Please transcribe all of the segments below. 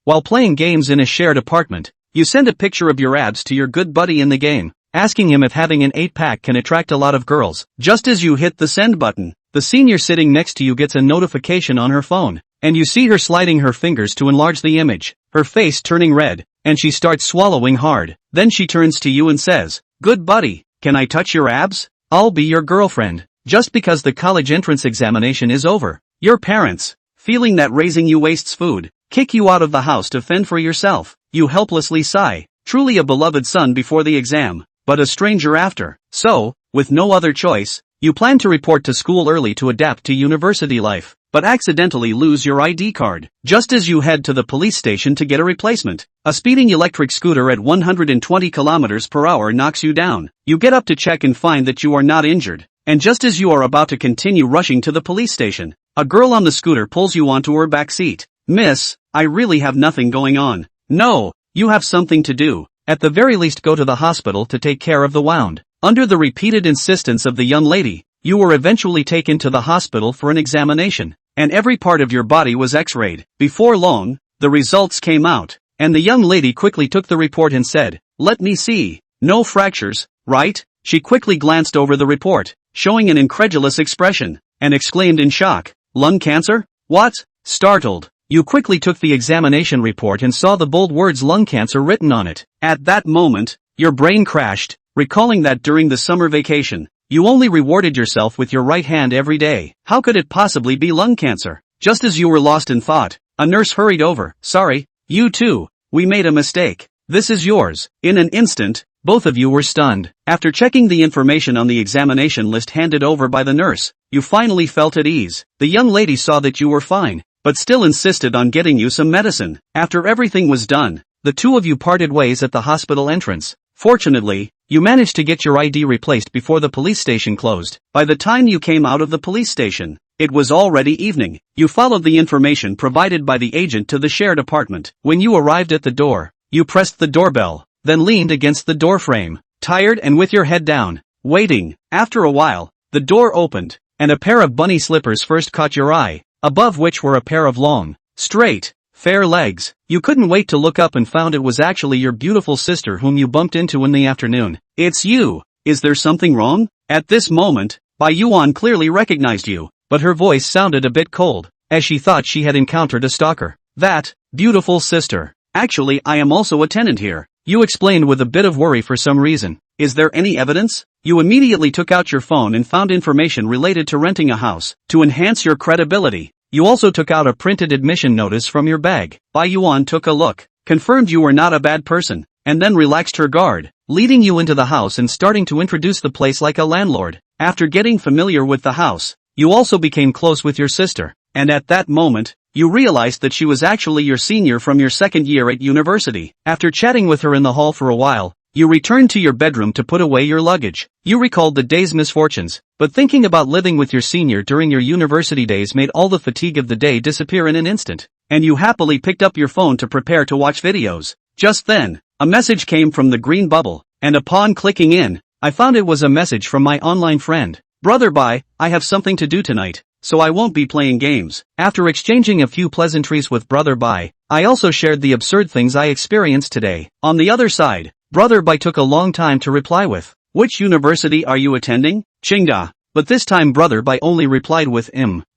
While playing games in a shared apartment, you send a picture of your abs to your good buddy in the game, asking him if having an 8-pack can attract a lot of girls. Just as you hit the send button, the senior sitting next to you gets a notification on her phone, and you see her sliding her fingers to enlarge the image, her face turning red, and she starts swallowing hard. Then she turns to you and says, "Good buddy, can I touch your abs? I'll be your girlfriend." Just because the college entrance examination is over, your parents, feeling that raising you wastes food, kick you out of the house to fend for yourself. You helplessly sigh, truly a beloved son before the exam, but a stranger after. So, with no other choice, you plan to report to school early to adapt to university life, but accidentally lose your ID card. Just as you head to the police station to get a replacement, a speeding electric scooter at 120 kilometers per hour knocks you down. You get up to check and find that you are not injured, and just as you are about to continue rushing to the police station, a girl on the scooter pulls you onto her back seat. "Miss, I really have nothing going on." "No, you have something to do. At the very least go to the hospital to take care of the wound." Under the repeated insistence of the young lady, you were eventually taken to the hospital for an examination, and every part of your body was x-rayed. Before long, the results came out, and the young lady quickly took the report and said, "Let me see. No fractures, right?" She quickly glanced over the report, showing an incredulous expression, and exclaimed in shock, "Lung cancer? What?" Startled, you quickly took the examination report and saw the bold words "lung cancer" written on it. At that moment, your brain crashed, recalling that during the summer vacation, you only rewarded yourself with your right hand every day. How could it possibly be lung cancer? Just as you were lost in thought, a nurse hurried over. "Sorry, you too, we made a mistake. This is yours." In an instant, both of you were stunned. After checking the information on the examination list handed over by the nurse, you finally felt at ease. The young lady saw that you were fine, but still insisted on getting you some medicine. After everything was done, the two of you parted ways at the hospital entrance. Fortunately, you managed to get your ID replaced before the police station closed. By the time you came out of the police station, it was already evening. You followed the information provided by the agent to the shared apartment. When you arrived at the door, you pressed the doorbell, then leaned against the doorframe, tired and with your head down, waiting. After a while, the door opened, and a pair of bunny slippers first caught your eye, above which were a pair of long, straight, fair legs. You couldn't wait to look up and found it was actually your beautiful sister whom you bumped into in the afternoon. "It's you. Is there something wrong?" At this moment, Bai Yuan clearly recognized you, but her voice sounded a bit cold, as she thought she had encountered a stalker. "That, beautiful sister. Actually, I am also a tenant here," you explained with a bit of worry for some reason. "Is there any evidence?" You immediately took out your phone and found information related to renting a house. To enhance your credibility, you also took out a printed admission notice from your bag. Bai Yuan took a look, confirmed you were not a bad person, and then relaxed her guard, leading you into the house and starting to introduce the place like a landlord. After getting familiar with the house, you also became close with your sister, and at that moment, you realized that she was actually your senior from your second year at university. After chatting with her in the hall for a while, you returned to your bedroom to put away your luggage. You recalled the day's misfortunes, but thinking about living with your senior during your university days made all the fatigue of the day disappear in an instant, and you happily picked up your phone to prepare to watch videos. Just then, a message came from the green bubble, and upon clicking in, I found it was a message from my online friend. "Brother Bai, I have something to do tonight, so I won't be playing games." After exchanging a few pleasantries with Brother Bai, I also shared the absurd things I experienced today. On the other side, Brother Bai took a long time to reply with, "Which university are you attending?" "Qingda." But this time Brother Bai only replied with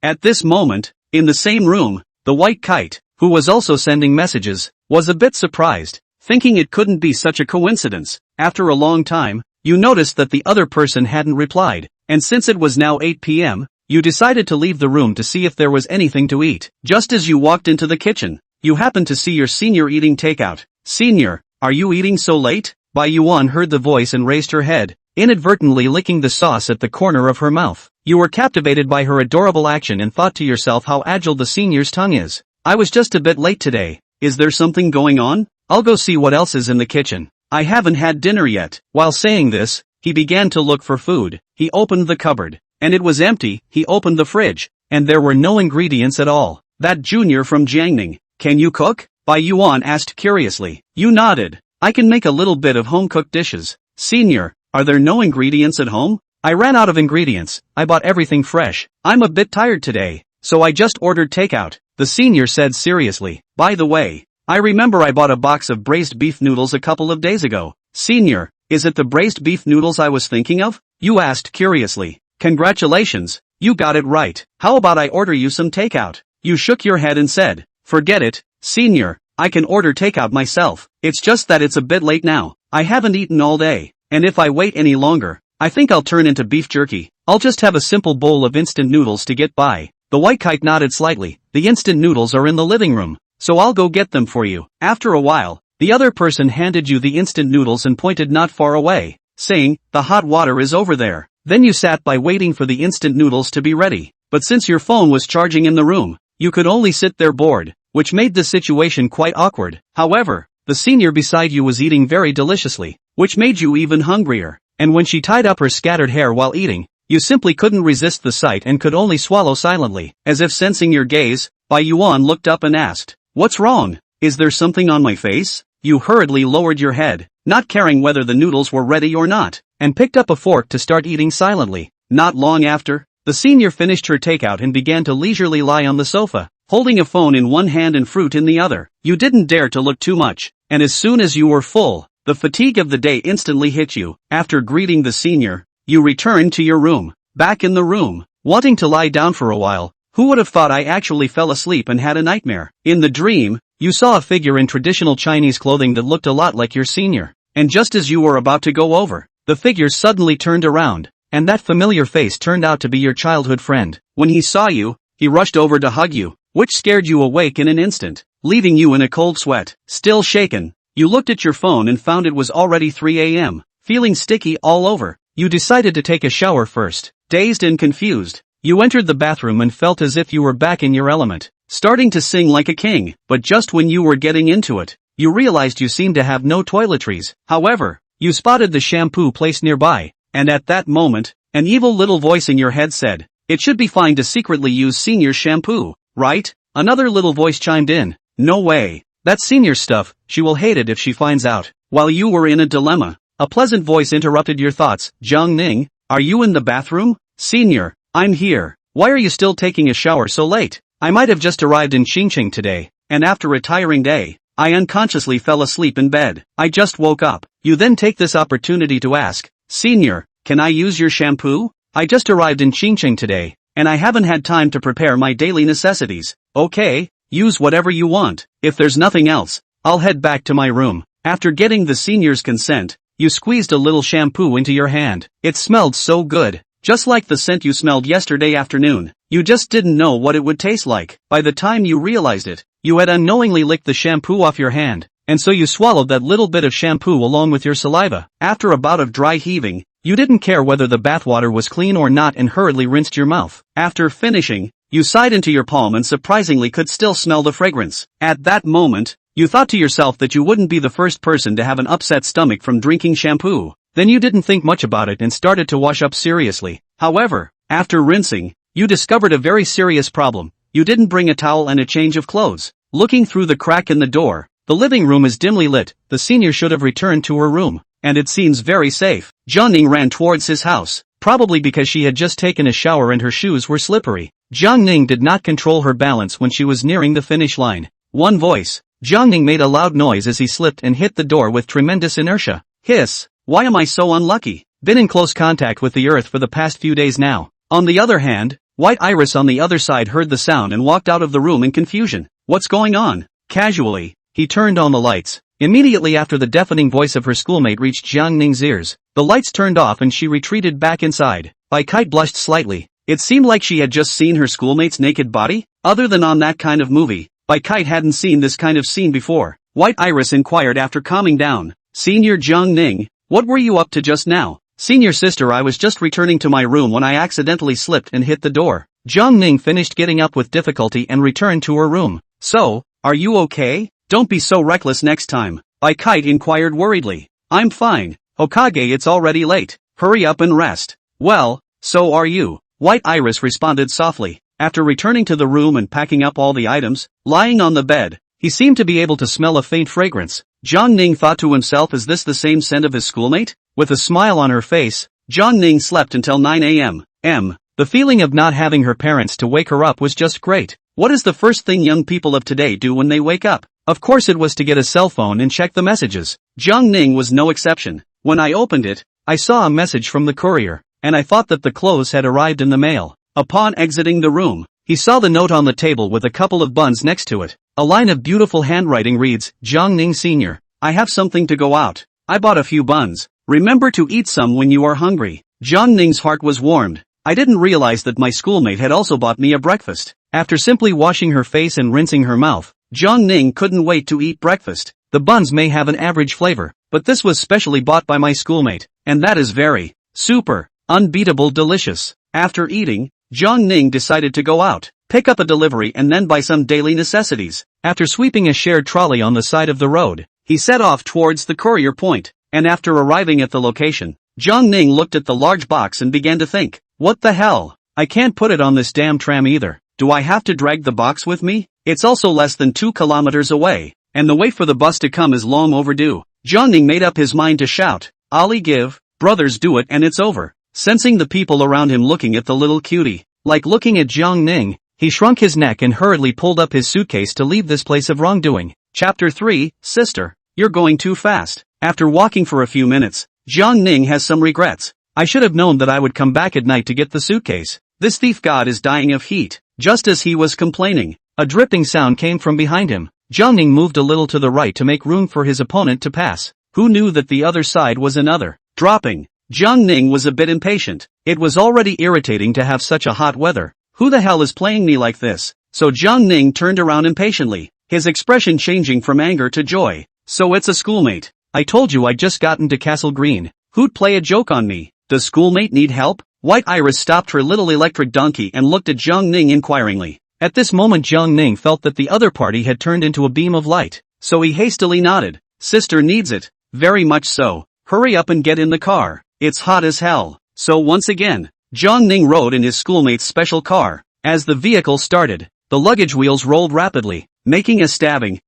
At this moment, in the same room, the white kite, who was also sending messages, was a bit surprised, thinking it couldn't be such a coincidence. After a long time, you noticed that the other person hadn't replied, and since it was now 8 p.m., you decided to leave the room to see if there was anything to eat. Just as you walked into the kitchen, you happened to see your senior eating takeout. "Senior, are you eating so late?" Bai Yuan heard the voice and raised her head, inadvertently licking the sauce at the corner of her mouth. You were captivated by her adorable action and thought to yourself how agile the senior's tongue is. "I was just a bit late today. Is there something going on? I'll go see what else is in the kitchen. I haven't had dinner yet." While saying this, he began to look for food. He opened the cupboard, and it was empty. He opened the fridge, and there were no ingredients at all. "That junior from Jiangning, can you cook?" Bai Yuan asked curiously. You nodded. "I can make a little bit of home-cooked dishes." "Senior, are there no ingredients at home?" "I ran out of ingredients. I bought everything fresh. I'm a bit tired today, so I just ordered takeout," the senior said seriously. "By the way, I remember I bought a box of braised beef noodles a couple of days ago. Senior, is it the braised beef noodles I was thinking of? You asked curiously. Congratulations, you got it right. How about I order you some takeout? You shook your head and said, forget it, Senior, I can order takeout myself. It's just that it's a bit late now. I haven't eaten all day, and if I wait any longer, I think I'll turn into beef jerky. I'll just have a simple bowl of instant noodles to get by. The white kite nodded slightly. The instant noodles are in the living room, so I'll go get them for you. After a while, the other person handed you the instant noodles and pointed not far away, saying, the hot water is over there. Then you sat by waiting for the instant noodles to be ready. But since your phone was charging in the room, you could only sit there bored, which made the situation quite awkward. However, the senior beside you was eating very deliciously, which made you even hungrier. And when she tied up her scattered hair while eating, you simply couldn't resist the sight and could only swallow silently. As if sensing your gaze, Bai Yuan looked up and asked, what's wrong? Is there something on my face? You hurriedly lowered your head, not caring whether the noodles were ready or not, and picked up a fork to start eating silently. Not long after, the senior finished her takeout and began to leisurely lie on the sofa, holding a phone in one hand and fruit in the other. You didn't dare to look too much, and as soon as you were full, the fatigue of the day instantly hit you. After greeting the senior, you returned to your room. Back in the room, wanting to lie down for a while, who would have thought I actually fell asleep and had a nightmare? In the dream, you saw a figure in traditional Chinese clothing that looked a lot like your senior, and just as you were about to go over, the figure suddenly turned around, and that familiar face turned out to be your childhood friend. When he saw you, he rushed over to hug you, which scared you awake in an instant, leaving you in a cold sweat. Still shaken, you looked at your phone and found it was already 3 a.m. Feeling sticky all over, you decided to take a shower first. Dazed and confused, you entered the bathroom and felt as if you were back in your element, starting to sing like a king. But just when you were getting into it, you realized you seemed to have no toiletries. However, you spotted the shampoo placed nearby, and at that moment, an evil little voice in your head said, it should be fine to secretly use Senior's shampoo, right? Another little voice chimed in, no way, that's Senior stuff, she will hate it if she finds out. While you were in a dilemma, a pleasant voice interrupted your thoughts. Jiang Ning, are you in the bathroom? Senior, I'm here. Why are you still taking a shower so late? I might have just arrived in Xinjiang today, and after a tiring day, I unconsciously fell asleep in bed. I just woke up. You then take this opportunity to ask, Senior, can I use your shampoo? I just arrived in Xinjiang today, and I haven't had time to prepare my daily necessities. Okay, use whatever you want. If there's nothing else, I'll head back to my room. After getting the senior's consent, you squeezed a little shampoo into your hand. It smelled so good, just like the scent you smelled yesterday afternoon. You just didn't know what it would taste like. By the time you realized it, you had unknowingly licked the shampoo off your hand, and so you swallowed that little bit of shampoo along with your saliva. After a bout of dry heaving, you didn't care whether the bathwater was clean or not and hurriedly rinsed your mouth. After finishing, you sighed into your palm and surprisingly could still smell the fragrance. At that moment, you thought to yourself that you wouldn't be the first person to have an upset stomach from drinking shampoo. Then you didn't think much about it and started to wash up seriously. However, after rinsing, you discovered a very serious problem. You didn't bring a towel and a change of clothes. Looking through the crack in the door, the living room is dimly lit. The senior should have returned to her room, and it seems very safe. Jiang Ning ran towards his house, probably because she had just taken a shower and her shoes were slippery. Jiang Ning did not control her balance when she was nearing the finish line. One voice. Jiang Ning made a loud noise as he slipped and hit the door with tremendous inertia. Hiss, why am I so unlucky? Been in close contact with the earth for the past few days now. On the other hand, White Iris on the other side heard the sound and walked out of the room in confusion. What's going on? Casually, he turned on the lights. Immediately after the deafening voice of her schoolmate reached Jiang Ning's ears, the lights turned off and she retreated back inside. Bai Kite blushed slightly. It seemed like she had just seen her schoolmate's naked body. Other than on that kind of movie, Bai Kite hadn't seen this kind of scene before. White Iris inquired after calming down. Senior Jiang Ning, what were you up to just now? Senior sister, I was just returning to my room when I accidentally slipped and hit the door. Jiang Ning finished getting up with difficulty and returned to her room. So, are you okay? Don't be so reckless next time. Bai Kite inquired worriedly. I'm fine, Hokage, it's already late. Hurry up and rest. Well, so are you. White Iris responded softly. After returning to the room and packing up all the items, lying on the bed, he seemed to be able to smell a faint fragrance. Jiang Ning thought to himself, is this the same scent of his schoolmate? With a smile on her face, Jiang Ning slept until 9 a.m. The feeling of not having her parents to wake her up was just great. What is the first thing young people of today do when they wake up? Of course it was to get a cell phone and check the messages. Jiang Ning was no exception. When I opened it, I saw a message from the courier, and I thought that the clothes had arrived in the mail. Upon exiting the room, he saw the note on the table with a couple of buns next to it. A line of beautiful handwriting reads, Jiang Ning Sr., I have something to go out. I bought a few buns. Remember to eat some when you are hungry. Jiang Ning's heart was warmed. I didn't realize that my schoolmate had also bought me a breakfast. After simply washing her face and rinsing her mouth, Jiang Ning couldn't wait to eat breakfast. The buns may have an average flavor, but this was specially bought by my schoolmate, and that is very, super, unbeatable delicious. After eating, Jiang Ning decided to go out, pick up a delivery and then buy some daily necessities. After sweeping a shared trolley on the side of the road, he set off towards the courier point, and after arriving at the location, Jiang Ning looked at the large box and began to think, what the hell? I can't put it on this damn tram either. Do I have to drag the box with me? It's also less than 2 kilometers away, and the wait for the bus to come is long overdue. Jiang Ning made up his mind to shout, Ali give, brothers do it and it's over. Sensing the people around him looking at the little cutie, like looking at Jiang Ning, he shrunk his neck and hurriedly pulled up his suitcase to leave this place of wrongdoing. Chapter 3, Sister, you're going too fast. After walking for a few minutes, Jiang Ning has some regrets. I should have known that I would come back at night to get the suitcase. This thief god is dying of heat. Just as he was complaining, a dripping sound came from behind him. Jiang Ning moved a little to the right to make room for his opponent to pass. Who knew that the other side was another? Dropping. Jiang Ning was a bit impatient. It was already irritating to have such a hot weather. Who the hell is playing me like this? So Jiang Ning turned around impatiently, his expression changing from anger to joy. So it's a schoolmate. I told you I just got into Castle Green. Who'd play a joke on me? Does schoolmate need help? White Iris stopped her little electric donkey and looked at Jiang Ning inquiringly. At this moment Jiang Ning felt that the other party had turned into a beam of light, so he hastily nodded. Sister needs it. Very much so. Hurry up and get in the car. It's hot as hell. So once again, Jiang Ning rode in his schoolmate's special car. As the vehicle started, the luggage wheels rolled rapidly, making a stabbing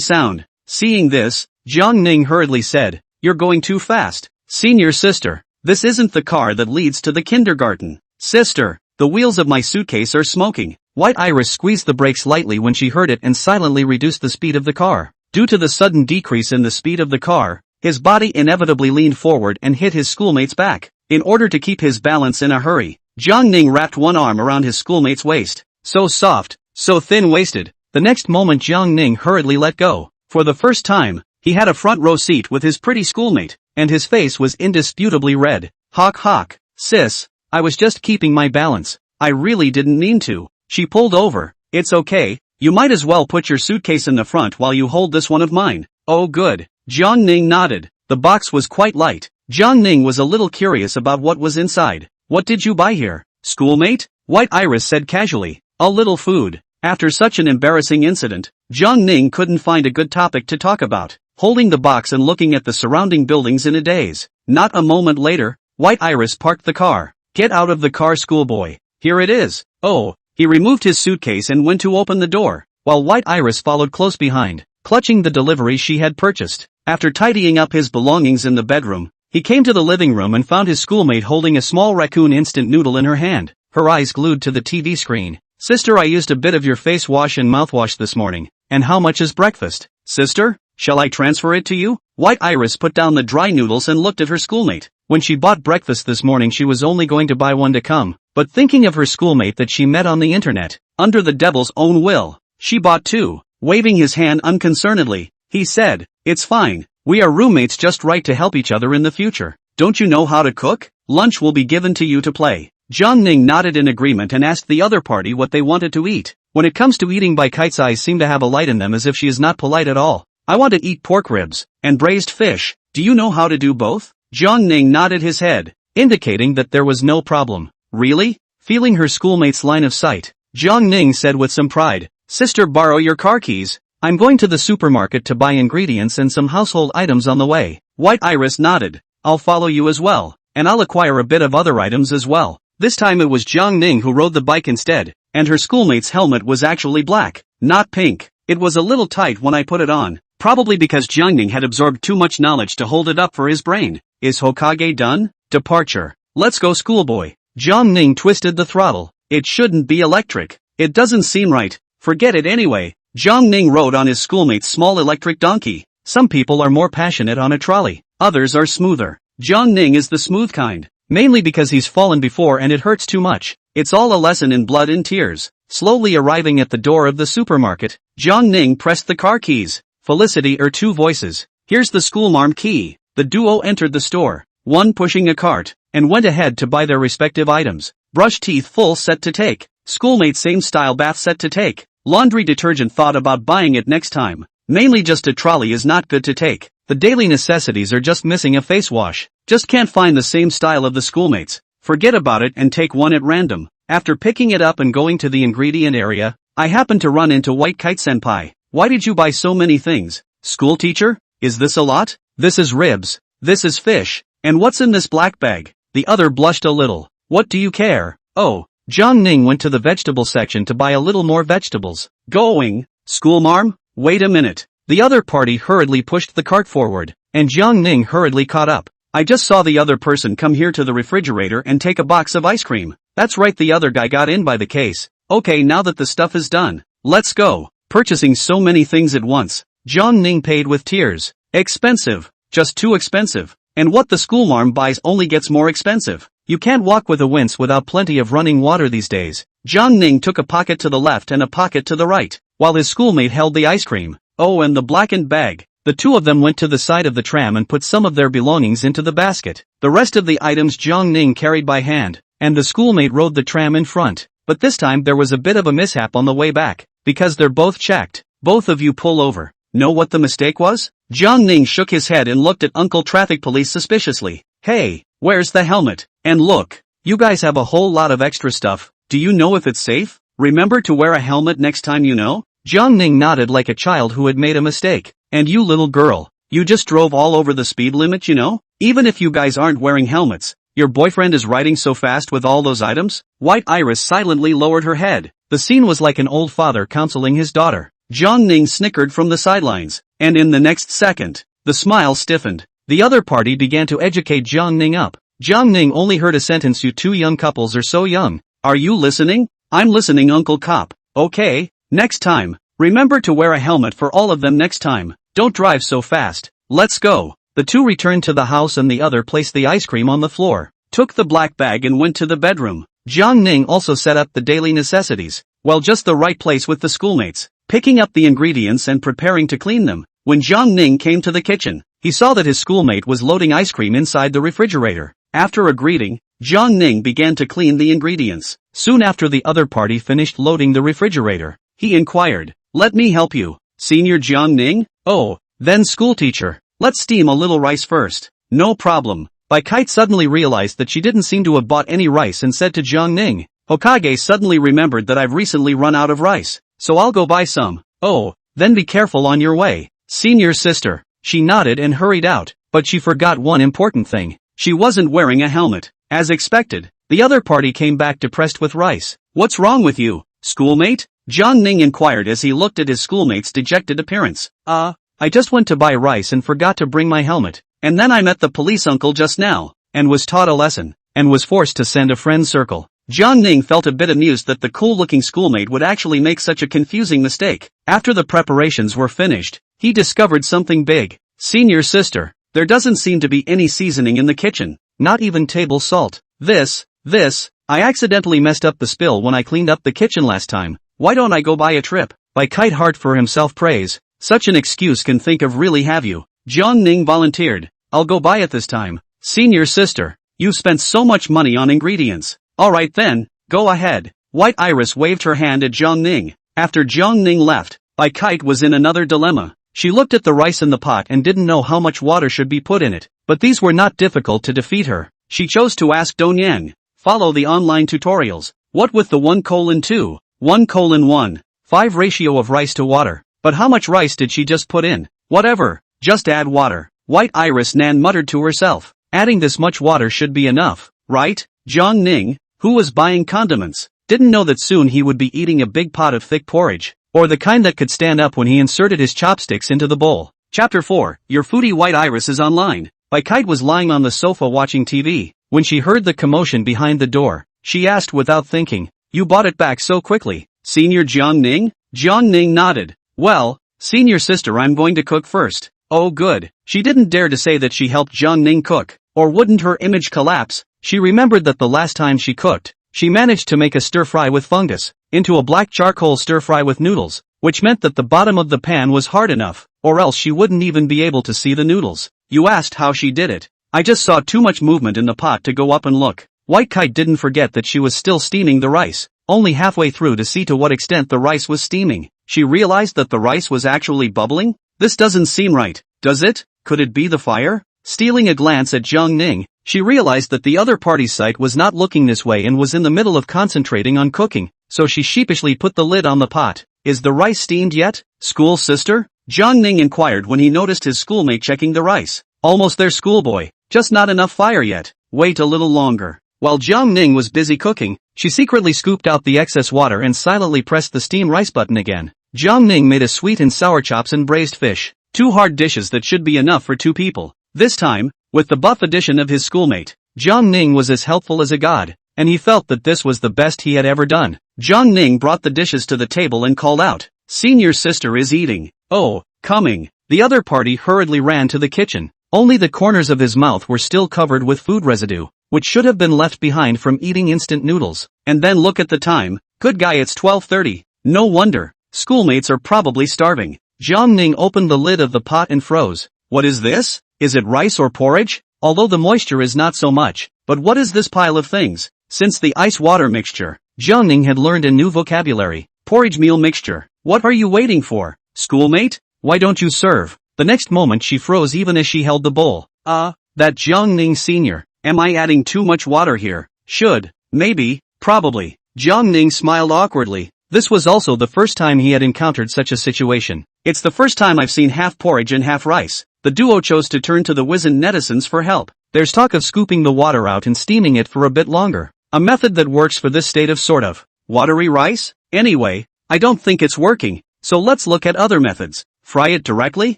sound. Seeing this, Jiang Ning hurriedly said, You're going too fast. Senior sister, this isn't the car that leads to the kindergarten. Sister, the wheels of my suitcase are smoking. White Iris squeezed the brakes lightly when she heard it and silently reduced the speed of the car. Due to the sudden decrease in the speed of the car, his body inevitably leaned forward and hit his schoolmate's back. In order to keep his balance in a hurry, Jiang Ning wrapped one arm around his schoolmate's waist. So soft, so thin-waisted. The next moment Jiang Ning hurriedly let go. For the first time, he had a front row seat with his pretty schoolmate, and his face was indisputably red. Hawk, sis, I was just keeping my balance. I really didn't mean to. She pulled over. It's okay, you might as well put your suitcase in the front while you hold this one of mine. Oh good. Jiang Ning nodded. The box was quite light. Jiang Ning was a little curious about what was inside. What did you buy here, schoolmate? White Iris said casually. A little food. After such an embarrassing incident, Jiang Ning couldn't find a good topic to talk about, holding the box and looking at the surrounding buildings in a daze. Not a moment later, White Iris parked the car. Get out of the car, schoolboy. Here it is. Oh. He removed his suitcase and went to open the door, while White Iris followed close behind, clutching the delivery she had purchased. After tidying up his belongings in the bedroom, he came to the living room and found his schoolmate holding a small raccoon instant noodle in her hand, her eyes glued to the TV screen. Sister, I used a bit of your face wash and mouthwash this morning. And how much is breakfast? Sister, shall I transfer it to you? White Iris put down the dry noodles and looked at her schoolmate. When she bought breakfast this morning she was only going to buy one to come, but thinking of her schoolmate that she met on the internet, under the devil's own will, she bought two. Waving his hand unconcernedly, he said, It's fine, we are roommates just right to help each other in the future. Don't you know how to cook? Lunch will be given to you to play. Jiang Ning nodded in agreement and asked the other party what they wanted to eat. When it comes to eating, by Kite's eyes seem to have a light in them as if she is not polite at all. I want to eat pork ribs and braised fish. Do you know how to do both? Jiang Ning nodded his head, indicating that there was no problem. Really? Feeling her schoolmate's line of sight, Jiang Ning said with some pride, Sister, borrow your car keys. I'm going to the supermarket to buy ingredients and some household items on the way. White Iris nodded. I'll follow you as well, and I'll acquire a bit of other items as well. This time it was Jiang Ning who rode the bike instead, and her schoolmate's helmet was actually black, not pink. It was a little tight when I put it on, probably because Jiang Ning had absorbed too much knowledge to hold it up for his brain. Is Hokage done? Departure. Let's go, schoolboy. Jiang Ning twisted the throttle. It shouldn't be electric. It doesn't seem right. Forget it anyway. Jiang Ning rode on his schoolmate's small electric donkey. Some people are more passionate on a trolley, others are smoother. Jiang Ning is the smooth kind, mainly because he's fallen before and it hurts too much. It's all a lesson in blood and tears. Slowly arriving at the door of the supermarket, Jiang Ning pressed the car keys. Felicity or two voices. Here's the schoolmarm key. The duo entered the store, one pushing a cart, and went ahead to buy their respective items. Brush teeth full set to take. Schoolmate same style bath set to take. Laundry detergent thought about buying it next time. Mainly just a trolley is not good to take. The daily necessities are just missing a face wash. Just can't find the same style of the schoolmates. Forget about it and take one at random. After picking it up and going to the ingredient area, I happened to run into White Kite Senpai. Why did you buy so many things? School teacher? Is this a lot? This is ribs. This is fish. And what's in this black bag? The other blushed a little. What do you care? Oh. Jiang Ning went to the vegetable section to buy a little more vegetables. Going. Schoolmarm? Wait a minute. The other party hurriedly pushed the cart forward, and Jiang Ning hurriedly caught up. I just saw the other person come here to the refrigerator and take a box of ice cream. That's right, the other guy got in by the case. Okay, now that the stuff is done, let's go. Purchasing so many things at once, Jiang Ning paid with tears. Expensive. Just too expensive. And what the schoolmarm buys only gets more expensive. You can't walk with a wince without plenty of running water these days. Jiang Ning took a pocket to the left and a pocket to the right, while his schoolmate held the ice cream. Oh, and the blackened bag. The two of them went to the side of the tram and put some of their belongings into the basket. The rest of the items Jiang Ning carried by hand, and the schoolmate rode the tram in front. But this time there was a bit of a mishap on the way back, because they're both checked. Both of you pull over. Know what the mistake was? Jiang Ning shook his head and looked at Uncle Traffic Police suspiciously. Hey, where's the helmet? And look, you guys have a whole lot of extra stuff. Do you know if it's safe? Remember to wear a helmet next time you know? Jiang Ning nodded like a child who had made a mistake. And you little girl, you just drove all over the speed limit, you know? Even if you guys aren't wearing helmets, your boyfriend is riding so fast with all those items? White Iris silently lowered her head. The scene was like an old father counseling his daughter. Jiang Ning snickered from the sidelines, and in the next second, the smile stiffened. The other party began to educate Jiang Ning up. Jiang Ning only heard a sentence, you two young couples are so young. Are you listening? I'm listening, Uncle Cop. Okay, next time, remember to wear a helmet for all of them next time. Don't drive so fast. Let's go. The two returned to the house and the other placed the ice cream on the floor, took the black bag and went to the bedroom. Jiang Ning also set up the daily necessities, well, just the right place with the schoolmates, picking up the ingredients and preparing to clean them. When Jiang Ning came to the kitchen, he saw that his schoolmate was loading ice cream inside the refrigerator. After a greeting, Jiang Ning began to clean the ingredients. Soon after the other party finished loading the refrigerator, he inquired, let me help you, Senior Jiang Ning? Oh, then schoolteacher, let's steam a little rice first. No problem. Bai Kite suddenly realized that she didn't seem to have bought any rice and said to Jiang Ning, Hokage suddenly remembered that I've recently run out of rice, so I'll go buy some. Oh, then be careful on your way, senior sister. She nodded and hurried out, but she forgot one important thing. She wasn't wearing a helmet. As expected, the other party came back depressed with rice. What's wrong with you, schoolmate? Jiang Ning inquired as he looked at his schoolmate's dejected appearance. I just went to buy rice and forgot to bring my helmet, and then I met the police uncle just now, and was taught a lesson, and was forced to send a friend circle. Jiang Ning felt a bit amused that the cool-looking schoolmate would actually make such a confusing mistake. After the preparations were finished, he discovered something big. Senior sister, there doesn't seem to be any seasoning in the kitchen, not even table salt. I accidentally messed up the spill when I cleaned up the kitchen last time. Why don't I go buy a trip? By Kite Heart for himself praise. Such an excuse can think of really have you. Jiang Ning volunteered. I'll go buy it this time. Senior sister, you spent so much money on ingredients. Alright then, go ahead. White Iris waved her hand at Jiang Ning. After Jiang Ning left, Bai Kite was in another dilemma. She looked at the rice in the pot and didn't know how much water should be put in it, but these were not difficult to defeat her. She chose to ask Donyang. Follow the online tutorials. What with the 1:2, 1:1, 5 ratio of rice to water? But how much rice did she just put in? Whatever, just add water. White Iris Nan muttered to herself. Adding this much water should be enough, right? Jiang Ning, who was buying condiments, didn't know that soon he would be eating a big pot of thick porridge, or the kind that could stand up when he inserted his chopsticks into the bowl. Chapter 4, Your Foodie White Iris is online. Bai Kite was lying on the sofa watching TV. When she heard the commotion behind the door, she asked without thinking, you bought it back so quickly, Senior Jiang Ning? Jiang Ning nodded. Well, senior sister, I'm going to cook first. Oh good. She didn't dare to say that she helped Jiang Ning cook, or wouldn't her image collapse? She remembered that the last time she cooked, she managed to make a stir-fry with fungus, into a black charcoal stir-fry with noodles, which meant that the bottom of the pan was hard enough, or else she wouldn't even be able to see the noodles. You asked how she did it. I just saw too much movement in the pot to go up and look. White Kite didn't forget that she was still steaming the rice, only halfway through to see to what extent the rice was steaming. She realized that the rice was actually bubbling? This doesn't seem right, does it? Could it be the fire? Stealing a glance at Jiang Ning, she realized that the other party's sight was not looking this way and was in the middle of concentrating on cooking, so she sheepishly put the lid on the pot. Is the rice steamed yet? School sister? Jiang Ning inquired when he noticed his schoolmate checking the rice. Almost there, schoolboy, just not enough fire yet. Wait a little longer. While Jiang Ning was busy cooking, she secretly scooped out the excess water and silently pressed the steam rice button again. Jiang Ning made a sweet and sour chops and braised fish, 2 hard dishes that should be enough for 2 people. This time, with the buff addition of his schoolmate, Jiang Ning was as helpful as a god, and he felt that this was the best he had ever done. Jiang Ning brought the dishes to the table and called out, "Senior sister is eating." "Oh, coming." The other party hurriedly ran to the kitchen. Only the corners of his mouth were still covered with food residue, which should have been left behind from eating instant noodles. And then look at the time. Good guy, it's 12:30. No wonder. Schoolmates are probably starving. Jiang Ning opened the lid of the pot and froze. What is this? Is it rice or porridge? Although the moisture is not so much. But what is this pile of things? Since the ice-water mixture, Jiang Ning had learned a new vocabulary. Porridge meal mixture. What are you waiting for? Schoolmate? Why don't you serve? The next moment she froze even as she held the bowl. That Jiang Ning senior. Am I adding too much water here? Should. Maybe. Probably. Jiang Ning smiled awkwardly. This was also the first time he had encountered such a situation. It's the first time I've seen half porridge and half rice. The duo chose to turn to the wizened netizens for help. There's talk of scooping the water out and steaming it for a bit longer. A method that works for this state of sort of watery rice? Anyway, I don't think it's working. So let's look at other methods. Fry it directly?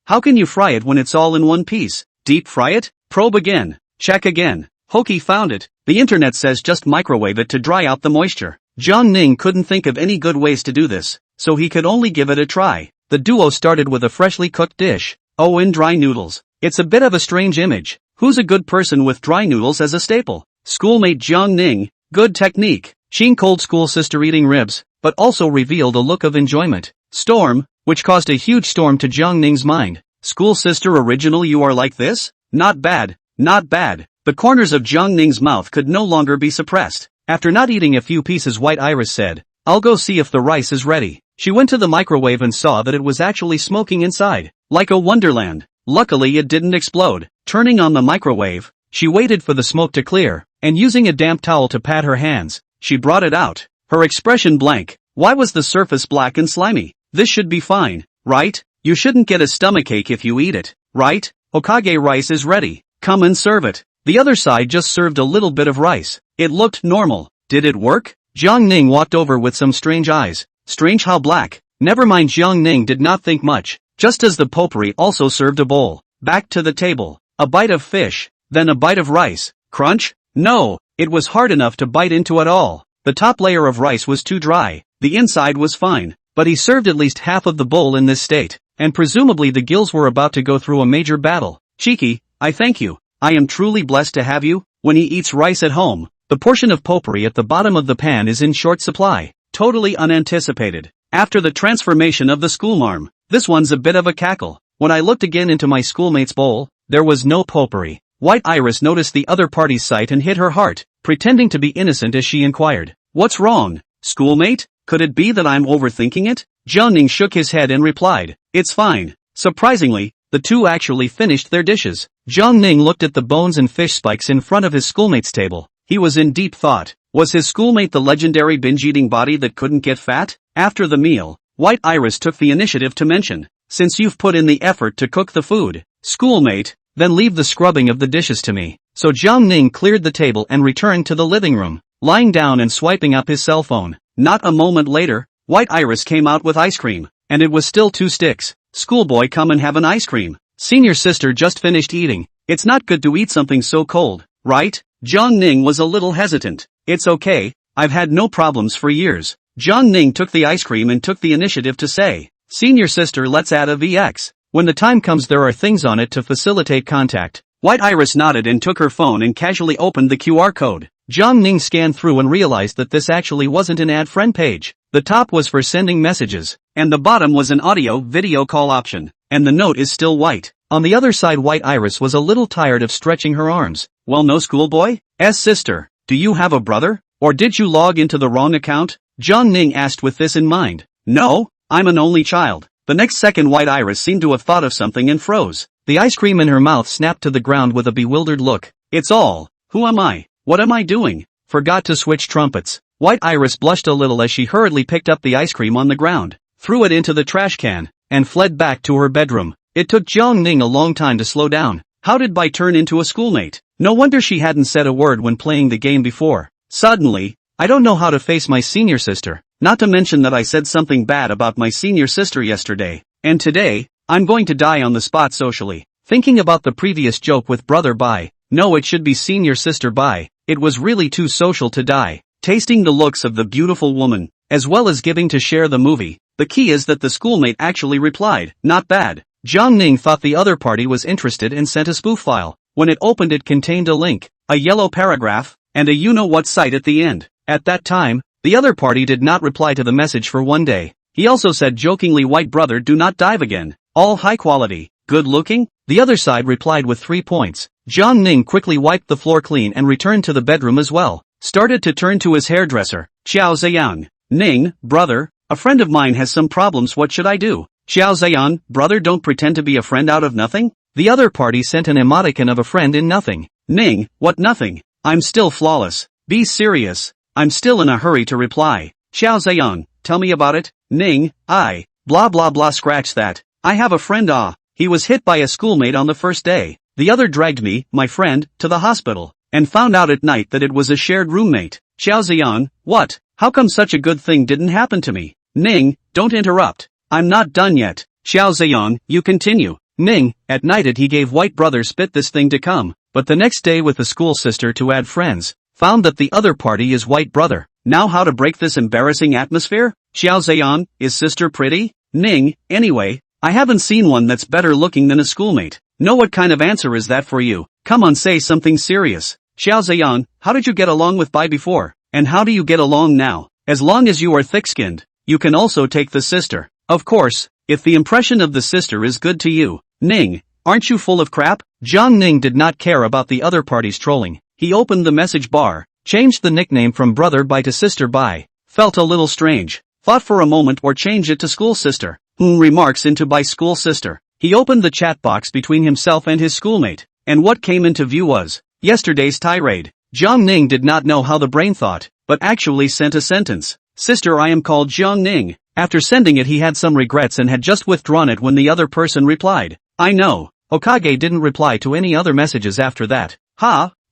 How can you fry it when it's all in one piece? Deep fry it? Probe again. Check again. Hokey found it. The internet says just microwave it to dry out the moisture. Jiang Ning couldn't think of any good ways to do this, so he could only give it a try. The duo started with a freshly cooked dish. Oh, in dry noodles. It's a bit of a strange image. Who's a good person with dry noodles as a staple? Schoolmate Jiang Ning. Good technique. Sheen cold school sister eating ribs, but also revealed a look of enjoyment. Storm, which caused a huge storm to Jiang Ning's mind. School sister original, you are like this? Not bad, not bad. The corners of Jiang Ning's mouth could no longer be suppressed. After not eating a few pieces, White Iris said, "I'll go see if the rice is ready." She went to the microwave and saw that it was actually smoking inside, like a wonderland. Luckily it didn't explode. Turning on the microwave, she waited for the smoke to clear, and using a damp towel to pat her hands, she brought it out. Her expression blank. Why was the surface black and slimy? This should be fine, right? You shouldn't get a stomachache if you eat it, right? Hokage rice is ready. Come and serve it. The other side just served a little bit of rice. It looked normal. Did it work? Jiang Ning walked over with some strange eyes. Strange how black. Never mind, Jiang Ning did not think much. Just as the potpourri also served a bowl. Back to the table. A bite of fish, then a bite of rice. Crunch? No, it was hard enough to bite into at all. The top layer of rice was too dry. The inside was fine. But he served at least half of the bowl in this state, and presumably the gills were about to go through a major battle. Cheeky, I thank you. I am truly blessed to have you. When he eats rice at home, the portion of potpourri at the bottom of the pan is in short supply. Totally unanticipated. After the transformation of the schoolmarm, this one's a bit of a cackle. When I looked again into my schoolmate's bowl, there was no potpourri. White Iris noticed the other party's sight and hit her heart, pretending to be innocent as she inquired, "What's wrong, schoolmate? Could it be that I'm overthinking it?" Jiang Ning shook his head and replied, "It's fine." Surprisingly, the two actually finished their dishes. Jiang Ning looked at the bones and fish spikes in front of his schoolmate's table. He was in deep thought. Was his schoolmate the legendary binge-eating body that couldn't get fat? After the meal, White Iris took the initiative to mention, "Since you've put in the effort to cook the food, schoolmate, then leave the scrubbing of the dishes to me." So Jiang Ning cleared the table and returned to the living room, lying down and swiping up his cell phone. Not a moment later, White Iris came out with ice cream, and it was still 2 sticks. "Schoolboy, come and have an ice cream. Senior sister just finished eating. It's not good to eat something so cold, right?" Jiang Ning was a little hesitant. "It's okay, I've had no problems for years." Jiang Ning took the ice cream and took the initiative to say, Senior sister, let's add a VX. When the time comes there are things on it to facilitate contact. White Iris nodded and took her phone and casually opened the QR code. Jiang Ning scanned through and realized that this actually wasn't an add friend page. The top was for sending messages, and the bottom was an audio-video call option, and the note is still white. On the other side, White Iris was a little tired of stretching her arms. Well, no, schoolboy's sister, do you have a brother? Or did you log into the wrong account? Jiang Ning asked with this in mind. No, I'm an only child. The next second White Iris seemed to have thought of something and froze. The ice cream in her mouth snapped to the ground with a bewildered look. It's all. Who am I? What am I doing? Forgot to switch trumpets. White Iris blushed a little as she hurriedly picked up the ice cream on the ground, threw it into the trash can, and fled back to her bedroom. It took Jiang Ning a long time to slow down. How did Bai turn into a schoolmate? No wonder she hadn't said a word when playing the game before. Suddenly, I don't know how to face my senior sister. Not to mention that I said something bad about my senior sister yesterday. And today, I'm going to die on the spot socially. Thinking about the previous joke with brother Bai. No, it should be senior sister Bai. It was really too social to die. Tasting the looks of the beautiful woman, as well as giving to share the movie. The key is that the schoolmate actually replied, not bad. Jiang Ning thought the other party was interested and sent a spoof file. When it opened it contained a link, a yellow paragraph, and a you-know-what site at the end. At that time, the other party did not reply to the message for one day. He also said jokingly, white brother, do not dive again. All high quality, good looking? The other side replied with 3 points. Jiang Ning quickly wiped the floor clean and returned to the bedroom as well. Started to turn to his hairdresser. Xiao Ziyang. Ning, brother, a friend of mine has some problems, what should I do? Xiao Ziyang, brother, don't pretend to be a friend out of nothing? The other party sent an emoticon of a friend in nothing. Ning, what nothing? I'm still flawless. Be serious. I'm still in a hurry to reply. Xiao Ziyang, tell me about it. Ning, blah blah blah, scratch that. I have a friend, he was hit by a schoolmate on the first day. The other dragged me, my friend, to the hospital, and found out at night that it was a shared roommate. Xiao Ziyang, what? How come such a good thing didn't happen to me? Ning, don't interrupt. I'm not done yet. Xiao Ziyang, you continue. Ning, at night he gave white brother spit this thing to come, but the next day with the school sister to add friends, found that the other party is white brother. Now how to break this embarrassing atmosphere? Xiao Ziyang, is sister pretty? Ning, anyway, I haven't seen one that's better looking than a schoolmate. No, what kind of answer is that for you? Come on, say something serious. Xiao Ziyang, how did you get along with Bai before? And how do you get along now? As long as you are thick-skinned, you can also take the sister. Of course, if the impression of the sister is good to you. Ning, aren't you full of crap? Jiang Ning did not care about the other party's trolling. He opened the message bar, changed the nickname from brother Bai to sister Bai. Felt a little strange. Thought for a moment or change it to school sister. Remarks into Bai school sister. He opened the chat box between himself and his schoolmate, and what came into view was yesterday's tirade. Jiang Ning did not know how the brain thought, but actually sent a sentence. Sister, I am called Jiang Ning. After sending it he had some regrets and had just withdrawn it when the other person replied. I know. Hokage didn't reply to any other messages after that.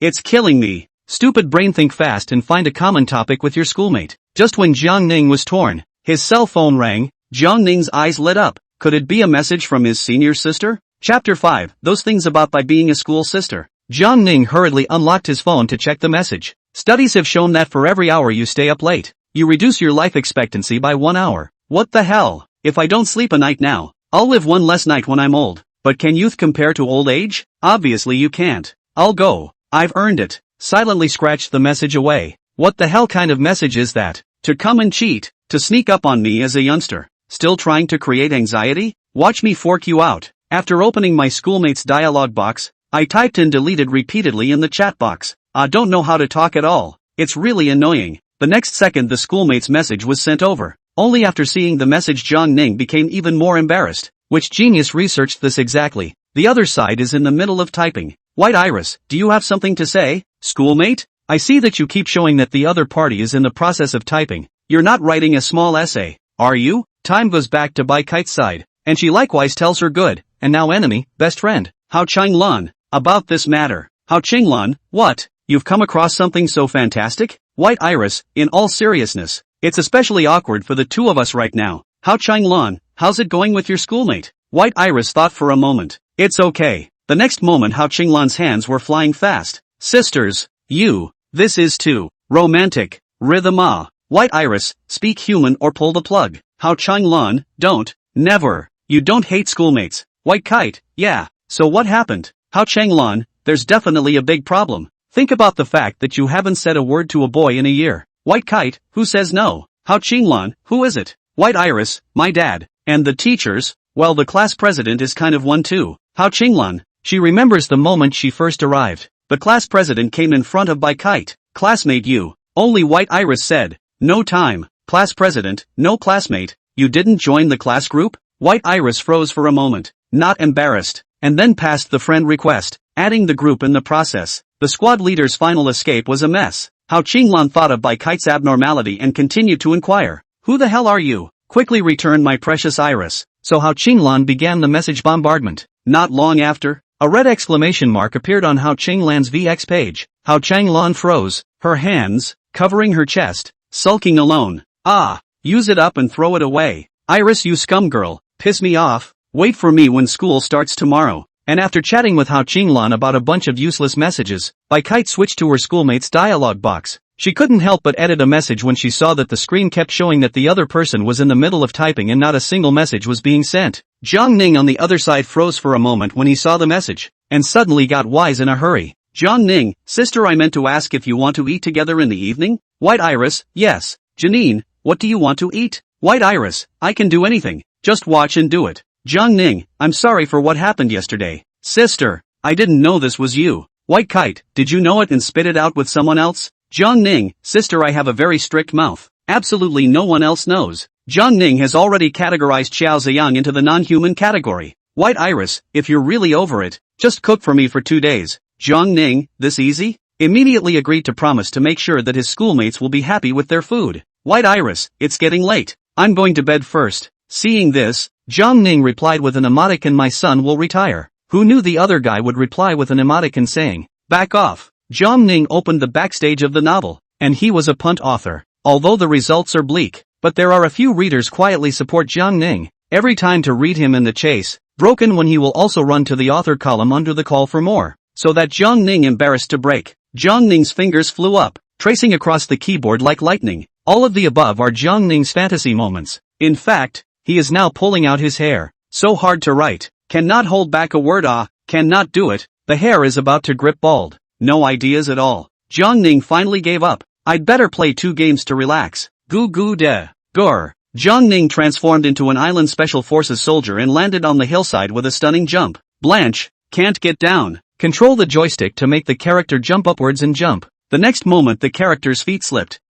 It's killing me. Stupid brain, think fast and find a common topic with your schoolmate. Just when Jiang Ning was torn, his cell phone rang. Jiang Ning's eyes lit up. Could it be a message from his senior sister? Chapter 5, those things about Bai being a school sister. Jiang Ning hurriedly unlocked his phone to check the message. Studies have shown that for every hour you stay up late, you reduce your life expectancy by 1 hour. What the hell? If I don't sleep a night now, I'll live one less night when I'm old. But can youth compare to old age? Obviously you can't. I'll go. I've earned it. Silently scratched the message away. What the hell kind of message is that? To come and cheat, to sneak up on me as a youngster. Still trying to create anxiety? Watch me fork you out. After opening my schoolmate's dialog box, I typed and deleted repeatedly in the chat box. I don't know how to talk at all. It's really annoying. The next second the schoolmate's message was sent over. Only after seeing the message Jiang Ning became even more embarrassed. Which genius researched this exactly? The other side is in the middle of typing. White Iris, do you have something to say? Schoolmate? I see that you keep showing that the other party is in the process of typing. You're not writing a small essay, are you? Time goes back to Bai Kite's side, and she likewise tells her good, and now enemy, best friend, Hao Qinglan, about this matter. Hao Qinglan, what? You've come across something so fantastic? White Iris, in all seriousness, it's especially awkward for the two of us right now. Hao Qinglan, how's it going with your schoolmate? White Iris thought for a moment. It's okay. The next moment Hao Qinglan's hands were flying fast. Sisters, this is too romantic. Rhythm. White Iris, speak human or pull the plug. Hao Qinglan, don't. Never. You don't hate schoolmates. White Kite, yeah. So what happened? Hao Changlan, there's definitely a big problem. Think about the fact that you haven't said a word to a boy in a year. White Kite, who says no? Hao Changlan, who is it? White Iris, my dad. And the teachers? Well, the class president is kind of one too. Hao Changlan, she remembers the moment she first arrived. The class president came in front of Bai Kite. Classmate you. Only White Iris said. No time. Class president, no classmate. You didn't join the class group? White Iris froze for a moment, not embarrassed, and then passed the friend request, adding the group in the process. The squad leader's final escape was a mess. Hao Qinglan thought of Bai Kite's abnormality and continued to inquire. Who the hell are you? Quickly return my precious Iris. So Hao Qinglan began the message bombardment. Not long after, a red exclamation mark appeared on Hao Qinglan's VX page. Hao Changlan froze, her hands, covering her chest, sulking alone. Ah, use it up and throw it away. Iris, you scum girl, piss me off. Wait for me when school starts tomorrow. And after chatting with Hao Qinglan about a bunch of useless messages, Bai Kite switched to her schoolmate's dialogue box. She couldn't help but edit a message when she saw that the screen kept showing that the other person was in the middle of typing and not a single message was being sent. Jiang Ning on the other side froze for a moment when he saw the message, and suddenly got wise in a hurry. Jiang Ning, sister, I meant to ask if you want to eat together in the evening? White Iris, yes. Janine, what do you want to eat? White Iris, I can do anything, just watch and do it. Jiang Ning, I'm sorry for what happened yesterday. Sister, I didn't know this was you. White Kite, did you know it and spit it out with someone else? Jiang Ning, sister, I have a very strict mouth. Absolutely no one else knows. Jiang Ning has already categorized Xiao Ziyang into the non-human category. White Iris, if you're really over it, just cook for me for 2 days. Jiang Ning, this easy? Immediately agreed to promise to make sure that his schoolmates will be happy with their food. White Iris, it's getting late. I'm going to bed first. Seeing this, Jiang Ning replied with an emoticon, my son will retire. Who knew the other guy would reply with an emoticon saying, back off. Jiang Ning opened the backstage of the novel, and he was a punt author. Although the results are bleak, but there are a few readers quietly support Jiang Ning, every time to read him in the chase, broken when he will also run to the author column under the call for more, so that Jiang Ning embarrassed to break. Jiang Ning's fingers flew up, tracing across the keyboard like lightning. All of the above are Jiang Ning's fantasy moments. In fact, he is now pulling out his hair. So hard to write. Cannot hold back a word, cannot do it. The hair is about to grip bald. No ideas at all. Jiang Ning finally gave up. I'd better play 2 games to relax. Goo goo de. Gur. Jiang Ning transformed into an island special forces soldier and landed on the hillside with a stunning jump. Blanche, can't get down. Control the joystick to make the character jump upwards and jump. The next moment the character's feet slipped.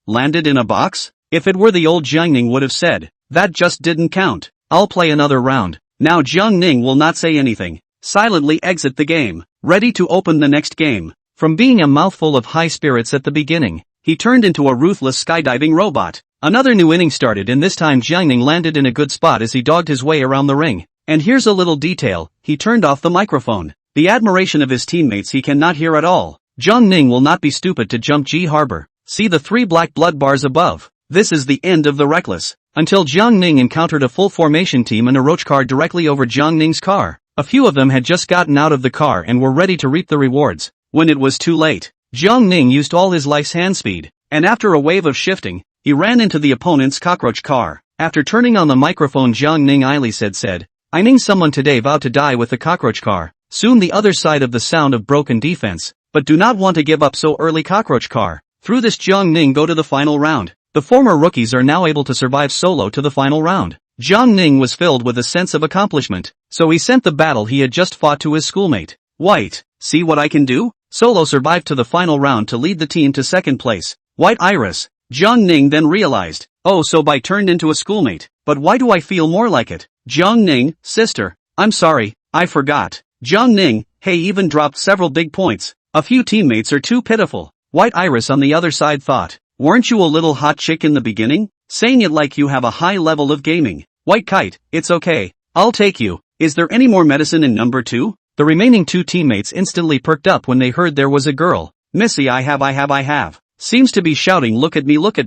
Landed in a box? If it were the old Jiang Ning would have said, that just didn't count. I'll play another round. Now Jiang Ning will not say anything. Silently exit the game. Ready to open the next game. From being a mouthful of high spirits at the beginning, he turned into a ruthless skydiving robot. Another new inning started, and this time Jiang Ning landed in a good spot as he dogged his way around the ring. And here's a little detail, he turned off the microphone. The admiration of his teammates he cannot hear at all. Jiang Ning will not be stupid to jump G Harbor. See the 3 black blood bars above. This is the end of the reckless. Until Jiang Ning encountered a full formation team and a roach car directly over Jiang Ning's car. A few of them had just gotten out of the car and were ready to reap the rewards. When it was too late, Jiang Ning used all his life's hand speed, and after a wave of shifting, he ran into the opponent's cockroach car. After turning on the microphone, Jiang Ning idly said, I Ning, someone today vowed to die with the cockroach car. Soon the other side of the sound of broken defense, but do not want to give up so early, cockroach car. Through this Jiang Ning go to the final round. The former rookies are now able to survive solo to the final round. Jiang Ning was filled with a sense of accomplishment, so he sent the battle he had just fought to his schoolmate. White, see what I can do? Solo survived to the final round to lead the team to second place. White Iris. Jiang Ning then realized, oh, so Bai turned into a schoolmate, but why do I feel more like it? Jiang Ning, sister, I'm sorry, I forgot. Jiang Ning, hey, even dropped several big points. A few teammates are too pitiful. White Iris on the other side thought, weren't you a little hot chick in the beginning? Saying it like you have a high level of gaming. White Kite, it's okay. I'll take you. Is there any more medicine in number 2? The remaining 2 teammates instantly perked up when they heard there was a girl. Missy, I have. Seems to be shouting, look at me. Look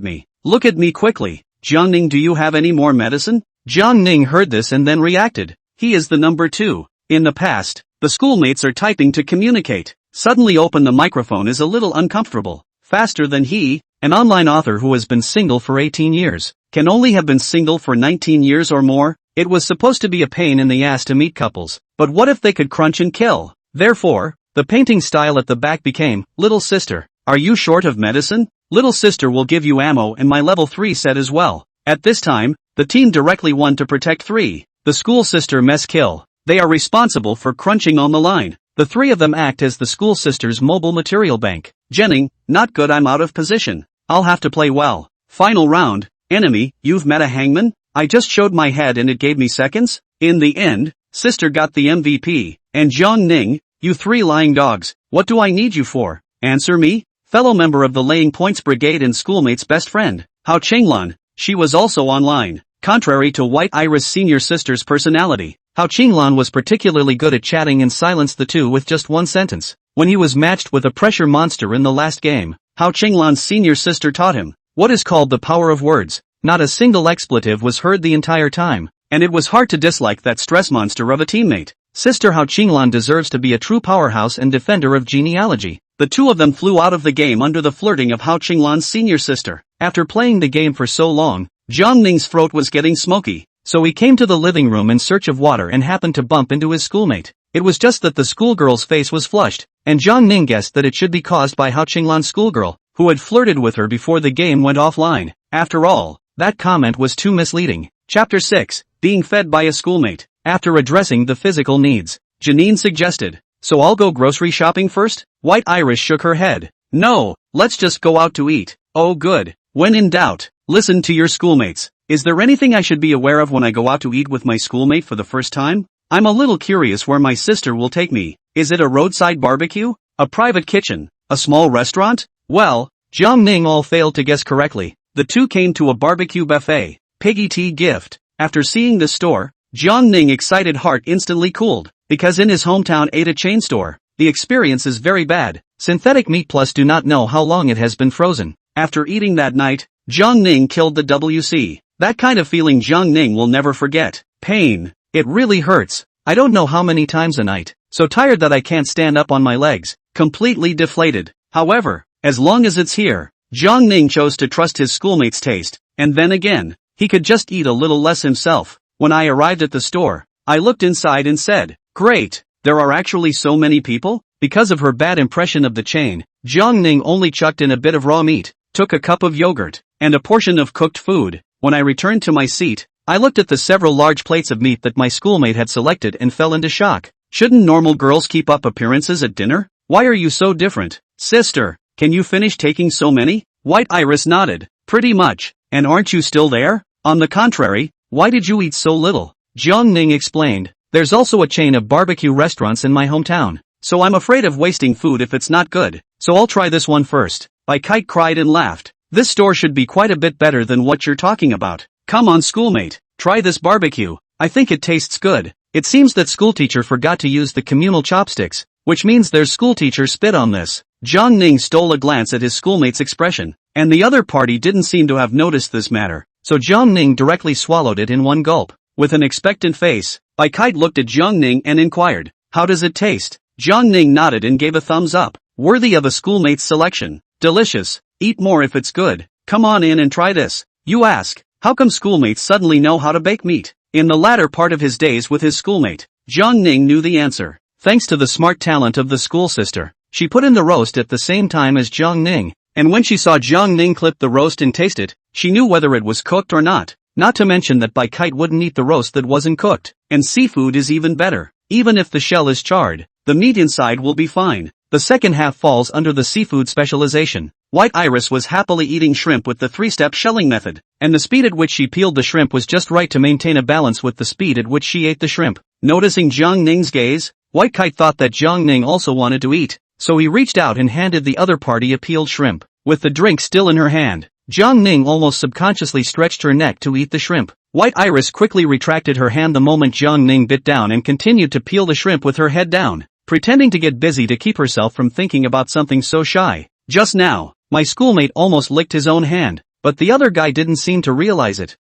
at me quickly. Jiang Ning, do you have any more medicine? Jiang Ning heard this and then reacted. He is the number 2. In the past, the schoolmates are typing to communicate. Suddenly open the microphone is a little uncomfortable. Faster than he, an online author who has been single for 18 years, can only have been single for 19 years or more. It was supposed to be a pain in the ass to meet couples, but what if they could crunch and kill? Therefore, the painting style at the back became, Little sister, are you short of medicine? Little sister will give you ammo, and my level 3 set as well. At this time, the team directly won to protect 3. The school sister mess kill. They are responsible for crunching on the line. The 3 of them act as the school sister's mobile material bank. Jenning, not good, I'm out of position. I'll have to play well. Final round, enemy, you've met a hangman? I just showed my head and it gave me seconds? In the end, sister got the MVP. And Jiang Ning, you 3 lying dogs, what do I need you for? Answer me? Fellow member of the Laying Points Brigade and schoolmate's best friend, Hao Qinglan. She was also online. Contrary to White Iris' senior sister's personality, Hao Qinglan was particularly good at chatting and silenced the two with just one sentence. When he was matched with a pressure monster in the last game, Hao Qinglan's senior sister taught him what is called the power of words. Not a single expletive was heard the entire time, and it was hard to dislike that stress monster of a teammate. Sister Hao Qinglan deserves to be a true powerhouse and defender of genealogy. The two of them flew out of the game under the flirting of Hao Qinglan's senior sister. After playing the game for so long, Jiang Ning's throat was getting smoky, so he came to the living room in search of water and happened to bump into his schoolmate. It was just that the schoolgirl's face was flushed, and Jiang Ning guessed that it should be caused by Hao Qinglan's schoolgirl, who had flirted with her before the game went offline. After all, that comment was too misleading. Chapter 6, Being Fed by a Schoolmate. After addressing the physical needs, Janine suggested, so I'll go grocery shopping first? White Iris shook her head. No, let's just go out to eat. Oh good. When in doubt, listen to your schoolmates. Is there anything I should be aware of when I go out to eat with my schoolmate for the first time? I'm a little curious where my sister will take me. Is it a roadside barbecue? A private kitchen? A small restaurant? Well, Jiang Ning all failed to guess correctly. The two came to a barbecue buffet. Piggy tea gift. After seeing the store, Jiang Ning excited heart instantly cooled, because in his hometown ate a chain store. The experience is very bad. Synthetic meat plus do not know how long it has been frozen. After eating that night, Jiang Ning killed the WC. That kind of feeling Jiang Ning will never forget. Pain. It really hurts. I don't know how many times a night. So tired that I can't stand up on my legs. Completely deflated. However, as long as it's here, Jiang Ning chose to trust his schoolmate's taste, and then again, he could just eat a little less himself. When I arrived at the store, I looked inside and said, great, there are actually so many people? Because of her bad impression of the chain, Jiang Ning only chucked in a bit of raw meat, took a cup of yogurt, and a portion of cooked food. When I returned to my seat, I looked at the several large plates of meat that my schoolmate had selected and fell into shock. Shouldn't normal girls keep up appearances at dinner? Why are you so different? Sister, can you finish taking so many? White Iris nodded. Pretty much. And aren't you still there? On the contrary, why did you eat so little? Jiang Ning explained. There's also a chain of barbecue restaurants in my hometown, so I'm afraid of wasting food if it's not good, so I'll try this one first. Bai Kite cried and laughed. This store should be quite a bit better than what you're talking about. Come on schoolmate, try this barbecue. I think it tastes good. It seems that schoolteacher forgot to use the communal chopsticks, which means their schoolteacher spit on this. Jiang Ning stole a glance at his schoolmate's expression, and the other party didn't seem to have noticed this matter, so Jiang Ning directly swallowed it in one gulp. With an expectant face, Bai Kite looked at Jiang Ning and inquired, how does it taste? Jiang Ning nodded and gave a thumbs up. Worthy of a schoolmate's selection. Delicious. Eat more if it's good. Come on in and try this. You ask, how come schoolmates suddenly know how to bake meat? In the latter part of his days with his schoolmate, Jiang Ning knew the answer. Thanks to the smart talent of the school sister, she put in the roast at the same time as Jiang Ning, and when she saw Jiang Ning clip the roast and taste it, she knew whether it was cooked or not. Not to mention that Bai Kite wouldn't eat the roast that wasn't cooked, and seafood is even better. Even if the shell is charred, the meat inside will be fine. The second half falls under the seafood specialization. White Iris was happily eating shrimp with the 3-step shelling method, and the speed at which she peeled the shrimp was just right to maintain a balance with the speed at which she ate the shrimp. Noticing Jiang Ning's gaze, White Kite thought that Jiang Ning also wanted to eat, so he reached out and handed the other party a peeled shrimp. With the drink still in her hand, Jiang Ning almost subconsciously stretched her neck to eat the shrimp. White Iris quickly retracted her hand the moment Jiang Ning bit down and continued to peel the shrimp with her head down, pretending to get busy to keep herself from thinking about something so shy. Just now, my schoolmate almost licked his own hand, but the other guy didn't seem to realize it.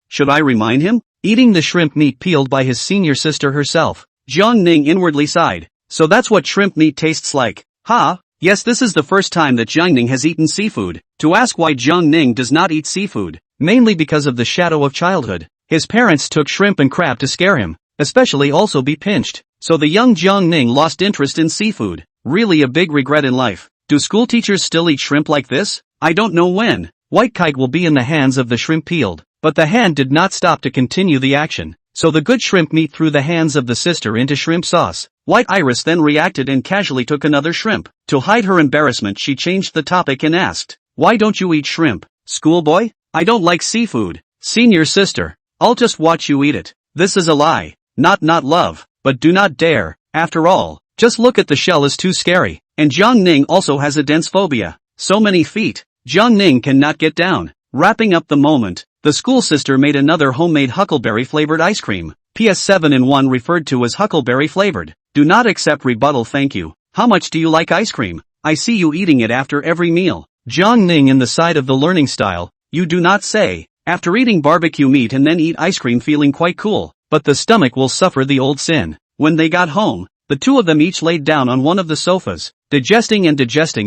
Should I remind him? Eating the shrimp meat peeled by his senior sister herself. Jiang Ning inwardly sighed. So that's what shrimp meat tastes like. Yes, this is the first time that Jiang Ning has eaten seafood. To ask why Jiang Ning does not eat seafood, mainly because of the shadow of childhood. His parents took shrimp and crab to scare him, especially also be pinched. So the young Jiang Ning lost interest in seafood. Really a big regret in life. Do school teachers still eat shrimp like this? I don't know when. White Kite will be in the hands of the shrimp peeled. But the hand did not stop to continue the action. So the good shrimp meat threw the hands of the sister into shrimp sauce. White Iris then reacted and casually took another shrimp. To hide her embarrassment, she changed the topic and asked, "Why don't you eat shrimp, schoolboy?" "I don't like seafood, senior sister. I'll just watch you eat it." This is a lie. Not love, but do not dare. After all, just look at the shell is too scary. And Jiang Ning also has a dense phobia. So many feet. Jiang Ning cannot get down. Wrapping up the moment, the school sister made another homemade huckleberry flavored ice cream. PS 7-in-1 referred to as huckleberry flavored. Do not accept rebuttal, thank you. How much do you like ice cream? I see you eating it after every meal. Jiang Ning in the side of the learning style. You do not say. After eating barbecue meat and then eat ice cream feeling quite cool. But the stomach will suffer the old sin. When they got home, the two of them each laid down on one of the sofas, digesting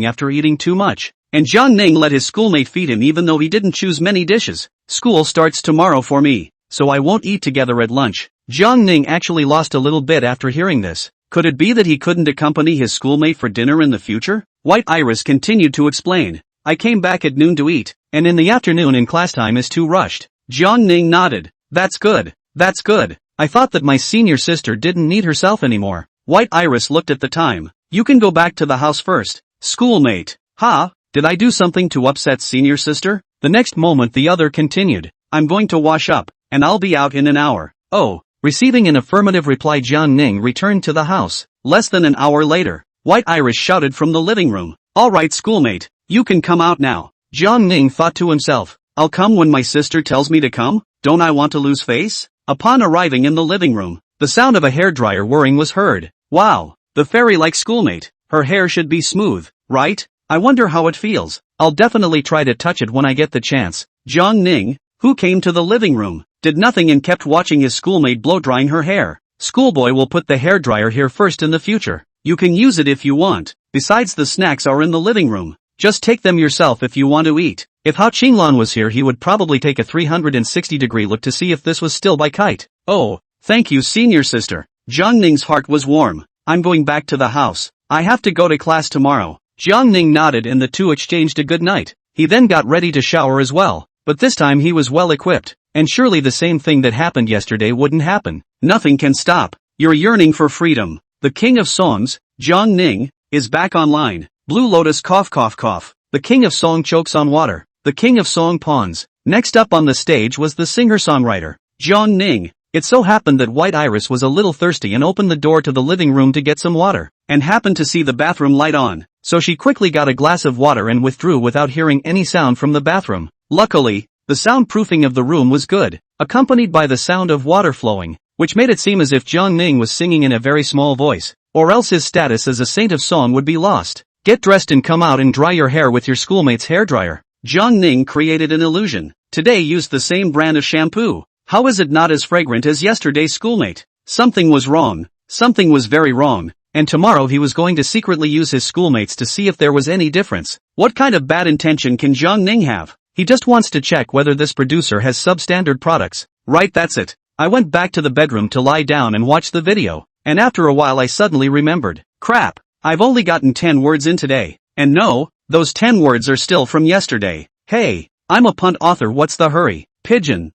after eating too much. And Jiang Ning let his schoolmate feed him even though he didn't choose many dishes. School starts tomorrow for me, so I won't eat together at lunch. Jiang Ning actually lost a little bit after hearing this. Could it be that he couldn't accompany his schoolmate for dinner in the future? White Iris continued to explain. I came back at noon to eat, and in the afternoon in class time is too rushed. Jiang Ning nodded. That's good. That's good. I thought that my senior sister didn't need herself anymore. White Iris looked at the time. You can go back to the house first. Schoolmate. Huh? Did I do something to upset senior sister? The next moment the other continued. I'm going to wash up, and I'll be out in an hour. Oh. Receiving an affirmative reply, Jiang Ning returned to the house. Less than an hour later, White Iris shouted from the living room. Alright schoolmate, you can come out now. Jiang Ning thought to himself. I'll come when my sister tells me to come? Don't I want to lose face? Upon arriving in the living room, the sound of a hairdryer whirring was heard. Wow, the fairy-like schoolmate. Her hair should be smooth, right? I wonder how it feels. I'll definitely try to touch it when I get the chance. Jiang Ning, who came to the living room, did nothing and kept watching his schoolmate blow-drying her hair. Schoolboy will put the hairdryer here first in the future. You can use it if you want. Besides, the snacks are in the living room. Just take them yourself if you want to eat. If Hao Qinglan was here, he would probably take a 360-degree look to see if this was still by Kite. Oh, thank you senior sister. Jiang Ning's heart was warm. I'm going back to the house. I have to go to class tomorrow. Jiang Ning nodded and the two exchanged a good night. He then got ready to shower as well. But this time he was well equipped. And surely the same thing that happened yesterday wouldn't happen. Nothing can stop your yearning for freedom. The king of songs, Jiang Ning, is back online. Blue Lotus cough cough cough. The king of song chokes on water. The king of song pawns. Next up on the stage was the singer-songwriter, Jiang Ning. It so happened that White Iris was a little thirsty and opened the door to the living room to get some water, and happened to see the bathroom light on. So she quickly got a glass of water and withdrew without hearing any sound from the bathroom. Luckily, the soundproofing of the room was good, accompanied by the sound of water flowing, which made it seem as if Jiang Ning was singing in a very small voice, or else his status as a saint of song would be lost. Get dressed and come out and dry your hair with your schoolmate's hairdryer. Jiang Ning created an illusion. Today used the same brand of shampoo. How is it not as fragrant as yesterday's schoolmate? Something was wrong. Something was very wrong. And tomorrow he was going to secretly use his schoolmates to see if there was any difference. What kind of bad intention can Jiang Ning have? He just wants to check whether this producer has substandard products. Right, that's it. I went back to the bedroom to lie down and watch the video. And after a while I suddenly remembered. Crap, I've only gotten 10 words in today. And no, those 10 words are still from yesterday. Hey, I'm a punt author, what's the hurry? Pigeon.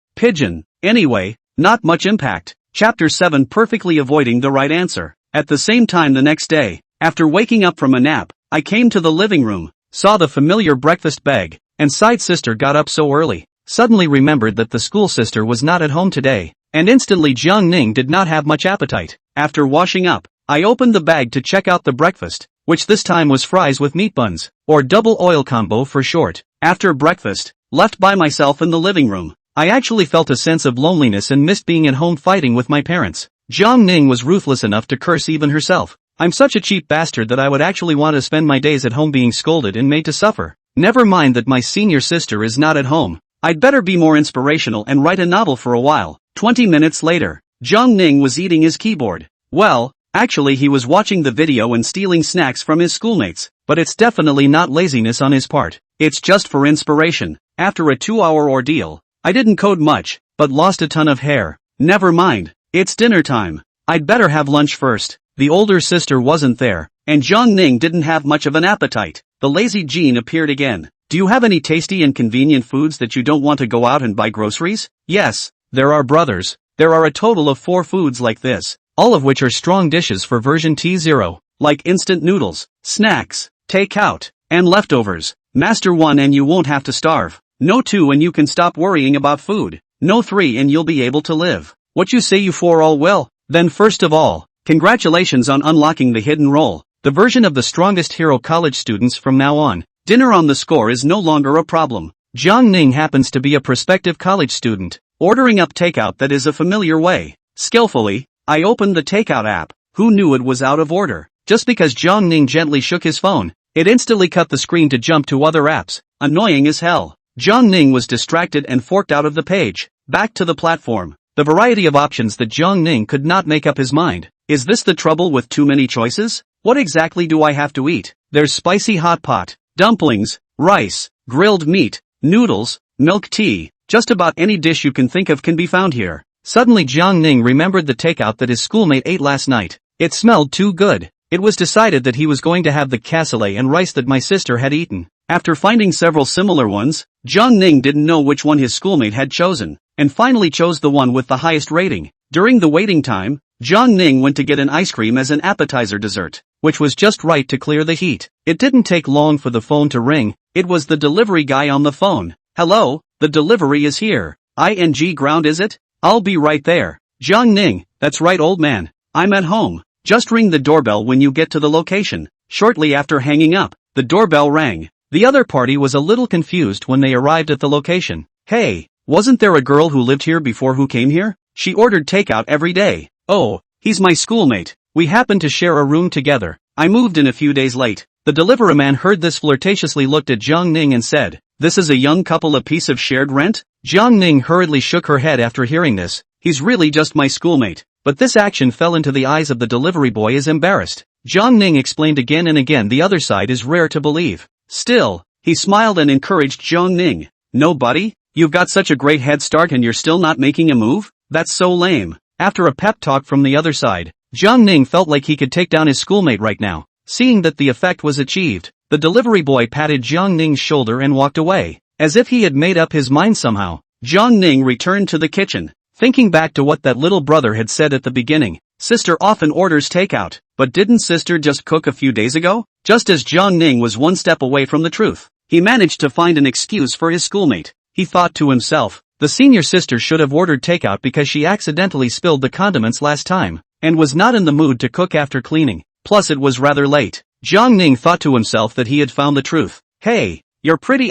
Anyway, not much impact. Chapter 7, perfectly avoiding the right answer. At the same time the next day, after waking up from a nap, I came to the living room, saw the familiar breakfast bag, and side sister got up so early. Suddenly remembered that the school sister was not at home today, and instantly Jiang Ning did not have much appetite. After washing up, I opened the bag to check out the breakfast, which this time was fries with meat buns, or double oil combo for short. After breakfast, left by myself in the living room, I actually felt a sense of loneliness and missed being at home fighting with my parents. Jiang Ning was ruthless enough to curse even herself. I'm such a cheap bastard that I would actually want to spend my days at home being scolded and made to suffer. Never mind that my senior sister is not at home. I'd better be more inspirational and write a novel for a while. 20 minutes later, Jiang Ning was eating his keyboard. Well, actually he was watching the video and stealing snacks from his schoolmates, but it's definitely not laziness on his part. It's just for inspiration. After a 2-hour ordeal, I didn't code much, but lost a ton of hair. Never mind, it's dinner time. I'd better have lunch first. The older sister wasn't there, and Jiang Ning didn't have much of an appetite. The lazy gene appeared again. Do you have any tasty and convenient foods that you don't want to go out and buy groceries? Yes, there are, brothers. There are a total of 4 foods like this, all of which are strong dishes for version T0, like instant noodles, snacks, takeout, and leftovers. Master 1 and you won't have to starve. No 2 and you can stop worrying about food. No 3 and you'll be able to live. What you say you 4 all well? Then first of all, congratulations on unlocking the hidden role, the version of the strongest hero college students from now on. Dinner on the score is no longer a problem. Jiang Ning happens to be a prospective college student, ordering up takeout that is a familiar way. Skillfully, I opened the takeout app. Who knew it was out of order? Just because Jiang Ning gently shook his phone, it instantly cut the screen to jump to other apps. Annoying as hell. Jiang Ning was distracted and forked out of the page. Back to the platform. The variety of options that Jiang Ning could not make up his mind. Is this the trouble with too many choices? What exactly do I have to eat? There's spicy hot pot, dumplings, rice, grilled meat, noodles, milk tea. Just about any dish you can think of can be found here. Suddenly Jiang Ning remembered the takeout that his schoolmate ate last night. It smelled too good. It was decided that he was going to have the cassoulet and rice that my sister had eaten. After finding several similar ones, Jiang Ning didn't know which one his schoolmate had chosen, and finally chose the one with the highest rating. During the waiting time, Jiang Ning went to get an ice cream as an appetizer dessert, which was just right to clear the heat. It didn't take long for the phone to ring. It was the delivery guy on the phone. Hello, the delivery is here. Ground is it? I'll be right there. Jiang Ning, that's right old man. I'm at home. Just ring the doorbell when you get to the location. Shortly after hanging up, the doorbell rang. The other party was a little confused when they arrived at the location. Hey, wasn't there a girl who lived here before who came here? She ordered takeout every day. Oh, he's my schoolmate. We happen to share a room together. I moved in a few days late. The delivery man heard this, flirtatiously looked at Jiang Ning and said, "This is a young couple, a piece of shared rent?" Jiang Ning hurriedly shook her head after hearing this. He's really just my schoolmate. But this action fell into the eyes of the delivery boy as embarrassed. Jiang Ning explained again and again the other side is rare to believe. Still, he smiled and encouraged Jiang Ning. No buddy, you've got such a great head start and you're still not making a move? That's so lame. After a pep talk from the other side, Jiang Ning felt like he could take down his schoolmate right now. Seeing that the effect was achieved, the delivery boy patted Jiang Ning's shoulder and walked away. As if he had made up his mind somehow, Jiang Ning returned to the kitchen. Thinking back to what that little brother had said at the beginning, sister often orders takeout, but didn't sister just cook a few days ago? Just as Jiang Ning was one step away from the truth, he managed to find an excuse for his schoolmate. He thought to himself, the senior sister should have ordered takeout because she accidentally spilled the condiments last time, and was not in the mood to cook after cleaning, plus it was rather late. Jiang Ning thought to himself that he had found the truth. Hey, you're pretty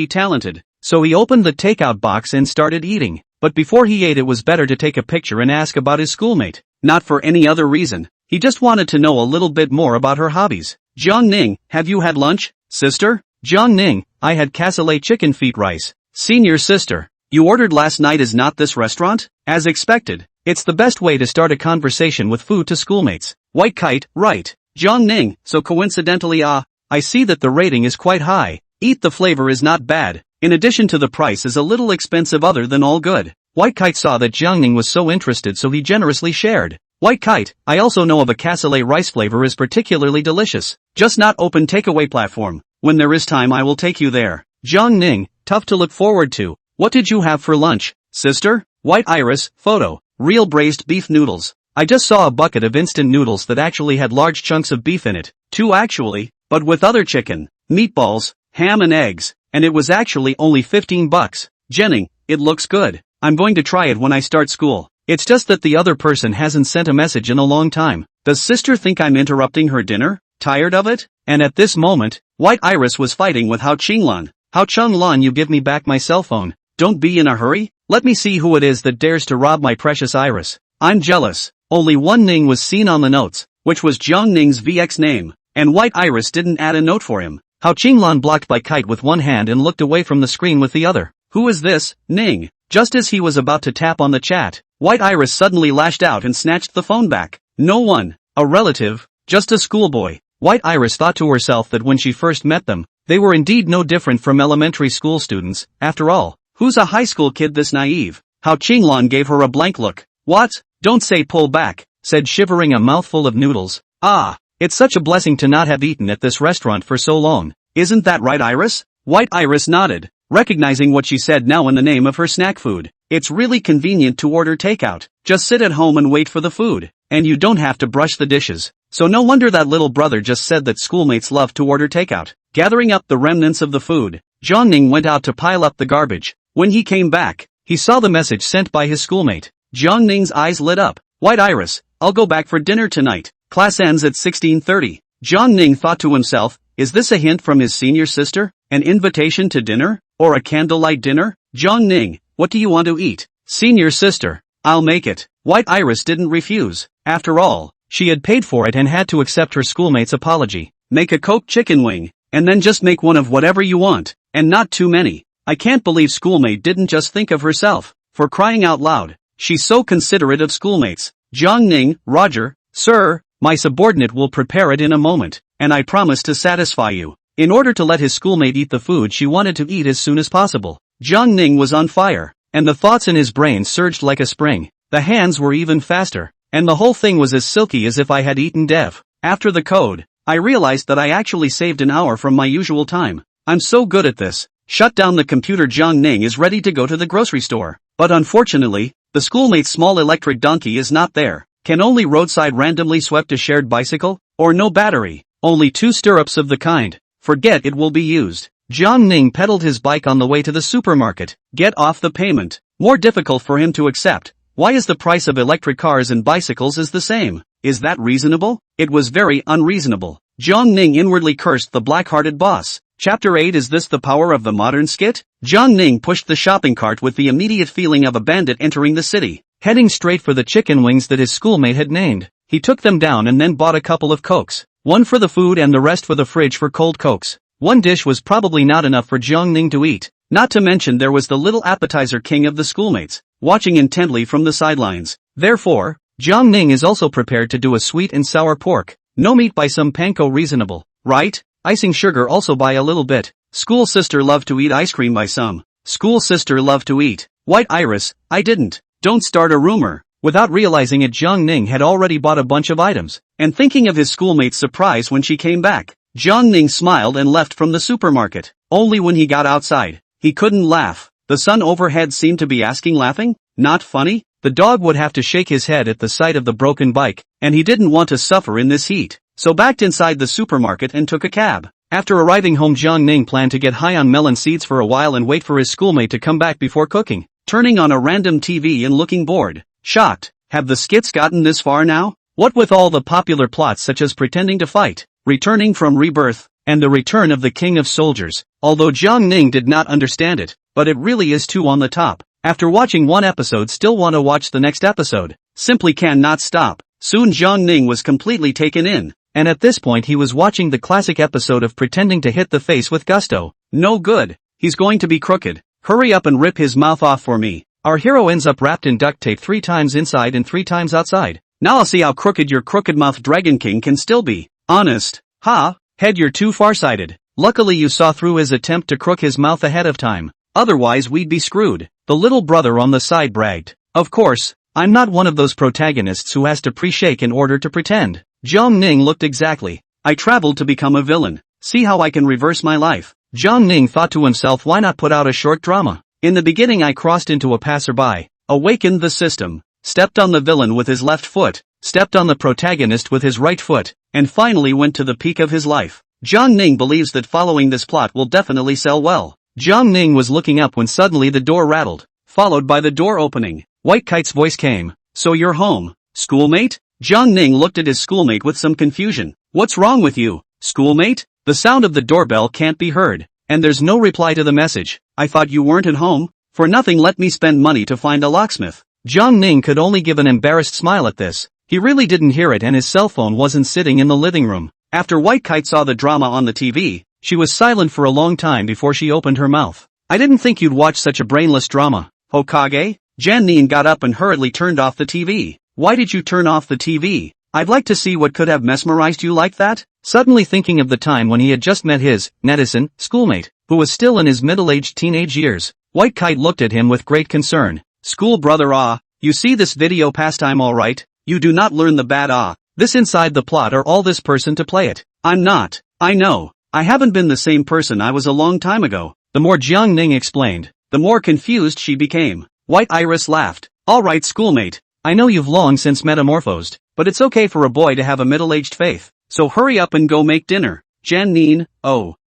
talented. So he opened the takeout box and started eating. But before he ate, it was better to take a picture and ask about his schoolmate. Not for any other reason. He just wanted to know a little bit more about her hobbies. Jiang Ning, have you had lunch, sister? Jiang Ning, I had cassoulet chicken feet rice. Senior sister, you ordered last night, is not this restaurant? As expected. It's the best way to start a conversation with food to schoolmates. White kite, right. Jiang Ning, so coincidentally I see that the rating is quite high. Eat, the flavor is not bad. In addition to the price is a little expensive, other than all good. White Kite saw that Jiang Ning was so interested, so he generously shared. White Kite, I also know of a cassoulet rice flavor is particularly delicious. Just not open takeaway platform. When there is time I will take you there. Jiang Ning, tough to look forward to. What did you have for lunch, sister? White Iris, photo, real braised beef noodles. I just saw a bucket of instant noodles that actually had large chunks of beef in it. 2 actually, but with other chicken, meatballs, ham and eggs. And it was actually only $15. Jenny, it looks good. I'm going to try it when I start school. It's just that the other person hasn't sent a message in a long time. Does sister think I'm interrupting her dinner? Tired of it? And at this moment, White Iris was fighting with Hao Qinglan. Hao Qinglan, you give me back my cell phone. Don't be in a hurry. Let me see who it is that dares to rob my precious Iris. I'm jealous. Only one Ning was seen on the notes, which was Jiang Ning's VX name. And White Iris didn't add a note for him. Hao Qinglan blocked by Kite with one hand and looked away from the screen with the other. Who is this, Ning? Just as he was about to tap on the chat, White Iris suddenly lashed out and snatched the phone back. No one, a relative, just a schoolboy. White Iris thought to herself that when she first met them, they were indeed no different from elementary school students. After all, who's a high school kid this naive? How Qinglan gave her a blank look. What? Don't say pull back, said shivering a mouthful of noodles. Ah, it's such a blessing to not have eaten at this restaurant for so long. Isn't that right, Iris? White Iris nodded, recognizing what she said now in the name of her snack food. It's really convenient to order takeout. Just sit at home and wait for the food. And you don't have to brush the dishes. So no wonder that little brother just said that schoolmates love to order takeout. Gathering up the remnants of the food, Jiangning went out to pile up the garbage. When he came back, he saw the message sent by his schoolmate. Jiangning's eyes lit up. White Iris, I'll go back for dinner tonight. Class ends at 16:30. Jiangning thought to himself, is this a hint from his senior sister? An invitation to dinner? Or a candlelight dinner? Jiangning, what do you want to eat? Senior sister, I'll make it. White Iris didn't refuse. After all, she had paid for it and had to accept her schoolmate's apology. Make a Coke chicken wing, and then just make one of whatever you want, and not too many. I can't believe schoolmate didn't just think of herself. For crying out loud, she's so considerate of schoolmates. Jiangning, Roger, sir, my subordinate will prepare it in a moment, and I promise to satisfy you. In order to let his schoolmate eat the food she wanted to eat as soon as possible, Jiangning was on fire, and the thoughts in his brain surged like a spring. The hands were even faster, and the whole thing was as silky as if I had eaten dev. After the code, I realized that I actually saved an hour from my usual time. I'm so good at this. Shut down the computer. Jiangning is ready to go to the grocery store. But unfortunately, the schoolmate's small electric donkey is not there. Can only roadside randomly swept a shared bicycle? Or no battery? Only 2 stirrups of the kind. Forget it will be used. Jiangning pedaled his bike on the way to the supermarket. Get off the payment. More difficult for him to accept. Why is the price of electric cars and bicycles is the same? Is that reasonable? It was very unreasonable. Jiangning inwardly cursed the black-hearted boss. Chapter 8. Is this the power of the modern skit? Jiangning pushed the shopping cart with the immediate feeling of a bandit entering the city. Heading straight for the chicken wings that his schoolmate had named, he took them down and then bought a couple of Cokes. One for the food and the rest for the fridge for cold Cokes. One dish was probably not enough for Jiangning to eat. Not to mention there was the little appetizer king of the schoolmates, watching intently from the sidelines. Therefore, Jiangning is also prepared to do a sweet and sour pork. No meat by some panko reasonable, right? Icing sugar also by a little bit. School sister loved to eat ice cream by some. School sister loved to eat. White Iris, I didn't. Don't start a rumor. Without realizing it, Jiangning had already bought a bunch of items, and thinking of his schoolmate's surprise when she came back, Jiangning smiled and left from the supermarket. Only when he got outside, he couldn't laugh. The sun overhead seemed to be asking, laughing? Not funny? The dog would have to shake his head at the sight of the broken bike, and he didn't want to suffer in this heat, so backed inside the supermarket and took a cab. After arriving home, Jiangning planned to get high on melon seeds for a while and wait for his schoolmate to come back before cooking. Turning on a random TV and looking bored, shocked. Have the skits gotten this far now? What with all the popular plots such as Pretending to Fight, Returning from Rebirth, and The Return of the King of Soldiers? Although Jiangning did not understand it, but it really is too on the top. After watching one episode, still want to watch the next episode. Simply cannot stop. Soon Jiangning was completely taken in, and at this point he was watching the classic episode of Pretending to Hit the Face with Gusto. No good. He's going to be crooked. Hurry up and rip his mouth off for me. Our hero ends up wrapped in duct tape 3 times inside and 3 times outside. Now I'll see how crooked your crooked-mouthed Dragon King can still be. Honest. Ha, head, you're too farsighted. Luckily you saw through his attempt to crook his mouth ahead of time. Otherwise we'd be screwed. The little brother on the side bragged. Of course, I'm not one of those protagonists who has to pre-shake in order to pretend. Jiangning looked exactly. I traveled to become a villain. See how I can reverse my life. Jiangning thought to himself, why not put out a short drama? In the beginning I crossed into a passerby, awakened the system, stepped on the villain with his left foot, stepped on the protagonist with his right foot, and finally went to the peak of his life. Jiangning believes that following this plot will definitely sell well. Jiangning was looking up when suddenly the door rattled, followed by the door opening. White Kite's voice came. So you're home, schoolmate? Jiangning looked at his schoolmate with some confusion. What's wrong with you, schoolmate? The sound of the doorbell can't be heard, and there's no reply to the message. I thought you weren't at home. For nothing let me spend money to find a locksmith. Jiangning could only give an embarrassed smile at this. He really didn't hear it, and his cell phone wasn't sitting in the living room. After White Kite saw the drama on the TV, she was silent for a long time before she opened her mouth. I didn't think you'd watch such a brainless drama, Hokage. Janine got up and hurriedly turned off the TV. Why did you turn off the TV? I'd like to see what could have mesmerized you like that. Suddenly thinking of the time when he had just met his netizen schoolmate, who was still in his middle-aged teenage years, White Kite looked at him with great concern. School brother you see this video pastime alright? You do not learn the bad this inside the plot or all this person to play it. I'm not. I know. I haven't been the same person I was a long time ago. The more Jiang Ning explained, the more confused she became. White Iris laughed. Alright schoolmate, I know you've long since metamorphosed, but it's okay for a boy to have a middle-aged faith, so hurry up and go make dinner. Jan Nin,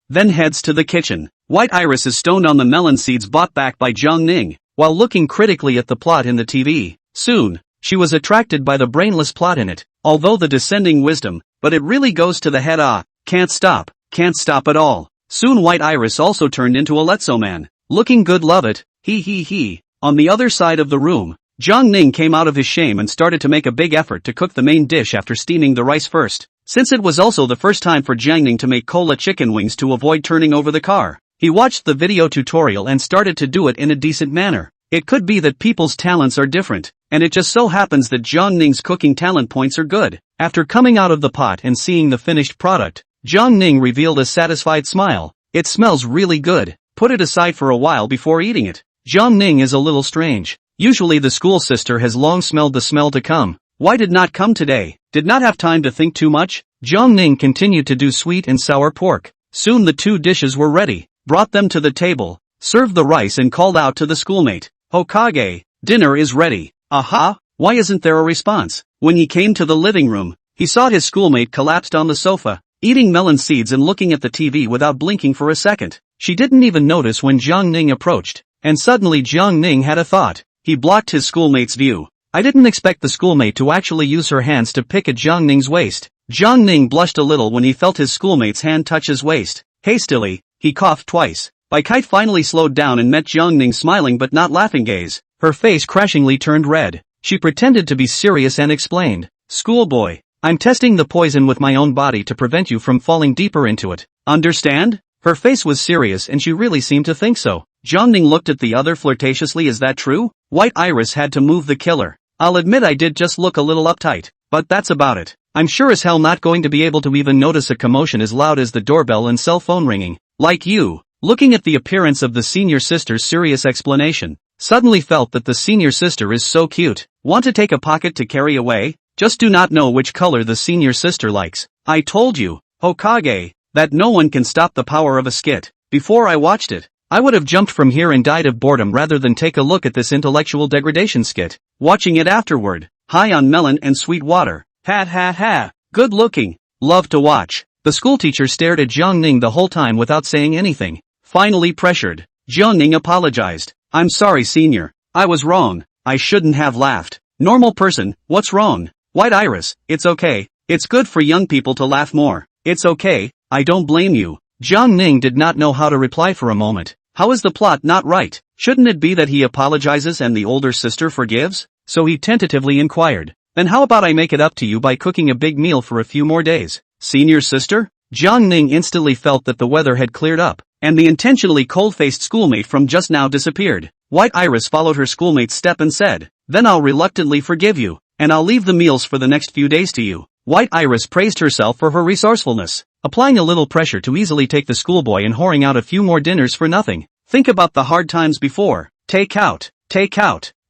then heads to the kitchen. White Iris is stoned on the melon seeds bought back by Jiang Ning, while looking critically at the plot in the TV. Soon, she was attracted by the brainless plot in it, although the descending wisdom, but it really goes to the head can't stop at all. Soon White Iris also turned into a Letso man. Looking good, love it, he. On the other side of the room, Jiang Ning came out of his shame and started to make a big effort to cook the main dish after steaming the rice first. Since it was also the first time for Jiang Ning to make cola chicken wings to avoid turning over the car, he watched the video tutorial and started to do it in a decent manner. It could be that people's talents are different, and it just so happens that Jiang Ning's cooking talent points are good. After coming out of the pot and seeing the finished product, Jiang Ning revealed a satisfied smile. It smells really good. Put it aside for a while before eating it. Jiang Ning is a little strange. Usually the school sister has long smelled the smell to come. Why did not come today? Did not have time to think too much? Jiang Ning continued to do sweet and sour pork. Soon the two dishes were ready, brought them to the table, served the rice and called out to the schoolmate. Hokage, dinner is ready. Aha, why isn't there a response? When he came to the living room, he saw his schoolmate collapsed on the sofa, eating melon seeds and looking at the TV without blinking for a second. She didn't even notice when Jiang Ning approached, and suddenly Jiang Ning had a thought. He blocked his schoolmate's view. I didn't expect the schoolmate to actually use her hands to pick at Jiang Ning's waist. Jiang Ning blushed a little when he felt his schoolmate's hand touch his waist. Hastily, he coughed twice. Bai Kite finally slowed down and met Jiang Ning's smiling but not laughing gaze. Her face crashingly turned red. She pretended to be serious and explained. Schoolboy, I'm testing the poison with my own body to prevent you from falling deeper into it. Understand? Her face was serious and she really seemed to think so. Jiang Ning looked at the other flirtatiously. Is that true? White Iris had to move the killer. I'll admit I did just look a little uptight, but that's about it. I'm sure as hell not going to be able to even notice a commotion as loud as the doorbell and cell phone ringing. Like you. Looking at the appearance of the senior sister's serious explanation, suddenly felt that the senior sister is so cute. Want to take a pocket to carry away? Just do not know which color the senior sister likes. I told you, Hokage, that no one can stop the power of a skit. Before I watched it, I would have jumped from here and died of boredom rather than take a look at this intellectual degradation skit. Watching it afterward, high on melon and sweet water. Ha. Good looking. Love to watch. The schoolteacher stared at Jiang Ning the whole time without saying anything. Finally pressured, Jiang Ning apologized. I'm sorry senior. I was wrong. I shouldn't have laughed. Normal person, what's wrong? White Iris, it's okay. It's good for young people to laugh more. It's okay, I don't blame you. Jiang Ning did not know how to reply for a moment. How is the plot not right? Shouldn't it be that he apologizes and the older sister forgives? So he tentatively inquired. Then how about I make it up to you by cooking a big meal for a few more days? Senior sister? Jiang Ning instantly felt that the weather had cleared up, and the intentionally cold-faced schoolmate from just now disappeared. White Iris followed her schoolmate's step and said, then I'll reluctantly forgive you, and I'll leave the meals for the next few days to you. White Iris praised herself for her resourcefulness, applying a little pressure to easily take the schoolboy and whoring out a few more dinners for nothing. Think about the hard times before. Takeout,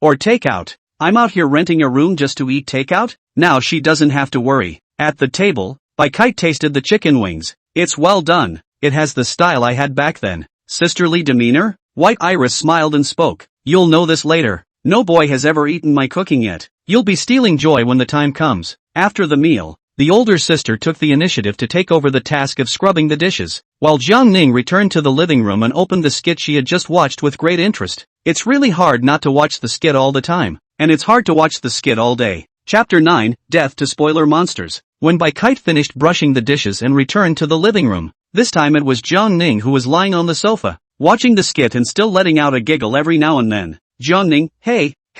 or takeout. I'm out here renting a room just to eat takeout? Now she doesn't have to worry. At the table, Bai Kite tasted the chicken wings. It's well done. It has the style I had back then. Sisterly demeanor? White Iris smiled and spoke. You'll know this later. No boy has ever eaten my cooking yet. You'll be stealing joy when the time comes. After the meal, the older sister took the initiative to take over the task of scrubbing the dishes, while Jiang Ning returned to the living room and opened the skit she had just watched with great interest. It's really hard not to watch the skit all the time, and it's hard to watch the skit all day. Chapter 9, Death to Spoiler Monsters. When Bai Kite finished brushing the dishes and returned to the living room, this time it was Jiang Ning who was lying on the sofa, watching the skit and still letting out a giggle every now and then. Jiang Ning, hey.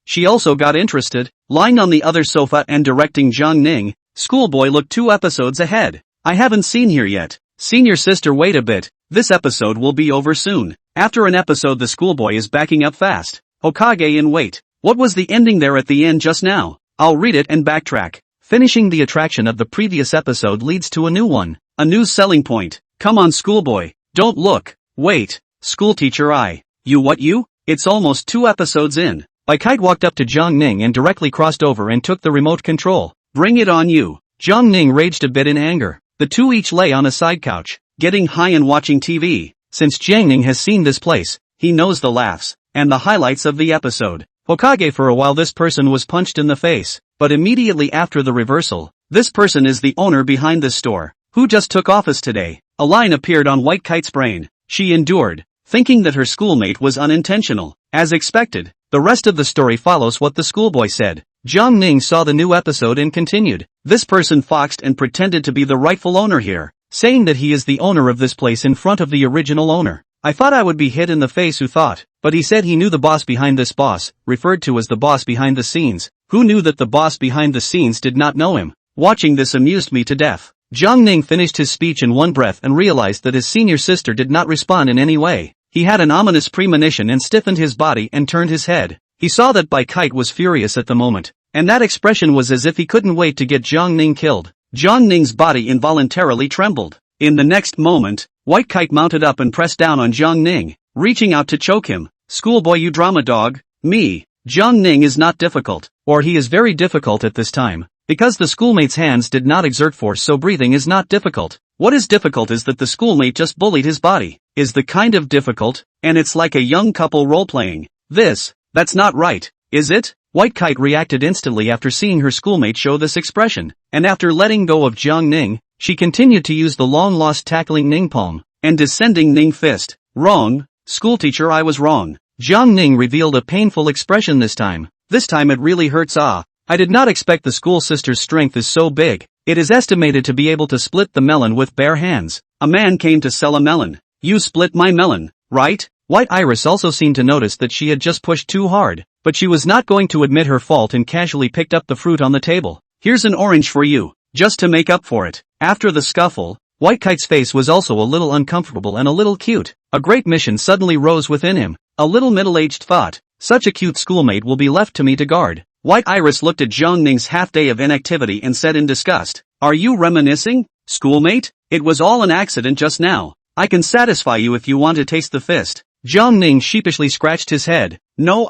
She also got interested, lying on the other sofa and directing Jiang Ning. Schoolboy looked 2 episodes ahead. I haven't seen here yet. Senior sister, wait a bit. This episode will be over soon. After an episode the schoolboy is backing up fast. Hokage in wait. What was the ending there at the end just now? I'll read it and backtrack. Finishing the attraction of the previous episode leads to a new one. A new selling point. Come on schoolboy. Don't look. Wait. Schoolteacher I. You what you? It's almost 2 episodes in. Kite walked up to Jiang Ning and directly crossed over and took the remote control. Bring it on you. Jiang Ning raged a bit in anger. The two each lay on a side couch, getting high and watching TV. Since Jiang Ning has seen this place, he knows the laughs and the highlights of the episode. Hokage, for a while this person was punched in the face, but immediately after the reversal, this person is the owner behind this store, who just took office today. A line appeared on White Kite's brain. She endured, thinking that her schoolmate was unintentional. As expected, the rest of the story follows what the schoolboy said. Jiang Ning saw the new episode and continued. This person foxed and pretended to be the rightful owner here, saying that he is the owner of this place in front of the original owner. I thought I would be hit in the face who thought, but he said he knew the boss behind this boss, referred to as the boss behind the scenes. Who knew that the boss behind the scenes did not know him? Watching this amused me to death. Jiang Ning finished his speech in one breath and realized that his senior sister did not respond in any way. He had an ominous premonition and stiffened his body and turned his head. He saw that Bai Kite was furious at the moment, and that expression was as if he couldn't wait to get Jiang Ning killed. Jiang Ning's body involuntarily trembled. In the next moment, White Kite mounted up and pressed down on Jiang Ning, reaching out to choke him. Schoolboy, you drama dog. Me. Jiang Ning is not difficult, or he is very difficult at this time, because the schoolmate's hands did not exert force, so breathing is not difficult. What is difficult is that the schoolmate just bullied his body. Is the kind of difficult, and it's like a young couple role-playing. That's not right, is it? White Kite reacted instantly after seeing her schoolmate show this expression, and after letting go of Jiang Ning, she continued to use the long-lost tackling Ning palm and descending Ning fist. Wrong, schoolteacher, I was wrong. Jiang Ning revealed a painful expression this time. This time it really hurts. I did not expect the school sister's strength is so big. It is estimated to be able to split the melon with bare hands. A man came to sell a melon. You split my melon, right? White Iris also seemed to notice that she had just pushed too hard, but she was not going to admit her fault and casually picked up the fruit on the table. Here's an orange for you, just to make up for it. After the scuffle, White Kite's face was also a little uncomfortable and a little cute. A great mission suddenly rose within him. A little middle-aged thought, such a cute schoolmate will be left to me to guard. White Iris looked at Jiang Ning's half-day of inactivity and said in disgust, are you reminiscing, schoolmate? It was all an accident just now. I can satisfy you if you want to taste the fist. Jiang Ning sheepishly scratched his head. No,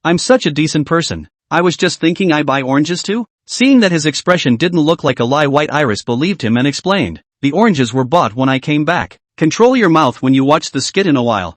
I'm such a decent person. I was just thinking I buy oranges too? Seeing that his expression didn't look like a lie, White Iris believed him and explained, the oranges were bought when I came back. Control your mouth when you watch the skit in a while.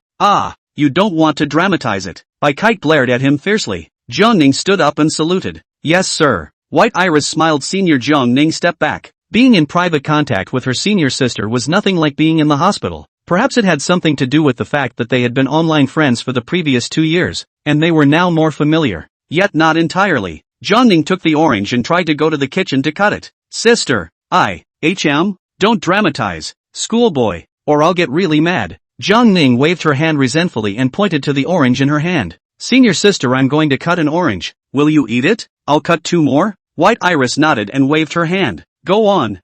You don't want to dramatize it. Bai Kite glared at him fiercely. Jiang Ning stood up and saluted. Yes sir. White Iris smiled. Senior Jiang Ning stepped back. Being in private contact with her senior sister was nothing like being in the hospital. Perhaps it had something to do with the fact that they had been online friends for the previous 2 years, and they were now more familiar. Yet not entirely. Jiang Ning took the orange and tried to go to the kitchen to cut it. Sister, don't dramatize, schoolboy, or I'll get really mad. Jiang Ning waved her hand resentfully and pointed to the orange in her hand. Senior sister, I'm going to cut an orange. Will you eat it? I'll cut 2 more. White Iris nodded and waved her hand. Go on.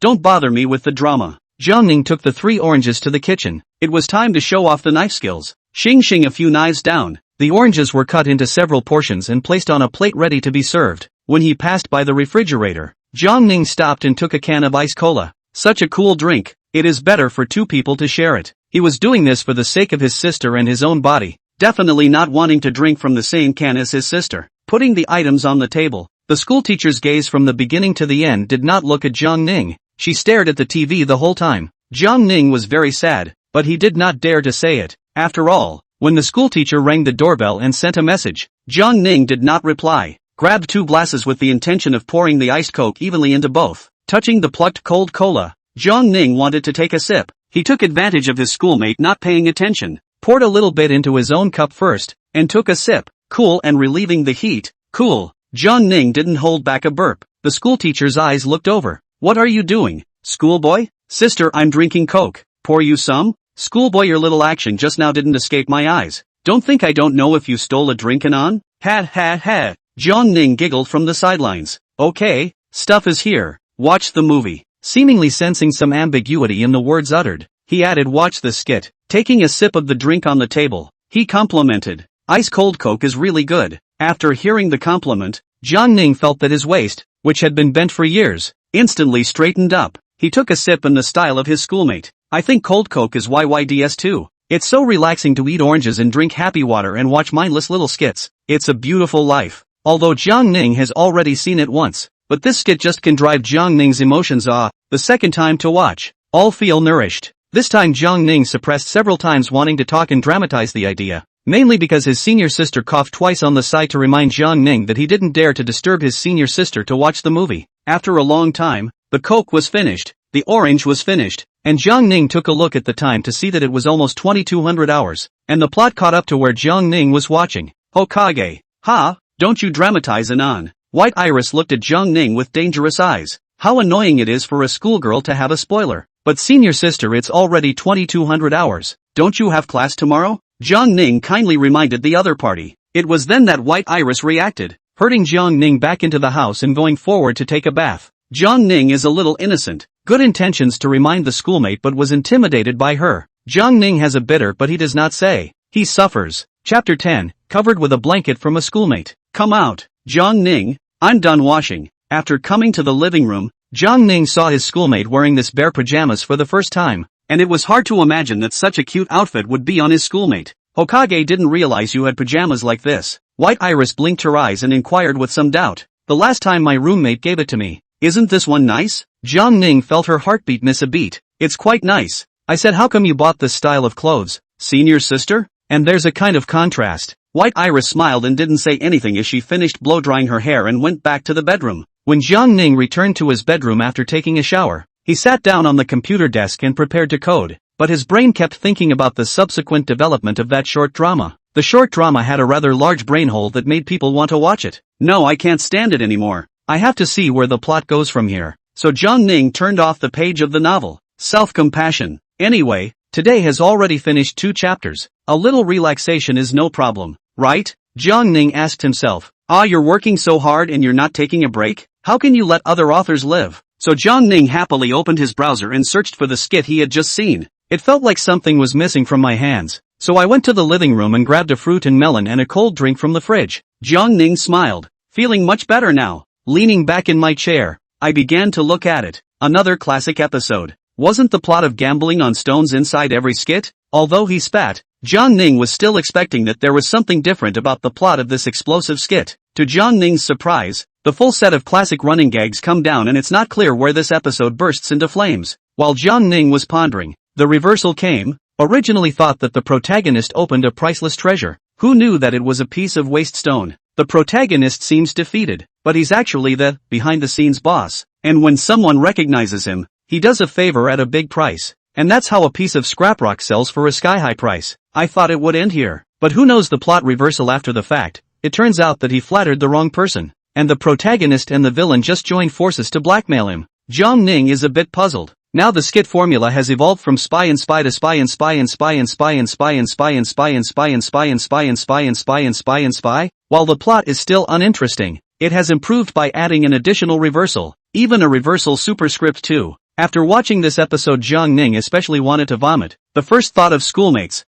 Don't bother me with the drama. Jiang Ning took the 3 oranges to the kitchen. It was time to show off the knife skills. Shing a few knives down. The oranges were cut into several portions and placed on a plate ready to be served. When he passed by the refrigerator, Jiang Ning stopped and took a can of ice cola. Such a cool drink. It is better for 2 people to share it. He was doing this for the sake of his sister and his own body. Definitely not wanting to drink from the same can as his sister. Putting the items on the table, the schoolteacher's gaze from the beginning to the end did not look at Jiang Ning. She stared at the TV the whole time. Jiang Ning was very sad, but he did not dare to say it. After all, when the schoolteacher rang the doorbell and sent a message, Jiang Ning did not reply. Grabbed 2 glasses with the intention of pouring the iced Coke evenly into both. Touching the plucked cold cola, Jiang Ning wanted to take a sip. He took advantage of his schoolmate not paying attention, poured a little bit into his own cup first, and took a sip. Cool and relieving the heat. Cool. Jiang Ning didn't hold back a burp. The schoolteacher's eyes looked over. What are you doing, schoolboy? Sister, I'm drinking Coke. Pour you some? Schoolboy, your little action just now didn't escape my eyes. Don't think I don't know if you stole a drink and on? Ha. Jiang Ning giggled from the sidelines. Okay, stuff is here. Watch the movie. Seemingly sensing some ambiguity in the words uttered, he added, watch the skit. Taking a sip of the drink on the table, he complimented. Ice cold Coke is really good. After hearing the compliment, Jiang Ning felt that his waist, which had been bent for years, instantly straightened up. He took a sip in the style of his schoolmate. I think cold Coke is YYDS too. It's so relaxing to eat oranges and drink happy water and watch mindless little skits. It's a beautiful life. Although Jiang Ning has already seen it once, but this skit just can drive Jiang Ning's emotions the second time to watch. All feel nourished. This time Jiang Ning suppressed several times wanting to talk and dramatize the idea. Mainly because his senior sister coughed twice on the side to remind Jiang Ning that he didn't dare to disturb his senior sister to watch the movie. After a long time, the Coke was finished, the orange was finished, and Jiang Ning took a look at the time to see that it was almost 2200 hours, and the plot caught up to where Jiang Ning was watching. Hokage. Ha, don't you dramatize Anon. White Iris looked at Jiang Ning with dangerous eyes. How annoying it is for a schoolgirl to have a spoiler. But senior sister, it's already 2200 hours. Don't you have class tomorrow? Jiang Ning kindly reminded the other party. It was then that White Iris reacted, herding Jiang Ning back into the house and going forward to take a bath. Jiang Ning is a little innocent, good intentions to remind the schoolmate but was intimidated by her. Jiang Ning has a bitter but he does not say. He suffers. Chapter 10, covered with a blanket from a schoolmate. Come out, Jiang Ning, I'm done washing. After coming to the living room, Jiang Ning saw his schoolmate wearing this bear pajamas for the first time, and it was hard to imagine that such a cute outfit would be on his schoolmate. Hokage didn't realize you had pajamas like this. White Iris blinked her eyes and inquired with some doubt. The last time my roommate gave it to me. Isn't this one nice? Jiang Ning felt her heartbeat miss a beat. It's quite nice. I said, how come you bought this style of clothes, senior sister? And there's a kind of contrast. White Iris smiled and didn't say anything as she finished blow-drying her hair and went back to the bedroom. When Jiang Ning returned to his bedroom after taking a shower, he sat down on the computer desk and prepared to code, but his brain kept thinking about the subsequent development of that short drama. The short drama had a rather large brain hole that made people want to watch it. No, I can't stand it anymore. I have to see where the plot goes from here. So Jiang Ning turned off the page of the novel. Self-compassion. Anyway, today has already finished 2 chapters. A little relaxation is no problem, right? Jiang Ning asked himself. You're working so hard and you're not taking a break? How can you let other authors live? So Jiang Ning happily opened his browser and searched for the skit he had just seen. It felt like something was missing from my hands. So I went to the living room and grabbed a fruit and melon and a cold drink from the fridge. Jiang Ning smiled, feeling much better now. Leaning back in my chair, I began to look at it. Another classic episode. Wasn't the plot of gambling on stones inside every skit? Although he spat, Jiang Ning was still expecting that there was something different about the plot of this explosive skit. To Jiang Ning's surprise, the full set of classic running gags come down and it's not clear where this episode bursts into flames. While Jiang Ning was pondering, the reversal came. Originally thought that the protagonist opened a priceless treasure. Who knew that it was a piece of waste stone? The protagonist seems defeated, but he's actually the behind-the-scenes boss. And when someone recognizes him, he does a favor at a big price. And that's how a piece of scrap rock sells for a sky-high price. I thought it would end here. But who knows the plot reversal after the fact? It turns out that he flattered the wrong person. And the protagonist and the villain just joined forces to blackmail him. Jiang Ning is a bit puzzled. Now the skit formula has evolved from spy and spy to spy and spy and spy and spy and spy and spy and spy and spy and spy and spy and spy and spy and spy and spy. While the plot is still uninteresting, it has improved by adding an additional reversal, even a reversal superscript too. After watching this episode, Jiang Ning especially wanted to vomit. The first thought of schoolmates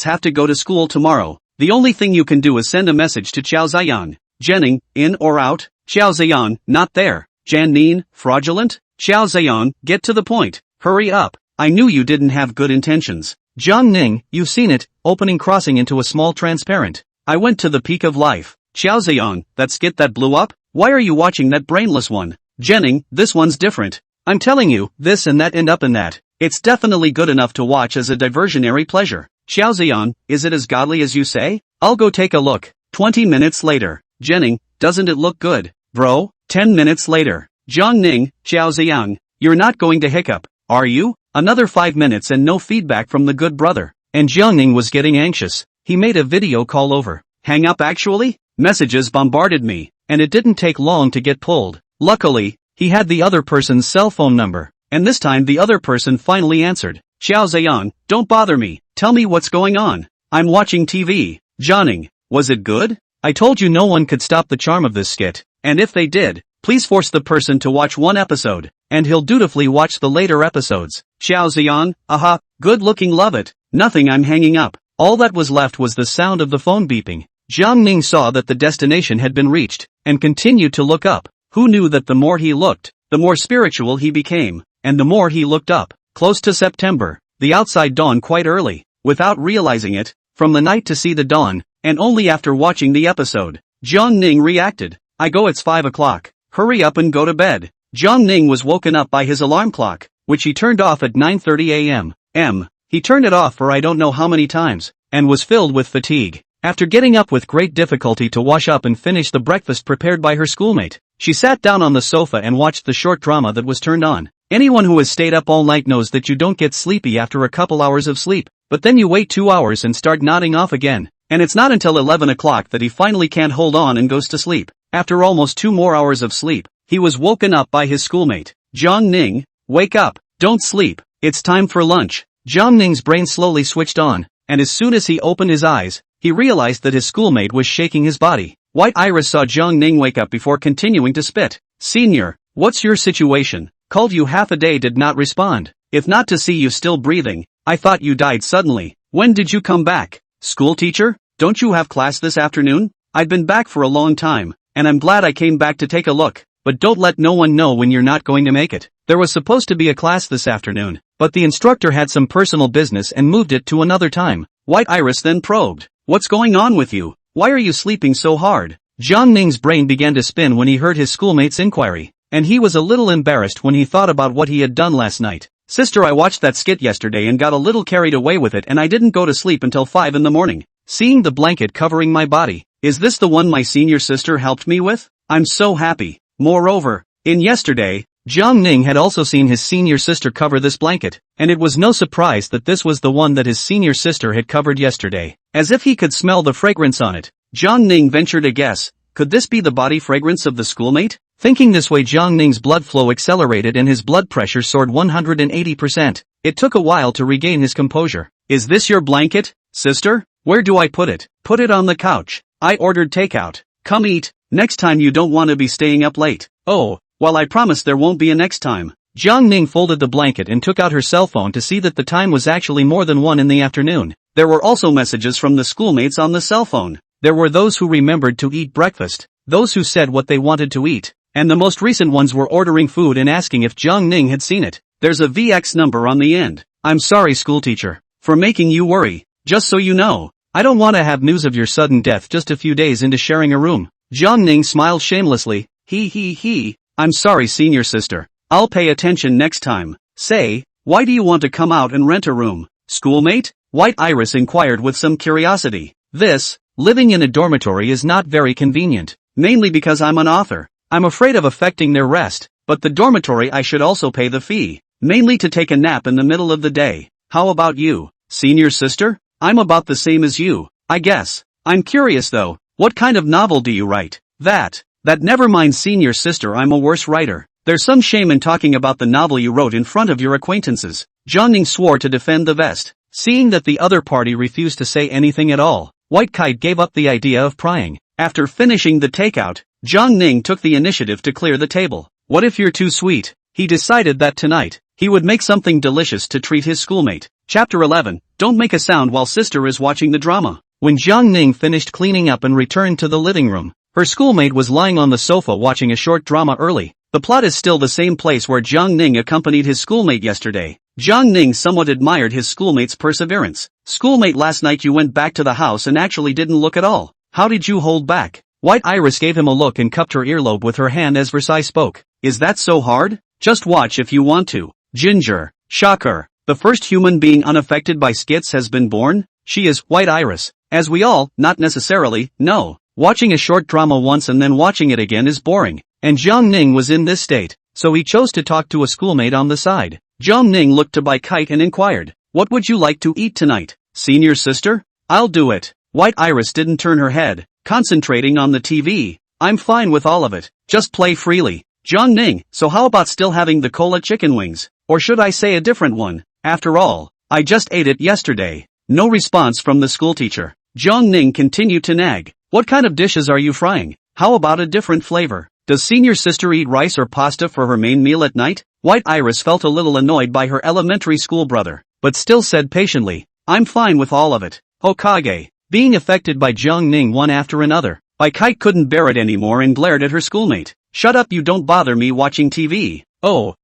have to go to school tomorrow. The only thing you can do is send a message to Qiao Ziyan. Jenning, in or out? Qiao Ziyan, not there. Janine, fraudulent? Qiao Ziyan, get to the point. Hurry up. I knew you didn't have good intentions. Jiang Ning, you've seen it, opening crossing into a small transparent. I went to the peak of life. Qiao Ziyan, that skit that blew up? Why are you watching that brainless one? Jenning, this one's different. I'm telling you, this and that end up in that. It's definitely good enough to watch as a diversionary pleasure. Qiao Ziyan, is it as godly as you say? I'll go take a look. 20 minutes later. Jenning, doesn't it look good, bro? 10 minutes later. Jiang Ning, Qiao Ziyan, you're not going to hiccup, are you? Another 5 minutes and no feedback from the good brother. And Jiang Ning was getting anxious. He made a video call over. Hang up actually? Messages bombarded me, and it didn't take long to get pulled. Luckily, he had the other person's cell phone number, and this time the other person finally answered. Qiao Ziyan, don't bother me, tell me what's going on. I'm watching TV. Jiang, was it good? I told you no one could stop the charm of this skit, and if they did, please force the person to watch one episode, and he'll dutifully watch the later episodes. Qiao Ziyan, aha, good looking, love it. Nothing, I'm hanging up. All that was left was the sound of the phone beeping. Jiang Ning saw that the destination had been reached, and continued to look up. Who knew that the more he looked, the more spiritual he became, and the more he looked up. Close to September, the outside dawned quite early. without realizing it, from the night to see the dawn, and only after watching the episode. Jiang Ning reacted. I go, it's 5 o'clock. Hurry up and go to bed. Jiang Ning was woken up by his alarm clock, which he turned off at 9:30 a.m. He turned it off for I don't know how many times, and was filled with fatigue. After getting up with great difficulty to wash up and finish the breakfast prepared by her schoolmate, she sat down on the sofa and watched the short drama that was turned on. Anyone who has stayed up all night knows that you don't get sleepy after a couple hours of sleep, but then you wait 2 hours and start nodding off again, and it's not until 11 o'clock that he finally can't hold on and goes to sleep. After almost 2 more hours of sleep, he was woken up by his schoolmate. Jiang Ning, wake up, don't sleep, it's time for lunch. Jiang Ning's brain slowly switched on, and as soon as he opened his eyes, he realized that his schoolmate was shaking his body. White Iris saw Jiang Ning wake up before continuing to spit. Senior, what's your situation? Called you half a day, did not respond. If not to see you still breathing, I thought you died suddenly. When did you come back? School teacher, don't you have class this afternoon? I've been back for a long time, and I'm glad I came back to take a look, but don't let no one know when you're not going to make it. There was supposed to be a class this afternoon, but the instructor had some personal business and moved it to another time. White Iris then probed. What's going on with you? Why are you sleeping so hard? Jiang Ning's brain began to spin when he heard his schoolmate's inquiry, and he was a little embarrassed when he thought about what he had done last night. Sister, I watched that skit yesterday and got a little carried away with it, and I didn't go to sleep until 5 in the morning. Seeing the blanket covering my body, is this the one my senior sister helped me with? I'm so happy. Moreover, in yesterday, Jiang Ning had also seen his senior sister cover this blanket, and it was no surprise that this was the one that his senior sister had covered yesterday. As if he could smell the fragrance on it, Jiang Ning ventured a guess. Could this be the body fragrance of the schoolmate? Thinking this way, Jiang Ning's blood flow accelerated and his blood pressure soared 180%. It took a while to regain his composure. Is this your blanket, sister? Where do I put it? Put it on the couch. I ordered takeout. Come eat. Next time you don't want to be staying up late. Oh, well, I promise there won't be a next time. Jiang Ning folded the blanket and took out her cell phone to see that the time was actually more than 1 in the afternoon. There were also messages from the schoolmates on the cell phone. There were those who remembered to eat breakfast, those who said what they wanted to eat, and the most recent ones were ordering food and asking if Jiang Ning had seen it. There's a VX number on the end. I'm sorry, schoolteacher, for making you worry. Just so you know, I don't want to have news of your sudden death just a few days into sharing a room. Jiang Ning smiled shamelessly. He. I'm sorry, senior sister. I'll pay attention next time. Say, why do you want to come out and rent a room? Schoolmate? White Iris inquired with some curiosity. Living in a dormitory is not very convenient, mainly because I'm an author. I'm afraid of affecting their rest, but the dormitory I should also pay the fee, mainly to take a nap in the middle of the day. How about you, senior sister? I'm about the same as you, I guess. I'm curious though, what kind of novel do you write? That never mind, senior sister, I'm a worse writer. There's some shame in talking about the novel you wrote in front of your acquaintances. Jiang Ning swore to defend the vest. Seeing that the other party refused to say anything at all, White Kite gave up the idea of prying. After finishing the takeout, Jiang Ning took the initiative to clear the table. What if you're too sweet? He decided that tonight, he would make something delicious to treat his schoolmate. Chapter 11, Don't make a sound while sister is watching the drama. When Jiang Ning finished cleaning up and returned to the living room, her schoolmate was lying on the sofa watching a short drama early. The plot is still the same place where Jiang Ning accompanied his schoolmate yesterday. Jiang Ning somewhat admired his schoolmate's perseverance. Schoolmate, last night you went back to the house and actually didn't look at all. How did you hold back? White Iris gave him a look and cupped her earlobe with her hand as Versailles spoke. Is that so hard? Just watch if you want to. Ginger. Shocker. The first human being unaffected by skits has been born? She is White Iris. As we all, not necessarily, know. Watching a short drama once and then watching it again is boring. And Jiang Ning was in this state, so he chose to talk to a schoolmate on the side. Jiang Ning looked to Bai Kite and inquired, what would you like to eat tonight? Senior sister? I'll do it. White Iris didn't turn her head, concentrating on the TV. I'm fine with all of it, just play freely. Jiang Ning, so how about still having the cola chicken wings? Or should I say a different one? After all, I just ate it yesterday. No response from the schoolteacher. Jiang Ning continued to nag. What kind of dishes are you frying? How about a different flavor? Does senior sister eat rice or pasta for her main meal at night? White Iris felt a little annoyed by her elementary school brother, but still said patiently, I'm fine with all of it. Hokage. Being affected by Jiang Ning one after another, Bai Kite couldn't bear it anymore and glared at her schoolmate. Shut up, you don't bother me watching TV. Oh,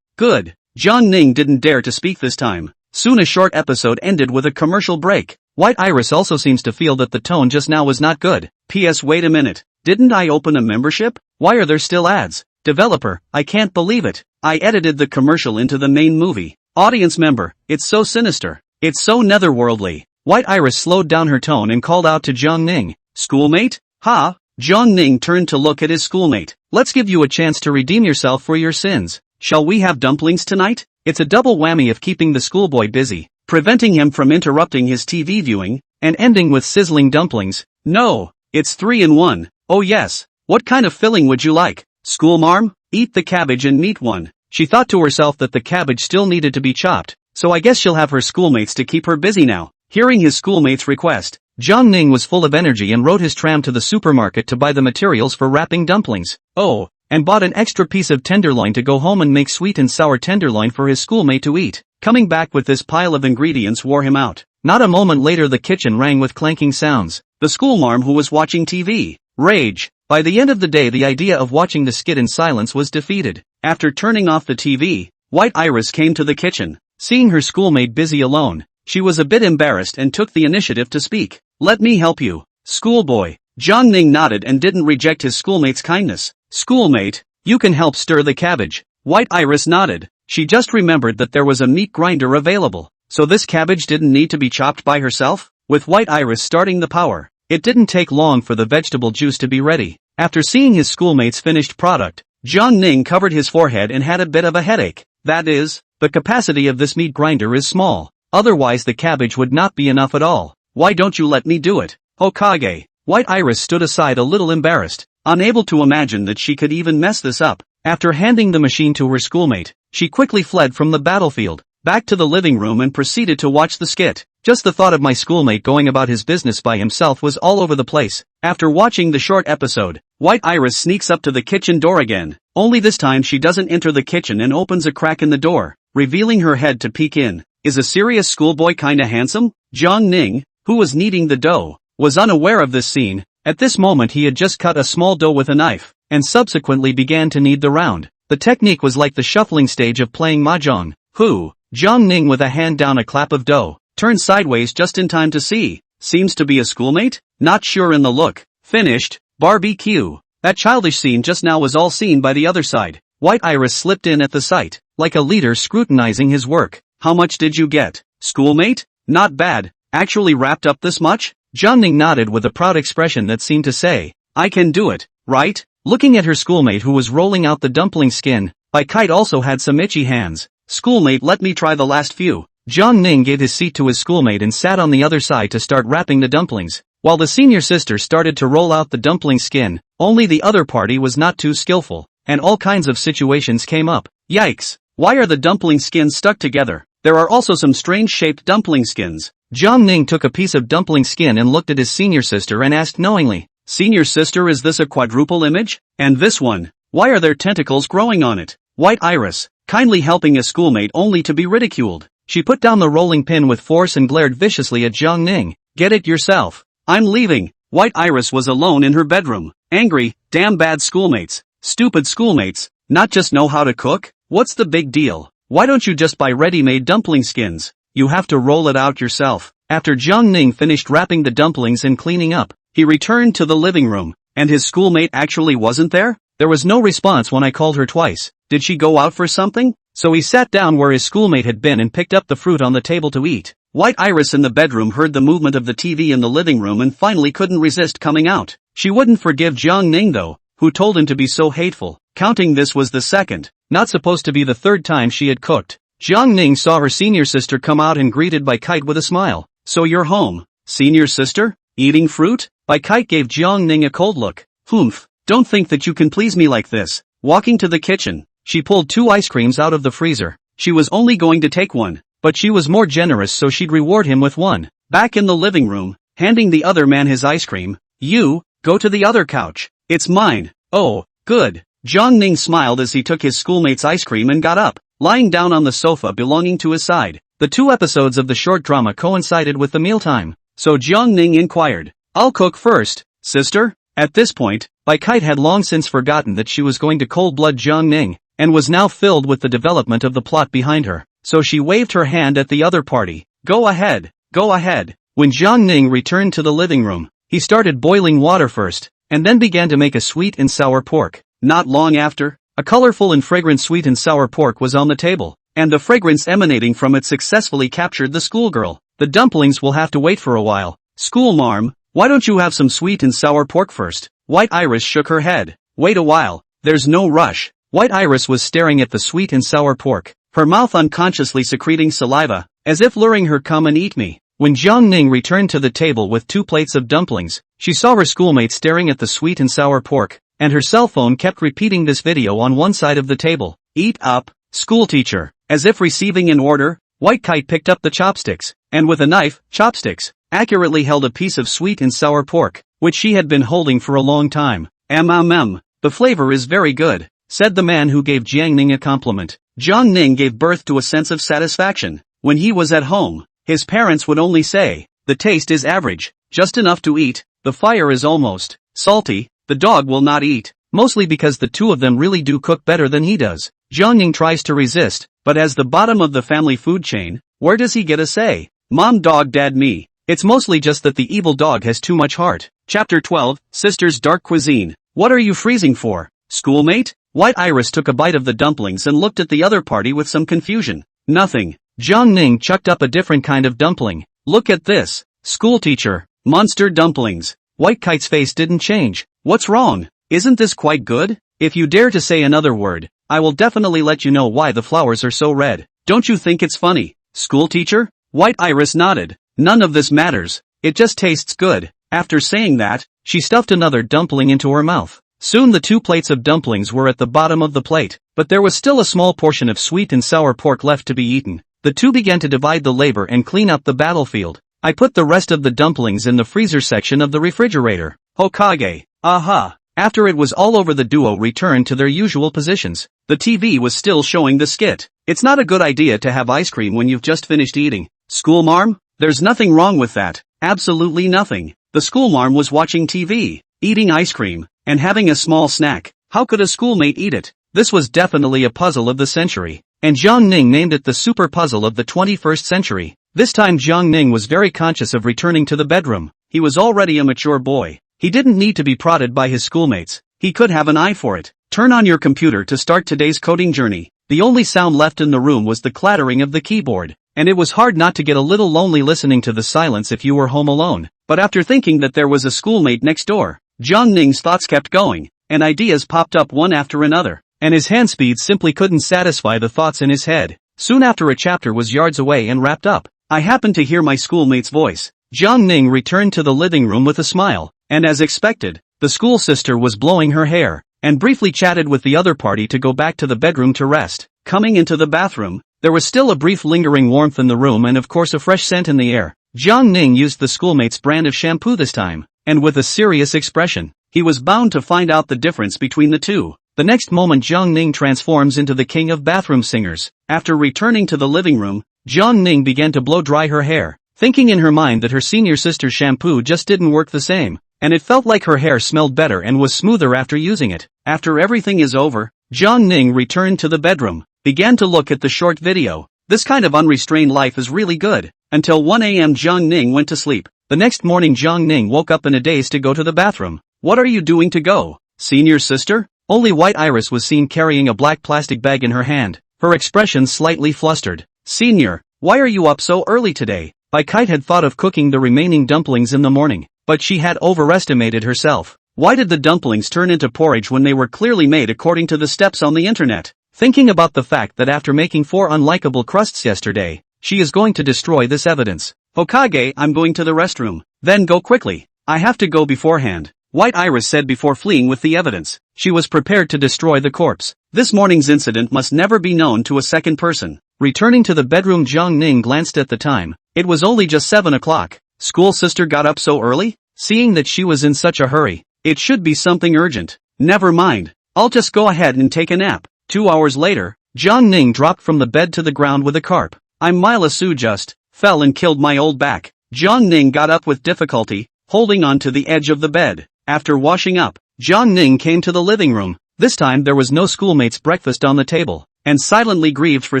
good. Jiang Ning didn't dare to speak this time. Soon a short episode ended with a commercial break. White Iris also seems to feel that the tone just now was not good. P.S. Wait a minute. Didn't I open a membership? Why are there still ads? Developer, I can't believe it. I edited the commercial into the main movie. Audience member, it's so sinister. It's so netherworldly. White Iris slowed down her tone and called out to Jiang Ning. Schoolmate? Ha? Jiang Ning turned to look at his schoolmate. Let's give you a chance to redeem yourself for your sins. Shall we have dumplings tonight? It's a double whammy of keeping the schoolboy busy, preventing him from interrupting his TV viewing, and ending with sizzling dumplings. No, it's 3 in 1. Oh yes. What kind of filling would you like? Schoolmarm? Eat the cabbage and meat one. She thought to herself that the cabbage still needed to be chopped, so I guess she'll have her schoolmates to keep her busy now. Hearing his schoolmate's request, Jiang Ning was full of energy and rode his tram to the supermarket to buy the materials for wrapping dumplings. Oh, and bought an extra piece of tenderloin to go home and make sweet and sour tenderloin for his schoolmate to eat. Coming back with this pile of ingredients wore him out. Not a moment later the kitchen rang with clanking sounds. The schoolmarm who was watching TV. Rage. By the end of the day the idea of watching the skit in silence was defeated. After turning off the TV, White Iris came to the kitchen. Seeing her schoolmate busy alone, she was a bit embarrassed and took the initiative to speak. Let me help you. Schoolboy. Jiang Ning nodded and didn't reject his schoolmate's kindness. Schoolmate, you can help stir the cabbage. White Iris nodded. She just remembered that there was a meat grinder available, so this cabbage didn't need to be chopped by herself? With White Iris starting the power, it didn't take long for the vegetable juice to be ready. After seeing his schoolmate's finished product, Jiang Ning covered his forehead and had a bit of a headache. That is, the capacity of this meat grinder is small, otherwise the cabbage would not be enough at all. Why don't you let me do it? Hokage. White Iris stood aside a little embarrassed, unable to imagine that she could even mess this up. After handing the machine to her schoolmate, she quickly fled from the battlefield, back to the living room and proceeded to watch the skit. Just the thought of my schoolmate going about his business by himself was all over the place. After watching the short episode, White Iris sneaks up to the kitchen door again, only this time she doesn't enter the kitchen and opens a crack in the door, revealing her head to peek in. Is a serious schoolboy kinda handsome? Jiang Ning, who was kneading the dough, was unaware of this scene. At this moment he had just cut a small dough with a knife, and subsequently began to knead the round. The technique was like the shuffling stage of playing mahjong. Who? Jiang Ning with a hand down a clap of dough, turned sideways just in time to see. Seems to be a schoolmate? Not sure in the look. Finished. Barbecue. That childish scene just now was all seen by the other side. White Iris slipped in at the sight, like a leader scrutinizing his work. How much did you get? Schoolmate? Not bad. Actually wrapped up this much? Jiang Ning nodded with a proud expression that seemed to say, I can do it, right? Looking at her schoolmate who was rolling out the dumpling skin, Bai Kite also had some itchy hands. Schoolmate, let me try the last few. Jiang Ning gave his seat to his schoolmate and sat on the other side to start wrapping the dumplings, while the senior sister started to roll out the dumpling skin. Only the other party was not too skillful, and all kinds of situations came up. Yikes! Why are the dumpling skins stuck together? There are also some strange-shaped dumpling skins. Jiang Ning took a piece of dumpling skin and looked at his senior sister and asked knowingly, Senior sister, is this a quadruple image? And this one? Why are there tentacles growing on it? White Iris, kindly helping a schoolmate only to be ridiculed. She put down the rolling pin with force and glared viciously at Jiang Ning. Get it yourself. I'm leaving. White Iris was alone in her bedroom. Angry, damn bad schoolmates. Stupid schoolmates. Not just know how to cook? What's the big deal? Why don't you just buy ready-made dumpling skins? You have to roll it out yourself. After Jiang Ning finished wrapping the dumplings and cleaning up, he returned to the living room, and his schoolmate actually wasn't there? There was no response when I called her twice. Did she go out for something? So he sat down where his schoolmate had been and picked up the fruit on the table to eat. White Iris in the bedroom heard the movement of the TV in the living room and finally couldn't resist coming out. She wouldn't forgive Jiang Ning though, who told him to be so hateful. Counting this was the second, not supposed to be the third time she had cooked. Jiang Ning saw her senior sister come out and greeted Bai Kite with a smile. So you're home, senior sister? Eating fruit? Bai Kite gave Jiang Ning a cold look. Humph, don't think that you can please me like this. Walking to the kitchen, she pulled 2 ice creams out of the freezer. She was only going to take one, but she was more generous so she'd reward him with one. Back in the living room, handing the other man his ice cream. You, go to the other couch. It's mine. Oh, good. Jiang Ning smiled as he took his schoolmate's ice cream and got up, lying down on the sofa belonging to his side. The 2 episodes of the short drama coincided with the mealtime, so Jiang Ning inquired, I'll cook first, sister? At this point, Bai Kite had long since forgotten that she was going to cold-blood Jiang Ning, and was now filled with the development of the plot behind her. so she waved her hand at the other party. Go ahead, go ahead. When Jiang Ning returned to the living room, he started boiling water first, and then began to make a sweet and sour pork. Not long after, a colorful and fragrant sweet and sour pork was on the table, and the fragrance emanating from it successfully captured the schoolgirl. The dumplings will have to wait for a while. Schoolmarm, why don't you have some sweet and sour pork first? White Iris shook her head. Wait a while, there's no rush. White Iris was staring at the sweet and sour pork, her mouth unconsciously secreting saliva, as if luring her come and eat me. When Jiang Ning returned to the table with 2 plates of dumplings, she saw her schoolmate staring at the sweet and sour pork, and her cell phone kept repeating this video on one side of the table. Eat up, schoolteacher. As if receiving an order, White Kite picked up the chopsticks, and with a knife, chopsticks, accurately held a piece of sweet and sour pork, which she had been holding for a long time. The flavor is very good, said the man who gave Jiang Ning a compliment. Jiang Ning gave birth to a sense of satisfaction. When he was at home, his parents would only say, the taste is average, just enough to eat, the fire is almost salty, the dog will not eat, mostly because the two of them really do cook better than he does. Jiang Ning tries to resist, but as the bottom of the family food chain, where does he get a say? Mom, dog, dad, me. It's mostly just that the evil dog has too much heart. Chapter 12, Sister's Dark Cuisine. What are you freezing for, schoolmate? White Iris took a bite of the dumplings and looked at the other party with some confusion. Nothing. Jiang Ning chucked up a different kind of dumpling. Look at this, schoolteacher. Monster dumplings. White Kite's face didn't change. What's wrong? Isn't this quite good? If you dare to say another word, I will definitely let you know why the flowers are so red. Don't you think it's funny, schoolteacher? White Iris nodded. None of this matters. It just tastes good. After saying that, she stuffed another dumpling into her mouth. Soon the 2 plates of dumplings were at the bottom of the plate, but there was still a small portion of sweet and sour pork left to be eaten. The two began to divide the labor and clean up the battlefield. I put the rest of the dumplings in the freezer section of the refrigerator. Hokage. Aha. After it was all over, the duo returned to their usual positions. The TV was still showing the skit. It's not a good idea to have ice cream when you've just finished eating. Schoolmarm? There's nothing wrong with that. Absolutely nothing. The schoolmarm was watching TV, eating ice cream, and having a small snack. How could a schoolmate eat it? This was definitely a puzzle of the century, and Jiang Ning named it the super puzzle of the 21st century. This time Jiang Ning was very conscious of returning to the bedroom. He was already a mature boy. He didn't need to be prodded by his schoolmates. He could have an eye for it. Turn on your computer to start today's coding journey. The only sound left in the room was the clattering of the keyboard, and it was hard not to get a little lonely listening to the silence if you were home alone. But after thinking that there was a schoolmate next door, Jiang Ning's thoughts kept going, and ideas popped up one after another, and his hand speed simply couldn't satisfy the thoughts in his head. Soon after a chapter was yards away and wrapped up, I happened to hear my schoolmate's voice. Jiang Ning returned to the living room with a smile, and as expected, the school sister was blowing her hair, and briefly chatted with the other party to go back to the bedroom to rest. Coming into the bathroom, there was still a brief lingering warmth in the room and of course a fresh scent in the air. Jiang Ning used the schoolmate's brand of shampoo this time, and with a serious expression. He was bound to find out the difference between the two. The next moment Jiang Ning transforms into the king of bathroom singers. After returning to the living room, Jiang Ning began to blow dry her hair, thinking in her mind that her senior sister's shampoo just didn't work the same, and it felt like her hair smelled better and was smoother after using it. After everything is over, Jiang Ning returned to the bedroom, began to look at the short video. This kind of unrestrained life is really good. Until 1 a.m. Jiang Ning went to sleep. The next morning Jiang Ning woke up in a daze to go to the bathroom. What are you doing to go, senior sister? Only White Iris was seen carrying a black plastic bag in her hand, her expression slightly flustered. Senior, why are you up so early today? Kite had thought of cooking the remaining dumplings in the morning, but she had overestimated herself. Why did the dumplings turn into porridge when they were clearly made according to the steps on the internet? Thinking about the fact that after making 4 unlikable crusts yesterday, she is going to destroy this evidence. Hokage, I'm going to the restroom. Then go quickly. I have to go beforehand, White Iris said before fleeing with the evidence. She was prepared to destroy the corpse. This morning's incident must never be known to a second person. Returning to the bedroom, Jiang Ning glanced at the time. It was only just 7 o'clock. School sister got up so early? Seeing that she was in such a hurry, it should be something urgent. Never mind. I'll just go ahead and take a nap. 2 hours later, Jiang Ning dropped from the bed to the ground with a carp. Mila Su just fell and killed my old back. Jiang Ning got up with difficulty, holding on to the edge of the bed. After washing up, Jiang Ning came to the living room. This time there was no schoolmate's breakfast on the table, and silently grieved for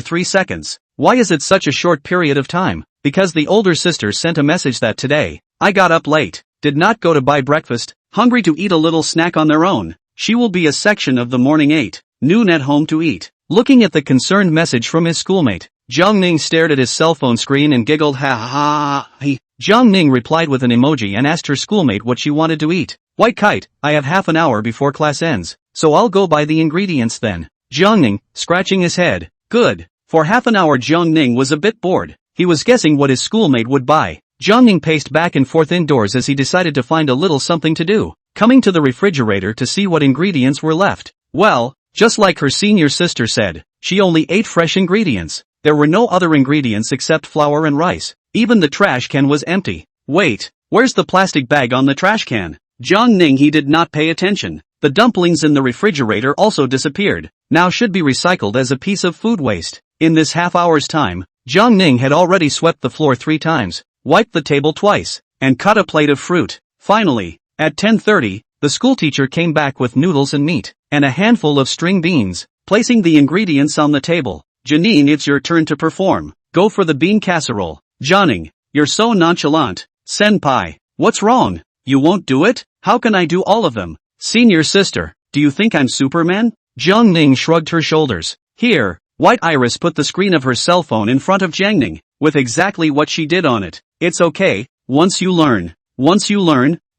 3 seconds. Why is it such a short period of time? Because the older sister sent a message that today, I got up late, did not go to buy breakfast, hungry to eat a little snack on their own. She will be a section of the morning 8, noon at home to eat. Looking at the concerned message from his schoolmate, Jiang Ning stared at his cell phone screen and giggled ha ha ha. Jiang Ning replied with an emoji and asked her schoolmate what she wanted to eat. White kite, I have half an hour before class ends, so I'll go buy the ingredients then. Jiang Ning, scratching his head, good. For half an hour Jiang Ning was a bit bored. He was guessing what his schoolmate would buy. Jiang Ning paced back and forth indoors as he decided to find a little something to do, coming to the refrigerator to see what ingredients were left. Well, just like her senior sister said, she only ate fresh ingredients. There were no other ingredients except flour and rice. Even the trash can was empty. Wait, where's the plastic bag on the trash can? Jiang Ning he did not pay attention. The dumplings in the refrigerator also disappeared, now should be recycled as a piece of food waste. In this half hour's time, Jiang Ning had already swept the floor 3 times, wiped the table twice, and cut a plate of fruit. Finally, at 10:30, the schoolteacher came back with noodles and meat, and a handful of string beans, placing the ingredients on the table. Janine, it's your turn to perform. Go for the bean casserole. Jiang, you're so nonchalant. Senpai, what's wrong? You won't do it? How can I do all of them? Senior sister, do you think I'm Superman? Jiang Ning shrugged her shoulders. Here, White Iris put the screen of her cell phone in front of Jiang Ning, with exactly what she did on it. It's okay, once you learn,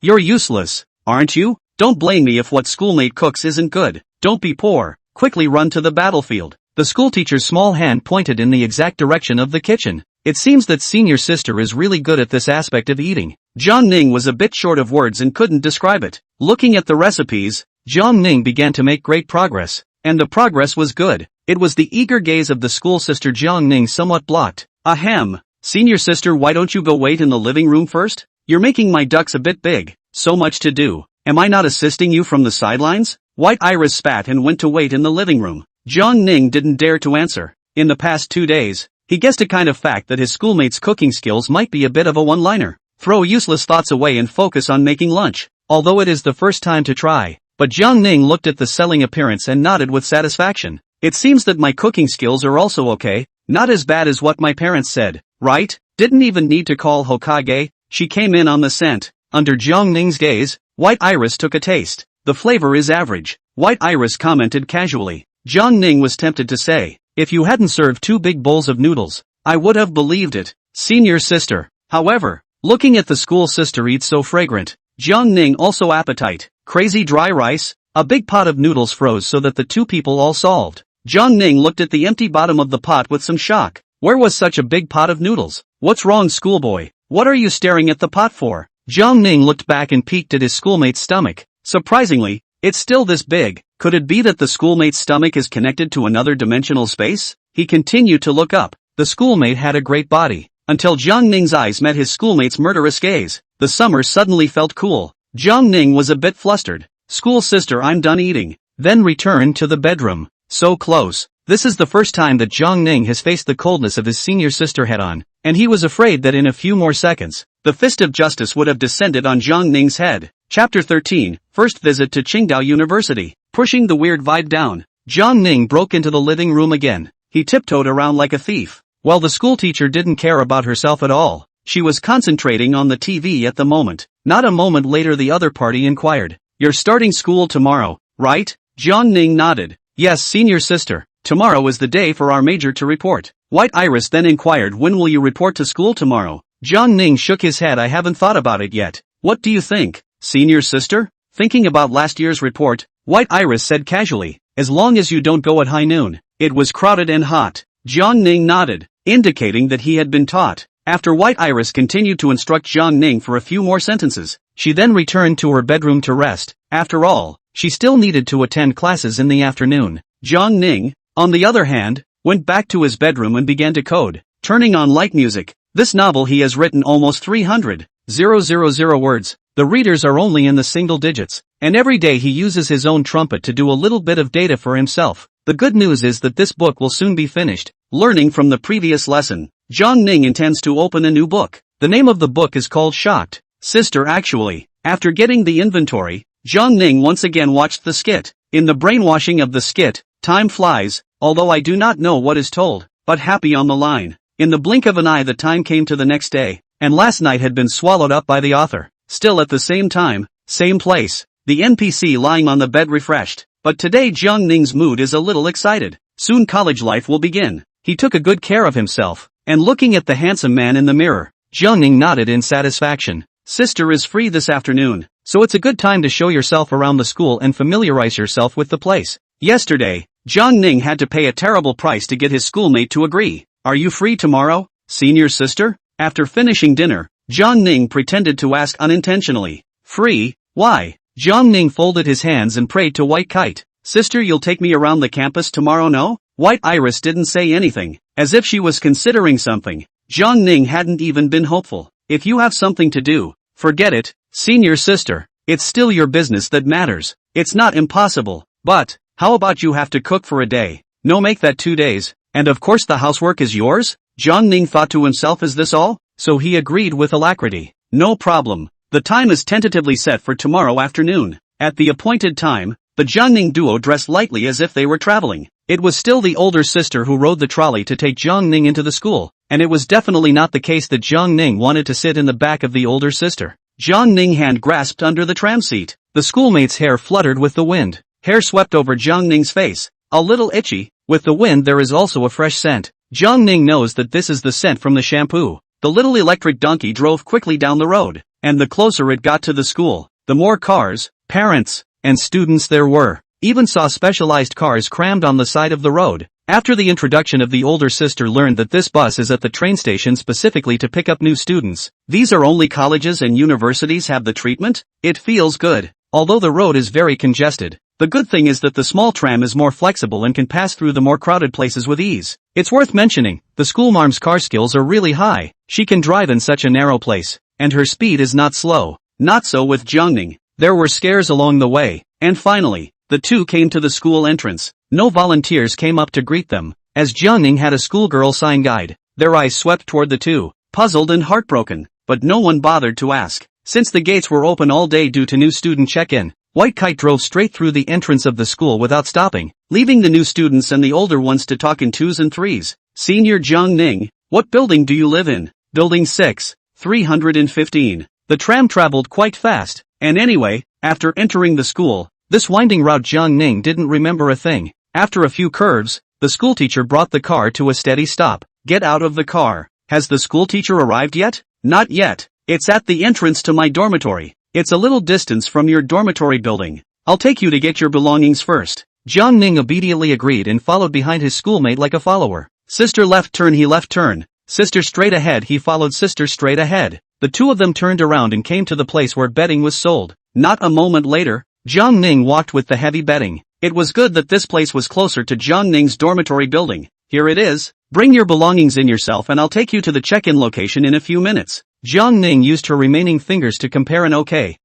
you're useless, aren't you? Don't blame me if what schoolmate cooks isn't good. Don't be poor, quickly run to the battlefield. The schoolteacher's small hand pointed in the exact direction of the kitchen. It seems that senior sister is really good at this aspect of eating. Jiang Ning was a bit short of words and couldn't describe it. Looking at the recipes, Jiang Ning began to make great progress. And the progress was good. It was the eager gaze of the school sister Jiang Ning somewhat blocked. Ahem. Senior sister, why don't you go wait in the living room first? You're making my ducks a bit big. So much to do. Am I not assisting you from the sidelines? White Iris spat and went to wait in the living room. Jiang Ning didn't dare to answer. In the past 2 days, he guessed a kind of fact that his schoolmate's cooking skills might be a bit of a one-liner. Throw useless thoughts away and focus on making lunch. Although it is the first time to try. But Jiang Ning looked at the selling appearance and nodded with satisfaction. It seems that my cooking skills are also okay. Not as bad as what my parents said, right? Didn't even need to call Hokage. She came in on the scent. Under Jiang Ning's gaze, White Iris took a taste. The flavor is average. White Iris commented casually. Jiang Ning was tempted to say, if you hadn't served 2 big bowls of noodles, I would have believed it. Senior sister. However, looking at the school sister eat so fragrant, Jiang Ning also appetite. Crazy dry rice, a big pot of noodles froze so that the 2 people all solved. Jiang Ning looked at the empty bottom of the pot with some shock. Where was such a big pot of noodles? What's wrong, schoolboy? What are you staring at the pot for? Jiang Ning looked back and peeked at his schoolmate's stomach. Surprisingly, it's still this big. Could it be that the schoolmate's stomach is connected to another dimensional space? He continued to look up. The schoolmate had a great body. Until Jiang Ning's eyes met his schoolmate's murderous gaze, the summer suddenly felt cool. Jiang Ning was a bit flustered. School sister, I'm done eating. Then returned to the bedroom. So close. This is the first time that Jiang Ning has faced the coldness of his senior sister head-on, and he was afraid that in a few more seconds, the fist of justice would have descended on Jiang Ning's head. Chapter 13, First Visit to Qingdao University. Pushing the weird vibe down, Jiang Ning broke into the living room again. He tiptoed around like a thief. While the schoolteacher didn't care about herself at all, she was concentrating on the TV at the moment. Not a moment later the other party inquired, you're starting school tomorrow, right? Jiang Ning nodded. Yes, senior sister. Tomorrow is the day for our major to report. White Iris then inquired, when will you report to school tomorrow? Jiang Ning shook his head. I haven't thought about it yet. What do you think, senior sister? Thinking about last year's report, White Iris said casually, as long as you don't go at high noon. It was crowded and hot. Jiang Ning nodded, indicating that he had been taught. After White Iris continued to instruct Jiang Ning for a few more sentences, she then returned to her bedroom to rest. After all, she still needed to attend classes in the afternoon. Jiang Ning, on the other hand, went back to his bedroom and began to code, turning on light music. This novel he has written almost 300,000 words. The readers are only in the single digits, and every day he uses his own trumpet to do a little bit of data for himself. The good news is that this book will soon be finished. Learning from the previous lesson, Jiang Ning intends to open a new book. The name of the book is called Shocked Sister. Actually, after getting the inventory, Jiang Ning once again watched the skit. In the brainwashing of the skit, time flies, although I do not know what is told. but happy on the line. In the blink of an eye the time came to the next day, and last night had been swallowed up by the author. Still at the same time, same place, the NPC lying on the bed refreshed. But today Jiang Ning's mood is a little excited. Soon college life will begin. He took a good care of himself, and looking at the handsome man in the mirror, Jiang Ning nodded in satisfaction. Sister is free this afternoon, so it's a good time to show yourself around the school and familiarize yourself with the place. Yesterday, Jiang Ning had to pay a terrible price to get his schoolmate to agree. Are you free tomorrow, senior sister? After finishing dinner, Jiang Ning pretended to ask unintentionally. Free? Why? Jiang Ning folded his hands and prayed to White Kite. Sister, you'll take me around the campus tomorrow, no? White Iris didn't say anything, as if she was considering something. Jiang Ning hadn't even been hopeful. If you have something to do, forget it, senior sister. It's still your business that matters. It's not impossible, but, how about you have to cook for a day? No, make that 2 days, and of course the housework is yours? Jiang Ning thought to himself, is this all? So he agreed with alacrity. No problem. The time is tentatively set for tomorrow afternoon. At the appointed time, the Jiang Ning duo dressed lightly as if they were traveling. It was still the older sister who rode the trolley to take Jiang Ning into the school, and it was definitely not the case that Jiang Ning wanted to sit in the back of the older sister. Jiang Ning hand grasped under the tram seat. The schoolmate's hair fluttered with the wind. Hair swept over Jiang Ning's face. A little itchy. With the wind there is also a fresh scent. Jiang Ning knows that this is the scent from the shampoo. The little electric donkey drove quickly down the road, and the closer it got to the school, the more cars, parents, and students there were. Even saw specialized cars crammed on the side of the road. After the introduction of the older sister learned that this bus is at the train station specifically to pick up new students. These are only colleges and universities have the treatment? It feels good. Although the road is very congested, the good thing is that the small tram is more flexible and can pass through the more crowded places with ease. It's worth mentioning, the schoolmarm's car skills are really high. She can drive in such a narrow place, and her speed is not slow. Not so with Jiang Ning. There were scares along the way, and finally, the two came to the school entrance. No volunteers came up to greet them, as Jiang Ning had a schoolgirl sign guide. Their eyes swept toward the two, puzzled and heartbroken, but no one bothered to ask. Since the gates were open all day due to new student check-in, White Kite drove straight through the entrance of the school without stopping, leaving the new students and the older ones to talk in 2s and 3s. Senior Jiang Ning, what building do you live in? Building 6, 315. The tram traveled quite fast, and anyway, after entering the school, this winding route Jiang Ning didn't remember a thing. After a few curves, the schoolteacher brought the car to a steady stop. Get out of the car. Has the schoolteacher arrived yet? Not yet. It's at the entrance to my dormitory. It's a little distance from your dormitory building. I'll take you to get your belongings first. Jiang Ning obediently agreed and followed behind his schoolmate like a follower. Sister left turn, he left turn. Sister straight ahead, he followed sister straight ahead. The two of them turned around and came to the place where bedding was sold. Not a moment later, Jiang Ning walked with the heavy bedding. It was good that this place was closer to Jiang Ning's dormitory building. Here it is. Bring your belongings in yourself and I'll take you to the check-in location in a few minutes. Jiang Ning used her remaining fingers to compare an okay.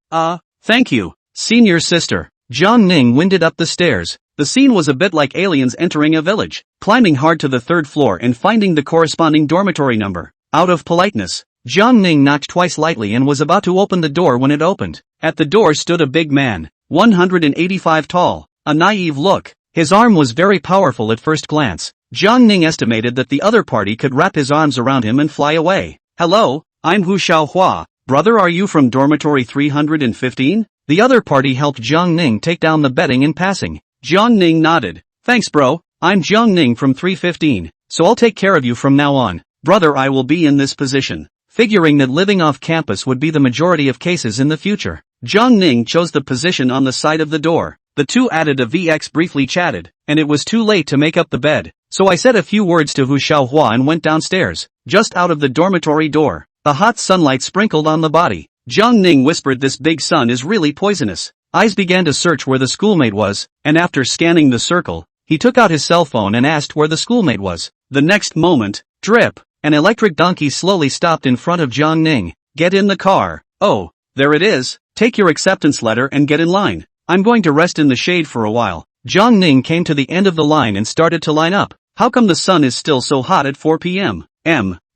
Thank you, senior sister. Jiang Ning winded up the stairs. The scene was a bit like aliens entering a village, climbing hard to the 3rd floor and finding the corresponding dormitory number. Out of politeness, Jiang Ning knocked twice lightly and was about to open the door when it opened. At the door stood a big man, 185 tall, a naive look. His arm was very powerful at first glance. Jiang Ning estimated that the other party could wrap his arms around him and fly away. Hello, I'm Hu Xiaohua. Brother, are you from dormitory 315? The other party helped Jiang Ning take down the bedding in passing. Jiang Ning nodded. Thanks bro, I'm Jiang Ning from 315, so I'll take care of you from now on. Brother, I will be in this position. Figuring that living off campus would be the majority of cases in the future, Jiang Ning chose the position on the side of the door. The two added a VX briefly chatted, and it was too late to make up the bed, so I said a few words to Hu Xiaohua and went downstairs. Just out of the dormitory door, the hot sunlight sprinkled on the body. Jiang Ning whispered, this big sun is really poisonous. Eyes began to search where the schoolmate was, and after scanning the circle, he took out his cell phone and asked where the schoolmate was. The next moment, drip, an electric donkey slowly stopped in front of Jiang Ning. Get in the car. Oh, there it is. Take your acceptance letter and get in line. I'm going to rest in the shade for a while. Jiang Ning came to the end of the line and started to line up. How come the sun is still so hot at 4 p.m.?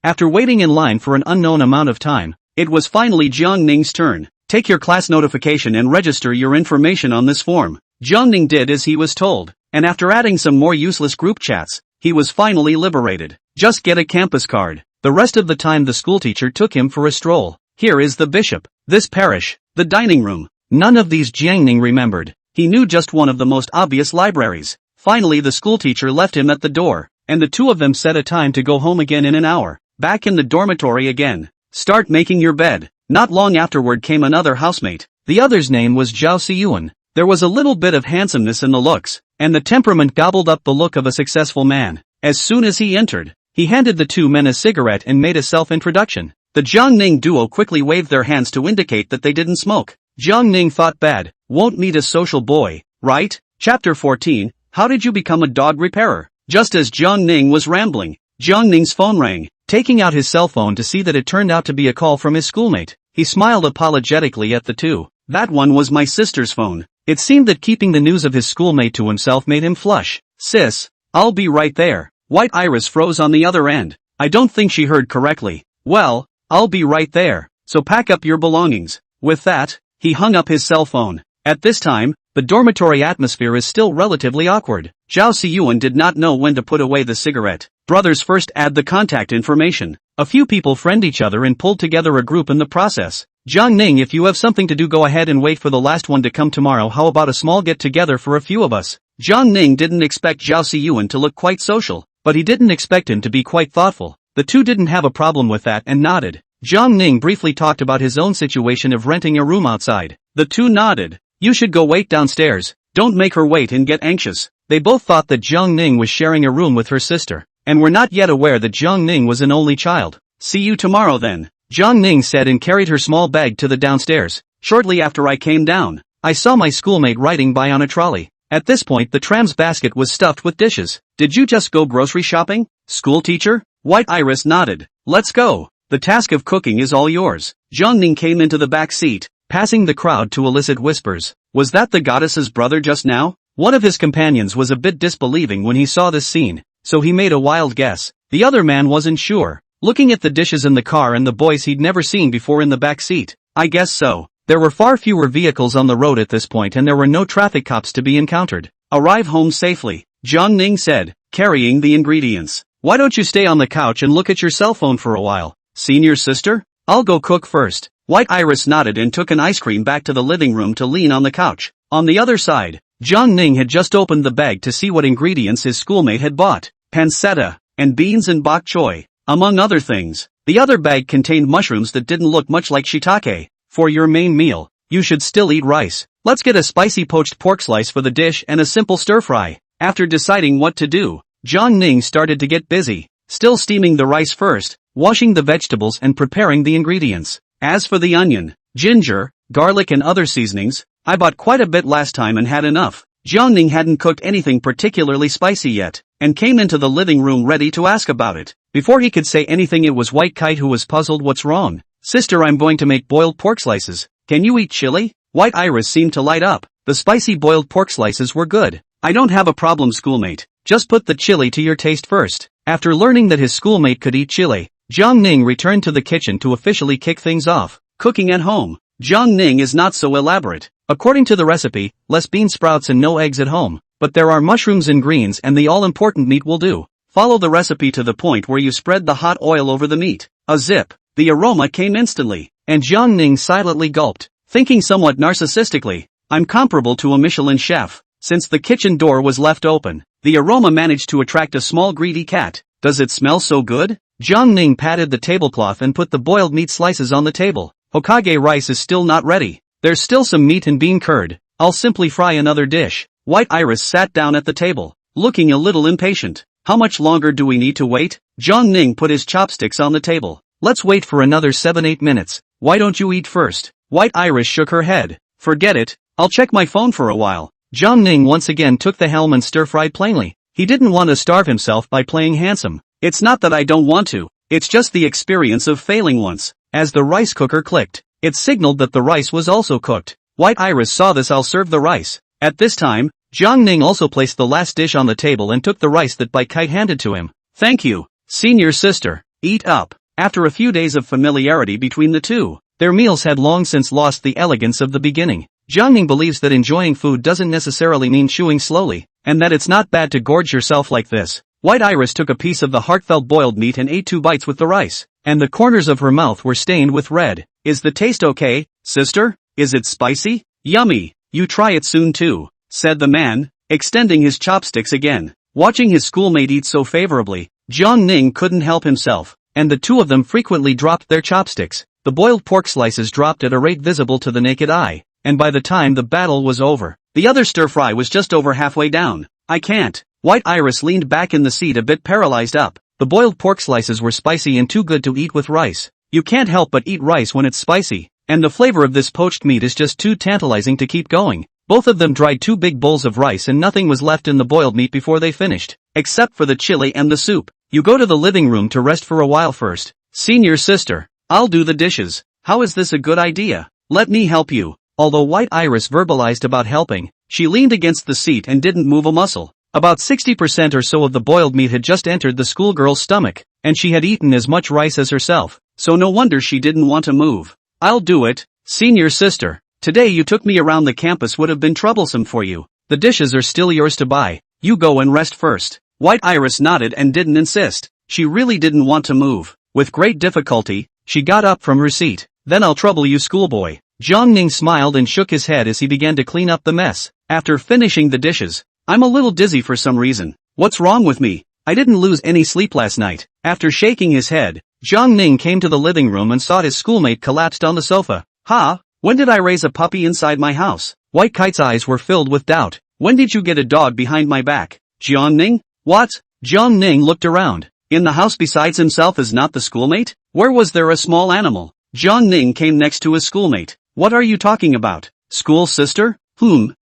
After waiting in line for an unknown amount of time, it was finally Jiang Ning's turn. Take your class notification and register your information on this form. Jiang Ning did as he was told, and after adding some more useless group chats, He was finally liberated. Just get a campus card. The rest of the time the schoolteacher took him for a stroll. Here is the bishop, this parish, the dining room. None of these Jiangning remembered. He knew just one of the most obvious libraries. Finally the schoolteacher left him at the door, and the two of them set a time to go home again in an hour. Back in the dormitory again. Start making your bed. Not long afterward came another housemate. The other's name was Zhao Siyuan. There was a little bit of handsomeness in the looks, and the temperament gobbled up the look of a successful man. As soon as he entered, he handed the two men a cigarette and made a self-introduction. The Jiangning duo quickly waved their hands to indicate that they didn't smoke. Jiangning thought bad, won't meet a social boy, right? Chapter 14, How did you become a dog repairer? Just as Jiangning was rambling, Jiangning's phone rang. Taking out his cell phone to see that it turned out to be a call from his schoolmate, he smiled apologetically at the two. That one was my sister's phone. It seemed that keeping the news of his schoolmate to himself made him flush. Sis, I'll be right there. White Iris froze on the other end. I don't think she heard correctly. Well, I'll be right there. So pack up your belongings. With that, he hung up his cell phone. At this time, the dormitory atmosphere is still relatively awkward. Zhao Siyuan did not know when to put away the cigarette. Brothers first add the contact information. A few people friend each other and pulled together a group in the process. Jiangning, if you have something to do, go ahead and wait for the last one to come tomorrow. How about a small get-together for a few of us? Jiangning didn't expect Zhao Siyuan to look quite social, but he didn't expect him to be quite thoughtful. The two didn't have a problem with that and nodded. Jiangning briefly talked about his own situation of renting a room outside. The two nodded. You should go wait downstairs. Don't make her wait and get anxious. They both thought that Jiangning was sharing a room with her sister, and were not yet aware that Jiangning was an only child. See you tomorrow then, Jiangning said and carried her small bag to the downstairs. Shortly after I came down, I saw my schoolmate riding by on a trolley. At this point the tram's basket was stuffed with dishes. Did you just go grocery shopping? School teacher? White Iris nodded. Let's go. The task of cooking is all yours. Jiangning came into the back seat, passing the crowd to elicit whispers. Was that the goddess's brother just now? One of his companions was a bit disbelieving when he saw this scene, so he made a wild guess. The other man wasn't sure, looking at the dishes in the car and the boys he'd never seen before in the back seat. I guess so. There were far fewer vehicles on the road at this point and there were no traffic cops to be encountered. Arrive home safely, Jiangning said, carrying the ingredients. Why don't you stay on the couch and look at your cell phone for a while? Senior sister? I'll go cook first. White Iris nodded and took an ice cream back to the living room to lean on the couch. On the other side, Jiangning had just opened the bag to see what ingredients his schoolmate had bought. Pancetta, and beans and bok choy, among other things. The other bag contained mushrooms that didn't look much like shiitake. For your main meal, you should still eat rice. Let's get a spicy poached pork slice for the dish and a simple stir-fry. After deciding what to do, Jiangning started to get busy, still steaming the rice first, washing the vegetables and preparing the ingredients. As for the onion, ginger, garlic and other seasonings, I bought quite a bit last time and had enough. Jiangning hadn't cooked anything particularly spicy yet, and came into the living room ready to ask about it. Before he could say anything it was White Kite who was puzzled. What's wrong? Sister, I'm going to make boiled pork slices. Can you eat chili? White Iris seemed to light up. The spicy boiled pork slices were good. I don't have a problem, schoolmate. Just put the chili to your taste first. After learning that his schoolmate could eat chili, Jiangning returned to the kitchen to officially kick things off. Cooking at home. Jiangning is not so elaborate. According to the recipe, less bean sprouts and no eggs at home. But there are mushrooms and greens and the all-important meat will do. Follow the recipe to the point where you spread the hot oil over the meat. A zip. The aroma came instantly, and Jiangning silently gulped, thinking somewhat narcissistically, I'm comparable to a Michelin chef. Since the kitchen door was left open, the aroma managed to attract a small greedy cat. Does it smell so good? Jiangning patted the tablecloth and put the boiled meat slices on the table. Hokage rice is still not ready. There's still some meat and bean curd. I'll simply fry another dish. White Iris sat down at the table, looking a little impatient. How much longer do we need to wait? Jiangning put his chopsticks on the table. Let's wait for another 7-8 minutes. Why don't you eat first? White Iris shook her head. Forget it. I'll check my phone for a while. Jiangning once again took the helm and stir-fried plainly. He didn't want to starve himself by playing handsome. It's not that I don't want to. It's just the experience of failing once. As the rice cooker clicked, it signaled that the rice was also cooked. White Iris saw this. I'll serve the rice. At this time, Jiangning also placed the last dish on the table and took the rice that White Kite handed to him. Thank you, senior sister. Eat up. After a few days of familiarity between the two, their meals had long since lost the elegance of the beginning. Jiangning believes that enjoying food doesn't necessarily mean chewing slowly, and that it's not bad to gorge yourself like this. White Iris took a piece of the heartfelt boiled meat and ate 2 bites with the rice, and the corners of her mouth were stained with red. Is the taste okay, sister? Is it spicy? Yummy. You try it soon too, said the man, extending his chopsticks again. Watching his schoolmate eat so favorably, Jiang Ning couldn't help himself, and the two of them frequently dropped their chopsticks. The boiled pork slices dropped at a rate visible to the naked eye, and by the time the battle was over, the other stir-fry was just over halfway down. I can't. White Iris leaned back in the seat a bit paralyzed up. The boiled pork slices were spicy and too good to eat with rice. You can't help but eat rice when it's spicy, and the flavor of this poached meat is just too tantalizing to keep going. Both of them dried 2 big bowls of rice and nothing was left in the boiled meat before they finished, except for the chili and the soup. You go to the living room to rest for a while first. Senior sister, I'll do the dishes. How is this a good idea? Let me help you. Although White Iris verbalized about helping, she leaned against the seat and didn't move a muscle. About 60% or so of the boiled meat had just entered the schoolgirl's stomach, and she had eaten as much rice as herself, so no wonder she didn't want to move. I'll do it, senior sister. Today you took me around the campus would have been troublesome for you. The dishes are still yours to buy. You go and rest first. White Iris nodded and didn't insist. She really didn't want to move. With great difficulty, she got up from her seat. Then I'll trouble you, schoolboy. Jiang Ning smiled and shook his head as he began to clean up the mess. After finishing the dishes, I'm a little dizzy for some reason. What's wrong with me? I didn't lose any sleep last night. After shaking his head, Jiang Ning came to the living room and saw his schoolmate collapsed on the sofa. Ha! When did I raise a puppy inside my house? White Kite's eyes were filled with doubt. When did you get a dog behind my back? Jiang Ning? What? Jiang Ning looked around. In the house besides himself is not the schoolmate? Where was there a small animal? Jiang Ning came next to his schoolmate. What are you talking about? School sister?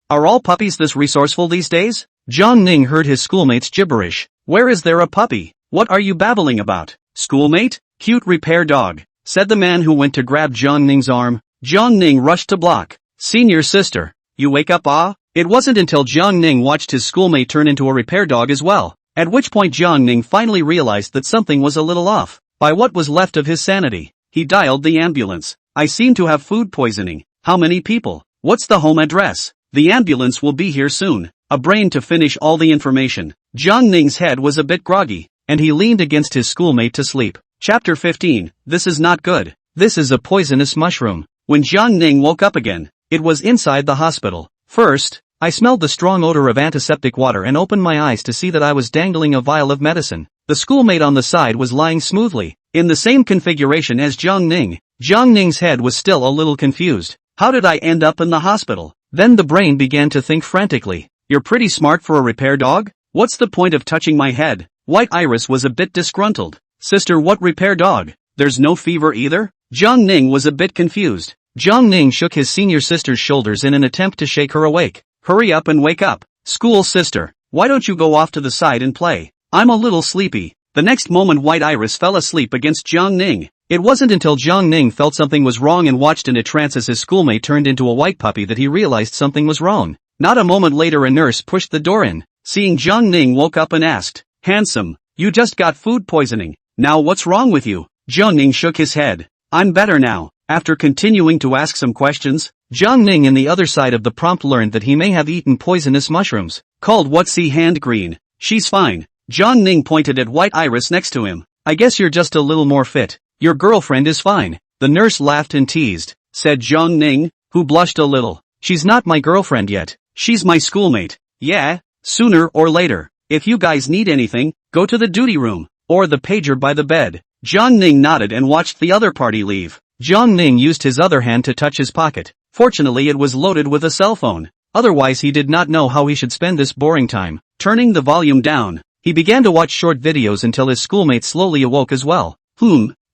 Are all puppies this resourceful these days? Jiang Ning heard his schoolmate's gibberish. Where is there a puppy? What are you babbling about? Schoolmate? Cute repair dog, said the man who went to grab Jiang Ning's arm. Jiang Ning rushed to block. Senior sister, you wake up ah? It wasn't until Jiang Ning watched his schoolmate turn into a repair dog as well, at which point Jiang Ning finally realized that something was a little off. By what was left of his sanity, he dialed the ambulance. I seem to have food poisoning. How many people? What's the home address? The ambulance will be here soon. A brain to finish all the information. Jiang Ning's head was a bit groggy, and he leaned against his schoolmate to sleep. Chapter 15. This is not good. This is a poisonous mushroom. When Jiang Ning woke up again, it was inside the hospital. First, I smelled the strong odor of antiseptic water and opened my eyes to see that I was dangling a vial of medicine. The schoolmate on the side was lying smoothly, in the same configuration as Jiang Ning. Jiang Ning's head was still a little confused. How did I end up in the hospital? Then the brain began to think frantically. You're pretty smart for a repair dog? What's the point of touching my head? White Iris was a bit disgruntled. Sister, what repair dog? There's no fever either? Jiang Ning was a bit confused. Jiang Ning shook his senior sister's shoulders in an attempt to shake her awake. Hurry up and wake up. School sister, why don't you go off to the side and play? I'm a little sleepy. The next moment White Iris fell asleep against Jiang Ning. It wasn't until Jiang Ning felt something was wrong and watched in a trance as his schoolmate turned into a white puppy that he realized something was wrong. Not a moment later a nurse pushed the door in. Seeing Jiang Ning woke up and asked, Handsome, you just got food poisoning. Now what's wrong with you? Jiang Ning shook his head. I'm better now. After continuing to ask some questions, Jiang Ning in the other side of the prompt learned that he may have eaten poisonous mushrooms, called what's he hand green. She's fine. Jiang Ning pointed at White Iris next to him. I guess you're just a little more fit. Your girlfriend is fine. The nurse laughed and teased, said Jiang Ning, who blushed a little. She's not my girlfriend yet. She's my schoolmate. Yeah, sooner or later. If you guys need anything, go to the duty room, or the pager by the bed. Jiang Ning nodded and watched the other party leave. Jiang Ning used his other hand to touch his pocket. Fortunately it was loaded with a cell phone. Otherwise he did not know how he should spend this boring time. Turning the volume down, he began to watch short videos until his schoolmate slowly awoke as well.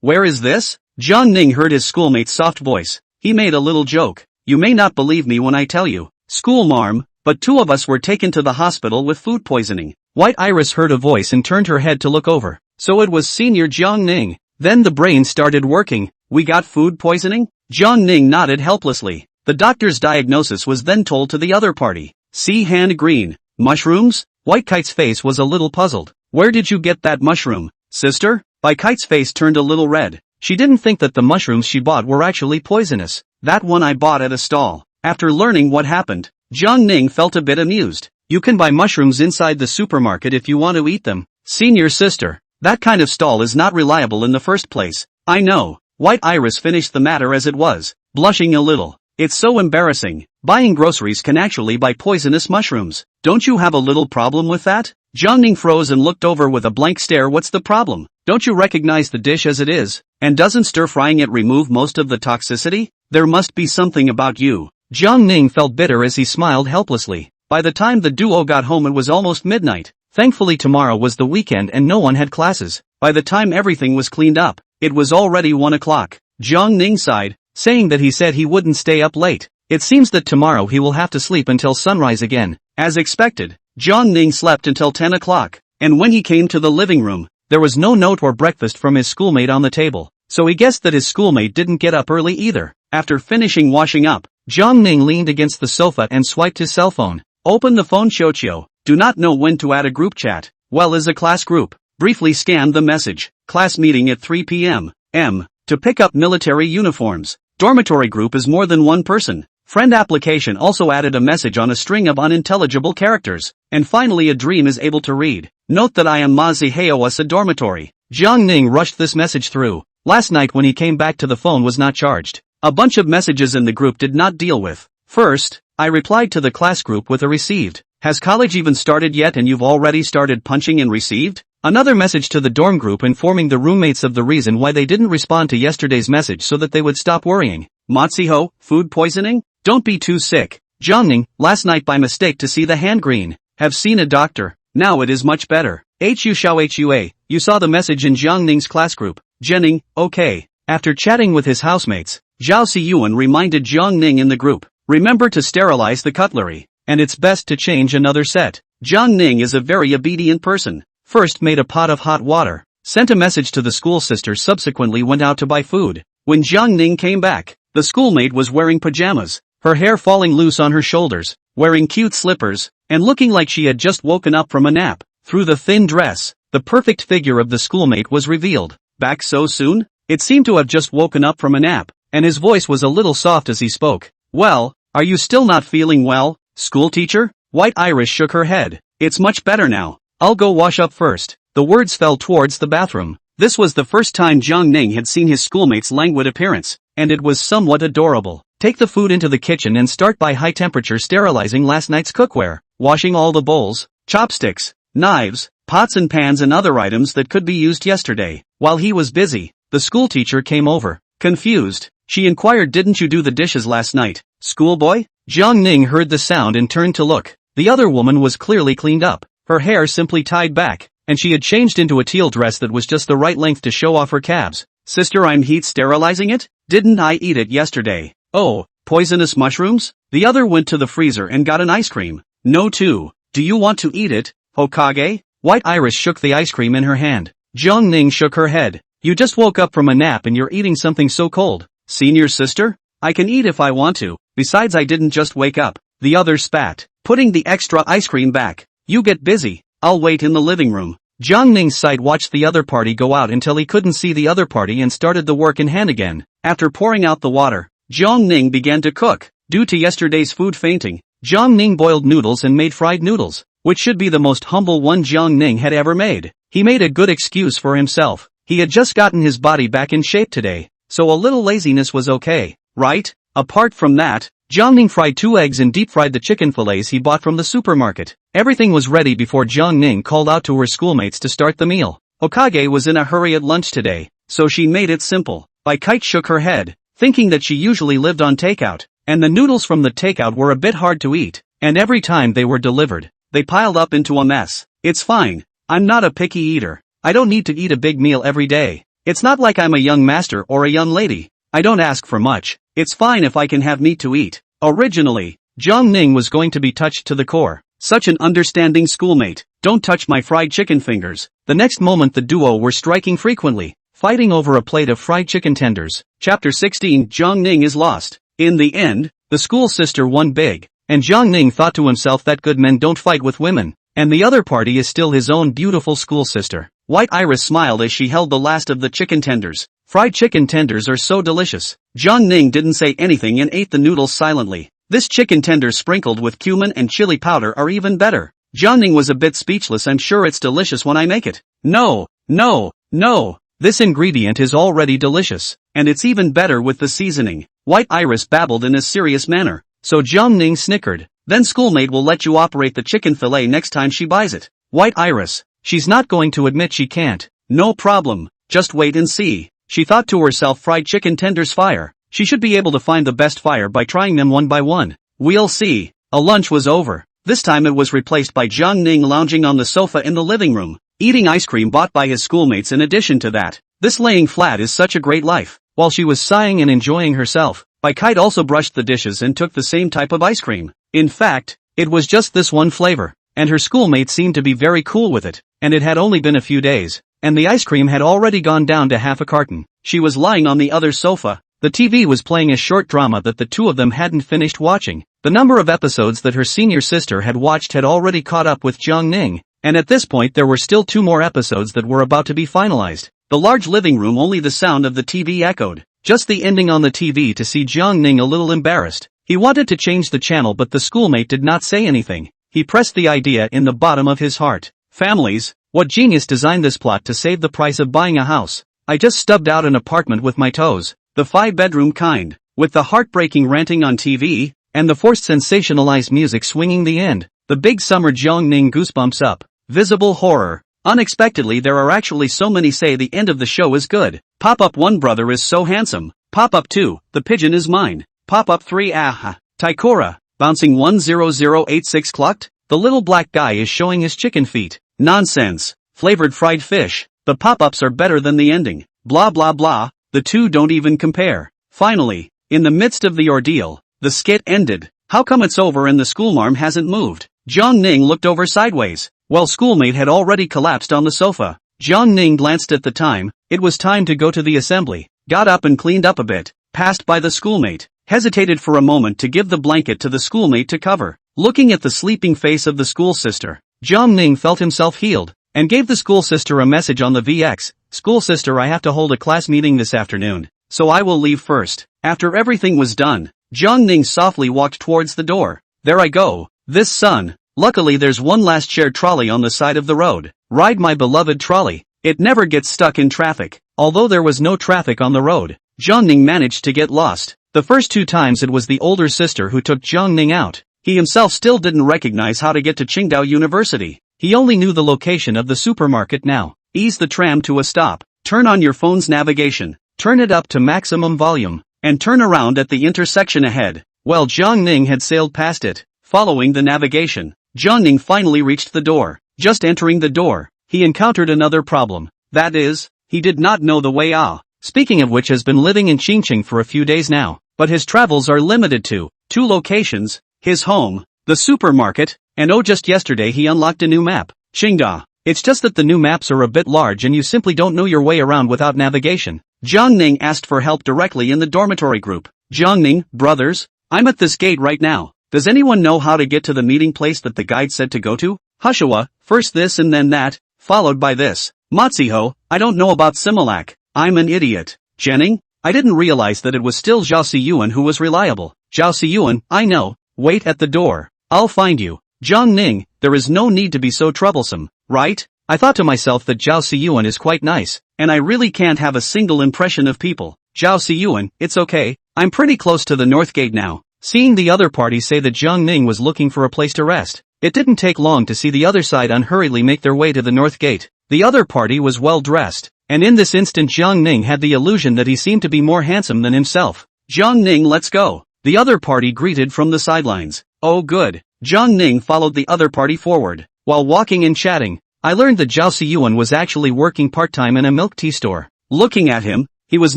Where is this? Jiang Ning heard his schoolmate's soft voice. He made a little joke. You may not believe me when I tell you, school marm, but 2 of us were taken to the hospital with food poisoning. White Iris heard a voice and turned her head to look over. So it was senior Jiang Ning. Then the brain started working. We got food poisoning? Jiang Ning nodded helplessly. The doctor's diagnosis was then told to the other party. See hand green. Mushrooms? White Kite's face was a little puzzled. Where did you get that mushroom, sister? Bai Kite's face turned a little red. She didn't think that the mushrooms she bought were actually poisonous. That one I bought at a stall. After learning what happened, Jiang Ning felt a bit amused. You can buy mushrooms inside the supermarket if you want to eat them. Senior sister, that kind of stall is not reliable in the first place. I know. White Iris finished the matter as it was, blushing a little. It's so embarrassing. Buying groceries can actually buy poisonous mushrooms. Don't you have a little problem with that? Jiangning froze and looked over with a blank stare. What's the problem? Don't you recognize the dish as it is? And doesn't stir-frying it remove most of the toxicity? There must be something about you. Jiangning felt bitter as he smiled helplessly. By the time the duo got home it was almost midnight. Thankfully tomorrow was the weekend and no one had classes. By the time everything was cleaned up, it was already 1 o'clock. Jiangning sighed, saying that he said he wouldn't stay up late. It seems that tomorrow he will have to sleep until sunrise again. As expected, Jiangning slept until 10 o'clock, and when he came to the living room, there was no note or breakfast from his schoolmate on the table, so he guessed that his schoolmate didn't get up early either. After finishing washing up, Jiangning leaned against the sofa and swiped his cell phone. Open the phone. Xiao. Do not know when to add a group chat. Well, is a class group. Briefly scanned the message. Class meeting at 3 p.m. To pick up military uniforms. Dormitory group is more than one person. Friend application also added a message on a string of unintelligible characters. And finally a dream is able to read. Note that I am Mazi Haoasa dormitory. Jiangning rushed this message through. Last night when he came back to the phone was not charged. A bunch of messages in the group did not deal with. First, I replied to the class group with a received. Has college even started yet and you've already started punching and received? Another message to the dorm group informing the roommates of the reason why they didn't respond to yesterday's message so that they would stop worrying. Matsuho, food poisoning? Don't be too sick. Jiangning, last night by mistake to see the hand green. Have seen a doctor. Now it is much better. Hua, you saw the message in Jiangning's class group. Jenning, okay. After chatting with his housemates, Zhao Siyuan reminded Jiangning in the group. Remember to sterilize the cutlery. And it's best to change another set. Jiangning is a very obedient person. First made a pot of hot water, sent a message to the school sister, subsequently went out to buy food. When Jiangning came back, the schoolmate was wearing pajamas, her hair falling loose on her shoulders, wearing cute slippers, and looking like she had just woken up from a nap. Through the thin dress, the perfect figure of the schoolmate was revealed. Back so soon? It seemed to have just woken up from a nap, and his voice was a little soft as he spoke. Well, are you still not feeling well, schoolteacher? White Iris shook her head. It's much better now. I'll go wash up first. The words fell towards the bathroom. This was the first time Jiangning had seen his schoolmate's languid appearance, and it was somewhat adorable. Take the food into the kitchen and start by high temperature sterilizing last night's cookware, washing all the bowls, chopsticks, knives, pots and pans and other items that could be used yesterday. While he was busy, the schoolteacher came over. Confused, she inquired, didn't you do the dishes last night, schoolboy? Jiangning heard the sound and turned to look. The other woman was clearly cleaned up, her hair simply tied back, and she had changed into a teal dress that was just the right length to show off her calves. Sister, I'm heat sterilizing it? Didn't I eat it yesterday? Oh, poisonous mushrooms? The other went to the freezer and got an ice cream. No too. Do you want to eat it, Hokage? White Iris shook the ice cream in her hand. Jiangning shook her head. You just woke up from a nap and you're eating something so cold. Senior sister? I can eat if I want to. Besides, I didn't just wake up. The other spat, putting the extra ice cream back. You get busy. I'll wait in the living room. Jiangning's sight watched the other party go out until he couldn't see the other party and started the work in hand again. After pouring out the water, Jiangning began to cook. Due to yesterday's food fainting, Jiangning boiled noodles and made fried noodles, which should be the most humble one Jiangning had ever made. He made a good excuse for himself. He had just gotten his body back in shape today, so a little laziness was okay, right? Apart from that, Jiangning fried 2 eggs and deep-fried the chicken fillets he bought from the supermarket. Everything was ready before Jiangning called out to her schoolmates to start the meal. Hokage was in a hurry at lunch today, so she made it simple. Kite shook her head, thinking that she usually lived on takeout, and the noodles from the takeout were a bit hard to eat, and every time they were delivered, they piled up into a mess. It's fine. I'm not a picky eater. I don't need to eat a big meal every day. It's not like I'm a young master or a young lady. I don't ask for much. It's fine if I can have meat to eat. Originally, Jiangning was going to be touched to the core. Such an understanding schoolmate. Don't touch my fried chicken fingers. The next moment the duo were striking frequently, fighting over a plate of fried chicken tenders. Chapter 16, Jiangning is lost. In the end, the school sister won big, and Jiangning thought to himself that good men don't fight with women, and the other party is still his own beautiful school sister. White Iris smiled as she held the last of the chicken tenders. Fried chicken tenders are so delicious. Jiangning didn't say anything and ate the noodles silently. This chicken tenders sprinkled with cumin and chili powder are even better. Jiangning was a bit speechless. I'm sure it's delicious when I make it. No, no, no. This ingredient is already delicious, and it's even better with the seasoning. White Iris babbled in a serious manner. So Jiangning snickered. Then schoolmate will let you operate the chicken fillet next time she buys it. White Iris. She's not going to admit she can't. No problem. Just wait and see. She thought to herself, fried chicken tenders fire. She should be able to find the best fire by trying them one by one. We'll see. A lunch was over. This time it was replaced by Jiangning lounging on the sofa in the living room, eating ice cream bought by his schoolmates. In addition to that, this laying flat is such a great life. While she was sighing and enjoying herself, Bai Kite also brushed the dishes and took the same type of ice cream. In fact, it was just this one flavor, and her schoolmates seemed to be very cool with it, and it had only been a few days, and the ice cream had already gone down to half a carton. She was lying on the other sofa. The TV was playing a short drama that the two of them hadn't finished watching. The number of episodes that her senior sister had watched had already caught up with Jiangning, and at this point there were still 2 more episodes that were about to be finalized. The large living room, only the sound of the TV echoed. Just the ending on the TV to see Jiangning a little embarrassed. He wanted to change the channel, but the schoolmate did not say anything. He pressed the idea in the bottom of his heart. Families, what genius designed this plot to save the price of buying a house? I just stubbed out an apartment with my toes. The 5-bedroom kind, with the heartbreaking ranting on TV, and the forced sensationalized music swinging the end. The big summer Jiangning goosebumps up. Visible horror. Unexpectedly there are actually so many say the end of the show is good. Pop-up 1, brother is so handsome. Pop-up 2, the pigeon is mine. Pop-up 3, aha. Taikora, bouncing 10086 clucked. The little black guy is showing his chicken feet. Nonsense. Flavored fried fish. The pop-ups are better than the ending. Blah blah blah. The two don't even compare. Finally, in the midst of the ordeal, the skit ended. How come it's over and the schoolmarm hasn't moved? Jiangning looked over sideways. Well, schoolmate had already collapsed on the sofa. Jiangning glanced at the time. It was time to go to the assembly. Got up and cleaned up a bit. Passed by the schoolmate. Hesitated for a moment to give the blanket to the schoolmate to cover. Looking at the sleeping face of the school sister, Jiangning felt himself healed, and gave the school sister a message on the VX. School sister, I have to hold a class meeting this afternoon, so I will leave first. After everything was done, Jiangning softly walked towards the door. There I go. This son. Luckily there's one last shared trolley on the side of the road. Ride my beloved trolley. It never gets stuck in traffic. Although there was no traffic on the road, Jiangning managed to get lost. The first 2 times it was the older sister who took Jiangning out. He himself still didn't recognize how to get to Qingdao University. He only knew the location of the supermarket now. Ease the tram to a stop. Turn on your phone's navigation. Turn it up to maximum volume. And turn around at the intersection ahead. Well, Jiangning had sailed past it. Following the navigation, Jiangning finally reached the door. Just entering the door, he encountered another problem. That is, he did not know the way out. Speaking of which, has been living in Qingqing for a few days now, but his travels are limited to 2 locations, his home, the supermarket, and just yesterday he unlocked a new map, Qingdao. It's just that the new maps are a bit large and you simply don't know your way around without navigation. Jiangning asked for help directly in the dormitory group. Jiangning, brothers, I'm at this gate right now. Does anyone know how to get to the meeting place that the guide said to go to? Hushawa, first this and then that, followed by this. Matsuho, I don't know about Similac. I'm an idiot. Jenning, I didn't realize that it was still Zhao Siyuan who was reliable. Zhao Siyuan, I know. Wait at the door. I'll find you. Jiangning, there is no need to be so troublesome, right? I thought to myself that Zhao Siyuan is quite nice, and I really can't have a single impression of people. Zhao Siyuan, it's okay. I'm pretty close to the north gate now. Seeing the other party say that Jiangning was looking for a place to rest, it didn't take long to see the other side unhurriedly make their way to the north gate. The other party was well dressed, and in this instant Jiangning had the illusion that he seemed to be more handsome than himself. Jiangning, let's go. The other party greeted from the sidelines. Oh good. Jiangning followed the other party forward. While walking and chatting, I learned that Zhao Siyuan was actually working part-time in a milk tea store. Looking at him, he was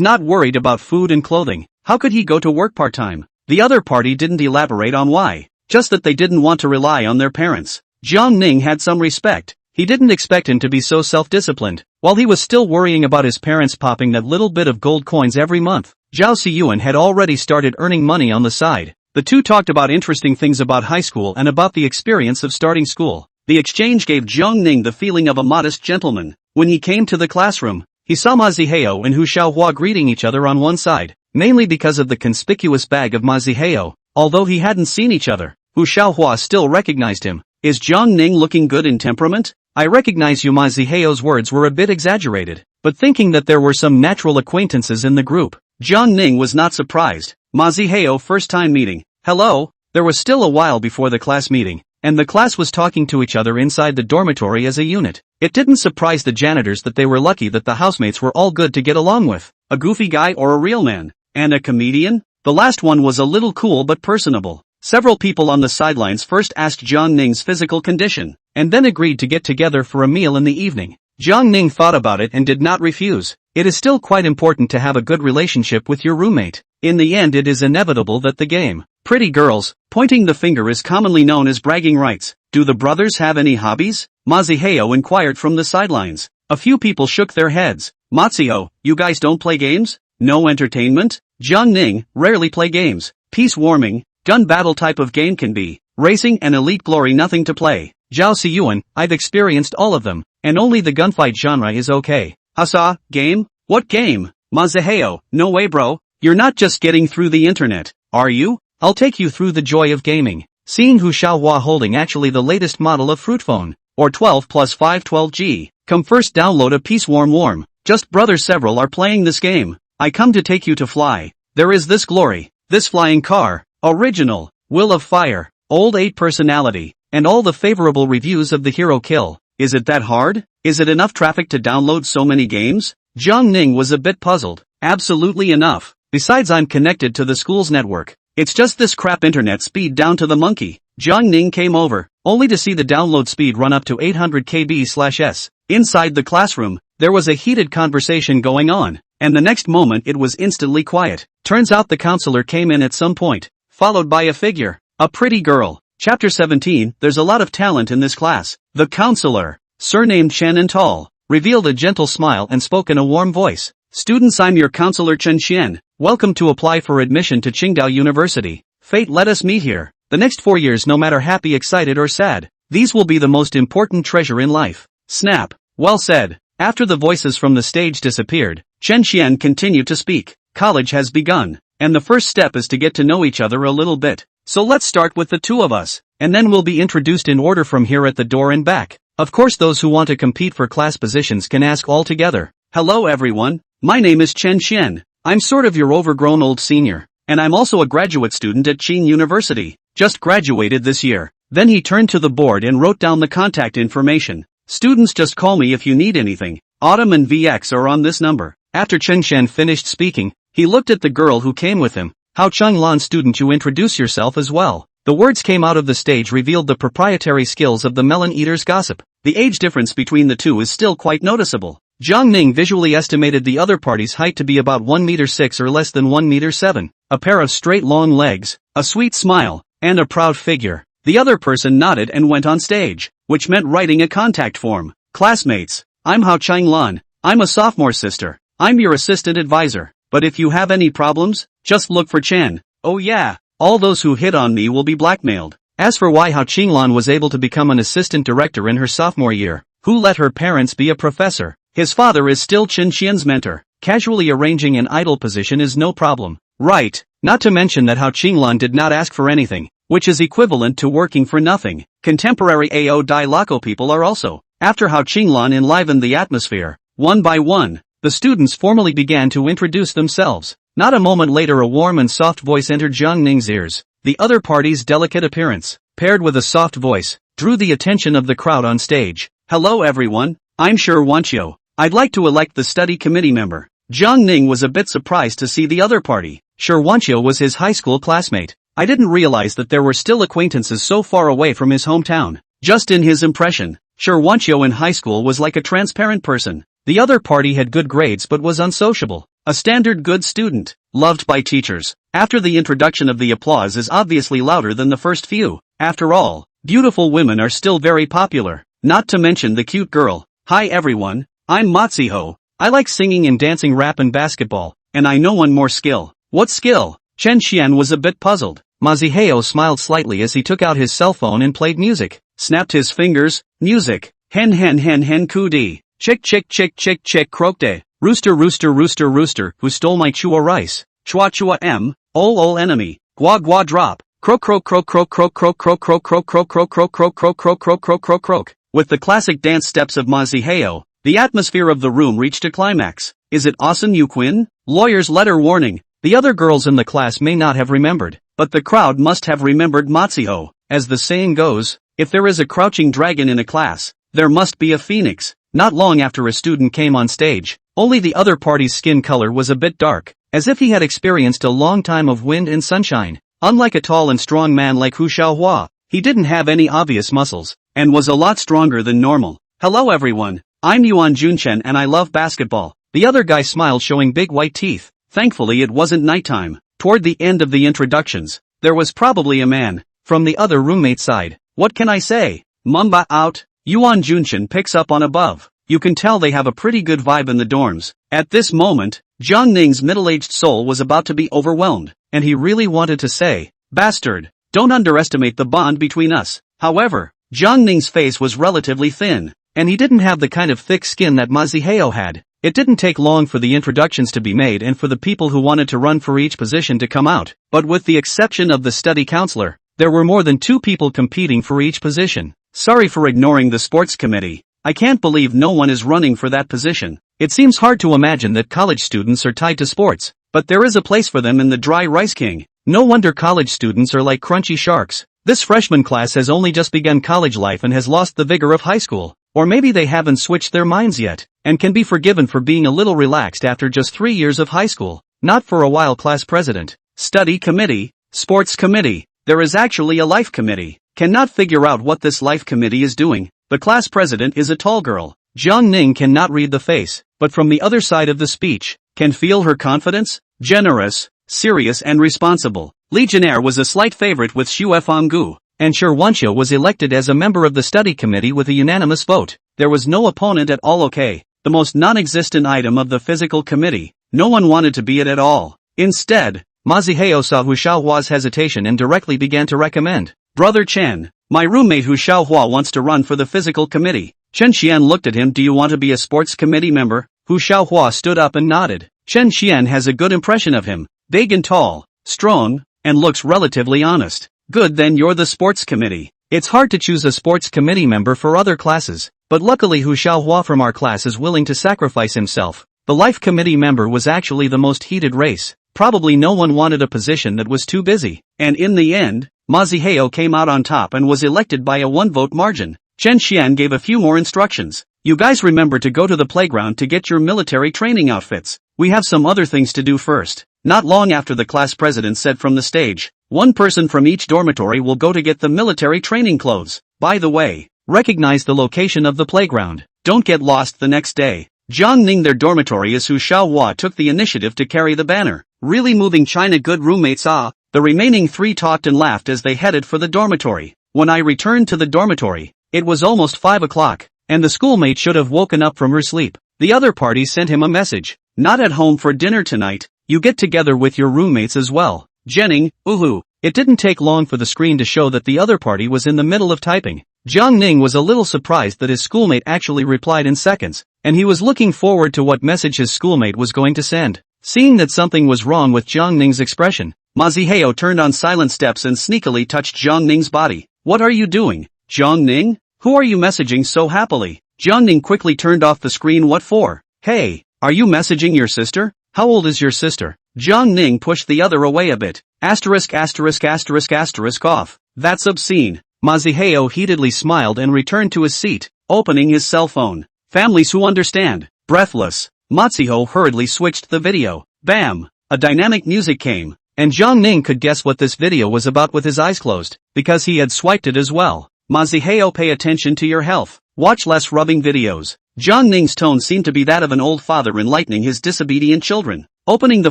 not worried about food and clothing. How could he go to work part-time? The other party didn't elaborate on why, just that they didn't want to rely on their parents. Jiangning had some respect. He didn't expect him to be so self-disciplined. While he was still worrying about his parents popping that little bit of gold coins every month, Zhao Siyuan had already started earning money on the side. The two talked about interesting things about high school and about the experience of starting school. The exchange gave Jiangning the feeling of a modest gentleman. When he came to the classroom, he saw Ma Zihao and Hu Xiaohua greeting each other on one side, mainly because of the conspicuous bag of Ma Zihao. Although he hadn't seen each other, Hu Xiaohua still recognized him. Is Jiang Ning looking good in temperament? I recognize Ma Ziheo's words were a bit exaggerated, but thinking that there were some natural acquaintances in the group, Jiang Ning was not surprised. Ma Ziheo first time meeting. Hello? There was still a while before the class meeting, and the class was talking to each other inside the dormitory as a unit. It didn't surprise the janitors that they were lucky that the housemates were all good to get along with. A goofy guy or a real man? And a comedian? The last one was a little cool but personable. Several people on the sidelines first asked Jiang Ning's physical condition, and then agreed to get together for a meal in the evening. Jiang Ning thought about it and did not refuse. It is still quite important to have a good relationship with your roommate. In the end it is inevitable that the game. Pretty girls, pointing the finger is commonly known as bragging rights. Do the brothers have any hobbies? Ma Ziheo inquired from the sidelines. A few people shook their heads. Matsuo, you guys don't play games? No entertainment? Jiang Ning, rarely play games. Peace warming, gun battle type of game can be. Racing and Elite Glory nothing to play. Zhao Siyuan, I've experienced all of them, and only the gunfight genre is okay. Asa, game? What game? Ma Ziheo, no way bro. You're not just getting through the internet, are you? I'll take you through the joy of gaming. Seeing Hu Xiaohua holding actually the latest model of fruit phone, or 12 plus 512G. Come first download a piece warm. Just brothers several are playing this game. I come to take you to fly. There is this glory, this flying car, original, will of fire, old 8 personality, and all the favorable reviews of the hero kill. Is it that hard? Is it enough traffic to download so many games? Jiang Ning was a bit puzzled. Absolutely enough. Besides I'm connected to the school's network. It's just this crap internet speed down to the monkey. Jiang Ning came over, only to see the download speed run up to 800 kb/s. Inside the classroom, there was a heated conversation going on, and the next moment it was instantly quiet. Turns out the counselor came in at some point, followed by a figure. A pretty girl. Chapter 17, there's a lot of talent in this class. The counselor, surnamed Chen and tall, revealed a gentle smile and spoke in a warm voice. Students, I'm your counselor Chen Xian. Welcome to apply for admission to Qingdao University. Fate let us meet here. The next 4 years, no matter happy, excited or sad, these will be the most important treasure in life. Snap. Well said. After the voices from the stage disappeared, Chen Xian continued to speak. College has begun, and the first step is to get to know each other a little bit. So let's start with the two of us, and then we'll be introduced in order from here at the door and back. Of course those who want to compete for class positions can ask all together. Hello everyone, my name is Chen Xian. I'm sort of your overgrown old senior, and I'm also a graduate student at Qing University. Just graduated this year. Then he turned to the board and wrote down the contact information. Students, just call me if you need anything. Autumn and VX are on this number. After Chen Xian finished speaking, he looked at the girl who came with him. How Changlan, student, you introduce yourself as well. The words came out of the stage revealed the proprietary skills of the melon eater's gossip. The age difference between the two is still quite noticeable. Jiang Ning visually estimated the other party's height to be about 1 meter 6 or less than 1 meter 7. A pair of straight long legs, a sweet smile, and a proud figure. The other person nodded and went on stage, which meant writing a contact form. Classmates, I'm Hao Changlan. I'm a sophomore sister. I'm your assistant advisor. But if you have any problems, just look for Chen. Oh yeah, all those who hit on me will be blackmailed. As for why Hao Qinglan was able to become an assistant director in her sophomore year, who let her parents be a professor? His father is still Chen Xian's mentor. Casually arranging an idle position is no problem. Right, not to mention that Hao Qinglan did not ask for anything, which is equivalent to working for nothing. Contemporary Ao Dai Laco people are also. After Hao Qinglan enlivened the atmosphere, one by one, the students formally began to introduce themselves. Not a moment later a warm and soft voice entered Jiang Ning's ears. The other party's delicate appearance, paired with a soft voice, drew the attention of the crowd on stage. Hello everyone, I'm Shi Wanqiu. I'd like to elect the study committee member. Jiang Ning was a bit surprised to see the other party. Shi Wanqiu was his high school classmate. I didn't realize that there were still acquaintances so far away from his hometown. Just in his impression, Shi Wanqiu in high school was like a transparent person. The other party had good grades but was unsociable. A standard good student, loved by teachers. After the introduction of the applause is obviously louder than the first few. After all, beautiful women are still very popular. Not to mention the cute girl. Hi everyone, I'm Matsuho. I like singing and dancing, rap and basketball, and I know one more skill. What skill? Chen Xian was a bit puzzled. Ma Ziheo smiled slightly as he took out his cell phone and played music. Snapped his fingers. Music. Hen ku di. Chick croak de. Rooster rooster, who stole my chua rice? Chua m, ol enemy. Gua drop. Croak croak croak croak croak croak croak croak croak croak croak croak croak croak croak croak croak croak croak. With the classic dance steps of Maziheo, the atmosphere of the room reached a climax. Is it Asen Yu Quinn? Lawyer's letter warning. The other girls in the class may not have remembered, but the crowd must have remembered Matsuho. As the saying goes, if there is a crouching dragon in a class, there must be a phoenix. Not long after a student came on stage, only the other party's skin color was a bit dark, as if he had experienced a long time of wind and sunshine. Unlike a tall and strong man like Hu Xiaohua, he didn't have any obvious muscles, and was a lot stronger than normal. Hello everyone, I'm Yuan Junchen and I love basketball. The other guy smiled, showing big white teeth. Thankfully it wasn't nighttime. Toward the end of the introductions, there was probably a man from the other roommate side. What can I say? Mamba out. Yuan Junchen picks up on above. You can tell they have a pretty good vibe in the dorms. At this moment, Jiang Ning's middle-aged soul was about to be overwhelmed, and he really wanted to say, "Bastard, don't underestimate the bond between us." However, Jiang Ning's face was relatively thin, and he didn't have the kind of thick skin that Maziheo had. It didn't take long for the introductions to be made and for the people who wanted to run for each position to come out, but with the exception of the study counselor, there were more than 2 people competing for each position. Sorry for ignoring the sports committee. I can't believe no one is running for that position. It seems hard to imagine that college students are tied to sports, but there is a place for them in the Dry Rice King. No wonder college students are like crunchy sharks. This freshman class has only just begun college life and has lost the vigor of high school. Or maybe they haven't switched their minds yet, and can be forgiven for being a little relaxed after just 3 years of high school. Not for a while. Class president, study committee, sports committee. There is actually a life committee. Cannot figure out what this life committee is doing. The class president is a tall girl. Jiang Ning cannot read the face, but from the other side of the speech, can feel her confidence, generous, serious and responsible. Legionnaire was a slight favorite with Xue Fanggu, and Shi Wenxia was elected as a member of the study committee with a unanimous vote. There was no opponent at all. Okay, the most non-existent item of the physical committee. No one wanted to be it at all. Instead, Maziheo saw Hu Xiaohua's hesitation and directly began to recommend, "Brother Chen, my roommate Hu Xiaohua wants to run for the physical committee." Chen Xian looked at him. "Do you want to be a sports committee member?" Hu Xiaohua stood up and nodded. Chen Xian has a good impression of him. Big and tall, strong, and looks relatively honest. Good, then you're the sports committee. It's hard to choose a sports committee member for other classes, but luckily Hu Xiaohua from our class is willing to sacrifice himself. The life committee member was actually the most heated race. Probably no one wanted a position that was too busy. And in the end, Maziheo came out on top and was elected by a 1-vote margin. Chen Xian gave a few more instructions. "You guys remember to go to the playground to get your military training outfits. We have some other things to do first." Not long after, the class president said from the stage, "One person from each dormitory will go to get the military training clothes. By the way, recognize the location of the playground. Don't get lost the next day." Jiang Ning, their dormitory, as Hu Xiaohua took the initiative to carry the banner. Really moving China. Good roommates. Ah. The remaining 3 talked and laughed as they headed for the dormitory. When I returned to the dormitory, it was almost 5 o'clock, and the schoolmate should have woken up from her sleep. The other party sent him a message. "Not at home for dinner tonight. You get together with your roommates as well." Jenning, uhu. It didn't take long for the screen to show that the other party was in the middle of typing. Jiang Ning was a little surprised that his schoolmate actually replied in seconds, and he was looking forward to what message his schoolmate was going to send. Seeing that something was wrong with Jiang Ning's expression, Maziheo turned on silent steps and sneakily touched Jiang Ning's body. "What are you doing, Jiang Ning? Who are you messaging so happily?" Jiang Ning quickly turned off the screen. "What for? Hey, are you messaging your sister? How old is your sister?" Jiang Ning pushed the other away a bit. Asterisk asterisk asterisk asterisk off. "That's obscene." Maziheo heatedly smiled and returned to his seat, opening his cell phone. Families who understand. Breathless, Matsuho hurriedly switched the video. Bam! A dynamic music came, and Jiang Ning could guess what this video was about with his eyes closed, because he had swiped it as well. Maziheo, pay attention to your health. Watch less rubbing videos. Jiang Ning's tone seemed to be that of an old father enlightening his disobedient children. Opening the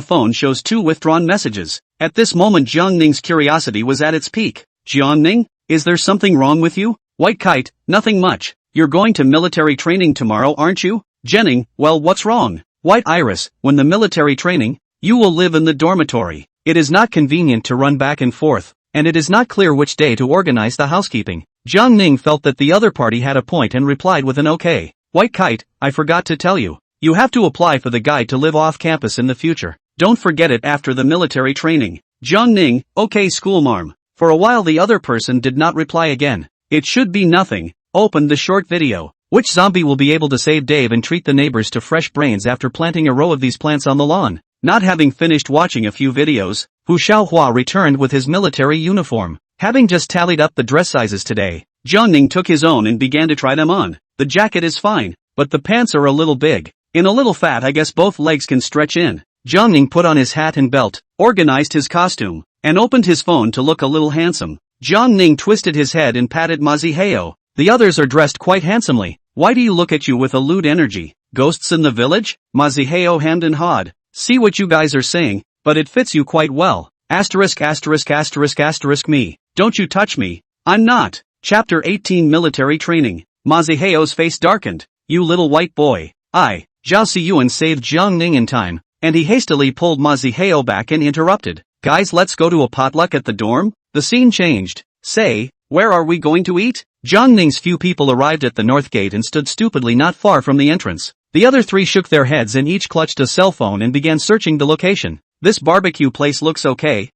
phone shows 2 withdrawn messages. At this moment Jiang Ning's curiosity was at its peak. "Jiang Ning, is there something wrong with you?" White Kite, "Nothing much. You're going to military training tomorrow, aren't you?" Jenning, "Well, what's wrong?" White Iris, "When the military training, you will live in the dormitory. It is not convenient to run back and forth, and it is not clear which day to organize the housekeeping." Jiang Ning felt that the other party had a point and replied with an okay. White Kite, "I forgot to tell you. You have to apply for the guide to live off campus in the future. Don't forget it after the military training." Jiang Ning, "Okay schoolmarm. For a while the other person did not reply again. It should be nothing. Open the short video. Which zombie will be able to save Dave and treat the neighbors to fresh brains after planting a row of these plants on the lawn? Not having finished watching a few videos, Hu Xiaohua returned with his military uniform. Having just tallied up the dress sizes today, Jiangning took his own and began to try them on. The jacket is fine, but the pants are a little big. In a little fat, I guess both legs can stretch in. Jiangning put on his hat and belt, organized his costume, and opened his phone to look a little handsome. Jiangning twisted his head and patted Maziheo. The others are dressed quite handsomely. Why do you look at you with a lewd energy? Ghosts in the village? Maziheo hemmed and hawed. See what you guys are saying, but it fits you quite well. Asterisk asterisk asterisk asterisk me. Don't you touch me. I'm not. Chapter 18 Military Training. Maziheo's face darkened. You little white boy. Zhao Siyuan saved Jiangning in time, and he hastily pulled Maziheo back and interrupted. Guys, let's go to a potluck at the dorm? The scene changed. Say, where are we going to eat? Jiangning's few people arrived at the north gate and stood stupidly not far from the entrance. The other three shook their heads and each clutched a cell phone and began searching the location. This barbecue place looks okay.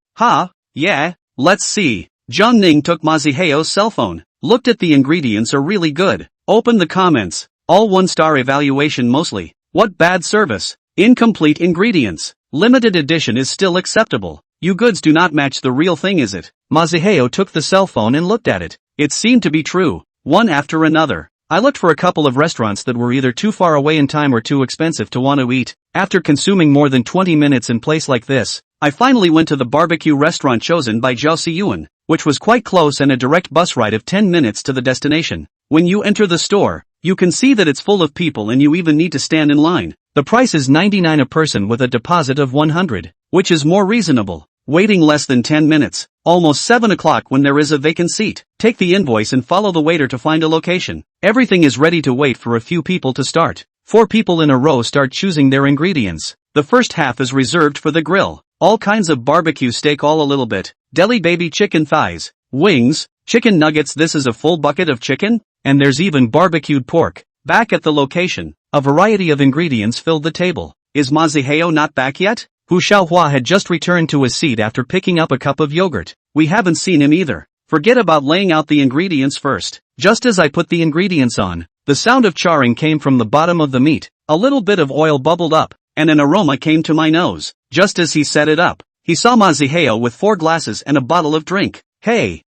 Yeah, let's see. Jiangning took Maziheo's cell phone, looked at the ingredients are really good. Open the comments. All 1-star evaluation mostly. What bad service. Incomplete ingredients. Limited edition is still acceptable. You goods do not match the real thing, is it? Maziheo took the cell phone and looked at it. It seemed to be true. One after another. I looked for a couple of restaurants that were either too far away in time or too expensive to want to eat. After consuming more than 20 minutes in place like this, I finally went to the barbecue restaurant chosen by Zhao Siyuan, which was quite close and a direct bus ride of 10 minutes to the destination. When you enter the store, you can see that it's full of people and you even need to stand in line. The price is 99 a person with a deposit of 100, which is more reasonable. Waiting less than 10 minutes, almost 7 o'clock when there is a vacant seat. Take the invoice and follow the waiter to find a location. Everything is ready to wait for a few people to start. 4 people in a row start choosing their ingredients. The first half is reserved for the grill. All kinds of barbecue steak, all a little bit. Deli baby chicken thighs, wings, chicken nuggets. This is a full bucket of chicken, and there's even barbecued pork. Back at the location, a variety of ingredients filled the table. Is Maziheo not back yet? Hu Xiaohua had just returned to his seat after picking up a cup of yogurt. We haven't seen him either. Forget about laying out the ingredients first. Just as I put the ingredients on, the sound of charring came from the bottom of the meat. A little bit of oil bubbled up, and an aroma came to my nose. Just as he set it up, he saw Maziheo with 4 glasses and a bottle of drink. Hey,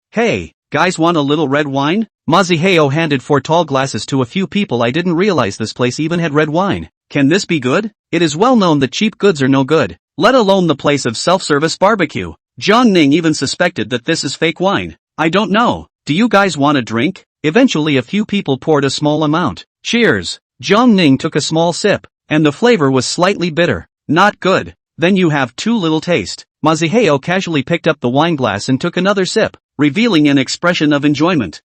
guys, want a little red wine? Maziheo handed 4 tall glasses to a few people. I didn't realize this place even had red wine. Can this be good? It is well known that cheap goods are no good, let alone the place of self-service barbecue. Jiangning even suspected that this is fake wine. I don't know. Do you guys want a drink? Eventually a few people poured a small amount. Cheers. Jiangning took a small sip, and the flavor was slightly bitter. Not good. Then you have too little taste. Maziheo casually picked up the wine glass and took another sip, revealing an expression of enjoyment.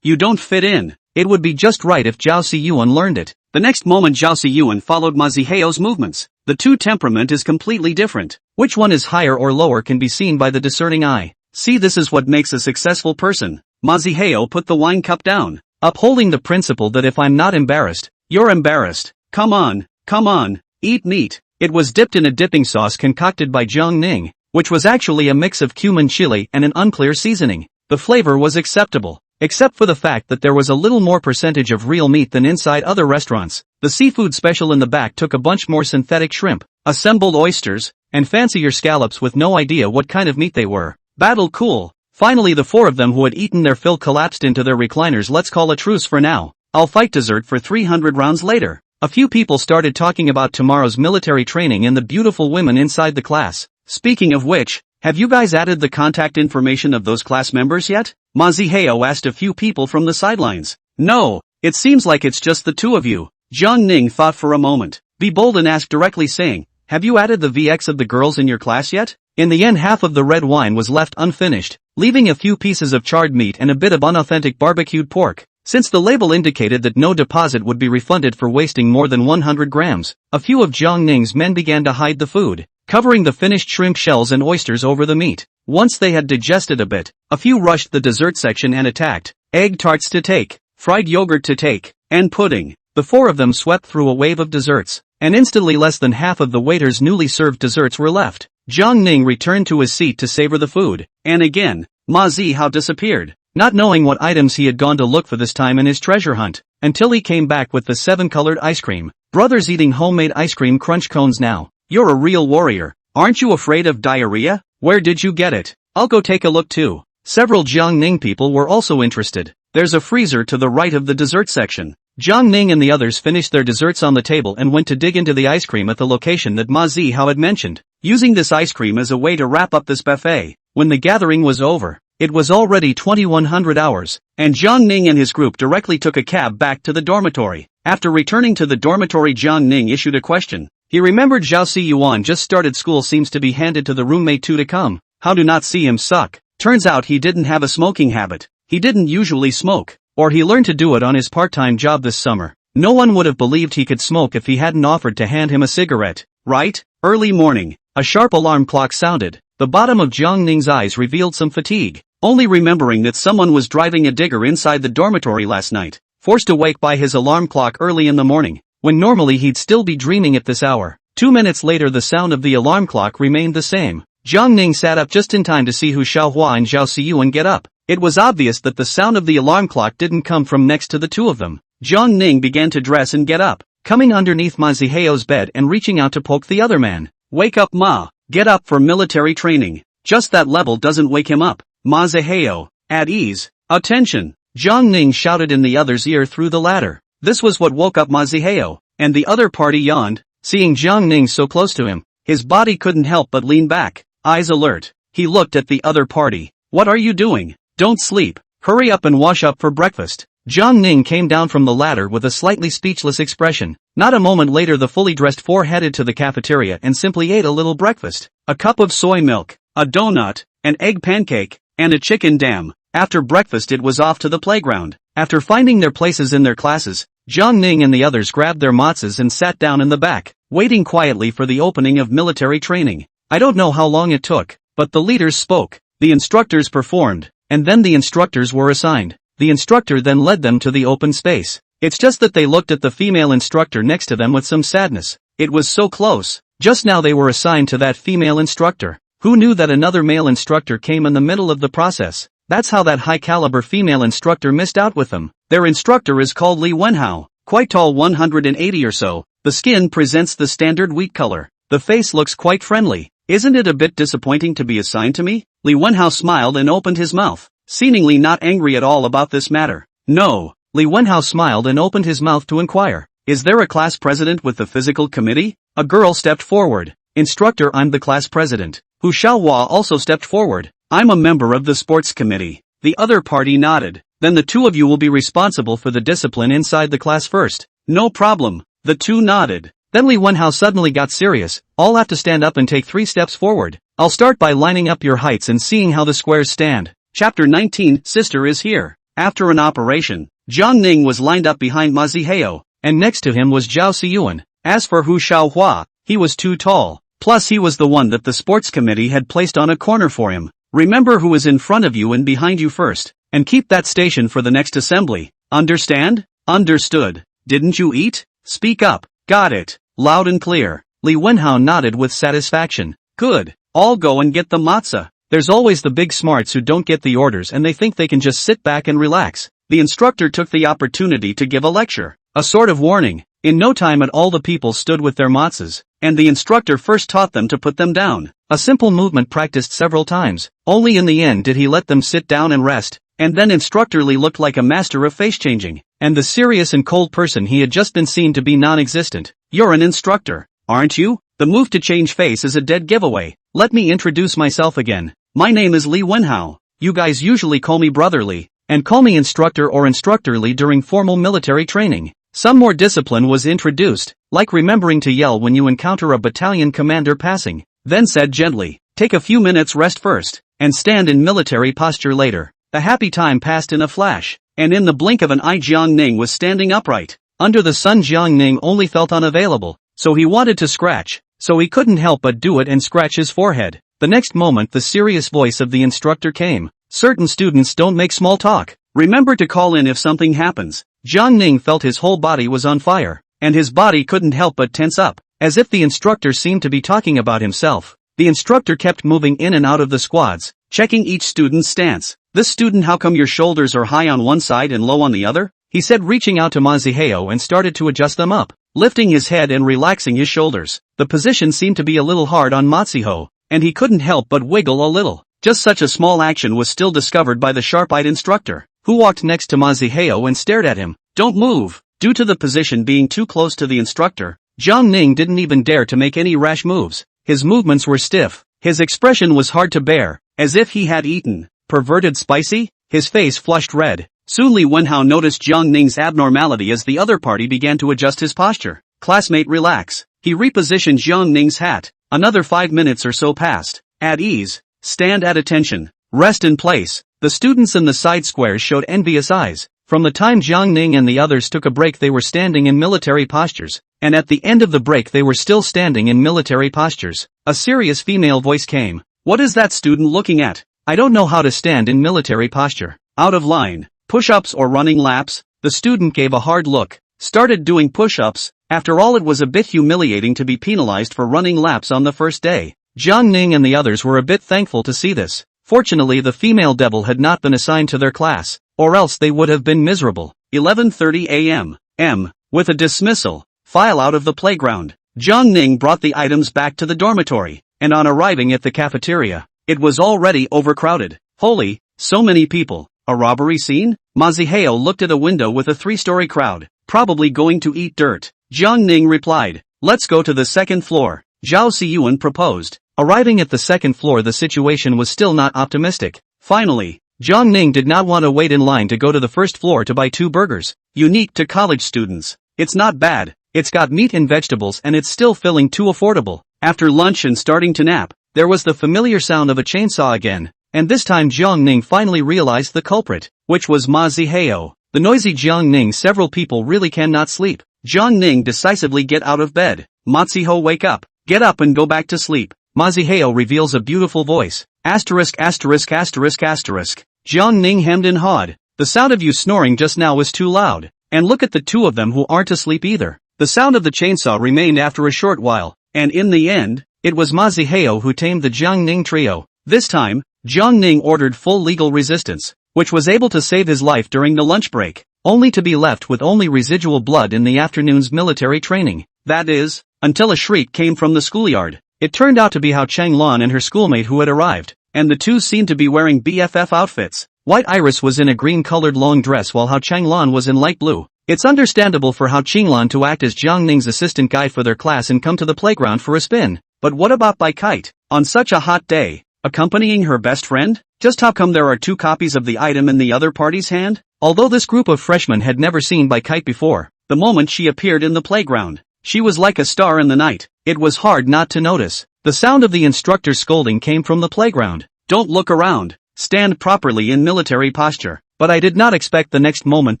You don't fit in. It would be just right if Zhao Siyuan learned it. The next moment Zhao Siyuan followed Maziheo's movements. The two temperament is completely different. Which one is higher or lower can be seen by the discerning eye. See, this is what makes a successful person. Maziheo put the wine cup down, upholding the principle that if I'm not embarrassed, you're embarrassed. Come on, eat meat. It was dipped in a dipping sauce concocted by Jiangning, which was actually a mix of cumin chili and an unclear seasoning. The flavor was acceptable, except for the fact that there was a little more percentage of real meat than inside other restaurants. The seafood special in the back took a bunch more synthetic shrimp, assembled oysters, and fancier scallops with no idea what kind of meat they were. Battle cool. Finally the 4 of them who had eaten their fill collapsed into their recliners. Let's call a truce for now. I'll fight dessert for 300 rounds later. A few people started talking about tomorrow's military training and the beautiful women inside the class. Speaking of which, have you guys added the contact information of those class members yet? Maziheo asked a few people from the sidelines. No, it seems like it's just the 2 of you. Jiangning thought for a moment. Be bold and ask directly, saying, have you added the VX of the girls in your class yet? In the end, half of the red wine was left unfinished, leaving a few pieces of charred meat and a bit of unauthentic barbecued pork. Since the label indicated that no deposit would be refunded for wasting more than 100 grams, a few of Jiangning's men began to hide the food, covering the finished shrimp shells and oysters over the meat. Once they had digested a bit, a few rushed the dessert section and attacked. Egg tarts to take, fried yogurt to take, and pudding. The 4 of them swept through a wave of desserts, and instantly less than half of the waiter's newly served desserts were left. Jiangning returned to his seat to savor the food, and again, Ma Zihao disappeared, not knowing what items he had gone to look for this time in his treasure hunt, until he came back with the 7-colored ice cream. Brothers eating homemade ice cream crunch cones now. You're a real warrior. Aren't you afraid of diarrhea? Where did you get it? I'll go take a look too. Several Jiangning people were also interested. There's a freezer to the right of the dessert section. Jiangning and the others finished their desserts on the table and went to dig into the ice cream at the location that Ma Zihao had mentioned, using this ice cream as a way to wrap up this buffet. When the gathering was over, it was already 2100 hours, and Jiangning and his group directly took a cab back to the dormitory. After returning to the dormitory, Jiangning issued a question. He remembered Zhao Siyuan just started school seems to be handed to the roommate to come. How do not see him suck? Turns out he didn't have a smoking habit. He didn't usually smoke, or he learned to do it on his part-time job this summer. No one would have believed he could smoke if he hadn't offered to hand him a cigarette, right? Early morning, a sharp alarm clock sounded. The bottom of Jiangning's eyes revealed some fatigue, only remembering that someone was driving a digger inside the dormitory last night, forced awake by his alarm clock early in the morning, when normally he'd still be dreaming at this hour. 2 minutes later the sound of the alarm clock remained the same. Jiangning sat up just in time to see Hu Xiaohua and Zhao Siyuan get up. It was obvious that the sound of the alarm clock didn't come from next to the two of them. Jiangning began to dress and get up, coming underneath Ma Zihao's bed and reaching out to poke the other man. Wake up Ma, get up for military training. Just that level doesn't wake him up. Ma Zihao, at ease, attention, Jiangning shouted in the other's ear through the ladder. This was what woke up Ma Zihao, and the other party yawned, seeing Jiangning so close to him. His body couldn't help but lean back, eyes alert. He looked at the other party. What are you doing? Don't sleep. Hurry up and wash up for breakfast. Jiangning came down from the ladder with a slightly speechless expression. Not a moment later the fully dressed four headed to the cafeteria and simply ate a little breakfast. A cup of soy milk, a donut, an egg pancake, and a chicken dam. After breakfast it was off to the playground. After finding their places in their classes, Jiangning and the others grabbed their matzahs and sat down in the back, waiting quietly for the opening of military training. I don't know how long it took, but the leaders spoke, the instructors performed, and then the instructors were assigned. The instructor then led them to the open space. It's just that they looked at the female instructor next to them with some sadness. It was so close. Just now they were assigned to that female instructor. Who knew that another male instructor came in the middle of the process? That's how that high-caliber female instructor missed out with them. Their instructor is called Li Wenhao, quite tall, 180 or so. The skin presents the standard wheat color. The face looks quite friendly. Isn't it a bit disappointing to be assigned to me? Li Wenhao smiled and opened his mouth, seemingly not angry at all about this matter. No. Li Wenhao smiled and opened his mouth to inquire. Is there a class president with the physical committee? A girl stepped forward. Instructor, I'm the class president. Hu Xiaohua also stepped forward. I'm a member of the sports committee. The other party nodded. Then the two of you will be responsible for the discipline inside the class first. No problem. The two nodded. Then Li Wenhao suddenly got serious. I'll have to stand up and take 3 steps forward. I'll start by lining up your heights and seeing how the squares stand. Chapter 19, Sister is here. After an operation, Jiangning was lined up behind Ma Zihao, and next to him was Zhao Siyuan. As for Hu Xiaohua, he was too tall. Plus he was the one that the sports committee had placed on a corner for him. Remember who is in front of you and behind you first, and keep that station for the next assembly. Understand? Understood. Didn't you eat? Speak up. Got it. Loud and clear. Li Wenhao nodded with satisfaction. Good. I'll go and get the matzah. There's always the big smarts who don't get the orders and they think they can just sit back and relax. The instructor took the opportunity to give a lecture, a sort of warning. In no time at all the people stood with their matzahs, and the instructor first taught them to put them down. A simple movement practiced several times. Only in the end did he let them sit down and rest, and then Instructor Li looked like a master of face changing, and the serious and cold person he had just been seen to be non-existent. You're an instructor, aren't you? The move to change face is a dead giveaway. Let me introduce myself again. My name is Li Wenhao. You guys usually call me Brother Li, and call me Instructor or Instructor Li during formal military training. Some more discipline was introduced, like remembering to yell when you encounter a battalion commander passing, then said gently, take a few minutes rest first, and stand in military posture later. The happy time passed in a flash, and in the blink of an eye Jiangning was standing upright. Under the sun Jiangning only felt unavailable, so he wanted to scratch, so he couldn't help but do it and scratch his forehead. The next moment the serious voice of the instructor came. Certain students don't make small talk. Remember to call in if something happens. Jiangning felt his whole body was on fire, and his body couldn't help but tense up, as if the instructor seemed to be talking about himself. The instructor kept moving in and out of the squads, checking each student's stance. "This student, how come your shoulders are high on one side and low on the other?" he said, reaching out to Maziheo and started to adjust them up, lifting his head and relaxing his shoulders. The position seemed to be a little hard on Matsuho, and he couldn't help but wiggle a little. Just such a small action was still discovered by the sharp-eyed instructor, who walked next to Maziheo and stared at him. "Don't move." Due to the position being too close to the instructor, Jiang Ning didn't even dare to make any rash moves. His movements were stiff. His expression was hard to bear, as if he had eaten perverted spicy. His face flushed red. Soon Li Wenhao noticed Jiang Ning's abnormality as the other party began to adjust his posture. "Classmate, relax." He repositioned Jiang Ning's hat. Another 5 minutes or so passed. "At ease. Stand at attention. Rest in place." The students in the side squares showed envious eyes. From the time Jiang Ning and the others took a break, they were standing in military postures, and at the end of the break they were still standing in military postures. A serious female voice came. "What is that student looking at? I don't know how to stand in military posture. Out of line. Push-ups or running laps?" The student gave a hard look, started doing push-ups. After all, it was a bit humiliating to be penalized for running laps on the first day. Jiang Ning and the others were a bit thankful to see this. Fortunately, the female devil had not been assigned to their class, or else they would have been miserable. 11:30 a.m. With a dismissal file out of the playground, Jiang Ning brought the items back to the dormitory, and on arriving at the cafeteria, it was already overcrowded. Holy, so many people. A robbery scene? Maziheo looked at a window with a 3-story crowd, probably going to eat dirt. Jiang Ning replied, "Let's go to the second floor." Zhao Siyuan proposed. Arriving at the second floor, the situation was still not optimistic. Finally, Jiang Ning did not want to wait in line to go to the first floor to buy 2 burgers, unique to college students. It's not bad, it's got meat and vegetables and it's still feeling too affordable. After lunch and starting to nap, there was the familiar sound of a chainsaw again. And this time Jiang Ning finally realized the culprit, which was Maziheo. The noisy Jiang Ning, several people really cannot sleep. Jiang Ning decisively get out of bed. "Matsuho, wake up. Get up and go back to sleep." Maziheo reveals a beautiful voice. Asterisk asterisk asterisk asterisk. Jiang Ning hemmed and hawed. "The sound of you snoring just now was too loud. And look at the two of them who aren't asleep either." The sound of the chainsaw remained after a short while, and in the end, it was Maziheo who tamed the Jiang Ning trio. This time, Jiang Ning ordered full legal resistance, which was able to save his life during the lunch break, only to be left with only residual blood in the afternoon's military training. That is, until a shriek came from the schoolyard. It turned out to be Hao Changlan and her schoolmate who had arrived, and the two seemed to be wearing BFF outfits. White Iris was in a green-colored long dress while Hao Changlan was in light blue. It's understandable for Hao Changlan to act as Jiang Ning's assistant guide for their class and come to the playground for a spin. But what about Bai Kite? On such a hot day, accompanying her best friend? Just how come there are 2 copies of the item in the other party's hand? Although this group of freshmen had never seen Bai Kite before, the moment she appeared in the playground, she was like a star in the night. It was hard not to notice. The sound of the instructor's scolding came from the playground. "Don't look around. Stand properly in military posture." But I did not expect the next moment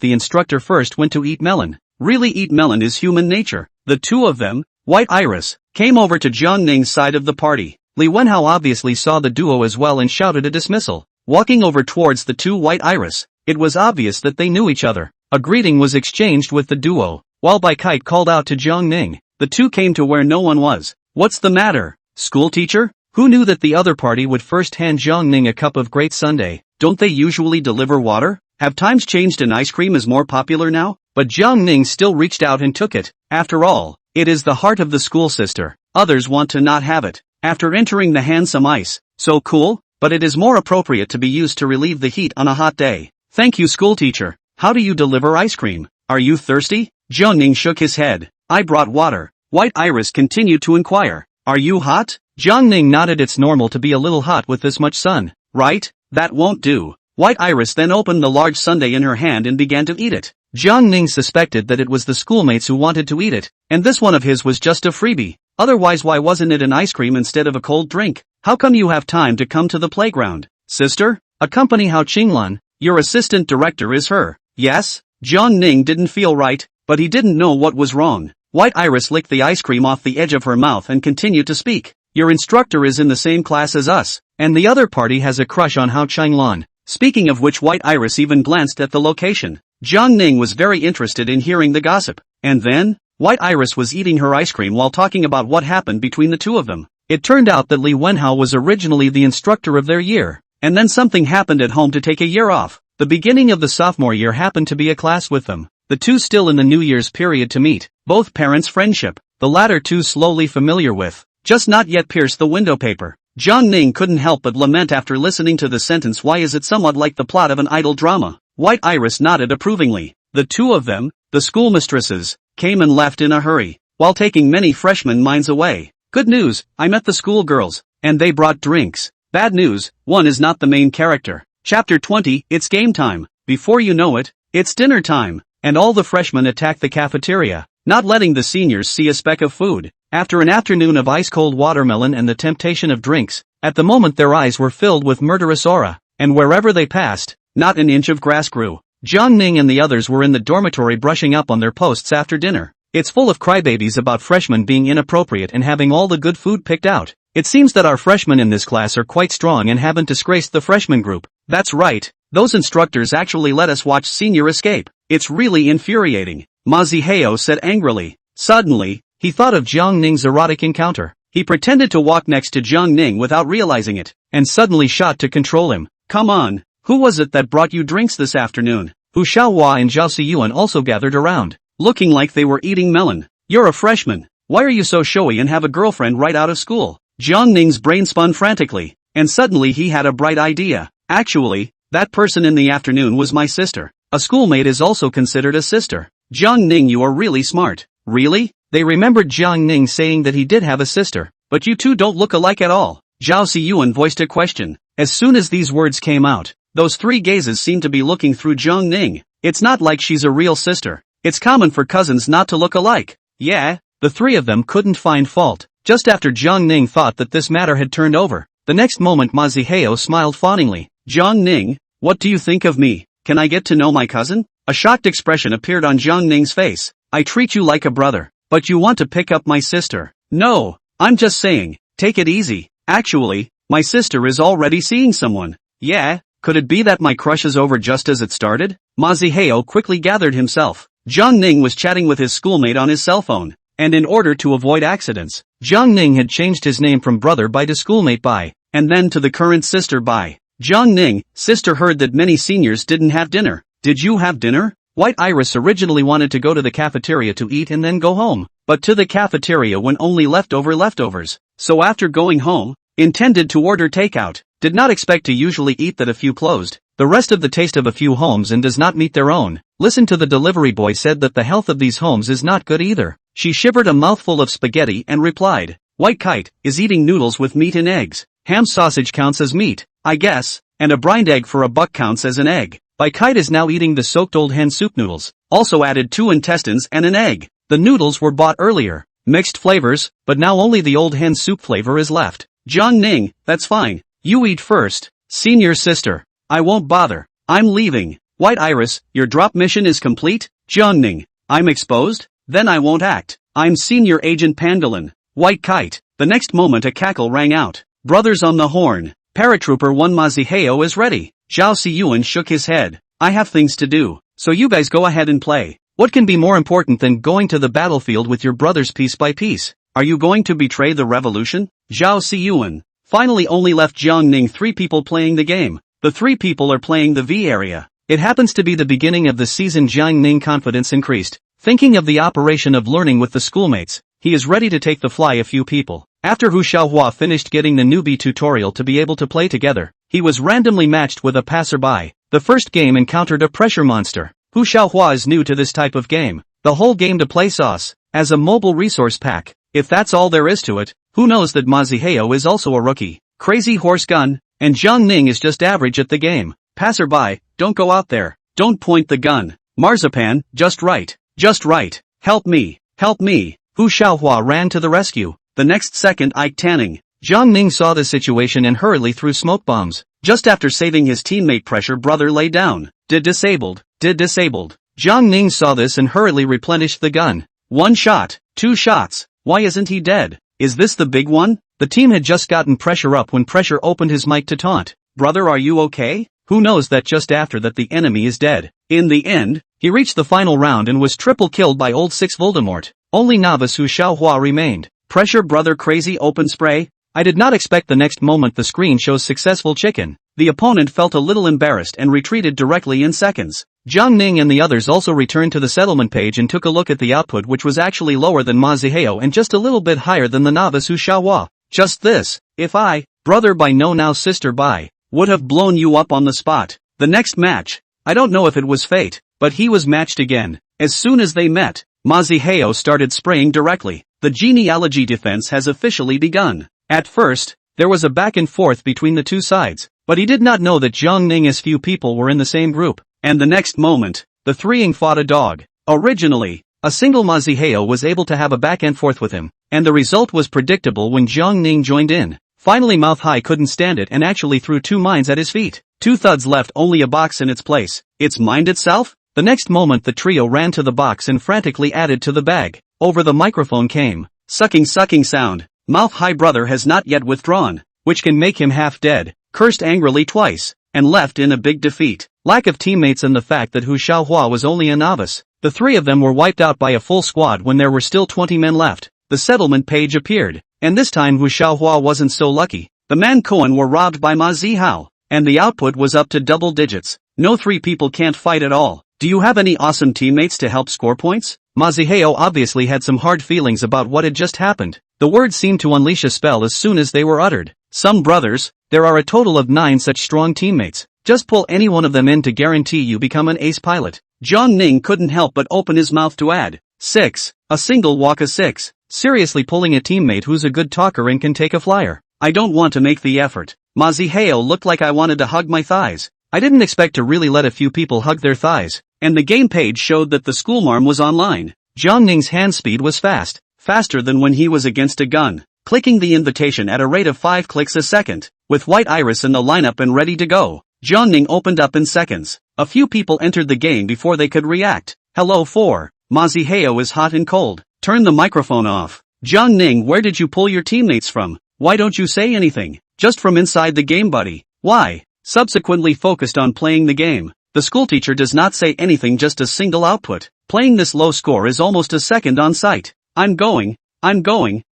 the instructor first went to eat melon. Really, eat melon is human nature. The two of them, White Iris, came over to Jiang Ning's side of the party. Li Wenhao obviously saw the duo as well and shouted a dismissal. Walking over towards the two White Iris, it was obvious that they knew each other. A greeting was exchanged with the duo, while Bai Kite called out to Jiang Ning. The two came to where no one was. "What's the matter, school teacher?" Who knew that the other party would first hand Jiang Ning a cup of great sundae? Don't they usually deliver water? Have times changed and ice cream is more popular now? But Jiang Ning still reached out and took it. After all, it is the heart of the school sister. Others want to not have it. After entering the handsome ice, so cool, but it is more appropriate to be used to relieve the heat on a hot day. "Thank you, school teacher. How do you deliver ice cream? Are you thirsty?" Jiang Ning shook his head. "I brought water." White Iris continued to inquire. "Are you hot?" Jiang Ning nodded. "It's normal to be a little hot with this much sun, right? That won't do." White Iris then opened the large sundae in her hand and began to eat it. Jiang Ning suspected that it was the schoolmates who wanted to eat it, and this one of his was just a freebie. Otherwise, why wasn't it an ice cream instead of a cold drink? "How come you have time to come to the playground, sister? Accompany Hao Qinglan. Your assistant director is her." "Yes?" Jiang Ning didn't feel right, but he didn't know what was wrong. White Iris licked the ice cream off the edge of her mouth and continued to speak. "Your instructor is in the same class as us, and the other party has a crush on Hao Changlan." Speaking of which, White Iris even glanced at the location. Jiang Ning was very interested in hearing the gossip. And then, White Iris was eating her ice cream while talking about what happened between the two of them. It turned out that Li Wenhao was originally the instructor of their year. And then something happened at home to take a year off. The beginning of the sophomore year happened to be a class with them. The two still in the New Year's period to meet. Both parents' friendship. The latter two slowly familiar with. Just not yet pierced the window paper. Jiang Ning couldn't help but lament after listening to the sentence. Why is it somewhat like the plot of an idol drama? White Iris nodded approvingly. The two of them, the schoolmistresses, came and left in a hurry, while taking many freshman minds away. Good news, I met the schoolgirls, and they brought drinks. Bad news, one is not the main character. Chapter 20, it's game time. Before you know it, it's dinner time, and all the freshmen attack the cafeteria, not letting the seniors see a speck of food. After an afternoon of ice-cold watermelon and the temptation of drinks, at the moment their eyes were filled with murderous aura, and wherever they passed, not an inch of grass grew. Jiang Ning and the others were in the dormitory brushing up on their posts after dinner. It's full of crybabies about freshmen being inappropriate and having all the good food picked out. It seems that our freshmen in this class are quite strong and haven't disgraced the freshman group. That's right, those instructors actually let us watch senior escape. It's really infuriating, Ma Zihao said angrily. Suddenly, he thought of Jiang Ning's erotic encounter. He pretended to walk next to Jiang Ning without realizing it, and suddenly shot to control him. Come on, who was it that brought you drinks this afternoon? Hu Xiaohua and Zhao Xiyuan also gathered around, looking like they were eating melon. You're a freshman. Why are you so showy and have a girlfriend right out of school? Jiang Ning's brain spun frantically, and suddenly he had a bright idea. Actually, that person in the afternoon was my sister. A schoolmate is also considered a sister. Jiang Ning, you are really smart. Really? They remembered Jiang Ning saying that he did have a sister, but you two don't look alike at all. Zhao Xiyuan voiced a question. As soon as these words came out, those three gazes seemed to be looking through Jiang Ning. It's not like she's a real sister. It's common for cousins not to look alike. Yeah, the three of them couldn't find fault. Just after Jiang Ning thought that this matter had turned over, the next moment Ma Zihao smiled fawningly. Jiang Ning, what do you think of me? Can I get to know my cousin? A shocked expression appeared on Jiang Ning's face. I treat you like a brother, but you want to pick up my sister. No, I'm just saying, take it easy. Actually, my sister is already seeing someone. Yeah, could it be that my crush is over just as it started? Ma Zihao quickly gathered himself. Jiang Ning was chatting with his schoolmate on his cell phone, and in order to avoid accidents, Jiang Ning had changed his name from brother Bai to schoolmate Bai, and then to the current sister Bai. Jiang Ning, sister, heard that many seniors didn't have dinner. Did you have dinner? White Iris originally wanted to go to the cafeteria to eat and then go home, but to the cafeteria when only leftovers. So after going home, intended to order takeout, did not expect to usually eat that a few closed, the rest of the taste of a few homes and does not meet their own. Listen to the delivery boy said that the health of these homes is not good either. She shivered a mouthful of spaghetti and replied, White Kite is eating noodles with meat and eggs. Ham sausage counts as meat, I guess, and a brined egg for a buck counts as an egg. Bai Kite is now eating the soaked old hen soup noodles, also added 2 intestines and an egg. The noodles were bought earlier, mixed flavors, but now only the old hen soup flavor is left. Jiang Ning, that's fine. You eat first. Senior sister. I won't bother. I'm leaving. White Iris, your drop mission is complete? Jiang Ning, I'm exposed? Then I won't act. I'm Senior Agent Pandolin. White Kite. The next moment a cackle rang out. Brothers on the horn. Paratrooper 1 Ma Zihao is ready. Zhao Xiyuan shook his head. I have things to do, so you guys go ahead and play. What can be more important than going to the battlefield with your brothers piece by piece? Are you going to betray the revolution? Zhao Xiyuan. Finally only left Jiang Ning 3 people playing the game. The 3 people are playing the V area. It happens to be the beginning of the season. Jiang Ning confidence increased. Thinking of the operation of learning with the schoolmates, he is ready to take the fly a few people. After Hu Xiaohua finished getting the newbie tutorial to be able to play together, he was randomly matched with a passerby. The first game encountered a pressure monster. Hu Xiaohua is new to this type of game. The whole game to play sauce, as a mobile resource pack. If that's all there is to it, who knows that Ma Zihao is also a rookie. Crazy horse gun, and Jiang Ning is just average at the game. Passerby, don't go out there. Don't point the gun. Marzipan, just right. Just right. Help me. Help me. Hu Xiaohua ran to the rescue. The next second Ike Tanning. Jiang Ning saw the situation and hurriedly threw smoke bombs. Just after saving his teammate, pressure brother lay down. Disabled. Jiang Ning saw this and hurriedly replenished the gun. 1 shot, 2 shots. Why isn't he dead? Is this the big one? The team had just gotten pressure up when pressure opened his mic to taunt. Brother, are you okay? Who knows that just after that the enemy is dead. In the end, he reached the final round and was triple killed by old 6 Voldemort. Only novice Hu Xiaohua remained. Pressure brother crazy open spray. I did not expect the next moment the screen shows successful chicken. the opponent felt a little embarrassed and retreated directly in seconds. Jiang Ning and the others also returned to the settlement page and took a look at the output, which was actually lower than Ma Zihao and just a little bit higher than the novice Hu Xiaohua. Just this, if I, brother by no now sister by, would have blown you up on the spot. The next match, I don't know if it was fate, but he was matched again. As soon as they met, Ma Zihao started spraying directly. The genealogy defense has officially begun. At first, there was a back and forth between the two sides, but he did not know that Jiang Ning's few people were in the same group. And the next moment, the threeing fought a dog. Originally, a single Ma Zihao was able to have a back and forth with him, and the result was predictable when Jiang Ning joined in. Finally Mouth High couldn't stand it and actually threw 2 mines at his feet. 2 thuds left only a box in its place. It's mined itself? The next moment the trio ran to the box and frantically added to the bag. Over the microphone came, sucking sound. Mouth High brother has not yet withdrawn, which can make him half dead, cursed angrily twice, and left in a big defeat. Lack of teammates and the fact that Hu Xiaohua was only a novice. The 3 of them were wiped out by a full squad when there were still 20 men left. The settlement page appeared, and this time Hu Xiaohua wasn't so lucky. The Manhwa were robbed by Ma Zihao, and the output was up to double digits. No 3 people can't fight at all. Do you have any awesome teammates to help score points? Ma Zihao obviously had some hard feelings about what had just happened. The words seemed to unleash a spell as soon as they were uttered. Some brothers, there are a total of 9 such strong teammates. Just pull any one of them in to guarantee you become an ace pilot. Jiang Ning couldn't help but open his mouth to add, 6, a single walk a 6. Seriously pulling a teammate who's a good talker and can take a flyer. I don't want to make the effort. Ma Zihao looked like I wanted to hug my thighs. I didn't expect to really let a few people hug their thighs. And the game page showed that the schoolmarm was online. Jiang Ning's hand speed was fast, faster than when he was against a gun, clicking the invitation at a rate of 5 clicks a second. With White Iris in the lineup and ready to go, Jiang Ning opened up in seconds. A few people entered the game before they could react. Hello 4. Ma Zihao is hot and cold. Turn the microphone off. Jiang Ning, where did you pull your teammates from? Why don't you say anything? Just from inside the game, buddy. Why? Subsequently focused on playing the game. The schoolteacher does not say anything, just a single output. Playing this low score is almost a second on site. I'm going.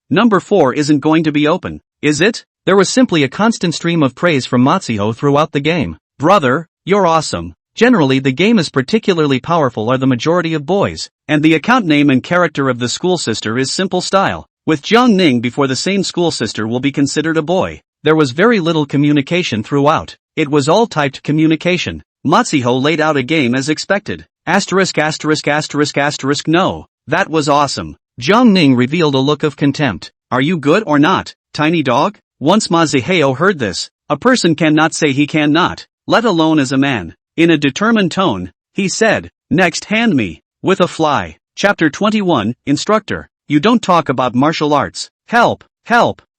Number 4 isn't going to be open, is it? There was simply a constant stream of praise from Matsuho throughout the game. Brother, you're awesome. Generally the game is particularly powerful are the majority of boys, and the account name and character of the school sister is Simple Style. With Jiang Ning before the same school sister will be considered a boy. There was very little communication throughout. It was all typed communication. Matsuho laid out a game as expected. ********* No. That was awesome. Jiang Ning revealed a look of contempt. Are you good or not, tiny dog? Once Ma Zihao heard this, a person cannot say he cannot, let alone as a man. In a determined tone, he said, next hand me, with a fly. Chapter 21, Instructor. You don't talk about martial arts. Help,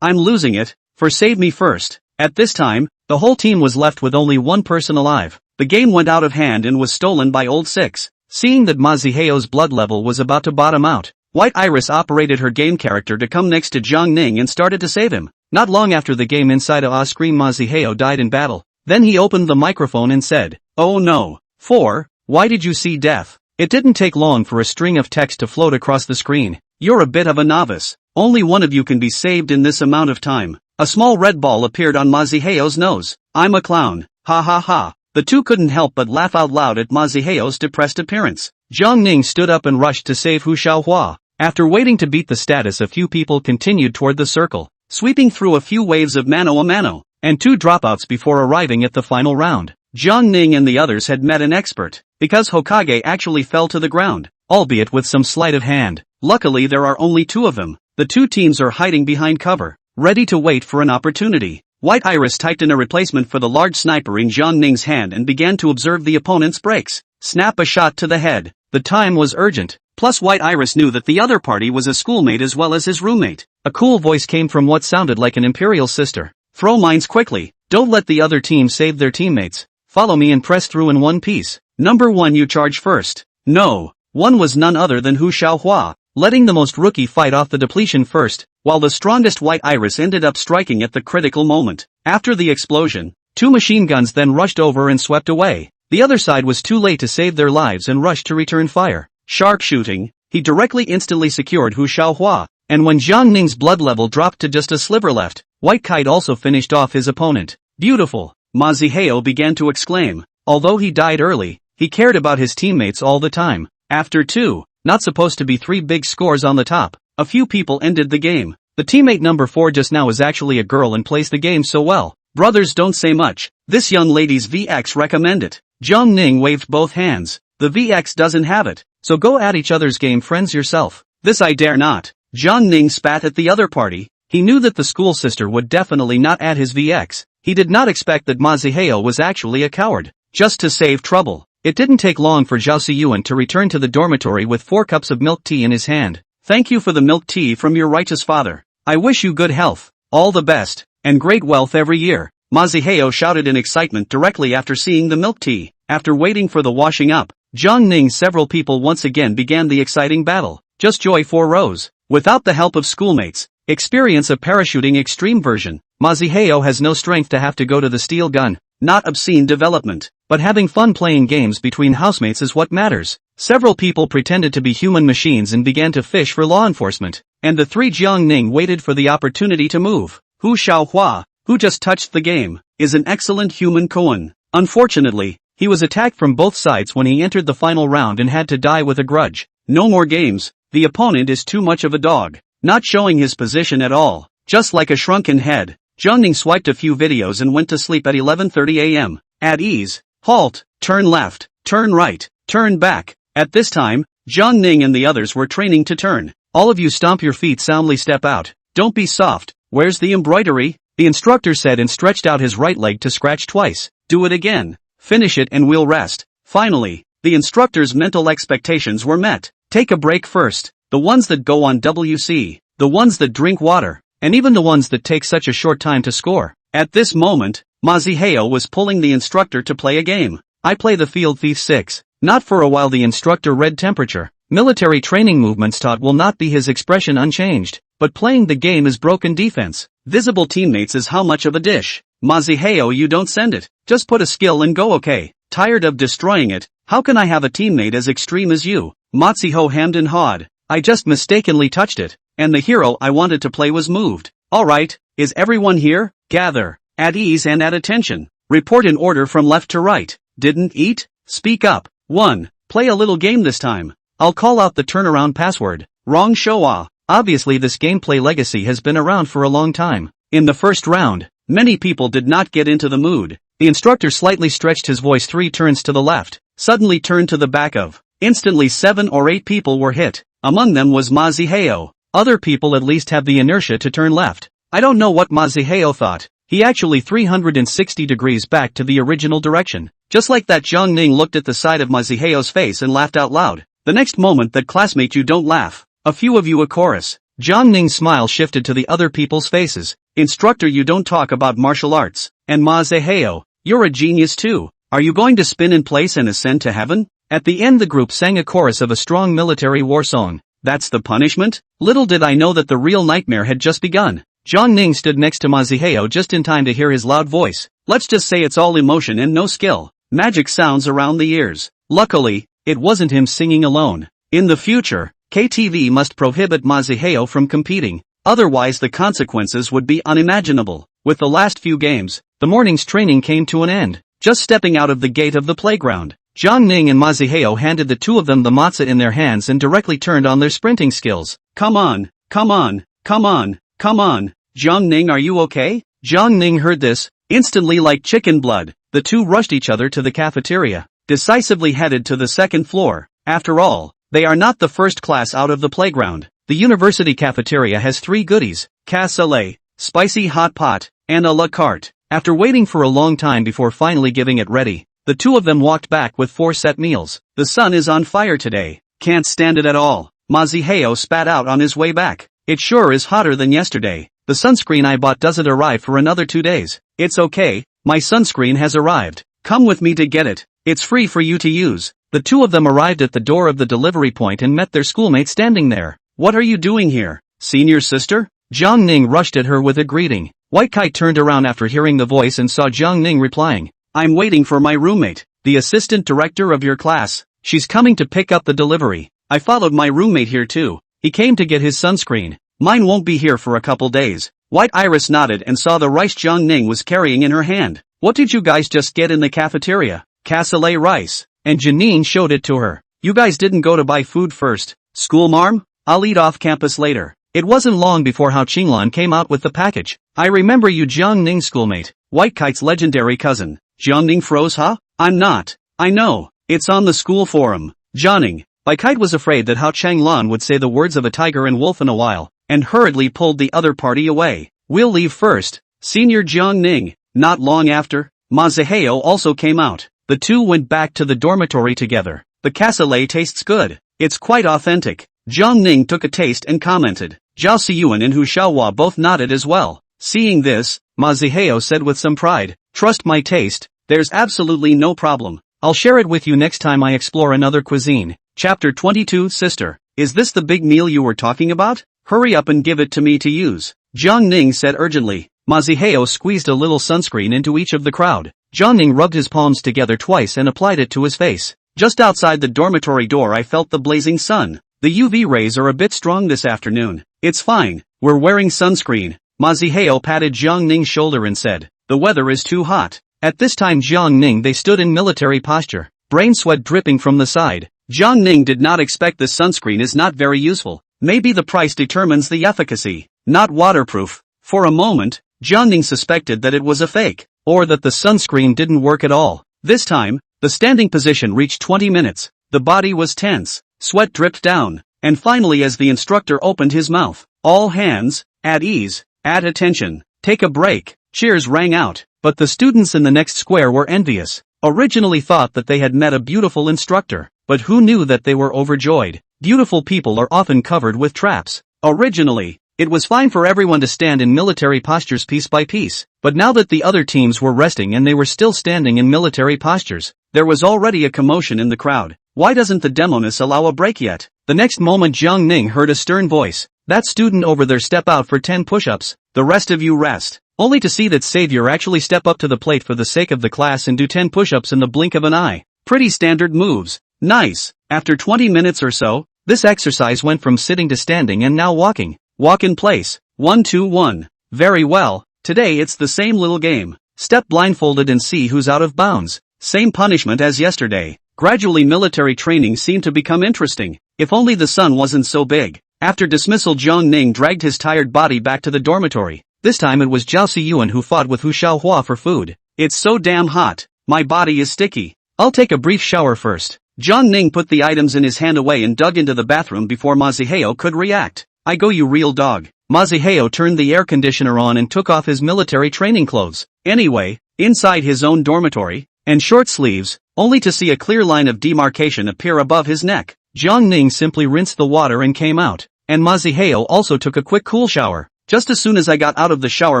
I'm losing it, for save me first. At this time, the whole team was left with only one person alive. The game went out of hand and was stolen by Old Six. Seeing that Ma Zihao's blood level was about to bottom out, White Iris operated her game character to come next to Jiang Ning and started to save him. Not long after the game inside a scream Ma Zihao died in battle. Then he opened the microphone and said, oh no. 4, why did you see death? It didn't take long for a string of text to float across the screen. You're a bit of a novice. Only one of you can be saved in this amount of time. A small red ball appeared on Ma Zihao's nose. I'm a clown. Ha ha ha. The two couldn't help but laugh out loud at Ma Zihao's depressed appearance. Jiang Ning stood up and rushed to save Hu Xiaohua. After waiting to beat the status, a few people continued toward the circle, sweeping through a few waves of mano a mano, and 2 dropouts before arriving at the final round. Jiang Ning and the others had met an expert, because Hokage actually fell to the ground, albeit with some sleight of hand. Luckily there are only 2 of them. The 2 teams are hiding behind cover, ready to wait for an opportunity. White Iris typed in a replacement for the large sniper in Jiang Ning's hand and began to observe the opponent's breaks. Snap a shot to the head. The time was urgent. Plus White Iris knew that the other party was a schoolmate as well as his roommate. A cool voice came from what sounded like an imperial sister. Throw mines quickly. Don't let the other team save their teammates. Follow me and press through in one piece. Number 1, you charge first. No. 1 was none other than Hu Xiaohua, letting the most rookie fight off the depletion first, while the strongest White Iris ended up striking at the critical moment. After the explosion, 2 machine guns then rushed over and swept away. The other side was too late to save their lives and rushed to return fire. Sharpshooting, he directly instantly secured Hu Xiaohua, and when Jiang Ning's blood level dropped to just a sliver left, White Kite also finished off his opponent. Beautiful. Ma Zihao began to exclaim. Although he died early, he cared about his teammates all the time. After 2, not supposed to be 3 big scores on the top, a few people ended the game. The teammate number 4 just now is actually a girl and plays the game so well. Brothers don't say much. This young lady's VX recommend it. Jiang Ning waved both hands. The VX doesn't have it, so go at each other's game friends yourself. This I dare not. Jiang Ning spat at the other party. He knew that the school sister would definitely not add his VX. He did not expect that Ma Zihao was actually a coward. Just to save trouble. It didn't take long for Zhao Siyuan to return to the dormitory with 4 cups of milk tea in his hand. Thank you for the milk tea from your righteous father. I wish you good health, all the best, and great wealth every year. Ma Zihao shouted in excitement directly after seeing the milk tea. After waiting for the washing up, Jiang Ning several people once again began the exciting battle. Just joy 4 rows. Without the help of schoolmates, experience a parachuting extreme version. Ma Zihao has no strength to have to go to the steel gun. Not obscene development, but having fun playing games between housemates is what matters. Several people pretended to be human machines and began to fish for law enforcement, and the 3 Jiang Ning waited for the opportunity to move. Hu Xiaohua, who just touched the game, is an excellent human koan. Unfortunately, he was attacked from both sides when he entered the final round and had to die with a grudge. No more games, the opponent is too much of a dog, not showing his position at all, just like a shrunken head. Jiang Ning swiped a few videos and went to sleep at 11:30 a.m. At ease. Halt, turn left, turn right, turn back. At this time, Jiang Ning and the others were training to turn. All of you stomp your feet soundly, step out. Don't be soft. Where's the embroidery? The instructor said and stretched out his right leg to scratch twice. Do it again. Finish it and we'll rest. Finally, the instructor's mental expectations were met. Take a break first. The ones that go on WC. The ones that drink water. And even the ones that take such a short time to score. At this moment, Ma Zihao was pulling the instructor to play a game. I play the Field Thief 6. Not for a while. The instructor read temperature. Military training movements taught will not be his expression unchanged. But playing the game is broken defense. Visible teammates is how much of a dish. Ma Zihao, you don't send it. Just put a skill and go. Okay. Tired of destroying it. How can I have a teammate as extreme as you? Matsuho hemmed and hawed. I just mistakenly touched it. And the hero I wanted to play was moved. Alright, is everyone here? Gather, at ease and at attention. Report in order from left to right. Didn't eat? Speak up. 1. Play a little game this time. I'll call out the turnaround password. Wrong Showa. Obviously this gameplay legacy has been around for a long time. In the first round, many people did not get into the mood. The instructor slightly stretched his voice 3 turns to the left, suddenly turned to the back of. Instantly 7 or 8 people were hit. Among them was Ma Zihao. Other people at least have the inertia to turn left. I don't know what Ma Zihao thought. He actually 360 degrees back to the original direction. Just like that, Jiang Ning looked at the side of Ma Zihao's face and laughed out loud. The next moment, that classmate, you don't laugh. A few of you a chorus. Jiang Ning's smile shifted to the other people's faces. Instructor, you don't talk about martial arts. And Ma Zihao, you're a genius too. Are you going to spin in place and ascend to heaven? At the end the group sang a chorus of a strong military war song. That's the punishment? Little did I know that the real nightmare had just begun. Jiang Ning stood next to Ma Zihao just in time to hear his loud voice. Let's just say it's all emotion and no skill. Magic sounds around the ears. Luckily, it wasn't him singing alone. In the future, KTV must prohibit Ma Zihao from competing. Otherwise the consequences would be unimaginable. With the last few games, the morning's training came to an end. Just stepping out of the gate of the playground, Jiang Ning and Ma Zihao handed the 2 of them the matza in their hands and directly turned on their sprinting skills. Come on, come on, come on, come on. Jiang Ning, are you okay? Jiang Ning heard this. Instantly, like chicken blood, the 2 rushed each other to the cafeteria, decisively headed to the 2nd floor. After all, they are not the first class out of the playground. The university cafeteria has 3 goodies, cassoulet, spicy hot pot, and a la carte. After waiting for a long time before finally giving it ready, the 2 of them walked back with 4 set meals. The sun is on fire today. Can't stand it at all. Ma Zihao spat out on his way back. It sure is hotter than yesterday. The sunscreen I bought doesn't arrive for another 2 days. It's okay, my sunscreen has arrived. Come with me to get it. It's free for you to use. The 2 of them arrived at the door of the delivery point and met their schoolmate standing there. What are you doing here, senior sister? Jiang Ning rushed at her with a greeting. White Kite turned around after hearing the voice and saw Jiang Ning replying. I'm waiting for my roommate, the assistant director of your class. She's coming to pick up the delivery. I followed my roommate here too. He came to get his sunscreen. Mine won't be here for a couple days. White Iris nodded and saw the rice Jiang Ning was carrying in her hand. What did you guys just get in the cafeteria? Cassoulet rice. And Janine showed it to her. You guys didn't go to buy food first. School marm? I'll eat off campus later. It wasn't long before Hao Qinglan came out with the package. I remember you, Jiang Ning schoolmate. White Kite's legendary cousin. Jiang Ning froze, huh? I'm not. I know. It's on the school forum. Jiang. Bai Kite was afraid that Hao Changlan would say the words of a tiger and wolf in a while, and hurriedly pulled the other party away. We'll leave first. Senior Jiang Ning. Not long after, Ma Zihao also came out. The two went back to the dormitory together. The cassoulet tastes good. It's quite authentic. Jiang Ning took a taste and commented. Zhao Xiyuan and Hu Xiaohua both nodded as well. Seeing this, Ma Zihao said with some pride, trust my taste, there's absolutely no problem. I'll share it with you next time I explore another cuisine. Chapter 22 Sister, is this the big meal you were talking about? Hurry up and give it to me to use. Jiang Ning said urgently. Ma Zihao squeezed a little sunscreen into each of the crowd. Jiang Ning rubbed his palms together twice and applied it to his face. Just outside the dormitory door I felt the blazing sun. The UV rays are a bit strong this afternoon. It's fine, we're wearing sunscreen. Ma Zihao patted Jiang Ning's shoulder and said, the weather is too hot. At this time Jiang Ning they stood in military posture, brain sweat dripping from the side. Jiang Ning did not expect this sunscreen is not very useful. Maybe the price determines the efficacy. Not waterproof. For a moment, Jiang Ning suspected that it was a fake, or that the sunscreen didn't work at all. This time, the standing position reached 20 minutes. The body was tense, sweat dripped down, and finally as the instructor opened his mouth, all hands, at ease, at attention, take a break, cheers rang out. But the students in the next square were envious. Originally thought that they had met a beautiful instructor, but who knew that they were overjoyed. Beautiful people are often covered with traps. Originally, it was fine for everyone to stand in military postures piece by piece, but now that the other teams were resting and they were still standing in military postures, there was already a commotion in the crowd. Why doesn't the demoness allow a break yet? The next moment Jiang Ning heard a stern voice. That student over there step out for 10 push-ups, the rest of you rest. Only to see that Savior actually step up to the plate for the sake of the class and do 10 push-ups in the blink of an eye. Pretty standard moves. Nice. After 20 minutes or so, this exercise went from sitting to standing and now walking. Walk in place. 1 2 1. Very well. Today it's the same little game. Step blindfolded and see who's out of bounds. Same punishment as yesterday. Gradually military training seemed to become interesting. If only the sun wasn't so big. After dismissal Jiang Ning dragged his tired body back to the dormitory. This time it was Zhao Xiyuan who fought with Hu Xiaohua for food. It's so damn hot. My body is sticky. I'll take a brief shower first. Jiang Ning put the items in his hand away and dug into the bathroom before Ma Zihao could react. I go you real dog. Ma Zihao turned the air conditioner on and took off his military training clothes. Anyway, inside his own dormitory, and short sleeves, only to see a clear line of demarcation appear above his neck. Jiang Ning simply rinsed the water and came out, and Ma Zihao also took a quick cool shower. Just as soon as I got out of the shower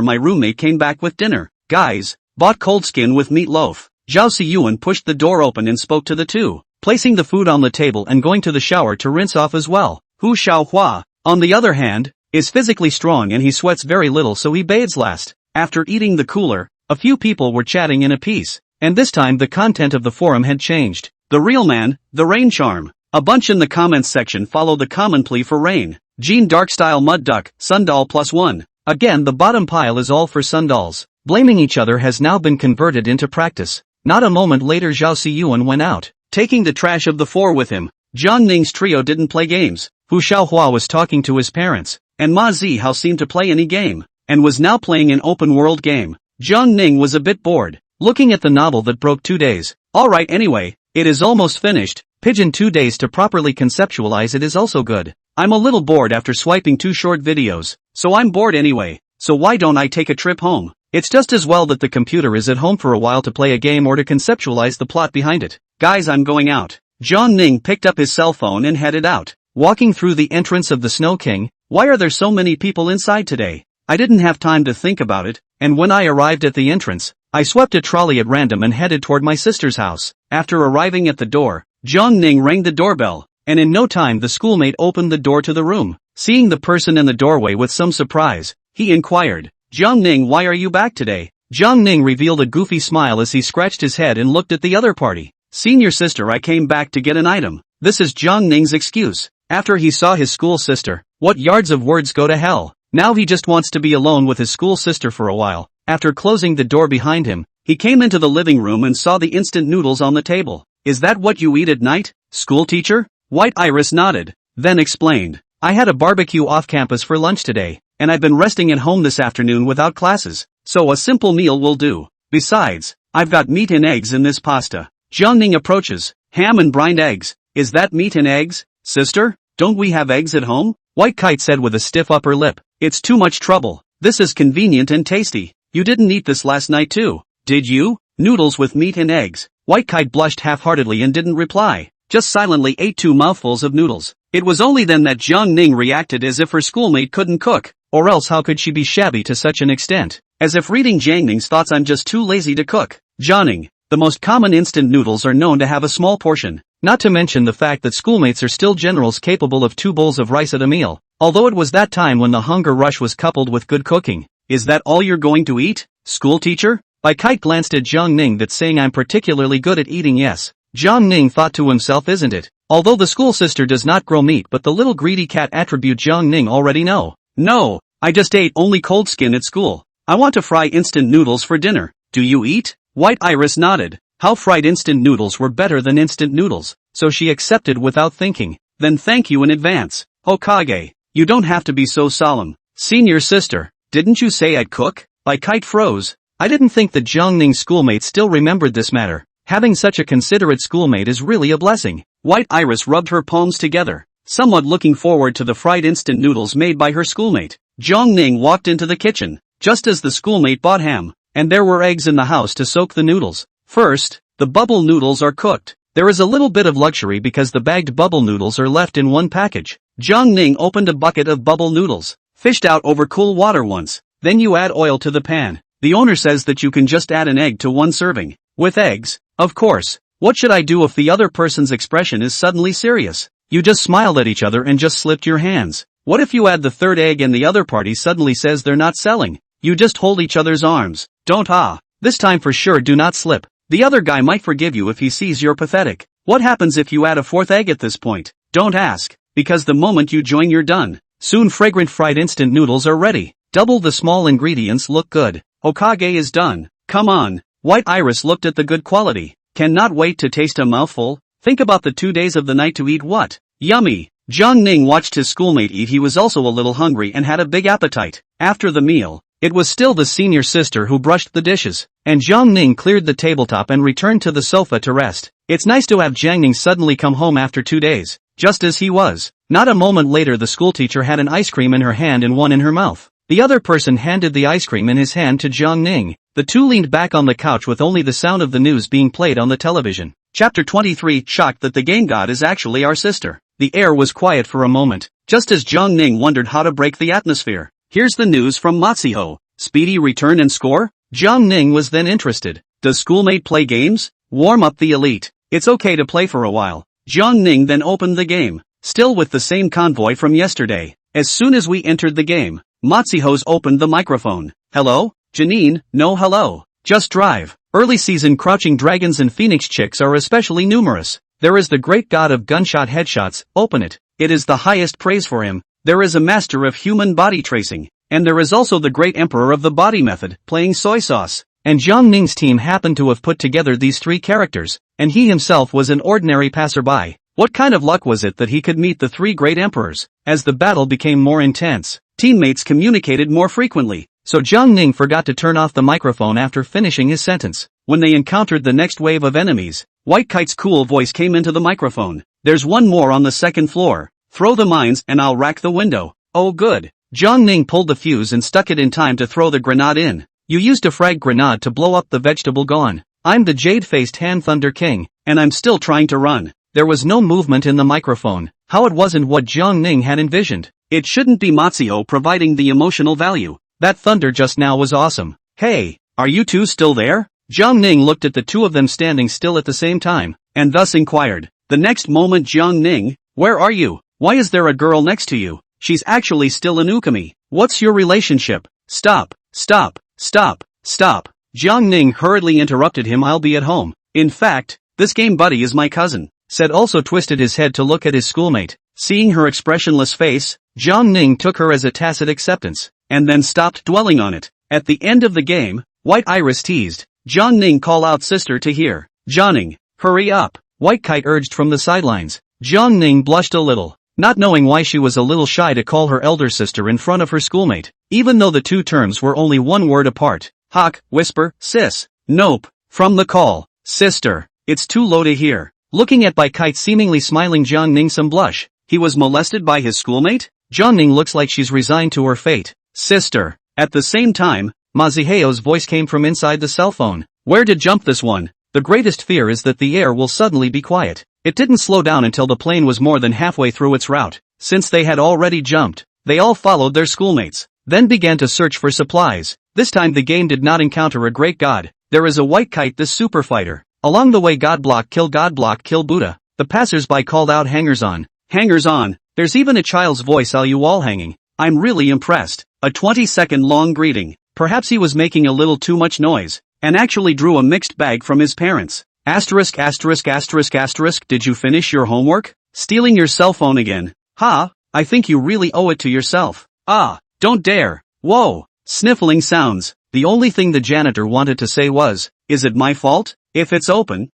my roommate came back with dinner. Guys, bought cold skin with meatloaf. Zhao Xiyuan pushed the door open and spoke to the two, placing the food on the table and going to the shower to rinse off as well. Hu Xiaohua, on the other hand, is physically strong and he sweats very little so he bathes last. After eating the cooler, a few people were chatting in a piece, and this time the content of the forum had changed. The real man, the rain charm. A bunch in the comments section follow the common plea for rain. Jean Dark Style Mud Duck, Sundal +1. Again the bottom pile is all for Sundals. Blaming each other has now been converted into practice. Not a moment later Zhao Xiyuan went out, taking the trash of the four with him. Jiang Ning's trio didn't play games. Hu Xiaohua was talking to his parents, and Ma Zihao seemed to play any game, and was now playing an open-world game. Jiang Ning was a bit bored, looking at the novel that broke 2 days. Alright anyway, it is almost finished. Pigeon 2 days to properly conceptualize it is also good. I'm a little bored after swiping 2 short videos, so I'm bored anyway, so why don't I take a trip home? It's just as well that the computer is at home for a while to play a game or to conceptualize the plot behind it. Guys, I'm going out. Jiang Ning picked up his cell phone and headed out. Walking through the entrance of the Snow King, why are there so many people inside today? I didn't have time to think about it, and when I arrived at the entrance, I swept a trolley at random and headed toward my sister's house. After arriving at the door, Jiang Ning rang the doorbell, and in no time the schoolmate opened the door to the room. Seeing the person in the doorway with some surprise, he inquired, Jiang Ning, why are you back today? Jiang Ning revealed a goofy smile as he scratched his head and looked at the other party. Senior sister, I came back to get an item. This is Jiang Ning's excuse. After he saw his school sister, what yards of words go to hell. Now he just wants to be alone with his school sister for a while. After closing the door behind him, He came into the living room and saw the instant noodles on the table. Is that what you eat at night, school teacher? White Iris nodded, then explained. I had a barbecue off campus for lunch today, and I've been resting at home this afternoon without classes, so a simple meal will do. Besides, I've got meat and eggs in this pasta. Jiangning approaches. Ham and brined eggs. Is that meat and eggs, sister? Don't we have eggs at home? White Kite said with a stiff upper lip. It's too much trouble. This is convenient and tasty. You didn't eat this last night too, did you? Noodles with meat and eggs. White Kite blushed half-heartedly and didn't reply, just silently ate 2 mouthfuls of noodles. It was only then that Jiangning reacted as if her schoolmate couldn't cook, or else how could she be shabby to such an extent? As if reading Jiangning's thoughts. I'm just too lazy to cook. Jiangning, the most common instant noodles are known to have a small portion, not to mention the fact that schoolmates are still generals capable of 2 bowls of rice at a meal, although it was that time when the hunger rush was coupled with good cooking. Is that all you're going to eat, school teacher? Bai Kite glanced at Jiangning. That's saying I'm particularly good at eating. Yes. Jiangning thought to himself, isn't it? Although the school sister does not grow meat, but the little greedy cat attribute Jiangning already know. No, I just ate only cold skin at school. I want to fry instant noodles for dinner. Do you eat? White Iris nodded. How fried instant noodles were better than instant noodles, so she accepted without thinking. Then thank you in advance. Hokage, you don't have to be so solemn. Senior sister, didn't you say I'd cook? Bai Kite froze. I didn't think that Jiangning's schoolmate still remembered this matter. Having such a considerate schoolmate is really a blessing. White Iris rubbed her palms together, somewhat looking forward to the fried instant noodles made by her schoolmate. Jiangning walked into the kitchen, just as the schoolmate bought ham, and there were eggs in the house to soak the noodles. First, the bubble noodles are cooked. There is a little bit of luxury because the bagged bubble noodles are left in one package. Jiangning opened a bucket of bubble noodles, fished out over cool water once. Then you add oil to the pan. The owner says that you can just add an egg to 1 serving. With eggs, of course. What should I do if the other person's expression is suddenly serious? You just smiled at each other and just slipped your hands. What if you add the 3rd egg and the other party suddenly says they're not selling? You just hold each other's arms. Don't this time for sure do not slip. The other guy might forgive you if he sees you're pathetic. What happens if you add a 4th egg at this point? Don't ask, because the moment you join you're done. Soon fragrant fried instant noodles are ready. Double the small ingredients look good. Hokage is done. Come on. White Iris looked at the good quality. Cannot wait to taste a mouthful. Think about the 2 days of the night to eat what? Yummy. Jiangning watched his schoolmate eat. He was also a little hungry and had a big appetite. After the meal, it was still the senior sister who brushed the dishes, and Jiangning cleared the tabletop and returned to the sofa to rest. It's nice to have Jiangning suddenly come home after 2 days, just as he was. Not a moment later the schoolteacher had an ice cream in her hand and one in her mouth. The other person handed the ice cream in his hand to Jiangning. The two leaned back on the couch with only the sound of the news being played on the television. Chapter 23. Shocked that the game god is actually our sister. The air was quiet for a moment, just as Jiangning wondered how to break the atmosphere. Here's the news from Matsuho. Speedy return and score? Jiangning was then interested. Does schoolmate play games? Warm up the elite. It's okay to play for a while. Jiangning then opened the game, still with the same convoy from yesterday. As soon as we entered the game, Matsuho's opened the microphone. Hello? Janine, no hello. Just drive. Early season crouching dragons and phoenix chicks are especially numerous. There is the great god of gunshot headshots, open it. It is the highest praise for him. There is a master of human body tracing. And there is also the great emperor of the body method, playing soy sauce. And Jiangning's team happened to have put together these 3 characters, and he himself was an ordinary passerby. What kind of luck was it that he could meet the 3 great emperors? As the battle became more intense, teammates communicated more frequently, so Jiangning forgot to turn off the microphone after finishing his sentence. When they encountered the next wave of enemies, White Kite's cool voice came into the microphone. There's one more on the 2nd floor. Throw the mines and I'll rack the window. Oh good. Jiangning pulled the fuse and stuck it in time to throw the grenade in. You used a frag grenade to blow up the vegetable gone. I'm the jade-faced hand thunder king, and I'm still trying to run. There was no movement in the microphone. How it wasn't what Jiangning had envisioned. It shouldn't be Matsuo providing the emotional value. That thunder just now was awesome. Hey, are you two still there? Jiangning looked at the 2 of them standing still at the same time, and thus inquired. The next moment Jiangning, where are you? Why is there a girl next to you? She's actually still an ukami. What's your relationship? Stop, stop, stop, stop. Jiangning hurriedly interrupted him. I'll be at home. In fact, this game buddy is my cousin. Said also twisted his head to look at his schoolmate. Seeing her expressionless face, Jiangning took her as a tacit acceptance, and then stopped dwelling on it. At the end of the game, White Iris teased, Jiang call out sister to hear. Jiang, hurry up, White Kite urged from the sidelines. Jiang blushed a little, not knowing why she was a little shy to call her elder sister in front of her schoolmate, even though the two terms were only one word apart. Hawk, whisper, sis. Nope. From the call. Sister. It's too low to hear. Looking at By Kite seemingly smiling Jiang some blush. He was molested by his schoolmate? Jiang looks like she's resigned to her fate. Sister. At the same time, Maziheo's voice came from inside the cell phone. Where to jump this one? The greatest fear is that the air will suddenly be quiet. It didn't slow down until the plane was more than halfway through its route. Since they had already jumped, they all followed their schoolmates, then began to search for supplies. This time the game did not encounter a great god. There is a White Kite, this super fighter. Along the way, God block kill Buddha. The passers-by called out hangers on. Hangers on. There's even a child's voice. Are you all hanging? I'm really impressed. A 20-second long greeting. Perhaps he was making a little too much noise, and actually drew a mixed bag from his parents. Asterisk. Did you finish your homework? Stealing your cell phone again. Ha, I think you really owe it to yourself. Ah, don't dare. Whoa. Sniffling sounds. The only thing the janitor wanted to say was, is it my fault? If it's open,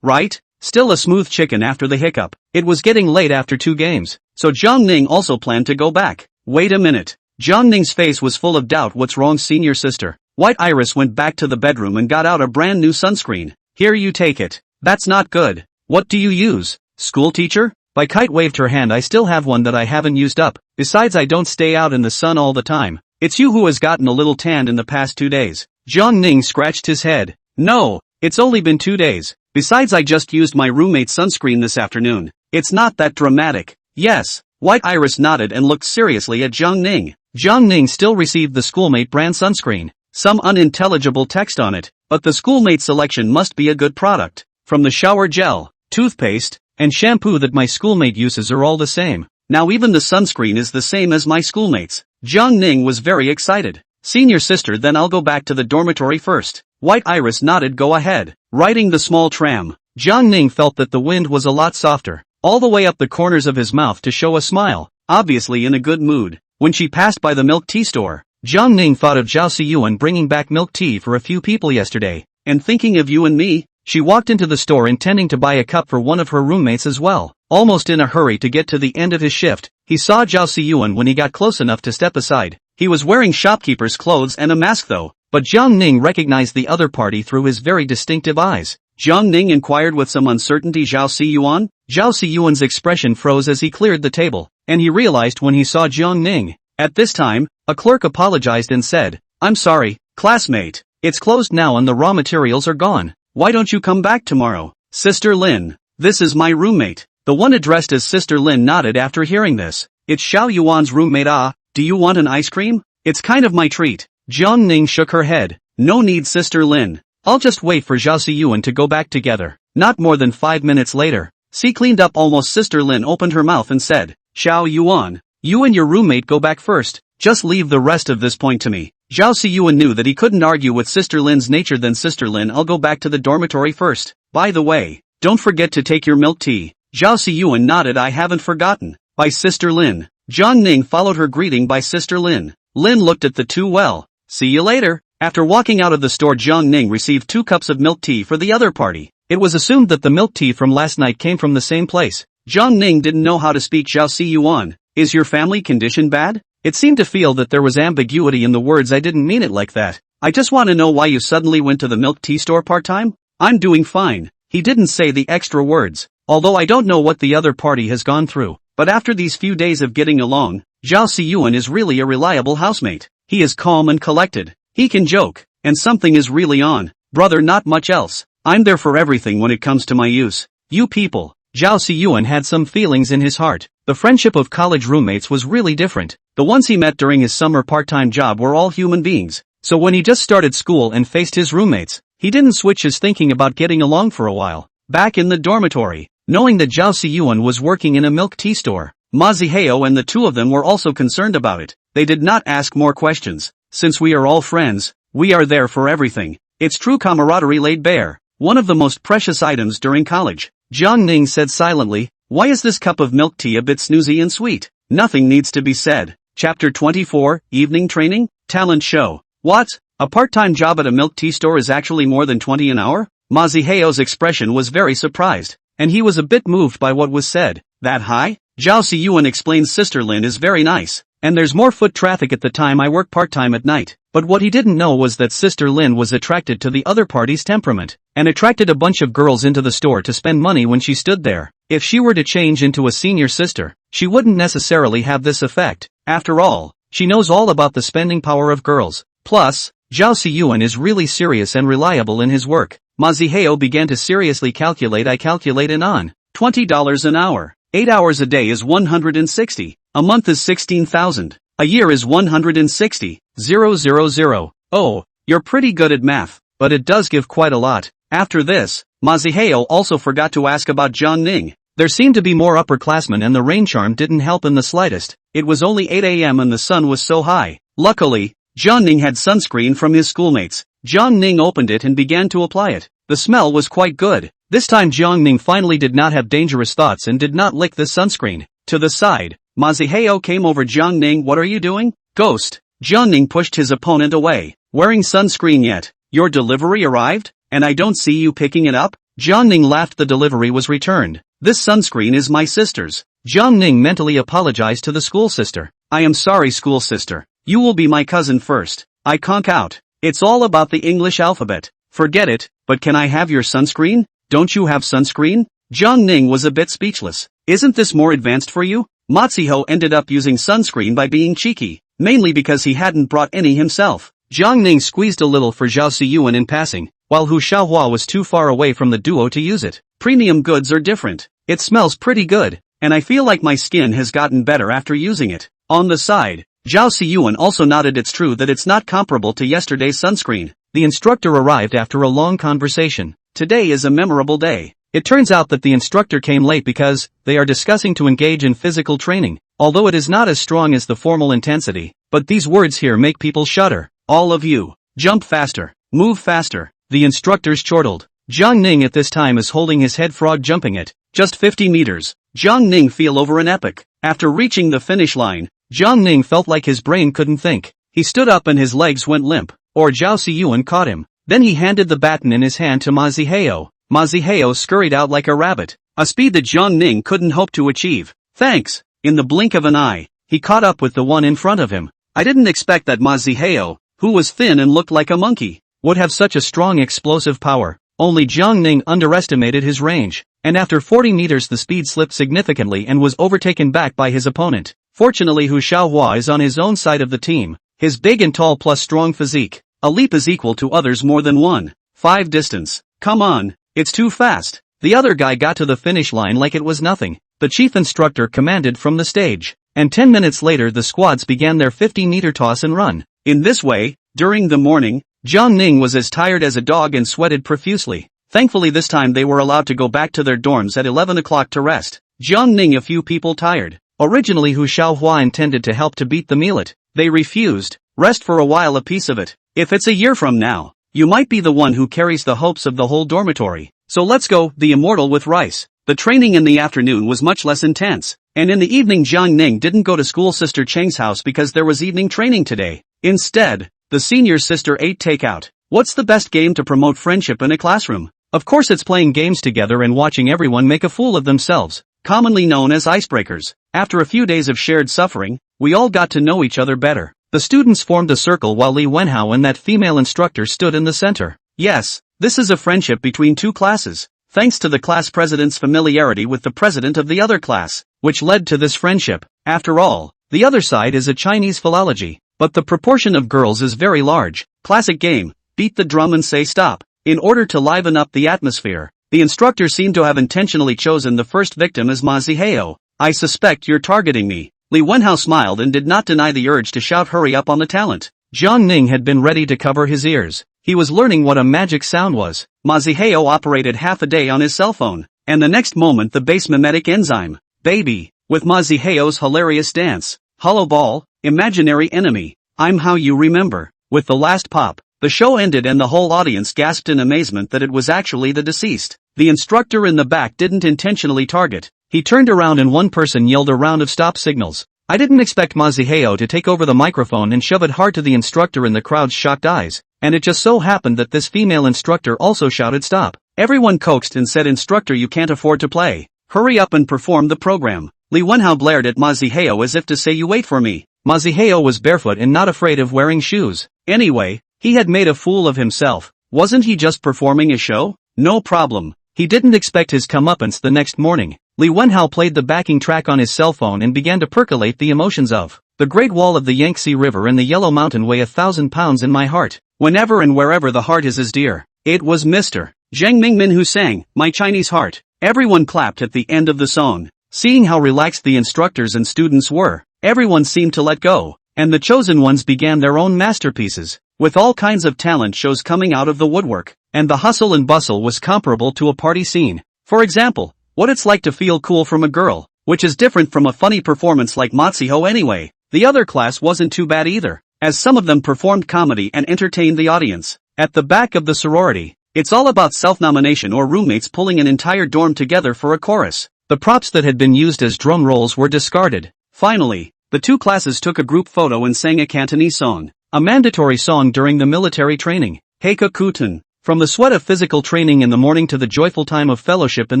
right? Still a smooth chicken after the hiccup. It was getting late after 2 games, so Jiang also planned to go back. Wait a minute. Jiang face was full of doubt. What's wrong, senior sister? White Iris went back to the bedroom and got out a brand new sunscreen. Here, you take it. That's not good. What do you use? School teacher? By Kite waved her hand. I still have one that I haven't used up. Besides, I don't stay out in the sun all the time. It's you who has gotten a little tanned in the past 2 days. Jiang scratched his head. No, it's only been 2 days. Besides, I just used my roommate's sunscreen this afternoon. It's not that dramatic. Yes. White Iris nodded and looked seriously at Jiang. Jiang still received the schoolmate brand sunscreen. Some unintelligible text on it, but the schoolmate selection must be a good product. From the shower gel, toothpaste, and shampoo that my schoolmate uses are all the same. Now even the sunscreen is the same as my schoolmate's. Jiang was very excited. Senior sister, then I'll go back to the dormitory first. White Iris nodded. Go ahead. Riding the small tram, Jiang felt that the wind was a lot softer, all the way up the corners of his mouth to show a smile, obviously in a good mood. When she passed by the milk tea store, Jiang thought of Zhao Siyuan bringing back milk tea for a few people yesterday, and thinking of you and me, she walked into the store intending to buy a cup for one of her roommates as well. Almost in a hurry to get to the end of his shift, he saw Zhao Siyuan when he got close enough to step aside. He was wearing shopkeeper's clothes and a mask though, but Jiang recognized the other party through his very distinctive eyes. Jiang inquired with some uncertainty. Zhao Siyuan? Zhao Siyuan's expression froze as he cleared the table, and he realized when he saw Jiang. At this time, a clerk apologized and said, I'm sorry, classmate. It's closed now and the raw materials are gone. Why don't you come back tomorrow? Sister Lin. This is my roommate. The one addressed as Sister Lin nodded after hearing this. It's Xiao Yuan's roommate. Ah, do you want an ice cream? It's kind of my treat. Jiang shook her head. No need, Sister Lin. I'll just wait for Zhao Siyuan to go back together. Not more than 5 minutes later. See, cleaned up almost. Sister Lin opened her mouth and said, Xiao Yuan, you and your roommate go back first. Just leave the rest of this point to me. Zhao Siyuan knew that he couldn't argue with Sister Lin's nature. Then Sister Lin, I'll go back to the dormitory first. By the way, don't forget to take your milk tea. Zhao Siyuan nodded. I haven't forgotten. By Sister Lin. Jiang followed her greeting by Sister Lin. Lin looked at the two. Well, see you later. After walking out of the store, Jiang received 2 cups of milk tea for the other party. It was assumed that the milk tea from last night came from the same place. Jiang didn't know how to speak. Zhao Siyuan, is your family condition bad? It seemed to feel that there was ambiguity in the words. I didn't mean it like that. I just want to know why you suddenly went to the milk tea store part-time? I'm doing fine. He didn't say the extra words, although I don't know what the other party has gone through. But after these few days of getting along, Zhao Siyuan is really a reliable housemate. He is calm and collected. He can joke, and something is really on. Brother, not much else. I'm there for everything when it comes to my use. You people. Zhao Siyuan had some feelings in his heart. The friendship of college roommates was really different. The ones he met during his summer part-time job were all human beings. So when he just started school and faced his roommates, he didn't switch his thinking about getting along for a while. Back in the dormitory, knowing that Zhao Siyuan was working in a milk tea store, Maziheo and the two of them were also concerned about it. They did not ask more questions. Since we are all friends, we are there for everything. It's true camaraderie laid bare, one of the most precious items during college. Jiang said silently, why is this cup of milk tea a bit snoozy and sweet? Nothing needs to be said. Chapter 24, Evening Training? Talent Show. What? A part-time job at a milk tea store is actually more than 20 an hour? Maziheo's expression was very surprised, and he was a bit moved by what was said. That high? Zhao Siyuan explains Sister Lin is very nice, and there's more foot traffic at the time I work part-time at night. But what he didn't know was that Sister Lin was attracted to the other party's temperament, and attracted a bunch of girls into the store to spend money when she stood there. If she were to change into a senior sister, she wouldn't necessarily have this effect. After all, she knows all about the spending power of girls. Plus, Zhao Siyuan is really serious and reliable in his work. Maziheo began to seriously calculate. I calculate in on $20 an hour. 8 hours a day is 160. A month is 16,000. A year is 160,000. Oh, you're pretty good at math, but it does give quite a lot. After this, Maziheo also forgot to ask about Jiang Ning. There seemed to be more upperclassmen and the rain charm didn't help in the slightest. It was only 8 a.m. and the sun was so high. Luckily, Jiang Ning had sunscreen from his schoolmates. Jiang Ning opened it and began to apply it. The smell was quite good. This time Jiang Ning finally did not have dangerous thoughts and did not lick the sunscreen. To the side, Maziheo came over. Jiang Ning, what are you doing? Ghost. Jiang Ning pushed his opponent away. Wearing sunscreen yet? Your delivery arrived? And I don't see you picking it up? Jiang Ning laughed. The delivery was returned. This sunscreen is my sister's. Jiang Ning mentally apologized to the school sister. I am sorry, school sister. You will be my cousin first. I conk out. It's all about the English alphabet. Forget it, but can I have your sunscreen? Don't you have sunscreen? Jiang Ning was a bit speechless. Isn't this more advanced for you? Matsuho ended up using sunscreen by being cheeky, mainly because he hadn't brought any himself. Jiang Ning squeezed a little for Zhao Siyuan in passing, while Hu Xiaohua was too far away from the duo to use it. Premium goods are different. It smells pretty good, and I feel like my skin has gotten better after using it. On the side, Zhao Siyuan also nodded. It's true that it's not comparable to yesterday's sunscreen. The instructor arrived after a long conversation. Today is a memorable day. It turns out that the instructor came late because they are discussing to engage in physical training, although it is not as strong as the formal intensity, but these words here make people shudder. All of you, jump faster, move faster, the instructors chortled. Jiang Ning at this time is holding his head frog jumping it, just 50 meters. Jiang Ning feel over an epic. After reaching the finish line, Jiang Ning felt like his brain couldn't think. He stood up and his legs went limp, or Zhao Siyuan caught him. Then he handed the baton in his hand to Maziheo. Maziheo scurried out like a rabbit, a speed that Jiang Ning couldn't hope to achieve. Thanks. In the blink of an eye, he caught up with the one in front of him. I didn't expect that Maziheo, who was thin and looked like a monkey, would have such a strong explosive power. Only Jiang Ning underestimated his range, and after 40 meters the speed slipped significantly and was overtaken back by his opponent. Fortunately Hu Xiaohua is on his own side of the team. His big and tall plus strong physique. A leap is equal to others more than 1.5 distance. Come on, it's too fast. The other guy got to the finish line like it was nothing. The chief instructor commanded from the stage, and 10 minutes later the squads began their 50-meter toss and run. In this way, during the morning, Jiang Ning was as tired as a dog and sweated profusely. Thankfully this time they were allowed to go back to their dorms at 11 o'clock to rest. Jiang Ning, a few people tired. Originally Hu Xiaohua intended to help to beat the meal. They refused. Rest for a while, a piece of it. If it's a year from now, you might be the one who carries the hopes of the whole dormitory. So let's go, the immortal with rice. The training in the afternoon was much less intense, and in the evening Jiang Ning didn't go to school sister Cheng's house because there was evening training today. Instead, the senior sister ate takeout. What's the best game to promote friendship in a classroom? Of course it's playing games together and watching everyone make a fool of themselves, commonly known as icebreakers. After a few days of shared suffering, we all got to know each other better. The students formed a circle while Li Wenhao and that female instructor stood in the center. Yes, this is a friendship between two classes, thanks to the class president's familiarity with the president of the other class, which led to this friendship. After all, the other side is a Chinese philology, but the proportion of girls is very large. Classic game, beat the drum and say stop. In order to liven up the atmosphere, the instructor seemed to have intentionally chosen the first victim as Maziheo. I suspect you're targeting me. Li Wenhao smiled and did not deny the urge to shout hurry up on the talent. Jiang Ning had been ready to cover his ears. He was learning what a magic sound was. Maziheo operated half a day on his cell phone, and the next moment the base mimetic enzyme, baby, with Maziheo's hilarious dance, hollow ball, imaginary enemy, I'm how you remember. With the last pop, the show ended and the whole audience gasped in amazement that it was actually the deceased. The instructor in the back didn't intentionally target. He turned around and one person yelled a round of stop signals. I didn't expect Maziheo to take over the microphone and shove it hard to the instructor in the crowd's shocked eyes. and it just so happened that this female instructor also shouted stop. Everyone coaxed and said, instructor, you can't afford to play. Hurry up and perform the program. Lee Wenhao blared at Ma Zihao as if to say, you wait for me. Ma Zihao was barefoot and not afraid of wearing shoes. Anyway, he had made a fool of himself. Wasn't he just performing a show? No problem. He didn't expect his comeuppance the next morning. Lee Wenhao played the backing track on his cell phone and began to percolate the emotions of the Great Wall of the Yangtze River and the Yellow Mountain weigh 1,000 pounds in my heart. Whenever and wherever the heart is as dear. It was Mr. Zhang Mingmin who sang, My Chinese Heart. Everyone clapped at the end of the song. Seeing how relaxed the instructors and students were, everyone seemed to let go, and the chosen ones began their own masterpieces, with all kinds of talent shows coming out of the woodwork, and the hustle and bustle was comparable to a party scene. For example, what it's like to feel cool from a girl, which is different from a funny performance like Matsuho anyway. The other class wasn't too bad either, as some of them performed comedy and entertained the audience. At the back of the sorority, it's all about self-nomination or roommates pulling an entire dorm together for a chorus. The props that had been used as drum rolls were discarded. Finally, the two classes took a group photo and sang a Cantonese song, a mandatory song during the military training. Heika Kuten. From the sweat of physical training in the morning to the joyful time of fellowship in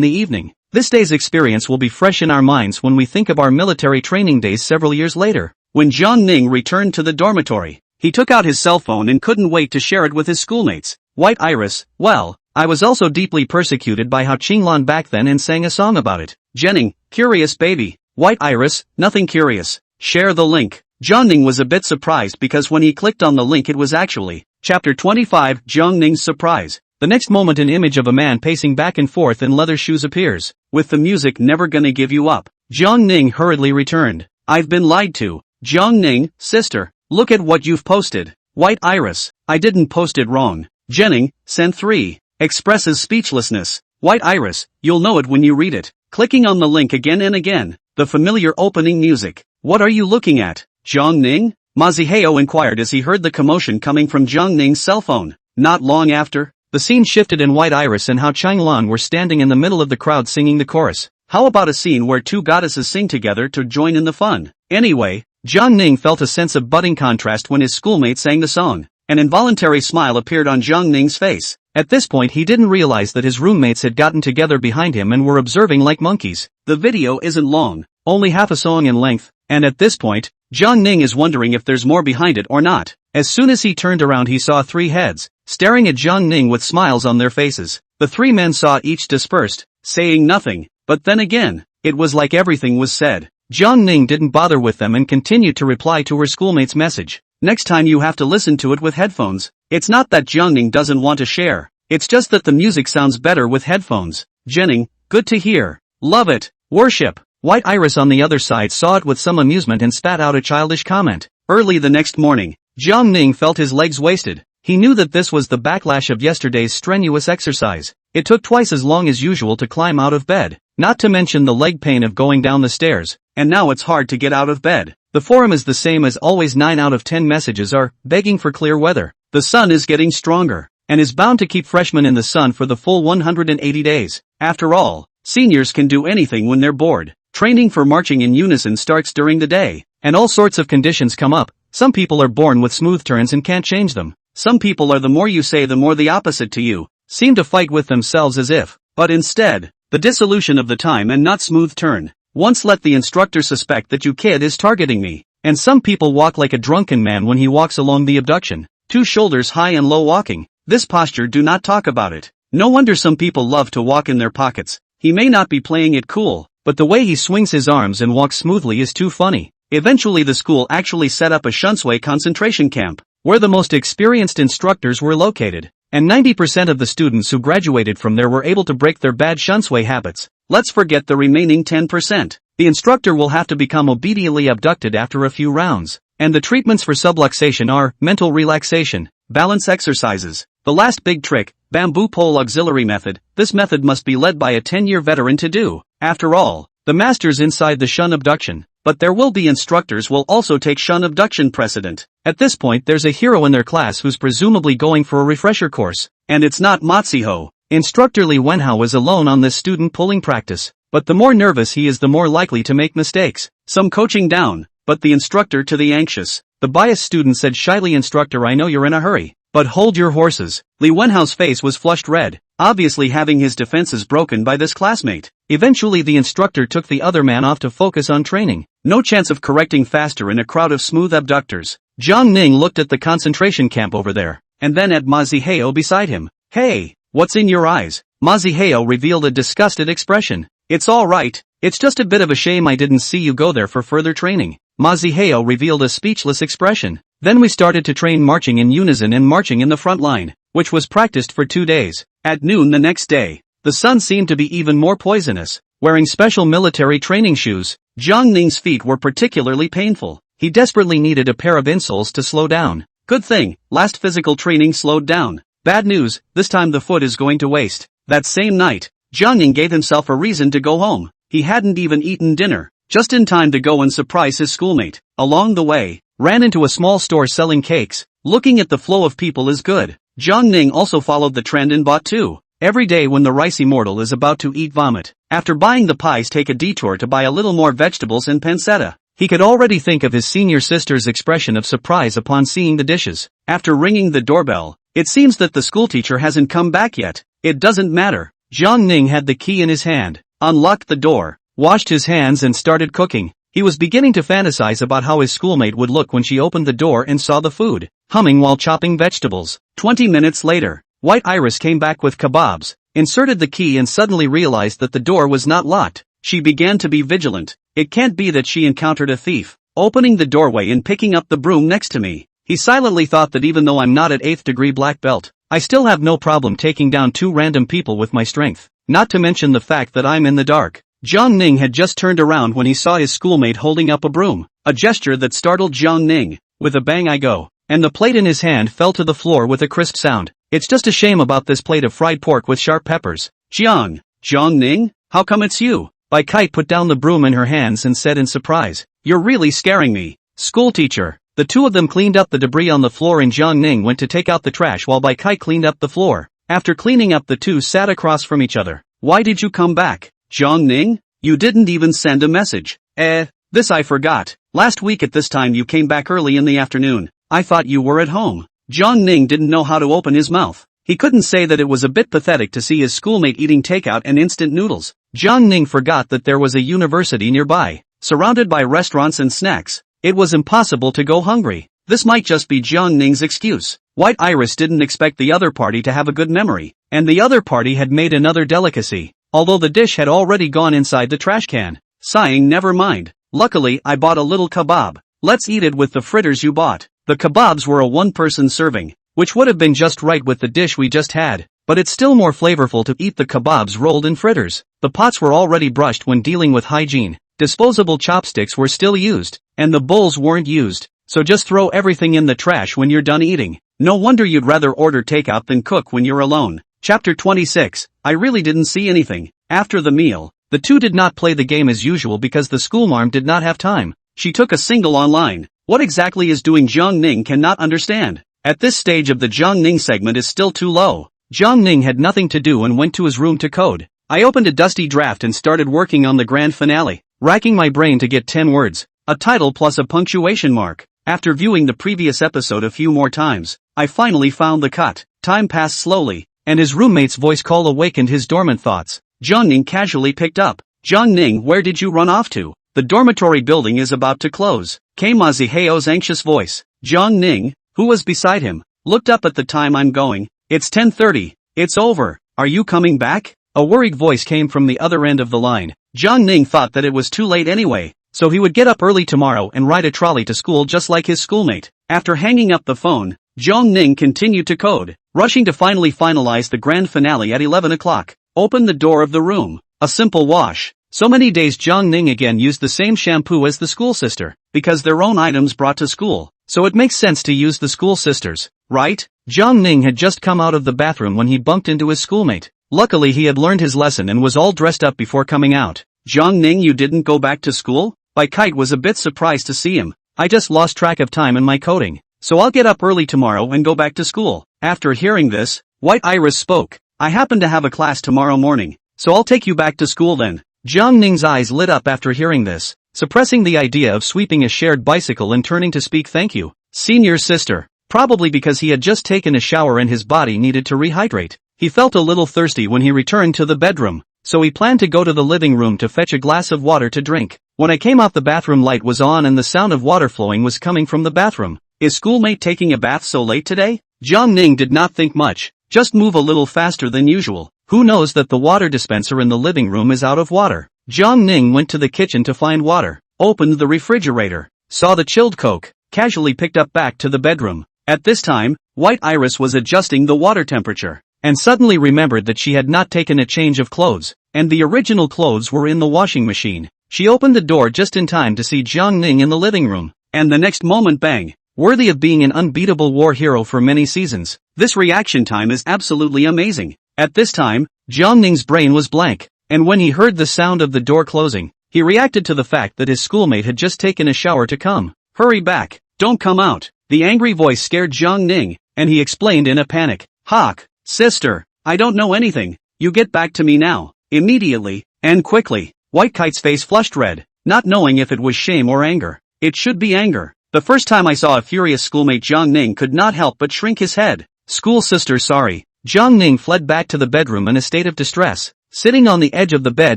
the evening, this day's experience will be fresh in our minds when we think of our military training days several years later. When Jiang Ning returned to the dormitory, he took out his cell phone and couldn't wait to share it with his schoolmates. White Iris, well, I was also deeply persecuted by Hao Qinglan back then and sang a song about it. Jenning, curious baby. White Iris, nothing curious. Share the link. Jiang Ning was a bit surprised because when he clicked on the link it was actually Chapter 25, Jiang Ning's Surprise. The next moment an image of a man pacing back and forth in leather shoes appears. With the music Never Gonna Give You Up, Jiang Ning hurriedly returned. I've been lied to. Jiang Ning, sister, look at what you've posted. White Iris, I didn't post it wrong. Jenning, send 3. Expresses speechlessness. White Iris, you'll know it when you read it. Clicking on the link again and again. The familiar opening music. What are you looking at? Jiang Ning? Ma Zihao inquired as he heard the commotion coming from Jiang Ning's cell phone. Not long after, the scene shifted and White Iris and Hao Qinglan were standing in the middle of the crowd singing the chorus. How about a scene where two goddesses sing together to join in the fun? Anyway, Jiang Ning felt a sense of budding contrast when his schoolmate sang the song. An involuntary smile appeared on Jiang Ning's face. At this point he didn't realize that his roommates had gotten together behind him and were observing like monkeys. The video isn't long, only half a song in length, and at this point, Jiang Ning is wondering if there's more behind it or not. As soon as he turned around he saw 3 heads, staring at Jiang Ning with smiles on their faces. The 3 men saw each dispersed, saying nothing, but then again, it was like everything was said. Jiang Ning didn't bother with them and continued to reply to her schoolmate's message. Next time you have to listen to it with headphones. It's not that Jiang Ning doesn't want to share, it's just that the music sounds better with headphones. Jenning, good to hear. Love it. Worship. White Iris on the other side saw it with some amusement and spat out a childish comment. Early the next morning, Jiang Ning felt his legs wasted. He knew that this was the backlash of yesterday's strenuous exercise. It took twice as long as usual to climb out of bed, not to mention the leg pain of going down the stairs, and now it's hard to get out of bed. The forum is the same as always. 9 out of 10 messages are begging for clear weather. The sun is getting stronger, and is bound to keep freshmen in the sun for the full 180 days. After all, seniors can do anything when they're bored. Training for marching in unison starts during the day, and all sorts of conditions come up. Some people are born with smooth turns and can't change them. Some people are the more you say the more the opposite to you, seem to fight with themselves as if, but instead, the dissolution of the time and not smooth turn. Once let the instructor suspect that you kid is targeting me. And some people walk like a drunken man when he walks along the abduction. 2 shoulders high and low walking. This posture, do not talk about it. No wonder some people love to walk in their pockets. He may not be playing it cool, but the way he swings his arms and walks smoothly is too funny. Eventually the school actually set up a Shunsui concentration camp, where the most experienced instructors were located, and 90% of the students who graduated from there were able to break their bad Shunsui habits. Let's forget the remaining 10%. The instructor will have to become obediently abducted after a few rounds, and the treatments for subluxation are mental relaxation, balance exercises. The last big trick, bamboo pole auxiliary method. This method must be led by a 10-year veteran to do. After all, the master's inside the shun abduction, but there will be instructors will also take shun abduction precedent. At this point there's a hero in their class who's presumably going for a refresher course, and it's not Matsuho. Instructor Lee Wenhao was alone on this student pulling practice, but the more nervous he is the more likely to make mistakes. Some coaching down, but the instructor to the anxious. The biased student said shyly, instructor, I know you're in a hurry, But hold your horses. Li Wenhao's face was flushed red, obviously having his defenses broken by this classmate. Eventually the instructor took the other man off to focus on training. No chance of correcting faster in a crowd of smooth abductors. Jiang Ning looked at the concentration camp over there, and then at Ma Zihao beside him. Hey, what's in your eyes? Ma Zihao revealed a disgusted expression. It's alright, it's just a bit of a shame I didn't see you go there for further training. Ma Zihao revealed a speechless expression. Then we started to train marching in unison and marching in the front line, which was practiced for 2 days. At noon the next day, the sun seemed to be even more poisonous. Wearing special military training shoes, Jiang Ning's feet were particularly painful. He desperately needed a pair of insoles to slow down. Good thing, last physical training slowed down. Bad news, this time the foot is going to waste. That same night, Jiang Ning gave himself a reason to go home. He hadn't even eaten dinner, just in time to go and surprise his schoolmate. Along the way, ran into a small store selling cakes. Looking at the flow of people is good. Jiang Ning also followed the trend and bought 2. Every day when the rice immortal is about to eat vomit, after buying the pies take a detour to buy a little more vegetables and pancetta. He could already think of his senior sister's expression of surprise upon seeing the dishes. After ringing the doorbell, it seems that the schoolteacher hasn't come back yet. It doesn't matter. Jiang Ning had the key in his hand, unlocked the door, washed his hands and started cooking. He was beginning to fantasize about how his schoolmate would look when she opened the door and saw the food, humming while chopping vegetables. 20 minutes later, White Iris came back with kebabs, inserted the key and suddenly realized that the door was not locked. She began to be vigilant. It can't be that she encountered a thief, opening the doorway and picking up the broom next to me. He silently thought that even though I'm not at 8th degree black belt, I still have no problem taking down 2 random people with my strength, not to mention the fact that I'm in the dark. Jiang Ning had just turned around when he saw his schoolmate holding up a broom, a gesture that startled Jiang Ning. With a bang I go, and the plate in his hand fell to the floor with a crisp sound. It's just a shame about this plate of fried pork with sharp peppers. Jiang Ning, how come it's you? Bai Kite put down the broom in her hands and said in surprise, "You're really scaring me." Schoolteacher. The 2 of them cleaned up the debris on the floor and Jiang Ning went to take out the trash while Bai Kite cleaned up the floor. After cleaning up the 2 sat across from each other. Why did you come back? Jiang Ning? You didn't even send a message. This I forgot. Last week at this time you came back early in the afternoon. I thought you were at home. Jiang Ning didn't know how to open his mouth. He couldn't say that it was a bit pathetic to see his schoolmate eating takeout and instant noodles. Jiang Ning forgot that there was a university nearby, surrounded by restaurants and snacks. It was impossible to go hungry. This might just be Jiang Ning's excuse. White Iris didn't expect the other party to have a good memory, and the other party had made another delicacy, although the dish had already gone inside the trash can. Sighing, never mind. Luckily I bought a little kebab. Let's eat it with the fritters you bought. The kebabs were a 1-person serving, which would have been just right with the dish we just had, but it's still more flavorful to eat the kebabs rolled in fritters. The pots were already brushed when dealing with hygiene. Disposable chopsticks were still used, and the bowls weren't used, so just throw everything in the trash when you're done eating. No wonder you'd rather order takeout than cook when you're alone. Chapter 26. I really didn't see anything. After the meal, the 2 did not play the game as usual because the schoolmarm did not have time. She took a single online. What exactly is doing Jiang Ning cannot understand. At this stage of the Jiang Ning segment is still too low. Jiang Ning had nothing to do and went to his room to code. I opened a dusty draft and started working on the grand finale, racking my brain to get 10 words, a title plus a punctuation mark. After viewing the previous episode a few more times, I finally found the cut. Time passed slowly, and his roommate's voice call awakened his dormant thoughts. Jiang Ning casually picked up. Jiang Ning, where did you run off to? The dormitory building is about to close, came Ma Zihao's anxious voice. Jiang Ning, who was beside him, looked up at the time. I'm going. It's 10:30. It's over. Are you coming back? A worried voice came from the other end of the line. Jiang Ning thought that it was too late anyway, so he would get up early tomorrow and ride a trolley to school just like his schoolmate. After hanging up the phone, Jiang Ning continued to code, rushing to finally finalize the grand finale at 11 o'clock. Open the door of the room. A simple wash. So many days Jiang Ning again used the same shampoo as the school sister, because their own items brought to school, so it makes sense to use the school sisters, right? Jiang Ning had just come out of the bathroom when he bumped into his schoolmate. Luckily he had learned his lesson and was all dressed up before coming out. Jiang Ning, you didn't go back to school? Bai Kite was a bit surprised to see him. I just lost track of time in my coding, so I'll get up early tomorrow and go back to school. After hearing this, White Iris spoke. I happen to have a class tomorrow morning, so I'll take you back to school then. Jiang Ning's eyes lit up after hearing this, suppressing the idea of sweeping a shared bicycle and turning to speak. Thank you, senior sister. probably because he had just taken a shower and his body needed to rehydrate. He felt a little thirsty when he returned to the bedroom, so he planned to go to the living room to fetch a glass of water to drink. When I came out, the bathroom light was on and the sound of water flowing was coming from the bathroom. Is schoolmate taking a bath so late today? Jiang Ning did not think much, just move a little faster than usual. Who knows that the water dispenser in the living room is out of water? Jiang Ning went to the kitchen to find water, opened the refrigerator, saw the chilled Coke, casually picked up back to the bedroom. At this time, White Iris was adjusting the water temperature, and suddenly remembered that she had not taken a change of clothes, and the original clothes were in the washing machine. She opened the door just in time to see Jiang Ning in the living room, and the next moment bang! Worthy of being an unbeatable war hero for many seasons. This reaction time is absolutely amazing. At this time, Jiang Ning's brain was blank, and when he heard the sound of the door closing, he reacted to the fact that his schoolmate had just taken a shower to come. Hurry back, don't come out. The angry voice scared Jiang Ning, and he explained in a panic. Hawk, sister, I don't know anything, you get back to me now, immediately, and quickly. White Kite's face flushed red, not knowing if it was shame or anger. It should be anger. The first time I saw a furious schoolmate, Jiang Ning could not help but shrink his head. School sister, sorry. Jiang Ning fled back to the bedroom in a state of distress. Sitting on the edge of the bed,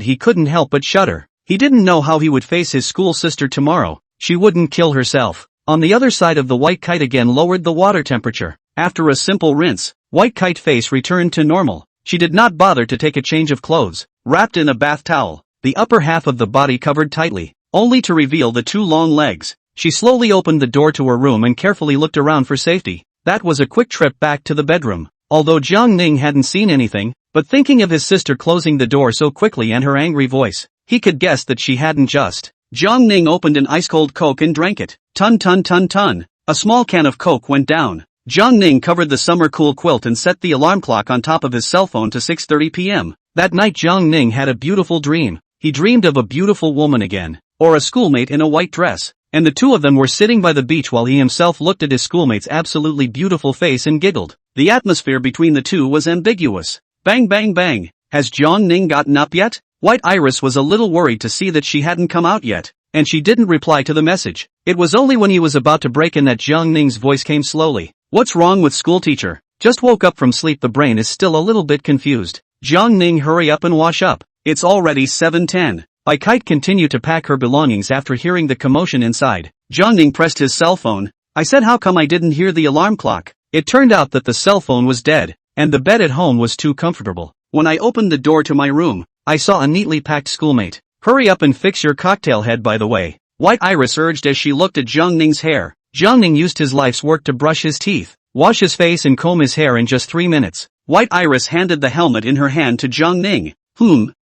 he couldn't help but shudder. He didn't know how he would face his school sister tomorrow. She wouldn't kill herself. On the other side of the White Kite again lowered the water temperature. After a simple rinse, White Kite face returned to normal. She did not bother to take a change of clothes. Wrapped in a bath towel, the upper half of the body covered tightly, only to reveal the two long legs. She slowly opened the door to her room and carefully looked around for safety. That was a quick trip back to the bedroom. Although Jiang Ning hadn't seen anything, but thinking of his sister closing the door so quickly and her angry voice, he could guess that she hadn't just. Jiang Ning opened an ice-cold Coke and drank it. Ton ton ton ton. A small can of Coke went down. Jiang Ning covered the summer cool quilt and set the alarm clock on top of his cell phone to 6:30 p.m. That night Jiang Ning had a beautiful dream. He dreamed of a beautiful woman again, or a schoolmate in a white dress, and the two of them were sitting by the beach while he himself looked at his schoolmate's absolutely beautiful face and giggled. The atmosphere between the two was ambiguous. Bang bang bang. Has Jiang Ning gotten up yet? White Iris was a little worried to see that she hadn't come out yet, and she didn't reply to the message. It was only when he was about to break in that Jiang Ning's voice came slowly. What's wrong with school, teacher? Just woke up from sleep. The brain is still a little bit confused. Jiang Ning, hurry up and wash up. It's already 7:10. White Kite continued to pack her belongings after hearing the commotion inside. Jiang Ning pressed his cell phone. I said, how come I didn't hear the alarm clock? It turned out that the cell phone was dead, and the bed at home was too comfortable. When I opened the door to my room, I saw a neatly packed schoolmate. Hurry up and fix your cocktail head, by the way. White Iris urged as she looked at Jiang Ning's hair. Jiang Ning used his life's work to brush his teeth, wash his face and comb his hair in just 3 minutes. White Iris handed the helmet in her hand to Jiang Ning.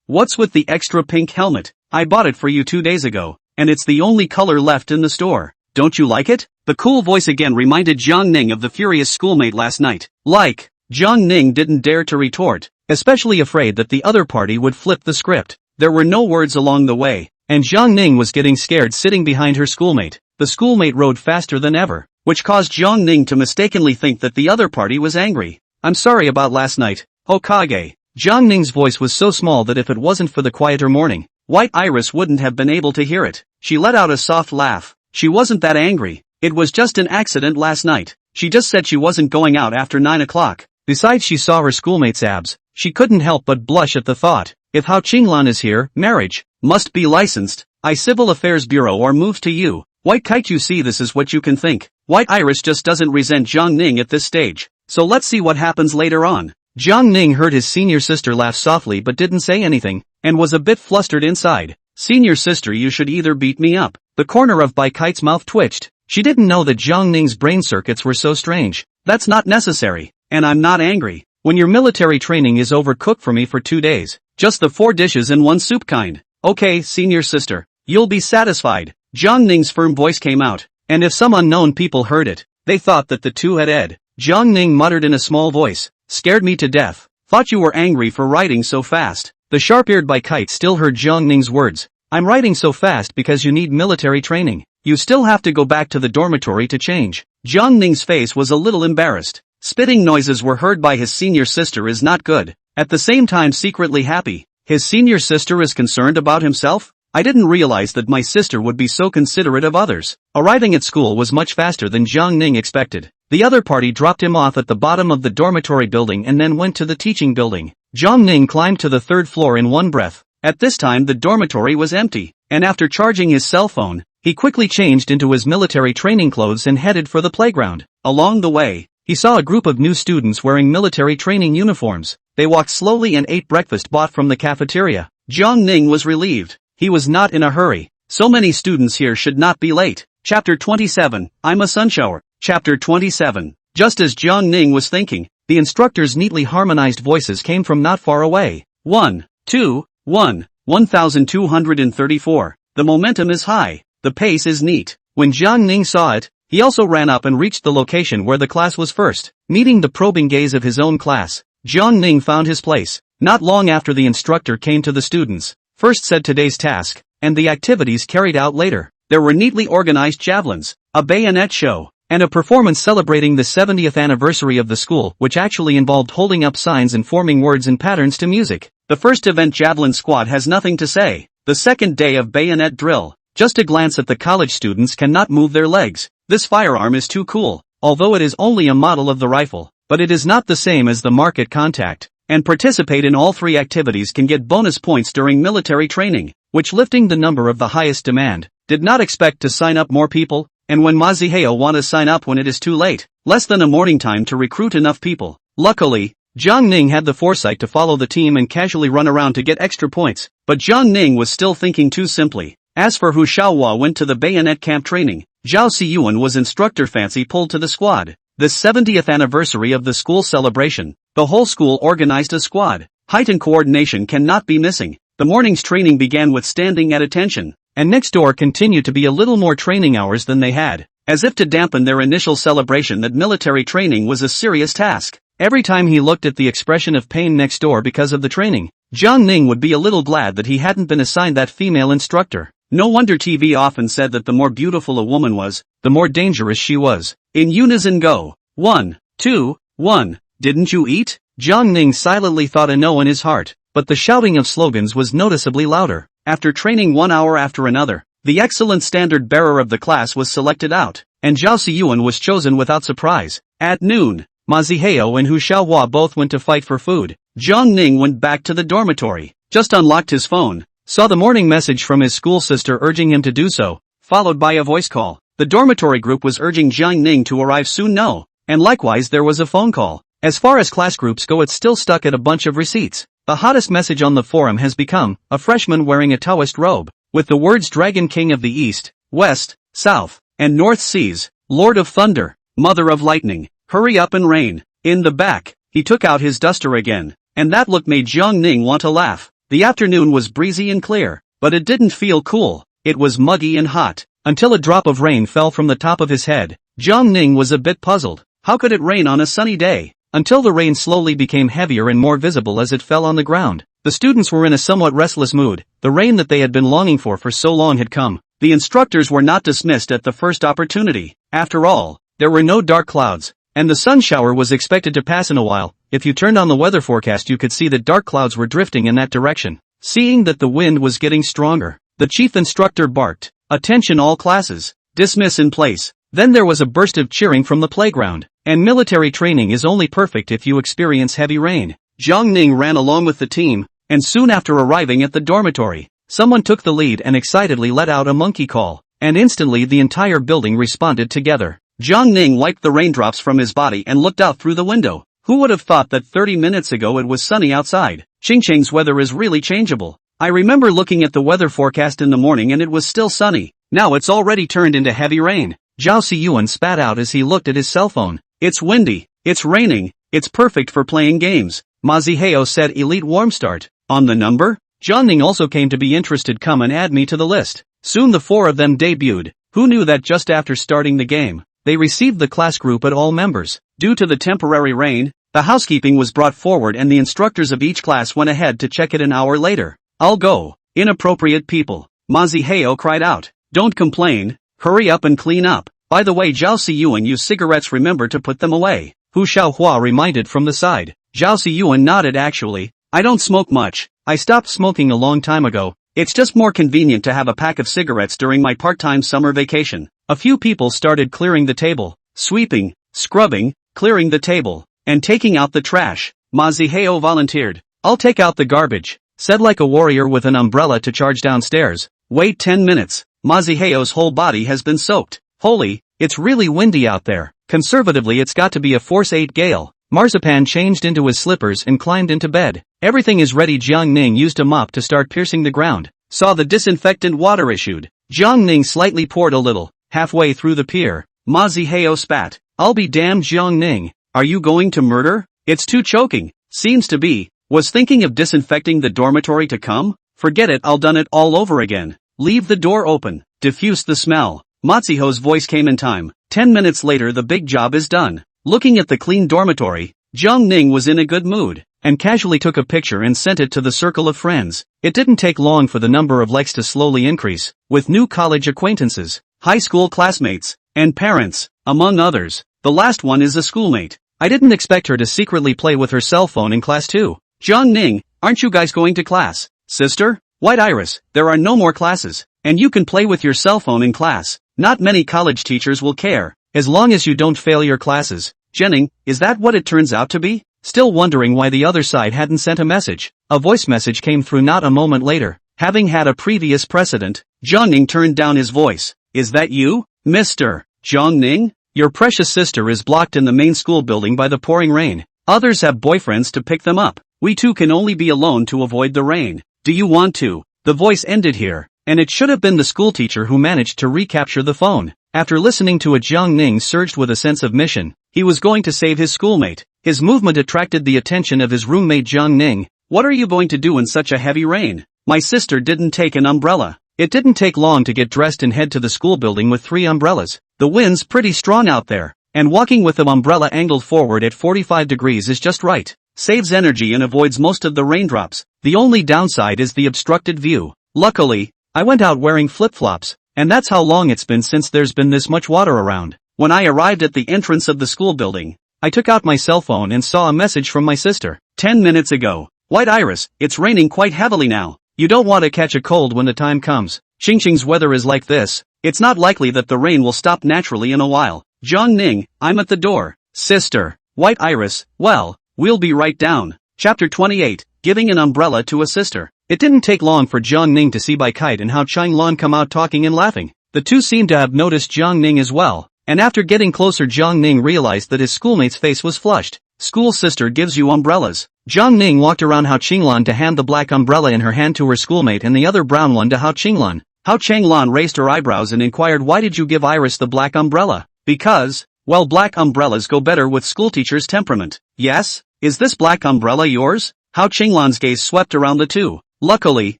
What's with the extra pink helmet? I bought it for you 2 days ago, and it's the only color left in the store. Don't you like it? The cool voice again reminded Jiang Ning of the furious schoolmate last night. Like, Jiang Ning didn't dare to retort, especially afraid that the other party would flip the script. There were no words along the way, and Jiang Ning was getting scared sitting behind her schoolmate. The schoolmate rode faster than ever, which caused Jiang Ning to mistakenly think that the other party was angry. I'm sorry about last night, Hokage. Jiang Ning's voice was so small that if it wasn't for the quieter morning, White Iris wouldn't have been able to hear it. She let out a soft laugh. She wasn't that angry. It was just an accident last night. She just said she wasn't going out after 9 o'clock. Besides, she saw her schoolmate's abs. She couldn't help but blush at the thought. If Hao Qinglan is here, marriage must be licensed. I Civil Affairs Bureau or move to you. White Kite, you see, this is what you can think. White Iris just doesn't resent Jiang Ning at this stage. So let's see what happens later on. Jiang Ning heard his senior sister laugh softly but didn't say anything, and was a bit flustered inside. Senior sister, you should either beat me up. The corner of Bai Kite's mouth twitched. She didn't know that Jiang Ning's brain circuits were so strange. That's not necessary, and I'm not angry. When your military training is over, cook for me for 2 days. Just the 4 dishes and 1 soup kind. Okay, senior sister. You'll be satisfied. Jiang Ning's firm voice came out, and if some unknown people heard it, they thought that the two had ed. Jiang Ning muttered in a small voice. Scared me to death. Thought you were angry for writing so fast. The sharp-eared Bai Kite still heard Jiang Ning's words. I'm writing so fast because you need military training. You still have to go back to the dormitory to change. Jiang Ning's face was a little embarrassed. Spitting noises were heard by his senior sister is not good. At the same time secretly happy. His senior sister is concerned about himself? I didn't realize that my sister would be so considerate of others. Arriving at school was much faster than Jiang Ning expected. The other party dropped him off at the bottom of the dormitory building and then went to the teaching building. Jiang Ning climbed to the third floor in one breath. At this time the dormitory was empty, and after charging his cell phone, he quickly changed into his military training clothes and headed for the playground. Along the way, he saw a group of new students wearing military training uniforms. They walked slowly and ate breakfast bought from the cafeteria. Jiang Ning was relieved. He was not in a hurry. So many students here should not be late. Chapter 27, I'm a sunshower. Chapter 27. Just as Jiang Ning was thinking, the instructor's neatly harmonized voices came from not far away. 1, 2, 1, 1234. The momentum is high. The pace is neat. When Jiang Ning saw it, he also ran up and reached the location where the class was first. Meeting the probing gaze of his own class, Jiang Ning found his place. Not long after the instructor came to the students, first said today's task, and the activities carried out later. There were neatly organized javelins, a bayonet show, and a performance celebrating the 70th anniversary of the school, which actually involved holding up signs and forming words and patterns to music. The first event javelin squad has nothing to say. The second day of bayonet drill. Just a glance at the college students cannot move their legs. This firearm is too cool, although it is only a model of the rifle, but it is not the same as the market contact. And participate in all three activities can get bonus points during military training, which lifting the number of the highest demand. Did not expect to sign up more people, and when Maziheo want to sign up when it is too late, less than a morning time to recruit enough people. Luckily, Jiang Ning had the foresight to follow the team and casually run around to get extra points, but Jiang Ning was still thinking too simply. As for Hu Xiaohua went to the bayonet camp training, Zhao Xiyuan was instructor fancy pulled to the squad. The 70th anniversary of the school celebration, the whole school organized a squad. Height and coordination cannot be missing. The morning's training began with standing at attention, and next door continued to be a little more training hours than they had, as if to dampen their initial celebration that military training was a serious task. Every time he looked at the expression of pain next door because of the training, Jiang Ning would be a little glad that he hadn't been assigned that female instructor. No wonder TV often said that the more beautiful a woman was, the more dangerous she was. In unison go. 1, 2, 1. Didn't you eat? Jiang Ning silently thought a no in his heart, but the shouting of slogans was noticeably louder. After training 1 hour after another, the excellent standard bearer of the class was selected out, and Zhao Xiyuan was chosen without surprise. At noon, Maziheo and Hu Xiaohua both went to fight for food. Jiang Ning went back to the dormitory, just unlocked his phone, saw the morning message from his school sister urging him to do so, followed by a voice call. The dormitory group was urging Jiang Ning to arrive soon and likewise there was a phone call. As far as class groups go, it's still stuck at a bunch of receipts. The hottest message on the forum has become, a freshman wearing a Taoist robe, with the words Dragon King of the East, West, South, and North Seas, Lord of Thunder, Mother of Lightning, hurry up and rain. In the back, he took out his duster again, and that look made Jiang Ning want to laugh. The afternoon was breezy and clear, but it didn't feel cool. It was muggy and hot, until a drop of rain fell from the top of his head. Jiang Ning was a bit puzzled. How could it rain on a sunny day? Until the rain slowly became heavier and more visible as it fell on the ground. The students were in a somewhat restless mood. The rain that they had been longing for so long had come. The instructors were not dismissed at the first opportunity. After all, there were no dark clouds, and the sun shower was expected to pass in a while. If you turned on the weather forecast, you could see that dark clouds were drifting in that direction. Seeing that the wind was getting stronger, the chief instructor barked, "Attention all classes, dismiss in place." Then there was a burst of cheering from the playground. And military training is only perfect if you experience heavy rain. Jiang Ning ran along with the team, and soon after arriving at the dormitory, someone took the lead and excitedly let out a monkey call, and instantly the entire building responded together. Jiang Ning wiped the raindrops from his body and looked out through the window. Who would have thought that 30 minutes ago it was sunny outside? Qingqing's weather is really changeable. I remember looking at the weather forecast in the morning and it was still sunny. Now it's already turned into heavy rain. Zhao Xiyuan spat out as he looked at his cell phone. It's windy, it's raining, it's perfect for playing games. Maziheo said elite warm start. On the number? Jiang Ning also came to be interested. Come and add me to the list. Soon the four of them debuted. Who knew that just after starting the game, they received the class group at all members. Due to the temporary rain, the housekeeping was brought forward and the instructors of each class went ahead to check it an hour later. I'll go. Inappropriate people. Maziheo cried out. Don't complain, hurry up and clean up. By the way, Zhao Xiyuan, use cigarettes, remember to put them away. Hu Xiaohua reminded from the side. Zhao Xiyuan nodded. Actually, I don't smoke much. I stopped smoking a long time ago. It's just more convenient to have a pack of cigarettes during my part-time summer vacation. A few people started clearing the table, sweeping, scrubbing, clearing the table, and taking out the trash. Ma Zihao volunteered. I'll take out the garbage, said like a warrior with an umbrella to charge downstairs. Wait 10 minutes. Ma Zihao's whole body has been soaked. Holy, it's really windy out there. Conservatively it's got to be a force 8 gale. Marzipan changed into his slippers and climbed into bed. Everything is ready. Jiang Ning used a mop to start piercing the ground. Saw the disinfectant water issued. Jiang Ning slightly poured a little, halfway through the pier. Ma Zihao spat. I'll be damned, Jiang Ning. Are you going to murder? It's too choking. Seems to be. Was thinking of disinfecting the dormitory to come? Forget it, I'll done it all over again. Leave the door open. Diffuse the smell. Matsuho's voice came in time. 10 minutes later the big job is done. Looking at the clean dormitory, Jiang Ning was in a good mood, and casually took a picture and sent it to the circle of friends. It didn't take long for the number of likes to slowly increase, with new college acquaintances, high school classmates, and parents, among others. The last one is a schoolmate. I didn't expect her to secretly play with her cell phone in class too. Jiang Ning, aren't you guys going to class? Sister? White Iris, there are no more classes, and you can play with your cell phone in class. Not many college teachers will care, as long as you don't fail your classes. Jenning, is that what it turns out to be? Still wondering why the other side hadn't sent a message. A voice message came through not a moment later. Having had a previous precedent, Jiang Ning turned down his voice. Is that you, Mr. Jiang Ning? Your precious sister is blocked in the main school building by the pouring rain. Others have boyfriends to pick them up. We two can only be alone to avoid the rain. Do you want to? The voice ended here, and it should have been the schoolteacher who managed to recapture the phone. After listening to it, Jiang Ning surged with a sense of mission. He was going to save his schoolmate. His movement attracted the attention of his roommate Jiang Ning. What are you going to do in such a heavy rain? My sister didn't take an umbrella. It didn't take long to get dressed and head to the school building with 3 umbrellas. The wind's pretty strong out there, and walking with the umbrella angled forward at 45 degrees is just right. Saves energy and avoids most of the raindrops. The only downside is the obstructed view. Luckily, I went out wearing flip-flops, and that's how long it's been since there's been this much water around. When I arrived at the entrance of the school building, I took out my cell phone and saw a message from my sister. 10 minutes ago. White Iris, it's raining quite heavily now. You don't want to catch a cold when the time comes. Xingqing's weather is like this. It's not likely that the rain will stop naturally in a while. Jiang Ning, I'm at the door. Sister. White Iris, well, we'll be right down. Chapter 28, Giving an Umbrella to a Sister. It didn't take long for Jiang Ning to see Bai Kite and Hao Changlan come out talking and laughing. The two seemed to have noticed Jiang Ning as well, and after getting closer Jiang Ning realized that his schoolmate's face was flushed. School sister gives you umbrellas. Jiang Ning walked around Hao Qinglan to hand the black umbrella in her hand to her schoolmate and the other brown one to Hao Qinglan. Hao Changlan raised her eyebrows and inquired, why did you give Iris the black umbrella? Because, well, black umbrellas go better with schoolteacher's temperament. Yes? Is this black umbrella yours? Hao Qinglan's gaze swept around the two. Luckily,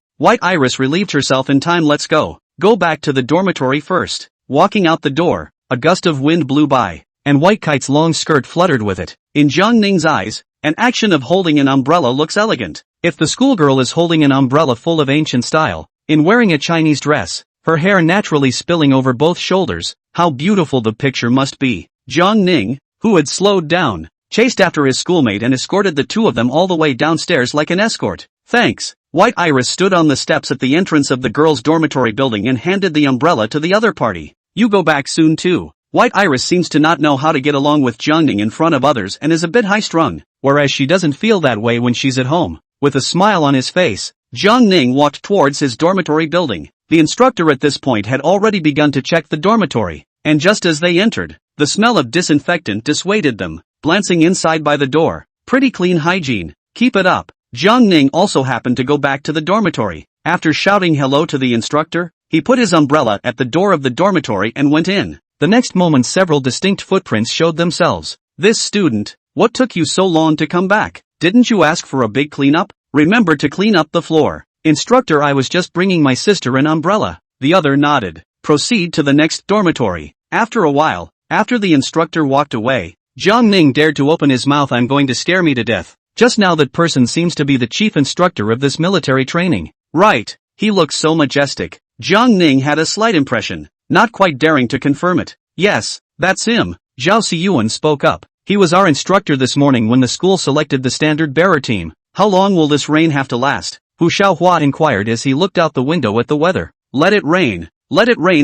White Iris relieved herself in time. Let's go. Go back to the dormitory first. Walking out the door, a gust of wind blew by, and White Kite's long skirt fluttered with it. In Jiang Ning's eyes, an action of holding an umbrella looks elegant. If the schoolgirl is holding an umbrella full of ancient style, in wearing a Chinese dress, her hair naturally spilling over both shoulders, how beautiful the picture must be. Jiang Ning, who had slowed down, chased after his schoolmate and escorted the two of them all the way downstairs like an escort. Thanks. White Iris stood on the steps at the entrance of the girls' dormitory building and handed the umbrella to the other party. You go back soon too. White Iris seems to not know how to get along with Jiang Ning in front of others and is a bit high-strung, whereas she doesn't feel that way when she's at home. With a smile on his face, Jiang Ning walked towards his dormitory building. The instructor at this point had already begun to check the dormitory, and just as they entered, the smell of disinfectant dissuaded them. Glancing inside by the door, pretty clean hygiene, keep it up. Jiang Ning also happened to go back to the dormitory. After shouting hello to the instructor, he put his umbrella at the door of the dormitory and went in. The next moment several distinct footprints showed themselves. This student, what took you so long to come back? Didn't you ask for a big cleanup? Remember to clean up the floor. Instructor, I was just bringing my sister an umbrella. The other nodded. Proceed to the next dormitory. After a while, after the instructor walked away, Jiang Ning dared to open his mouth. I'm going to scare me to death. Just now that person seems to be the chief instructor of this military training. Right, he looks so majestic. Jiang Ning had a slight impression, not quite daring to confirm it. Yes, that's him. Zhao Siyuan spoke up. He was our instructor this morning when the school selected the standard bearer team. How long will this rain have to last? Hu Xiaohua inquired as he looked out the window at the weather. Let it rain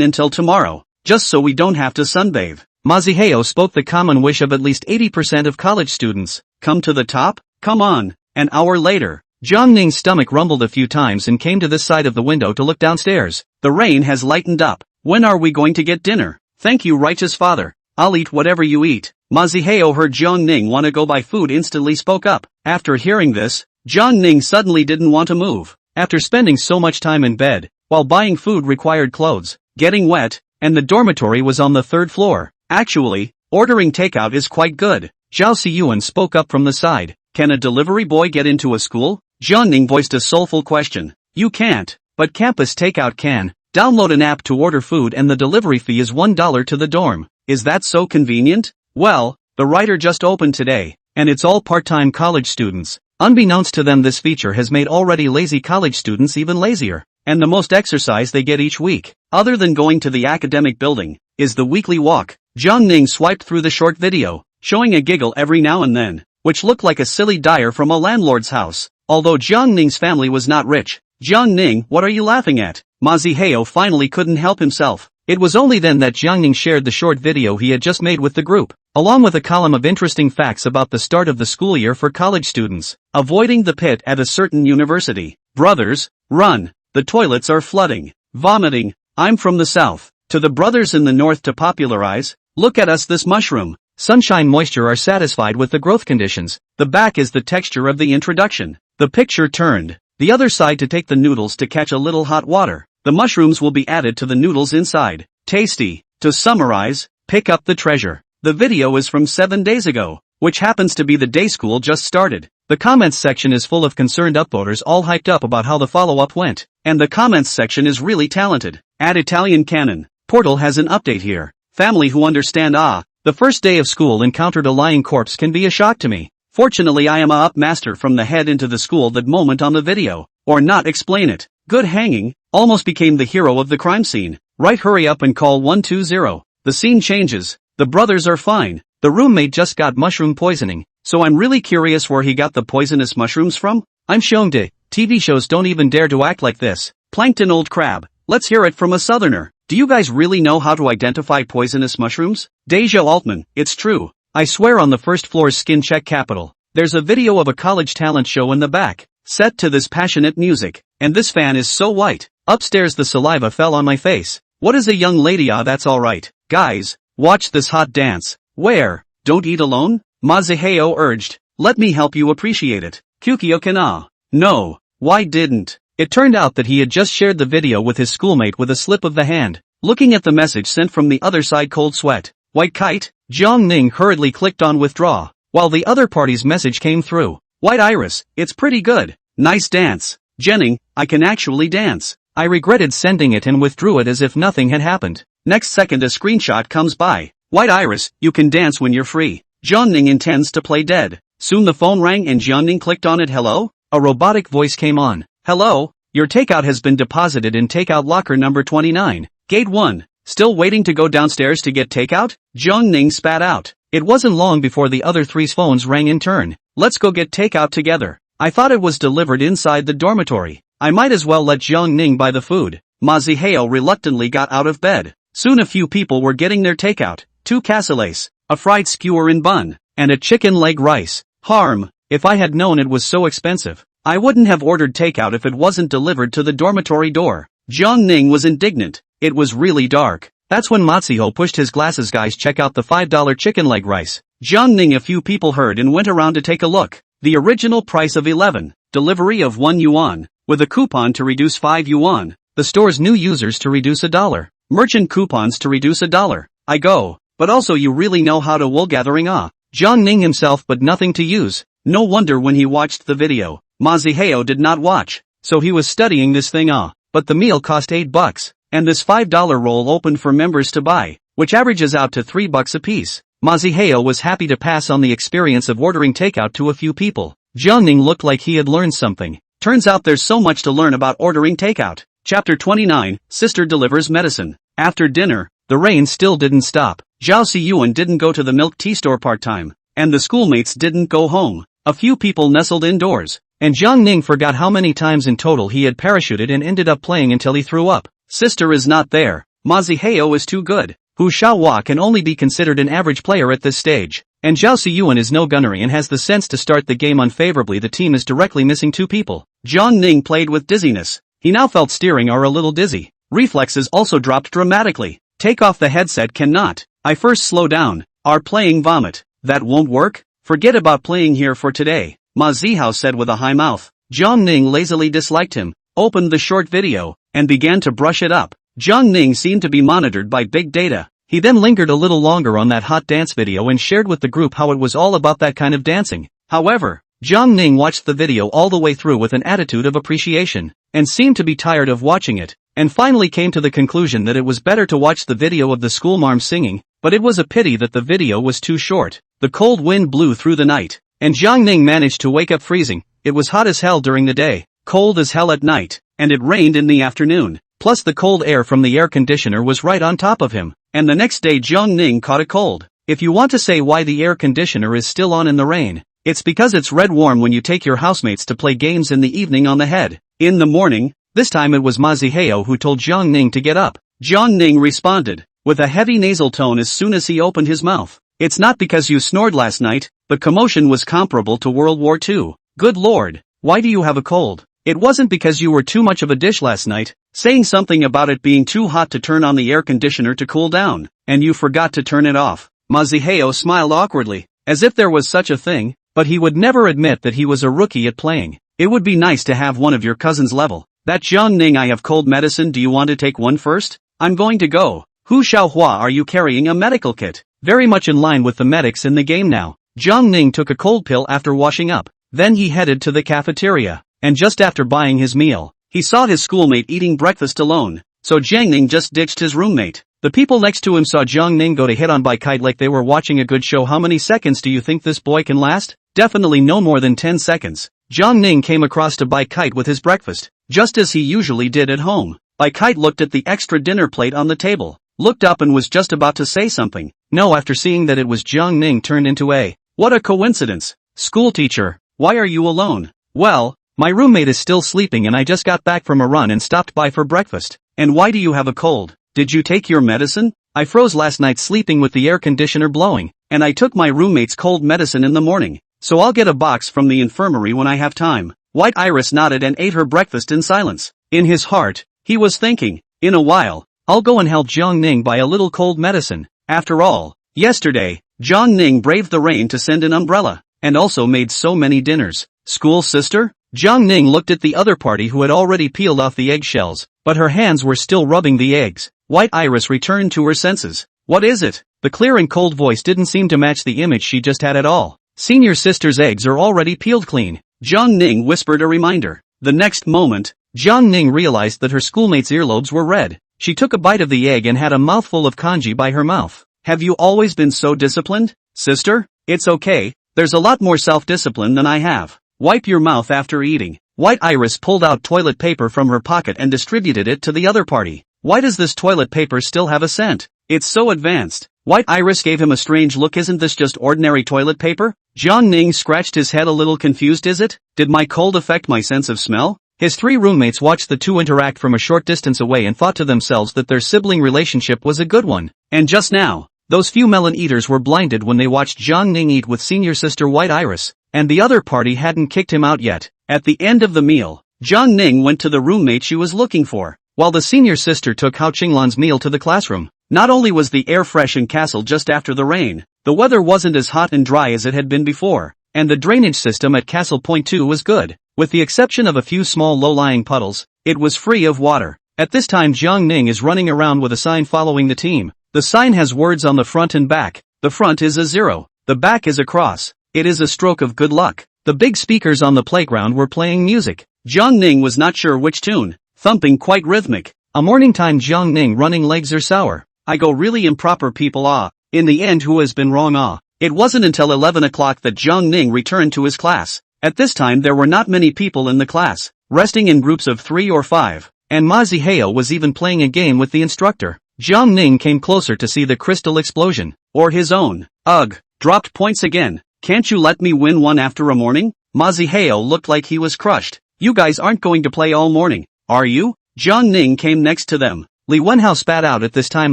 until tomorrow, just so we don't have to sunbathe. Maziheo spoke the common wish of at least 80% of college students. Come to the top? Come on. An hour later, Jiangning's stomach rumbled a few times and came to this side of the window to look downstairs. The rain has lightened up. When are we going to get dinner? Thank you, righteous father. I'll eat whatever you eat. Maziheo heard Jiangning want to go buy food, instantly spoke up. After hearing this, Jiangning suddenly didn't want to move. After spending so much time in bed, while buying food required clothes, getting wet, and the dormitory was on the 3rd floor. Actually, ordering takeout is quite good. Zhao Siyuan spoke up from the side. Can a delivery boy get into a school? Jiangning voiced a soulful question. You can't, but campus takeout can. Download an app to order food and the delivery fee is $1 to the dorm. Is that so convenient? Well, the writer just opened today, and it's all part-time college students. Unbeknownst to them, this feature has made already lazy college students even lazier. And the most exercise they get each week, other than going to the academic building, is the weekly walk. Jiangning swiped through the short video, showing a giggle every now and then, which looked like a silly dyer from a landlord's house. Although Jiangning's family was not rich. Jiangning, what are you laughing at? Maziheo finally couldn't help himself. It was only then that Jiangning shared the short video he had just made with the group, along with a column of interesting facts about the start of the school year for college students. Avoiding the pit at a certain university. Brothers, run. The toilets are flooding. Vomiting. I'm from the south. To the brothers in the north to popularize. Look at us, this mushroom. Sunshine, moisture are satisfied with the growth conditions. The back is the texture of the introduction. The picture turned. The other side to take the noodles to catch a little hot water. The mushrooms will be added to the noodles inside. Tasty. To summarize, pick up the treasure. The video is from 7 days ago, which happens to be the day school just started. The comments section is full of concerned upvoters all hyped up about how the follow-up went. And the comments section is really talented. At Italian Canon, Portal has an update here. Family who understand the first day of school encountered a lying corpse can be a shock to me. Fortunately I am up master from the head into the school that moment on the video. Or not explain it. Good hanging, almost became the hero of the crime scene. Right, hurry up and call 120. The scene changes. The brothers are fine. The roommate just got mushroom poisoning. So I'm really curious where he got the poisonous mushrooms from. I'm Seongdae. TV shows don't even dare to act like this. Plankton old crab. Let's hear it from a southerner. Do you guys really know how to identify poisonous mushrooms? Deja Altman, it's true. I swear on the first floor's skin check capital. There's a video of a college talent show in the back, set to this passionate music. And this fan is so white. Upstairs the saliva fell on my face. What is a young lady? That's alright. Guys, watch this hot dance. Where? Don't eat alone? Maziheo urged. Let me help you appreciate it. Kukyo kana. No. Why didn't? It turned out that he had just shared the video with his schoolmate with a slip of the hand. Looking at the message sent from the other side, cold sweat. White kite? Jiangning hurriedly clicked on withdraw, while the other party's message came through. White iris, it's pretty good. Nice dance. Jenning, I can actually dance. I regretted sending it and withdrew it as if nothing had happened. Next second a screenshot comes by. White iris, you can dance when you're free. Jiangning intends to play dead. Soon the phone rang and Jiangning clicked on it. Hello? A robotic voice came on. Hello? Your takeout has been deposited in takeout locker number 29. Gate 1. Still waiting to go downstairs to get takeout? Jiangning spat out. It wasn't long before the other three's phones rang in turn. Let's go get takeout together. I thought it was delivered inside the dormitory. I might as well let Jiangning buy the food. Maziheo reluctantly got out of bed. Soon a few people were getting their takeout. 2 cassoles, a fried skewer in bun, and a chicken leg rice. Harm. If I had known it was so expensive, I wouldn't have ordered takeout if it wasn't delivered to the dormitory door. Jiangning was indignant. It was really dark. That's when Matsuho pushed his glasses. Guys, check out the $5 chicken leg rice. Jiangning. A few people heard and went around to take a look. The original price of 11. Delivery of 1 yuan. With a coupon to reduce 5 yuan. The store's new users to reduce $1. Merchant coupons to reduce $1. I go. But also you really know how to wool gathering. Jiangning himself, but nothing to use. No wonder when he watched the video, Maziheo did not watch. So he was studying this thing. But the meal cost $8. And this $5 roll opened for members to buy, which averages out to $3 a piece. Maziheo was happy to pass on the experience of ordering takeout to a few people. Jiangning looked like he had learned something. Turns out there's so much to learn about ordering takeout. Chapter 29, Sister Delivers Medicine. After dinner, the rain still didn't stop. Zhao Siyuan didn't go to the milk tea store part-time, and the schoolmates didn't go home. A few people nestled indoors, and Jiangning forgot how many times in total he had parachuted and ended up playing until he threw up. Sister is not there. Maziheo is too good. Hu Xiaohua can only be considered an average player at this stage, and Zhao Siyuan is no gunnery and has the sense to start the game unfavorably. The team is directly missing two people. Jiang Ning played with dizziness. He now felt steering are a little dizzy. Reflexes also dropped dramatically. Take off the headset. Cannot. I first slow down. Are playing vomit. That won't work? Forget about playing here for today, Ma Zihao said with a high mouth. Jiang Ning lazily disliked him, opened the short video, and began to brush it up. Jiang Ning seemed to be monitored by big data. He then lingered a little longer on that hot dance video and shared with the group how it was all about that kind of dancing. However, Jiang Ning watched the video all the way through with an attitude of appreciation, and seemed to be tired of watching it, and finally came to the conclusion that it was better to watch the video of the schoolmarm singing, but it was a pity that the video was too short. The cold wind blew through the night, and Jiang Ning managed to wake up freezing. It was hot as hell during the day, cold as hell at night, and it rained in the afternoon. Plus the cold air from the air conditioner was right on top of him, and the next day Jiang Ning caught a cold. If you want to say why the air conditioner is still on in the rain, it's because it's red warm when you take your housemates to play games in the evening on the head. In the morning, this time it was Ma Zihao who told Jiang Ning to get up. Jiang Ning responded, with a heavy nasal tone as soon as he opened his mouth. It's not because you snored last night, but commotion was comparable to World War II. Good lord, why do you have a cold? It wasn't because you were too much of a dish last night, saying something about it being too hot to turn on the air conditioner to cool down, and you forgot to turn it off. Ma Zihao smiled awkwardly, as if there was such a thing, but he would never admit that he was a rookie at playing. It would be nice to have one of your cousin's level. That Jiang Ning, I have cold medicine. Do you want to take one first? I'm going to go. Hu Xiaohua, are you carrying a medical kit? Very much in line with the medics in the game now. Jiang Ning took a cold pill after washing up. Then he headed to the cafeteria, and just after buying his meal, he saw his schoolmate eating breakfast alone, so Jiang Ning just ditched his roommate. The people next to him saw Jiang Ning go to hit on by Kite like they were watching a good show. How many seconds do you think this boy can last? Definitely no more than 10 seconds. Jiang Ning came across to Bai Kite with his breakfast, just as he usually did at home. Bai Kite looked at the extra dinner plate on the table, looked up and was just about to say something. No, after seeing that it was Jiang Ning turned into a, what a coincidence. Schoolteacher, why are you alone? Well, my roommate is still sleeping and I just got back from a run and stopped by for breakfast. And why do you have a cold? Did you take your medicine? I froze last night sleeping with the air conditioner blowing, and I took my roommate's cold medicine in the morning, so I'll get a box from the infirmary when I have time. White Iris nodded and ate her breakfast in silence. In his heart, he was thinking, in a while, I'll go and help Jiang Ning buy a little cold medicine. After all, yesterday, Jiang Ning braved the rain to send an umbrella, and also made so many dinners. School sister? Jiang Ning looked at the other party who had already peeled off the eggshells, but her hands were still rubbing the eggs. White Iris returned to her senses. What is it? The clear and cold voice didn't seem to match the image she just had at all. Senior sister's eggs are already peeled clean. Jiang Ning whispered a reminder. The next moment, Jiang Ning realized that her schoolmate's earlobes were red. She took a bite of the egg and had a mouthful of kanji by her mouth. Have you always been so disciplined, sister? It's okay, there's a lot more self-discipline than I have. Wipe your mouth after eating. White Iris pulled out toilet paper from her pocket and distributed it to the other party. Why does this toilet paper still have a scent? It's so advanced. White Iris gave him a strange look. Isn't this just ordinary toilet paper? Jiang Ning scratched his head a little confused. Is it? Did my cold affect my sense of smell? His three roommates watched the two interact from a short distance away and thought to themselves that their sibling relationship was a good one. And just now, those few melon eaters were blinded when they watched Jiang Ning eat with senior sister White Iris, and the other party hadn't kicked him out yet. At the end of the meal, Jiang Ning went to the roommate she was looking for, while the senior sister took Hao Qinglan's meal to the classroom. Not only was the air fresh in Castle just after the rain, the weather wasn't as hot and dry as it had been before, and the drainage system at Castle Point 2 was good. With the exception of a few small low-lying puddles, it was free of water. At this time Jiang Ning is running around with a sign following the team. The sign has words on the front and back. The front is a 0, the back is a cross. It is a stroke of good luck. The big speakers on the playground were playing music. Jiang Ning was not sure which tune, thumping quite rhythmic. A morning time Jiang Ning running legs are sour. I go really improper people in the end who has been wrong It wasn't until 11 o'clock that Jiang Ning returned to his class. At this time there were not many people in the class, resting in groups of 3 or 5, and Ma Zihao was even playing a game with the instructor. Jiang Ning came closer to see the crystal explosion, or his own. Ugh, dropped points again. Can't you let me win one after a morning? Ma Zihao looked like he was crushed. You guys aren't going to play all morning, are you? Jiang Ning came next to them. Li Wenhao spat out at this time.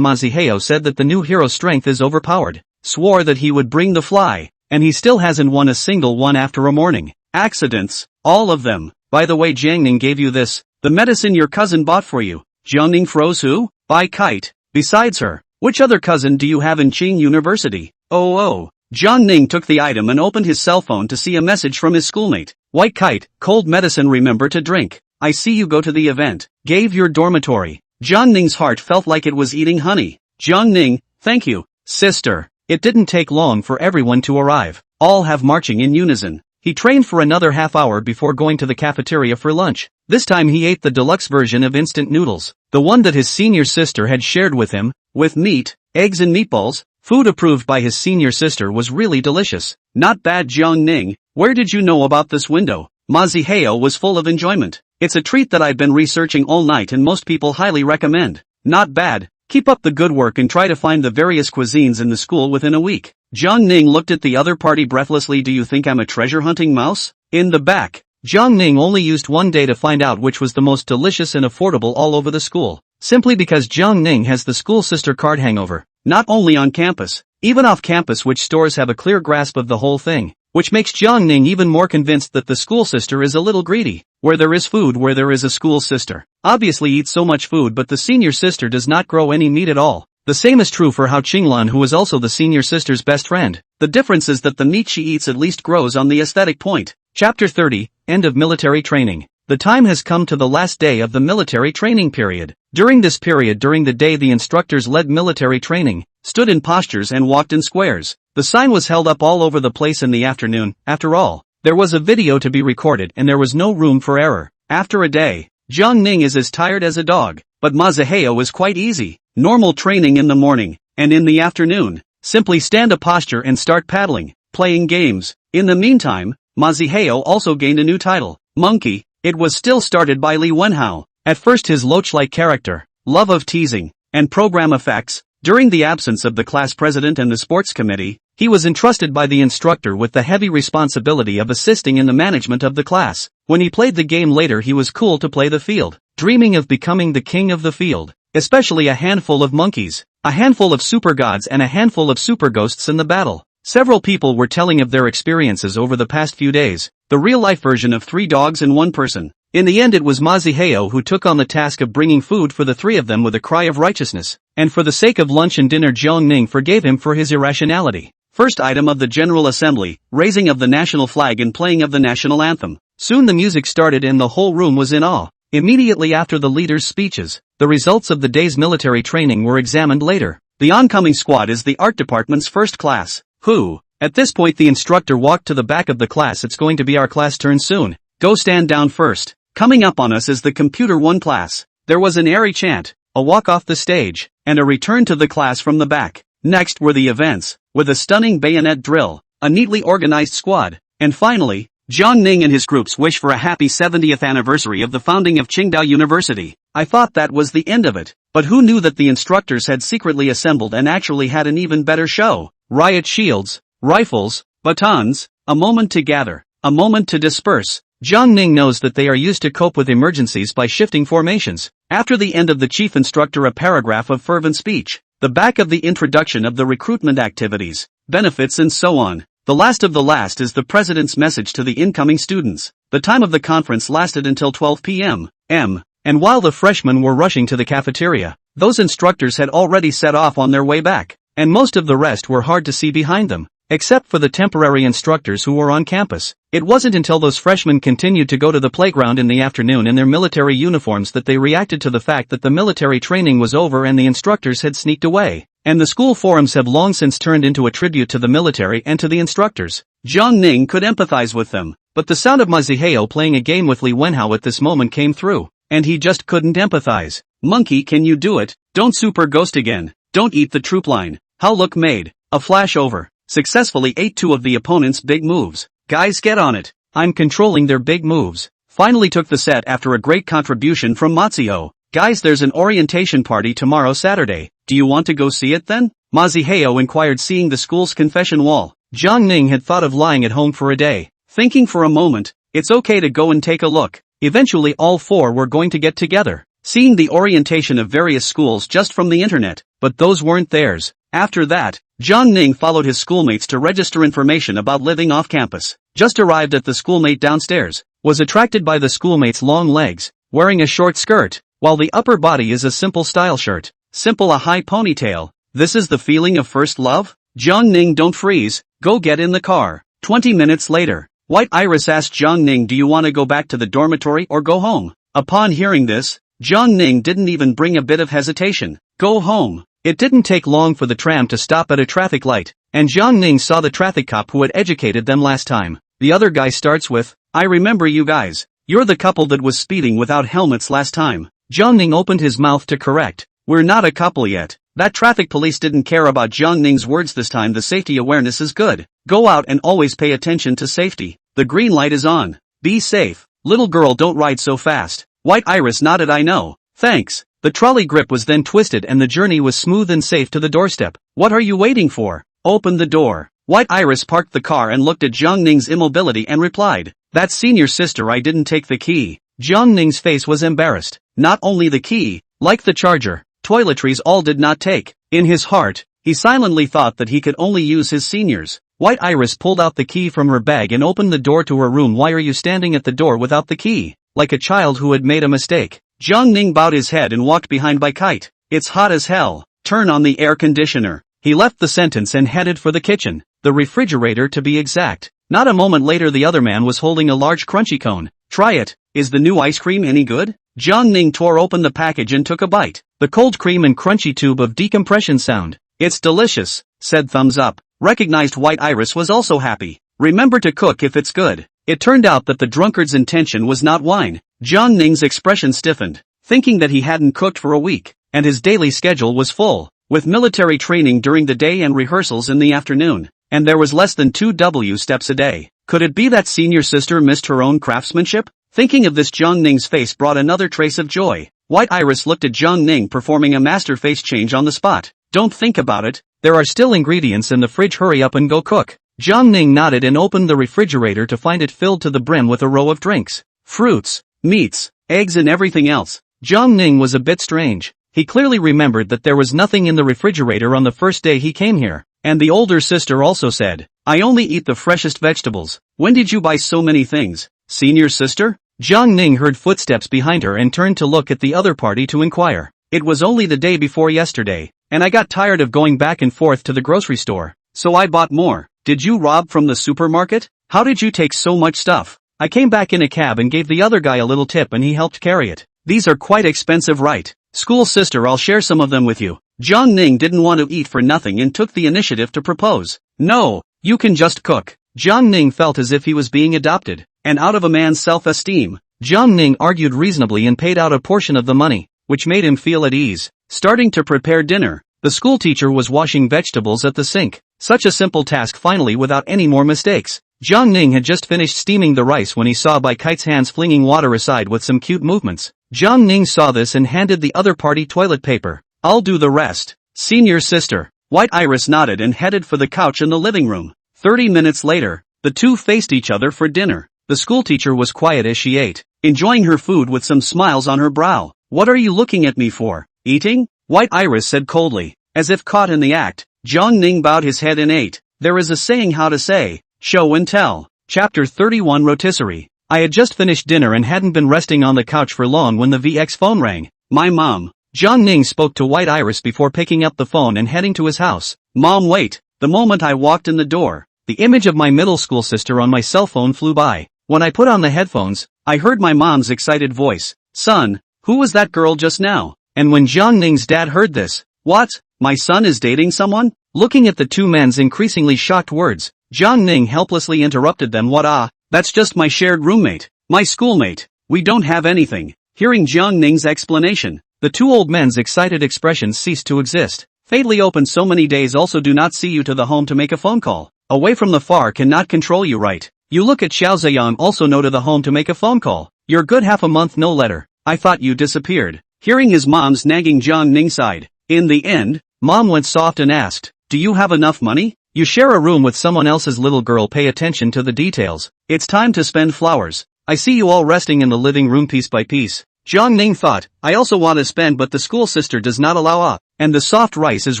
Maziheo said that the new hero's strength is overpowered, swore that he would bring the fly, and he still hasn't won a single one after a morning. Accidents, all of them. By the way, Jiangning gave you this, the medicine your cousin bought for you. Jiangning froze who? By Kite. Besides her, which other cousin do you have in Qing University? Oh. Jiangning took the item and opened his cell phone to see a message from his schoolmate. White Kite, cold medicine, remember to drink. I see you go to the event. Gave your dormitory. Jiangning's heart felt like it was eating honey. Jiangning, thank you, sister. It didn't take long for everyone to arrive. All have marching in unison. He trained for another half hour before going to the cafeteria for lunch. This time he ate the deluxe version of instant noodles, the one that his senior sister had shared with him, with meat, eggs and meatballs. Food approved by his senior sister was really delicious. Not bad. Jiangning, where did you know about this window? Maziheo was full of enjoyment. It's a treat that I've been researching all night and most people highly recommend. Not bad. Keep up the good work and try to find the various cuisines in the school within a week. Jiangning looked at the other party breathlessly. Do you think I'm a treasure hunting mouse? In the back. Jiangning only used one day to find out which was the most delicious and affordable all over the school. Simply because Jiangning has the school sister card hangover. Not only on campus, even off campus, which stores have a clear grasp of the whole thing. Which makes Jiangning even more convinced that the school sister is a little greedy. Where there is food, where there is a school sister. Obviously eats so much food, but the senior sister does not grow any meat at all. The same is true for Hao Qinglan, who is also the senior sister's best friend. The difference is that the meat she eats at least grows on the aesthetic point. Chapter 30, End of Military Training. The time has come to the last day of the military training period. During this period, during the day, the instructors led military training, stood in postures and walked in squares. The sign was held up all over the place in the afternoon. After all, there was a video to be recorded and there was no room for error. After a day, Jiangning is as tired as a dog, but Maziheo is quite easy. Normal training in the morning, and in the afternoon, simply stand a posture and start paddling, playing games. In the meantime, Maziheo also gained a new title, Monkey. It was still started by Li Wenhao. At first his loach-like character, love of teasing, and program effects. During the absence of the class president and the sports committee, he was entrusted by the instructor with the heavy responsibility of assisting in the management of the class. When he played the game later, he was cool to play the field, dreaming of becoming the king of the field. Especially a handful of monkeys, a handful of super gods and a handful of super ghosts in the battle. Several people were telling of their experiences over the past few days, the real-life version of 3 dogs and 1 person. In the end it was Maziheo who took on the task of bringing food for the 3 of them with a cry of righteousness, and for the sake of lunch and dinner Jiangning forgave him for his irrationality. First item of the General Assembly, raising of the national flag and playing of the national anthem. Soon the music started and the whole room was in awe. Immediately after the leaders' speeches, the results of the day's military training were examined later. The oncoming squad is the art department's first class. Who? At this point the instructor walked to the back of the class. It's going to be our class turn soon. Go stand down first. Coming up on us is the Computer 1 class. There was an airy chant, a walk off the stage, and a return to the class from the back. Next were the events, with a stunning bayonet drill, a neatly organized squad, and finally, Jiangning and his groups wish for a happy 70th anniversary of the founding of Qingdao University. I thought that was the end of it, but who knew that the instructors had secretly assembled and actually had an even better show. Riot shields, rifles, batons, a moment to gather, a moment to disperse. Jiangning knows that they are used to cope with emergencies by shifting formations. After the end of the chief instructor, a paragraph of fervent speech. The back of the introduction of the recruitment activities, benefits and so on. The last of the last is the president's message to the incoming students. The time of the conference lasted until 12 p.m. And while the freshmen were rushing to the cafeteria, those instructors had already set off on their way back, and most of the rest were hard to see behind them, except for the temporary instructors who were on campus. It wasn't until those freshmen continued to go to the playground in the afternoon in their military uniforms that they reacted to the fact that the military training was over and the instructors had sneaked away. And the school forums have long since turned into a tribute to the military and to the instructors. Jiangning could empathize with them, but the sound of Maziheo playing a game with Li Wenhao at this moment came through, and he just couldn't empathize. Monkey, can you do it? Don't super ghost again. Don't eat the troop line. How look made. A flash over. Successfully ate 2 of the opponent's big moves. Guys, get on it. I'm controlling their big moves. Finally took the set after a great contribution from Matsuo. Guys, there's an orientation party tomorrow Saturday. Do you want to go see it then? Maziheo inquired, seeing the school's confession wall. Jiangning had thought of lying at home for a day, thinking for a moment, it's okay to go and take a look. Eventually all 4 were going to get together. seeing the orientation of various schools just from the internet, but those weren't theirs. After that, Jiang Ning followed his schoolmates to register information about living off campus. Just arrived at the schoolmate downstairs, was attracted by the schoolmate's long legs, wearing a short skirt, while the upper body is a simple style shirt. Simple, a high ponytail. This is the feeling of first love? Jiang Ning, don't freeze, go get in the car. 20 minutes later, White Iris asked Jiang Ning, do you want to go back to the dormitory or go home? Upon hearing this, Jiang Ning didn't even bring a bit of hesitation. Go home. It didn't take long for the tram to stop at a traffic light, and Jiang Ning saw the traffic cop who had educated them last time. The other guy starts with, I remember you guys. You're the couple that was speeding without helmets last time. Jiang Ning opened his mouth to correct. We're not a couple yet. That traffic police didn't care about Jiang Ning's words this time. The safety awareness is good. Go out and always pay attention to safety. The green light is on. Be safe. Little girl, don't ride so fast. White Iris nodded. I know. Thanks. The trolley grip was then twisted and the journey was smooth and safe to the doorstep. What are you waiting for? Open the door. White Iris parked the car and looked at Jiang Ning's immobility and replied, that's senior sister, I didn't take the key. Jiang Ning's face was embarrassed. Not only the key, like the charger, toiletries, all did not take. In his heart, he silently thought that he could only use his seniors. White Iris pulled out the key from her bag and opened the door to her room. Why are you standing at the door without the key? Like a child who had made a mistake. Jiang Ning bowed his head and walked behind by Kite. It's hot as hell. Turn on the air conditioner. He left the sentence and headed for the kitchen, the refrigerator to be exact. Not a moment later the other man was holding a large crunchy cone. Try it. Is the new ice cream any good? Jiang Ning tore open the package and took a bite. The cold cream and crunchy tube of decompression sound. It's delicious, said thumbs up. Recognized White Iris was also happy. Remember to cook if it's good. It turned out that the drunkard's intention was not wine. Jiang Ning's expression stiffened, thinking that he hadn't cooked for a week, and his daily schedule was full, with military training during the day and rehearsals in the afternoon, and there was less than 2 steps a day. Could it be that senior sister missed her own craftsmanship? Thinking of this, Jiang Ning's face brought another trace of joy. White Iris looked at Jiang Ning performing a master face change on the spot. Don't think about it, there are still ingredients in the fridge, hurry up and go cook. Jiang Ning nodded and opened the refrigerator to find it filled to the brim with a row of drinks, fruits, meats, eggs and everything else. Jiang Ning was a bit strange. He clearly remembered that there was nothing in the refrigerator on the first day he came here, and the older sister also said, I only eat the freshest vegetables. When did you buy so many things? Senior sister? Jiang Ning heard footsteps behind her and turned to look at the other party to inquire. It was only the day before yesterday, and I got tired of going back and forth to the grocery store, so I bought more. Did you rob from the supermarket? How did you take so much stuff? I came back in a cab and gave the other guy a little tip and he helped carry it. These are quite expensive, right? School sister, I'll share some of them with you. Jiang Ning didn't want to eat for nothing and took the initiative to propose. No, you can just cook. Jiang Ning felt as if he was being adopted, and out of a man's self-esteem, Jiang Ning argued reasonably and paid out a portion of the money, which made him feel at ease. Starting to prepare dinner, the school teacher was washing vegetables at the sink. Such a simple task finally without any more mistakes. Jiang Ning had just finished steaming the rice when he saw Bai Kite's hands flinging water aside with some cute movements. Jiang Ning saw this and handed the other party toilet paper. I'll do the rest. Senior sister. White Iris nodded and headed for the couch in the living room. 30 minutes later, the two faced each other for dinner. The schoolteacher was quiet as she ate, enjoying her food with some smiles on her brow. What are you looking at me for? Eating? White Iris said coldly, as if caught in the act. Jiang Ning bowed his head and ate. There is a saying how to say, show and tell. Chapter 31 Rotisserie. I had just finished dinner and hadn't been resting on the couch for long when the VX phone rang. My mom. Jiang Ning spoke to White Iris before picking up the phone and heading to his house. Mom, wait. The moment I walked in the door, the image of my middle school sister on my cell phone flew by. When I put on the headphones, I heard my mom's excited voice. Son, who was that girl just now? And when Jiang Ning's dad heard this, what? My son is dating someone? Looking at the two men's increasingly shocked words, Jiang Ning helplessly interrupted them. What? That's just my shared roommate, my schoolmate. We don't have anything. Hearing Jiang Ning's explanation, the two old men's excited expressions ceased to exist. Fatally open so many days also do not see you to the home to make a phone call. Away from the far cannot control you, right? You look at Xiao Ziyang also no to the home to make a phone call. You're good half a month no letter. I thought you disappeared. Hearing his mom's nagging, Jiang Ning sighed. In the end, Mom went soft and asked, do you have enough money? You share a room with someone else's little girl. Pay attention to the details. It's time to spend flowers. I see you all resting in the living room piece by piece. Jiang Ning thought, I also want to spend but the school sister does not allow. And the soft rice is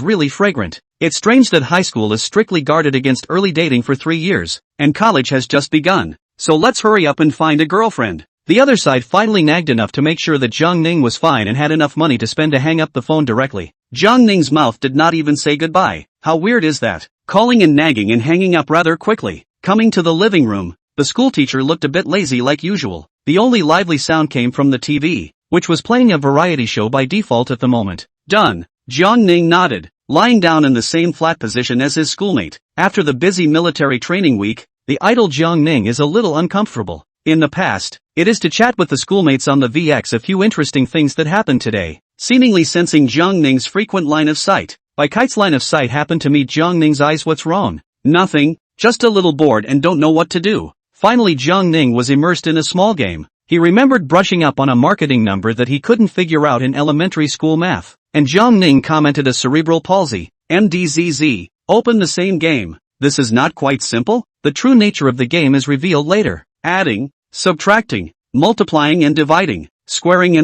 really fragrant. It's strange that high school is strictly guarded against early dating for 3 years, and college has just begun. So let's hurry up and find a girlfriend. The other side finally nagged enough to make sure that Jiang Ning was fine and had enough money to spend to hang up the phone directly. Jiang Ning's mouth did not even say goodbye. How weird is that? Calling and nagging and hanging up rather quickly. Coming to the living room, the schoolteacher looked a bit lazy like usual. The only lively sound came from the TV, which was playing a variety show by default at the moment. Done. Jiang Ning nodded, lying down in the same flat position as his schoolmate. After the busy military training week, the idle Jiang Ning is a little uncomfortable. In the past, it is to chat with the schoolmates on the VX a few interesting things that happened today. Seemingly sensing Jiang Ning's frequent line of sight, Bai Kite's line of sight happened to meet Jiang Ning's eyes. What's wrong? Nothing, just a little bored and don't know what to do. Finally Jiang Ning was immersed in a small game. He remembered brushing up on a marketing number that he couldn't figure out in elementary school math, and Jiang Ning commented a cerebral palsy, MDZZ, open the same game. This is not quite simple? The true nature of the game is revealed later. Adding, subtracting, multiplying and dividing, squaring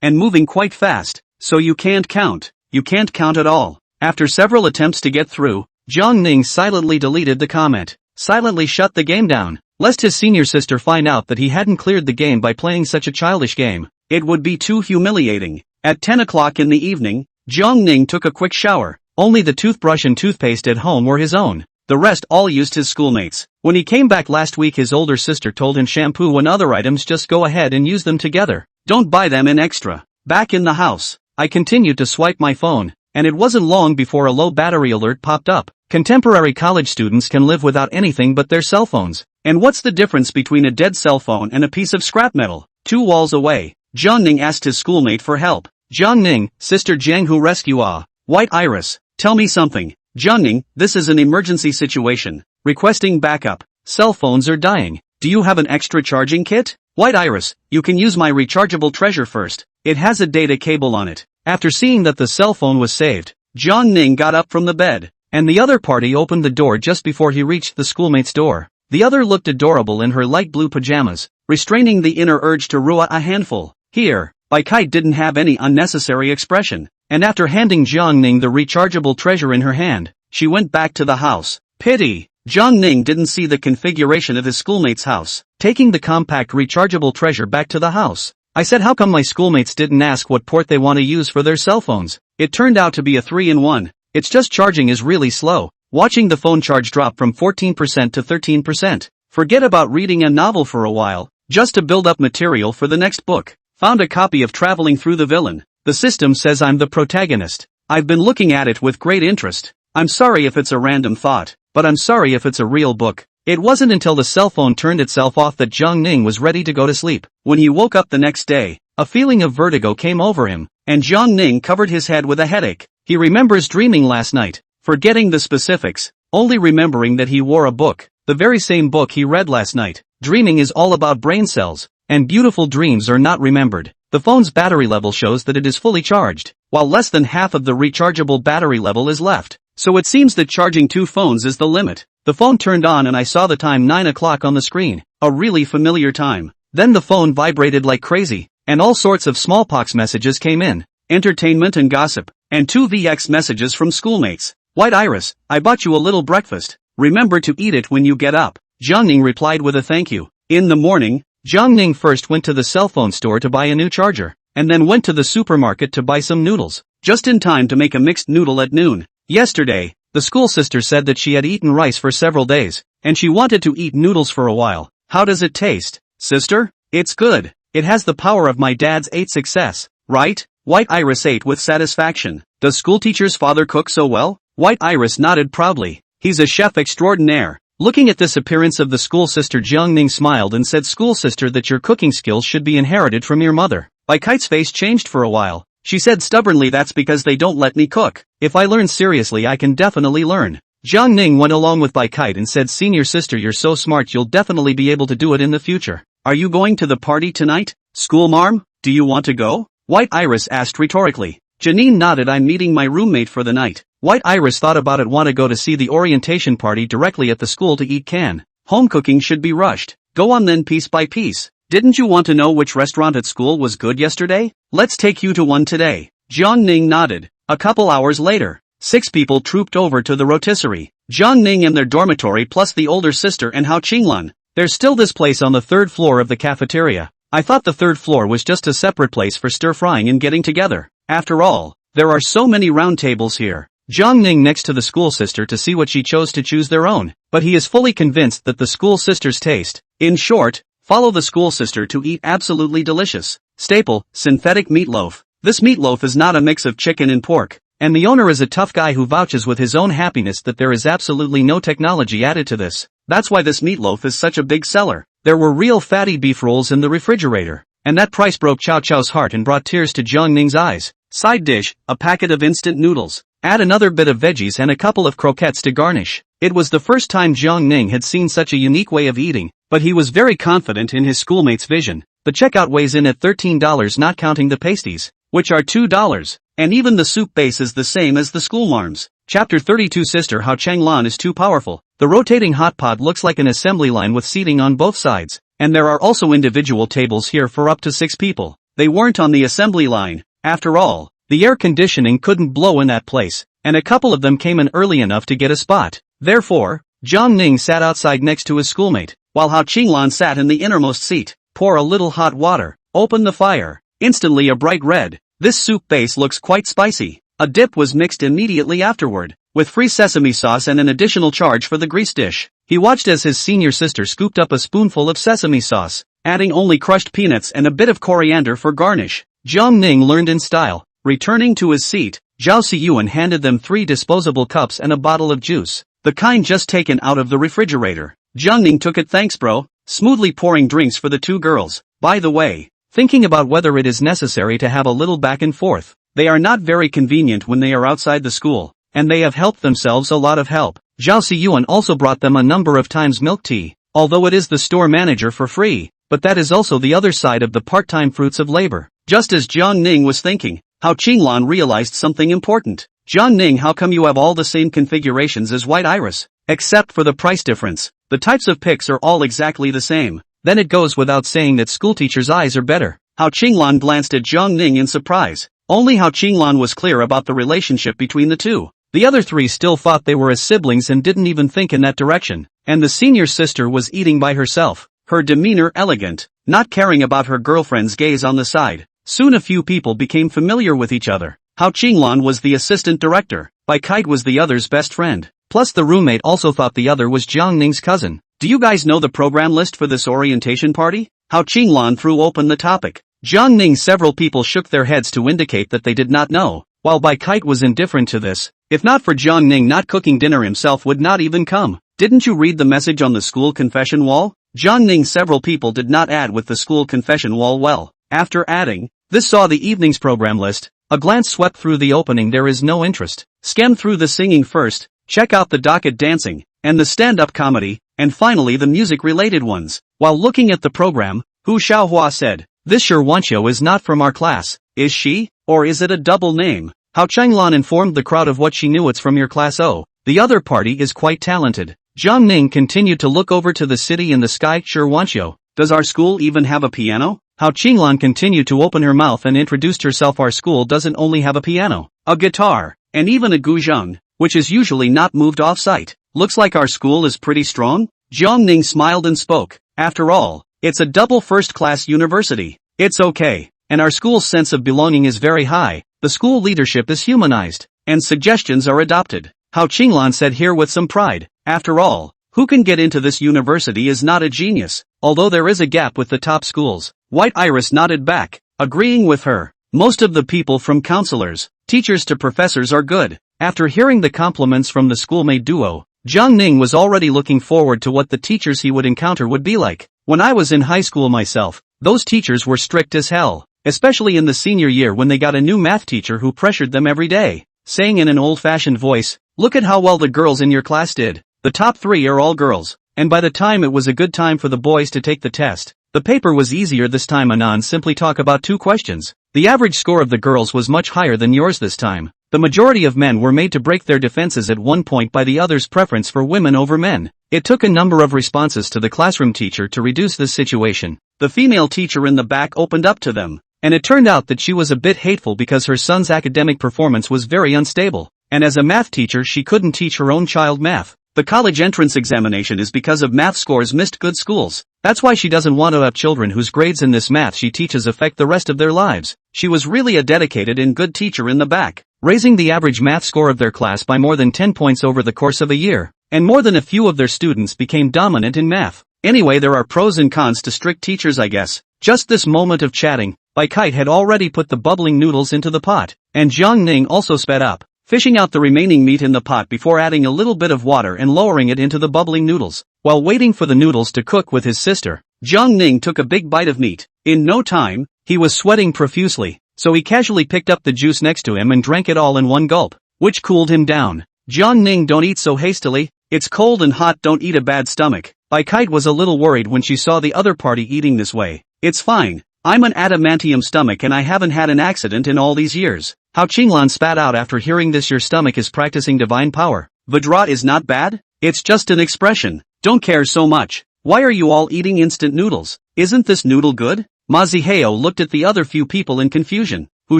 and moving quite fast, so you can't count. You can't count at all. After several attempts to get through, Jiang Ning silently deleted the comment, silently shut the game down, lest his senior sister find out that he hadn't cleared the game by playing such a childish game. It would be too humiliating. At 10 o'clock in the evening, Jiang Ning took a quick shower. Only the toothbrush and toothpaste at home were his own. The rest all used his schoolmates. When he came back last week, his older sister told him shampoo and other items just go ahead and use them together. Don't buy them in extra. Back in the house, I continued to swipe my phone, and it wasn't long before a low battery alert popped up. Contemporary college students can live without anything but their cell phones. And what's the difference between a dead cell phone and a piece of scrap metal? 2 walls away, Jiang Ning asked his schoolmate for help. Jiang Ning, Sister Jiang who rescue White Iris, tell me something. Jiang Ning, this is an emergency situation. Requesting backup. Cell phones are dying. Do you have an extra charging kit? White Iris, you can use my rechargeable treasure first. It has a data cable on it. After seeing that the cell phone was saved, Jiang Ning got up from the bed, and the other party opened the door just before he reached the schoolmate's door. The other looked adorable in her light blue pajamas, restraining the inner urge to rua a handful. Here, Bai Kite didn't have any unnecessary expression, and after handing Jiang Ning the rechargeable treasure in her hand, she went back to the house. Pity, Jiang Ning didn't see the configuration of his schoolmate's house. Taking the compact rechargeable treasure back to the house, I said how come my schoolmates didn't ask what port they want to use for their cell phones? It turned out to be a 3-in-1. It's just charging is really slow. Watching the phone charge drop from 14% to 13%. Forget about reading a novel for a while, just to build up material for the next book. Found a copy of Traveling Through the Villain. The system says I'm the protagonist. I've been looking at it with great interest. I'm sorry if it's a random thought, but I'm sorry if it's a real book. It wasn't until the cell phone turned itself off that Jiang Ning was ready to go to sleep. When he woke up the next day, a feeling of vertigo came over him, and Jiang Ning covered his head with a headache. He remembers dreaming last night, forgetting the specifics, only remembering that he wore a book, the very same book he read last night. Dreaming is all about brain cells, and beautiful dreams are not remembered. The phone's battery level shows that it is fully charged, while less than half of the rechargeable battery level is left. So it seems that charging 2 phones is the limit. The phone turned on and I saw the time 9 o'clock on the screen, a really familiar time. Then the phone vibrated like crazy, and all sorts of smallpox messages came in, entertainment and gossip, and 2 VX messages from schoolmates. White Iris, I bought you a little breakfast. Remember to eat it when you get up. Jiang Ning replied with a thank you. In the morning, Jiang Ning first went to the cell phone store to buy a new charger, and then went to the supermarket to buy some noodles, just in time to make a mixed noodle at noon. Yesterday, the school sister said that she had eaten rice for several days, and she wanted to eat noodles for a while. How does it taste, sister? It's good. It has the power of my dad's 8 success, right? White Iris ate with satisfaction. Does schoolteacher's father cook so well? White Iris nodded proudly. He's a chef extraordinaire. Looking at this appearance of the school sister, Jiang Ning smiled and said, school sister, that your cooking skills should be inherited from your mother. Bai Kite's face changed for a while. She said stubbornly, that's because they don't let me cook. If I learn seriously I can definitely learn. Jiang Ning went along with Bai Kite and said, senior sister, you're so smart you'll definitely be able to do it in the future. Are you going to the party tonight? School marm, do you want to go? White Iris asked rhetorically. Janine nodded. I'm meeting my roommate for the night. White Iris thought about it. Want to go to see the orientation party directly at the school to eat can. Home cooking should be rushed. Go on then, piece by piece. Didn't you want to know which restaurant at school was good yesterday? Let's take you to one today. Jiang Ning nodded. A couple hours later, 6 people trooped over to the rotisserie. Jiang Ning and their dormitory plus the older sister and Hao Qinglan. There's still this place on the 3rd floor of the cafeteria. I thought the 3rd floor was just a separate place for stir-frying and getting together. After all, there are so many round tables here. Jiang Ning next to the school sister to see what she chose to choose their own, but he is fully convinced that the school sister's taste. In short, follow the school sister to eat absolutely delicious, staple, synthetic meatloaf. This meatloaf is not a mix of chicken and pork, and the owner is a tough guy who vouches with his own happiness that there is absolutely no technology added to this. That's why this meatloaf is such a big seller. There were real fatty beef rolls in the refrigerator, and that price broke Chow Chow's heart and brought tears to Jiang Ning's eyes. Side dish, a packet of instant noodles. Add another bit of veggies and a couple of croquettes to garnish. It was the first time Jiang Ning had seen such a unique way of eating, but he was very confident in his schoolmate's vision. The checkout weighs in at $13 not counting the pasties, which are $2, and even the soup base is the same as the schoolmarms. Chapter 32 Sister Hao Changlan is too powerful. The rotating hot pot looks like an assembly line with seating on both sides, and there are also individual tables here for up to 6 people. They weren't on the assembly line. After all, the air conditioning couldn't blow in that place, and a couple of them came in early enough to get a spot. Therefore, Jiang Ning sat outside next to his schoolmate, while Hao Qinglan sat in the innermost seat. Pour a little hot water, open the fire. Instantly a bright red. This soup base looks quite spicy. A dip was mixed immediately afterward, with free sesame sauce and an additional charge for the grease dish. He watched as his senior sister scooped up a spoonful of sesame sauce, adding only crushed peanuts and a bit of coriander for garnish. Jiang Ning learned in style. Returning to his seat, Zhao Siyuan handed them 3 disposable cups and a bottle of juice, the kind just taken out of the refrigerator. Jiang Ning took it. Thanks bro, smoothly pouring drinks for the 2 girls. By the way, thinking about whether it is necessary to have a little back and forth. They are not very convenient when they are outside the school, and they have helped themselves a lot of help. Zhao Siyuan also brought them a number of times milk tea, although it is the store manager for free, but that is also the other side of the part-time fruits of labor. Just as Jiang Ning was thinking, Hao Qinglan realized something important. Jiang Ning, how come you have all the same configurations as White Iris? Except for the price difference. The types of picks are all exactly the same. Then it goes without saying that schoolteachers' eyes are better. Hao Qinglan glanced at Jiang Ning in surprise. Only Hao Qinglan was clear about the relationship between the two. The other 3 still thought they were as siblings and didn't even think in that direction. And the senior sister was eating by herself, her demeanor elegant, not caring about her girlfriend's gaze on the side. Soon a few people became familiar with each other. Hao Qinglan was the assistant director. Bai Kite was the other's best friend. Plus the roommate also thought the other was Jiang Ning's cousin. Do you guys know the program list for this orientation party? Hao Qinglan threw open the topic. Jiang Ning, several people shook their heads to indicate that they did not know, while Bai Kite was indifferent to this. If not for Jiang Ning not cooking dinner himself would not even come. Didn't you read the message on the school confession wall? Jiang Ning, several people did not add with the school confession wall well. After adding, this saw the evening's program list. A glance swept through the opening. There is no interest. Skim through the singing first, check out the docket dancing, and the stand-up comedy, and finally the music-related ones. While looking at the program, Hu Xiaohua said, "This sure Wanqiu is not from our class, is she? Or is it a double name?" Hao Changlan informed the crowd of what she knew. It's from your class. Oh, the other party is quite talented. Jiang Ning continued to look over to the city in the sky. Sure Wanqiu, does our school even have a piano? Hao Qinglan continued to open her mouth and introduced herself. Our school doesn't only have a piano, a guitar, and even a guzheng, which is usually not moved off-site. Looks like our school is pretty strong? Jiang Ning smiled and spoke. After all, it's a double first-class university. It's okay, and our school's sense of belonging is very high. The school leadership is humanized, and suggestions are adopted. Hao Qinglan said here with some pride. After all, who can get into this university is not a genius, although there is a gap with the top schools. White Iris nodded back, agreeing with her. Most of the people from counselors, teachers to professors are good. After hearing the compliments from the schoolmate duo, Jiang Ning was already looking forward to what the teachers he would encounter would be like. When I was in high school myself, those teachers were strict as hell, especially in the senior year when they got a new math teacher who pressured them every day, saying in an old-fashioned voice, "Look at how well the girls in your class did. The top 3 are all girls." And by the time it was a good time for the boys to take the test, the paper was easier this time. Anon simply talk about 2 questions. The average score of the girls was much higher than yours this time. The majority of men were made to break their defenses at one point by the other's preference for women over men. It took a number of responses to the classroom teacher to reduce this situation. the female teacher in the back opened up to them. And it turned out that she was a bit hateful because her son's academic performance was very unstable. And as a math teacher she couldn't teach her own child math. The college entrance examination is because of math scores missed good schools. That's why she doesn't want to have children whose grades in this math she teaches affect the rest of their lives. She was really a dedicated and good teacher in the back, raising the average math score of their class by more than 10 points over the course of a year. And more than a few of their students became dominant in math. Anyway, there are pros and cons to strict teachers, I guess. Just this moment of chatting, Bai Kite had already put the bubbling noodles into the pot, and Jiang Ning also sped up, fishing out the remaining meat in the pot before adding a little bit of water and lowering it into the bubbling noodles. While waiting for the noodles to cook with his sister, Jiang Ning took a big bite of meat. In no time, he was sweating profusely, so he casually picked up the juice next to him and drank it all in one gulp, which cooled him down. Jiang Ning, don't eat so hastily, it's cold and hot, don't eat a bad stomach. Bai Kite was a little worried when she saw the other party eating this way. It's fine, I'm an adamantium stomach and I haven't had an accident in all these years. Hao Qinglan spat out after hearing this. Your stomach is practicing divine power. Vidra is not bad? It's just an expression. Don't care so much. Why are you all eating instant noodles? Isn't this noodle good? Ma Zihao looked at the other few people in confusion. Hu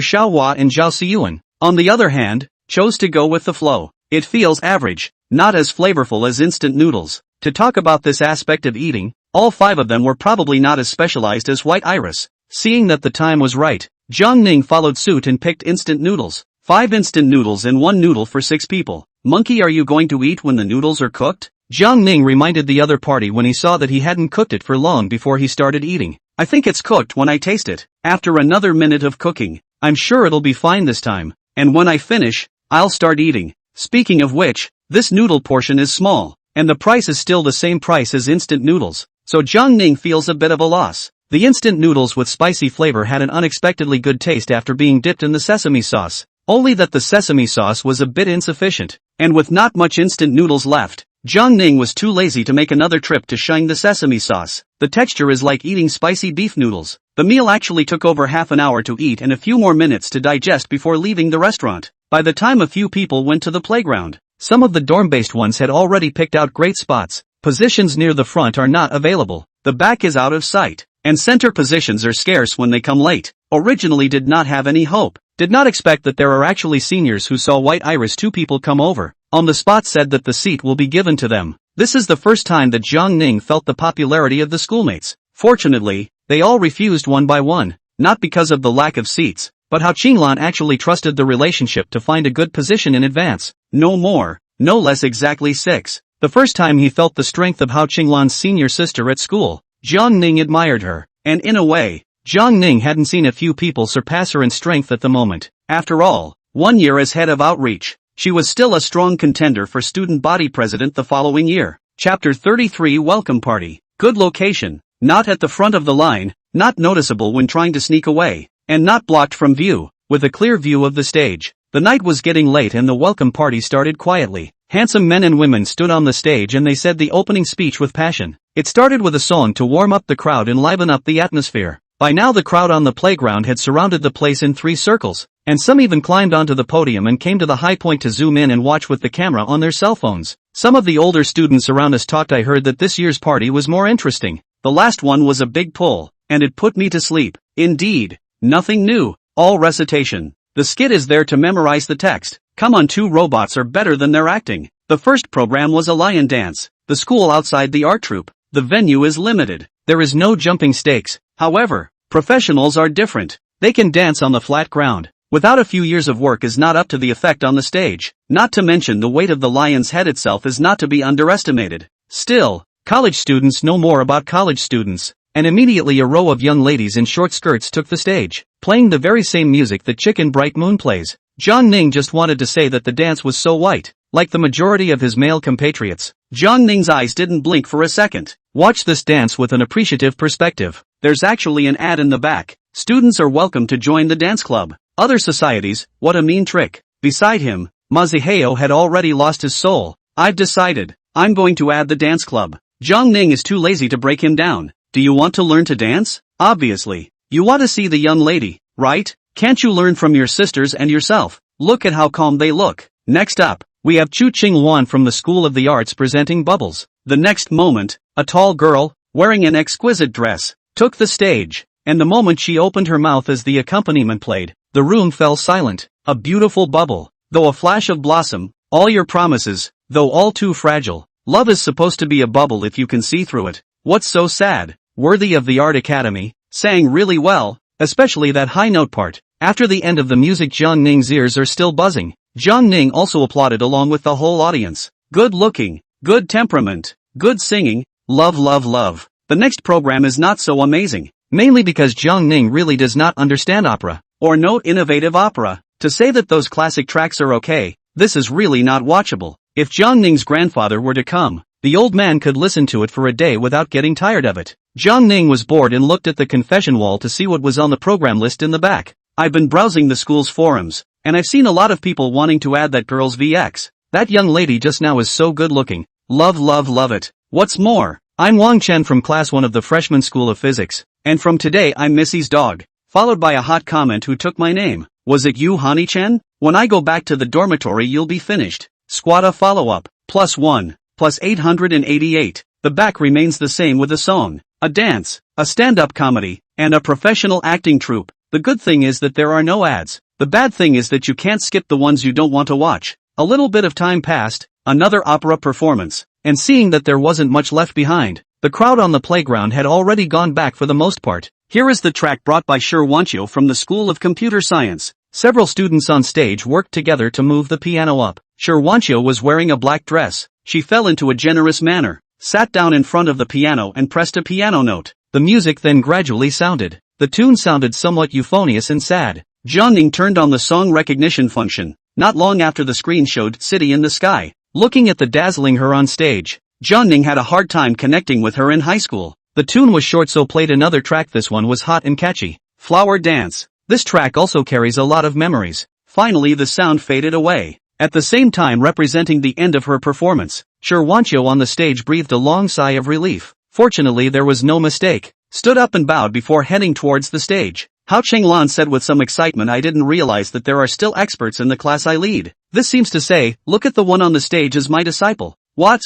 Xiaohua and Zhao Xiyuan, on the other hand, chose to go with the flow. It feels average, not as flavorful as instant noodles. To talk about this aspect of eating, all 5 of them were probably not as specialized as White Iris. Seeing that the time was right, Jiang Ning followed suit and picked instant noodles. 5 instant noodles and 1 noodle for 6 people. Monkey, are you going to eat when the noodles are cooked? Jiang Ning reminded the other party when he saw that he hadn't cooked it for long before he started eating. I think it's cooked when I taste it. After another minute of cooking, I'm sure it'll be fine this time. And when I finish, I'll start eating. Speaking of which, this noodle portion is small, and the price is still the same price as instant noodles, so Jiang Ning feels a bit of a loss. The instant noodles with spicy flavor had an unexpectedly good taste after being dipped in the sesame sauce, only that the sesame sauce was a bit insufficient, and with not much instant noodles left, Jiang Ning was too lazy to make another trip to shine the sesame sauce. The texture is like eating spicy beef noodles. The meal actually took over half an hour to eat and a few more minutes to digest before leaving the restaurant. By the time a few people went to the playground, some of the dorm-based ones had already picked out great spots. Positions near the front are not available, the back is out of sight, and center positions are scarce when they come late. Originally did not have any hope, did not expect that there are actually seniors who saw White Iris 2 people come over. On the spot said that the seat will be given to them. This is the first time that Jiang Ning felt the popularity of the schoolmates. Fortunately, they all refused one by one, not because of the lack of seats, but Hao Qinglan actually trusted the relationship to find a good position in advance. No more, no less, exactly 6. The first time he felt the strength of Hao Qinglan's senior sister at school, Jiang Ning admired her, and in a way, Jiang Ning hadn't seen a few people surpass her in strength at the moment. After all, 1 year as head of outreach, she was still a strong contender for student body president the following year. Chapter 33, Welcome Party. Good location, not at the front of the line, not noticeable when trying to sneak away, and not blocked from view, with a clear view of the stage. The night was getting late and the welcome party started quietly. Handsome men and women stood on the stage and they said the opening speech with passion. It started with a song to warm up the crowd and liven up the atmosphere. By now the crowd on the playground had surrounded the place in 3 circles, and some even climbed onto the podium and came to the high point to zoom in and watch with the camera on their cell phones. Some of the older students around us talked. I heard that this year's party was more interesting. The last one was a big pull, and it put me to sleep. Indeed, nothing new, all recitation. The skit is there to memorize the text. Come on, 2 robots are better than their acting. The first program was a lion dance. The school outside the art troupe. The venue is limited. There is no jumping stakes. However, professionals are different. They can dance on the flat ground. Without a few years of work is not up to the effect on the stage. Not to mention the weight of the lion's head itself is not to be underestimated. Still, college students know more about college students. And immediately a row of young ladies in short skirts took the stage, playing the very same music that Chicken Bright Moon plays. Jiang Ning just wanted to say that the dance was so white, like the majority of his male compatriots. Jiang Ning's eyes didn't blink for a second. Watch this dance with an appreciative perspective. There's actually an ad in the back. Students are welcome to join the dance club. Other societies, what a mean trick. Beside him, Ma Zihao had already lost his soul. I've decided, I'm going to add the dance club. Jiang Ning is too lazy to break him down. Do you want to learn to dance? Obviously. You want to see the young lady, right? Can't you learn from your sisters and yourself? Look at how calm they look. Next up, we have Chu Qingwan from the School of the Arts presenting Bubbles. The next moment, a tall girl, wearing an exquisite dress, took the stage, and the moment she opened her mouth as the accompaniment played, the room fell silent. A beautiful bubble, though a flash of blossom, all your promises, though all too fragile. Love is supposed to be a bubble if you can see through it. What's so sad? Worthy of the Art Academy, sang really well, especially that high note part. After the end of the music, Jiang Ning's ears are still buzzing. Jiang Ning also applauded along with the whole audience. Good looking, good temperament, good singing, love love love. The next program is not so amazing, mainly because Jiang Ning really does not understand opera, or know innovative opera. To say that those classic tracks are okay, this is really not watchable. If Jiang Ning's grandfather were to come, the old man could listen to it for a day without getting tired of it. Jiang Ning was bored and looked at the confession wall to see what was on the program list in the back. I've been browsing the school's forums, and I've seen a lot of people wanting to add that girl's VX. That young lady just now is so good looking. Love love love it. What's more, I'm Wang Chen from class 1 of the freshman school of physics, and from today I'm Missy's dog. Followed by a hot comment who took my name. Was it you, Honey Chen? When I go back to the dormitory you'll be finished. Squatta follow-up, +1, +888. The back remains the same with a song, a dance, a stand-up comedy, and a professional acting troupe. The good thing is that there are no ads. The bad thing is that you can't skip the ones you don't want to watch. A little bit of time passed, another opera performance, and seeing that there wasn't much left behind, the crowd on the playground had already gone back for the most part. Here is the track brought by Shi Wanqiu from the School of Computer Science. Several students on stage worked together to move the piano up. Shi Wanqiu was wearing a black dress. She fell into a generous manner, sat down in front of the piano and pressed a piano note. The music then gradually sounded. The tune sounded somewhat euphonious and sad. Jiang Ning turned on the song recognition function. Not long after the screen showed City in the Sky. Looking at the dazzling her on stage, Jiang Ning had a hard time connecting with her in high school. The tune was short, so played another track. This one was hot and catchy. Flower Dance. This track also carries a lot of memories. Finally the sound faded away. At the same time representing the end of her performance, Shi Wanqiu on the stage breathed a long sigh of relief. Fortunately there was no mistake. Stood up and bowed before heading towards the stage. Hao Chenglan said with some excitement, I didn't realize that there are still experts in the class I lead. This seems to say, look at the one on the stage as my disciple. What?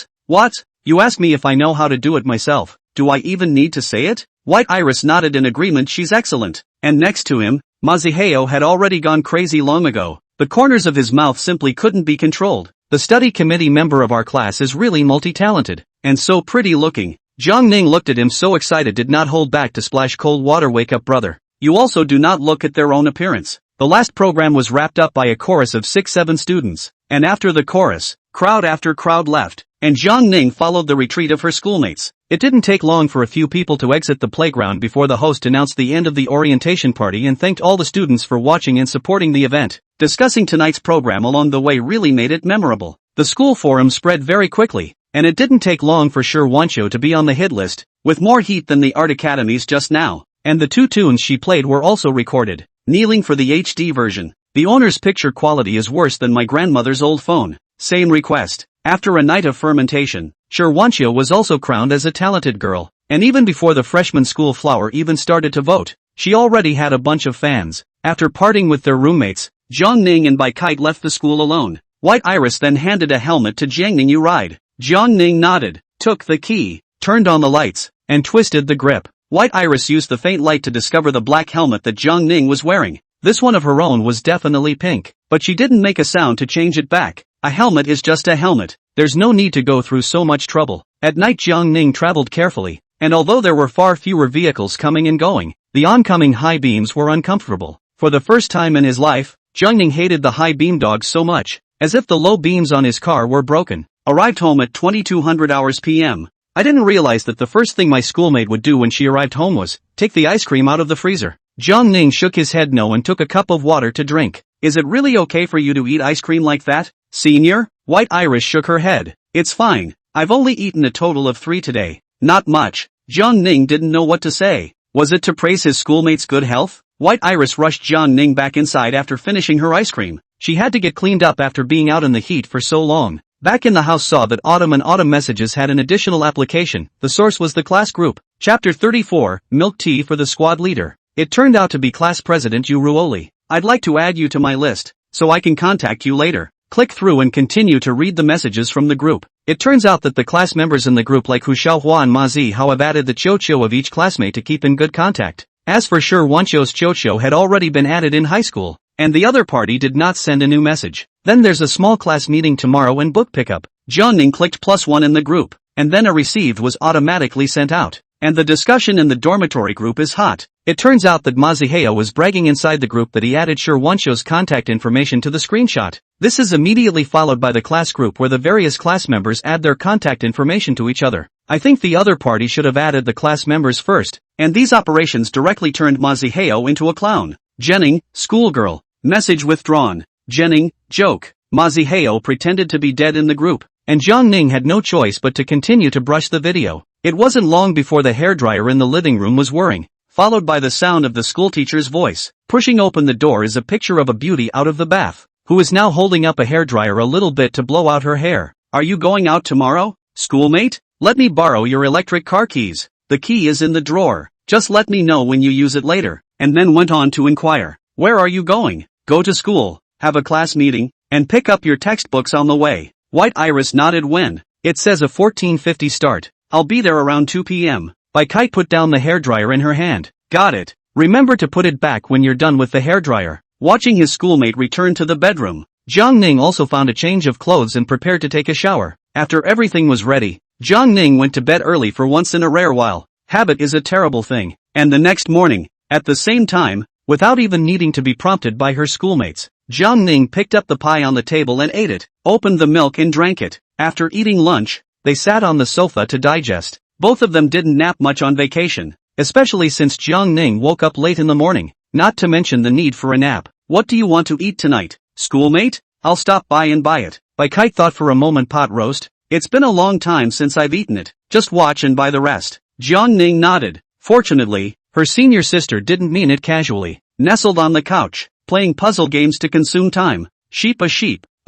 You ask me if I know how to do it myself. Do I even need to say it? White Iris nodded in agreement. She's excellent. And next to him, Maziheo had already gone crazy long ago. The corners of his mouth simply couldn't be controlled. The study committee member of our class is really multi-talented, and so pretty looking. Jiang Ning looked at him so excited did not hold back to splash cold water. Wake up, brother. You also do not look at their own appearance. The last program was wrapped up by a chorus of 6-7 students, and after the chorus, crowd after crowd left, and Jiang Ning followed the retreat of her schoolmates. It didn't take long for a few people to exit the playground before the host announced the end of the orientation party and thanked all the students for watching and supporting the event. Discussing tonight's program along the way really made it memorable. The school forum spread very quickly, and it didn't take long for Shi Wanqiu to be on the hit list, with more heat than the art academies just now, and the 2 tunes she played were also recorded. Kneeling for the HD version. The owner's picture quality is worse than my grandmother's old phone. Same request. After a night of fermentation, Shi Wanqiu was also crowned as a talented girl, and even before the freshman school flower even started to vote, she already had a bunch of fans. After parting with their roommates, Jiang Ning and Bai Kite left the school alone. White Iris then handed a helmet to Jiang Ning. You ride. Jiang Ning nodded, took the key, turned on the lights, and twisted the grip. White Iris used the faint light to discover the black helmet that Jiang Ning was wearing. This one of her own was definitely pink, but she didn't make a sound to change it back. A helmet is just a helmet. There's no need to go through so much trouble. At night Jiang Ning traveled carefully, and although there were far fewer vehicles coming and going, the oncoming high beams were uncomfortable. For the first time in his life, Jiang Ning hated the high beam dogs so much, as if the low beams on his car were broken. Arrived home at 2200 hours p.m. I didn't realize that the first thing my schoolmate would do when she arrived home was take the ice cream out of the freezer. Jiang Ning shook his head no and took a cup of water to drink. Is it really okay for you to eat ice cream like that, senior? White Iris shook her head. It's fine. I've only eaten a total of 3 today. Not much. Jiang Ning didn't know what to say. Was it to praise his schoolmate's good health? White Iris rushed Jiang Ning back inside after finishing her ice cream. She had to get cleaned up after being out in the heat for so long. Back in the house saw that Autumn and Autumn Messages had an additional application. The source was the class group. Chapter 34, Milk Tea for the Squad Leader. It turned out to be Class President Yu Ruoli. I'd like to add you to my list, so I can contact you later. Click through and continue to read the messages from the group. It turns out that the class members in the group like Hu Xiaohua and Ma Zihao have added the Qiuqiu of each classmate to keep in good contact. As for Shi Wanqiu's Qiuqiu had already been added in high school, and the other party did not send a new message. Then there's a small class meeting tomorrow and book pickup. Jiang Ning clicked +1 in the group, and then a received was automatically sent out. And the discussion in the dormitory group is hot. It turns out that Ma Zihao was bragging inside the group that he added Shi Wanqiu's contact information to the screenshot. This is immediately followed by the class group where the various class members add their contact information to each other. I think the other party should have added the class members first, and these operations directly turned Ma Zihao into a clown. Jenning, schoolgirl. Message withdrawn. Jenning, joke. Ma Zihao pretended to be dead in the group, and Jiang Ning had no choice but to continue to brush the video. It wasn't long before the hairdryer in the living room was whirring, followed by the sound of the schoolteacher's voice. Pushing open the door is a picture of a beauty out of the bath, who is now holding up a hairdryer a little bit to blow out her hair. Are you going out tomorrow, schoolmate? Let me borrow your electric car keys. The key is in the drawer. Just let me know when you use it later. And then went on to inquire. Where are you going? Go to school, have a class meeting, and pick up your textbooks on the way. White Iris nodded when. It says a 14:50 start. I'll be there around 2 p.m. Bai Kai put down the hairdryer in her hand. Got it. Remember to put it back when you're done with the hairdryer. Watching his schoolmate return to the bedroom, Jiang Ning also found a change of clothes and prepared to take a shower. After everything was ready, Jiang Ning went to bed early for once in a rare while. Habit is a terrible thing. And the next morning, at the same time, without even needing to be prompted by her schoolmates, Jiang Ning picked up the pie on the table and ate it, opened the milk and drank it. After eating lunch, they sat on the sofa to digest. Both of them didn't nap much on vacation, especially since Jiang Ning woke up late in the morning, not to mention the need for a nap. What do you want to eat tonight, schoolmate? I'll stop by and buy it. Bai Kai thought for a moment. Pot roast? It's been a long time since I've eaten it. Just watch and buy the rest. Jiang Ning nodded. Fortunately, her senior sister didn't mean it casually. Nestled on the couch, playing puzzle games to consume time. Sheep.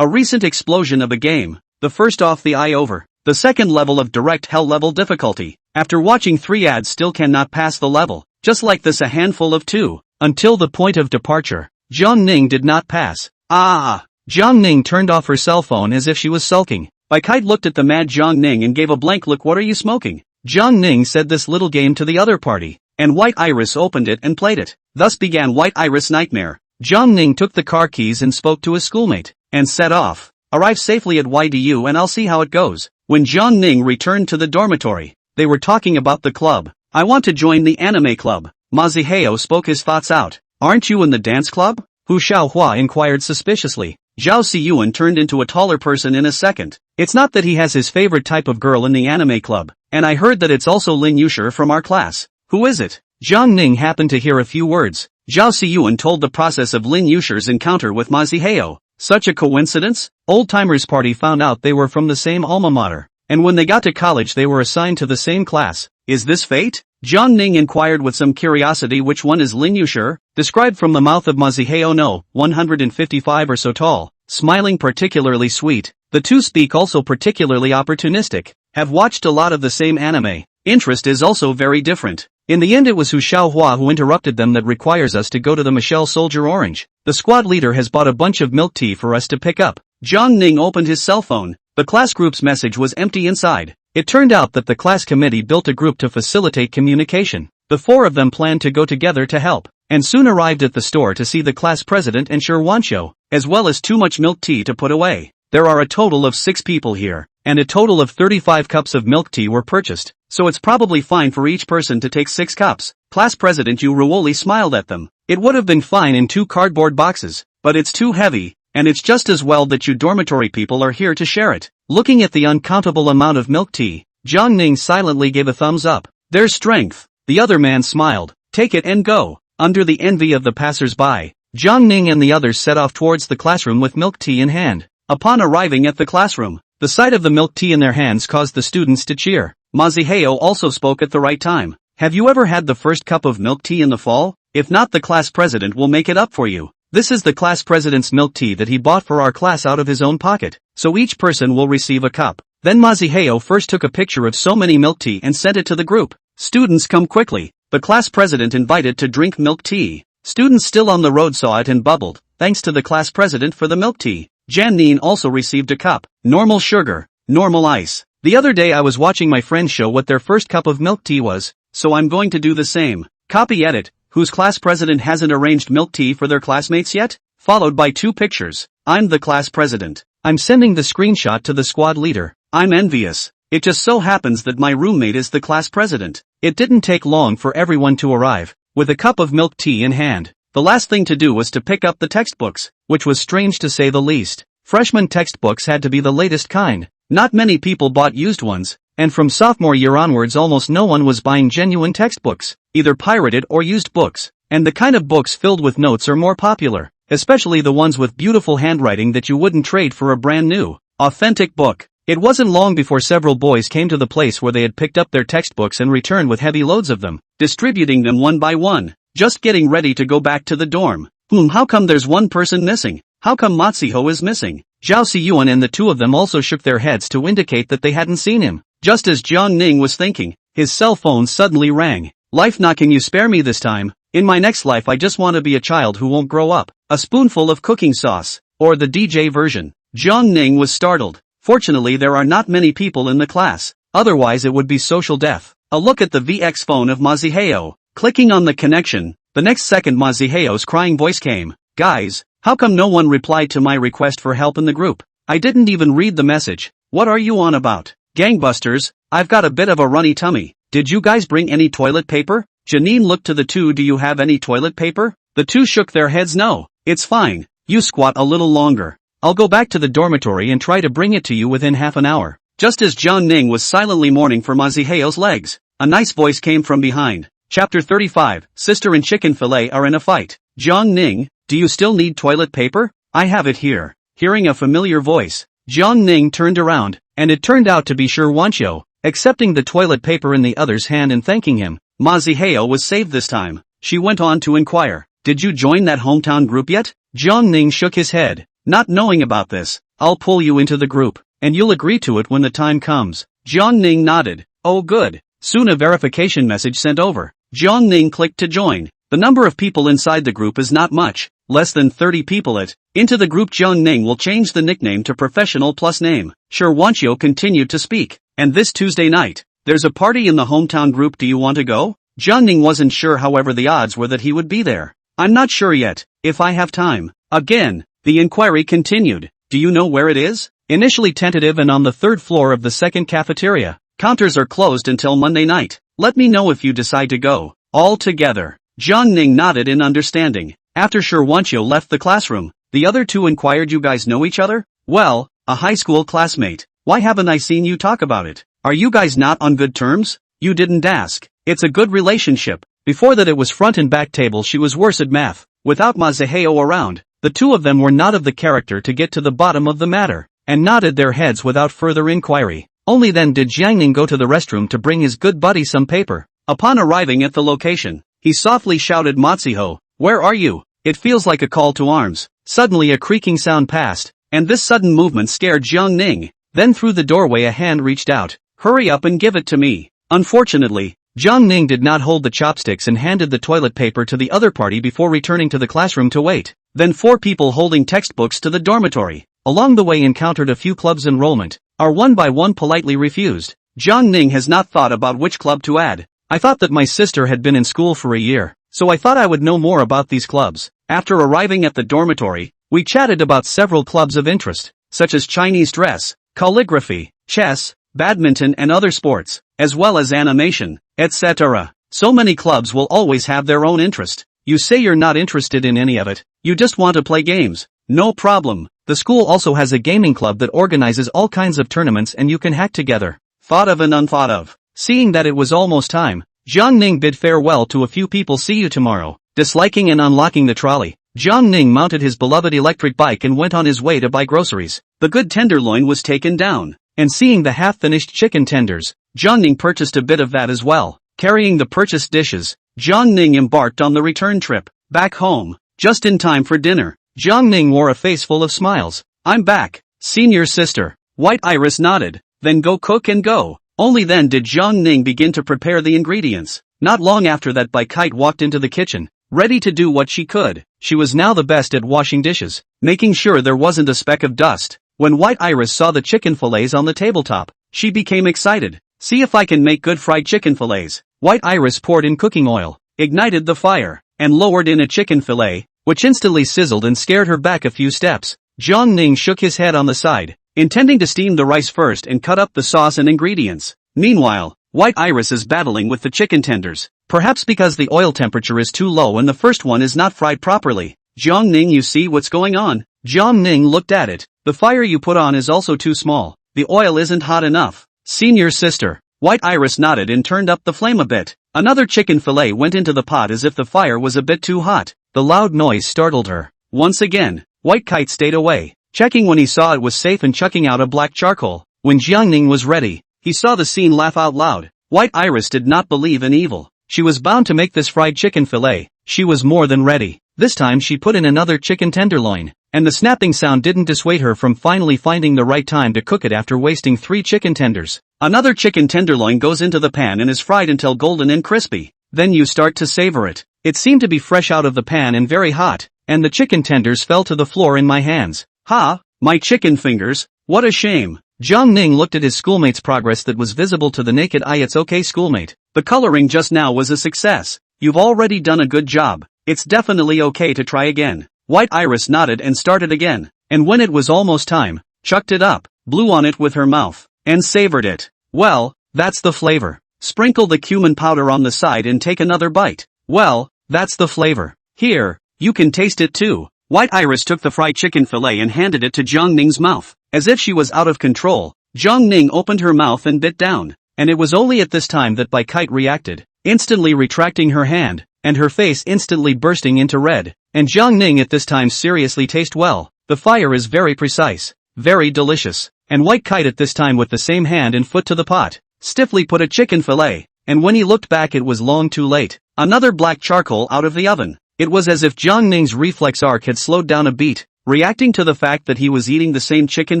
A recent explosion of a game. The first off the eye over. The second level of direct hell level difficulty. After watching 3 ads still cannot pass the level. Just like this a handful of 2. Until the point of departure. Jiang Ning did not pass. Jiang Ning turned off her cell phone as if she was sulking. Bai Kai looked at the mad Jiang Ning and gave a blank look. What are you smoking? Jiang Ning said this little game to the other party. And White Iris opened it and played it. Thus began White Iris Nightmare. Jiang Ning took the car keys and spoke to his schoolmate. And set off. Arrive safely at YDU and I'll see how it goes. When Jiang Ning returned to the dormitory, they were talking about the club. I want to join the anime club. Ma Zihao spoke his thoughts out. Aren't you in the dance club? Hu Xiaohua inquired suspiciously. Zhao Xiyuan turned into a taller person in a second. It's not that he has his favorite type of girl in the anime club, and I heard that it's also Lin Yushi from our class. Who is it? Jiang Ning happened to hear a few words. Zhao Xiyuan told the process of Lin Yushi's encounter with Ma Zihao. Such a coincidence? Old-timers party found out they were from the same alma mater, and when they got to college they were assigned to the same class. Is this fate? Jiang Ning inquired with some curiosity. Which one is Lin Yushi? Described from the mouth of Ma Zihao. No, 155 or so tall, smiling particularly sweet. The two speak also particularly opportunistic. Have watched a lot of the same anime. Interest is also very different. In the end it was Hu Xiaohua who interrupted them. That requires us to go to the Michelle Soldier Orange. The squad leader has bought a bunch of milk tea for us to pick up. Jiang Ning opened his cell phone. The class group's message was empty inside. It turned out that the class committee built a group to facilitate communication. The 4 of them planned to go together to help, and soon arrived at the store to see the class president and Shi Wanqiu, as well as too much milk tea to put away. There are a total of 6 people here, and a total of 35 cups of milk tea were purchased, so it's probably fine for each person to take 6 cups. Class president Yu Ruoli smiled at them. It would have been fine in 2 cardboard boxes, but it's too heavy, and it's just as well that you dormitory people are here to share it. Looking at the uncountable amount of milk tea, Jiang Ning silently gave a thumbs up. There's strength. The other man smiled. Take it and go. Under the envy of the passers-by, Jiang Ning and the others set off towards the classroom with milk tea in hand. Upon arriving at the classroom, the sight of the milk tea in their hands caused the students to cheer. Ma Zihao also spoke at the right time. Have you ever had the first cup of milk tea in the fall? If not, the class president will make it up for you. This is the class president's milk tea that he bought for our class out of his own pocket, so each person will receive a cup. Then Ma Zihao first took a picture of so many milk tea and sent it to the group. Students, come quickly. The class president invited to drink milk tea. Students still on the road saw it and bubbled. Thanks to the class president for the milk tea. Janine also received a cup. Normal sugar, normal ice. The other day I was watching my friends show what their first cup of milk tea was, so I'm going to do the same. Copy edit. Whose class president hasn't arranged milk tea for their classmates yet? Followed by 2 pictures. I'm the class president. I'm sending the screenshot to the squad leader. I'm envious. It just so happens that my roommate is the class president. It didn't take long for everyone to arrive, with a cup of milk tea in hand. The last thing to do was to pick up the textbooks, which was strange to say the least. Freshman textbooks had to be the latest kind. Not many people bought used ones, and from sophomore year onwards almost no one was buying genuine textbooks, either pirated or used books. And the kind of books filled with notes are more popular, especially the ones with beautiful handwriting that you wouldn't trade for a brand new, authentic book. It wasn't long before several boys came to the place where they had picked up their textbooks and returned with heavy loads of them, distributing them one by one, just getting ready to go back to the dorm. How come there's one person missing? How come Matsuho is missing? Zhao Siyuan and the 2 of them also shook their heads to indicate that they hadn't seen him. Just as Jiang Ning was thinking, his cell phone suddenly rang. Life, nah, can you spare me this time? In my next life I just want to be a child who won't grow up. A spoonful of cooking sauce. Or the DJ version. Jiang Ning was startled. Fortunately there are not many people in the class, otherwise it would be social death. A look at the VX phone of Maziheo. Clicking on the connection, the next second Maziheo's crying voice came. Guys, how come no one replied to my request for help in the group? I didn't even read the message. What are you on about? Gangbusters, I've got a bit of a runny tummy. Did you guys bring any toilet paper? Janine looked to the 2. Do you have any toilet paper? The 2 shook their heads. No, it's fine. You squat a little longer. I'll go back to the dormitory and try to bring it to you within half an hour. Just as Jiang Ning was silently mourning for Maziheo's legs, a nice voice came from behind. Chapter 35, Sister and Chicken Fillet are in a fight. Jiang Ning, do you still need toilet paper? I have it here. Hearing a familiar voice, Jiang Ning turned around, and it turned out to be Shi Wanqiu, accepting the toilet paper in the other's hand and thanking him. Maziheo was saved this time. She went on to inquire, did you join that hometown group yet? Jiang Ning shook his head, not knowing about this. I'll pull you into the group, and you'll agree to it when the time comes. Jiang Ning nodded. Oh good. Soon a verification message sent over. Jiang Ning clicked to join. The number of people inside the group is not much, less than 30 people. Into the group Jiang Ning will change the nickname to professional plus name. Shi Wanqiu continued to speak. And this Tuesday night, there's a party in the hometown group. Do you want to go? Jiang Ning wasn't sure, however the odds were that he would be there. I'm not sure yet, if I have time. Again, the inquiry continued. Do you know where it is? Initially tentative and on the 3rd floor of the 2nd cafeteria. Counters are closed until Monday night. Let me know if you decide to go. All together. Jiang Ning nodded in understanding. After Shi Wanqiu left the classroom, the other 2 inquired, you guys know each other? Well, a high school classmate. Why haven't I seen you talk about it? Are you guys not on good terms? You didn't ask. It's a good relationship. Before that it was front and back table. She was worse at math. Without Maziheo around, the 2 of them were not of the character to get to the bottom of the matter, and nodded their heads without further inquiry. Only then did Jiang Ning go to the restroom to bring his good buddy some paper. Upon arriving at the location, he softly shouted, Matsuho, where are you? It feels like a call to arms. Suddenly a creaking sound passed, and this sudden movement scared Jiang Ning. Then through the doorway a hand reached out. Hurry up and give it to me. Unfortunately, Jiang Ning did not hold the chopsticks and handed the toilet paper to the other party before returning to the classroom to wait. Then 4 people holding textbooks to the dormitory. Along the way encountered a few clubs enrollment, are one by one politely refused. Jiang Ning has not thought about which club to add. I thought that my sister had been in school for a year, so I thought I would know more about these clubs. After arriving at the dormitory, we chatted about several clubs of interest, such as Chinese dress, calligraphy, chess, badminton and other sports, as well as animation, etc. So many clubs will always have their own interest. You say you're not interested in any of it, you just want to play games. No problem. The school also has a gaming club that organizes all kinds of tournaments and you can hack together. Thought of and unthought of. Seeing that it was almost time, Jiang Ning bid farewell to a few people. See you tomorrow. Disliking and unlocking the trolley, Jiang Ning mounted his beloved electric bike and went on his way to buy groceries. The good tenderloin was taken down, and seeing the half-finished chicken tenders, Jiang Ning purchased a bit of that as well. Carrying the purchased dishes, Jiang Ning embarked on the return trip, back home, just in time for dinner. Jiang Ning wore a face full of smiles. I'm back, senior sister. White Iris nodded. Then go cook and go. Only then did Jiang Ning begin to prepare the ingredients. Not long after that Bai Kite walked into the kitchen, ready to do what she could. She was now the best at washing dishes, making sure there wasn't a speck of dust. When White Iris saw the chicken fillets on the tabletop, she became excited. See if I can make good fried chicken fillets. White Iris poured in cooking oil, ignited the fire, and lowered in a chicken fillet, which instantly sizzled and scared her back a few steps. Jiang Ning shook his head on the side, intending to steam the rice first and cut up the sauce and ingredients. Meanwhile, White Iris is battling with the chicken tenders, perhaps because the oil temperature is too low and the first one is not fried properly. Jiang Ning, you see what's going on? Jiang Ning looked at it. The fire you put on is also too small. The oil isn't hot enough. Senior sister. White Iris nodded and turned up the flame a bit. Another chicken fillet went into the pot as if the fire was a bit too hot. The loud noise startled her. Once again, White Kite stayed away, checking when he saw it was safe and chucking out a black charcoal. When Jiang Ning was ready, he saw the scene laugh out loud. White Iris did not believe in evil. She was bound to make this fried chicken fillet. She was more than ready. This time she put in another chicken tenderloin, and the snapping sound didn't dissuade her from finally finding the right time to cook it after wasting 3 chicken tenders. Another chicken tenderloin goes into the pan and is fried until golden and crispy. Then you start to savor it. It seemed to be fresh out of the pan and very hot, and the chicken tenders fell to the floor in my hands. Ha! My chicken fingers! What a shame! Jiang Ning looked at his schoolmate's progress that was visible to the naked eye. It's okay, schoolmate. The coloring just now was a success. You've already done a good job. It's definitely okay to try again. White Iris nodded and started again, and when it was almost time, chucked it up, blew on it with her mouth, and savored it. Well, that's the flavor. Sprinkle the cumin powder on the side and take another bite. Well, that's the flavor. Here, you can taste it too. White Iris took the fried chicken fillet and handed it to Jiang Ning's mouth. As if she was out of control, Jiang Ning opened her mouth and bit down, and it was only at this time that Bai Kite reacted, instantly retracting her hand, and her face instantly bursting into red. And Jiang Ning at this time seriously taste well. The fire is very precise, very delicious. And White Kite at this time with the same hand and foot to the pot, stiffly put a chicken fillet, and when he looked back it was long too late. Another black charcoal out of the oven. It was as if Jiang Ning's reflex arc had slowed down a beat, reacting to the fact that he was eating the same chicken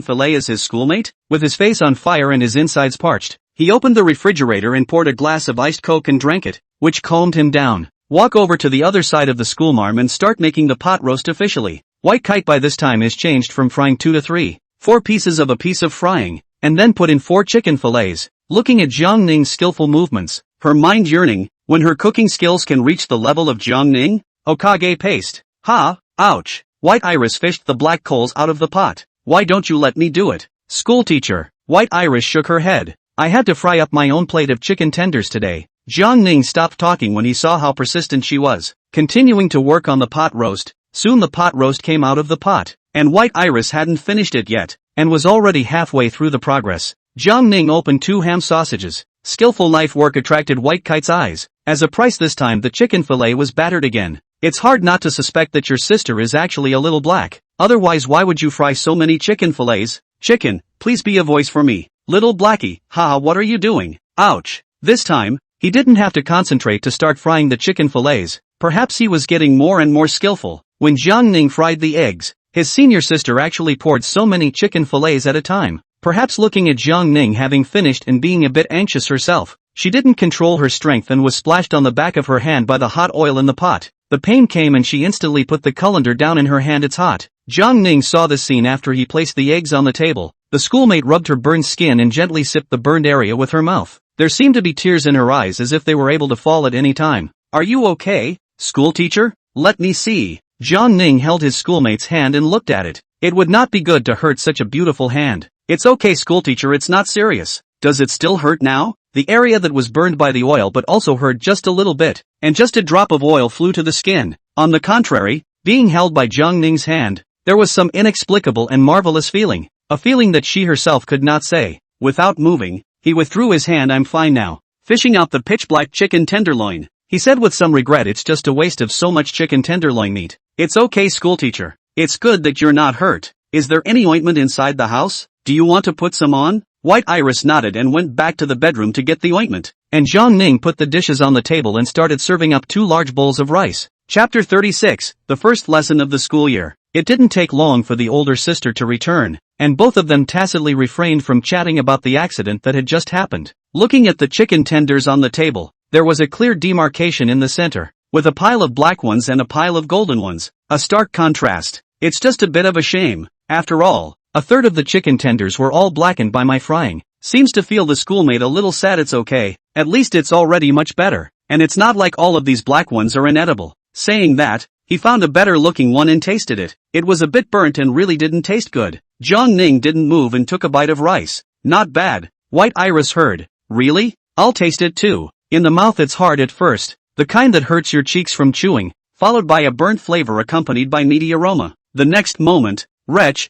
fillet as his schoolmate. With his face on fire and his insides parched, he opened the refrigerator and poured a glass of iced Coke and drank it, which calmed him down. Walk over to the other side of the schoolmarm and start making the pot roast officially. White Kite by this time is changed from frying 2 to 3, 4 pieces of a piece of frying, and then put in 4 chicken fillets, looking at Jiang Ning's skillful movements, her mind yearning, when her cooking skills can reach the level of Jiang Ning? Okage paste. Ha, ouch. White Iris fished the black coals out of the pot. Why don't you let me do it? Schoolteacher. White Iris shook her head. I had to fry up my own plate of chicken tenders today. Jiang Ning stopped talking when he saw how persistent she was, continuing to work on the pot roast. Soon the pot roast came out of the pot, and White Iris hadn't finished it yet, and was already halfway through the progress. Jiang Ning opened 2 ham sausages. Skillful knife work attracted White Kite's eyes. As a price this time the chicken fillet was battered again. It's hard not to suspect that your sister is actually a little black. Otherwise why would you fry so many chicken fillets? Chicken, please be a voice for me. Little Blackie, haha, what are you doing? Ouch. This time, he didn't have to concentrate to start frying the chicken fillets. Perhaps he was getting more and more skillful. When Jiang Ning fried the eggs, his senior sister actually poured so many chicken fillets at a time. Perhaps looking at Jiang Ning having finished and being a bit anxious herself, she didn't control her strength and was splashed on the back of her hand by the hot oil in the pot. The pain came and she instantly put the colander down in her hand. It's hot. Jiang Ning saw this scene after he placed the eggs on the table. The schoolmate rubbed her burned skin and gently sipped the burned area with her mouth. There seemed to be tears in her eyes as if they were able to fall at any time. Are you okay, schoolteacher? Let me see. Jiang Ning held his schoolmate's hand and looked at it. It would not be good to hurt such a beautiful hand. It's okay, schoolteacher, it's not serious. Does it still hurt now? The area that was burned by the oil but also hurt just a little bit, and just a drop of oil flew to the skin. On the contrary, being held by Jiang Ning's hand, there was some inexplicable and marvelous feeling, a feeling that she herself could not say. Without moving, he withdrew his hand. I'm fine now. Fishing out the pitch-black chicken tenderloin, he said with some regret. It's just a waste of so much chicken tenderloin meat. It's okay, schoolteacher. It's good that you're not hurt. Is there any ointment inside the house? Do you want to put some on? White Iris nodded and went back to the bedroom to get the ointment, and Jiang Ning put the dishes on the table and started serving up 2 large bowls of rice. Chapter 36, the first lesson of the school year. It didn't take long for the older sister to return, and both of them tacitly refrained from chatting about the accident that had just happened. Looking at the chicken tenders on the table, there was a clear demarcation in the center. with a pile of black ones and a pile of golden ones. A stark contrast. It's just a bit of a shame. After all, a third of the chicken tenders were all blackened by my frying. Seems to feel the schoolmate a little sad. It's okay, at least it's already much better, and it's not like all of these black ones are inedible. Saying that, he found a better looking one and tasted it. It was a bit burnt and really didn't taste good. Jiang Ning didn't move and took a bite of rice. Not bad. White Iris heard. Really? I'll taste it too. In the mouth it's hard at first, the kind that hurts your cheeks from chewing, followed by a burnt flavor accompanied by meaty aroma. The next moment, wretch,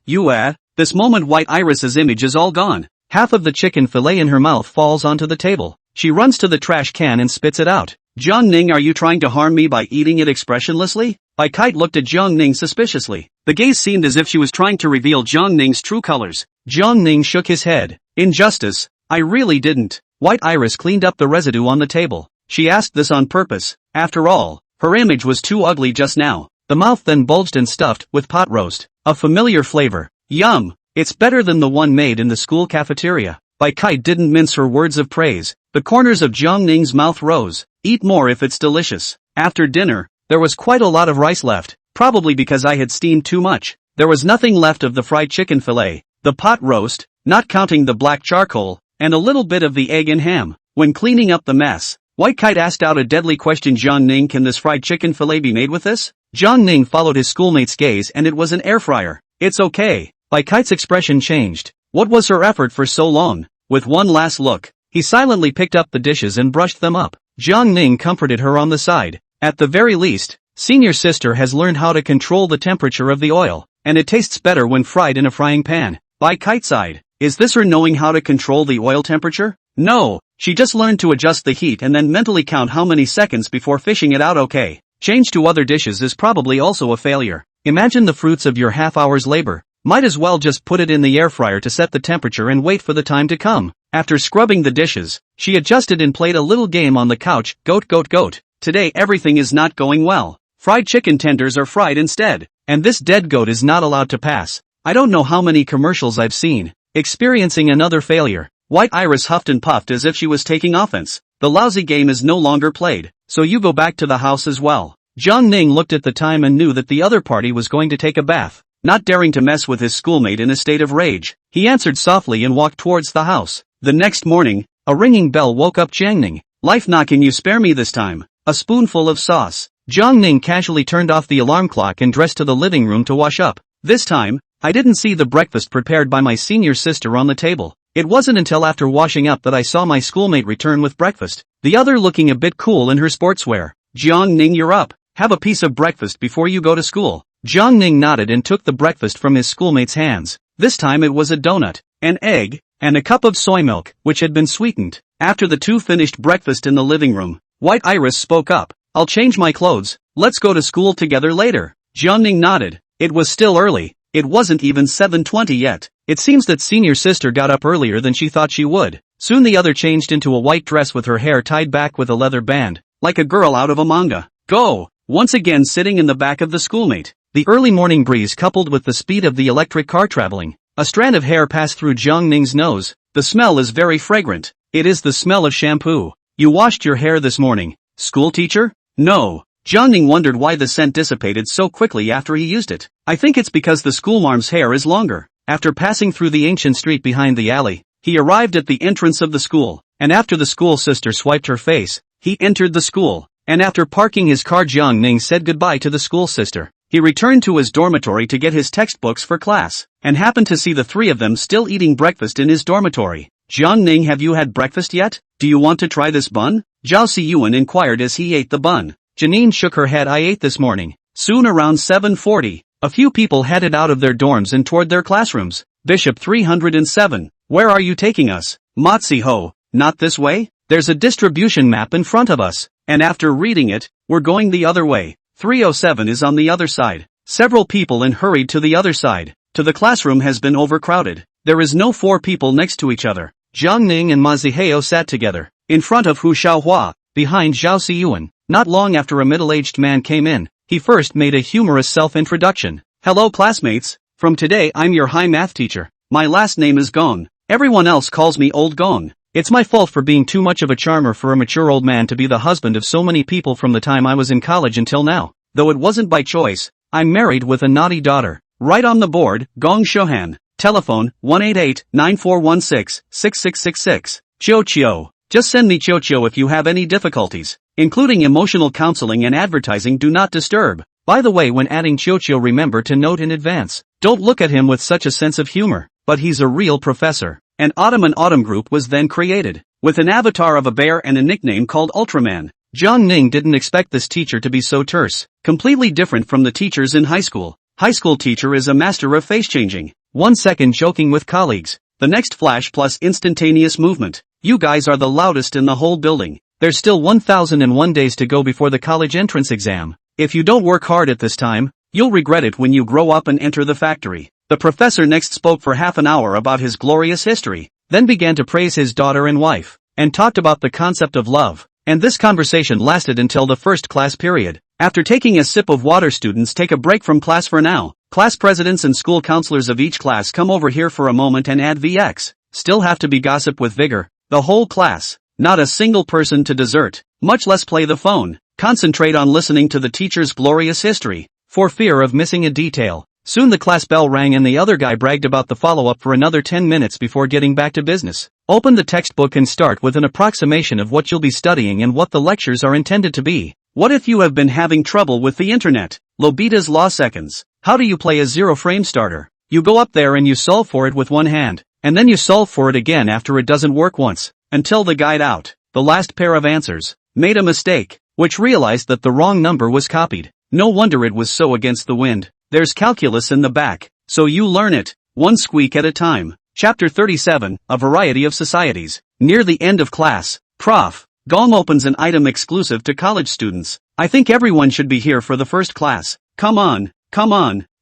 this moment White Iris's image is all gone. Half of the chicken fillet in her mouth falls onto the table. She runs to the trash can and spits it out. Jiang Ning, are you trying to harm me by eating it expressionlessly? Bai Kite looked at Jiang Ning suspiciously. The gaze seemed as if she was trying to reveal Jiang Ning's true colors. Jiang Ning shook his head. Injustice. I really didn't. White Iris cleaned up the residue on the table. She asked this on purpose. After all, her image was too ugly just now. The mouth then bulged and stuffed with pot roast. A familiar flavor. Yum. It's better than the one made in the school cafeteria. Bai Kite didn't mince her words of praise. The corners of Jiang Ning's mouth rose. Eat more if it's delicious. After dinner, there was quite a lot of rice left, probably because I had steamed too much. There was nothing left of the fried chicken fillet, the pot roast, not counting the black charcoal, and a little bit of the egg and ham. When cleaning up the mess, White Kite asked out a deadly question. Jiang Ning, can this fried chicken fillet be made with this? Jiang Ning followed his schoolmate's gaze and it was an air fryer. It's okay. Bai Kite's expression changed. What was her effort for so long? With one last look, he silently picked up the dishes and brushed them up. Jiang Ning comforted her on the side. At the very least, senior sister has learned how to control the temperature of the oil, and it tastes better when fried in a frying pan. Bai Kite sighed. Is this her knowing how to control the oil temperature? No, she just learned to adjust the heat and then mentally count how many seconds before fishing it out. Okay. Change to other dishes is probably also a failure. Imagine the fruits of your half-hour's labor. Might as well just put it in the air fryer to set the temperature and wait for the time to come. After scrubbing the dishes, she adjusted and played a little game on the couch. Goat, goat, goat. Today everything is not going well. Fried chicken tenders are fried instead, and this dead goat is not allowed to pass. I don't know how many commercials I've seen. Experiencing another failure. White Iris huffed and puffed as if she was taking offense. The lousy game is no longer played, so you go back to the house as well. Jiang Ning looked at the time and knew that the other party was going to take a bath. Not daring to mess with his schoolmate in a state of rage, he answered softly and walked towards the house. The next morning, a ringing bell woke up Jiang Ning. Life, now can you spare me this time? A spoonful of sauce. Jiang Ning casually turned off the alarm clock and dressed to the living room to wash up. This time, I didn't see the breakfast prepared by my senior sister on the table. It wasn't until after washing up that I saw my schoolmate return with breakfast, the other looking a bit cool in her sportswear. Jiang Ning, you're up. Have a piece of breakfast before you go to school. Jiang Ning nodded and took the breakfast from his schoolmate's hands. This time it was a donut, an egg, and a cup of soy milk, which had been sweetened. After the two finished breakfast in the living room, White Iris spoke up. I'll change my clothes. Let's go to school together later. Jiang Ning nodded. It was still early. It wasn't even 7:20 yet. It seems that senior sister got up earlier than she thought she would. Soon the other changed into a white dress with her hair tied back with a leather band, like a girl out of a manga. Go! Once again sitting in the back of the schoolmate. The early morning breeze coupled with the speed of the electric car traveling. A strand of hair passed through Jiang Ning's nose. The smell is very fragrant. It is the smell of shampoo. You washed your hair this morning, school teacher? No. Jiang Ning wondered why the scent dissipated so quickly after he used it. I think it's because the schoolmarm's hair is longer. After passing through the ancient street behind the alley, he arrived at the entrance of the school, and after the school sister swiped her face, he entered the school, and after parking his car Jiang Ning said goodbye to the school sister. He returned to his dormitory to get his textbooks for class, and happened to see the three of them still eating breakfast in his dormitory. Jiang Ning, have you had breakfast yet? Do you want to try this bun? Zhao Siyuan inquired as he ate the bun. Janine shook her head. I ate this morning. Soon around 7:40, a few people headed out of their dorms and toward their classrooms. Bishop 307, where are you taking us? Motsi Ho, not this way? There's a distribution map in front of us, and after reading it, we're going the other way. 307 is on the other side. Several people hurried to the other side. The classroom has been overcrowded. There is no four people next to each other. Jiang Ning and Ma Zihao sat together, in front of Hu Xiaohua, behind Zhao Siyuan. Not long after a middle-aged man came in, he first made a humorous self-introduction. Hello classmates, from today I'm your high math teacher. My last name is Gong. Everyone else calls me Old Gong. It's my fault for being too much of a charmer for a mature old man to be the husband of so many people from the time I was in college until now. Though it wasn't by choice, I'm married with a naughty daughter. Right on the board, Gong Shohan. Telephone, 188-9416-6666. Chio. Just send me Chio if you have any difficulties, including emotional counseling and advertising do not disturb. By the way, when adding Chio, remember to note in advance. Don't look at him with such a sense of humor, but he's a real professor. An Autumn group was then created, with an avatar of a bear and a nickname called Ultraman. Jiang Ning didn't expect this teacher to be so terse, completely different from the teachers in high school. High school teacher is a master of face changing. 1 second joking with colleagues, the next flash plus instantaneous movement. You guys are the loudest in the whole building. There's still 1001 days to go before the college entrance exam. If you don't work hard at this time, you'll regret it when you grow up and enter the factory. The professor next spoke for half an hour about his glorious history, then began to praise his daughter and wife, and talked about the concept of love. And this conversation lasted until the first class period. After taking a sip of water, students take a break from class for now. Class presidents and school counselors of each class come over here for a moment and add VX. Still have to be gossip with vigor. The whole class. Not a single person to desert, much less play the phone. Concentrate on listening to the teacher's glorious history, for fear of missing a detail. Soon the class bell rang and the other guy bragged about the follow-up for another 10 minutes before getting back to business. Open the textbook and start with an approximation of what you'll be studying and what the lectures are intended to be. What if you have been having trouble with the internet? Lobita's Law Seconds. How do you play a zero-frame starter? You go up there and you solve for it with one hand, and then you solve for it again after it doesn't work once, until the guide out, the last pair of answers, made a mistake, which realized that the wrong number was copied. No wonder it was so against the wind. There's calculus in the back, so you learn it, one squeak at a time. Chapter 37, A Variety of Societies. Near the end of class, Prof. Gong opens an item exclusive to college students. I think everyone should be here for the first class. Come on.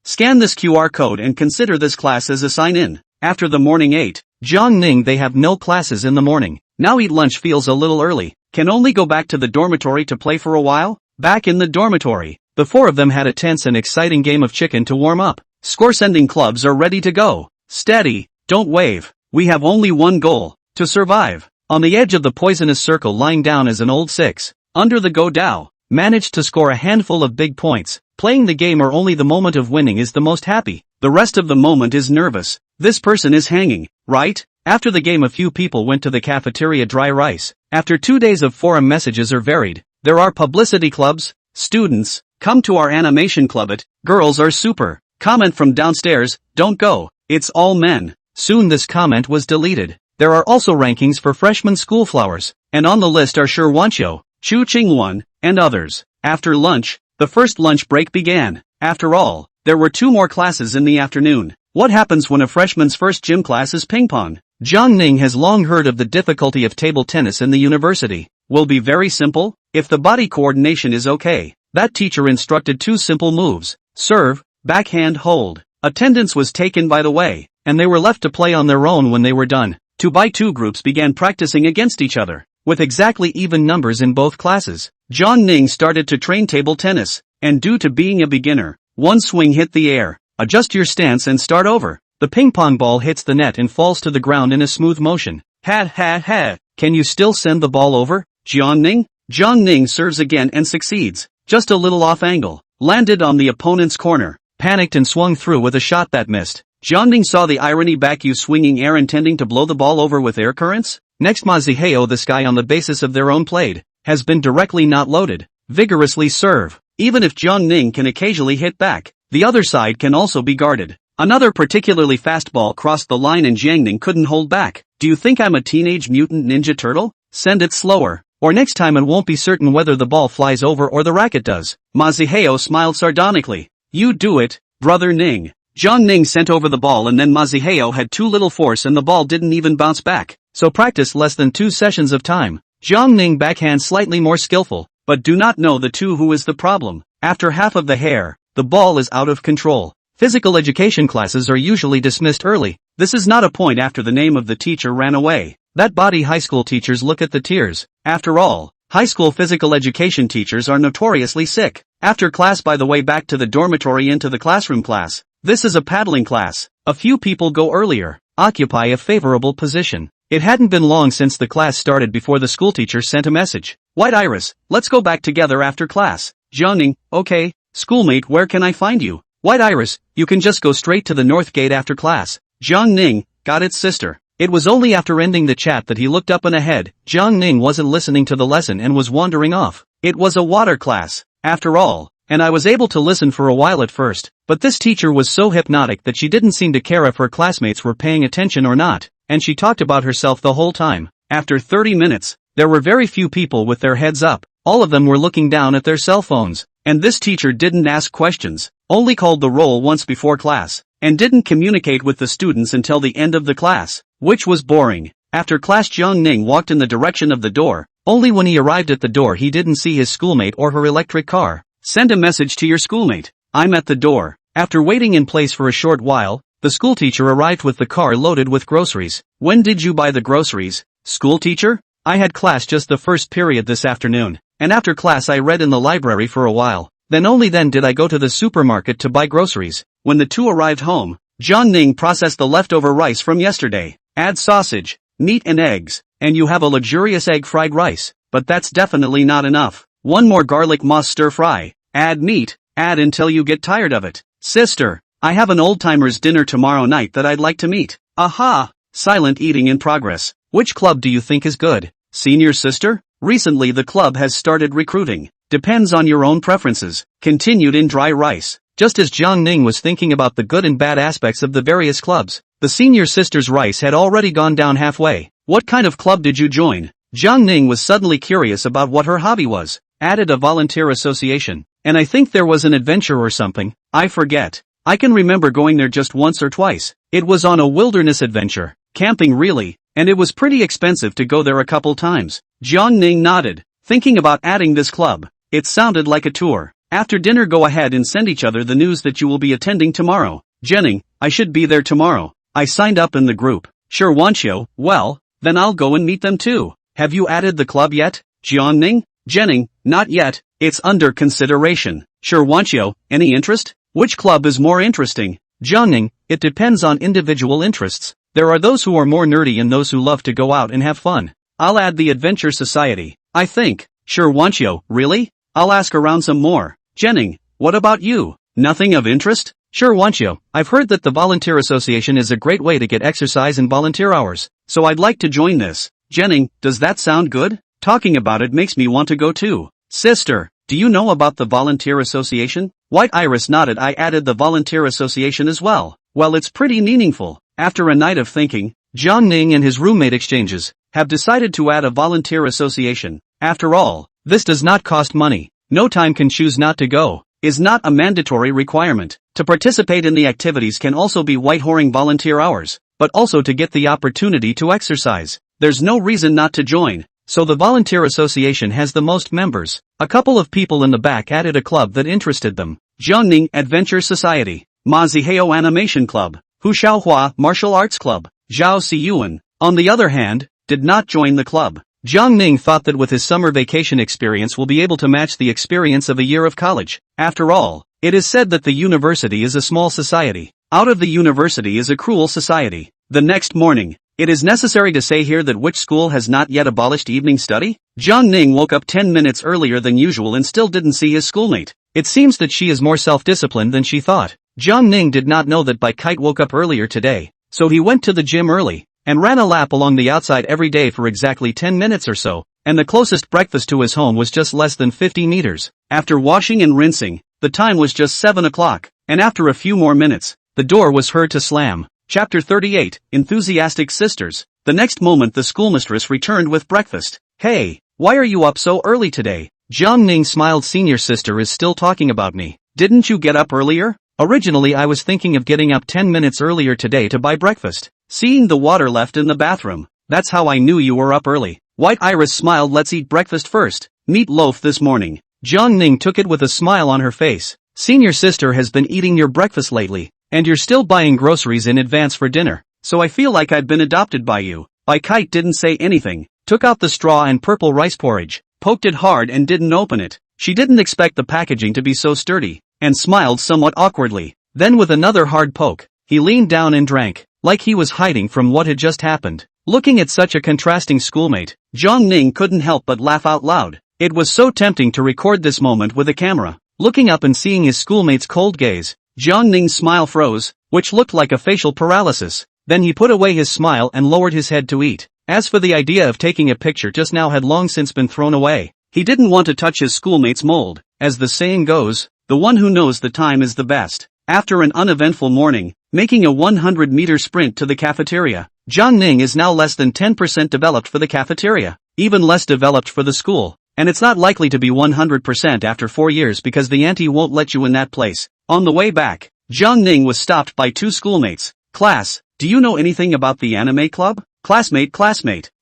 Scan this QR code and consider this class as a sign-in. After the morning 8, Jiang Ning they have no classes in the morning. Now eat lunch feels a little early. Can only go back to the dormitory to play for a while? Back in the dormitory, the four of them had a tense and exciting game of chicken to warm up. Score-sending clubs are ready to go. Steady, don't wave. We have only one goal, to survive. On the edge of the poisonous circle lying down is an old 6. Under the Go Dao, managed to score a handful of big points. Playing the game or only the moment of winning is the most happy. The rest of the moment is nervous. This person is hanging, right? After the game a few people went to the cafeteria dry rice. After 2 days of forum messages are varied. There are publicity clubs. Students, come to our animation club it. Girls are super. Comment from downstairs, don't go. It's all men. Soon this comment was deleted. There are also rankings for freshman schoolflowers, and on the list are Shi Wanqiu, Chu Qingwan, and others. After lunch, the first lunch break began. After all, there were 2 more classes in the afternoon. What happens when a freshman's first gym class is ping pong? Jiang Ning has long heard of the difficulty of table tennis in the university. Will be very simple, if the body coordination is okay. That teacher instructed 2 simple moves: serve, backhand, hold. Attendance was taken by the way, and they were left to play on their own when they were done. 2x2 groups began practicing against each other, with exactly even numbers in both classes. Jiang Ning started to train table tennis, and due to being a beginner, one swing hit the air. Adjust your stance and start over. The ping pong ball hits the net and falls to the ground in a smooth motion. Ha. Can you still send the ball over, Jiang Ning? Jiang Ning serves again and succeeds, just a little off angle, landed on the opponent's corner, panicked and swung through with a shot that missed. Jiang Ning saw the irony back, you swinging air intending to blow the ball over with air currents? Next Maziheo this guy on the basis of their own played, has been directly not loaded, vigorously serve. Even if Jiang Ning can occasionally hit back, the other side can also be guarded. Another particularly fast ball crossed the line and Jiang Ning couldn't hold back. Do you think I'm a teenage mutant ninja turtle? Send it slower, or next time it won't be certain whether the ball flies over or the racket does. Maziheo smiled sardonically. You do it, brother Ning. Jiang Ning sent over the ball and then Maziheo had too little force and the ball didn't even bounce back. So practice less than 2 sessions of time. Jiang Ning backhand slightly more skillful, but do not know the 2 who is the problem. After half of the hair, the ball is out of control. Physical education classes are usually dismissed early. This is not a point after the name of the teacher ran away. That body high school teachers look at the tears. After all, high school physical education teachers are notoriously sick. After class by the way back to the dormitory into the classroom class. This is a paddling class. A few people go earlier, occupy a favorable position. It hadn't been long since the class started before the schoolteacher sent a message. White Iris, let's go back together after class. Jiangning, okay. Schoolmate, where can I find you? White Iris, you can just go straight to the north gate after class. Jiangning, got it sister. It was only after ending the chat that he looked up and ahead. Jiangning wasn't listening to the lesson and was wandering off. It was a water class, after all, and I was able to listen for a while at first, but this teacher was so hypnotic that she didn't seem to care if her classmates were paying attention or not, and she talked about herself the whole time. After 30 minutes, there were very few people with their heads up. All of them were looking down at their cell phones, and this teacher didn't ask questions, only called the roll once before class, and didn't communicate with the students until the end of the class, which was boring. After class, Jiangning walked in the direction of the door. Only when he arrived at the door he didn't see his schoolmate or her electric car. Send a message to your schoolmate. I'm at the door. After waiting in place for a short while, the schoolteacher arrived with the car loaded with groceries. When did you buy the groceries? Schoolteacher? I had class just the first period this afternoon, and after class I read in the library for a while. Then only then did I go to the supermarket to buy groceries. When the two arrived home, Jiangning processed the leftover rice from yesterday. Add sausage, meat and eggs, and you have a luxurious egg fried rice. But that's definitely not enough. One more garlic moss stir fry. Add meat, add until you get tired of it. Sister, I have an old-timers dinner tomorrow night that I'd like to meet. Aha! Silent eating in progress. Which club do you think is good? Senior sister? Recently the club has started recruiting. Depends on your own preferences. Continued in dry rice. Just as Jiangning was thinking about the good and bad aspects of the various clubs, the senior sister's rice had already gone down halfway. What kind of club did you join? Jiangning was suddenly curious about what her hobby was. Added a volunteer association. And I think there was an adventure or something. I forget. I can remember going there just once or twice. It was on a wilderness adventure. Camping really. And it was pretty expensive to go there a couple times. Jiangning nodded, thinking about adding this club. It sounded like a tour. After dinner go ahead and send each other the news that you will be attending tomorrow. Jenning, I should be there tomorrow. I signed up in the group. Sure Wanxiu, well, then I'll go and meet them too. Have you added the club yet? Jiangning? Jenning, not yet, it's under consideration. Sure Wanxiu, any interest? Which club is more interesting? Jiangning, it depends on individual interests. There are those who are more nerdy and those who love to go out and have fun. I'll add the Adventure Society, I think. Sure Wanxiu, really? I'll ask around some more. Jenning, what about you? Nothing of interest? Sure Wanxiu, I've heard that the Volunteer Association is a great way to get exercise and volunteer hours, so I'd like to join this. Jenning, does that sound good? Talking about it makes me want to go too. Sister, do you know about the Volunteer Association? White Iris nodded. I added the Volunteer Association as well. Well, it's pretty meaningful. After a night of thinking, Jiangning and his roommate exchanges have decided to add a volunteer association. After all, this does not cost money. No time can choose not to go. Is not a mandatory requirement. To participate in the activities can also be white-whoring volunteer hours, but also to get the opportunity to exercise. There's no reason not to join. So the volunteer association has the most members. A couple of people in the back added a club that interested them. Jiangning Adventure Society, Ma Zihao Animation Club, Hu Xiaohua Martial Arts Club. Zhao Xiyuan, on the other hand, did not join the club. Jiangning thought that with his summer vacation experience will be able to match the experience of a year of college. After all, it is said that the university is a small society. Out of the university is a cruel society. The next morning, it is necessary to say here that which school has not yet abolished evening study? Jiangning woke up 10 minutes earlier than usual and still didn't see his schoolmate. It seems that she is more self-disciplined than she thought. Jiangning did not know that Bai Kite woke up earlier today, so he went to the gym early, and ran a lap along the outside every day for exactly 10 minutes or so, and the closest breakfast to his home was just less than 50 meters. After washing and rinsing, the time was just 7 o'clock, and after a few more minutes, the door was heard to slam. Chapter 38, Enthusiastic Sisters. The next moment the schoolmistress returned with breakfast. Hey, why are you up so early today? Jiangning smiled. Senior sister is still talking about me. Didn't you get up earlier? Originally I was thinking of getting up 10 minutes earlier today to buy breakfast. Seeing the water left in the bathroom, that's how I knew you were up early. White Iris smiled. Let's eat breakfast first. Meat loaf this morning. Jiangning took it with a smile on her face. Senior sister has been eating your breakfast lately, and you're still buying groceries in advance for dinner, so I feel like I've been adopted by you. Bai Kite didn't say anything, took out the straw and purple rice porridge, poked it hard and didn't open it. She didn't expect the packaging to be so sturdy, and smiled somewhat awkwardly. Then with another hard poke, he leaned down and drank, like he was hiding from what had just happened. Looking at such a contrasting schoolmate, Jiang Ning couldn't help but laugh out loud. It was so tempting to record this moment with a camera. Looking up and seeing his schoolmate's cold gaze, Jiang Ning's smile froze, which looked like a facial paralysis. Then he put away his smile and lowered his head to eat. As for the idea of taking a picture just now had long since been thrown away. He didn't want to touch his schoolmate's mold. As the saying goes, the one who knows the time is the best. After an uneventful morning, making a 100-meter sprint to the cafeteria, Jiang Ning is now less than 10% developed for the cafeteria, even less developed for the school. And it's not likely to be 100% after 4 years because the auntie won't let you in that place. On the way back, Jiang Ning was stopped by two schoolmates. Class, do you know anything about the anime club? Classmate,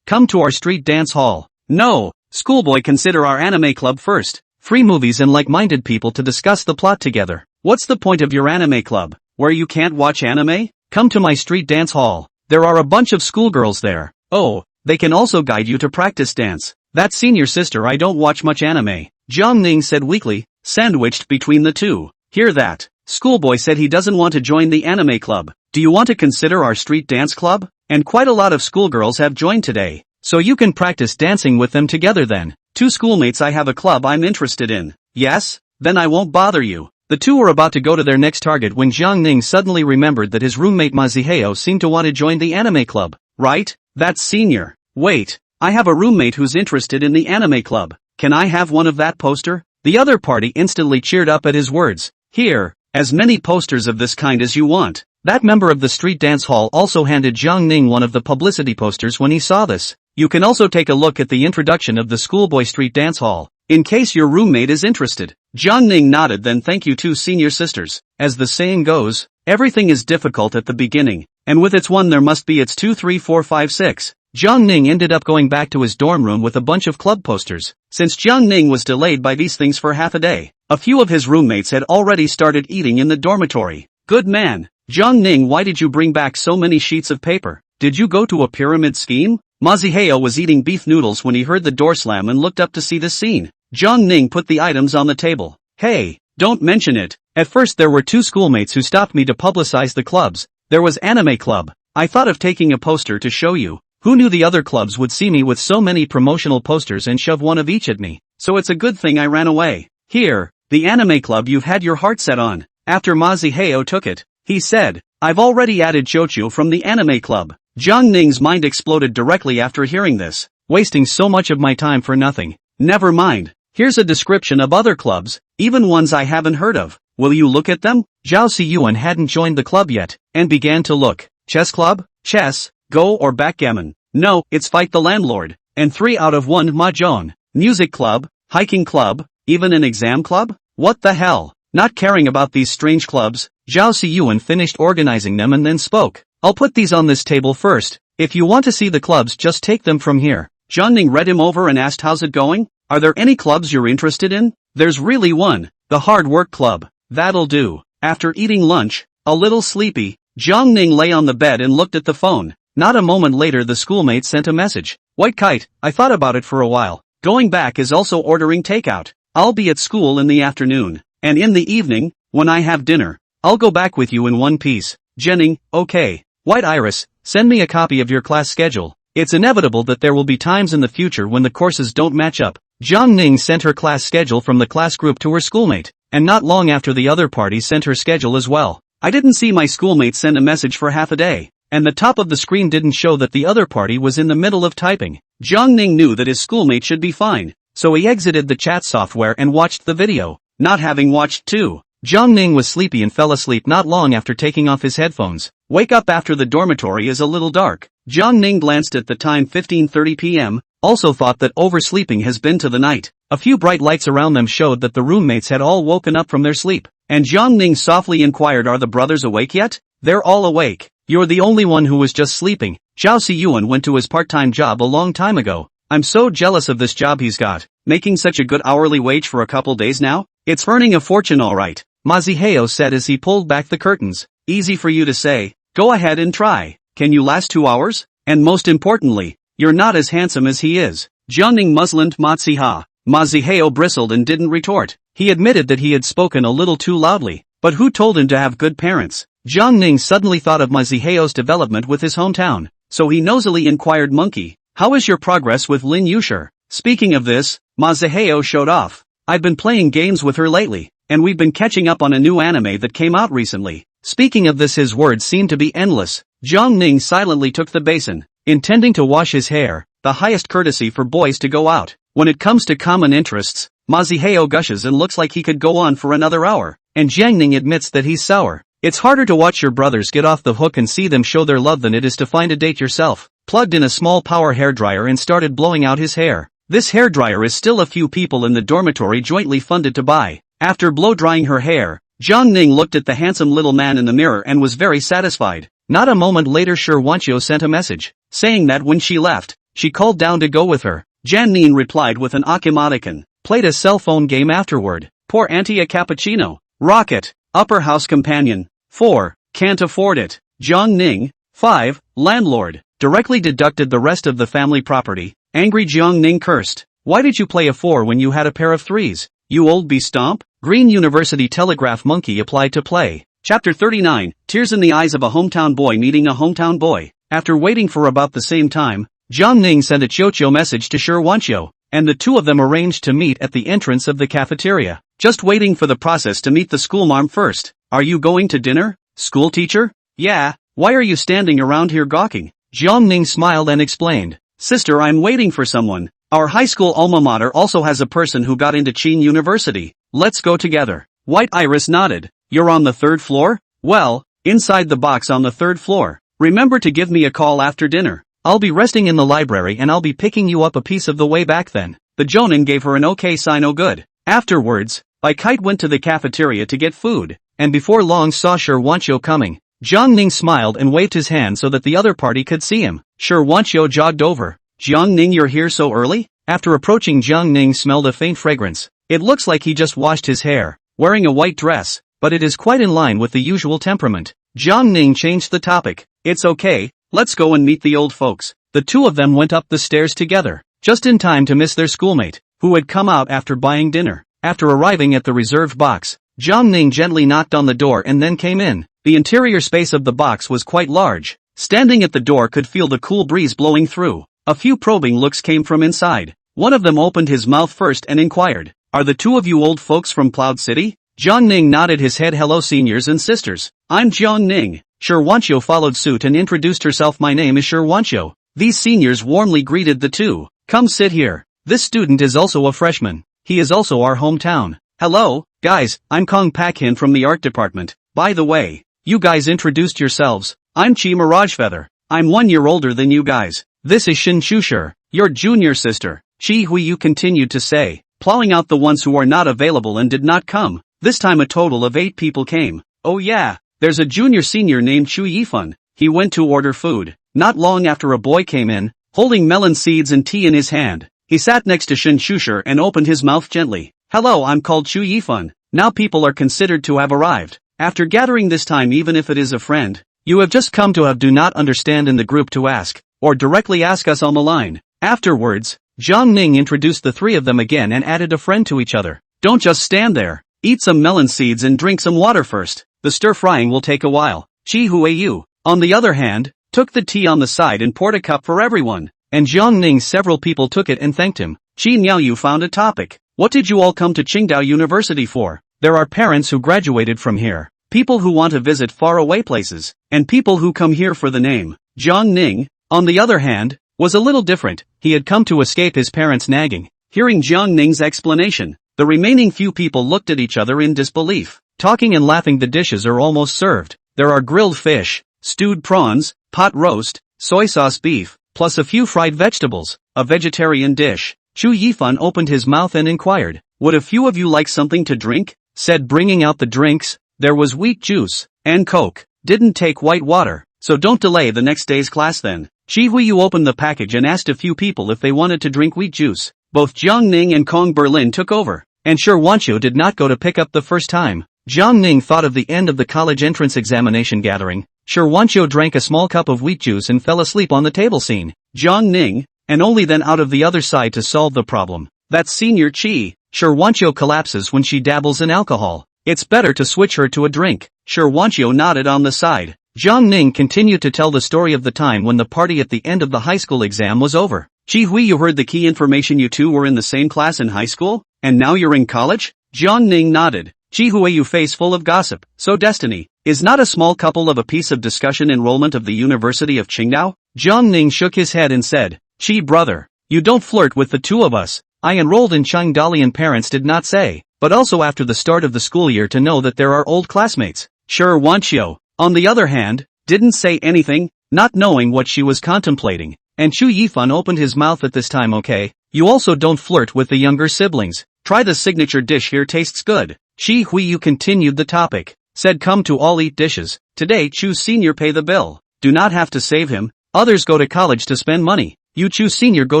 come to our street dance hall. No, schoolboy, consider our anime club first. Free movies and like-minded people to discuss the plot together. What's the point of your anime club? Where you can't watch anime? Come to my street dance hall. There are a bunch of schoolgirls there. Oh, they can also guide you to practice dance. That's senior sister, I don't watch much anime, Jiang Ning said weakly, sandwiched between the two. Hear that? Schoolboy said he doesn't want to join the anime club. Do you want to consider our street dance club? And quite a lot of schoolgirls have joined today. So you can practice dancing with them together then. Two schoolmates, I have a club I'm interested in. Yes? Then I won't bother you. The two were about to go to their next target when Jiang Ning suddenly remembered that his roommate Maziheo seemed to want to join the anime club. Right? That's senior. Wait. I have a roommate who's interested in the anime club. Can I have one of that poster? The other party instantly cheered up at his words. Here, as many posters of this kind as you want. That member of the street dance hall also handed Jiang Ning one of the publicity posters when he saw this. You can also take a look at the introduction of the schoolboy street dance hall, in case your roommate is interested. Jiang Ning nodded, then thank you two senior sisters. As the saying goes, everything is difficult at the beginning, and with its 1 there must be its 2, 3, 4, 5, 6. Jiang Ning ended up going back to his dorm room with a bunch of club posters. Since Jiang Ning was delayed by these things for half a day, a few of his roommates had already started eating in the dormitory. Good man. Jiang Ning, why did you bring back so many sheets of paper? Did you go to a pyramid scheme? Maziheo was eating beef noodles when he heard the door slam and looked up to see the scene. Jiang Ning put the items on the table. Hey, don't mention it. At first there were two schoolmates who stopped me to publicize the clubs. There was anime club. I thought of taking a poster to show you. Who knew the other clubs would see me with so many promotional posters and shove one of each at me? So it's a good thing I ran away. Here, the anime club you've had your heart set on. After Maziheo took it, he said, I've already added Chochu from the anime club. Jiang Ning's mind exploded directly after hearing this. Wasting so much of my time for nothing. Never mind. Here's a description of other clubs, even ones I haven't heard of. Will you look at them? Zhao Siyuan hadn't joined the club yet, and began to look. Chess club? Chess, Go or backgammon? No, it's fight the landlord. And 3 out of 1 mahjong. Music club, hiking club, even an exam club? What the hell? Not caring about these strange clubs, Zhao Siyuan finished organizing them and then spoke. I'll put these on this table first. If you want to see the clubs, just take them from here. Jiang Ning read him over and asked, how's it going? Are there any clubs you're interested in? There's really one. The hard work club. That'll do. After eating lunch, a little sleepy, Jiang Ning lay on the bed and looked at the phone. Not a moment later the schoolmate sent a message. White Kite, I thought about it for a while. Going back is also ordering takeout. I'll be at school in the afternoon. And in the evening, when I have dinner, I'll go back with you in one piece. Jenning, okay. White Iris, send me a copy of your class schedule. It's inevitable that there will be times in the future when the courses don't match up. Jiang Ning sent her class schedule from the class group to her schoolmate, and not long after the other party sent her schedule as well. I didn't see my schoolmate send a message for half a day, and the top of the screen didn't show that the other party was in the middle of typing. Jiang Ning knew that his schoolmate should be fine, so he exited the chat software and watched the video. Not having watched too, Jiang Ning was sleepy and fell asleep not long after taking off his headphones. Wake up after the dormitory is a little dark. Jiang Ning glanced at the time, 15:30 p.m., also thought that oversleeping has been to the night. A few bright lights around them showed that the roommates had all woken up from their sleep, and Jiang Ning softly inquired, are the brothers awake yet? They're all awake. You're the only one who was just sleeping. Zhao Siyuan went to his part-time job a long time ago. I'm so jealous of this job he's got, making such a good hourly wage for a couple days now. It's earning a fortune alright, Maziheo said as he pulled back the curtains. Easy for you to say. Go ahead and try. Can you last 2 hours? And most importantly, you're not as handsome as he is. Jiang Ning muslined Matsiha. Maziheo bristled and didn't retort. He admitted that he had spoken a little too loudly, but who told him to have good parents? Jiang Ning suddenly thought of Maziheo's development with his hometown. so he nosily inquired Monkey, "How is your progress with Lin Yushir?" Speaking of this, Mazaheo showed off. "I've been playing games with her lately, and we've been catching up on a new anime that came out recently." Speaking of this, his words seemed to be endless. Jiang Ning silently took the basin, intending to wash his hair, the highest courtesy for boys to go out. When it comes to common interests, Mazaheo gushes and looks like he could go on for another hour, and Jiang Ning admits that he's sour. It's harder to watch your brothers get off the hook and see them show their love than it is to find a date yourself. Plugged in a small power hairdryer and started blowing out his hair. This hairdryer is still a few people in the dormitory jointly funded to buy. After blow-drying her hair, Jiang Ning looked at the handsome little man in the mirror and was very satisfied. Not a moment later, Shi Wanqiu sent a message, saying that when she left, she called down to go with her. Jiang Ning replied with an akimoticon, played a cell phone game afterward. Poor auntie a cappuccino. Rocket, upper house companion. 4. Can't afford it. Jiang Ning. 5. Landlord. Directly deducted the rest of the family property. Angry Jiang Ning cursed. Why did you play a 4 when you had a pair of 3s? You old bee-stomp? Green University Telegraph Monkey applied to play. Chapter 39, Tears in the Eyes of a Hometown Boy Meeting a Hometown Boy. After waiting for about the same time, Jiang Ning sent a Chocho message to Shi Wanqiu, and the two of them arranged to meet at the entrance of the cafeteria. Just waiting for the process to meet the schoolmarm first. Are you going to dinner, school teacher? Yeah, why are you standing around here gawking? Jiang Ning smiled and explained. Sister, I'm waiting for someone. Our high school alma mater also has a person who got into Qin University. Let's go together. White Iris nodded. You're on the 3rd floor? Well, inside the box on the 3rd floor. Remember to give me a call after dinner. I'll be resting in the library and I'll be picking you up a piece of the way back then. The Jonin gave her an okay sign. Oh good. Afterwards, Kite went to the cafeteria to get food, and before long saw Shi Wanqiu coming. Jiang Ning smiled and waved his hand so that the other party could see him. Shi Wanqiu jogged over. Jiang Ning, you're here so early? After approaching, Jiang Ning smelled a faint fragrance. It looks like he just washed his hair, wearing a white dress, but it is quite in line with the usual temperament. Jiang Ning changed the topic. It's okay, let's go and meet the old folks. The two of them went up the stairs together, just in time to miss their schoolmate, who had come out after buying dinner. After arriving at the reserved box, Jiang Ning gently knocked on the door and then came in. The interior space of the box was quite large. Standing at the door could feel the cool breeze blowing through. A few probing looks came from inside. One of them opened his mouth first and inquired, "Are the two of you old folks from Cloud City?" Jiang Ning nodded his head. "Hello seniors and sisters. I'm Jiang Ning." Shi Wanqiu followed suit and introduced herself. "My name is Shi Wanqiu." These seniors warmly greeted the two. "Come sit here. This student is also a freshman. He is also our hometown." "Hello, guys, I'm Kong Pakhin from the art department. By the way, you guys introduced yourselves. I'm Chi Miragefeather. I'm 1 year older than you guys. This is Shin Shushir, your junior sister." Chi Huiyu continued to say, plowing out the ones who are not available and did not come. This time a total of 8 people came. Oh yeah, there's a junior senior named Chu Yifan. He went to order food. Not long after, a boy came in, holding melon seeds and tea in his hand. He sat next to Shin Shushir and opened his mouth gently. "Hello, I'm called Chu Yifan." Now people are considered to have arrived. After gathering this time, even if it is a friend, you have just come to have do not understand in the group to ask, or directly ask us on the line. Afterwards, Jiang Ning introduced the 3 of them again and added a friend to each other. "Don't just stand there. Eat some melon seeds and drink some water first. The stir-frying will take a while." Chi Huiyu, on the other hand, took the tea on the side and poured a cup for everyone. And Jiang Ning, several people took it and thanked him. Chi Miaoyu found a topic. "What did you all come to Qingdao University for?" "There are parents who graduated from here, people who want to visit faraway places, and people who come here for the name." Jiang Ning, on the other hand, was a little different. He had come to escape his parents' nagging. Hearing Jiang Ning's explanation, the remaining few people looked at each other in disbelief. Talking and laughing, the dishes are almost served. There are grilled fish, stewed prawns, pot roast, soy sauce beef, plus a few fried vegetables, a vegetarian dish. Chu Yifan opened his mouth and inquired, "Would a few of you like something to drink?" Said, bringing out the drinks. There was wheat juice, and Coke. Didn't take white water, so don't delay the next day's class then. Chi Huiyu opened the package and asked a few people if they wanted to drink wheat juice. Both Jiang Ning and Kong Berlin took over, and Shi Wanqiu did not go to pick up the first time. Jiang Ning thought of the end of the college entrance examination gathering. Shi Wanqiu drank a small cup of wheat juice and fell asleep on the table scene. Jiang Ning, and only then out of the other side to solve the problem. That's Senior Chi. Shi Wanqiu collapses when she dabbles in alcohol. It's better to switch her to a drink. Shi Wanqiu nodded on the side. Jiang Ning continued to tell the story of the time when the party at the end of the high school exam was over. Ji Hui, you heard the key information. You two were in the same class in high school? And now you're in college? Jiang Ning nodded. Ji Hui, you face full of gossip. So destiny is not a small couple of a piece of discussion enrollment of the University of Qingdao? Jiang Ning shook his head and said, Chi brother, you don't flirt with the two of us. I enrolled in Changdalian, parents did not say, but also after the start of the school year to know that there are old classmates. Sure, Wanqiu, on the other hand, didn't say anything, not knowing what she was contemplating. And Chu Yifan opened his mouth at this time. Okay, you also don't flirt with the younger siblings. Try the signature dish here, tastes good. Shi Hui Yu continued the topic. Said come to all eat dishes. Today Chu Senior pay the bill. Do not have to save him. Others go to college to spend money. You Chu Senior go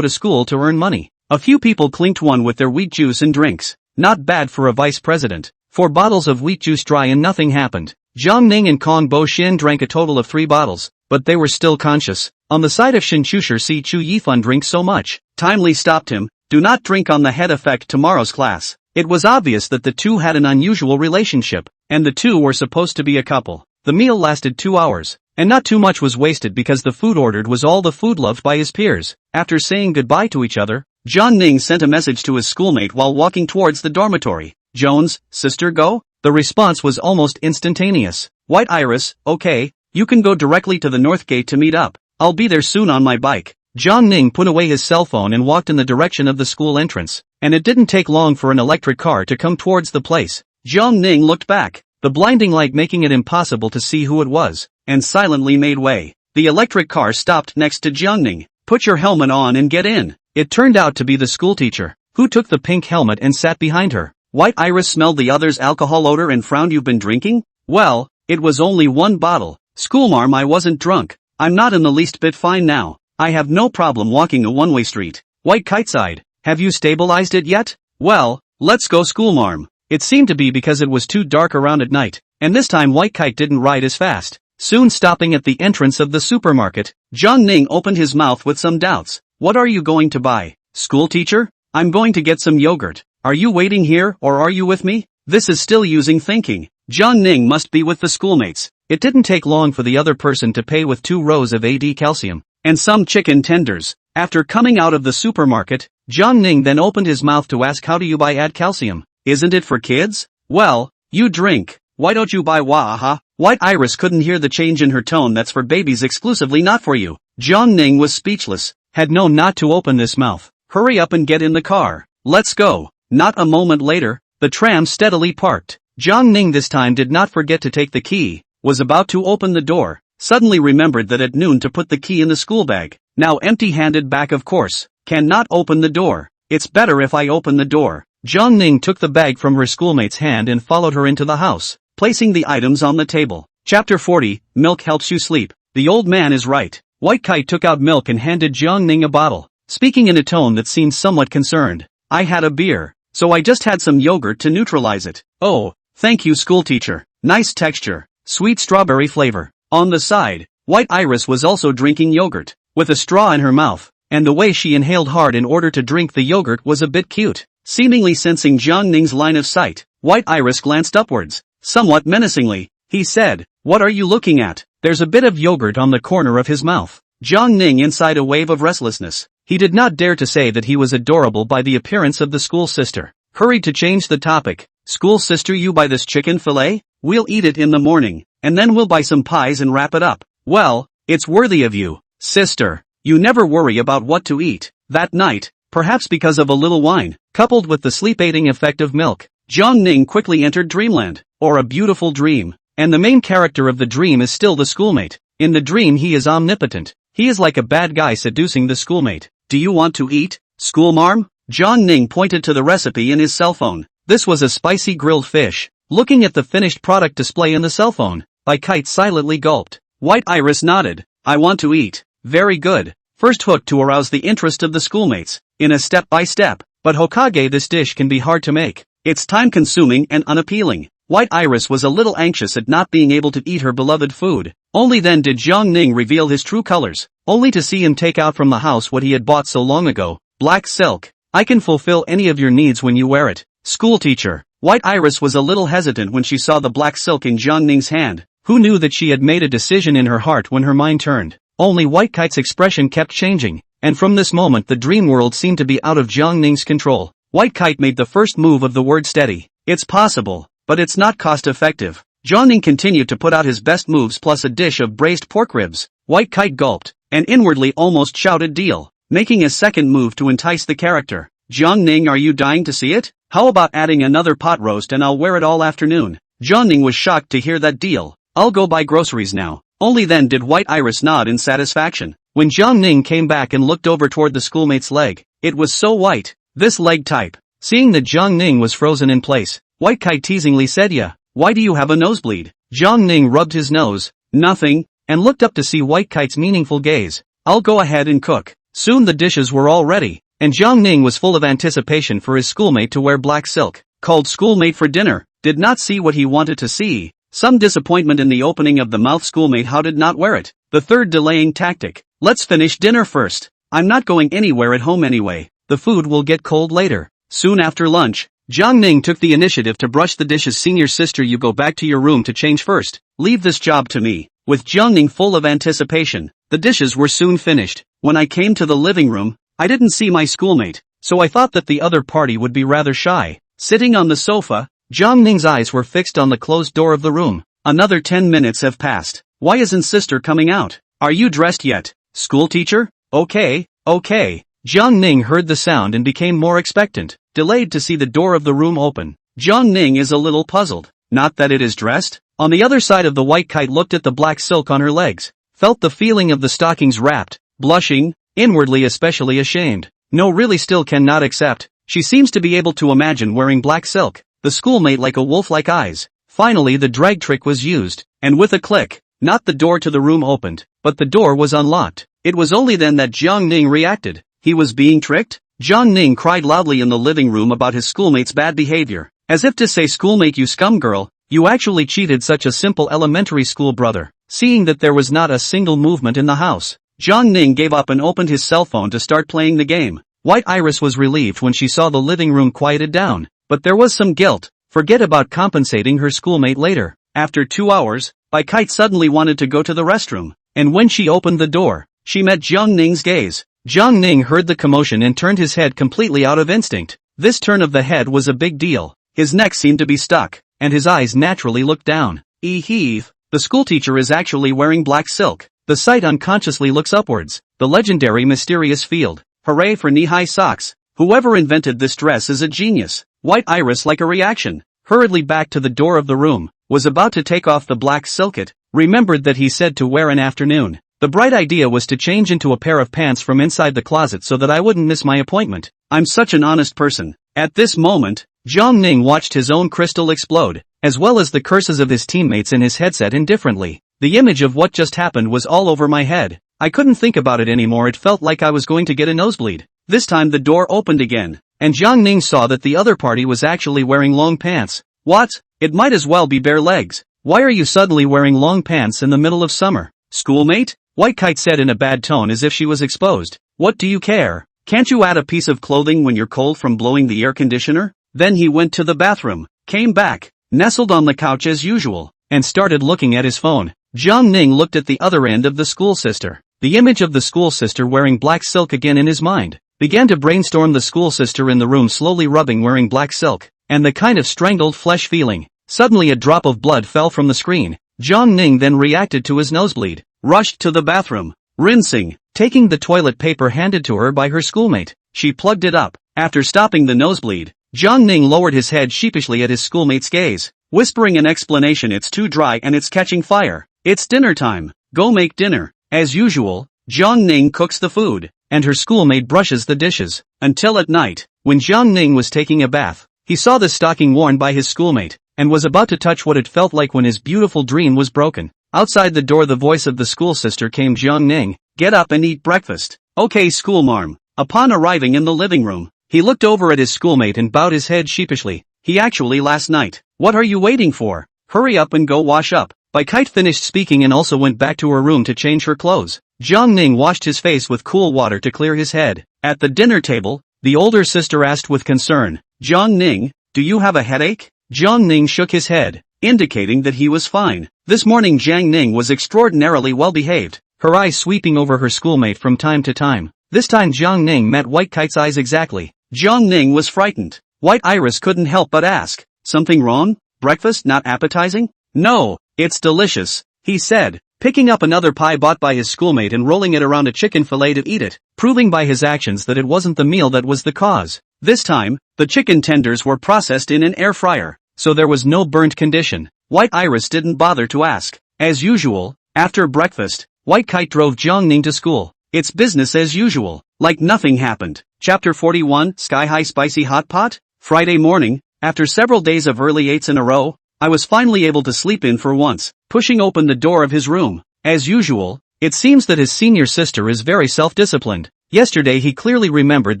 to school to earn money. A few people clinked one with their wheat juice and drinks. Not bad for a vice president. 4 bottles of wheat juice dry and nothing happened. Jiang Ning and Kong Bo Xin drank a total of 3 bottles, but they were still conscious. On the side of Shin Chusher, see Chu Yifan drink so much. Timely stopped him. Do not drink on the head effect tomorrow's class. It was obvious that the two had an unusual relationship, and the two were supposed to be a couple. The meal lasted 2 hours, and not too much was wasted because the food ordered was all the food loved by his peers. After saying goodbye to each other, Jiang Ning sent a message to his schoolmate while walking towards the dormitory. Jones, sister, go? The response was almost instantaneous. White Iris, okay, you can go directly to the north gate to meet up. I'll be there soon on my bike. Jiang Ning put away his cell phone and walked in the direction of the school entrance, and it didn't take long for an electric car to come towards the place. Jiang Ning looked back, the blinding light making it impossible to see who it was, and silently made way. The electric car stopped next to Jiang Ning. Put your helmet on and get in. It turned out to be the schoolteacher, who took the pink helmet and sat behind her. White Iris smelled the other's alcohol odor and frowned. You've been drinking? Well, it was only 1 bottle. Schoolmarm, I wasn't drunk. I'm not in the least bit fine now. I have no problem walking a one-way street. White Kite sighed. Have you stabilized it yet? Well, let's go, Schoolmarm. It seemed to be because it was too dark around at night, and this time White Kite didn't ride as fast. Soon stopping at the entrance of the supermarket, Jiang Ning opened his mouth with some doubts. What are you going to buy? Schoolteacher? I'm going to get some yogurt. Are you waiting here or are you with me? This is still using thinking. Jiang Ning must be with the schoolmates. It didn't take long for the other person to pay with 2 rows of AD calcium and some chicken tenders. After coming out of the supermarket, Jiang Ning then opened his mouth to ask, how do you buy AD calcium? Isn't it for kids? Well, you drink. Why don't you buy Waha? White Iris couldn't hear the change in her tone. That's for babies exclusively, not for you. Jiang Ning was speechless, had known not to open this mouth. Hurry up and get in the car. Let's go. Not a moment later, the tram steadily parked. Jiang Ning this time did not forget to take the key, was about to open the door, suddenly remembered that at noon to put the key in the school bag. Now empty-handed back, of course. Cannot open the door. It's better if I open the door. Jiang Ning took the bag from her schoolmate's hand and followed her into the house, placing the items on the table. Chapter 40, Milk helps you sleep. The old man is right. White Kite took out milk and handed Jiang Ning a bottle, speaking in a tone that seemed somewhat concerned. I had a beer, so I just had some yogurt to neutralize it. Oh, thank you, schoolteacher. Nice texture. Sweet strawberry flavor. On the side, White Iris was also drinking yogurt, with a straw in her mouth, and the way she inhaled hard in order to drink the yogurt was a bit cute. Seemingly sensing Jiang Ning's line of sight, White Iris glanced upwards, somewhat menacingly. He said, what are you looking at? There's a bit of yogurt on the corner of his mouth. Jiang Ning inside a wave of restlessness. He did not dare to say that he was adorable by the appearance of the school sister. Hurried to change the topic. School sister, you buy this chicken fillet? We'll eat it in the morning, and then we'll buy some pies and wrap it up. Well, it's worthy of you, sister. You never worry about what to eat. That night, perhaps because of a little wine, coupled with the sleep-aiding effect of milk, Jiang Ning quickly entered dreamland, or a beautiful dream, and the main character of the dream is still the schoolmate. In the dream he is omnipotent. He is like a bad guy seducing the schoolmate. Do you want to eat, schoolmarm? Jiang Ning pointed to the recipe in his cell phone. This was a spicy grilled fish. Looking at the finished product display in the cell phone, Kite silently gulped. White Iris nodded. I want to eat. Very good. First hook to arouse the interest of the schoolmates, in a step-by-step, but Hokage, this dish can be hard to make. It's time-consuming and unappealing. White Iris was a little anxious at not being able to eat her beloved food. Only then did Jiang Ning reveal his true colors, only to see him take out from the house what he had bought so long ago. Black silk. I can fulfill any of your needs when you wear it. Schoolteacher. White Iris was a little hesitant when she saw the black silk in Jiang Ning's hand. Who knew that she had made a decision in her heart when her mind turned? Only White Kite's expression kept changing, and from this moment the dream world seemed to be out of Jiang Ning's control. White Kite made the first move of the word steady. It's possible, but it's not cost-effective. Jiang Ning continued to put out his best moves plus a dish of braised pork ribs. White Kite gulped, and inwardly almost shouted deal, making a second move to entice the character. Jiang Ning, are you dying to see it? How about adding another pot roast and I'll wear it all afternoon? Jiang Ning was shocked to hear that deal. I'll go buy groceries now. Only then did White Iris nod in satisfaction. When Jiang Ning came back and looked over toward the schoolmate's leg, it was so white. This leg type. Seeing that Jiang Ning was frozen in place, White Kite teasingly said, yeah, why do you have a nosebleed? Jiang Ning rubbed his nose, nothing, and looked up to see White Kite's meaningful gaze. I'll go ahead and cook. Soon the dishes were all ready, and Jiang Ning was full of anticipation for his schoolmate to wear black silk. Called schoolmate for dinner, did not see what he wanted to see. Some disappointment in the opening of the mouth. Schoolmate, how did not wear it? The third delaying tactic. Let's finish dinner first. I'm not going anywhere at home anyway. The food will get cold later. Soon after lunch, Jiang Ning took the initiative to brush the dishes. Senior sister, you go back to your room to change first. Leave this job to me. With Jiang Ning full of anticipation, the dishes were soon finished. When I came to the living room, I didn't see my schoolmate, so I thought that the other party would be rather shy. Sitting on the sofa, Jiang Ning's eyes were fixed on the closed door of the room. Another 10 minutes have passed. Why isn't sister coming out? Are you dressed yet? School teacher? Okay. Jiang Ning heard the sound and became more expectant, delayed to see the door of the room open. Jiang Ning is a little puzzled. Not that it is dressed. On the other side of the White Kite looked at the black silk on her legs, felt the feeling of the stockings wrapped, blushing, inwardly especially ashamed. No, really still cannot accept. She seems to be able to imagine wearing black silk. The schoolmate like a wolf-like eyes. Finally the drag trick was used, and with a click, not the door to the room opened, but the door was unlocked. It was only then that Jiang Ning reacted. He was being tricked? Jiang Ning cried loudly in the living room about his schoolmate's bad behavior, as if to say, schoolmate, you scum girl, you actually cheated such a simple elementary school brother. Seeing that there was not a single movement in the house, Jiang Ning gave up and opened his cell phone to start playing the game. White Iris was relieved when she saw the living room quieted down, but there was some guilt. Forget about compensating her schoolmate later. After 2 hours, White Kite suddenly wanted to go to the restroom, and when she opened the door, she met Jiang Ning's gaze. Jiang Ning heard the commotion and turned his head completely out of instinct. This turn of the head was a big deal. His neck seemed to be stuck, and his eyes naturally looked down. Heave. The schoolteacher is actually wearing black silk. The sight unconsciously looks upwards. The legendary mysterious field. Hooray for knee-high socks. Whoever invented this dress is a genius. White Iris, like a reaction, hurriedly back to the door of the room, was about to take off the black silket, remembered that he said to wear an afternoon. The bright idea was to change into a pair of pants from inside the closet so that I wouldn't miss my appointment. I'm such an honest person. At this moment, Jiang Ning watched his own crystal explode, as well as the curses of his teammates in his headset indifferently. The image of what just happened was all over my head. I couldn't think about it anymore. It felt like I was going to get a nosebleed. This time the door opened again, and Jiang Ning saw that the other party was actually wearing long pants. What? It might as well be bare legs. Why are you suddenly wearing long pants in the middle of summer? Schoolmate? White Kite said in a bad tone as if she was exposed. What do you care? Can't you add a piece of clothing when you're cold from blowing the air conditioner? Then he went to the bathroom, came back, nestled on the couch as usual, and started looking at his phone. Jiang Ning looked at the other end of the school sister. The image of the school sister wearing black silk again in his mind. Began to brainstorm the school sister in the room slowly rubbing wearing black silk, and the kind of strangled flesh feeling. Suddenly a drop of blood fell from the screen. Jiang Ning then reacted to his nosebleed, rushed to the bathroom, rinsing, taking the toilet paper handed to her by her schoolmate. She plugged it up. After stopping the nosebleed, Jiang Ning lowered his head sheepishly at his schoolmate's gaze, whispering an explanation. It's too dry and it's catching fire. It's dinner time. Go make dinner. As usual, Jiang Ning cooks the food, and her schoolmate brushes the dishes, until at night, when Jiang Ning was taking a bath, he saw the stocking worn by his schoolmate, and was about to touch what it felt like when his beautiful dream was broken. Outside the door the voice of the school sister came. Jiang Ning, get up and eat breakfast. Okay, schoolmarm. Upon arriving in the living room, he looked over at his schoolmate and bowed his head sheepishly. He actually last night. What are you waiting for? Hurry up and go wash up. White Kite finished speaking and also went back to her room to change her clothes. Jiang Ning washed his face with cool water to clear his head. At the dinner table, the older sister asked with concern, Jiang Ning, do you have a headache? Jiang Ning shook his head. indicating that he was fine. This morning Jiang Ning was extraordinarily well behaved, her eyes sweeping over her schoolmate from time to time. This time Jiang Ning met White Kite's eyes exactly. Jiang Ning was frightened. White Iris couldn't help but ask, "Something wrong? Breakfast not appetizing?" "No, it's delicious," he said, picking up another pie bought by his schoolmate and rolling it around a chicken fillet to eat it, proving by his actions that it wasn't the meal that was the cause. This time, the chicken tenders were processed in an air fryer, so there was no burnt condition. White Iris didn't bother to ask. As usual, after breakfast, White Kite drove Jiang Ning to school. It's business as usual, like nothing happened. Chapter 41, Sky High Spicy Hot Pot? Friday morning, after several days of early 8s in a row, I was finally able to sleep in for once, pushing open the door of his room. As usual, it seems that his senior sister is very self-disciplined. Yesterday he clearly remembered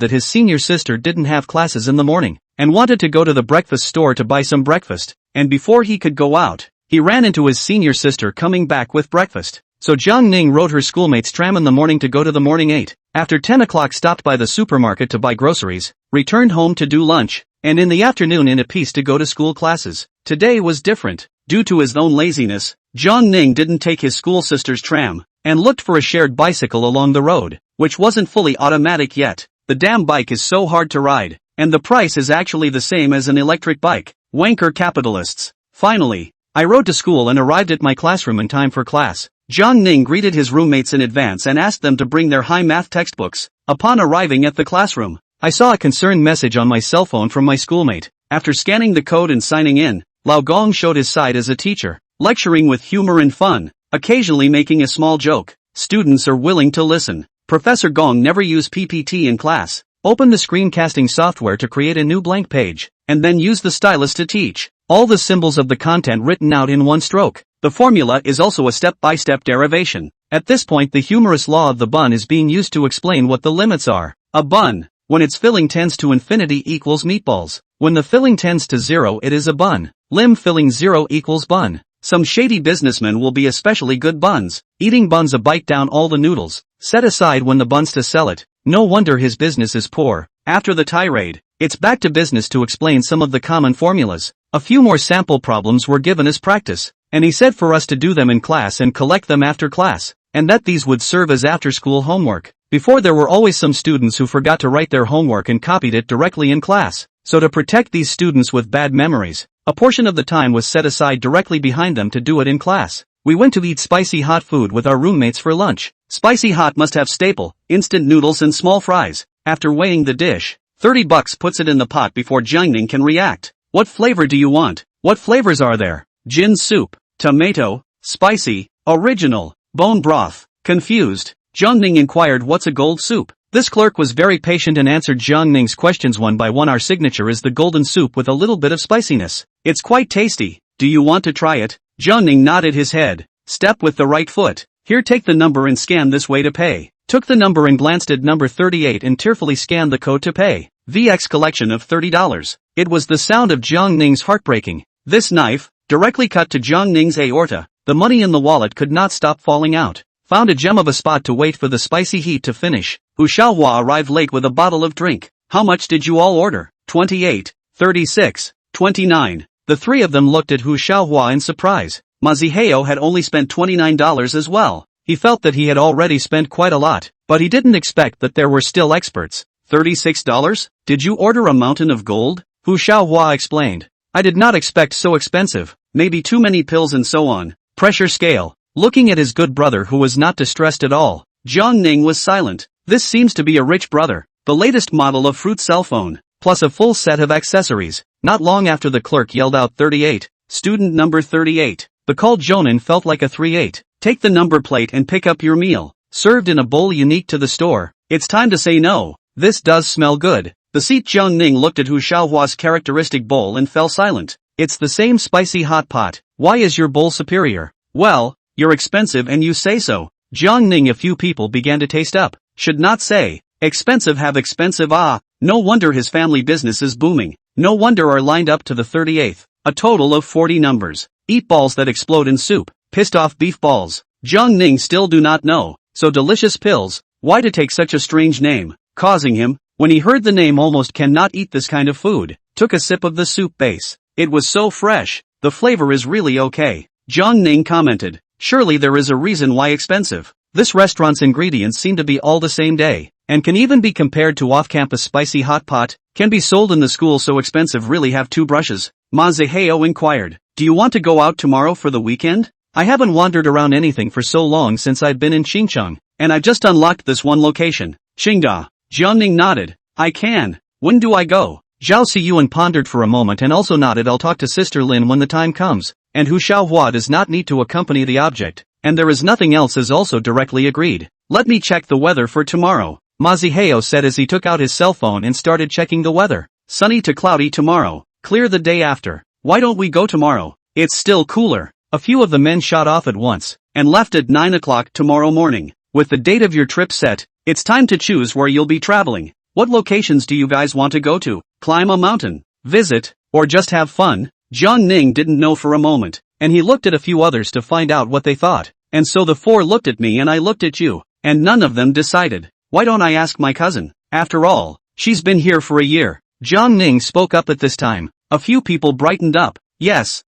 that his senior sister didn't have classes in the morning, and wanted to go to the breakfast store to buy some breakfast, and before he could go out, he ran into his senior sister coming back with breakfast. So Jiang Ning rode her schoolmate's tram in the morning to go to the morning 8. After 10 o'clock stopped by the supermarket to buy groceries, returned home to do lunch, and in the afternoon in a piece to go to school classes. Today was different. Due to his own laziness, Jiang Ning didn't take his school sister's tram, and looked for a shared bicycle along the road, which wasn't fully automatic yet. The damn bike is so hard to ride, and the price is actually the same as an electric bike. Wanker capitalists. Finally, I rode to school and arrived at my classroom in time for class. Jiang Ning greeted his roommates in advance and asked them to bring their high math textbooks. Upon arriving at the classroom, I saw a concerned message on my cell phone from my schoolmate. After scanning the code and signing in, Lao Gong showed his side as a teacher, lecturing with humor and fun, occasionally making a small joke. Students are willing to listen. Professor Gong never used PPT in class. Open the screencasting software to create a new blank page, and then use the stylus to teach. All the symbols of the content written out in one stroke. The formula is also a step-by-step derivation. At this point the humorous law of the bun is being used to explain what the limits are. A bun, when its filling tends to infinity equals meatballs. When the filling tends to 0 it is a bun. Lim filling 0 equals bun. Some shady businessmen will be especially good buns, eating buns a bite down all the noodles, set aside when the buns to sell it. No wonder his business is poor. After the tirade, it's back to business to explain some of the common formulas. A few more sample problems were given as practice, and he said for us to do them in class and collect them after class, and that these would serve as after-school homework. Before there were always some students who forgot to write their homework and copied it directly in class. So to protect these students with bad memories, a portion of the time was set aside directly behind them to do it in class. We went to eat spicy hot food with our roommates for lunch. Spicy hot must have staple, instant noodles and small fries. After weighing the dish, $30 puts it in the pot before Jiang Ning can react. What flavor do you want? What flavors are there? Gin soup, tomato, spicy, original, bone broth. Confused, Jiang Ning inquired what's a gold soup. This clerk was very patient and answered Jiang Ning's questions one by one. Our signature is the golden soup with a little bit of spiciness. It's quite tasty. Do you want to try it? Jiang Ning nodded his head. Step with the right foot. Here, take the number and scan this way to pay. Took the number and glanced at number 38 and tearfully scanned the code to pay. VX collection of $30. It was the sound of Jiang Ning's heart breaking. This knife directly cut to Jiang Ning's aorta. The money in the wallet could not stop falling out. Found a gem of a spot to wait for the spicy heat to finish. Hu Xiaohua arrived late with a bottle of drink. How much did you all order? 28, 36, 29. The three of them looked at Hu Xiaohua in surprise. Ma Zihao had only spent $29 as well. He felt that he had already spent quite a lot, but he didn't expect that there were still experts. $36? Did you order a mountain of gold? Hu Xiaohua explained. I did not expect so expensive. Maybe too many pills and so on. Pressure scale. Looking at his good brother who was not distressed at all, Jiang Ning was silent. This seems to be a rich brother. The latest model of fruit cell phone, plus a full set of accessories. Not long after the clerk yelled out 38, student number 38. The call Jonan felt like a 3-8. Take the number plate and pick up your meal. Served in a bowl unique to the store. It's time to say no. This does smell good. The seat. Jiang Ning looked at Hu Xiaohua's characteristic bowl and fell silent. It's the same spicy hot pot. Why is your bowl superior? Well, you're expensive and you say so. Jiang Ning. A few people began to taste up. Should not say. Expensive have expensive. No wonder his family business is booming. No wonder are lined up to the 38th. A total of 40 numbers. Eat balls that explode in soup. Pissed off beef balls. Jiang Ning still do not know. So delicious pills. Why to take such a strange name? Causing him, when he heard the name almost cannot eat this kind of food. Took a sip of the soup base. It was so fresh. The flavor is really okay. Jiang Ning commented. Surely there is a reason why expensive. This restaurant's ingredients seem to be all the same day, and can even be compared to off-campus spicy hot pot, can be sold in the school so expensive really have two brushes. Ma Zihao inquired. Do you want to go out tomorrow for the weekend? I haven't wandered around anything for so long since I've been in Xinjiang, and I've just unlocked this one location. Qingda. Jiang Ning nodded. I can. When do I go? Zhao Siyuan pondered for a moment and also nodded. I'll talk to Sister Lin when the time comes, and Hu Xiaohua does not need to accompany the object, and there is nothing else is also directly agreed. Let me check the weather for tomorrow, Ma Zihao said as he took out his cell phone and started checking the weather. Sunny to cloudy tomorrow, clear the day after. Why don't we go tomorrow? It's still cooler. A few of the men shot off at once, and left at 9 o'clock tomorrow morning. With the date of your trip set, it's time to choose where you'll be traveling. What locations do you guys want to go to? Climb a mountain, visit, or just have fun? Jiang Ning didn't know for a moment, and he looked at a few others to find out what they thought. And so the four looked at me and I looked at you, and none of them decided. Why don't I ask my cousin? After all, she's been here for a year. Jiang Ning spoke up at this time. A few people brightened up. Yes,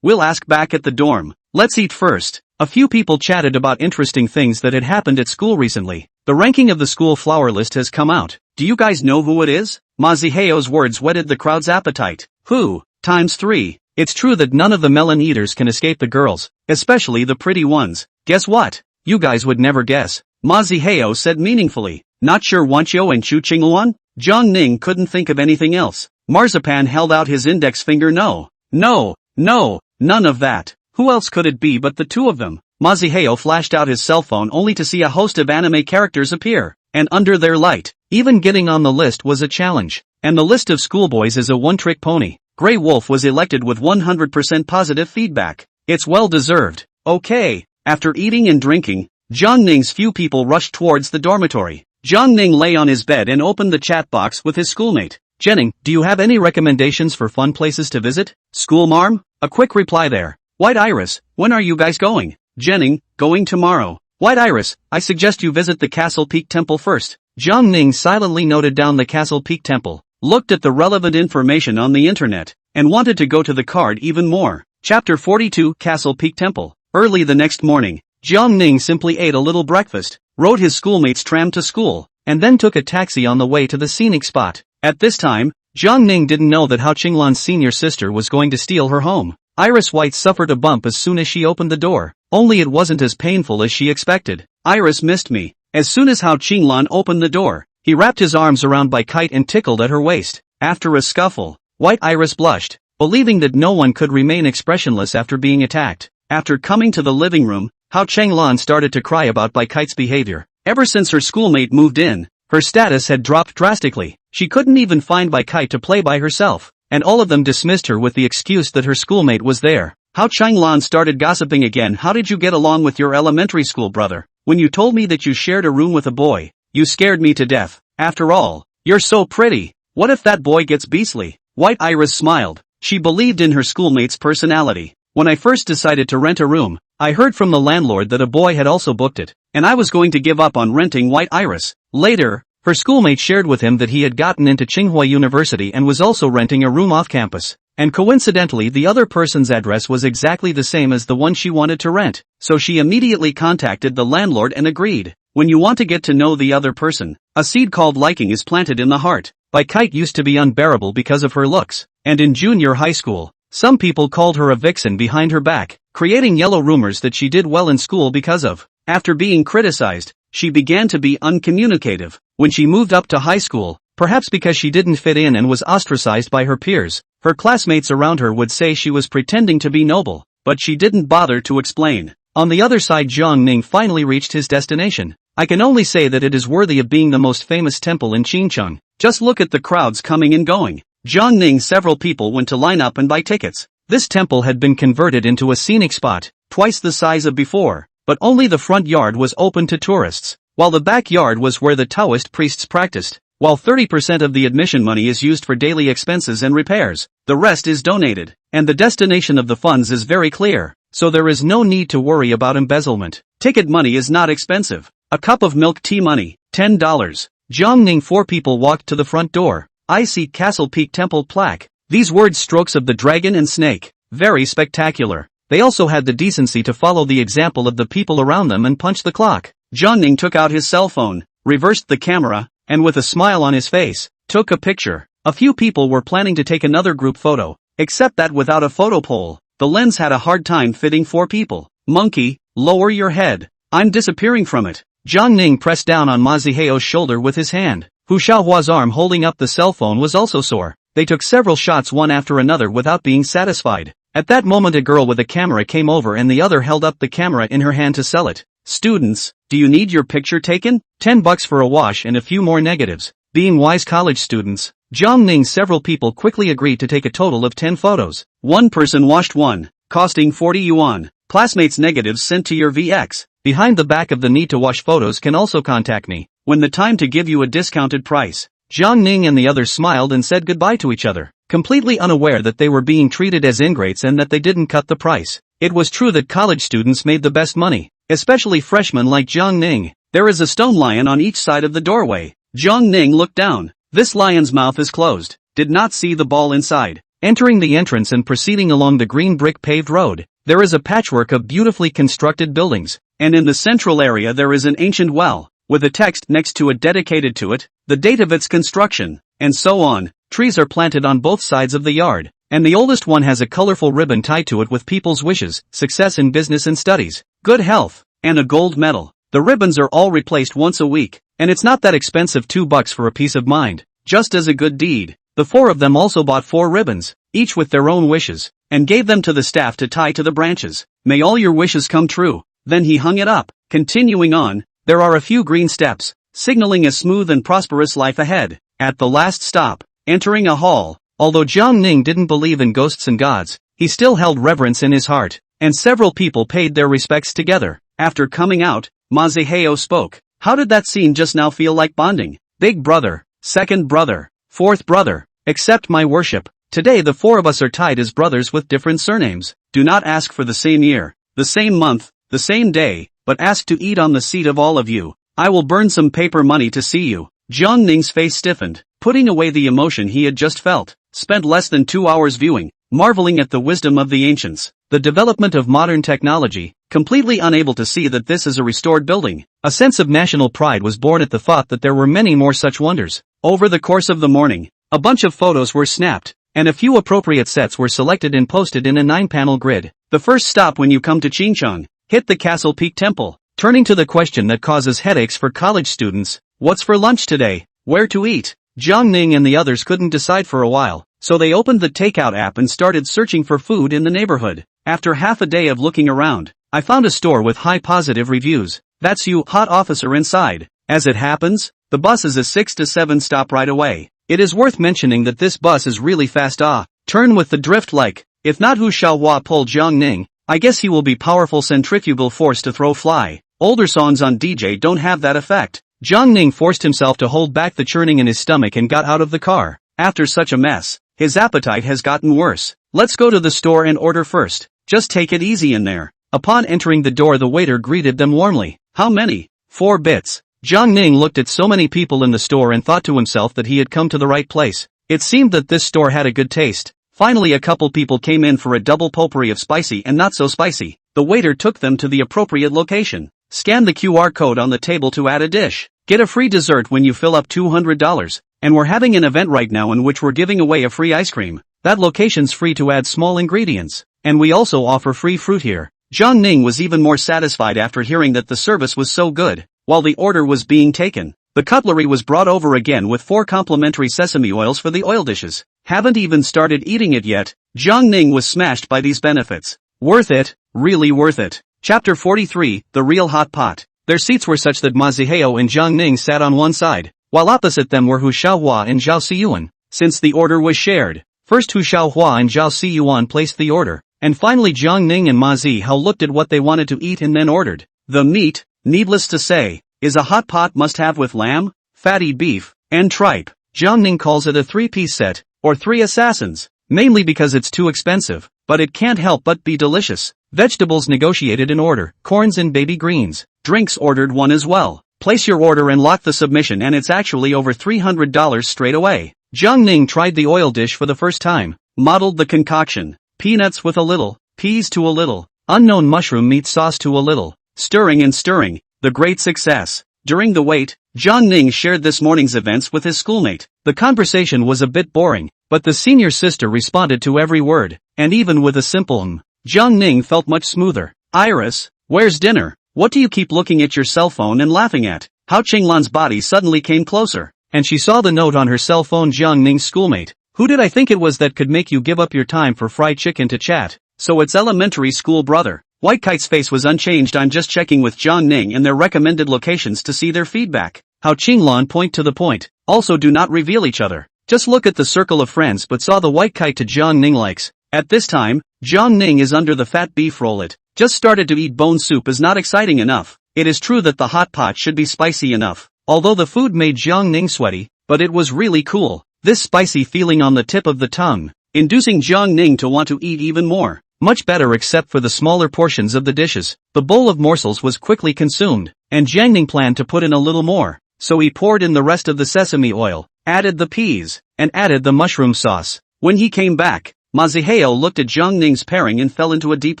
we'll ask back at the dorm. Let's eat first. A few people chatted about interesting things that had happened at school recently. The ranking of the school flower list has come out. Do you guys know who it is? Ma Zihao's words whetted the crowd's appetite. Who? ×3. It's true that none of the melon eaters can escape the girls, especially the pretty ones. Guess what? You guys would never guess. Ma Zihao said meaningfully. Not sure Wanqiu and Chu Qingluan? Jiang Ning couldn't think of anything else. Marzipan held out his index finger. No, none of that. Who else could it be but the two of them? Ma Zihao flashed out his cell phone only to see a host of anime characters appear, and under their light, even getting on the list was a challenge. And the list of schoolboys is a one-trick pony. Grey Wolf was elected with 100% positive feedback. It's well deserved. Okay. After eating and drinking, Jiang Ning's few people rushed towards the dormitory. Jiang Ning lay on his bed and opened the chat box with his schoolmate. Jenning, do you have any recommendations for fun places to visit? School marm? A quick reply there. White Iris, when are you guys going? Jenning, going tomorrow. White Iris, I suggest you visit the Castle Peak Temple first. Jiang Ning silently noted down the Castle Peak Temple, looked at the relevant information on the internet, and wanted to go to the card even more. Chapter 42 Castle Peak Temple. Early the next morning, Jiang Ning simply ate a little breakfast, rode his schoolmate's tram to school, and then took a taxi on the way to the scenic spot. At this time, Jiang Ning didn't know that Hao Qinglan's senior sister was going to steal her home. Iris White suffered a bump as soon as she opened the door, only it wasn't as painful as she expected. Iris missed me. As soon as Hao Qinglan opened the door, he wrapped his arms around by Kite and tickled at her waist. After a scuffle, White Iris blushed, believing that no one could remain expressionless after being attacked. After coming to the living room, Hao Qinglan started to cry about Bai Kite's behavior. Ever since her schoolmate moved in, her status had dropped drastically. She couldn't even find Bai Kite to play by herself, and all of them dismissed her with the excuse that her schoolmate was there. Hao Qinglan started gossiping again. How did you get along with your elementary school brother? When you told me that you shared a room with a boy, you scared me to death. After all, you're so pretty. What if that boy gets beastly? White Iris smiled. She believed in her schoolmate's personality. When I first decided to rent a room, I heard from the landlord that a boy had also booked it, and I was going to give up on renting White Iris. Later, her schoolmate shared with him that he had gotten into Tsinghua University and was also renting a room off campus. And coincidentally the other person's address was exactly the same as the one she wanted to rent, so she immediately contacted the landlord and agreed. When you want to get to know the other person, a seed called liking is planted in the heart. Bai Kite used to be unbearable because of her looks, and in junior high school, some people called her a vixen behind her back, creating yellow rumors that she did well in school because of. After being criticized, she began to be uncommunicative. When she moved up to high school, perhaps because she didn't fit in and was ostracized by her peers, her classmates around her would say she was pretending to be noble, but she didn't bother to explain. On the other side, Jiang Ning finally reached his destination. I can only say that it is worthy of being the most famous temple in Xinjiang. Just look at the crowds coming and going. Jiang Ning several people went to line up and buy tickets. This temple had been converted into a scenic spot, twice the size of before, but only the front yard was open to tourists, while the backyard was where the Taoist priests practiced. While 30% of the admission money is used for daily expenses and repairs, the rest is donated, and the destination of the funds is very clear, so there is no need to worry about embezzlement. Ticket money is not expensive. A cup of milk tea money, $10. Jiang Ning. Four people walked to the front door. I see Castle Peak Temple plaque. These word strokes of the dragon and snake, very spectacular. They also had the decency to follow the example of the people around them and punch the clock. Jiang Ning took out his cell phone, reversed the camera, and with a smile on his face, took a picture. A few people were planning to take another group photo, except that without a photo pole, the lens had a hard time fitting 4 people. Monkey, lower your head. I'm disappearing from it. Jiang Ning pressed down on Ma Zihao's shoulder with his hand. Hu Xiaohua's arm holding up the cell phone was also sore. They took several shots one after another without being satisfied. At that moment a girl with a camera came over and the other held up the camera in her hand to sell it. Students, do you need your picture taken? $10 for a wash and a few more negatives. Being wise college students, Jiang Ning several people quickly agreed to take a total of 10 photos. One person washed one, costing 40 yuan. Classmates negatives sent to your VX. Behind the back of the need to wash photos can also contact me when the time to give you a discounted price. Jiang Ning and the others smiled and said goodbye to each other, completely unaware that they were being treated as ingrates and that they didn't cut the price. It was true that college students made the best money, especially freshmen like Jiang Ning. There is a stone lion on each side of the doorway. Jiang Ning looked down. This lion's mouth is closed, did not see the ball inside. Entering the entrance and proceeding along the green brick paved road, there is a patchwork of beautifully constructed buildings, and in the central area there is an ancient well, with a text next to it dedicated to it, the date of its construction, and so on. Trees are planted on both sides of the yard, and the oldest one has a colorful ribbon tied to it with people's wishes, success in business and studies, good health, and a gold medal. The ribbons are all replaced once a week, and it's not that expensive, $2 for a peace of mind, just as a good deed. The 4 of them also bought 4 ribbons, each with their own wishes, and gave them to the staff to tie to the branches. May all your wishes come true. Then he hung it up. Continuing on, there are a few green steps, signaling a smooth and prosperous life ahead. At the last stop, entering a hall, although Jiang Ning didn't believe in ghosts and gods, he still held reverence in his heart, and several people paid their respects together. After coming out, Ma Zihao spoke. How did that scene just now feel like bonding? Big brother, second brother, fourth brother, accept my worship. Today the 4 of us are tied as brothers with different surnames. Do not ask for the same year, the same month, the same day, but ask to eat on the seat of all of you. I will burn some paper money to see you. Jiang Ning's face stiffened, putting away the emotion he had just felt. Spent less than 2 hours viewing, marveling at the wisdom of the ancients, the development of modern technology, completely unable to see that this is a restored building. A sense of national pride was born at the thought that there were many more such wonders. Over the course of the morning, a bunch of photos were snapped, and a few appropriate sets were selected and posted in a 9-panel grid. The first stop when you come to Qingcheng, hit the Castle Peak Temple. Turning to the question that causes headaches for college students, what's for lunch today? Where to eat? Jiang Ning and the others couldn't decide for a while, so they opened the takeout app and started searching for food in the neighborhood. After half a day of looking around, I found a store with high positive reviews. That's you, hot officer inside. As it happens, the bus is a 6 to 7 stop right away. It is worth mentioning that this bus is really fast. Turn with the drift like. If not Hu Xiaohua pulled Jiang Ning, I guess he will be powerful centrifugal force to throw fly. Older songs on DJ don't have that effect. Jiang Ning forced himself to hold back the churning in his stomach and got out of the car. After such a mess, his appetite has gotten worse. Let's go to the store and order first. Just take it easy in there. Upon entering the door the waiter greeted them warmly. How many? 4 bits. Jiang Ning looked at so many people in the store and thought to himself that he had come to the right place. It seemed that this store had a good taste. Finally a couple people came in for a double potpourri of spicy and not so spicy. The waiter took them to the appropriate location. Scan the QR code on the table to add a dish. Get a free dessert when you fill up $200. And we're having an event right now in which we're giving away a free ice cream. That location's free to add small ingredients. And we also offer free fruit here. Jiang Ning was even more satisfied after hearing that the service was so good. While the order was being taken, the cutlery was brought over again with 4 complimentary sesame oils for the oil dishes. Haven't even started eating it yet. Jiang Ning was smashed by these benefits. Worth it, really worth it. Chapter 43, The Real Hot Pot. Their seats were such that Ma Zihao and Jiang Ning sat on one side, while opposite them were Hu Xiaohua and Zhao Xiyuan. Since the order was shared, first Hu Xiaohua and Zhao Xiyuan placed the order, and finally Jiang Ning and Ma Zihao looked at what they wanted to eat and then ordered. The meat, needless to say, is a hot pot must-have with lamb, fatty beef, and tripe. Jiang Ning calls it a 3-piece set, or 3 assassins, mainly because it's too expensive, but it can't help but be delicious. Vegetables negotiated in order, corns and baby greens. Drinks ordered 1 as well. Place your order and lock the submission and it's actually over $300 straight away. Jiang Ning tried the oil dish for the first time, modeled the concoction, peanuts with a little, peas to a little, unknown mushroom meat sauce to a little, stirring and stirring, the great success. During the wait, Jiang Ning shared this morning's events with his schoolmate. The conversation was a bit boring, but the senior sister responded to every word, and even with a simple Jiang Ning felt much smoother. Iris, where's dinner? What do you keep looking at your cell phone and laughing at? How Qinglan's body suddenly came closer, and she saw the note on her cell phone. Jiang Ning's schoolmate. Who did I think it was that could make you give up your time for fried chicken to chat? So it's elementary school brother. White Kite's face was unchanged. I'm just checking with Jiang Ning and their recommended locations to see their feedback. How Qinglan point to the point. Also do not reveal each other. Just look at the circle of friends but saw the White Kite to Jiang Ning likes. At this time, Jiang Ning is under the fat beef roll. It just started to eat bone soup is not exciting enough. It is true that the hot pot should be spicy enough. Although the food made Jiang Ning sweaty, but it was really cool. This spicy feeling on the tip of the tongue, inducing Jiang Ning to want to eat even more. Much better except for the smaller portions of the dishes. The bowl of morsels was quickly consumed, and Jiang Ning planned to put in a little more. So he poured in the rest of the sesame oil, added the peas, and added the mushroom sauce. When he came back, Ma Zihao looked at Jiang Ning's pairing and fell into a deep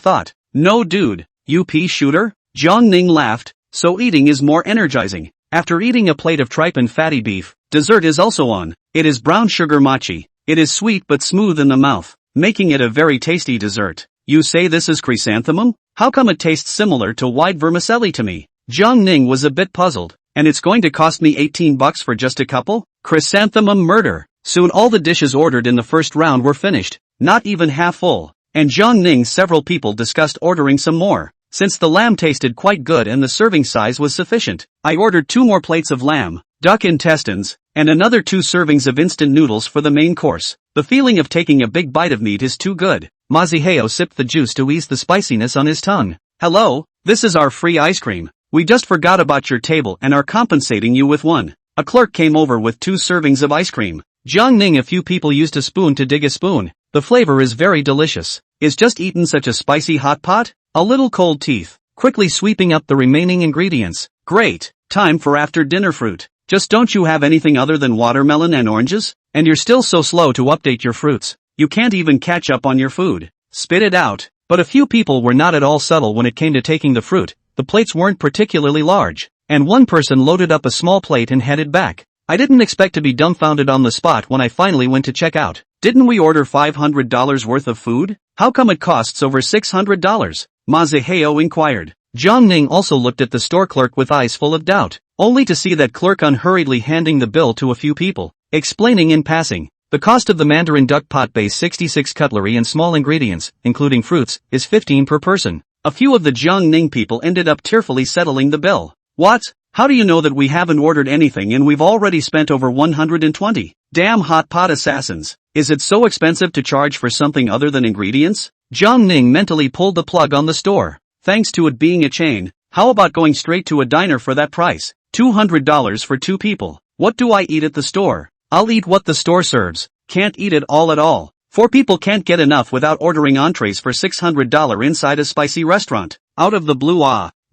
thought. No dude, you pea shooter? Jiang Ning laughed, so eating is more energizing. After eating a plate of tripe and fatty beef, dessert is also on. It is brown sugar mochi. It is sweet but smooth in the mouth, making it a very tasty dessert. You say this is chrysanthemum? How come it tastes similar to white vermicelli to me? Jiang Ning was a bit puzzled. And it's going to cost me $18 for just a couple? Chrysanthemum murder. Soon all the dishes ordered in the first round were finished, not even half full. And Jiang Ning several people discussed ordering some more. Since the lamb tasted quite good and the serving size was sufficient, I ordered 2 more plates of lamb, duck intestines, and another 2 servings of instant noodles for the main course. The feeling of taking a big bite of meat is too good. Ma Zihao sipped the juice to ease the spiciness on his tongue. Hello, this is our free ice cream. We just forgot about your table and are compensating you with one. A clerk came over with 2 servings of ice cream. Jiang Ning, a few people used a spoon to dig a spoon. The flavor is very delicious. Is just eaten such a spicy hot pot? A little cold teeth. Quickly sweeping up the remaining ingredients. Great. Time for after dinner fruit. Just don't you have anything other than watermelon and oranges? And you're still so slow to update your fruits. You can't even catch up on your food. Spit it out. But a few people were not at all subtle when it came to taking the fruit. The plates weren't particularly large, and one person loaded up a small plate and headed back. I didn't expect to be dumbfounded on the spot when I finally went to check out. Didn't we order $500 worth of food? How come it costs over $600? Ma Zihao inquired. Jiang Ning also looked at the store clerk with eyes full of doubt, only to see that clerk unhurriedly handing the bill to a few people, explaining in passing. The cost of the Mandarin duck pot base 66 cutlery and small ingredients, including fruits, is 15 per person. A few of the Jiang Ning people ended up tearfully settling the bill. What? How do you know that we haven't ordered anything and we've already spent over 120? Damn hot pot assassins. Is it so expensive to charge for something other than ingredients? Jiang Ning mentally pulled the plug on the store. Thanks to it being a chain, how about going straight to a diner for that price? $200 for 2 people. What do I eat at the store? I'll eat what the store serves. Can't eat it all at all. 4 people can't get enough without ordering entrees for $600 inside a spicy restaurant. Out of the blue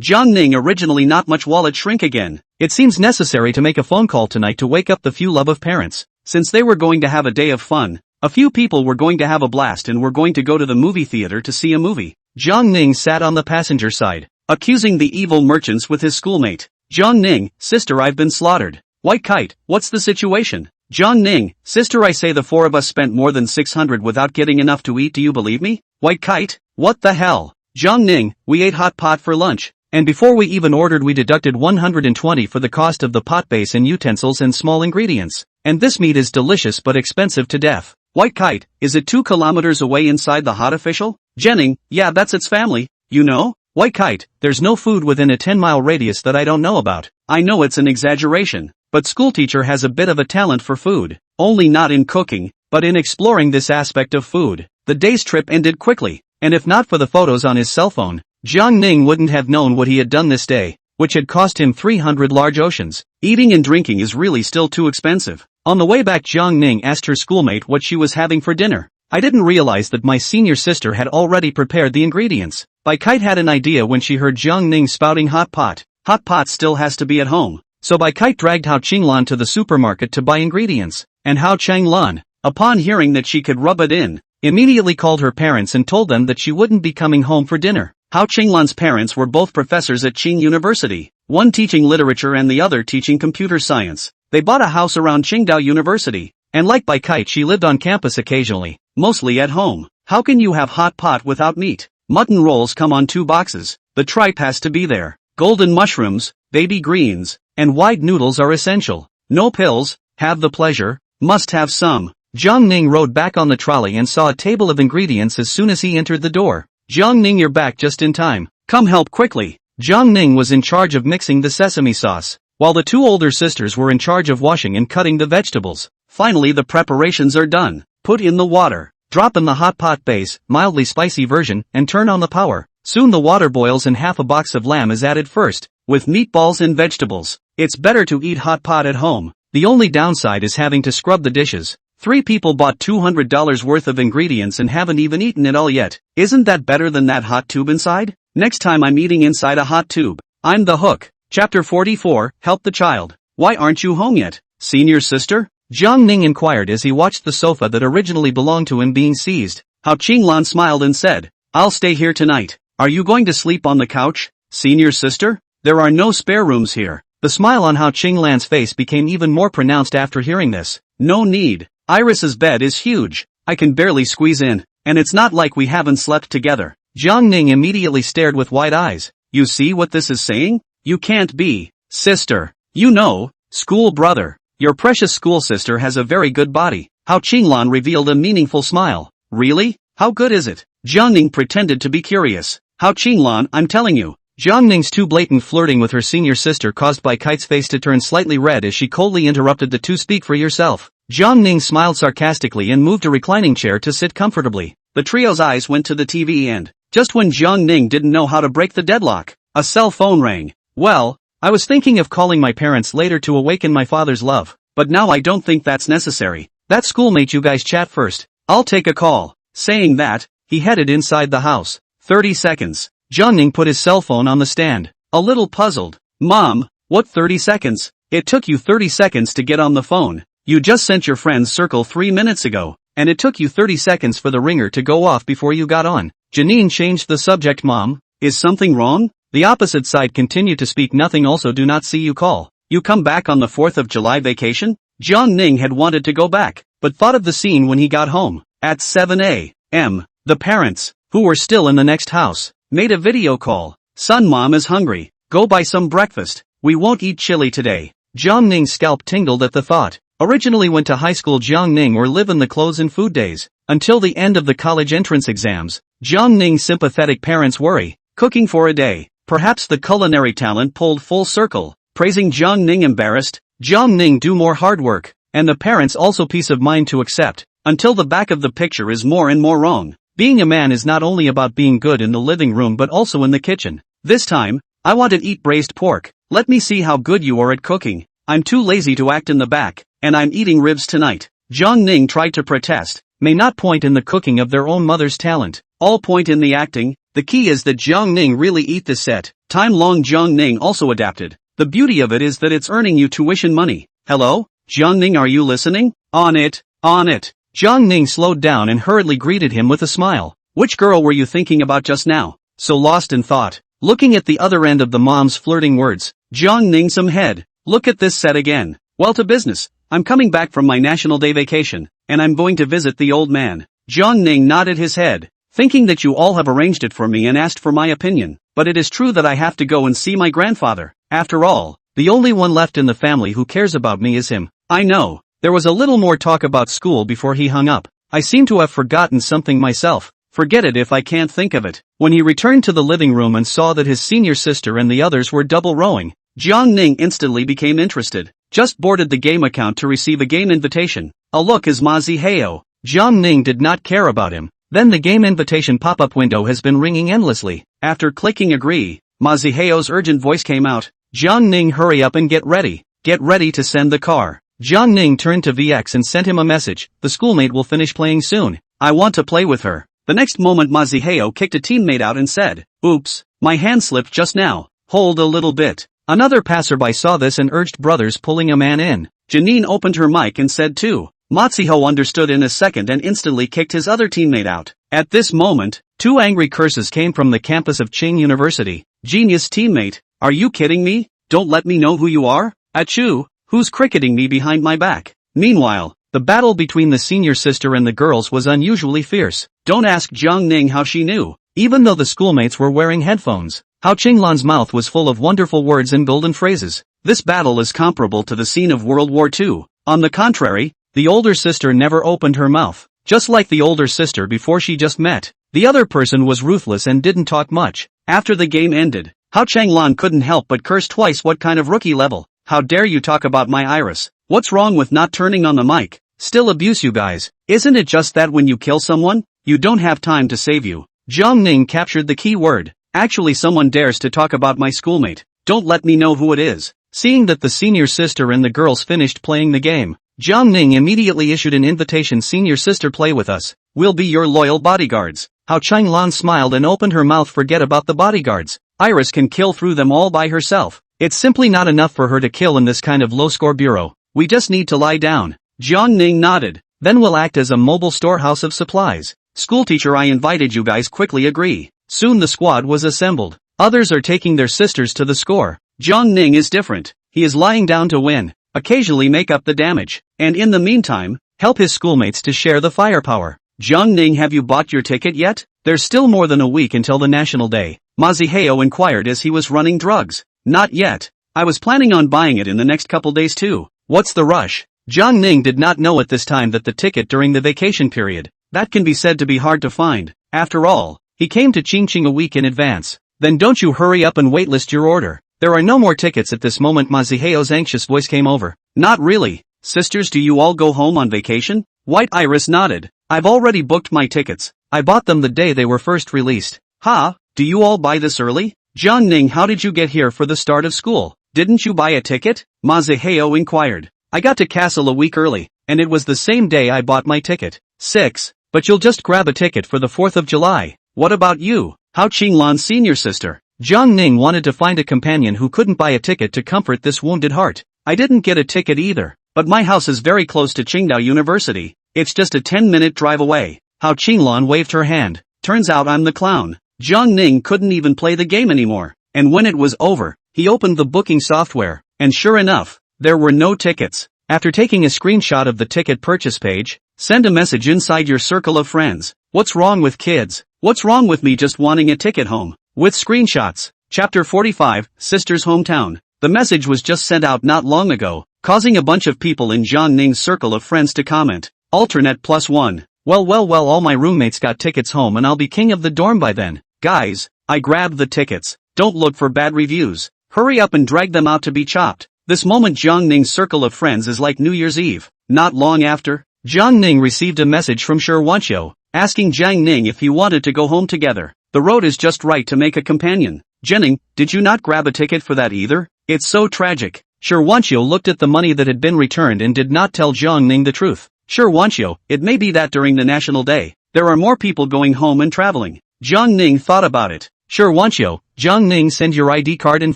Jiang Ning originally not much wallet shrink again. It seems necessary to make a phone call tonight to wake up the few love of parents. Since they were going to have a day of fun, a few people were going to have a blast and were going to go to the movie theater to see a movie. Jiang Ning sat on the passenger side, accusing the evil merchants with his schoolmate. Jiang Ning, sister, I've been slaughtered. White Kite, what's the situation? Jiang Ning, sister, I say the 4 of us spent more than 600 without getting enough to eat. Do you believe me? White Kite, what the hell? Jiang Ning, we ate hot pot for lunch, and before we even ordered we deducted 120 for the cost of the pot base and utensils and small ingredients. And this meat is delicious but expensive to death. White Kite, is it 2 kilometers away inside the hot official? Jenning, yeah, that's its family, you know? White Kite, there's no food within a 10-mile radius that I don't know about. I know it's an exaggeration, but schoolteacher has a bit of a talent for food. Only not in cooking, but in exploring this aspect of food. The day's trip ended quickly, and if not for the photos on his cell phone, Jiang Ning wouldn't have known what he had done this day, which had cost him 300 large oceans. Eating and drinking is really still too expensive. On the way back, Jiang Ning asked her schoolmate what she was having for dinner. I didn't realize that my senior sister had already prepared the ingredients. Bai Kite had an idea when she heard Jiang Ning spouting hot pot. Hot pot still has to be at home. So Bai Kite dragged Hao Qinglan to the supermarket to buy ingredients. and Hao Changlan, upon hearing that she could rub it in, immediately called her parents and told them that she wouldn't be coming home for dinner. Hao Changlan's parents were both professors at Qing University, one teaching literature and the other teaching computer science. They bought a house around Qingdao University, and like Bai Kite she lived on campus occasionally, mostly at home. How can you have hot pot without meat? Mutton rolls come on 2 boxes, the tripe has to be there. Golden mushrooms, baby greens, and white noodles are essential. No pills, have the pleasure, must have some. Jiang Ning rode back on the trolley and saw a table of ingredients as soon as he entered the door. Jiang Ning, you're back just in time. Come help quickly. Jiang Ning was in charge of mixing the sesame sauce, while the 2 older sisters were in charge of washing and cutting the vegetables. Finally the preparations are done. Put in the water, drop in the hot pot base, mildly spicy version, and turn on the power. Soon the water boils and half a box of lamb is added first, with meatballs and vegetables. It's better to eat hot pot at home. The only downside is having to scrub the dishes. 3 people bought $200 worth of ingredients and haven't even eaten it all yet. Isn't that better than that hot tube inside? Next time I'm eating inside a hot tube. I'm the hook. Chapter 44, Help the Child. Why aren't you home yet, senior sister? Jiang Ning inquired as he watched the sofa that originally belonged to him being seized. Hao Qinglan smiled and said, I'll stay here tonight. Are you going to sleep on the couch, senior sister? There are no spare rooms here. The smile on Hao Qinglan's face became even more pronounced after hearing this. No need. Iris's bed is huge. I can barely squeeze in, and it's not like we haven't slept together. Jiang Ning immediately stared with wide eyes. You see what this is saying? You can't be, sister. You know, school brother. Your precious school sister has a very good body. Hao Qinglan revealed a meaningful smile. Really? How good is it? Jiang Ning pretended to be curious. Hao Qinglan, I'm telling you. Jiang Ning's too blatant flirting with her senior sister caused Bai Kite's face to turn slightly red as she coldly interrupted the two. Speak for yourself. Jiang Ning smiled sarcastically and moved a reclining chair to sit comfortably. The trio's eyes went to the TV and, just when Jiang Ning didn't know how to break the deadlock, a cell phone rang. Well, I was thinking of calling my parents later to awaken my father's love, but now I don't think that's necessary. That schoolmate, you guys chat first. I'll take a call. Saying that, he headed inside the house. 30 seconds. Jiang Ning put his cell phone on the stand, a little puzzled. Mom, what 30 seconds? It took you 30 seconds to get on the phone. You just sent your friend's circle 3 minutes ago, and it took you 30 seconds for the ringer to go off before you got on. Janine changed the subject. Mom, is something wrong? The opposite side continued to speak. Nothing. Also do not see you call. You come back on the 4th of July vacation? Jiang Ning had wanted to go back, but thought of the scene when he got home. At 7 a.m., the parents, who were still in the next house, made a video call. Son, Mom is hungry. Go buy some breakfast. We won't eat chili today. Jiang Ning's scalp tingled at the thought. Originally went to high school, Jiang Ning or live in the clothes and food days, until the end of the college entrance exams. Jiang Ning's sympathetic parents worry. Cooking for a day. Perhaps the culinary talent pulled full circle. Praising Jiang Ning. Embarrassed. Jiang Ning do more hard work, and the parents also peace of mind to accept, until the back of the picture is more and more wrong. Being a man is not only about being good in the living room but also in the kitchen. This time, I want to eat braised pork. Let me see how good you are at cooking. I'm too lazy to act in the back, and I'm eating ribs tonight. Jiang Ning tried to protest. May not point in the cooking of their own mother's talent. All point in the acting. The key is that Jiang Ning really eat the set. Time long. Jiang Ning also adapted. The beauty of it is that it's earning you tuition money. Hello? Jiang Ning, are you listening? On it, on it. Jiang Ning slowed down and hurriedly greeted him with a smile. Which girl were you thinking about just now? So lost in thought. Looking at the other end of the mom's flirting words, Jiang Ning some head. Look at this set again. Well, to business. I'm coming back from my National Day vacation, and I'm going to visit the old man. Jiang Ning nodded his head, thinking that you all have arranged it for me and asked for my opinion. But it is true that I have to go and see my grandfather. After all, the only one left in the family who cares about me is him. I know. There was a little more talk about school before he hung up. I seem to have forgotten something myself. Forget it if I can't think of it. When he returned to the living room and saw that his senior sister and the others were double rowing, Jiang Ning instantly became interested. Just boarded the game account to receive a game invitation. A look is Ma Zihao. Jiang Ning did not care about him. Then the game invitation pop-up window has been ringing endlessly. After clicking agree, Ma Zihao's urgent voice came out. Jiang Ning, hurry up and get ready. Get ready to send the car. Jiang Ning turned to VX and sent him a message. The schoolmate will finish playing soon. I want to play with her. The next moment Ma Zihao kicked a teammate out and said, oops, my hand slipped just now. Hold a little bit. Another passerby saw this and urged brothers pulling a man in. Janine opened her mic and said too. Matsuho understood in a second and instantly kicked his other teammate out. At this moment, 2 angry curses came from the campus of Qing University. Genius teammate, are you kidding me? Don't let me know who you are? Achoo, who's cricketing me behind my back? Meanwhile, the battle between the senior sister and the girls was unusually fierce. Don't ask Jiang Ning how she knew, even though the schoolmates were wearing headphones. How Qinglan's mouth was full of wonderful words and golden phrases. This battle is comparable to the scene of World War II. On the contrary, the older sister never opened her mouth. Just like the older sister before she just met, the other person was ruthless and didn't talk much. After the game ended, Hao Changlan couldn't help but curse twice. What kind of rookie level? How dare you talk about my iris? What's wrong with not turning on the mic? Still abuse you guys. Isn't it just that when you kill someone, you don't have time to save you? Jiang Ning captured the key word. Actually, someone dares to talk about my schoolmate. Don't let me know who it is. Seeing that the senior sister and the girls finished playing the game, Jiang Ning immediately issued an invitation. Senior sister, play with us. We'll be your loyal bodyguards. Hao Changlan smiled and opened her mouth. Forget about the bodyguards. Iris can kill through them all by herself. It's simply not enough for her to kill in this kind of low-score bureau. We just need to lie down. Jiang Ning nodded. Then we'll act as a mobile storehouse of supplies. Schoolteacher, I invited you guys. Quickly agree. Soon the squad was assembled. Others are taking their sisters to the score. Jiang Ning is different. He is lying down to win, occasionally make up the damage, and in the meantime, help his schoolmates to share the firepower. Jiang Ning, have you bought your ticket yet? There's still more than a week until the National Day. Maziheo inquired as he was running drugs. Not yet. I was planning on buying it in the next couple days too. What's the rush? Jiang Ning did not know at this time that the ticket during the vacation period, that can be said to be hard to find. After all, he came to Qingqing a week in advance. Then don't you hurry up and waitlist your order. There are no more tickets at this moment. Maziheo's anxious voice came over. Not really. Sisters, do you all go home on vacation? White Iris nodded. I've already booked my tickets. I bought them the day they were first released. Ha, do you all buy this early? Jiang Ning, how did you get here for the start of school? Didn't you buy a ticket? Maziheo inquired. I got to Castle a week early, and it was the same day I bought my ticket. 6. But you'll just grab a ticket for the 4th of July. What about you? Hao Qinglan's senior sister. Jiang Ning wanted to find a companion who couldn't buy a ticket to comfort this wounded heart. I didn't get a ticket either, but my house is very close to Qingdao University. It's just a 10-minute drive away. Hao Qinglan waved her hand. Turns out I'm the clown. Jiang Ning couldn't even play the game anymore, and when it was over, he opened the booking software, and sure enough, there were no tickets. After taking a screenshot of the ticket purchase page, send a message inside your circle of friends. What's wrong with kids? What's wrong with me just wanting a ticket home? With screenshots. Chapter 45, Sister's Hometown. The message was just sent out not long ago, causing a bunch of people in Jiang Ning's circle of friends to comment. Alternate +1. Well, all my roommates got tickets home and I'll be king of the dorm by then. Guys, I grabbed the tickets. Don't look for bad reviews. Hurry up and drag them out to be chopped. This moment Jiang Ning's circle of friends is like New Year's Eve. Not long after, Jiang Ning received a message from Shi Wanqiu, asking Jiang Ning if he wanted to go home together. The road is just right to make a companion. Jenning, did you not grab a ticket for that either? It's so tragic. Shi Wanqiu looked at the money that had been returned and did not tell Jiang Ning the truth. Shi Wanqiu, it may be that during the National Day, there are more people going home and traveling. Jiang Ning thought about it. Shi Wanqiu, Jiang Ning, send your ID card and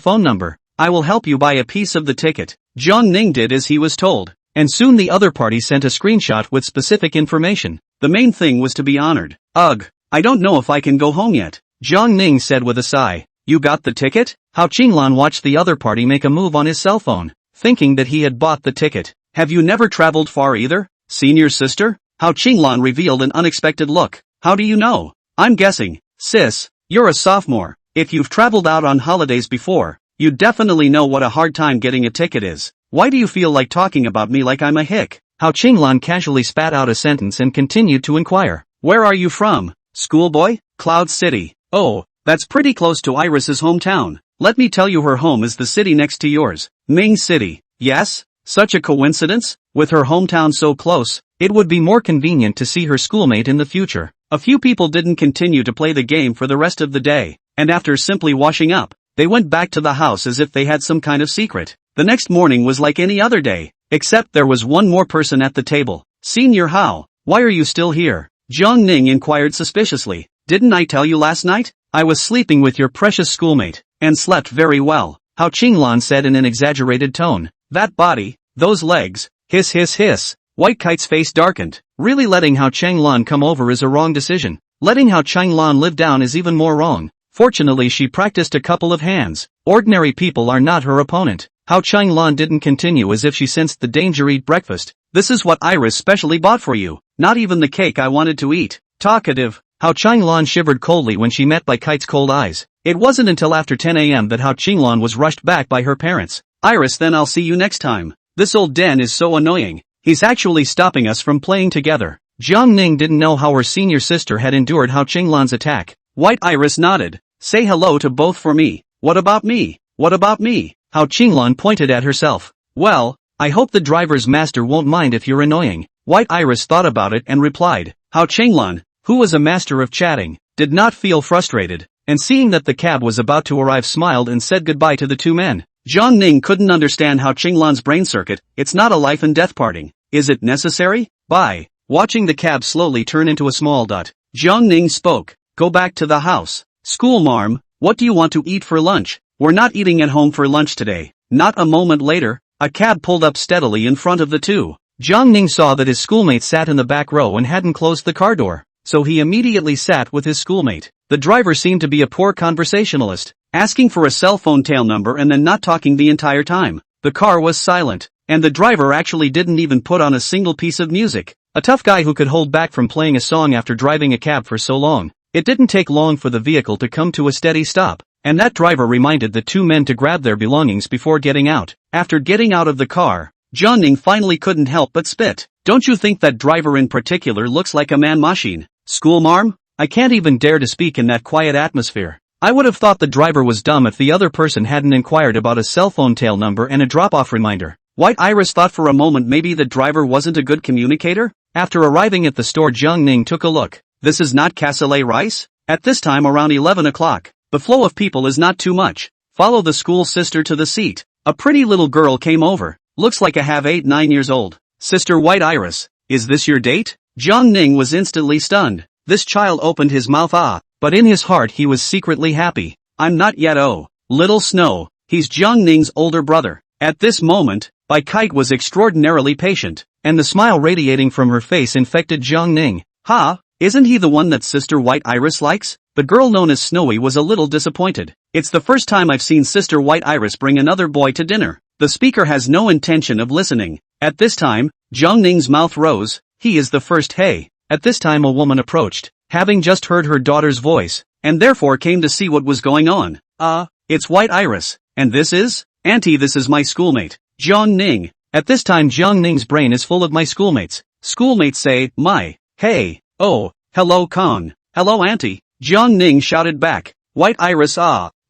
phone number. I will help you buy a piece of the ticket. Jiang Ning did as he was told, and soon the other party sent a screenshot with specific information. The main thing was to be honored. Ugh, I don't know if I can go home yet, Jiang Ning said with a sigh. You got the ticket? Hao Qinglan watched the other party make a move on his cell phone, thinking that he had bought the ticket. Have you never traveled far either? Senior sister? Hao Qinglan revealed an unexpected look. How do you know? I'm guessing. Sis, you're a sophomore. If you've traveled out on holidays before, you definitely know what a hard time getting a ticket is. Why do you feel like talking about me like I'm a hick? Hao Qinglan casually spat out a sentence and continued to inquire. Where are you from? Schoolboy? Cloud City. Oh, that's pretty close to Iris's hometown. Let me tell you, her home is the city next to yours. Ming City. Yes? Such a coincidence? With her hometown so close, it would be more convenient to see her schoolmate in the future. A few people didn't continue to play the game for the rest of the day, and after simply washing up, they went back to the house as if they had some kind of secret. The next morning was like any other day, except there was one more person at the table. Senior Hao, why are you still here? Jiang Ning inquired suspiciously. Didn't I tell you last night? I was sleeping with your precious schoolmate, and slept very well, Hao Qinglan said in an exaggerated tone. That body, Those legs, hiss hiss hiss. White Kite's face darkened. Really letting Hao Changlan come over is a wrong decision. Letting Hao Changlan live down is even more wrong. Fortunately she practiced a couple of hands. Ordinary people are not her opponent. Hao Changlan didn't continue as if she sensed the danger. Eat breakfast. This is what Iris specially bought for you. Not even the cake I wanted to eat. Talkative. Hao Changlan shivered coldly when she met by Kite's cold eyes. It wasn't until after 10 a.m. that Hao Changlan was rushed back by her parents. Iris, then I'll see you next time. This old Den is so annoying. He's actually stopping us from playing together. Jiang Ning didn't know how her senior sister had endured Hao Changlan's attack. White Iris nodded. Say hello to both for me. What about me? What about me? Hao Changlan pointed at herself. Well, I hope the driver's master won't mind if you're annoying. White Iris thought about it and replied. Hao Changlan, who was a master of chatting, did not feel frustrated, and seeing that the cab was about to arrive smiled and said goodbye to the two men. Jiang Ning couldn't understand Hao Changlan's brain circuit. It's not a life and death parting. Is it necessary? Bye. Watching the cab slowly turn into a small dot, Jiang Ning spoke. Go back to the house. School marm, what do you want to eat for lunch? We're not eating at home for lunch today. Not a moment later, a cab pulled up steadily in front of the two. Jiang Ning saw that his schoolmate sat in the back row and hadn't closed the car door, so he immediately sat with his schoolmate. The driver seemed to be a poor conversationalist, asking for a cell phone tail number and then not talking the entire time. The car was silent, and the driver actually didn't even put on a single piece of music. A tough guy who could hold back from playing a song after driving a cab for so long. It didn't take long for the vehicle to come to a steady stop, and that driver reminded the two men to grab their belongings before getting out. After getting out of the car, Jiang Ning finally couldn't help but spit. Don't you think that driver in particular looks like a man machine? School marm? I can't even dare to speak in that quiet atmosphere. I would have thought the driver was dumb if the other person hadn't inquired about a cell phone tail number and a drop-off reminder. White Iris thought for a moment maybe the driver wasn't a good communicator? After arriving at the store, Jiang Ning took a look. This is not cassoulet rice? At this time around 11 o'clock, the flow of people is not too much. Follow the school sister to the seat. A pretty little girl came over. Looks like I have 8-9 years old. Sister White Iris, is this your date? Jiang Ning was instantly stunned. This child opened his mouth but in his heart he was secretly happy. I'm not yet Little Snow, he's Jiang Ning's older brother. At this moment, Bai Kite was extraordinarily patient, and the smile radiating from her face infected Jiang Ning. Isn't he the one that Sister White Iris likes? The girl known as Snowy was a little disappointed. It's the first time I've seen Sister White Iris bring another boy to dinner. The speaker has no intention of listening. At this time, Jiang Ning's mouth rose. He is the first. Hey. At this time a woman approached, having just heard her daughter's voice, and therefore came to see what was going on. It's White Iris. And this is? Auntie, this is my schoolmate, Jiang Ning. At this time Jiang Ning's brain is full of my schoolmates. Schoolmates say, my. Hey. Oh, hello Khan. Hello auntie. Jiang Ning shouted back. White Iris,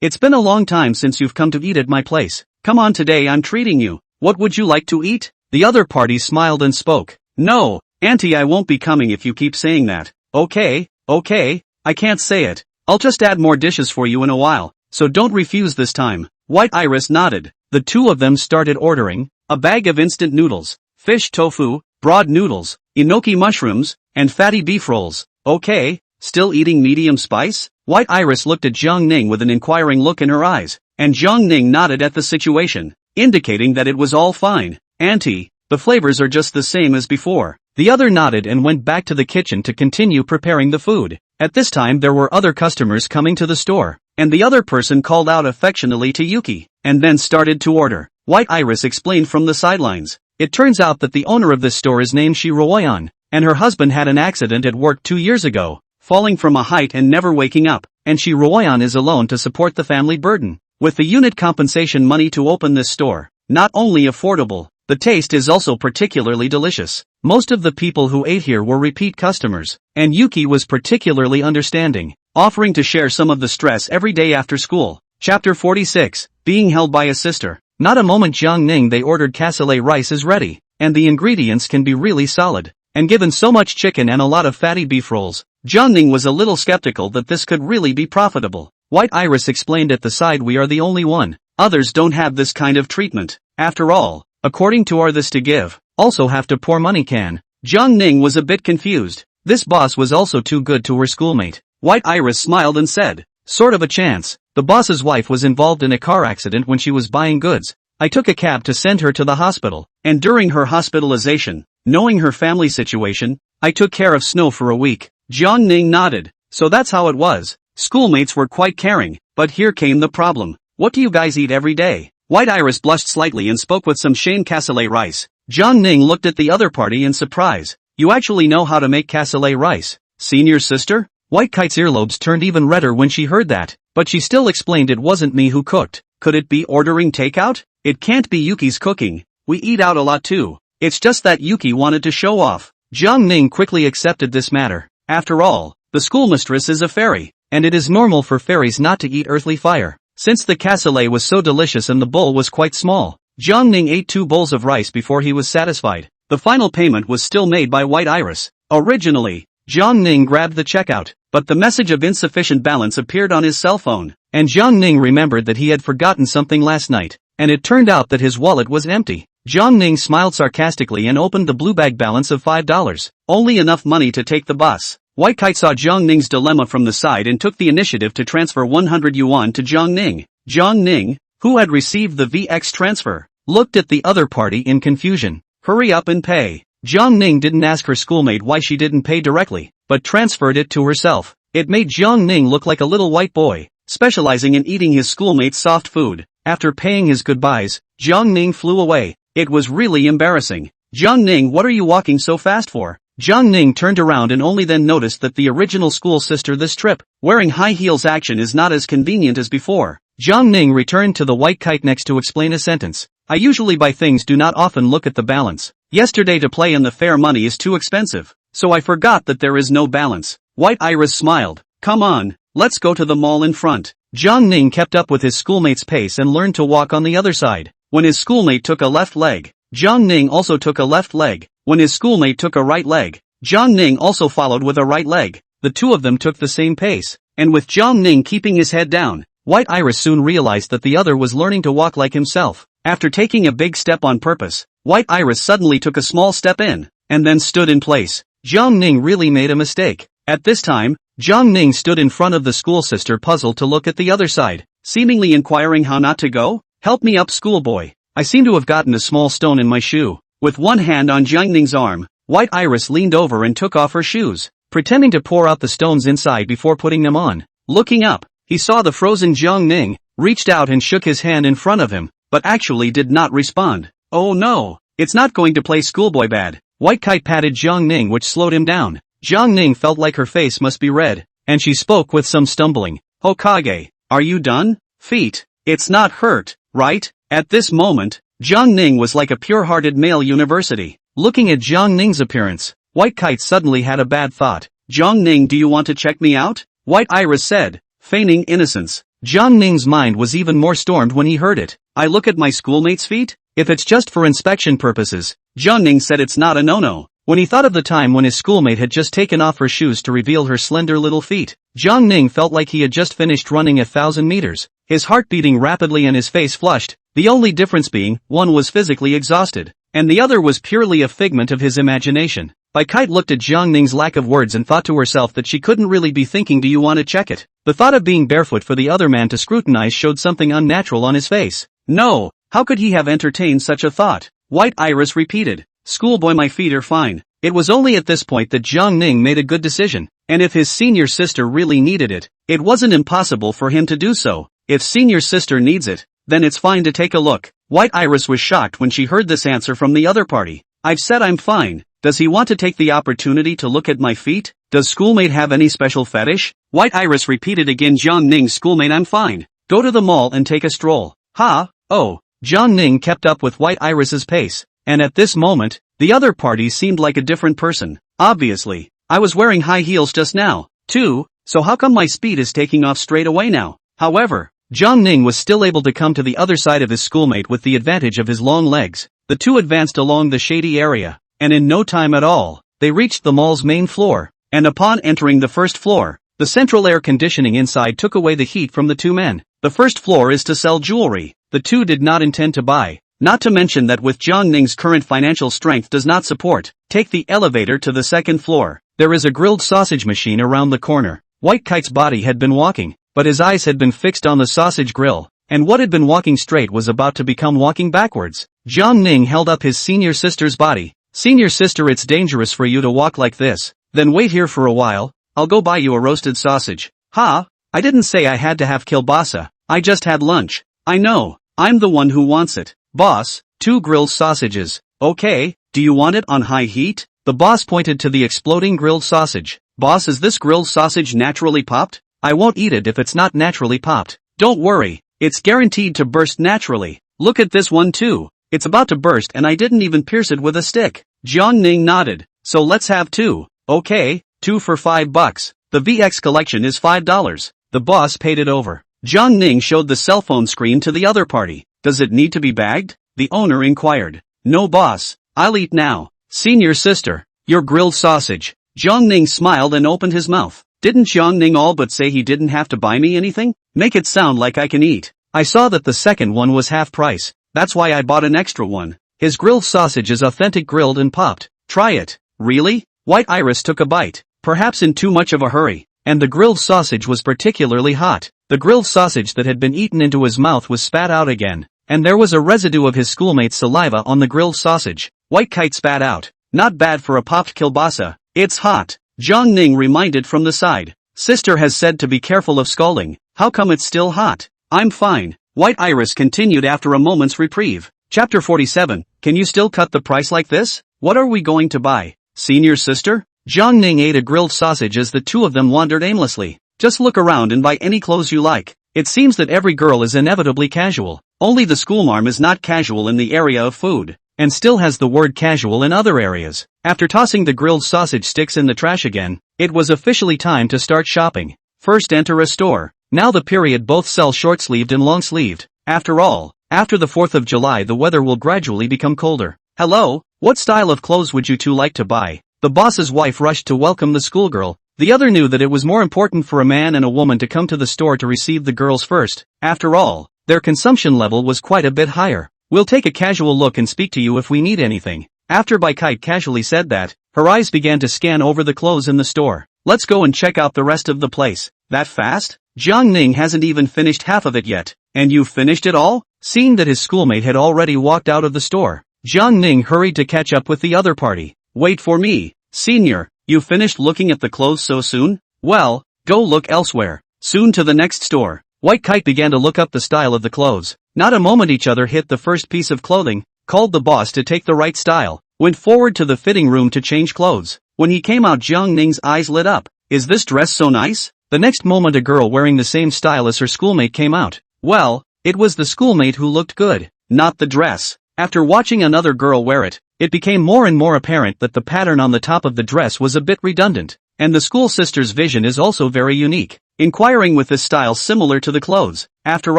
it's been a long time since you've come to eat at my place. Come on, today I'm treating you. What would you like to eat? The other party smiled and spoke. No, auntie, I won't be coming if you keep saying that. Okay, I can't say it. I'll just add more dishes for you in a while, so don't refuse this time. White Iris nodded. The two of them started ordering a bag of instant noodles, fish tofu, broad noodles, enoki mushrooms, and fatty beef rolls. Okay, still eating medium spice? White Iris looked at Jiang Ning with an inquiring look in her eyes, and Jiang Ning nodded at the situation, indicating that it was all fine. Auntie, the flavors are just the same as before. The other nodded and went back to the kitchen to continue preparing the food. At this time there were other customers coming to the store, and the other person called out affectionately to Yuki, and then started to order. White Iris explained from the sidelines. It turns out that the owner of this store is named Shi Ruoyan, and her husband had an accident at work 2 years ago, falling from a height and never waking up, and Shi Ruoyan is alone to support the family burden. With the unit compensation money to open this store, not only affordable, the taste is also particularly delicious. Most of the people who ate here were repeat customers, and Yuki was particularly understanding, offering to share some of the stress every day after school. Chapter 46, Being Held by a Sister. Not a moment Jiang Ning, they ordered cassoulet rice is ready, and the ingredients can be really solid. And given so much chicken and a lot of fatty beef rolls, Jiang Ning was a little skeptical that this could really be profitable. White Iris explained at the side, we are the only one. Others don't have this kind of treatment. After all, according to our this to give, also have to pour money can. Jiang Ning was a bit confused. This boss was also too good to her schoolmate. White Iris smiled and said, sort of a chance. The boss's wife was involved in a car accident when she was buying goods, I took a cab to send her to the hospital, and during her hospitalization, knowing her family situation, I took care of Snow for a week. Jiang Ning nodded. So that's how it was. Schoolmates were quite caring, but here came the problem. What do you guys eat every day? White Iris blushed slightly and spoke with some shame cassoulet rice. Jiang Ning looked at the other party in surprise. You actually know how to make cassoulet rice? Senior sister? White Kite's earlobes turned even redder when she heard that, but she still explained it wasn't me who cooked. Could it be ordering takeout? It can't be Yuki's cooking. We eat out a lot too. It's just that Yuki wanted to show off. Jiang Ning quickly accepted this matter. After all, the schoolmistress is a fairy, and it is normal for fairies not to eat earthly fire. Since the cassoulet was so delicious and the bowl was quite small, Jiang Ning ate 2 bowls of rice before he was satisfied. The final payment was still made by White Iris. Originally, Jiang Ning grabbed the checkout, but the message of insufficient balance appeared on his cell phone, and Jiang Ning remembered that he had forgotten something last night, and it turned out that his wallet was empty. Jiang Ning smiled sarcastically and opened the blue bag balance of $5. Only enough money to take the bus. White Kite saw Jiang Ning's dilemma from the side and took the initiative to transfer 100 yuan to Jiang Ning. Jiang Ning, who had received the VX transfer, looked at the other party in confusion. Hurry up and pay. Jiang Ning didn't ask her schoolmate why she didn't pay directly, but transferred it to herself. It made Jiang Ning look like a little white boy, specializing in eating his schoolmate's soft food. After paying his goodbyes, Jiang Ning flew away. It was really embarrassing. Jiang Ning, what are you walking so fast for? Jiang Ning turned around and only then noticed that the original school sister this trip, wearing high heels action is not as convenient as before. Jiang Ning returned to the White Kite next to explain a sentence. I usually buy things, do not often look at the balance. Yesterday to play in the fair money is too expensive, so I forgot that there is no balance. White Iris smiled. Come on, let's go to the mall in front. Jiang Ning kept up with his schoolmate's pace and learned to walk on the other side. When his schoolmate took a left leg, Jiang Ning also took a left leg. When his schoolmate took a right leg, Jiang Ning also followed with a right leg. The two of them took the same pace, and with Jiang Ning keeping his head down, White Iris soon realized that the other was learning to walk like himself. After taking a big step on purpose, White Iris suddenly took a small step in, and then stood in place. Jiang Ning really made a mistake. At this time, Jiang Ning stood in front of the school sister, puzzled to look at the other side, seemingly inquiring how not to go. Help me up, schoolboy. I seem to have gotten a small stone in my shoe. With one hand on Jiang Ning's arm, White Iris leaned over and took off her shoes, pretending to pour out the stones inside before putting them on. Looking up, he saw the frozen Jiang Ning, reached out and shook his hand in front of him, but actually did not respond. Oh no, it's not going to play schoolboy bad. White Kite patted Jiang Ning, which slowed him down. Jiang Ning felt like her face must be red, and she spoke with some stumbling. Hokage, are you done? Feet, it's not hurt, right? At this moment, Jiang Ning was like a pure-hearted male university. Looking at Jiang Ning's appearance, White Kite suddenly had a bad thought. Jiang Ning, do you want to check me out? White Iris said, feigning innocence. Jiang Ning's mind was even more stormed when he heard it. I look at my schoolmate's feet? If it's just for inspection purposes, Jiang Ning said it's not a no-no. When he thought of the time when his schoolmate had just taken off her shoes to reveal her slender little feet, Jiang Ning felt like he had just finished running 1,000 meters. His heart beating rapidly and his face flushed, the only difference being, one was physically exhausted, and the other was purely a figment of his imagination. Kite looked at Jiang Ning's lack of words and thought to herself that she couldn't really be thinking, do you want to check it? The thought of being barefoot for the other man to scrutinize showed something unnatural on his face. No, how could he have entertained such a thought? White Iris repeated, schoolboy, my feet are fine. It was only at this point that Jiang Ning made a good decision, and if his senior sister really needed it, it wasn't impossible for him to do so. If senior sister needs it, then it's fine to take a look. White Iris was shocked when she heard this answer from the other party. I've said I'm fine. Does he want to take the opportunity to look at my feet? Does schoolmate have any special fetish? White Iris repeated again, Jiang Ning, schoolmate, I'm fine. Go to the mall and take a stroll. Ha, oh. Jiang Ning kept up with White Iris's pace, and at this moment, the other party seemed like a different person. Obviously, I was wearing high heels just now, too, so how come my speed is taking off straight away now? However, Jiang Ning was still able to come to the other side of his schoolmate with the advantage of his long legs. The two advanced along the shady area, and in no time at all, they reached the mall's main floor, and upon entering the first floor, the central air conditioning inside took away the heat from the two men. The first floor is to sell jewelry. The two did not intend to buy, not to mention that with Jiang Ning's current financial strength does not support. Take the elevator to the second floor. There is a grilled sausage machine around the corner. White Kite's body had been walking, but his eyes had been fixed on the sausage grill. and what had been walking straight was about to become walking backwards. Jiang Ning held up his senior sister's body. Senior sister, it's dangerous for you to walk like this. Then wait here for a while, I'll go buy you a roasted sausage. Ha! I didn't say I had to have kielbasa, I just had lunch. I know, I'm the one who wants it. Boss, 2 grilled sausages. Okay, do you want it on high heat? The boss pointed to the exploding grilled sausage. Boss, is this grilled sausage naturally popped? I won't eat it if it's not naturally popped. Don't worry, it's guaranteed to burst naturally. Look at this one too. It's about to burst and I didn't even pierce it with a stick. Jiang Ning nodded. So let's have 2. Okay, 2 for $5. The VX collection is $5. The boss paid it over. Jiang Ning showed the cell phone screen to the other party. Does it need to be bagged? The owner inquired. No boss, I'll eat now. Senior sister, your grilled sausage. Jiang Ning smiled and opened his mouth. Didn't Jiang Ning all but say he didn't have to buy me anything? Make it sound like I can eat. I saw that the second one was half price. That's why I bought an extra one. His grilled sausage is authentic, grilled and popped. Try it. Really? White Iris took a bite, perhaps in too much of a hurry, and the grilled sausage was particularly hot. The grilled sausage that had been eaten into his mouth was spat out again, and there was a residue of his schoolmate's saliva on the grilled sausage. White Kite spat out. Not bad for a popped kielbasa. It's hot. Jiang Ning reminded from the side. Sister has said to be careful of scalding. How come it's still hot? I'm fine. White Iris continued after a moment's reprieve. Chapter 47. Can you still cut the price like this? What are we going to buy? Senior sister? Jiang Ning ate a grilled sausage as the two of them wandered aimlessly. Just look around and buy any clothes you like. It seems that every girl is inevitably casual. Only the schoolmarm is not casual in the area of food, and still has the word casual in other areas. After tossing the grilled sausage sticks in the trash again, it was officially time to start shopping. First enter a store. Now the period both sell short-sleeved and long-sleeved. After all, after the 4th of July the weather will gradually become colder. Hello, what style of clothes would you two like to buy? The boss's wife rushed to welcome the schoolgirl. The other knew that it was more important for a man and a woman to come to the store to receive the girls first. After all, their consumption level was quite a bit higher. We'll take a casual look and speak to you if we need anything. After Bai Kite casually said that, her eyes began to scan over the clothes in the store. Let's go and check out the rest of the place. That fast? Jiang Ning hasn't even finished half of it yet. And you've finished it all? Seeing that his schoolmate had already walked out of the store, Jiang Ning hurried to catch up with the other party. Wait for me, senior, you finished looking at the clothes so soon? Well, go look elsewhere. Soon to the next store. White Kite began to look up the style of the clothes. Not a moment each other hit the first piece of clothing, called the boss to take the right style, went forward to the fitting room to change clothes. When he came out, Jiang Ning's eyes lit up. Is this dress so nice? The next moment a girl wearing the same style as her schoolmate came out. Well, it was the schoolmate who looked good, not the dress. After watching another girl wear it, it became more and more apparent that the pattern on the top of the dress was a bit redundant, and the school sister's vision is also very unique, inquiring with this style similar to the clothes. After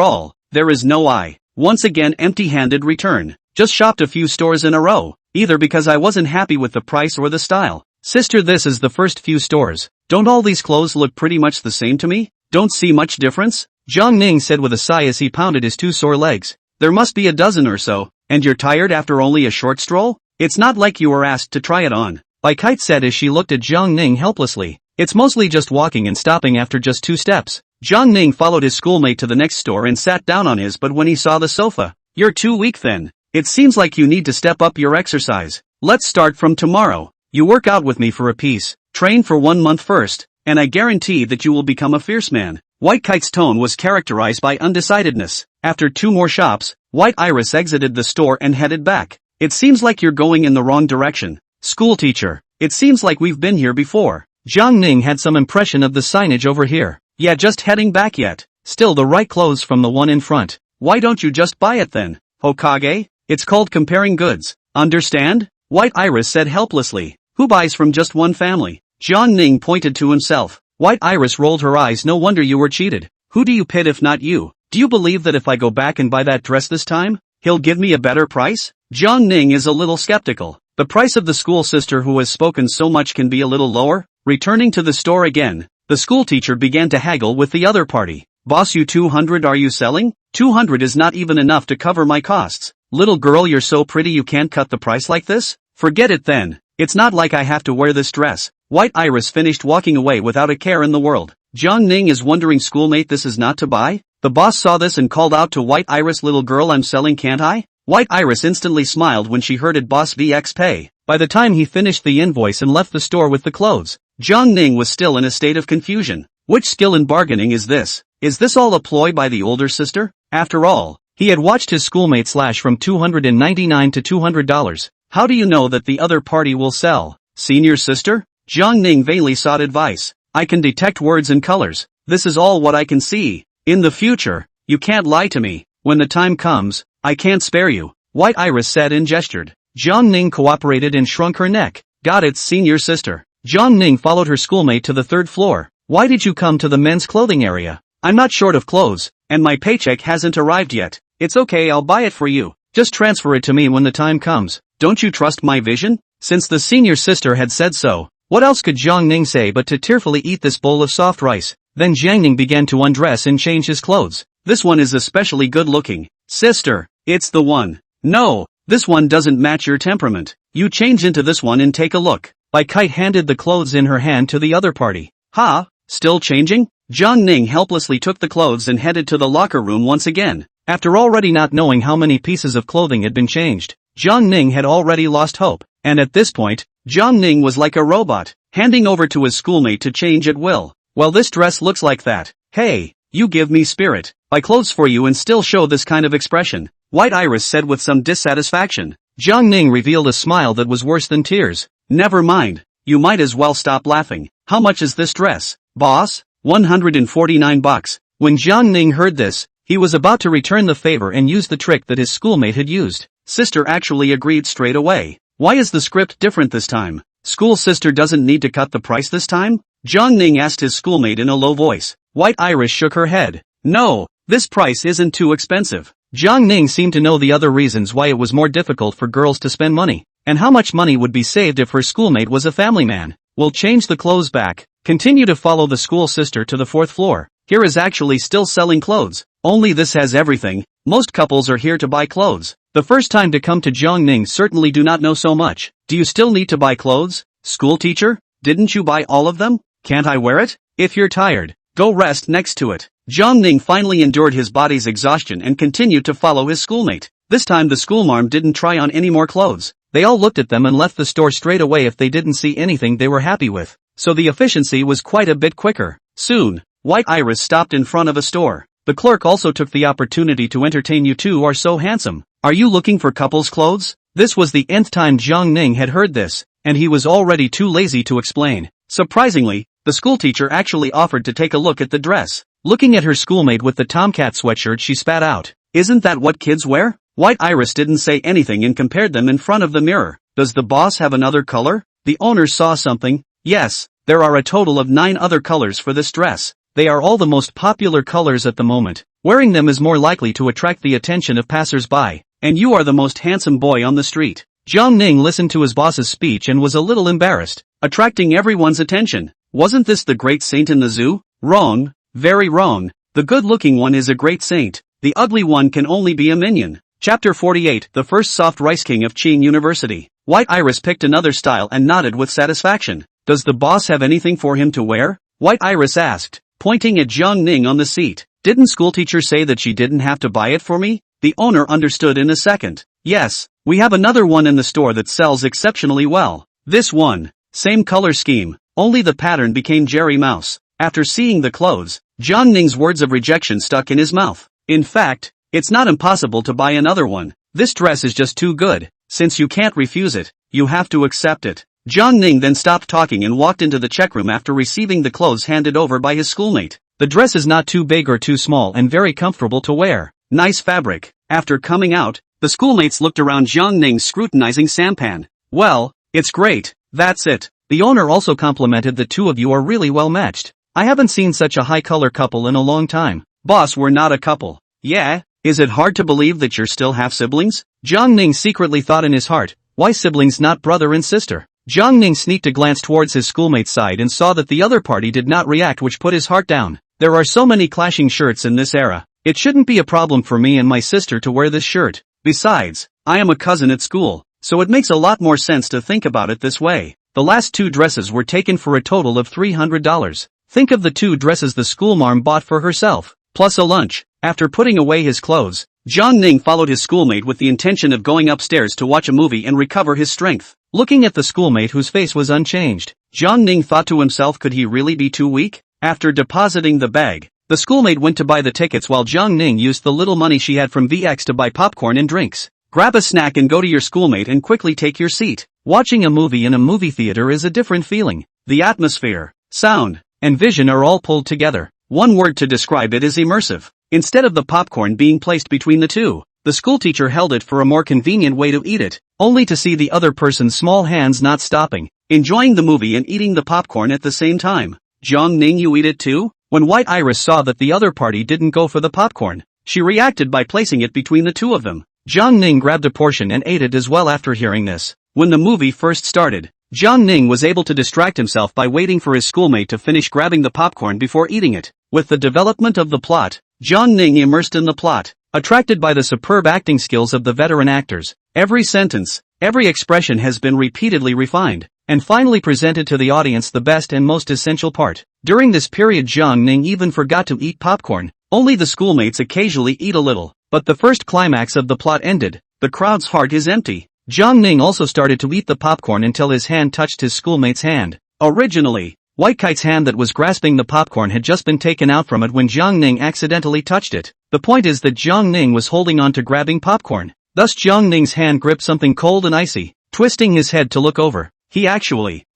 all, there is no I. Once again empty-handed return. Just shopped a few stores in a row, either because I wasn't happy with the price or the style. Sister, this is the first few stores. Don't all these clothes look pretty much the same to me? Don't see much difference? Jiang Ning said with a sigh as he pounded his two sore legs. There must be a dozen or so, and you're tired after only a short stroll? It's not like you were asked to try it on. Bai Kite said as she looked at Jiang Ning helplessly. It's mostly just walking and stopping after just 2 steps. Jiang Ning followed his schoolmate to the next store and sat down on his, but when he saw the sofa, you're too weak then. It seems like you need to step up your exercise. Let's start from tomorrow. You work out with me for a piece, train for 1 month first, and I guarantee that you will become a fierce man. White Kite's tone was characterized by undecidedness. After 2 more shops, White Iris exited the store and headed back. It seems like you're going in the wrong direction. School teacher, it seems like we've been here before. Jiang Ning had some impression of the signage over here. Yeah, just heading back yet. Still the right clothes from the one in front. Why don't you just buy it then? Hokage? It's called comparing goods. Understand? White Iris said helplessly. Who buys from just one family? Jiang Ning pointed to himself. White Iris rolled her eyes. No wonder you were cheated. Who do you pit if not you? Do you believe that if I go back and buy that dress this time, he'll give me a better price? Jiang Ning is a little skeptical. The price of the school sister who has spoken so much can be a little lower? Returning to the store again, the school teacher began to haggle with the other party. Boss, you 200 are you selling? 200 is not even enough to cover my costs. Little girl, you're so pretty you can't cut the price like this? Forget it then. It's not like I have to wear this dress. White Iris finished walking away without a care in the world. Jiang Ning is wondering, schoolmate, this is not to buy? The boss saw this and called out to White Iris, "Little girl, I'm selling, can't I?" White Iris instantly smiled when she heard it. Boss VX pay. By the time he finished the invoice and left the store with the clothes, Jiang Ning was still in a state of confusion. Which skill in bargaining is this? Is this all a ploy by the older sister? After all, he had watched his schoolmate slash from $299 to $200. How do you know that the other party will sell? Senior sister? Jiang Ning vainly sought advice. I can detect words and colors. This is all what I can see. In the future, you can't lie to me. When the time comes, I can't spare you. White Iris said and gestured. Jiang Ning cooperated and shrunk her neck. Got it, senior sister. Jiang Ning followed her schoolmate to the third floor. Why did you come to the men's clothing area? I'm not short of clothes, and my paycheck hasn't arrived yet. It's okay, I'll buy it for you. Just transfer it to me when the time comes. Don't you trust my vision? Since the senior sister had said so, what else could Jiang Ning say but to tearfully eat this bowl of soft rice? Then Jiang Ning began to undress and change his clothes. This one is especially good looking. Sister, it's the one. No, this one doesn't match your temperament. You change into this one and take a look. Bai Kite handed the clothes in her hand to the other party. Ha, still changing? Jiang Ning helplessly took the clothes and headed to the locker room once again. After already not knowing how many pieces of clothing had been changed, Jiang Ning had already lost hope, and at this point, Jiang Ning was like a robot, handing over to his schoolmate to change at will. Well, this dress looks like that. Hey, you give me spirit. Buy clothes for you and still show this kind of expression, White Iris said with some dissatisfaction. Jiang Ning revealed a smile that was worse than tears. Never mind, you might as well stop laughing. How much is this dress, boss? $149. When Jiang Ning heard this, he was about to return the favor and use the trick that his schoolmate had used. Sister actually agreed straight away. Why is the script different this time? School sister doesn't need to cut the price this time? Jiang Ning asked his schoolmate in a low voice. White Iris shook her head. No, this price isn't too expensive. Jiang Ning seemed to know the other reasons why it was more difficult for girls to spend money, and how much money would be saved if her schoolmate was a family man. We'll change the clothes back. Continue to follow the school sister to the fourth floor. Here is actually still selling clothes. Only this has everything. Most couples are here to buy clothes. The first time to come to Jiang Ning certainly do not know so much. Do you still need to buy clothes? School teacher? Didn't you buy all of them? Can't I wear it? If you're tired, go rest next to it. Jiang Ning finally endured his body's exhaustion and continued to follow his schoolmate. This time the schoolmarm didn't try on any more clothes. They all looked at them and left the store straight away if they didn't see anything they were happy with. So the efficiency was quite a bit quicker. Soon, White Iris stopped in front of a store. The clerk also took the opportunity to entertain. You two are so handsome. Are you looking for couples' clothes? This was the nth time Jiang Ning had heard this, and he was already too lazy to explain. Surprisingly, the schoolteacher actually offered to take a look at the dress. Looking at her schoolmate with the tomcat sweatshirt, she spat out. Isn't that what kids wear? White Iris didn't say anything and compared them in front of the mirror. Does the boss have another color? The owner saw something. Yes, there are a total of 9 other colors for this dress. They are all the most popular colors at the moment. Wearing them is more likely to attract the attention of passers-by, and you are the most handsome boy on the street. Jiang Ning listened to his boss's speech and was a little embarrassed. Attracting everyone's attention. Wasn't this the great saint in the zoo? Wrong, very wrong. The good-looking one is a great saint. The ugly one can only be a minion. Chapter 48, The First Soft Rice King of Qing University. White Iris picked another style and nodded with satisfaction. Does the boss have anything for him to wear? White Iris asked, pointing at Jiang Ning on the seat. Didn't schoolteacher say that she didn't have to buy it for me? The owner understood in a second. Yes, we have another one in the store that sells exceptionally well. This one, same color scheme, only the pattern became Jerry Mouse. After seeing the clothes, Jiang Ning's words of rejection stuck in his mouth. In fact, it's not impossible to buy another one. This dress is just too good. Since you can't refuse it, you have to accept it. Jiang Ning then stopped talking and walked into the checkroom after receiving the clothes handed over by his schoolmate. The dress is not too big or too small and very comfortable to wear. Nice fabric. After coming out, the schoolmates looked around Jiang Ning's scrutinizing sampan. Well, it's great. That's it. The owner also complimented the two of you are really well matched. I haven't seen such a high color couple in a long time. Boss, we're not a couple. Yeah? Is it hard to believe that you're still half-siblings? Jiang Ning secretly thought in his heart, why siblings not brother and sister? Jiang Ning sneaked a glance towards his schoolmate's side and saw that the other party did not react, which put his heart down. There are so many clashing shirts in this era. It shouldn't be a problem for me and my sister to wear this shirt. Besides, I am a cousin at school, so it makes a lot more sense to think about it this way. The last 2 dresses were taken for a total of $300. Think of the 2 dresses the schoolmarm bought for herself, plus a lunch. After putting away his clothes, Jiang Ning followed his schoolmate with the intention of going upstairs to watch a movie and recover his strength. Looking at the schoolmate whose face was unchanged, Jiang Ning thought to himself, could he really be too weak? After depositing the bag, the schoolmate went to buy the tickets while Jiang Ning used the little money she had from VX to buy popcorn and drinks. Grab a snack and go to your schoolmate and quickly take your seat. Watching a movie in a movie theater is a different feeling. The atmosphere, sound, and vision are all pulled together. One word to describe it is immersive. Instead of the popcorn being placed between the two, the schoolteacher held it for a more convenient way to eat it, only to see the other person's small hands not stopping, enjoying the movie and eating the popcorn at the same time. Jiang Ning, you eat it too? When White Iris saw that the other party didn't go for the popcorn, she reacted by placing it between the two of them. Jiang Ning grabbed a portion and ate it as well after hearing this. When the movie first started, Jiang Ning was able to distract himself by waiting for his schoolmate to finish grabbing the popcorn before eating it. With the development of the plot, Jiang Ning immersed in the plot, attracted by the superb acting skills of the veteran actors. Every sentence, every expression has been repeatedly refined, and finally presented to the audience the best and most essential part. During this period Jiang Ning even forgot to eat popcorn, only the schoolmates occasionally eat a little. But the first climax of the plot ended, the crowd's heart is empty. Jiang Ning also started to eat the popcorn until his hand touched his schoolmate's hand. Originally, White Kite's hand that was grasping the popcorn had just been taken out from it when Jiang Ning accidentally touched it. The point is that Jiang Ning was holding on to grabbing popcorn. Thus Jiang Ning's hand gripped something cold and icy. Twisting his head to look over,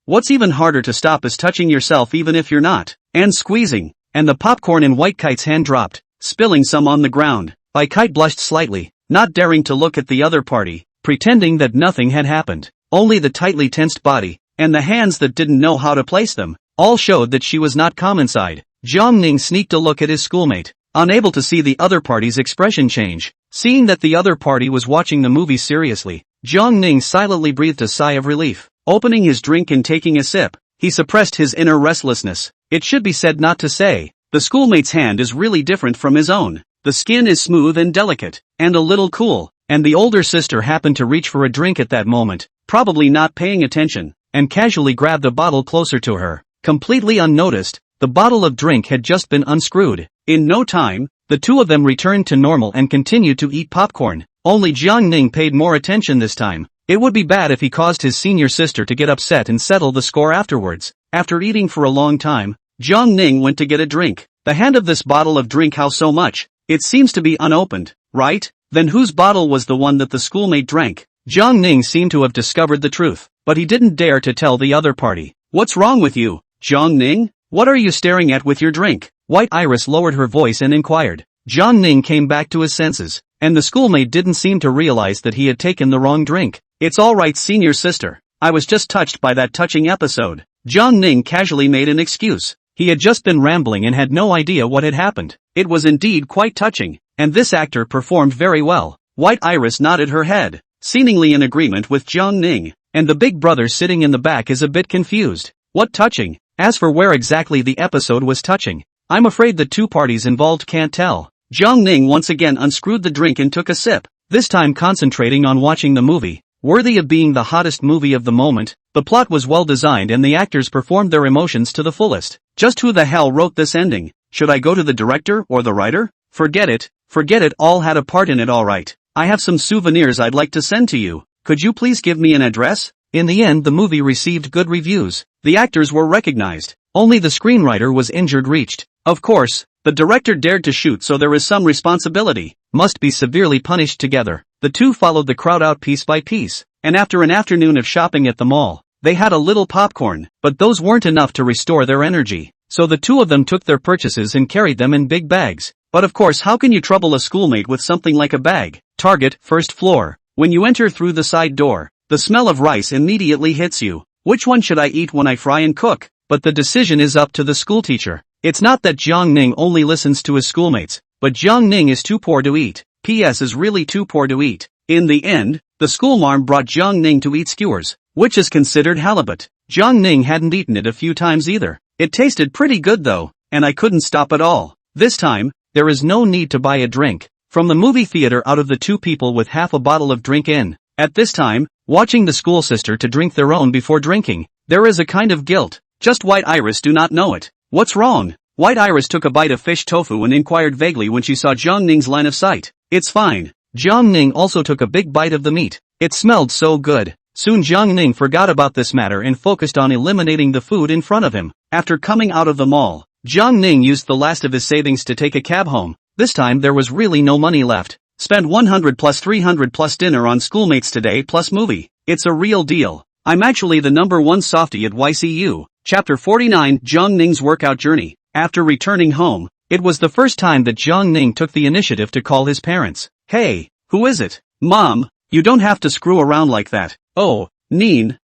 what's even harder to stop is touching yourself even if you're not, and squeezing, and the popcorn in White Kite's hand dropped, spilling some on the ground. White Kite blushed slightly, not daring to look at the other party, pretending that nothing had happened. Only the tightly tensed body, and the hands that didn't know how to place them, all showed that she was not calm inside. Jiang Ning sneaked a look at his schoolmate, unable to see the other party's expression change. Seeing that the other party was watching the movie seriously, Jiang Ning silently breathed a sigh of relief. Opening his drink and taking a sip, he suppressed his inner restlessness. It should be said not to say, the schoolmate's hand is really different from his own. The skin is smooth and delicate, and a little cool, and the older sister happened to reach for a drink at that moment, probably not paying attention, and casually grabbed a bottle closer to her. Completely unnoticed, the bottle of drink had just been unscrewed. In no time, the two of them returned to normal and continued to eat popcorn. Only Jiang Ning paid more attention this time. It would be bad if he caused his senior sister to get upset and settle the score afterwards. After eating for a long time, Jiang Ning went to get a drink. The hand of this bottle of drink, how so much? It seems to be unopened, right? Then whose bottle was the one that the schoolmate drank? Jiang Ning seemed to have discovered the truth, but he didn't dare to tell the other party. What's wrong with you, Jiang Ning? What are you staring at with your drink? White Iris lowered her voice and inquired. Jiang Ning came back to his senses, and the schoolmate didn't seem to realize that he had taken the wrong drink. It's all right, senior sister. I was just touched by that touching episode. Jiang Ning casually made an excuse. He had just been rambling and had no idea what had happened. It was indeed quite touching, and this actor performed very well. White Iris nodded her head, seemingly in agreement with Jiang Ning, and the big brother sitting in the back is a bit confused. What touching? As for where exactly the episode was touching, I'm afraid the two parties involved can't tell. Jiang Ning once again unscrewed the drink and took a sip, this time concentrating on watching the movie. Worthy of being the hottest movie of the moment, the plot was well designed and the actors performed their emotions to the fullest. Just who the hell wrote this ending? Should I go to the director or the writer? Forget it, all had a part in it alright. I have some souvenirs I'd like to send to you. Could you please give me an address? In the end the movie received good reviews. The actors were recognized. Only the screenwriter was injured reached. Of course, the director dared to shoot, so there is some responsibility. Must be severely punished together. The two followed the crowd out piece by piece, and after an afternoon of shopping at the mall, they had a little popcorn, but those weren't enough to restore their energy. So the two of them took their purchases and carried them in big bags. But of course, how can you trouble a schoolmate with something like a bag? Target, first floor. When you enter through the side door, the smell of rice immediately hits you. Which one should I eat when I fry and cook? But the decision is up to the schoolteacher. It's not that Jiang Ning only listens to his schoolmates, but Jiang Ning is too poor to eat. P.S. is really too poor to eat. In the end, the schoolmarm brought Jiang Ning to eat skewers, which is considered halibut. Jiang Ning hadn't eaten it a few times either. It tasted pretty good though, and I couldn't stop at all. This time, there is no need to buy a drink from the movie theater out of the two people with half a bottle of drink in. At this time, watching the school sister to drink their own before drinking, there is a kind of guilt. Just White Iris do not know it. What's wrong? White Iris took a bite of fish tofu and inquired vaguely when she saw Jiang Ning's line of sight. It's fine. Jiang Ning also took a big bite of the meat. It smelled so good. Soon Jiang Ning forgot about this matter and focused on eliminating the food in front of him. After coming out of the mall, Jiang Ning used the last of his savings to take a cab home. This time there was really no money left. Spent 100 plus 300 plus dinner on schoolmates today plus movie. It's a real deal. I'm actually the #1 softie at YCU. Chapter 49 Jiang Ning's Workout Journey. After returning home, it was the first time that Jiang Ning took the initiative to call his parents. Hey, who is it? Mom, you don't have to screw around like that. Oh, Ning,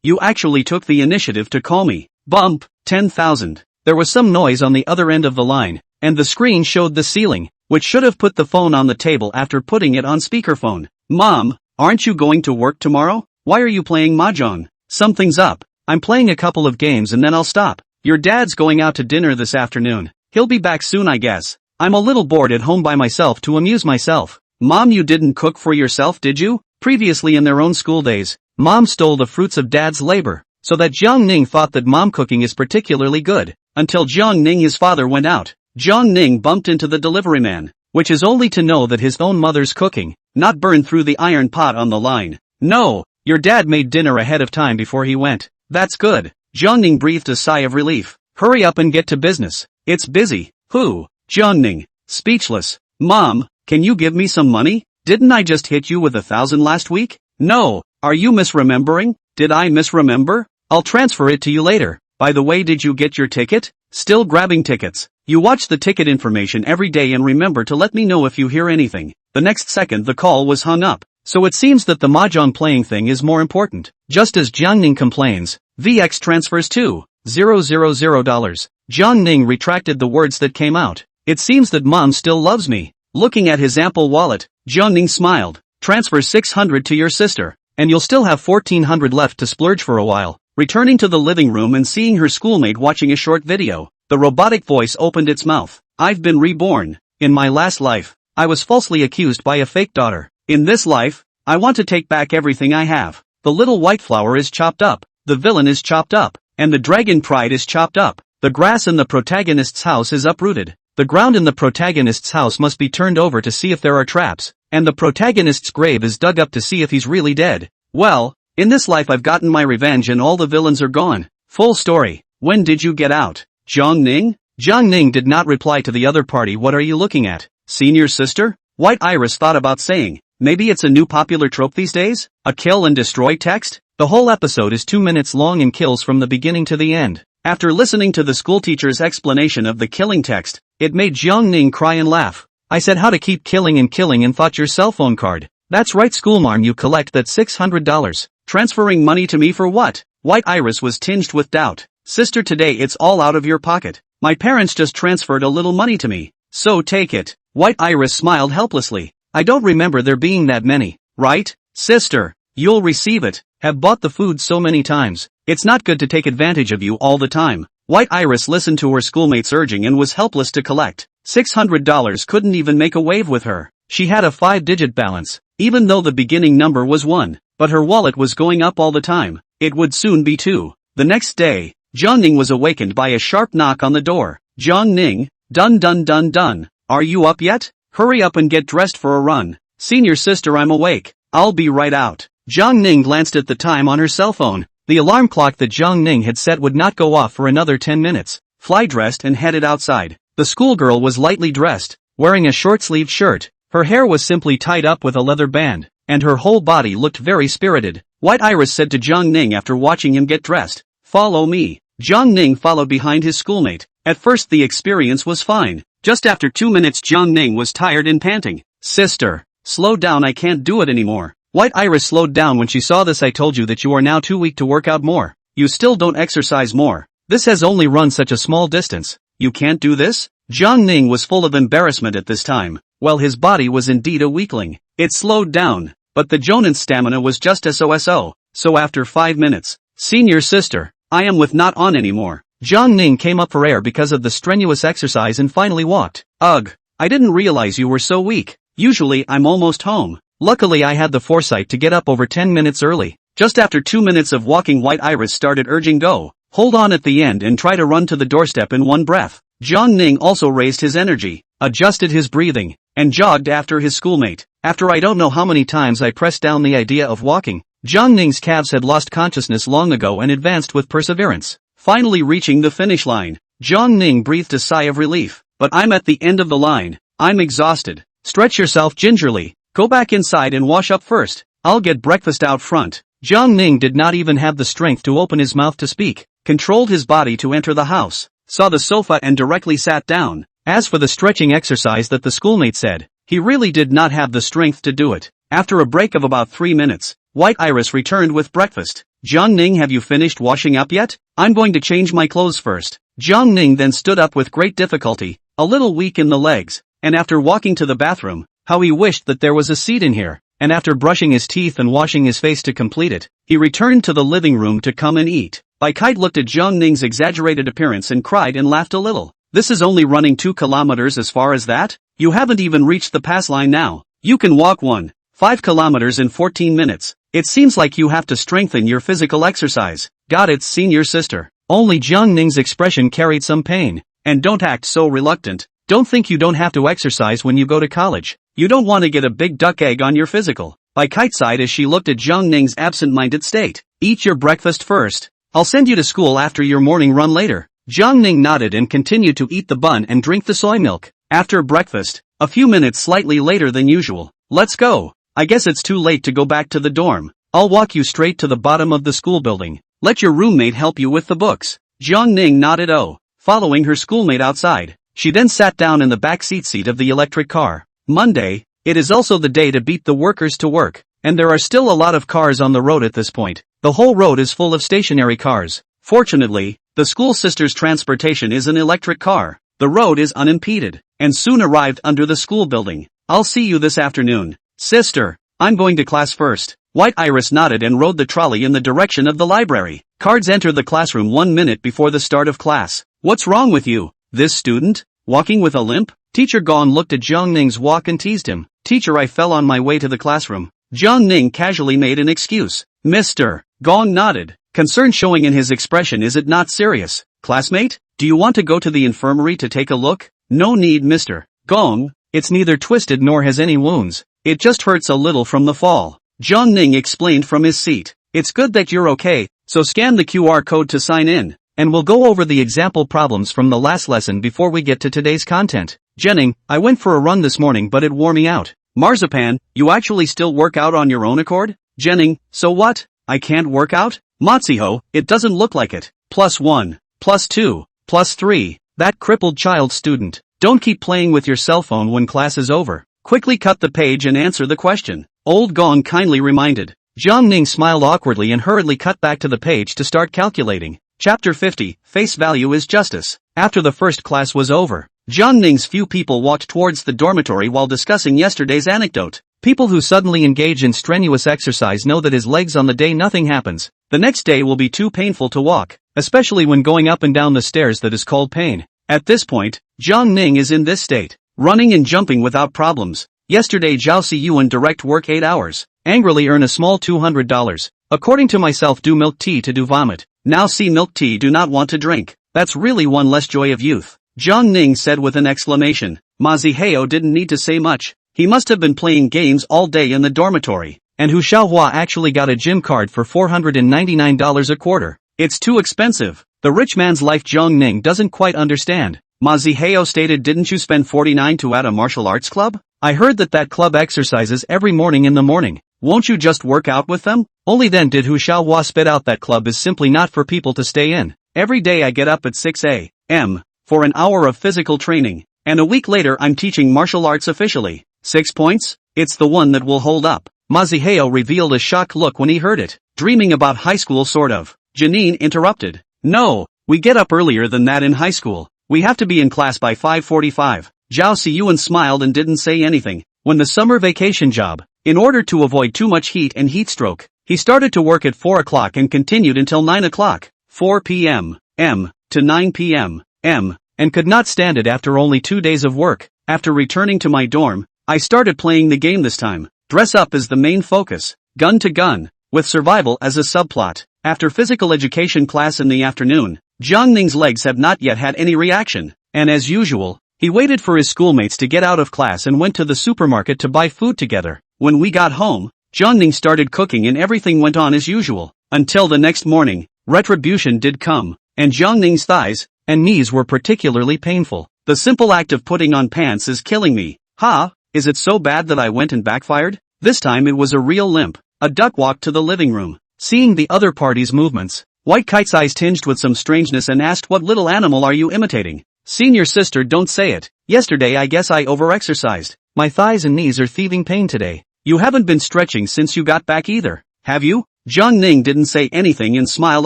you actually took the initiative to call me. Bump, 10,000. There was some noise on the other end of the line, and the screen showed the ceiling, which should have put the phone on the table after putting it on speakerphone. Mom, aren't you going to work tomorrow? Why are you playing mahjong? Something's up. I'm playing a couple of games and then I'll stop. Your dad's going out to dinner this afternoon. He'll be back soon, I guess. I'm a little bored at home by myself to amuse myself. Mom, you didn't cook for yourself, did you? Previously in their own school days, Mom stole the fruits of Dad's labor, so that Jiang Ning thought that Mom cooking is particularly good. Until Jiang Ning, his father, went out. Jiang Ning bumped into the delivery man, which is only to know that his own mother's cooking, not burned through the iron pot on the line. No, your dad made dinner ahead of time before he went. That's good. Jiang Ning breathed a sigh of relief. Hurry up and get to business. It's busy. Who? Jiang Ning, speechless. Mom, can you give me some money? Didn't I just hit you with 1,000 last week? No, are you misremembering? Did I misremember? I'll transfer it to you later. By the way, did you get your ticket? Still grabbing tickets. You watch the ticket information every day and remember to let me know if you hear anything. The next second the call was hung up. So it seems that the mahjong playing thing is more important. Just as Jiang Ning complains, VX transfers $2,000. Jiang Ning retracted the words that came out. It seems that Mom still loves me. Looking at his ample wallet, Jiang Ning smiled. Transfer 600 to your sister, and you'll still have 1,400 left to splurge for a while. Returning to the living room and seeing her schoolmate watching a short video, the robotic voice opened its mouth. I've been reborn. In my last life, I was falsely accused by a fake daughter. In this life, I want to take back everything I have. The little white flower is chopped up, the villain is chopped up, and the dragon pride is chopped up. The grass in the protagonist's house is uprooted. The ground in the protagonist's house must be turned over to see if there are traps, and the protagonist's grave is dug up to see if he's really dead. Well, in this life I've gotten my revenge and all the villains are gone. Full story. When did you get out? Jiang Ning? Jiang Ning did not reply to the other party. What are you looking at? Senior sister? White Iris thought about saying, maybe it's a new popular trope these days? A kill and destroy text? The whole episode is 2 minutes long and kills from the beginning to the end. After listening to the schoolteacher's explanation of the killing text, it made Jiang Ning cry and laugh. I said how to keep killing and thought your cell phone card. That's right, schoolmarm, you collect that $600. Transferring money to me for what? White Iris was tinged with doubt. Sister, today it's all out of your pocket. My parents just transferred a little money to me. So take it. White Iris smiled helplessly. I don't remember there being that many, right? Sister, you'll receive it. Have bought the food so many times. It's not good to take advantage of you all the time. White Iris listened to her schoolmates' urging and was helpless to collect. $600 couldn't even make a wave with her. She had a 5-digit balance, even though the beginning number was 1, but her wallet was going up all the time. It would soon be 2. The next day, Jiang Ning was awakened by a sharp knock on the door. Jiang Ning, dun. Are you up yet? Hurry up and get dressed for a run. Senior sister, I'm awake. I'll be right out. Jiang Ning glanced at the time on her cell phone. The alarm clock that Jiang Ning had set would not go off for another 10 minutes. Fly dressed and headed outside. The schoolgirl was lightly dressed, wearing a short-sleeved shirt. Her hair was simply tied up with a leather band, and her whole body looked very spirited. White Iris said to Jiang Ning after watching him get dressed, "Follow me." Jiang Ning followed behind his schoolmate. At first the experience was fine. Just after 2 minutes Jiang Ning was tired and panting. Sister, slow down, I can't do it anymore. White Iris slowed down when she saw this. I told you that you are now too weak to work out more. You still don't exercise more. This has only run such a small distance. You can't do this? Jiang Ning was full of embarrassment at this time. Well, his body was indeed a weakling. It slowed down, but the Jonan's stamina was just so. So after 5 minutes, senior sister, I am with not on anymore. Jiang Ning came up for air because of the strenuous exercise and finally walked. Ugh, I didn't realize you were so weak. Usually I'm almost home. Luckily I had the foresight to get up over 10 minutes early. Just after 2 minutes of walking, White Iris started urging, go. Hold on at the end and try to run to the doorstep in one breath. Jiang Ning also raised his energy, adjusted his breathing, and jogged after his schoolmate. After I don't know how many times I pressed down the idea of walking, Jiang Ning's calves had lost consciousness long ago and advanced with perseverance. Finally reaching the finish line, Jiang Ning breathed a sigh of relief. But I'm at the end of the line. I'm exhausted. Stretch yourself gingerly. Go back inside and wash up first. I'll get breakfast out front. Jiang Ning did not even have the strength to open his mouth to speak, controlled his body to enter the house, saw the sofa and directly sat down. As for the stretching exercise that the schoolmate said, he really did not have the strength to do it. After a break of about 3 minutes, White Iris returned with breakfast. Jiang Ning, have you finished washing up yet? I'm going to change my clothes first. Jiang Ning then stood up with great difficulty, a little weak in the legs, and after walking to the bathroom, how he wished that there was a seat in here, and after brushing his teeth and washing his face to complete it, he returned to the living room to come and eat. Bai Kite looked at Jiang Ning's exaggerated appearance and cried and laughed a little. This is only running 2 kilometers as far as that? You haven't even reached the pass line now. You can walk 1.5 kilometers in 14 minutes. It seems like you have to strengthen your physical exercise. Got it, senior sister. Only Jiang Ning's expression carried some pain. And don't act so reluctant. Don't think you don't have to exercise when you go to college. You don't want to get a big duck egg on your physical. Bai Kite sighed as she looked at Jiang Ning's absent-minded state. Eat your breakfast first. I'll send you to school after your morning run later. Jiang Ning nodded and continued to eat the bun and drink the soy milk. After breakfast, a few minutes slightly later than usual. Let's go. I guess it's too late to go back to the dorm. I'll walk you straight to the bottom of the school building. Let your roommate help you with the books. Jiang Ning nodded following her schoolmate outside. She then sat down in the back seat of the electric car. Monday, it is also the day to beat the workers to work, and there are still a lot of cars on the road at this point. The whole road is full of stationary cars. Fortunately, the school sister's transportation is an electric car. The road is unimpeded, and soon arrived under the school building. I'll see you this afternoon. Sister, I'm going to class first. White Iris nodded and rode the trolley in the direction of the library. Cards entered the classroom 1 minute before the start of class. What's wrong with you? This student? Walking with a limp? Teacher Gong looked at Jiang Ning's walk and teased him. Teacher, I fell on my way to the classroom. Jiang Ning casually made an excuse. Mr. Gong nodded, concern showing in his expression. Is it not serious? Classmate, do you want to go to the infirmary to take a look? No need, Mr. Gong. It's neither twisted nor has any wounds. It just hurts a little from the fall. Jiang Ning explained from his seat. It's good that you're okay, so scan the QR code to sign in, and we'll go over the example problems from the last lesson before we get to today's content. Jenning, I went for a run this morning but it wore me out. Marzipan, you actually still work out on your own accord? Jenning, so what? I can't work out? Matsuho, it doesn't look like it. +1, +2, +3, that crippled child student. Don't keep playing with your cell phone when class is over. Quickly cut the page and answer the question. Old Gong kindly reminded. Jiang Ning smiled awkwardly and hurriedly cut back to the page to start calculating. Chapter 50, Face Value is Justice. After the first class was over, Jiang Ning's few people walked towards the dormitory while discussing yesterday's anecdote. People who suddenly engage in strenuous exercise know that his legs on the day nothing happens. The next day will be too painful to walk, especially when going up and down the stairs that is called pain. At this point, Jiang Ning is in this state, running and jumping without problems. Yesterday Zhao Siyuan direct work 8 hours, angrily earn a small $200. According to myself do milk tea to do vomit. Now see milk tea do not want to drink. That's really one less joy of youth. Jiang Ning said with an exclamation. Ma Zihao didn't need to say much. He must have been playing games all day in the dormitory. And Hu Xiaohua actually got a gym card for $499 a quarter. It's too expensive. The rich man's life Jiang Ning doesn't quite understand. Ma Zihao stated, didn't you spend $49 to add a martial arts club? I heard that club exercises every morning in the morning. Won't you just work out with them? Only then did Hu Xiaohua spit out that club is simply not for people to stay in. Every day I get up at 6 a.m. for an hour of physical training. And a week later I'm teaching martial arts officially. 6 points? It's the one that will hold up. Ma Zihao revealed a shocked look when he heard it. Dreaming about high school sort of. Janine interrupted. No, we get up earlier than that in high school. We have to be in class by 5:45. Zhao Siyuan smiled and didn't say anything. When the summer vacation job, in order to avoid too much heat and heat stroke, he started to work at 4 o'clock and continued until 9 o'clock, 4 p.m. M. to 9 p.m. M. and could not stand it after only 2 days of work. After returning to my dorm, I started playing the game this time. Dress up is the main focus, gun to gun, with survival as a subplot. After physical education class in the afternoon, Jiang Ning's legs have not yet had any reaction. And as usual, he waited for his schoolmates to get out of class and went to the supermarket to buy food together. When we got home, Jiangning started cooking and everything went on as usual. Until the next morning, retribution did come, and Jiangning's thighs and knees were particularly painful. The simple act of putting on pants is killing me. Ha, is it so bad that I went and backfired? This time it was a real limp. A duck walked to the living room. Seeing the other party's movements, White Kite's eyes tinged with some strangeness and asked, "What little animal are you imitating?" "Senior sister, don't say it. Yesterday I guess I overexercised. My thighs and knees are thieving pain today." "You haven't been stretching since you got back either, have you?" Jiangning didn't say anything and smiled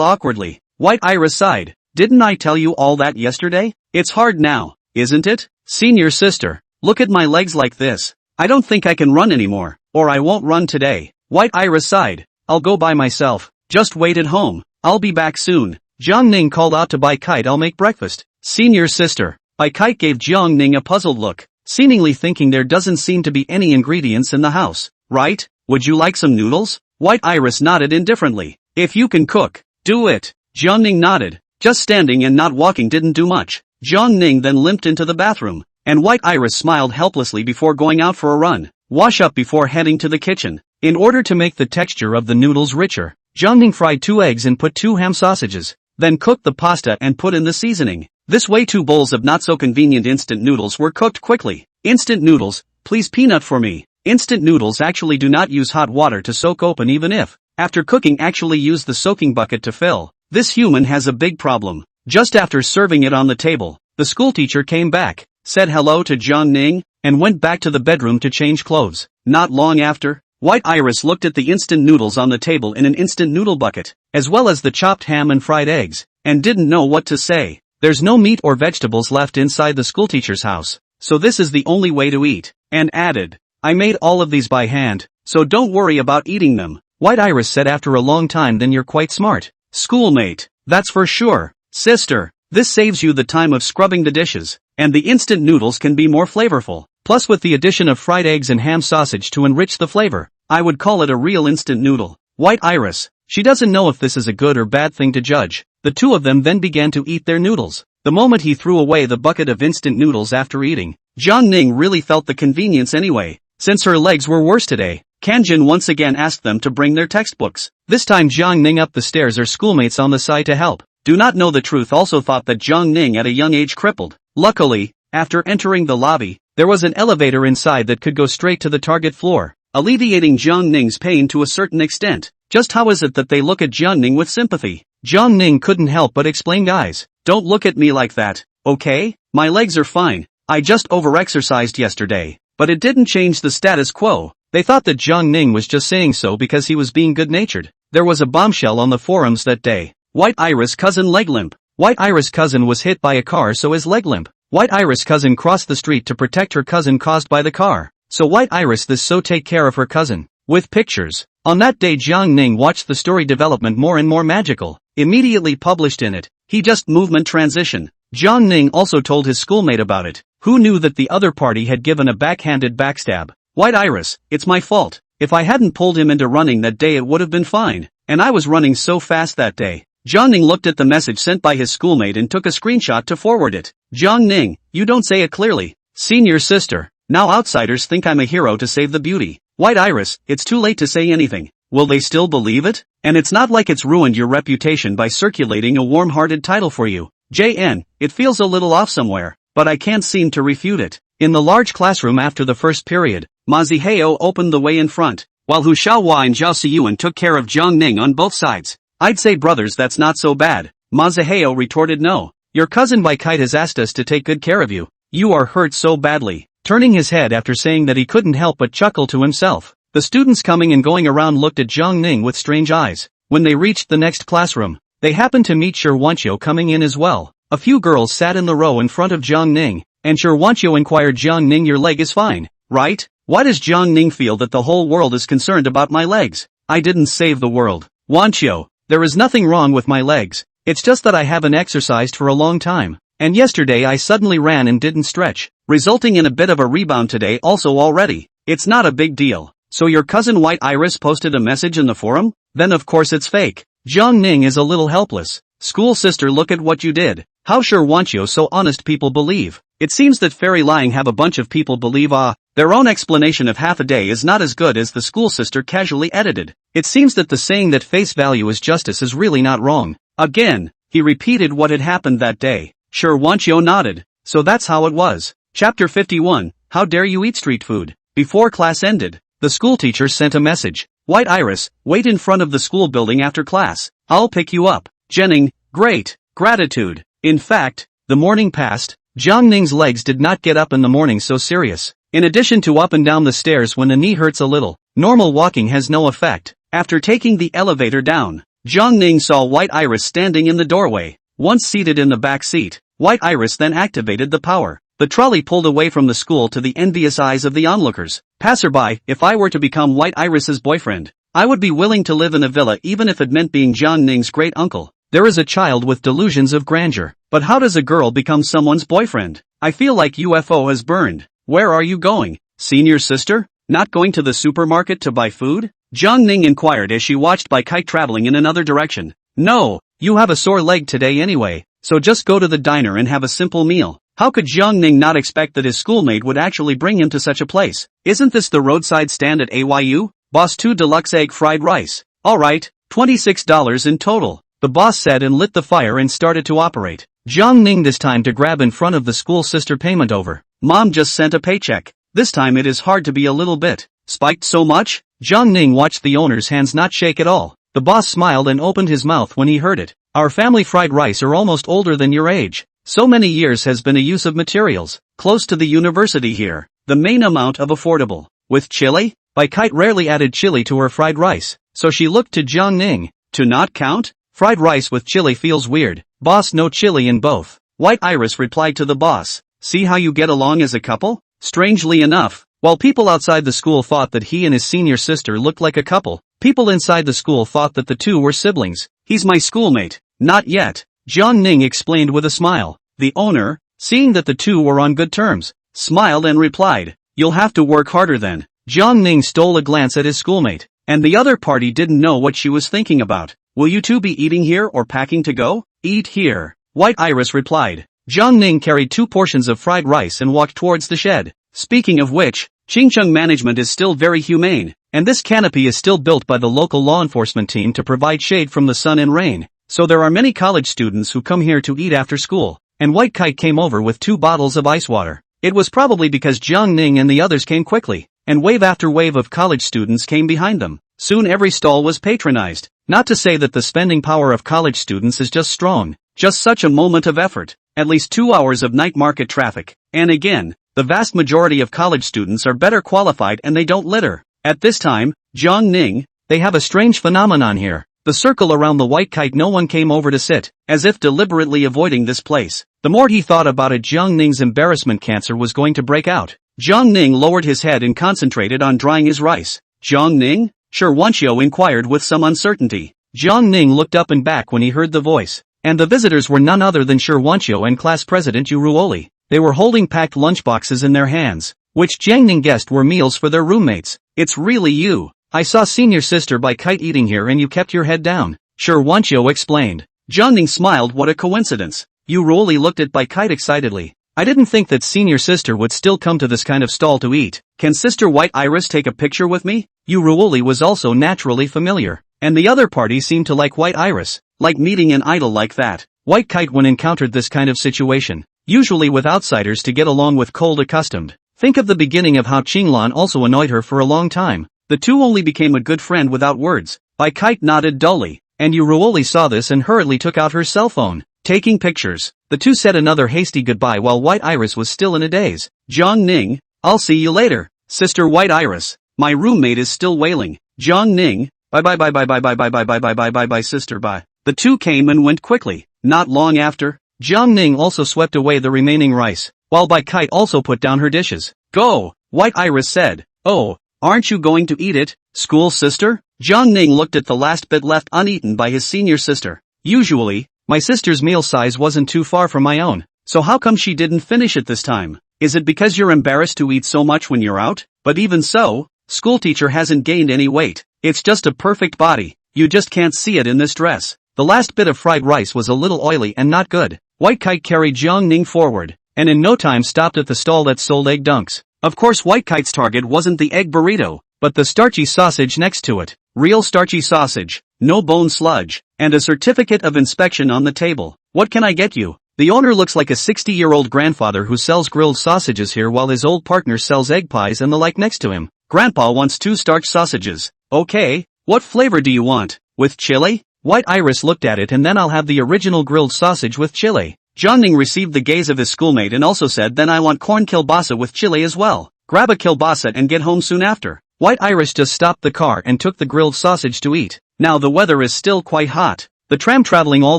awkwardly. White Iris sighed. "Didn't I tell you all that yesterday? It's hard now, isn't it? Senior sister, look at my legs like this. I don't think I can run anymore, or I won't run today." White Iris sighed. "I'll go by myself. Just wait at home. I'll be back soon." Jiangning called out to Bai Kite, "I'll make breakfast." "Senior sister." Bai Kite gave Jiangning a puzzled look, seemingly thinking there doesn't seem to be any ingredients in the house, right? "Would you like some noodles?" White Iris nodded indifferently. "If you can cook, do it." Jiangning nodded. Just standing and not walking didn't do much. Jiangning then limped into the bathroom, and White Iris smiled helplessly before going out for a run. Wash up before heading to the kitchen. In order to make the texture of the noodles richer, Jiangning fried 2 eggs and put 2 ham sausages, then cooked the pasta and put in the seasoning. This way 2 bowls of not-so-convenient instant noodles were cooked quickly. "Instant noodles, please peanut for me." Instant noodles actually do not use hot water to soak open, even if, after cooking, actually use the soaking bucket to fill. This human has a big problem. Just after serving it on the table, the schoolteacher came back, said hello to Jiangning, and went back to the bedroom to change clothes. Not long after, White Iris looked at the instant noodles on the table in an instant noodle bucket, as well as the chopped ham and fried eggs, and didn't know what to say. There's no meat or vegetables left inside the schoolteacher's house, so this is the only way to eat, and added, "I made all of these by hand, so don't worry about eating them." White Iris said after a long time, "Then you're quite smart, schoolmate, that's for sure. Sister, this saves you the time of scrubbing the dishes, and the instant noodles can be more flavorful. Plus with the addition of fried eggs and ham sausage to enrich the flavor, I would call it a real instant noodle." White Iris, she doesn't know if this is a good or bad thing to judge. The two of them then began to eat their noodles. The moment he threw away the bucket of instant noodles after eating, Jiangning really felt the convenience anyway. Since her legs were worse today, Kanjin once again asked them to bring their textbooks. This time Jiangning up the stairs, her schoolmates on the side to help. Do not know the truth also thought that Jiangning at a young age crippled. Luckily, after entering the lobby, there was an elevator inside that could go straight to the target floor, alleviating Jiangning's pain to a certain extent. Just how is it that they look at Jiangning with sympathy? Jiangning couldn't help but explain, "Guys, don't look at me like that, okay? My legs are fine. I just overexercised yesterday." But it didn't change the status quo. They thought that Jiangning was just saying so because he was being good-natured. There was a bombshell on the forums that day. White Iris cousin leg limp. White Iris cousin was hit by a car, so his leg limp. White Iris cousin crossed the street to protect her cousin caused by the car. So White Iris this so take care of her cousin. With pictures. On that day Jiangning watched the story development more and more magical. Immediately published in it. He just movement transition. Jiangning also told his schoolmate about it. Who knew that the other party had given a backhanded backstab? White Iris, it's my fault. If I hadn't pulled him into running that day it would have been fine. And I was running so fast that day. Jiangning looked at the message sent by his schoolmate and took a screenshot to forward it. Jiangning, you don't say it clearly. Senior sister, now outsiders think I'm a hero to save the beauty. White Iris, it's too late to say anything. Will they still believe it? And it's not like it's ruined your reputation by circulating a warm-hearted title for you. JN, it feels a little off somewhere, but I can't seem to refute it. In the large classroom after the first period, Ma Zihao opened the way in front, while Hu Xiaohua and Zhao Siyuan took care of Jiangning on both sides. I'd say brothers, that's not so bad. Ma Zihao retorted, no. Your cousin Bai Kite has asked us to take good care of you. You are hurt so badly. Turning his head after saying that he couldn't help but chuckle to himself. The students coming and going around looked at Jiangning with strange eyes. When they reached the next classroom, they happened to meet Shirwanqiu coming in as well. A few girls sat in the row in front of Jiangning, and Shirwanqiu inquired, Jiangning, your leg is fine, right? Why does Jiangning feel that the whole world is concerned about my legs? I didn't save the world. Wanqiu, there is nothing wrong with my legs. It's just that I haven't exercised for a long time. And yesterday I suddenly ran and didn't stretch, resulting in a bit of a rebound today also already. It's not a big deal. So your cousin White Iris posted a message in the forum? Then of course it's fake. Jiangning is a little helpless. School sister, look at what you did. How sure want you so honest people believe. It seems that fairy lying have a bunch of people believe their own explanation of half a day is not as good as the school sister casually edited. It seems that the saying that face value is justice is really not wrong. Again, he repeated what had happened that day. Sure Wanchio nodded. So that's how it was. Chapter 51, How Dare You Eat Street Food? Before class ended, the schoolteacher sent a message. White Iris, wait in front of the school building after class. I'll pick you up. Jenning, great, gratitude. In fact, the morning passed. Jiang Ning's legs did not get up in the morning so serious. In addition to up and down the stairs when the knee hurts a little, normal walking has no effect. After taking the elevator down, Jiang Ning saw White Iris standing in the doorway. Once seated in the back seat, White Iris then activated the power. The trolley pulled away from the school to the envious eyes of the onlookers. Passerby, if I were to become White Iris's boyfriend, I would be willing to live in a villa even if it meant being Jiang Ning's great uncle. There is a child with delusions of grandeur. But how does a girl become someone's boyfriend? I feel like UFO has burned. Where are you going? Senior sister? Not going to the supermarket to buy food? Jiang Ning inquired as she watched Bai Kite traveling in another direction. No, you have a sore leg today anyway, so just go to the diner and have a simple meal. How could Jiang Ning not expect that his schoolmate would actually bring him to such a place? Isn't this the roadside stand at AYU? Boss 2 deluxe egg fried rice. Alright, $26 in total. The boss said and lit the fire and started to operate. Jiang Ning this time to grab in front of the school sister payment over. Mom just sent a paycheck. This time it is hard to be a little bit spiked so much. Jiang Ning watched the owner's hands not shake at all. The boss smiled and opened his mouth when he heard it. Our family fried rice are almost older than your age. So many years has been a use of materials. Close to the university here. The main amount of affordable. With chili? Bai Kite rarely added chili to her fried rice, so she looked to Jiang Ning. To not count? Fried rice with chili feels weird. Boss, no chili in both. White Iris replied to the boss. See how you get along as a couple? Strangely enough, while people outside the school thought that he and his senior sister looked like a couple, people inside the school thought that the two were siblings. He's my schoolmate. Not yet, Jiang Ning explained with a smile. The owner, seeing that the two were on good terms, smiled and replied, you'll have to work harder then. Jiang Ning stole a glance at his schoolmate, and the other party didn't know what she was thinking about. Will you two be eating here or packing to go? Eat here, White Iris replied. Jiang Ning carried 2 portions of fried rice and walked towards the shed. Speaking of which, Qingcheng management is still very humane, and this canopy is still built by the local law enforcement team to provide shade from the sun and rain. So there are many college students who come here to eat after school, and White Kite came over with 2 bottles of ice water. It was probably because Jiang Ning and the others came quickly, and wave after wave of college students came behind them. Soon every stall was patronized. Not to say that the spending power of college students is just strong, just such a moment of effort. At least 2 hours of night market traffic, and again, the vast majority of college students are better qualified and they don't litter. At this time, Jiang Ning, they have a strange phenomenon here. The circle around the White Kite, no one came over to sit, as if deliberately avoiding this place. The more he thought about it, Jiang Ning's embarrassment cancer was going to break out. Jiang Ning lowered his head and concentrated on drying his rice. Jiang Ning? Sure, Wanchio inquired with some uncertainty. Jiang Ning looked up and back when he heard the voice, and the visitors were none other than Sure Wanchio and class president Yu Ruoli. They were holding packed lunchboxes in their hands, which Jiang Ning guessed were meals for their roommates. It's really you. I saw senior sister Bai Kite eating here and you kept your head down, Sure Wanchio explained. Jiang Ning smiled. What a coincidence. Yu Ruoli looked at Bai Kite excitedly. I didn't think that senior sister would still come to this kind of stall to eat. Can sister White Iris take a picture with me? Yu Ruoli was also naturally familiar, and the other party seemed to like White Iris, like meeting an idol like that. White Kite, when encountered this kind of situation, usually with outsiders to get along with, cold accustomed. Think of the beginning of how Qinglan also annoyed her for a long time. The two only became a good friend without words. Bai Kite nodded dully, and Yu Ruoli saw this and hurriedly took out her cell phone, taking pictures. The two said another hasty goodbye while White Iris was still in a daze. Jiang Ning, I'll see you later, sister White Iris. My roommate is still wailing. Jiang Ning, bye bye bye bye bye bye bye bye bye bye bye bye bye sister bye. The two came and went quickly. Not long after, Jiang Ning also swept away the remaining rice, while Bai Kite also put down her dishes. Go, White Iris said. Oh, aren't you going to eat it, school sister? Jiang Ning looked at the last bit left uneaten by his senior sister. Usually, my sister's meal size wasn't too far from my own, so how come she didn't finish it this time? Is it because you're embarrassed to eat so much when you're out? But even so, schoolteacher hasn't gained any weight. It's just a perfect body. You just can't see it in this dress. The last bit of fried rice was a little oily and not good. White Kite carried Jiang Ning forward, and in no time stopped at the stall that sold egg dunks. Of course White Kite's target wasn't the egg burrito, but the starchy sausage next to it. Real starchy sausage, no bone sludge, and a certificate of inspection on the table. What can I get you? The owner looks like a 60-year-old grandfather who sells grilled sausages here while his old partner sells egg pies and the like next to him. Grandpa wants 2 starch sausages. Okay, what flavor do you want? With chili? White Iris looked at it and then I'll have the original grilled sausage with chili. Jiang Ning received the gaze of his schoolmate and also said then I want corn kielbasa with chili as well. Grab a kielbasa and get home soon after. White Iris just stopped the car and took the grilled sausage to eat. Now the weather is still quite hot. The tram traveling all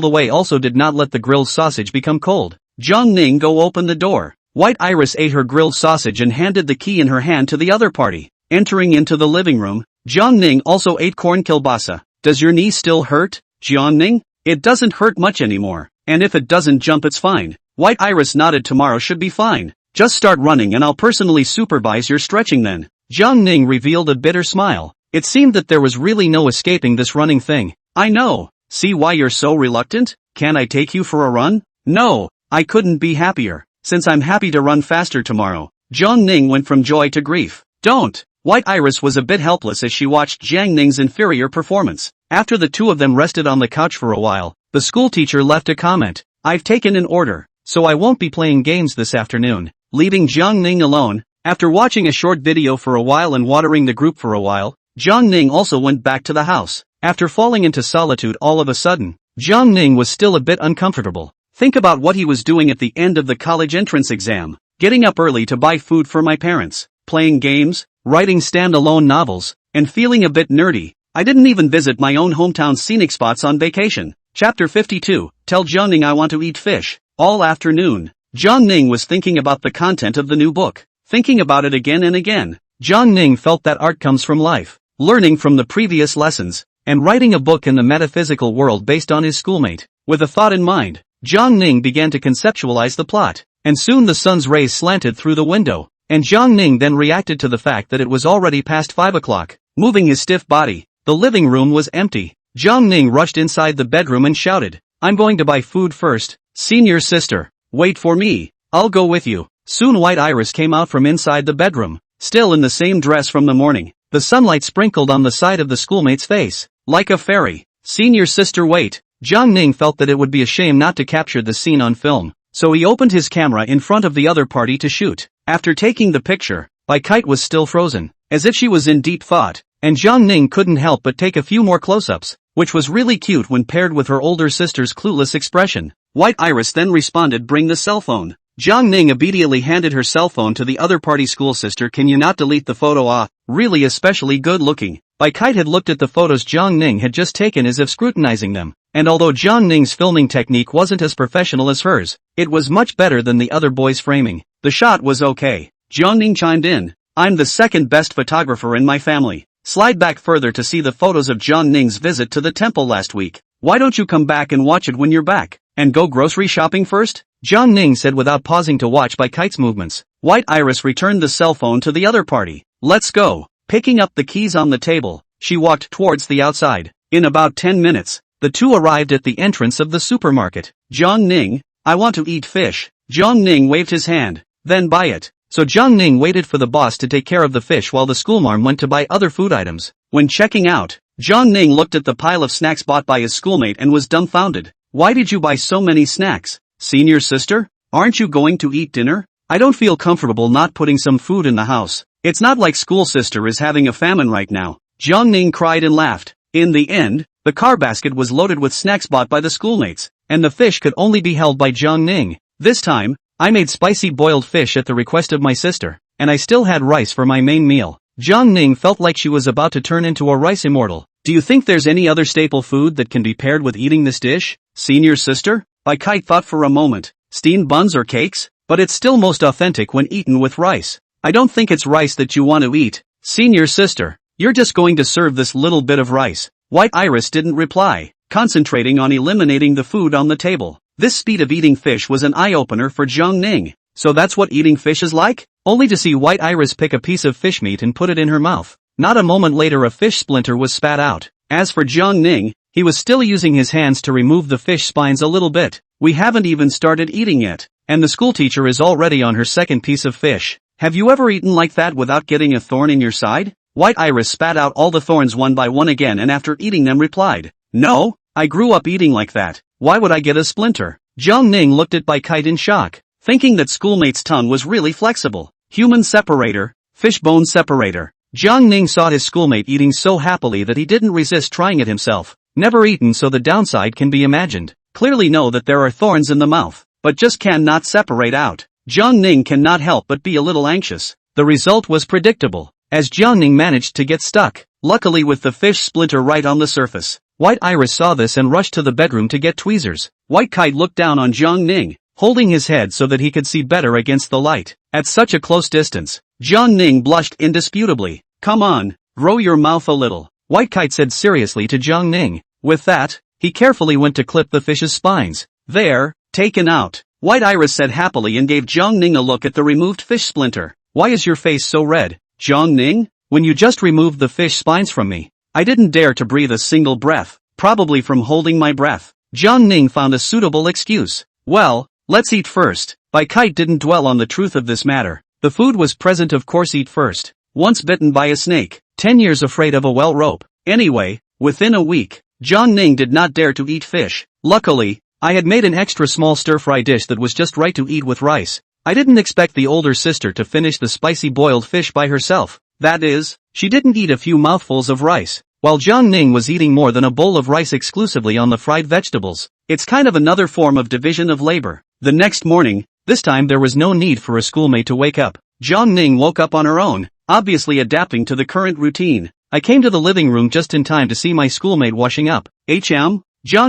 the way also did not let the grilled sausage become cold. Jiang Ning go open the door. White Iris ate her grilled sausage and handed the key in her hand to the other party. Entering into the living room, Jiang Ning also ate corn kielbasa. Does your knee still hurt, Jiang Ning? It doesn't hurt much anymore. And if it doesn't jump it's fine. White Iris nodded. Tomorrow should be fine. Just start running and I'll personally supervise your stretching then. Jiang Ning revealed a bitter smile. It seemed that there was really no escaping this running thing. I know. See why you're so reluctant? Can I take you for a run? No, I couldn't be happier. Since I'm happy to run faster tomorrow. Jiang Ning went from joy to grief. Don't. White Iris was a bit helpless as she watched Jiang Ning's inferior performance. After the two of them rested on the couch for a while, the schoolteacher left a comment. I've taken an order, so I won't be playing games this afternoon. Leaving Jiang Ning alone, after watching a short video for a while and watering the group for a while, Jiang Ning also went back to the house. After falling into solitude all of a sudden, Jiang Ning was still a bit uncomfortable. Think about what he was doing at the end of the college entrance exam. Getting up early to buy food for my parents, playing games, writing stand-alone novels, and feeling a bit nerdy. I didn't even visit my own hometown scenic spots on vacation. Chapter 52, Tell Jiang Ning I want to eat fish. All afternoon, Jiang Ning was thinking about the content of the new book. Thinking about it again and again. Jiang Ning felt that art comes from life, learning from the previous lessons, and writing a book in the metaphysical world based on his schoolmate. With a thought in mind, Jiang Ning began to conceptualize the plot, and soon the sun's rays slanted through the window, and Jiang Ning then reacted to the fact that it was already past 5 o'clock. Moving his stiff body, the living room was empty. Jiang Ning rushed inside the bedroom and shouted, I'm going to buy food first. Senior sister, wait for me, I'll go with you. Soon White Iris came out from inside the bedroom, still in the same dress from the morning. The sunlight sprinkled on the side of the schoolmate's face, like a fairy. Senior sister wait. Jiang Ning felt that it would be a shame not to capture the scene on film, so he opened his camera in front of the other party to shoot. After taking the picture, Bai Kite was still frozen, as if she was in deep thought, and Jiang Ning couldn't help but take a few more close-ups, which was really cute when paired with her older sister's clueless expression. White Iris then responded, bring the cell phone. Jiang Ning immediately handed her cell phone to the other party school sister. Can you not delete the photo? Ah, really especially good looking. Bai Kite had looked at the photos Jiang Ning had just taken as if scrutinizing them, and although Jiang Ning's filming technique wasn't as professional as hers, it was much better than the other boys' framing. The shot was okay. Jiang Ning chimed in, I'm the second best photographer in my family. Slide back further to see the photos of Jiang Ning's visit to the temple last week. Why don't you come back and watch it when you're back? And go grocery shopping first? Jiang Ning said without pausing to watch Bai Kite's movements. White Iris returned the cell phone to the other party. Let's go. Picking up the keys on the table, she walked towards the outside. In about 10 minutes, the two arrived at the entrance of the supermarket. Jiang Ning, I want to eat fish. Jiang Ning waved his hand. Then buy it. So Jiang Ning waited for the boss to take care of the fish while the schoolmarm went to buy other food items. When checking out, Jiang Ning looked at the pile of snacks bought by his schoolmate and was dumbfounded. Why did you buy so many snacks? Senior sister, aren't you going to eat dinner? I don't feel comfortable not putting some food in the house. It's not like school sister is having a famine right now. Jiang Ning cried and laughed. In the end, the car basket was loaded with snacks bought by the schoolmates, and the fish could only be held by Jiang Ning. This time, I made spicy boiled fish at the request of my sister, and I still had rice for my main meal. Jiang Ning felt like she was about to turn into a rice immortal. Do you think there's any other staple food that can be paired with eating this dish? Senior sister? Bai Kite thought for a moment. Steamed buns or cakes? But it's still most authentic when eaten with rice. I don't think it's rice that you want to eat. Senior sister, you're just going to serve this little bit of rice. White Iris didn't reply, concentrating on eliminating the food on the table. This speed of eating fish was an eye-opener for Jiang Ning. So that's what eating fish is like? Only to see White Iris pick a piece of fish meat and put it in her mouth. Not a moment later a fish splinter was spat out. As for Jiang Ning, he was still using his hands to remove the fish spines a little bit. We haven't even started eating yet, and the schoolteacher is already on her second piece of fish. Have you ever eaten like that without getting a thorn in your side? White Iris spat out all the thorns one by one again and after eating them replied, "No, I grew up eating like that. Why would I get a splinter?" Jiang Ning looked at Bai Kite in shock, thinking that schoolmate's tongue was really flexible. Human separator, fish bone separator. Jiang Ning saw his schoolmate eating so happily that he didn't resist trying it himself. Never eaten, so the downside can be imagined. Clearly know that there are thorns in the mouth, but just cannot separate out. Jiang Ning cannot help but be a little anxious. The result was predictable, as Jiang Ning managed to get stuck, luckily with the fish splinter right on the surface. White Iris saw this and rushed to the bedroom to get tweezers. White Kite looked down on Jiang Ning, holding his head so that he could see better against the light. At such a close distance, Jiang Ning blushed indisputably. "Come on, grow your mouth a little," White Kite said seriously to Jiang Ning. With that, he carefully went to clip the fish's spines. "There, taken out," White Iris said happily and gave Jiang Ning a look at the removed fish splinter. "Why is your face so red, Jiang Ning? When you just removed the fish spines from me, I didn't dare to breathe a single breath, probably from holding my breath." Jiang Ning found a suitable excuse. "Well, let's eat first." Bai Kite didn't dwell on the truth of this matter. The food was present, of course. Eat first. Once bitten by a snake, 10 years afraid of a well rope. Anyway, within a week, Jiang Ning did not dare to eat fish. Luckily, I had made an extra small stir-fry dish that was just right to eat with rice. I didn't expect the older sister to finish the spicy boiled fish by herself. That is, she didn't eat a few mouthfuls of rice, while Jiang Ning was eating more than a bowl of rice exclusively on the fried vegetables. It's kind of another form of division of labor. The next morning, this time there was no need for a schoolmate to wake up. Jiang Ning woke up on her own, obviously adapting to the current routine. I came to the living room just in time to see my schoolmate washing up. Jiang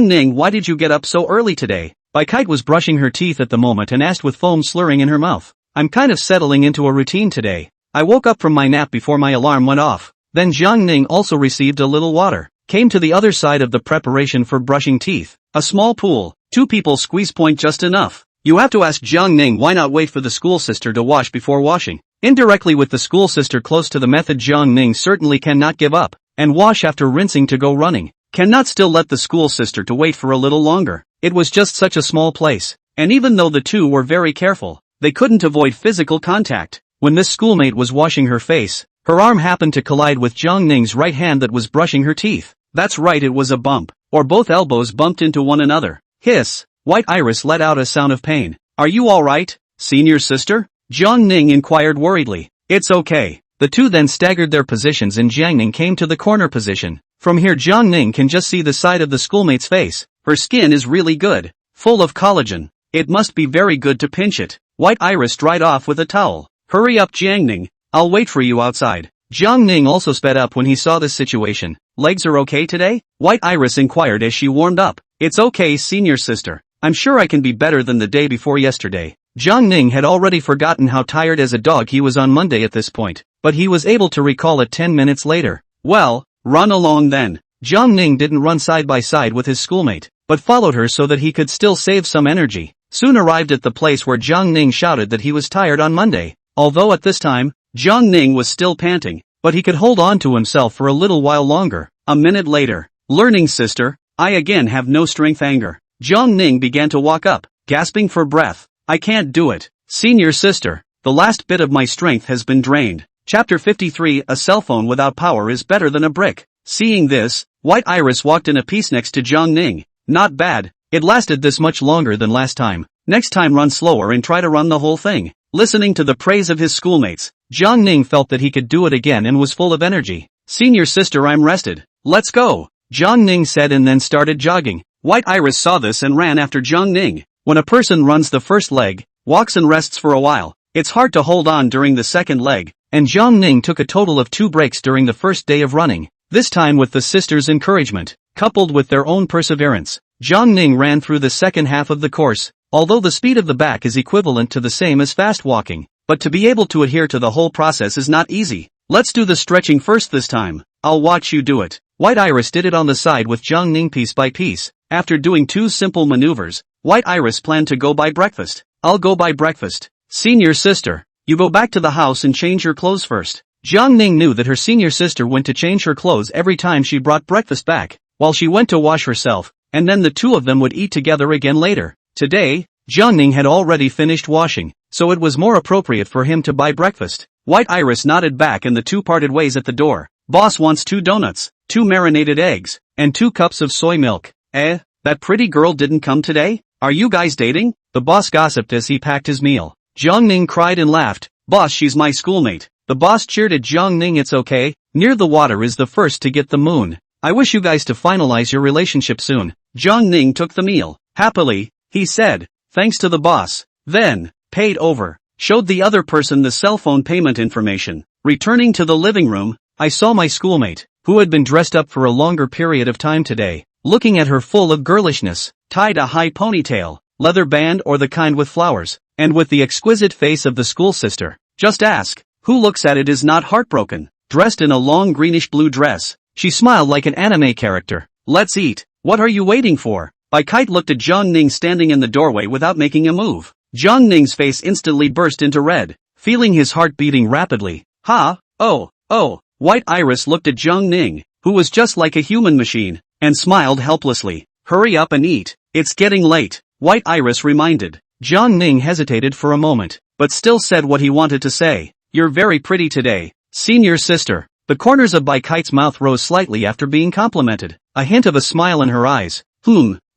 Ning, why did you get up so early today?" Bai Kite was brushing her teeth at the moment and asked with foam slurring in her mouth. "I'm kind of settling into a routine today. I woke up from my nap before my alarm went off." Then Jiang Ning also received a little water, came to the other side of the preparation for brushing teeth. A small pool, 2 people squeeze point just enough. You have to ask Jiang Ning why not wait for the school sister to wash before washing. Indirectly, with the school sister close to the method, Jiang Ning certainly cannot give up and wash after rinsing to go running. Cannot still let the school sister to wait for a little longer. It was just such a small place, and even though the two were very careful, they couldn't avoid physical contact. When this schoolmate was washing her face, her arm happened to collide with Jiang Ning's right hand that was brushing her teeth. That's right, it was a bump, or both elbows bumped into one another. Hiss! White Iris let out a sound of pain. "Are you alright, senior sister?" Jiang Ning inquired worriedly. "It's okay." The two then staggered their positions and Jiang Ning came to the corner position. From here Jiang Ning can just see the side of the schoolmate's face. Her skin is really good, full of collagen. It must be very good to pinch it. White Iris dried off with a towel. "Hurry up, Jiang Ning, I'll wait for you outside." Jiang Ning also sped up when he saw this situation. "Legs are okay today?" White Iris inquired as she warmed up. "It's okay, senior sister. I'm sure I can be better than the day before yesterday." Jiang Ning had already forgotten how tired as a dog he was on Monday at this point, but he was able to recall it 10 minutes later. "Well, run along then." Jiang Ning didn't run side by side with his schoolmate, but followed her so that he could still save some energy. Soon arrived at the place where Jiang Ning shouted that he was tired on Monday. Although at this time, Jiang Ning was still panting, but he could hold on to himself for a little while longer. A minute later, "Learning sister, I again have no strength." Anger. Jiang Ning began to walk up, gasping for breath. "I can't do it, senior sister. The last bit of my strength has been drained." Chapter 53. A cell phone without power is better than a brick. Seeing this, White Iris walked in a piece next to Jiang Ning. "Not bad. It lasted this much longer than last time. Next time run slower and try to run the whole thing." Listening to the praise of his schoolmates, Jiang Ning felt that he could do it again and was full of energy. "Senior sister, I'm rested. Let's go," Jiang Ning said and then started jogging. White Iris saw this and ran after Jiang Ning. When a person runs the first leg, walks and rests for a while, it's hard to hold on during the second leg, and Jiang Ning took a total of 2 breaks during the first day of running. This time with the sisters' encouragement, coupled with their own perseverance, Jiang Ning ran through the second half of the course. Although the speed of the back is equivalent to the same as fast walking, but to be able to adhere to the whole process is not easy. "Let's do the stretching first this time. I'll watch you do it." White Iris did it on the side with Jiang Ning piece by piece. After doing 2 simple maneuvers, White Iris planned to go buy breakfast. "I'll go buy breakfast. Senior sister, you go back to the house and change your clothes first." Jiang Ning knew that her senior sister went to change her clothes every time she brought breakfast back, while she went to wash herself, and then the two of them would eat together again later. Today, Jiangning had already finished washing, so it was more appropriate for him to buy breakfast. White Iris nodded back and the two parted ways at the door. Boss wants 2 donuts, 2 marinated eggs, and 2 cups of soy milk. That pretty girl didn't come today? Are you guys dating? The boss gossiped as he packed his meal. Jiangning cried and laughed. Boss, she's my schoolmate. The boss cheered at Jiangning. It's okay, near the water is the first to get the moon. I wish you guys to finalize your relationship soon. Jiangning took the meal. Happily, he said, thanks to the boss. Then, paid over. Showed the other person the cell phone payment information. Returning to the living room, I saw my schoolmate, who had been dressed up for a longer period of time today, looking at her full of girlishness, tied a high ponytail, leather band or the kind with flowers, and with the exquisite face of the school sister. Just ask, who looks at it is not heartbroken. Dressed in a long greenish-blue dress, she smiled like an anime character. Let's eat. What are you waiting for? Bai Kite looked at Jiangning standing in the doorway without making a move. Jiangning's face instantly burst into red, feeling his heart beating rapidly. Oh. White Iris looked at Jiangning, who was just like a human machine, and smiled helplessly. Hurry up and eat. It's getting late. White Iris reminded. Jiangning hesitated for a moment, but still said what he wanted to say. You're very pretty today, senior sister. The corners of Bai Kite's mouth rose slightly after being complimented, a hint of a smile in her eyes.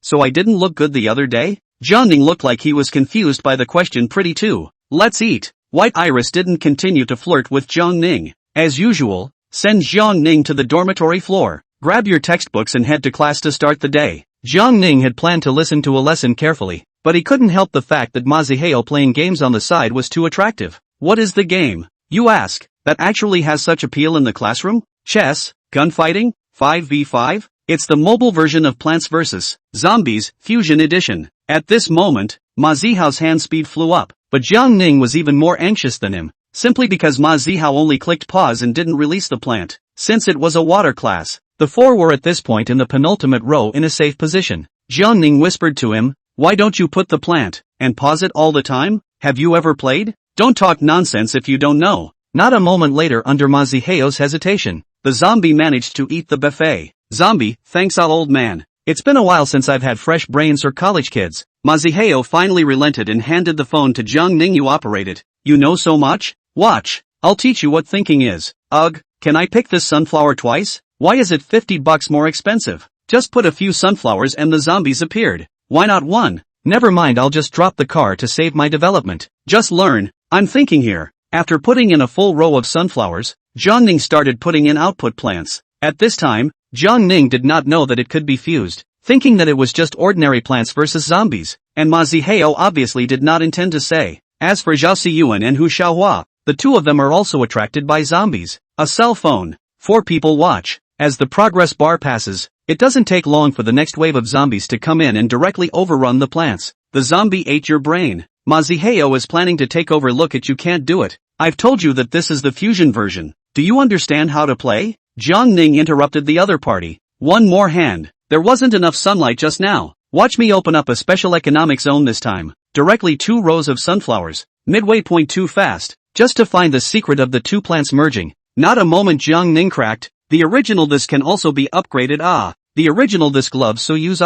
So I didn't look good the other day? Jiangning looked like he was confused by the question. Pretty too. Let's eat. White Iris didn't continue to flirt with Jiangning. As usual, send Jiangning to the dormitory floor, grab your textbooks and head to class to start the day. Jiangning had planned to listen to a lesson carefully, but he couldn't help the fact that Ma Zihao playing games on the side was too attractive. What is the game, you ask, that actually has such appeal in the classroom? Chess? Gunfighting? 5v5? It's the mobile version of Plants vs. Zombies, Fusion Edition. At this moment, Ma Zihao's hand speed flew up, but Jiangning was even more anxious than him, simply because Ma Zihao only clicked pause and didn't release the plant. Since it was a water class, the 4 were at this point in the penultimate row in a safe position. Jiangning whispered to him, why don't you put the plant, and pause it all the time? Have you ever played? Don't talk nonsense if you don't know. Not a moment later, under Ma Zihao's hesitation, the zombie managed to eat the buffet. Zombie, thanks old man. It's been a while since I've had fresh brains or college kids. Ma Zihao finally relented and handed the phone to Jiangning. You operate it. You know so much? Watch. I'll teach you what thinking is. Ugh, can I pick this sunflower twice? Why is it $50 more expensive? Just put a few sunflowers and the zombies appeared. Why not one? Never mind, I'll just drop the car to save my development. Just learn. I'm thinking here. After putting in a full row of sunflowers, Jiangning started putting in output plants. At this time, Jiangning did not know that it could be fused, thinking that it was just ordinary Plants vs. Zombies, and Ma Zihao obviously did not intend to say. As for Zhao Xiyuan and Hu Xiaohua, the two of them are also attracted by zombies. A cell phone. 4 people watch. As the progress bar passes, it doesn't take long for the next wave of zombies to come in and directly overrun the plants. The zombie ate your brain. Ma Zihao is planning to take over. Look at you, can't do it. I've told you that this is the fusion version. Do you understand how to play? Jiangning interrupted the other party. One more hand. There wasn't enough sunlight just now. Watch me open up a special economic zone this time. Directly 2 rows of sunflowers. Midway point too fast. Just to find the secret of the 2 plants merging. Not a moment, Jiangning cracked. The original this can also be upgraded. The original this gloves so use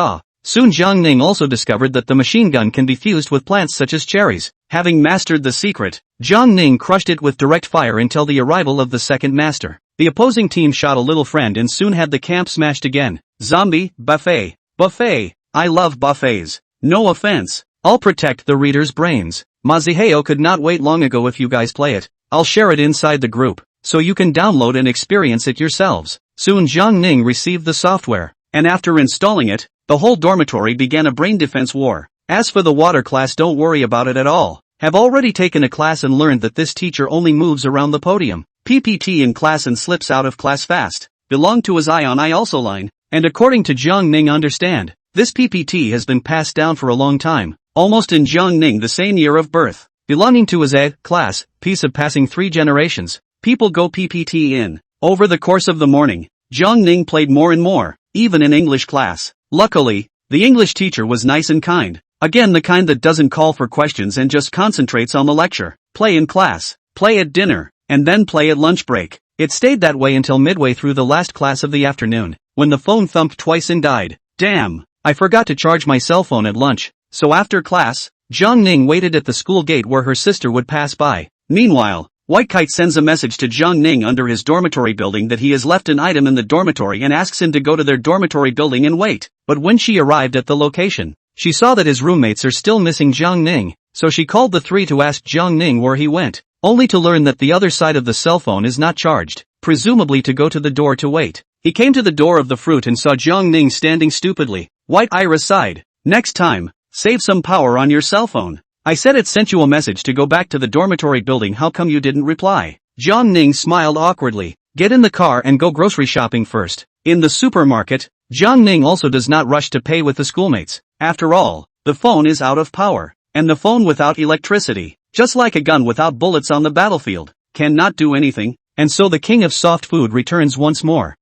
Soon Jiangning also discovered that the machine gun can be fused with plants such as cherries. Having mastered the secret, Jiangning crushed it with direct fire until the arrival of the second master. The opposing team shot a little friend and soon had the camp smashed again. Zombie, buffet. Buffet. I love buffets. No offense. I'll protect the reader's brains. Ma Zihao could not wait long ago. If you guys play it, I'll share it inside the group, so you can download and experience it yourselves. Soon Jiangning received the software, and after installing it, the whole dormitory began a brain defense war. As for the water class, don't worry about it at all. Have already taken a class and learned that this teacher only moves around the podium. PPT in class and slips out of class fast. Belong to his eye on eye also line. And according to Jiangning, understand, this PPT has been passed down for a long time. Almost in Jiangning the same year of birth. Belonging to his class, piece of passing 3 generations. People go PPT in. Over the course of the morning, Jiangning played more and more, even in English class. Luckily, the English teacher was nice and kind. Again, the kind that doesn't call for questions and just concentrates on the lecture. Play in class, play at dinner, and then play at lunch break. It stayed that way until midway through the last class of the afternoon, when the phone thumped twice and died. Damn, I forgot to charge my cell phone at lunch. So after class, Jiangning waited at the school gate where her sister would pass by. Meanwhile, White Kite sends a message to Jiangning under his dormitory building that he has left an item in the dormitory and asks him to go to their dormitory building and wait. But when she arrived at the location, she saw that his roommates are still missing Jiangning, so she called the three to ask Jiangning where he went, only to learn that the other side of the cell phone is not charged, presumably to go to the door to wait. He came to the door of the fruit and saw Jiangning standing stupidly. White Iris sighed. Next time, save some power on your cell phone. I said it sent you a message to go back to the dormitory building, how come you didn't reply? Jiangning smiled awkwardly. Get in the car and go grocery shopping first. In the supermarket, Jiangning also does not rush to pay with the schoolmates. After all, the phone is out of power, and the phone without electricity, just like a gun without bullets on the battlefield, cannot do anything, and so the king of soft food returns once more.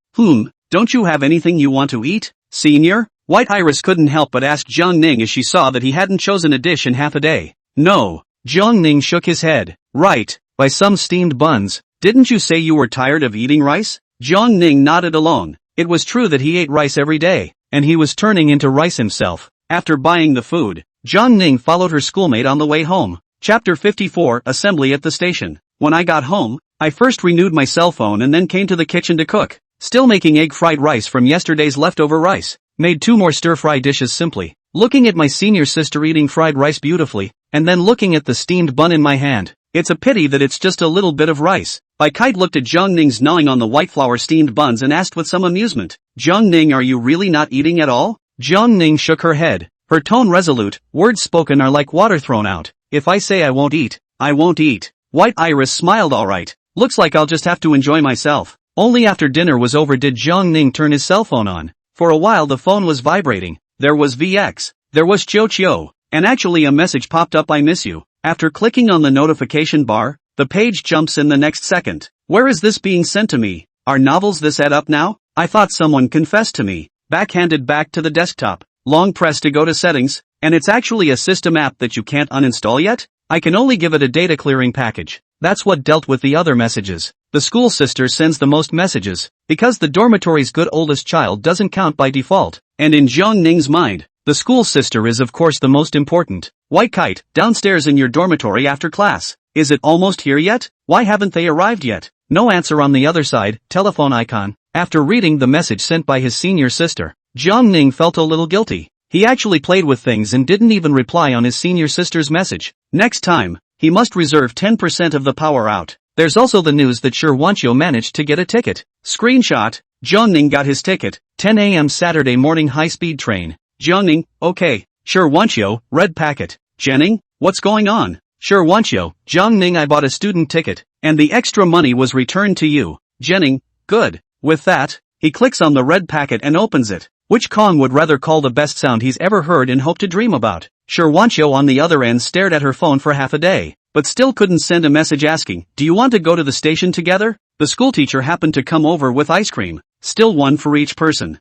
Don't you have anything you want to eat, senior? White Iris couldn't help but ask Jiangning as she saw that he hadn't chosen a dish in half a day. No. Jiangning shook his head. Right, by some steamed buns. Didn't you say you were tired of eating rice? Jiangning nodded along. It was true that he ate rice every day, and he was turning into rice himself. After buying the food, Jiangning followed her schoolmate on the way home. Chapter 54, Assembly at the Station. When I got home, I first renewed my cell phone and then came to the kitchen to cook. Still making egg fried rice from yesterday's leftover rice. Made 2 more stir-fry dishes simply. Looking at my senior sister eating fried rice beautifully, and then looking at the steamed bun in my hand. It's a pity that it's just a little bit of rice. White Kite looked at Jiangning's gnawing on the white flour steamed buns and asked with some amusement. Jiangning, are you really not eating at all? Jiangning shook her head. Her tone resolute, words spoken are like water thrown out. If I say I won't eat, I won't eat. White Iris smiled. Alright. Looks like I'll just have to enjoy myself. Only after dinner was over did Jiangning turn his cell phone on. For a while the phone was vibrating. There was VX. There was Chio, and actually a message popped up, I miss you. After clicking on the notification bar, the page jumps in the next second. Where is this being sent to me? Are novels this add up now? I thought someone confessed to me. Backhanded back to the desktop. Long press to go to settings, and it's actually a system app that you can't uninstall yet? I can only give it a data clearing package. That's what dealt with the other messages. The school sister sends the most messages, because the dormitory's good oldest child doesn't count by default, and in Jiangning's mind, the school sister is of course the most important. White Kite, downstairs in your dormitory after class. Is it almost here yet? Why haven't they arrived yet? No answer on the other side, telephone icon. After reading the message sent by his senior sister, Jiangning felt a little guilty. He actually played with things and didn't even reply on his senior sister's message. Next time, he must reserve 10% of the power out. There's also the news that Wancho managed to get a ticket. Screenshot, Jiangning got his ticket, 10 a.m. Saturday morning high-speed train. Jiangning, okay. Wancho, red packet. Jenning, what's going on? Wancho, Jiangning, I bought a student ticket, and the extra money was returned to you. Jenning, good. With that, he clicks on the red packet and opens it. Which Kong would rather call the best sound he's ever heard and hope to dream about? Wancho on the other end stared at her phone for half a day, but still couldn't send a message asking, do you want to go to the station together? The schoolteacher happened to come over with ice cream. Still one for each person.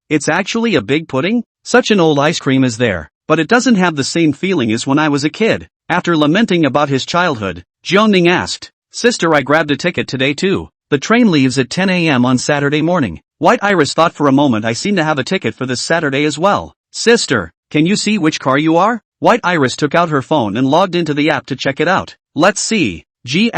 It's actually a big pudding? Such an old ice cream is there, but it doesn't have the same feeling as when I was a kid. After lamenting about his childhood, Jiangning asked, sister, I grabbed a ticket today too. The train leaves at 10 a.m. on Saturday morning. White Iris thought for a moment, I seem to have a ticket for this Saturday as well. Sister, can you see which car you are? White Iris took out her phone and logged into the app to check it out. Let's see. G******.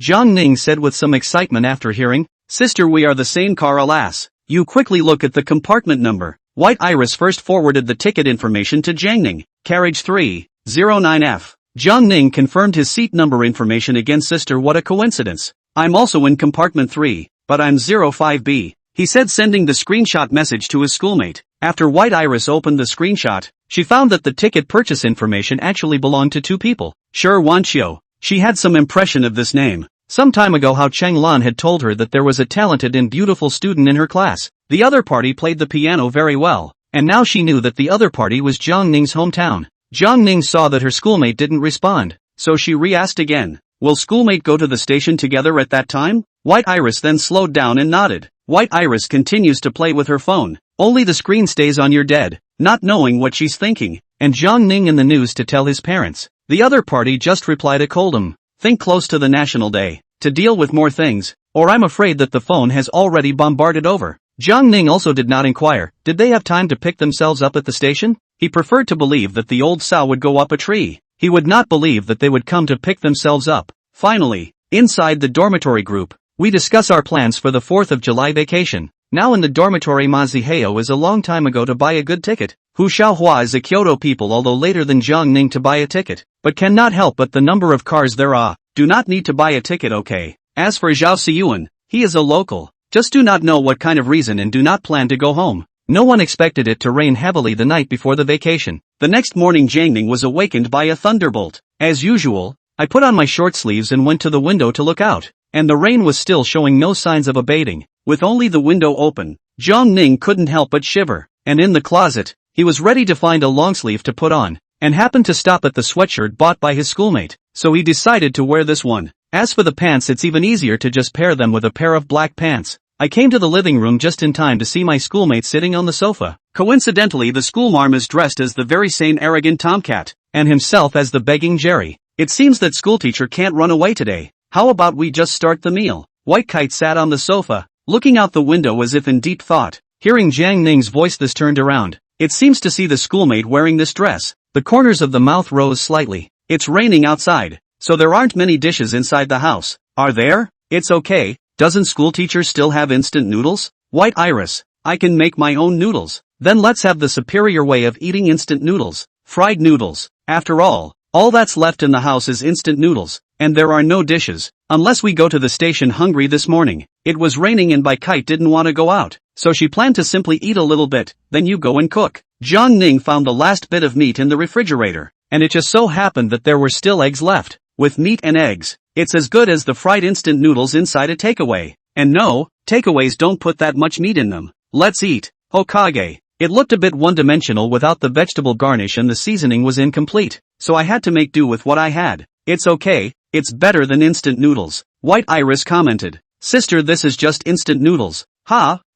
Jiangning said with some excitement after hearing, sister, we are the same car, alas. You quickly look at the compartment number. White Iris first forwarded the ticket information to Jiangning. Carriage 309F. Jiangning confirmed his seat number information again. Sister, what a coincidence. I'm also in compartment 3, but I'm 05B. He said, sending the screenshot message to his schoolmate. After White Iris opened the screenshot, she found that the ticket purchase information actually belonged to 2 people. Wancho. She had some impression of this name. Some time ago how Cheng Lan had told her that there was a talented and beautiful student in her class. The other party played the piano very well, and now she knew that the other party was Jiangning's hometown. Jiangning saw that her schoolmate didn't respond, so she re-asked again. Will schoolmate go to the station together at that time? White Iris then slowed down and nodded. White Iris continues to play with her phone. Only the screen stays on your dead, not knowing what she's thinking. And Jiangning in the news to tell his parents. The other party just replied a coldum. Think close to the National Day, to deal with more things, or I'm afraid that the phone has already bombarded over. Jiangning also did not inquire, did they have time to pick themselves up at the station? He preferred to believe that the old sow would go up a tree. He would not believe that they would come to pick themselves up. Finally, inside the dormitory group, we discuss our plans for the 4th of July vacation. Now in the dormitory, Maziheo is a long time ago to buy a good ticket. Hu Xiaohua is a Kyoto people, although later than Jiang Ning to buy a ticket, but cannot help but the number of cars there are. Do not need to buy a ticket, okay. As for Zhao Siyuan, he is a local, just do not know what kind of reason and do not plan to go home. No one expected it to rain heavily the night before the vacation. The next morning Jiang Ning was awakened by a thunderbolt. As usual, I put on my short sleeves and went to the window to look out, and the rain was still showing no signs of abating. With only the window open, Jiang Ning couldn't help but shiver, and in the closet, he was ready to find a long sleeve to put on, and happened to stop at the sweatshirt bought by his schoolmate, so he decided to wear this one. As for the pants, it's even easier to just pair them with a pair of black pants. I came to the living room just in time to see my schoolmate sitting on the sofa. Coincidentally, the schoolmarm is dressed as the very same arrogant tomcat, and himself as the begging Jerry. It seems that schoolteacher can't run away today. How about we just start the meal? White Kite sat on the sofa, looking out the window as if in deep thought. Hearing Jiang Ning's voice, this turned around. It seems to see the schoolmate wearing this dress. The corners of the mouth rose slightly. It's raining outside, so there aren't many dishes inside the house. Are there? It's okay. Doesn't schoolteacher still have instant noodles? White Iris, I can make my own noodles. Then let's have the superior way of eating instant noodles. Fried noodles. After all that's left in the house is instant noodles, and there are no dishes, unless we go to the station hungry this morning. It was raining and Kite didn't want to go out, so she planned to simply eat a little bit, then you go and cook. Jiang Ning found the last bit of meat in the refrigerator, and it just so happened that there were still eggs left. With meat and eggs, it's as good as the fried instant noodles inside a takeaway. And no, takeaways don't put that much meat in them. Let's eat. Hokage. It looked a bit one-dimensional without the vegetable garnish and the seasoning was incomplete, so I had to make do with what I had. It's okay, it's better than instant noodles. White Iris commented. Sister, this is just instant noodles.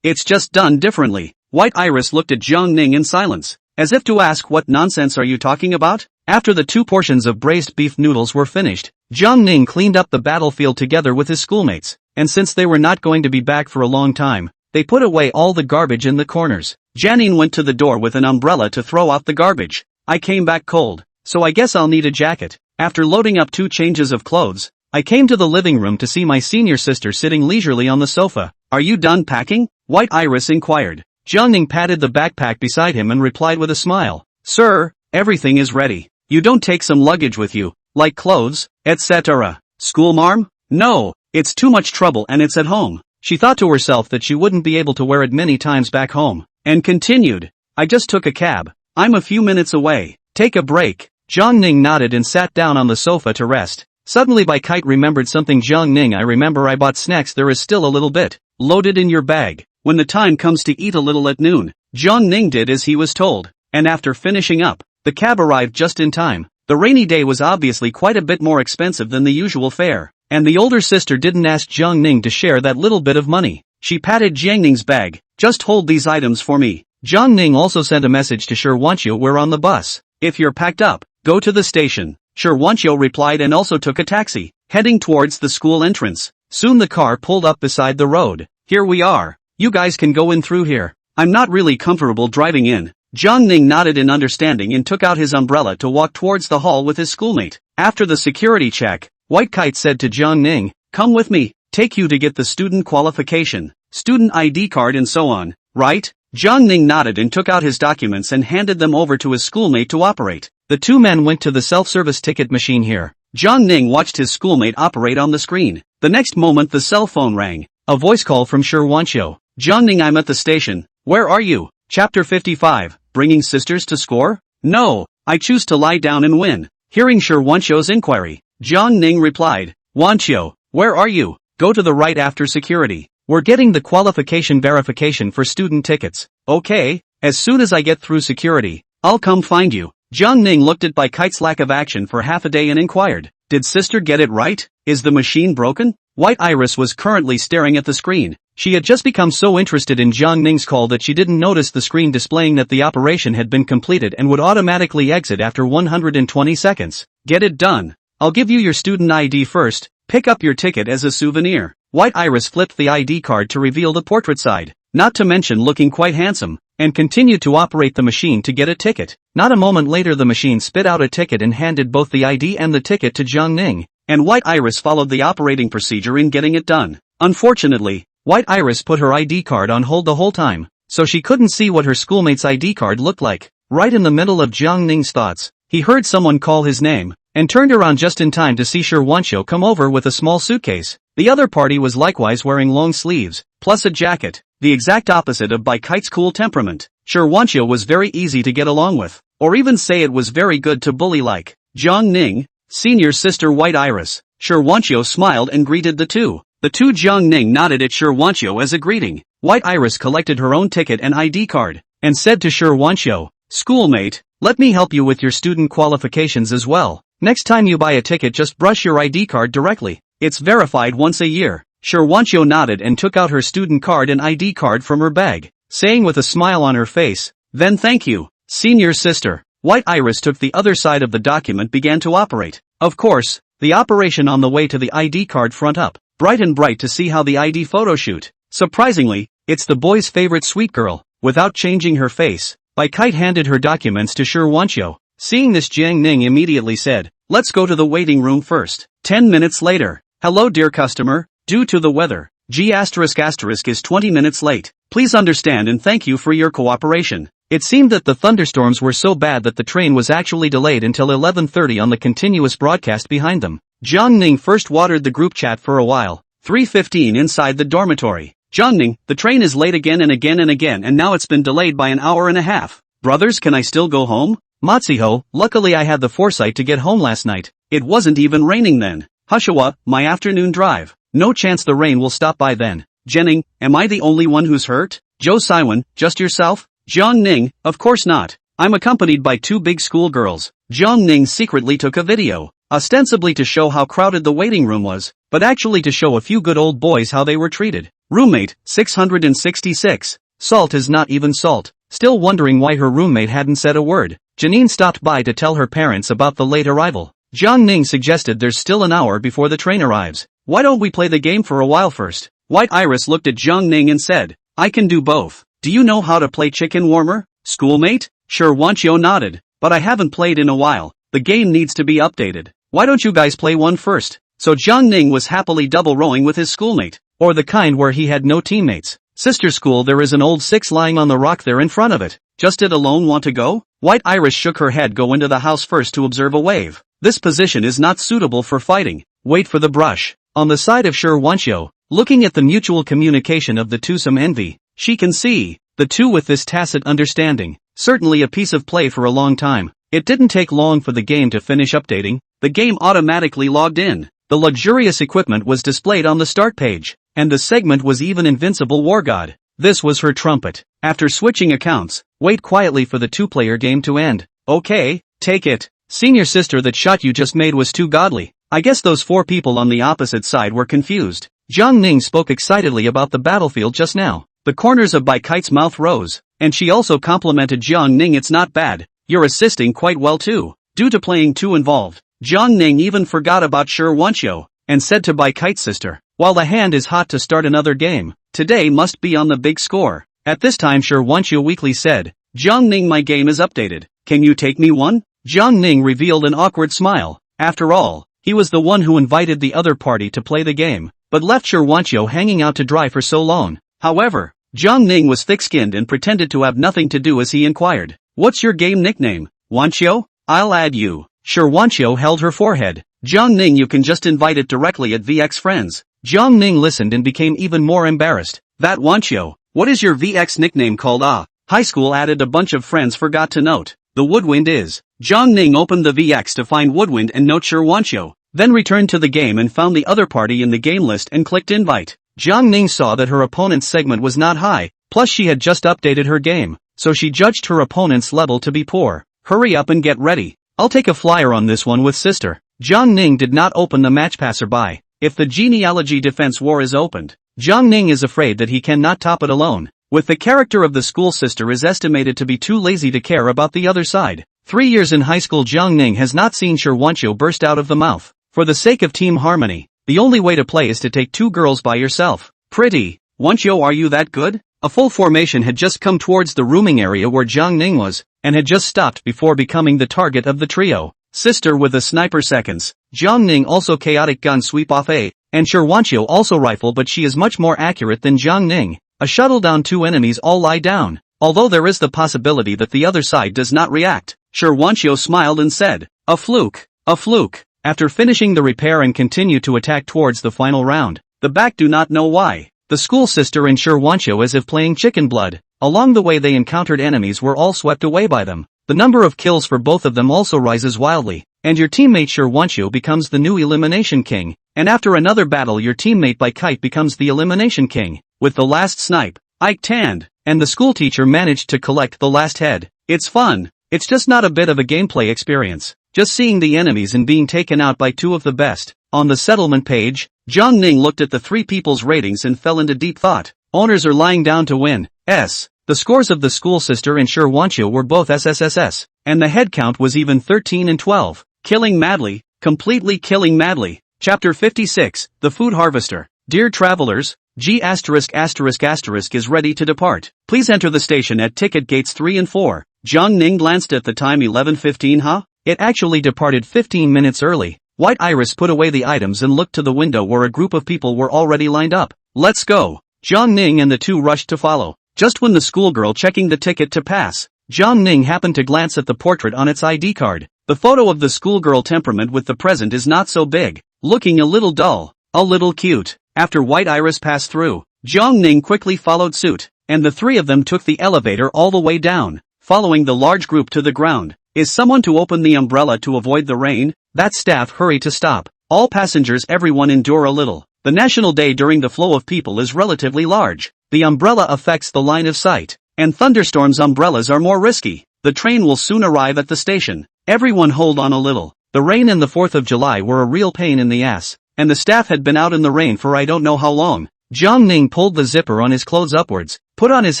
It's just done differently. White Iris looked at Jiang Ning in silence, as if to ask, what nonsense are you talking about? After the 2 portions of braised beef noodles were finished, Jiang Ning cleaned up the battlefield together with his schoolmates, and since they were not going to be back for a long time, they put away all the garbage in the corners. Janine went to the door with an umbrella to throw out the garbage. I came back cold, so I guess I'll need a jacket. After loading up 2 changes of clothes, I came to the living room to see my senior sister sitting leisurely on the sofa. Are you done packing? White Iris inquired. Jiang Ning patted the backpack beside him and replied with a smile. Sir, everything is ready. You don't take some luggage with you, like clothes, etc. Schoolmarm? No, it's too much trouble and it's at home. She thought to herself that she wouldn't be able to wear it many times back home, and continued. I just took a cab. I'm a few minutes away. Take a break. Jiang Ning nodded and sat down on the sofa to rest. Suddenly Kite remembered something. Jiang Ning, I remember I bought snacks. There is still a little bit loaded in your bag. When the time comes to eat a little at noon, Jiang Ning did as he was told, and after finishing up, the cab arrived just in time. The rainy day was obviously quite a bit more expensive than the usual fare, and the older sister didn't ask Jiang Ning to share that little bit of money. She patted Jiang Ning's bag. Just hold these items for me. Jiang Ning also sent a message to Shirwanqiu, we're on the bus. If you're packed up, go to the station. Shirwanqiu replied and also took a taxi, heading towards the school entrance. Soon the car pulled up beside the road. Here we are. You guys can go in through here. I'm not really comfortable driving in. Jiang Ning nodded in understanding and took out his umbrella to walk towards the hall with his schoolmate. After the security check, White Kite said to Jiang Ning, come with me, take you to get the student qualification, student ID card and so on, right? Jiang Ning nodded and took out his documents and handed them over to his schoolmate to operate. The 2 men went to the self-service ticket machine here. Jiang Ning watched his schoolmate operate on the screen. The next moment the cell phone rang. A voice call from Shirwanqiu. Jiang Ning, I'm at the station. Where are you? Chapter 55. Bringing sisters to score? No, I choose to lie down and win. Hearing Shirwanqiu's inquiry, Jiang Ning replied, Wanqiu, where are you? Go to the right after security. We're getting the qualification verification for student tickets. Okay, as soon as I get through security, I'll come find you. Jiang Ning looked at Kite's lack of action for half a day and inquired, did sister get it right? Is the machine broken? White Iris was currently staring at the screen. She had just become so interested in Jiang Ning's call that she didn't notice the screen displaying that the operation had been completed and would automatically exit after 120 seconds. Get it done. I'll give you your student ID first. Pick up your ticket as a souvenir. White Iris flipped the ID card to reveal the portrait side. Not to mention looking quite handsome. and continued to operate the machine to get a ticket. Not a moment later the machine spit out a ticket and handed both the ID and the ticket to Jiang Ning, and White Iris followed the operating procedure in getting it done. Unfortunately, White Iris put her ID card on hold the whole time, so she couldn't see what her schoolmate's ID card looked like. Right in the middle of Jiang Ning's thoughts, he heard someone call his name, and turned around just in time to see Shi Wanqiu come over with a small suitcase. The other party was likewise wearing long sleeves, plus a jacket, the exact opposite of Bai Kite's cool temperament. Shi Wanqiu was very easy to get along with, or even say it was very good to bully like. Jiang Ning, senior sister White Iris. Shi Wanqiu smiled and greeted the two. The two Jiang Ning nodded at Shi Wanqiu as a greeting. White Iris collected her own ticket and ID card, and said to Shi Wanqiu, "Schoolmate, let me help you with your student qualifications as well. Next time you buy a ticket just brush your ID card directly. It's verified once a year." Shi Wanqiu nodded and took out her student card and ID card from her bag, saying with a smile on her face, "Then thank you, senior sister." White Iris took the other side of the document began to operate. Of course, the operation on the way to the ID card front up, bright and bright to see how the ID photo shoot. Surprisingly, it's the boy's favorite sweet girl. Without changing her face, Bai Kite handed her documents to Shi Wanqiu. Seeing this, Jiang Ning immediately said, "Let's go to the waiting room first." 10 minutes later. "Hello dear customer, due to the weather, G** is 20 minutes late. Please understand and thank you for your cooperation." It seemed that the thunderstorms were so bad that the train was actually delayed until 11:30 on the continuous broadcast behind them. Jiang Ning first watered the group chat for a while. 3:15 inside the dormitory. "Jiang Ning, the train is late again and again and again and now it's been delayed by an hour and a half. Brothers, can I still go home?" "Matsuho, luckily I had the foresight to get home last night. It wasn't even raining then." "Hushawa, my afternoon drive. No chance the rain will stop by then." "Jenning, am I the only one who's hurt?" "Joe Siwon, just yourself?" Jiang Ning, "Of course not. I'm accompanied by two big schoolgirls." Jiang Ning secretly took a video, ostensibly to show how crowded the waiting room was, but actually to show a few good old boys how they were treated. Roommate, 666. Salt is not even salt. Still wondering why her roommate hadn't said a word, Janine stopped by to tell her parents about the late arrival. Jiang Ning suggested there's still an hour before the train arrives. "Why don't we play the game for a while first?" White Iris looked at Jiang Ning and said, "I can do both. Do you know how to play chicken warmer, schoolmate?" Shi Wanqiu nodded, "But I haven't played in a while. The game needs to be updated. Why don't you guys play one first?" So Jiang Ning was happily double rowing with his schoolmate, or the kind where he had no teammates. "Sister school, there is an old six lying on the rock there in front of it. Just it alone want to go?" White Iris shook her head. "Go into the house first to observe a wave. This position is not suitable for fighting. Wait for the brush." On the side of Shi Wanqiu, looking at the mutual communication of the two, some envy. She can see the two with this tacit understanding. Certainly a piece of play for a long time. It didn't take long for the game to finish updating. The game automatically logged in. The luxurious equipment was displayed on the start page, and the segment was even Invincible War God. This was her trumpet. After switching accounts, wait quietly for the two-player game to end. "Okay, take it. Senior sister, that shot you just made was too godly. I guess those four people on the opposite side were confused." Jiang Ning spoke excitedly about the battlefield just now. The corners of Bai Kite's mouth rose, and she also complimented Jiang Ning. "It's not bad. You're assisting quite well too." Due to playing too involved, Jiang Ning even forgot about Shi Wanqiu, and said to Bai Kite's sister, "While the hand is hot to start another game, today must be on the big score." At this time Shi Wanqiu weakly said, "Jiang Ning, my game is updated. Can you take me one?" Jiang Ning revealed an awkward smile. After all, he was the one who invited the other party to play the game, but left Shi Wanqiu hanging out to dry for so long. However, Jiang Ning was thick-skinned and pretended to have nothing to do as he inquired, "What's your game nickname, Wanqiu? I'll add you." Shi Wanqiu held her forehead. "Jiang Ning, you can just invite it directly at VX Friends." Jiang Ning listened and became even more embarrassed. "That Wanqiu, what is your VX nickname called?" High school added a bunch of friends forgot to note. "The Woodwind is." Jiang Ning opened the VX to find Woodwind and note Shi Wanqiu, then returned to the game and found the other party in the game list and clicked invite. Jiang Ning saw that her opponent's segment was not high, plus she had just updated her game, so she judged her opponent's level to be poor. "Hurry up and get ready. I'll take a flyer on this one with sister." Jiang Ning did not open the match. Passerby. If the genealogy defense war is opened, Jiang Ning is afraid that he cannot top it alone. With the character of the school sister is estimated to be too lazy to care about the other side. 3 years in high school, Jiang Ning has not seen Shi Wanqiu burst out of the mouth. For the sake of team harmony, the only way to play is to take two girls by yourself. "Pretty, Wanqiu, are you that good?" A full formation had just come towards the rooming area where Jiang Ning was, and had just stopped before becoming the target of the trio. Sister with a sniper seconds. Jiang Ning also chaotic gun sweep off A, and Shi Wanqiu also rifle, but she is much more accurate than Jiang Ning. A shuttle down, 2 enemies all lie down. Although there is the possibility that the other side does not react. Shi Wanqiu smiled and said, a fluke, a fluke. After finishing the repair and continue to attack towards the final round. The back do not know why. The school sister and Shi Wanqiu as if playing chicken blood. Along the way they encountered enemies were all swept away by them. The number of kills for both of them also rises wildly, and your teammate Shi Wanqiu becomes the new elimination king, and after another battle your teammate by Kite becomes the elimination king. With the last snipe, Ike tanned, and the school teacher managed to collect the last head. It's fun. It's just not a bit of a gameplay experience. Just seeing the enemies and being taken out by 2 of the best. On the settlement page, Jiang Ning looked at the 3 people's ratings and fell into deep thought. Owners are lying down to win. The scores of the school sister and Shi Wanqiu were both SSSS, and the head count was even 13 and 12. Killing madly, completely killing madly. Chapter 56, The Food Harvester. Dear travelers, G**** is ready to depart. Please enter the station at ticket gates 3 and 4. Jiang Ning glanced at the time 11:15. It actually departed 15 minutes early. White Iris put away the items and looked to the window where a group of people were already lined up. Let's go. Jiang Ning and the 2 rushed to follow. Just when the schoolgirl checking the ticket to pass, Jiang Ning happened to glance at the portrait on its ID card. The photo of the schoolgirl temperament with the present is not so big, looking a little dull, a little cute. After White Iris passed through, Jiang Ning quickly followed suit, and the 3 of them took the elevator all the way down, following the large group to the ground. Is someone to open the umbrella to avoid the rain? That staff hurry to stop. All passengers, everyone endure a little. The National Day during the flow of people is relatively large. The umbrella affects the line of sight, and thunderstorms umbrellas are more risky. The train will soon arrive at the station. Everyone hold on a little. The rain and the 4th of July were a real pain in the ass, and the staff had been out in the rain for I don't know how long. Jiang Ning pulled the zipper on his clothes upwards, put on his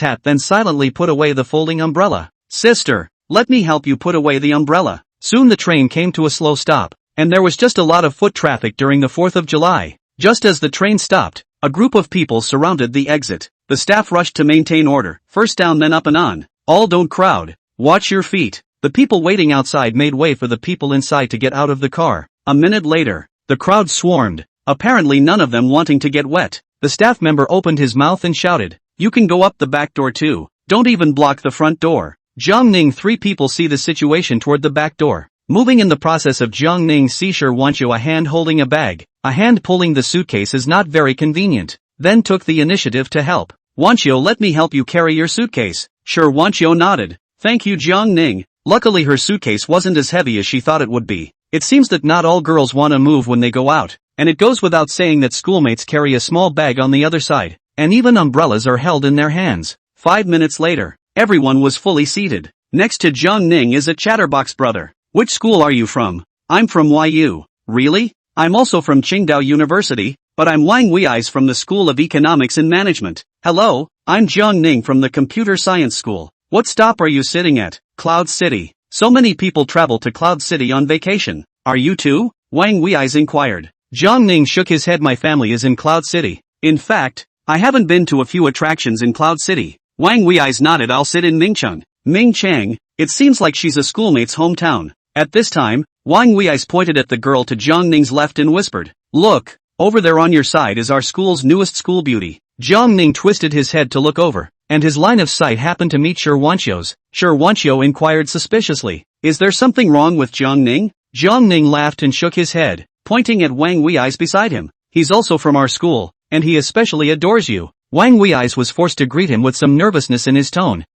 hat, then silently put away the folding umbrella. Sister, let me help you put away the umbrella. Soon the train came to a slow stop, and there was just a lot of foot traffic during the 4th of July. Just as the train stopped, a group of people surrounded the exit. The staff rushed to maintain order. First down, then up and on. All don't crowd. Watch your feet. The people waiting outside made way for the people inside to get out of the car. A minute later, the crowd swarmed, apparently none of them wanting to get wet. The staff member opened his mouth and shouted, "You can go up the back door too. Don't even block the front door." Jiang Ning 3 people see the situation toward the back door. Moving in the process of Jiang Ning see Shi Wanqiu a hand holding a bag. A hand pulling the suitcase is not very convenient. Then took the initiative to help. Wanqiu, let me help you carry your suitcase. Shi Wanqiu nodded. Thank you Jiang Ning. Luckily her suitcase wasn't as heavy as she thought it would be. It seems that not all girls want to move when they go out, and it goes without saying that schoolmates carry a small bag on the other side, and even umbrellas are held in their hands. 5 minutes later, everyone was fully seated. Next to Jiang Ning is a chatterbox brother. Which school are you from? I'm from YU. Really? I'm also from Qingdao University, but I'm Wang Wei's from the School of Economics and Management. Hello, I'm Jiang Ning from the Computer Science School. What stop are you sitting at? Cloud City. So many people travel to Cloud City on vacation. Are you too? Wang Wei's inquired. Jiang Ning shook his head. My family is in Cloud City. In fact, I haven't been to a few attractions in Cloud City. Wang Wei's nodded. I'll sit in Mingcheng. Mingcheng, it seems like she's a schoolmate's hometown. At this time, Wang Wei's pointed at the girl to Jiang Ning's left and whispered, "Look, over there on your side is our school's newest school beauty." Jiang Ning twisted his head to look over, and his line of sight happened to meet Shi Wanqiu's. Shi Wanqiu inquired suspiciously, "Is there something wrong with Jiang Ning?" Jiang Ning laughed and shook his head, pointing at Wang Wei's beside him. "He's also from our school, and he especially adores you." Wang Wei's was forced to greet him with some nervousness in his tone.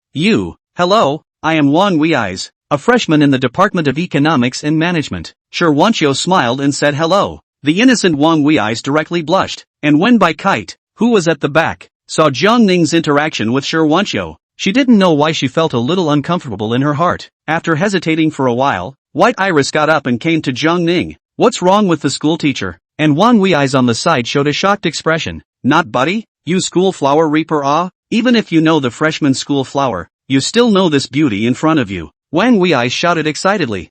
Hello, I am Wang Wei's, a freshman in the Department of Economics and Management." Shi Wanqiu smiled and said hello. The innocent Wang Wei's directly blushed, and when Bai Kite, who was at the back, saw Jiang Ning's interaction with Shi Wanqiu, she didn't know why she felt a little uncomfortable in her heart. After hesitating for a while, White Iris got up and came to Jiang Ning. "What's wrong with the school teacher?" And Wang Wei's on the side showed a shocked expression. "Not buddy, you school flower reaper even if you know the freshman school flower, you still know this beauty in front of you." Wang Wei shouted excitedly.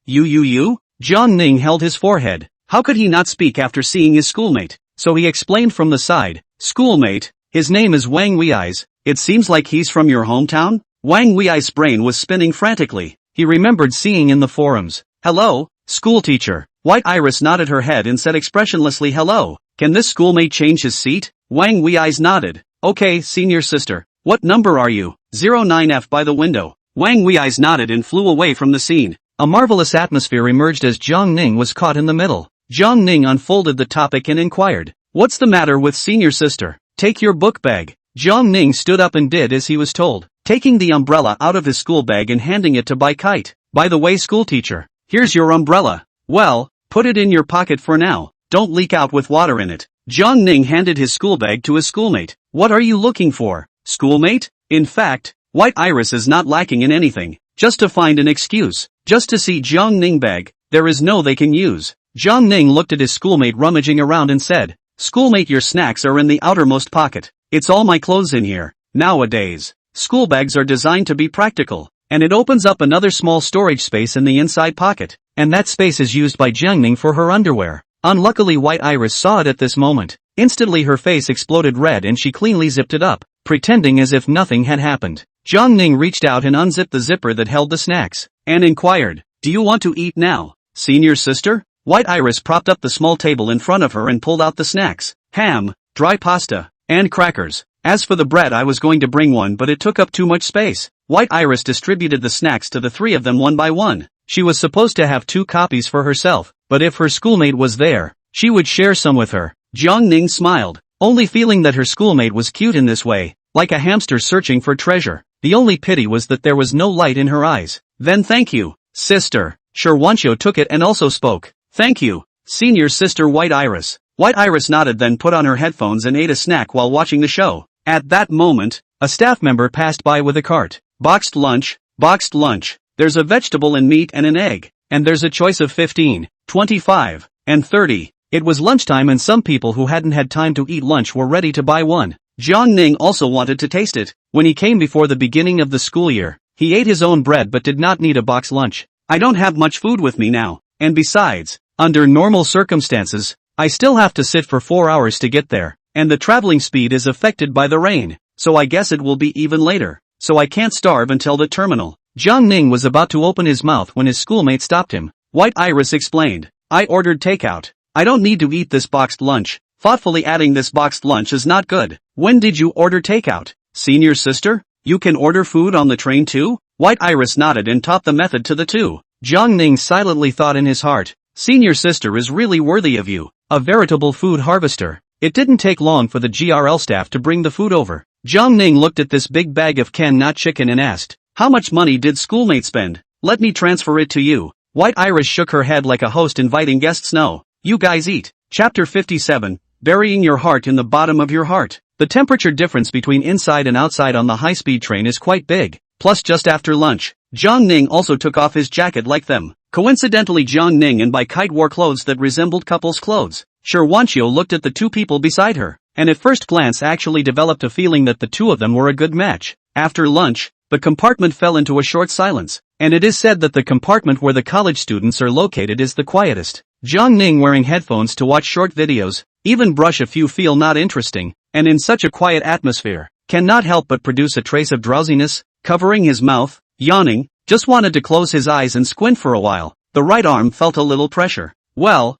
You. Jiang Ning held his forehead. How could he not speak after seeing his schoolmate? So he explained from the side, "Schoolmate, His name is Wang Wei's. It seems like he's from your hometown? Wang Wei's brain was spinning frantically. He remembered seeing in the forums. Hello, schoolteacher. White Iris nodded her head and said expressionlessly hello. Can this schoolmate change his seat? Wang Wei's nodded. Okay, senior sister. What number are you? 09F by the window. Wang Wei's nodded and flew away from the scene. A marvelous atmosphere emerged as Jiang Ning was caught in the middle. Jiang Ning unfolded the topic and inquired. What's the matter with senior sister? Take your book bag. Jiang Ning stood up and did as he was told, taking the umbrella out of his school bag and handing it to Bai Kite. By the way, schoolteacher, here's your umbrella. Well, put it in your pocket for now. Don't leak out with water in it. Jiang Ning handed his school bag to his schoolmate. What are you looking for, schoolmate? In fact, White Iris is not lacking in anything. Just to find an excuse. Just to see Jiang Ning bag. There is no they can use. Jiang Ning looked at his schoolmate rummaging around and said, schoolmate, your snacks are in the outermost pocket. It's all my clothes in here. Nowadays, school bags are designed to be practical, and it opens up another small storage space in the inside pocket, and that space is used by Jiang Ning for her underwear. Unluckily, White Iris saw it at this moment. Instantly her face exploded red and she cleanly zipped it up, pretending as if nothing had happened. Jiang Ning reached out and unzipped the zipper that held the snacks, and inquired, do you want to eat now, senior sister? White Iris propped up the small table in front of her and pulled out the snacks, ham, dry pasta, and crackers. As for the bread, I was going to bring one, but it took up too much space. White Iris distributed the snacks to the three of them one by one. She was supposed to have 2 copies for herself, but if her schoolmate was there, she would share some with her. Jiang Ning smiled, only feeling that her schoolmate was cute in this way, like a hamster searching for treasure. The only pity was that there was no light in her eyes. Then thank you, sister. Sherwancho took it and also spoke. Thank you, senior sister White Iris. White Iris nodded, then put on her headphones and ate a snack while watching the show. At that moment, a staff member passed by with a cart. Boxed lunch, boxed lunch. There's a vegetable and meat and an egg, and there's a choice of 15, 25, and 30. It was lunchtime and some people who hadn't had time to eat lunch were ready to buy one. Jiang Ning also wanted to taste it. When he came before the beginning of the school year, he ate his own bread but did not need a box lunch. I don't have much food with me now, and besides, under normal circumstances, I still have to sit for 4 hours to get there, and the traveling speed is affected by the rain, so I guess it will be even later, so I can't starve until the terminal. Jiang Ning was about to open his mouth when his schoolmate stopped him. White Iris explained, I ordered takeout. I don't need to eat this boxed lunch. Thoughtfully adding this boxed lunch is not good. When did you order takeout, senior sister? You can order food on the train too? White Iris nodded and taught the method to the two. Jiang Ning silently thought in his heart, senior sister is really worthy of you, a veritable food harvester. It didn't take long for the GRL staff to bring the food over. Jiang Ning looked at this big bag of canned not chicken and asked, how much money did schoolmate spend? Let me transfer it to you. White Iris shook her head like a host inviting guests. No, you guys eat. Chapter 57, Burying Your Heart in the Bottom of Your Heart. The temperature difference between inside and outside on the high-speed train is quite big. Plus just after lunch, Jiang Ning also took off his jacket like them. Coincidentally, Jiang Ning and Bai Kite wore clothes that resembled couples' clothes. Sherwancho looked at the two people beside her, and at first glance actually developed a feeling that the two of them were a good match. After lunch, the compartment fell into a short silence, and it is said that the compartment where the college students are located is the quietest. Jiang Ning, wearing headphones to watch short videos, even brush a few, feel not interesting, and in such a quiet atmosphere, cannot help but produce a trace of drowsiness. Covering his mouth, yawning, just wanted to close his eyes and squint for a while. The right arm felt a little pressure. Well,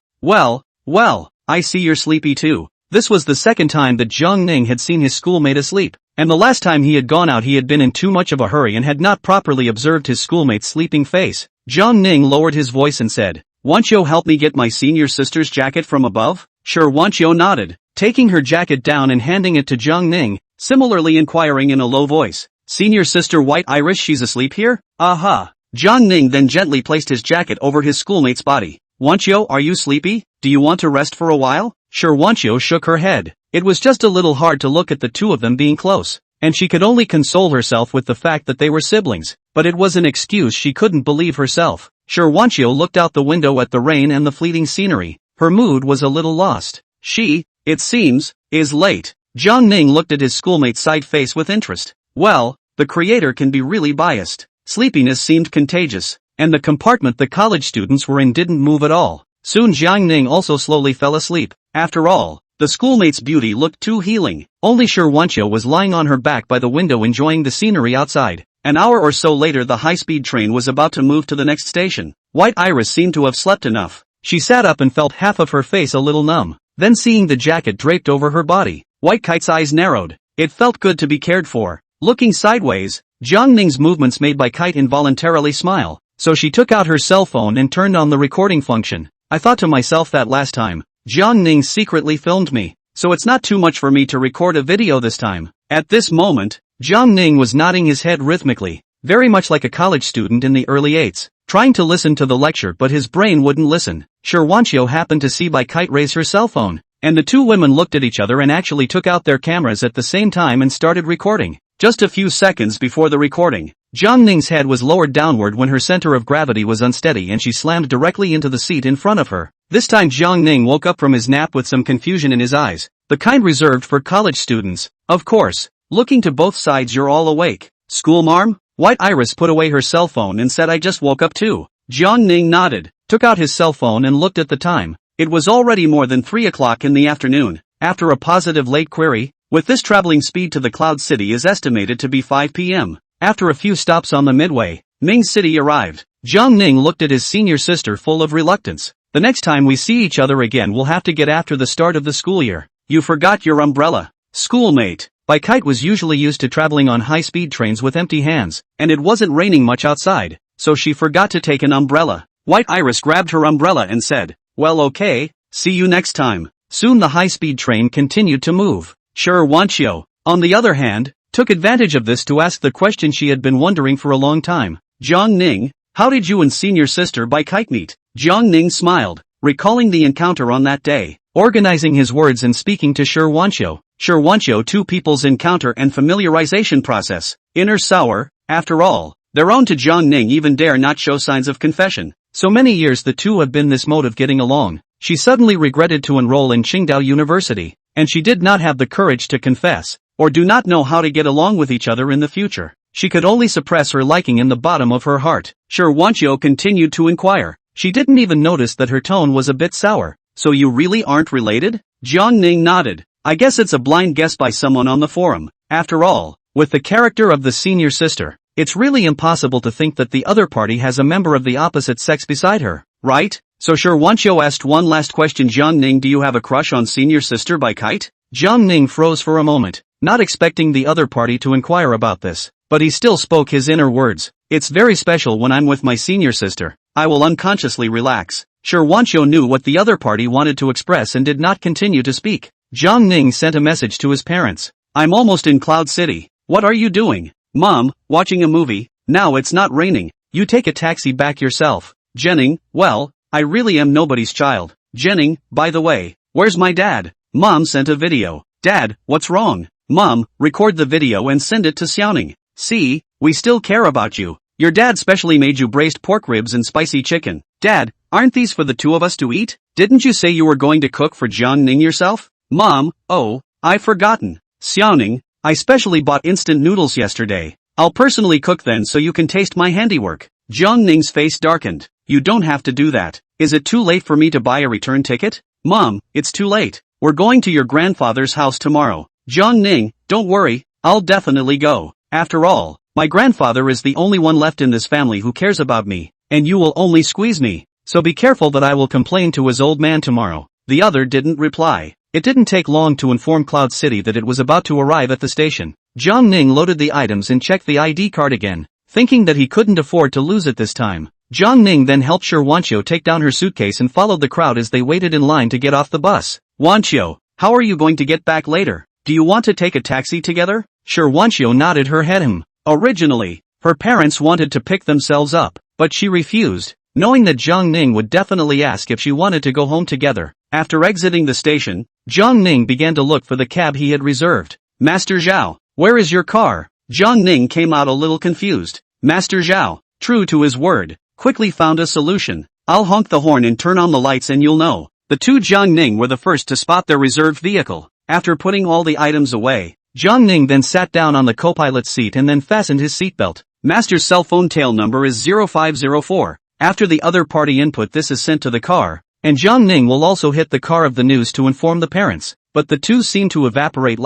I see you're sleepy too. This was the second time that Jiang Ning had seen his schoolmate asleep, and the last time he had gone out he had been in too much of a hurry and had not properly observed his schoolmate's sleeping face. Jiang Ning lowered his voice and said, "Won't you help me get my senior sister's jacket from above?" Sherwancho nodded, taking her jacket down and handing it to Jiang Ning, similarly inquiring in a low voice, "Senior sister White Iris, she's asleep here?" "Aha." Jiang Ning then gently placed his jacket over his schoolmate's body. "Wancho, are you sleepy? Do you want to rest for a while?" Sherwancho shook her head. It was just a little hard to look at the two of them being close, and she could only console herself with the fact that they were siblings, but it was an excuse she couldn't believe herself. Sherwancho looked out the window at the rain and the fleeting scenery. Her mood was a little lost. She, it seems, is late. Jiang Ning looked at his schoolmate's side face with interest. Well, the creator can be really biased. Sleepiness seemed contagious, and the compartment the college students were in didn't move at all. Soon Jiang Ning also slowly fell asleep. After all, The schoolmate's beauty looked too healing. Only Sherwancho was lying on her back by the window enjoying the scenery outside. An hour or so later the high-speed train was about to move to the next station. White Iris seemed to have slept enough. She sat up and felt half of her face a little numb. Then seeing the jacket draped over her body, White Kite's eyes narrowed. It felt good to be cared for. Looking sideways, Jiang Ning's movements made by Kite involuntarily smile, so she took out her cell phone and turned on the recording function. I thought to myself that last time, Jiang Ning secretly filmed me, so it's not too much for me to record a video this time. At this moment, Jiang Ning was nodding his head rhythmically, very much like a college student in the early 80s, trying to listen to the lecture but his brain wouldn't listen. Sherwancho happened to see by Kite raise her cell phone, and the two women looked at each other and actually took out their cameras at the same time and started recording. Just a few seconds before the recording, Jiang Ning's head was lowered downward when her center of gravity was unsteady and she slammed directly into the seat in front of her. This time Jiang Ning woke up from his nap with some confusion in his eyes, the kind reserved for college students. Of course, looking to both sides. You're all awake. School marm? White Iris put away her cell phone and said I just woke up too. Jiang Ning nodded, took out his cell phone and looked at the time. It was already more than 3 o'clock in the afternoon. After a positive late query, with this traveling speed to the Cloud City is estimated to be 5 p.m. After a few stops on the midway, Ming City arrived. Jiang Ning looked at his senior sister full of reluctance. The next time we see each other again we'll have to get after the start of the school year. You forgot your umbrella. Schoolmate. By Kite was usually used to traveling on high-speed trains with empty hands, and it wasn't raining much outside, so she forgot to take an umbrella. White Iris grabbed her umbrella and said, well okay, see you next time. Soon the high-speed train continued to move. Sherwancho, on the other hand, took advantage of this to ask the question she had been wondering for a long time. Jiang Ning, how did you and senior sister by Kite meet? Jiang Ning smiled, recalling the encounter on that day, organizing his words and speaking to Sherwancho. Sherwancho, two people's encounter and familiarization process. Inner sour, after all, their own to Jiang Ning even dare not show signs of confession. So many years the two have been this mode of getting along. She suddenly regretted to enroll in Qingdao University, and she did not have the courage to confess, or do not know how to get along with each other in the future. She could only suppress her liking in the bottom of her heart. Sherwancho continued to inquire. She didn't even notice that her tone was a bit sour. So you really aren't related? Jiang Ning nodded. I guess it's a blind guess by someone on the forum. After all, with the character of the senior sister, it's really impossible to think that the other party has a member of the opposite sex beside her, right? So Sherwancho asked one last question. Jiang Ning, do you have a crush on senior sister by Kite? Jiang Ning froze for a moment, not expecting the other party to inquire about this, but he still spoke his inner words. It's very special when I'm with my senior sister. I will unconsciously relax. Sherwancho knew what the other party wanted to express and did not continue to speak. Jiang Ning sent a message to his parents. I'm almost in Cloud City. What are you doing? Mom, watching a movie. Now it's not raining. You take a taxi back yourself. Jenning, well, I really am nobody's child. Jenning, by the way, where's my dad? Mom sent a video. Dad, what's wrong? Mom, record the video and send it to Xiaoning. See, we still care about you. Your dad specially made you braised pork ribs and spicy chicken. Dad, aren't these for the two of us to eat? Didn't you say you were going to cook for Jiang Ning yourself? Mom, oh, I've forgotten. Xiaoning, I specially bought instant noodles yesterday. I'll personally cook then so you can taste my handiwork. Jiang Ning's face darkened. You don't have to do that. Is it too late for me to buy a return ticket? Mom, it's too late. We're going to your grandfather's house tomorrow. Jiang Ning, don't worry, I'll definitely go. After all, my grandfather is the only one left in this family who cares about me, and you will only squeeze me. So be careful that I will complain to his old man tomorrow. The other didn't reply. It didn't take long to inform Cloud City that it was about to arrive at the station. Jiang Ning loaded the items and checked the ID card again, thinking that he couldn't afford to lose it this time. Jiang Ning then helped Sherwancho take down her suitcase and followed the crowd as they waited in line to get off the bus. Wancho, how are you going to get back later? Do you want to take a taxi together? Sherwancho nodded her head. Originally, her parents wanted to pick themselves up, but she refused, knowing that Jiang Ning would definitely ask if she wanted to go home together. After exiting the station, Jiang Ning began to look for the cab he had reserved. Master Zhao, where is your car? Jiang Ning came out a little confused. Master Zhao, true to his word, quickly found a solution. I'll honk the horn and turn on the lights and you'll know. The two Jiang Ning were the first to spot their reserved vehicle. After putting all the items away, Jiang Ning then sat down on the co-pilot's seat and then fastened his seatbelt. Master's cell phone tail number is 0504. After the other party input, this is sent to the car, and Jiang Ning will also hit the car of the news to inform the parents. but the two seemed to evaporate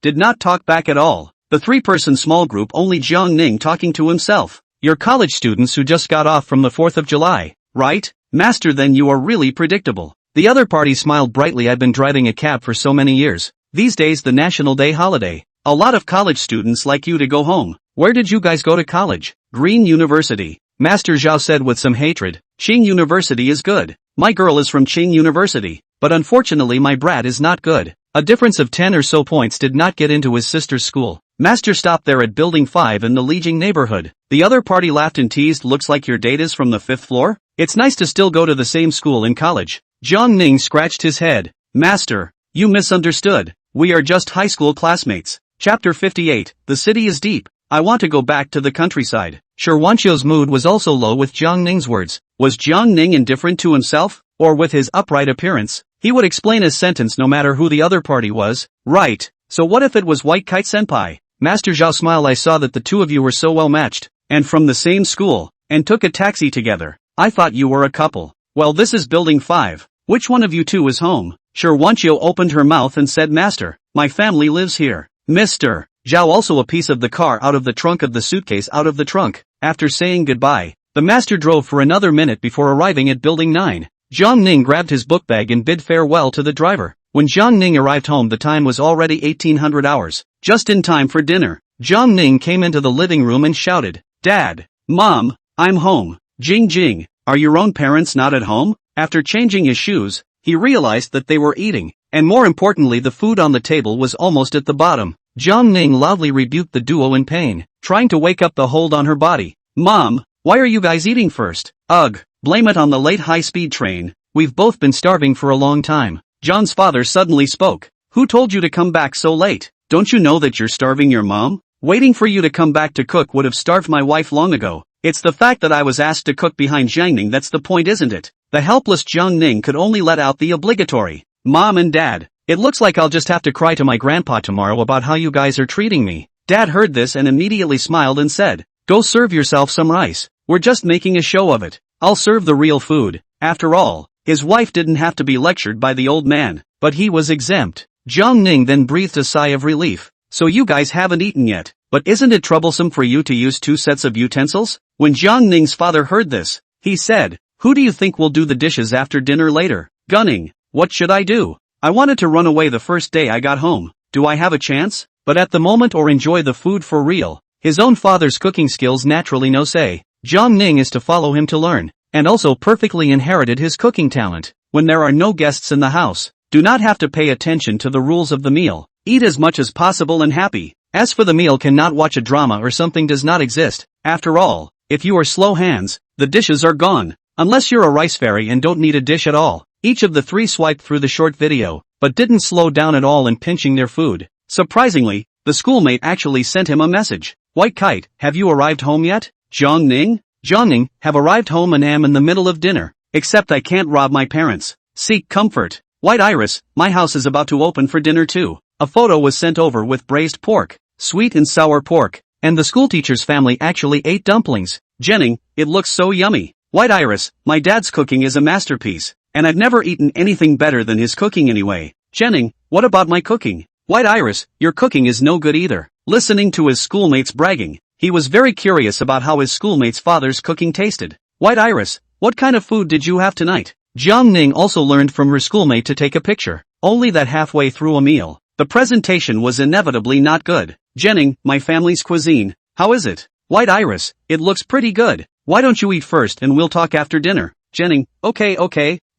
did not talk back at all. The three-person small group, only Jiang Ning talking to himself. You're college students who just got off from the 4th of July, right? Master, then you are really predictable. The other party smiled brightly. I've been driving a cab for so many years. These days the National Day holiday. A lot of college students like you to go home. Where did you guys go to college? Green University. Master Zhao said with some hatred. Qing University is good. My girl is from Qing University. But unfortunately my brat is not good. A difference of 10 or so points did not get into his sister's school. Master stopped there at Building 5 in the Lijiang neighborhood. The other party laughed and teased. Looks like your date is from the 5th floor? It's nice to still go to the same school in college. Jiang Ning scratched his head. Master, you misunderstood. We are just high school classmates. Chapter 58, The city is deep. I want to go back to the countryside. Sure, Wanqiu's mood was also low with Jiang Ning's words. Was Jiang Ning indifferent to himself? Or with his upright appearance? He would explain his sentence no matter who the other party was. Right. So what if it was White Kite Senpai? Master Zhao smiled. I saw that the two of you were so well matched, and from the same school, and took a taxi together. I thought you were a couple. Well, this is Building 5. Which one of you two is home? Sure, Wanqiu opened her mouth and said, Master, my family lives here. Mr. Zhao also a piece of the car out of the trunk of the suitcase out of the trunk. After saying goodbye, the master drove for another minute before arriving at Building 9. Jiang Ning grabbed his book bag and bid farewell to the driver. When Jiang Ning arrived home, the time was already 1800 hours, just in time for dinner. Jiang Ning came into the living room and shouted, Dad, Mom, I'm home. Jing Jing, are your own parents not at home? After changing his shoes, he realized that they were eating, and more importantly the food on the table was almost at the bottom. Jiang Ning loudly rebuked the duo in pain, trying to wake up the hold on her body. Mom, why are you guys eating first? Ugh, blame it on the late high-speed train. We've both been starving for a long time. John's father suddenly spoke. Who told you to come back so late? Don't you know that you're starving your mom? Waiting for you to come back to cook would have starved my wife long ago. It's the fact that I was asked to cook behind Jiang Ning that's the point, isn't it? The helpless Jiang Ning could only let out the obligatory, Mom and Dad. It looks like I'll just have to cry to my grandpa tomorrow about how you guys are treating me. Dad heard this and immediately smiled and said, Go serve yourself some rice. We're just making a show of it. I'll serve the real food. After all, his wife didn't have to be lectured by the old man, but he was exempt. Jiang Ning then breathed a sigh of relief. So you guys haven't eaten yet, but isn't it troublesome for you to use 2 sets of utensils? When Jiang Ning's father heard this, he said, Who do you think will do the dishes after dinner later? Gunning, what should I do? I wanted to run away the first day I got home. Do I have a chance? But at the moment or enjoy the food for real? His own father's cooking skills naturally no say. Jiang Ning is to follow him to learn, and also perfectly inherited his cooking talent. When there are no guests in the house, do not have to pay attention to the rules of the meal. Eat as much as possible and happy. As for the meal, cannot watch a drama or something does not exist. After all, if you are slow hands, the dishes are gone. Unless you're a rice fairy and don't need a dish at all. Each of the three swiped through the short video, but didn't slow down at all in pinching their food. Surprisingly, the schoolmate actually sent him a message. White Kite, have you arrived home yet? Jiang Ning? Jiang Ning, have arrived home and am in the middle of dinner. Except I can't rob my parents. Seek comfort. White Iris, my house is about to open for dinner too. A photo was sent over with braised pork, sweet and sour pork, and the schoolteacher's family actually ate dumplings. Jenning, it looks so yummy. White Iris, my dad's cooking is a masterpiece, and I've never eaten anything better than his cooking anyway. Jenning, what about my cooking? White Iris, your cooking is no good either. Listening to his schoolmates bragging, he was very curious about how his schoolmate's father's cooking tasted. White Iris, what kind of food did you have tonight? Jiang Ning also learned from her schoolmate to take a picture, only that halfway through a meal, the presentation was inevitably not good. Jenning, my family's cuisine, how is it? White Iris, it looks pretty good. Why don't you eat first and we'll talk after dinner? Jenning, okay,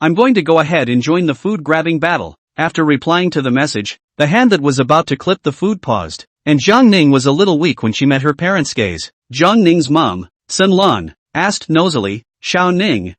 I'm going to go ahead and join the food grabbing battle. After replying to the message, the hand that was about to clip the food paused, and Jiang Ning was a little weak when she met her parents' gaze. Jiang Ning's mom, Sun Lan, asked nosily, Xiao Ning,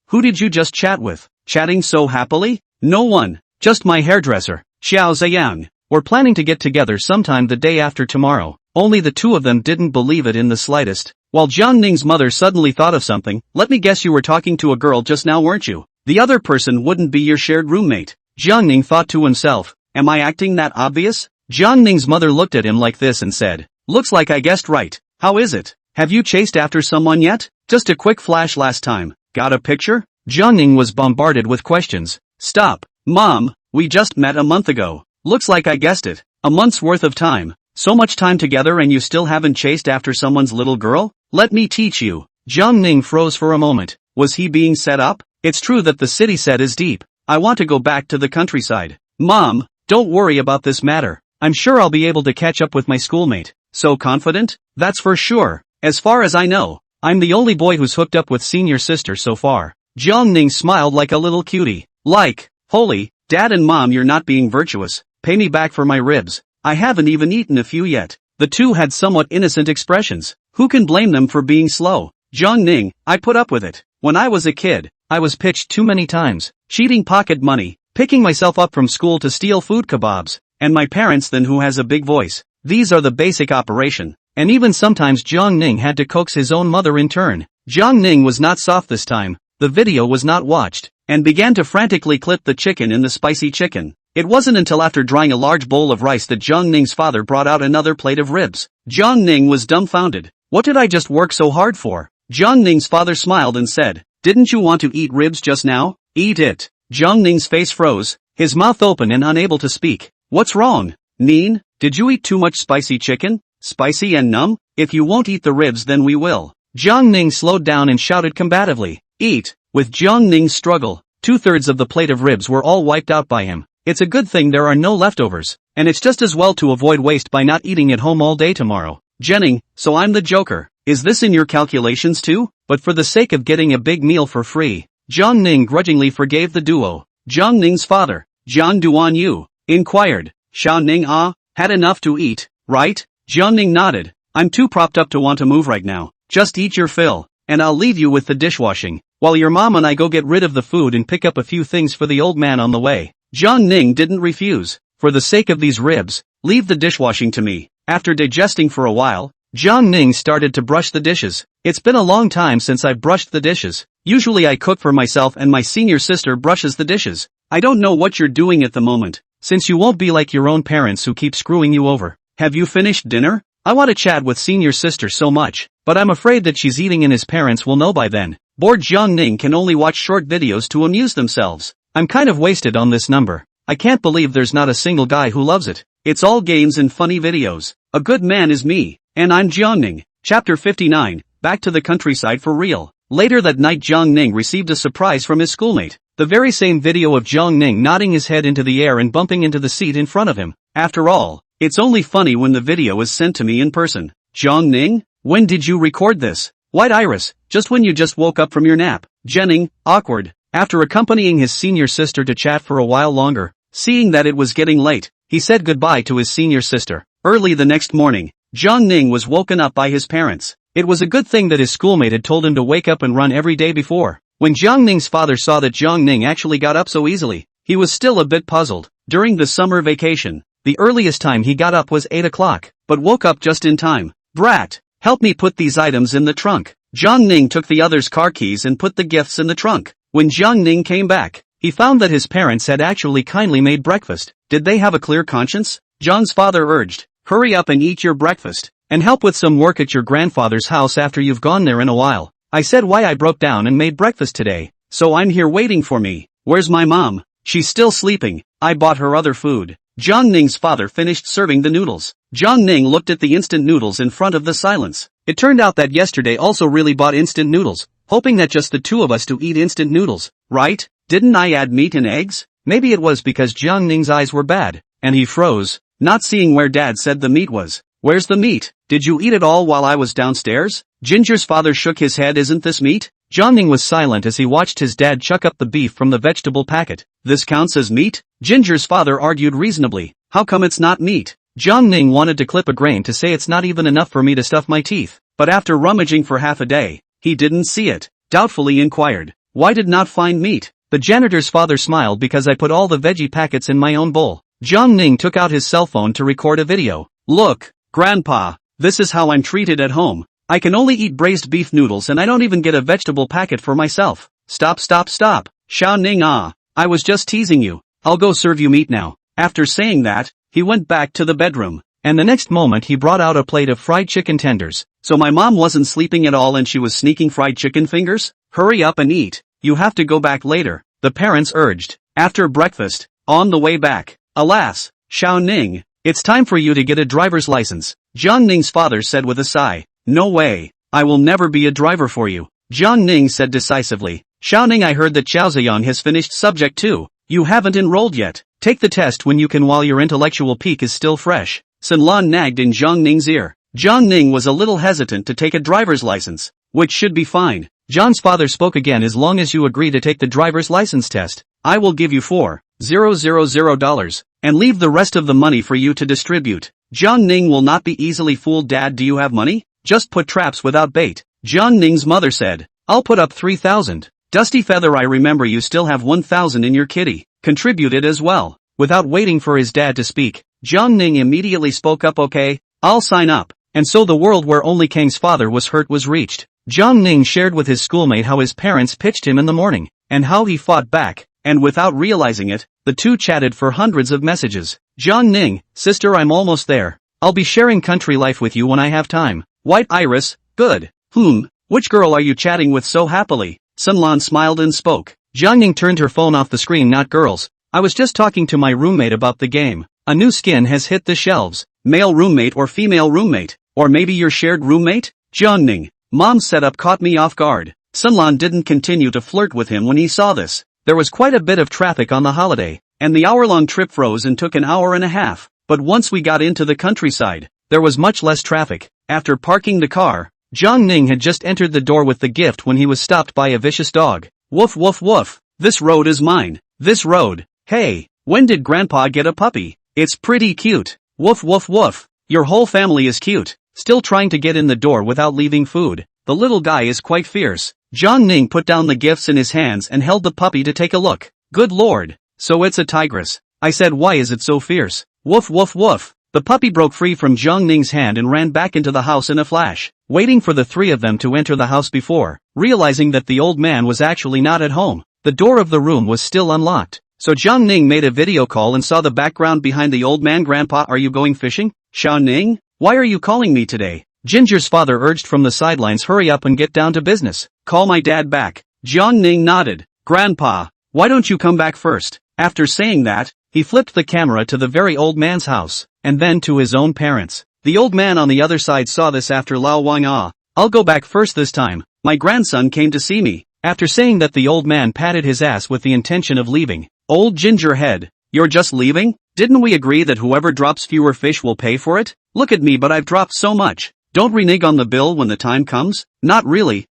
who did you just chat with? Chatting so happily? No one, just my hairdresser, Xiao Ziyang. We're planning to get together sometime the day after tomorrow. Only the two of them didn't believe it in the slightest. While Jiang Ning's mother suddenly thought of something, let me guess, you were talking to a girl just now, weren't you? The other person wouldn't be your shared roommate. Jiang Ning thought to himself, am I acting that obvious? Jiang Ning's mother looked at him like this and said, looks like I guessed right. How is it? Have you chased after someone yet? Just a quick flash last time. Got a picture? Jiang Ning was bombarded with questions. Stop, Mom, We just met a month ago. Looks like I guessed it. A month's worth of time. So much time together and you still haven't chased after someone's little girl? Let me teach you. Jiang Ning froze for a moment. Was he being set up? It's true that the city set is deep. I want to go back to the countryside. Mom, don't worry about this matter. I'm sure I'll be able to catch up with my schoolmate. So confident? That's for sure. As far as I know, I'm the only boy who's hooked up with senior sister so far. Jiang Ning smiled like a little cutie. Like, holy, Dad and Mom, you're not being virtuous. Pay me back for my ribs. I haven't even eaten a few yet. The two had somewhat innocent expressions. Who can blame them for being slow? Jiang Ning, I put up with it. When I was a kid, I was pitched too many times, cheating pocket money, picking myself up from school to steal food kebabs, and my parents then who has a big voice. These are the basic operation. And even sometimes Jiang Ning had to coax his own mother in turn. Jiang Ning was not soft this time. The video was not watched, and began to frantically clip the chicken in the spicy chicken. It wasn't until after drying a large bowl of rice that Jiang Ning's father brought out another plate of ribs. Jiang Ning was dumbfounded. What did I just work so hard for? Jiang Ning's father smiled and said, didn't you want to eat ribs just now? Eat it. Jiang Ning's face froze, his mouth open and unable to speak. What's wrong? Ning, did you eat too much spicy chicken? Spicy and numb? If you won't eat the ribs then we will. Jiang Ning slowed down and shouted combatively, eat. With Jiang Ning's struggle, 2/3 of the plate of ribs were all wiped out by him. It's a good thing there are no leftovers, and it's just as well to avoid waste by not eating at home all day tomorrow. Jenning, so I'm the joker. Is this in your calculations too? But for the sake of getting a big meal for free, Jiang Ning grudgingly forgave the duo. Jiang Ning's father, Jiang Duan Yu, inquired, Xiao Ning had enough to eat, right? Jiang Ning nodded. I'm too propped up to want to move right now. Just eat your fill, and I'll leave you with the dishwashing, while your mom and I go get rid of the food and pick up a few things for the old man on the way. Jiang Ning didn't refuse. For the sake of these ribs, leave the dishwashing to me. After digesting for a while, Jiang Ning started to brush the dishes. It's been a long time since I've brushed the dishes. Usually I cook for myself and my senior sister brushes the dishes. I don't know what you're doing at the moment, since you won't be like your own parents who keep screwing you over. Have you finished dinner? I want to chat with senior sister so much, but I'm afraid that she's eating and his parents will know by then. Bored Jiang Ning can only watch short videos to amuse themselves. I'm kind of wasted on this number. I can't believe there's not a single guy who loves it. It's all games and funny videos. A good man is me, and I'm Jiang Ning. Chapter 59, back to the countryside for real. Later that night Jiang Ning received a surprise from his schoolmate. The very same video of Jiang Ning nodding his head into the air and bumping into the seat in front of him. After all, it's only funny when the video is sent to me in person. Jiang Ning, when did you record this? White Iris, just when you just woke up from your nap. Jenning, awkward. After accompanying his senior sister to chat for a while longer, seeing that it was getting late, he said goodbye to his senior sister. Early the next morning, Jiang Ning was woken up by his parents. It was a good thing that his schoolmate had told him to wake up and run every day before. When Jiang Ning's father saw that Jiang Ning actually got up so easily, he was still a bit puzzled. During the summer vacation, the earliest time he got up was 8 o'clock, but woke up just in time. Brat, help me put these items in the trunk. Jiang Ning took the other's car keys and put the gifts in the trunk. When Jiang Ning came back, he found that his parents had actually kindly made breakfast. Did they have a clear conscience? Jiang's father urged, hurry up and eat your breakfast, and help with some work at your grandfather's house after you've gone there in a while. I said why I broke down and made breakfast today, so I'm here waiting for me. Where's my mom? She's still sleeping. I bought her other food. Jiang Ning's father finished serving the noodles. Jiang Ning looked at the instant noodles in front of the silence. It turned out that yesterday also really bought instant noodles, hoping that just the two of us to eat instant noodles, right? Didn't I add meat and eggs? Maybe it was because Jiang Ning's eyes were bad, and he froze, not seeing where Dad said the meat was. Where's the meat? Did you eat it all while I was downstairs? Ginger's father shook his head. Isn't this meat? Jiang Ning was silent as he watched his dad chuck up the beef from the vegetable packet. This counts as meat? Ginger's father argued reasonably. How come it's not meat? Jiang Ning wanted to clip a grain to say it's not even enough for me to stuff my teeth, but after rummaging for half a day, he didn't see it. Doubtfully inquired, why did not find meat? The janitor's father smiled because I put all the veggie packets in my own bowl. Jiang Ning took out his cell phone to record a video. Look, Grandpa, this is how I'm treated at home. I can only eat braised beef noodles and I don't even get a vegetable packet for myself. Stop. Xiao Ning I was just teasing you. I'll go serve you meat now. After saying that, he went back to the bedroom, and the next moment he brought out a plate of fried chicken tenders. So my mom wasn't sleeping at all and she was sneaking fried chicken fingers? Hurry up and eat. You have to go back later, the parents urged. After breakfast, On the way back, alas, Xiao Ning, it's time for you to get a driver's license, Jiang Ning's father said with a sigh. No way, I will never be a driver for you, Jiang Ning said decisively. Xiao Ning, I heard that Xiao Ziyang has finished subject 2. You haven't enrolled yet. Take the test when you can while your intellectual peak is still fresh. Sun Lan nagged in Jiang Ning's ear. Jiang Ning was a little hesitant to take a driver's license, which should be fine. John's father spoke again. As long as you agree to take the driver's license test, I will give you $4,000 and leave the rest of the money for you to distribute. Jiang Ning will not be easily fooled. Dad, do you have money? Just put traps without bait. Jiang Ning's mother said. I'll put up 3,000. Dusty Feather, I remember you still have 1,000 in your kitty. Contributed as well. Without waiting for his dad to speak, Jiang Ning immediately spoke up. Okay, I'll sign up. And so the world where only Kang's father was hurt was reached. Jiang Ning shared with his schoolmate how his parents pitched him in the morning, and how he fought back, and without realizing it, the two chatted for hundreds of messages. Jiang Ning, sister, I'm almost there. I'll be sharing country life with you when I have time. White Iris, good. Which girl are you chatting with so happily? Sun Lan smiled and spoke. Jiang Ning turned her phone off the screen. Not girls. I was just talking to my roommate about the game. A new skin has hit the shelves. Male roommate or female roommate? Or maybe your shared roommate? Jiang Ning, mom's setup caught me off guard. Sun Lan didn't continue to flirt with him when he saw this. There was quite a bit of traffic on the holiday, and the hour-long trip froze and took an hour and a half. But once we got into the countryside, there was much less traffic. After parking the car, Jiang Ning had just entered the door with the gift when he was stopped by a vicious dog. Woof woof woof. This road is mine. This road. Hey, when did Grandpa get a puppy? It's pretty cute. Woof woof woof. Your whole family is cute. Still trying to get in the door without leaving food. The little guy is quite fierce. Jiang Ning put down the gifts in his hands and held the puppy to take a look. Good lord. So it's a tigress. I said, why is it so fierce? Woof woof woof. The puppy broke free from Jiang Ning's hand and ran back into the house in a flash, waiting for the three of them to enter the house before realizing that the old man was actually not at home. The door of the room was still unlocked, so Jiang Ning made a video call and saw the background behind the old man. Grandpa, are you going fishing? Xiao Ning, why are you calling me today? Ginger's father urged from the sidelines. Hurry up and get down to business. Call my dad back. Jiang Ning nodded. Grandpa, why don't you come back first? After saying that, he flipped the camera to the very old man's house, and then to his own parents. The old man on the other side saw this. After Lao Wang, I'll go back first this time. My grandson came to see me. After saying that, the old man patted his ass with the intention of leaving. Old ginger head, you're just leaving? Didn't we agree that whoever drops fewer fish will pay for it? Look at me, but I've dropped so much. Don't renege on the bill when the time comes? Not really,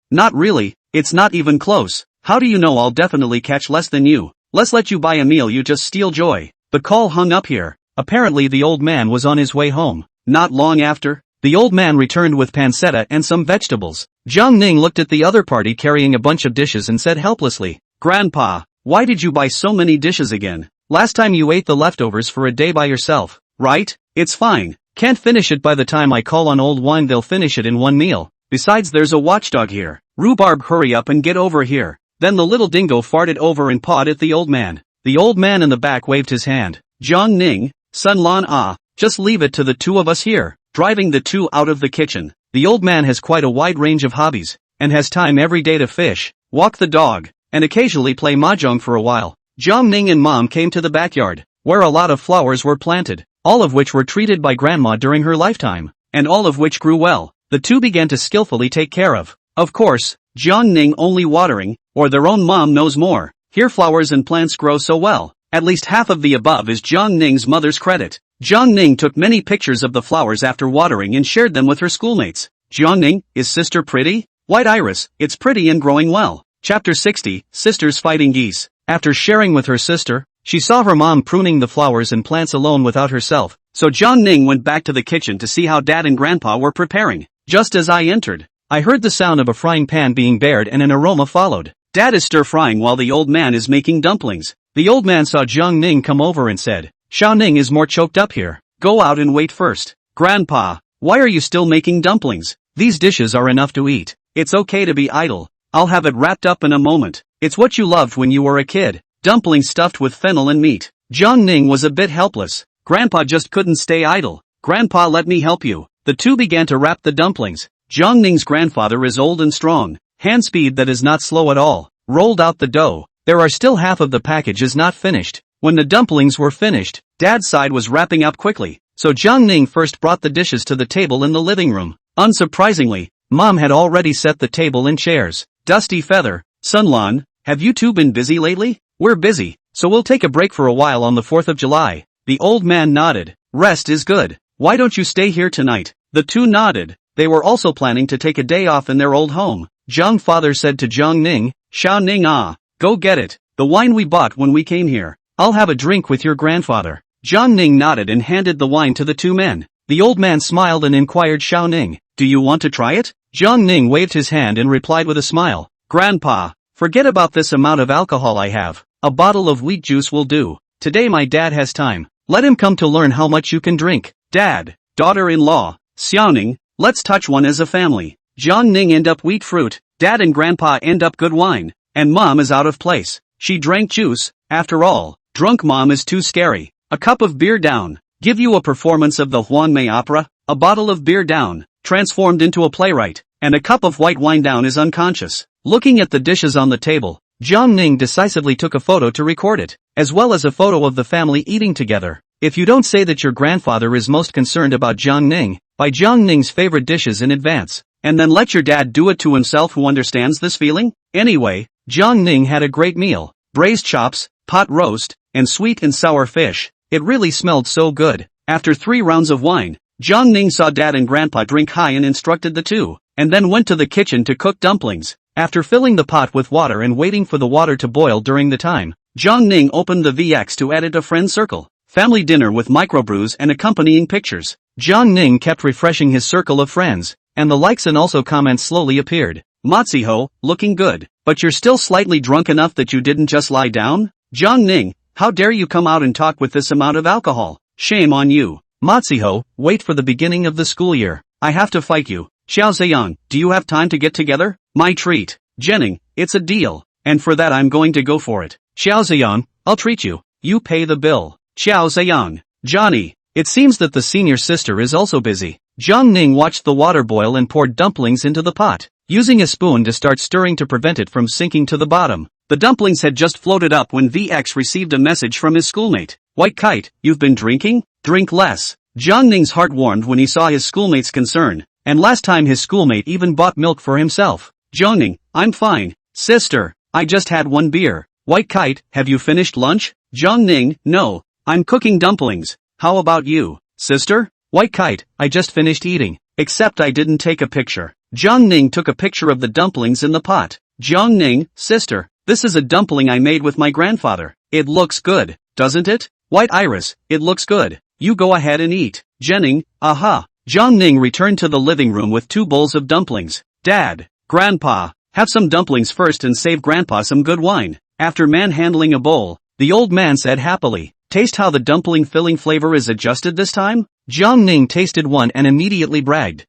it's not even close. How do you know I'll definitely catch less than you? Let's let you buy a meal, you just steal joy. The call hung up here. Apparently the old man was on his way home. Not long after, the old man returned with pancetta and some vegetables. Jiang Ning looked at the other party carrying a bunch of dishes and said helplessly, Grandpa, why did you buy so many dishes again? Last time you ate the leftovers for a day by yourself, right? It's fine. Can't finish it by the time I call on old wine, they'll finish it in one meal. Besides, there's a watchdog here. Rhubarb, hurry up and get over here. Then the little dingo farted over and pawed at the old man. The old man in the back waved his hand. Jiang Ning, Sun Lan, just leave it to the two of us here. Driving the two out of the kitchen. The old man has quite a wide range of hobbies, and has time every day to fish, walk the dog, and occasionally play mahjong for a while. Jiang Ning and Mom came to the backyard, where a lot of flowers were planted, all of which were treated by Grandma during her lifetime, and all of which grew well. The two began to skillfully take care of. Of course, Jiang Ning only watering, or their own mom knows more. Here flowers and plants grow so well. At least half of the above is Jiang Ning's mother's credit. Jiang Ning took many pictures of the flowers after watering and shared them with her schoolmates. Jiang Ning, is sister pretty? White Iris, it's pretty and growing well. Chapter 60, Sisters Fighting Geese. After sharing with her sister, she saw her mom pruning the flowers and plants alone without herself, so Jiang Ning went back to the kitchen to see how Dad and Grandpa were preparing. Just as I entered, I heard the sound of a frying pan being bared and an aroma followed. Dad is stir-frying while the old man is making dumplings. The old man saw Jiang Ning come over and said, Xiao Ning is more choked up here. Go out and wait first. Grandpa, why are you still making dumplings? These dishes are enough to eat. It's okay to be idle. I'll have it wrapped up in a moment. It's what you loved when you were a kid. Dumplings stuffed with fennel and meat. Jiang Ning was a bit helpless. Grandpa just couldn't stay idle. Grandpa, let me help you. The two began to wrap the dumplings. Jiang Ning's grandfather is old and strong. Hand speed that is not slow at all. Rolled out the dough. There are still half of the package is not finished. When the dumplings were finished, Dad's side was wrapping up quickly, so Jiang Ning first brought the dishes to the table in the living room. Unsurprisingly, Mom had already set the table and chairs. Dusty Feather, Sunlan, have you two been busy lately? We're busy, so we'll take a break for a while on the 4th of July. The old man nodded. Rest is good. Why don't you stay here tonight? The two nodded. They were also planning to take a day off in their old home. Jiang Father said to Jiang Ning, Xiao Ning go get it. The wine we bought when we came here. I'll have a drink with your grandfather. Jiang Ning nodded and handed the wine to the two men. The old man smiled and inquired Xiao Ning, do you want to try it? Jiang Ning waved his hand and replied with a smile, Grandpa, forget about this amount of alcohol I have. A bottle of wheat juice will do. Today my dad has time. Let him come to learn how much you can drink. Dad, daughter-in-law, Xiaoning, let's touch one as a family. Jiang Ning end up wheat fruit, Dad and Grandpa end up good wine, and Mom is out of place. She drank juice, after all, drunk Mom is too scary. A cup of beer down, give you a performance of the Huanmei opera, a bottle of beer down, transformed into a playwright, and a cup of white wine down is unconscious. Looking at the dishes on the table, Jiang Ning decisively took a photo to record it, as well as a photo of the family eating together. If you don't say that your grandfather is most concerned about Jiang Ning, buy Jiang Ning's favorite dishes in advance, and then let your dad do it to himself who understands this feeling? Anyway, Jiang Ning had a great meal, braised chops, pot roast, and sweet and sour fish. It really smelled so good. After 3 rounds of wine, Jiang Ning saw Dad and Grandpa drink high and instructed the two, and then went to the kitchen to cook dumplings. After filling the pot with water and waiting for the water to boil during the time, Jiang Ning opened the VX to edit a friend circle. Family dinner with microbrews and accompanying pictures. Jiang Ning kept refreshing his circle of friends, and the likes and also comments slowly appeared. Matsuho, looking good, but you're still slightly drunk enough that you didn't just lie down? Jiang Ning, how dare you come out and talk with this amount of alcohol? Shame on you. Matsuho, wait for the beginning of the school year. I have to fight you. Xiao Ziyang, do you have time to get together? My treat. Jenning, it's a deal, and for that I'm going to go for it. Xiao Ziyang, I'll treat you. You pay the bill. Xiao Ziyang. Johnny, it seems that the senior sister is also busy. Jiang Ning watched the water boil and poured dumplings into the pot, using a spoon to start stirring to prevent it from sinking to the bottom. The dumplings had just floated up when VX received a message from his schoolmate. White Kite, you've been drinking? Drink less. Jiang Ning's heart warmed when he saw his schoolmate's concern, and last time his schoolmate even bought milk for himself. Jiang Ning, I'm fine. Sister, I just had 1 beer. White Kite, have you finished lunch? Jiang Ning, no. I'm cooking dumplings. How about you, sister? White Kite, I just finished eating, except I didn't take a picture. Jiang Ning took a picture of the dumplings in the pot. Jiang Ning, sister, this is a dumpling I made with my grandfather. It looks good, doesn't it? White Iris, it looks good. You go ahead and eat. Jenning, aha. Jiang Ning returned to the living room with 2 bowls of dumplings. Dad, Grandpa, have some dumplings first and save Grandpa some good wine. After manhandling a bowl, the old man said happily, taste how the dumpling filling flavor is adjusted this time? Jiang Ning tasted one and immediately bragged.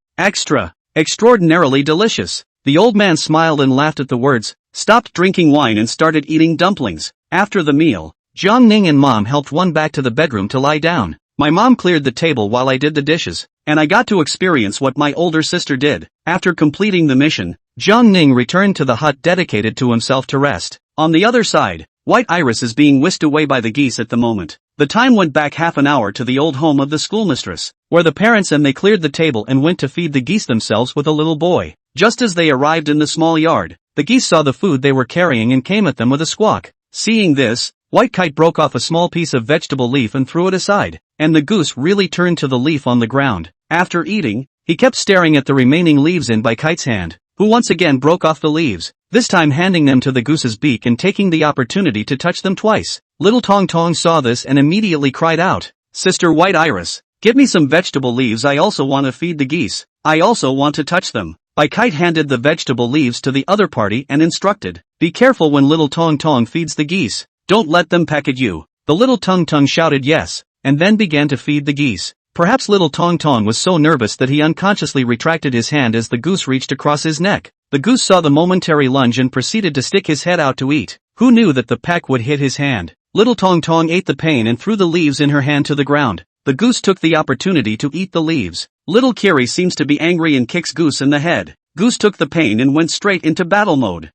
Extraordinarily delicious. The old man smiled and laughed at the words, stopped drinking wine and started eating dumplings. After the meal, Jiang Ning and Mom helped one back to the bedroom to lie down. My mom cleared the table while I did the dishes, and I got to experience what my older sister did. After completing the mission, Jiang Ning returned to the hut dedicated to himself to rest. On the other side, White Iris is being whisked away by the geese at the moment. The time went back half an hour to the old home of the schoolmistress, where the parents and they cleared the table and went to feed the geese themselves with a little boy. Just as they arrived in the small yard, the geese saw the food they were carrying and came at them with a squawk. Seeing this, White Kite broke off a small piece of vegetable leaf and threw it aside, and the goose really turned to the leaf on the ground. After eating, he kept staring at the remaining leaves in by Kite's hand, who once again broke off the leaves, this time handing them to the goose's beak and taking the opportunity to touch them twice. Little Tong Tong saw this and immediately cried out, Sister White Iris, give me some vegetable leaves, I also want to feed the geese. I also want to touch them. Bai Kite handed the vegetable leaves to the other party and instructed, be careful when Little Tong Tong feeds the geese. Don't let them peck at you. The little Tung Tung shouted yes, and then began to feed the geese. Perhaps Little Tong Tong was so nervous that he unconsciously retracted his hand as the goose reached across his neck. The goose saw the momentary lunge and proceeded to stick his head out to eat. Who knew that the peck would hit his hand? Little Tong Tong ate the pain and threw the leaves in her hand to the ground. The goose took the opportunity to eat the leaves. Little Kiri seems to be angry and kicks Goose in the head. Goose took the pain and went straight into battle mode.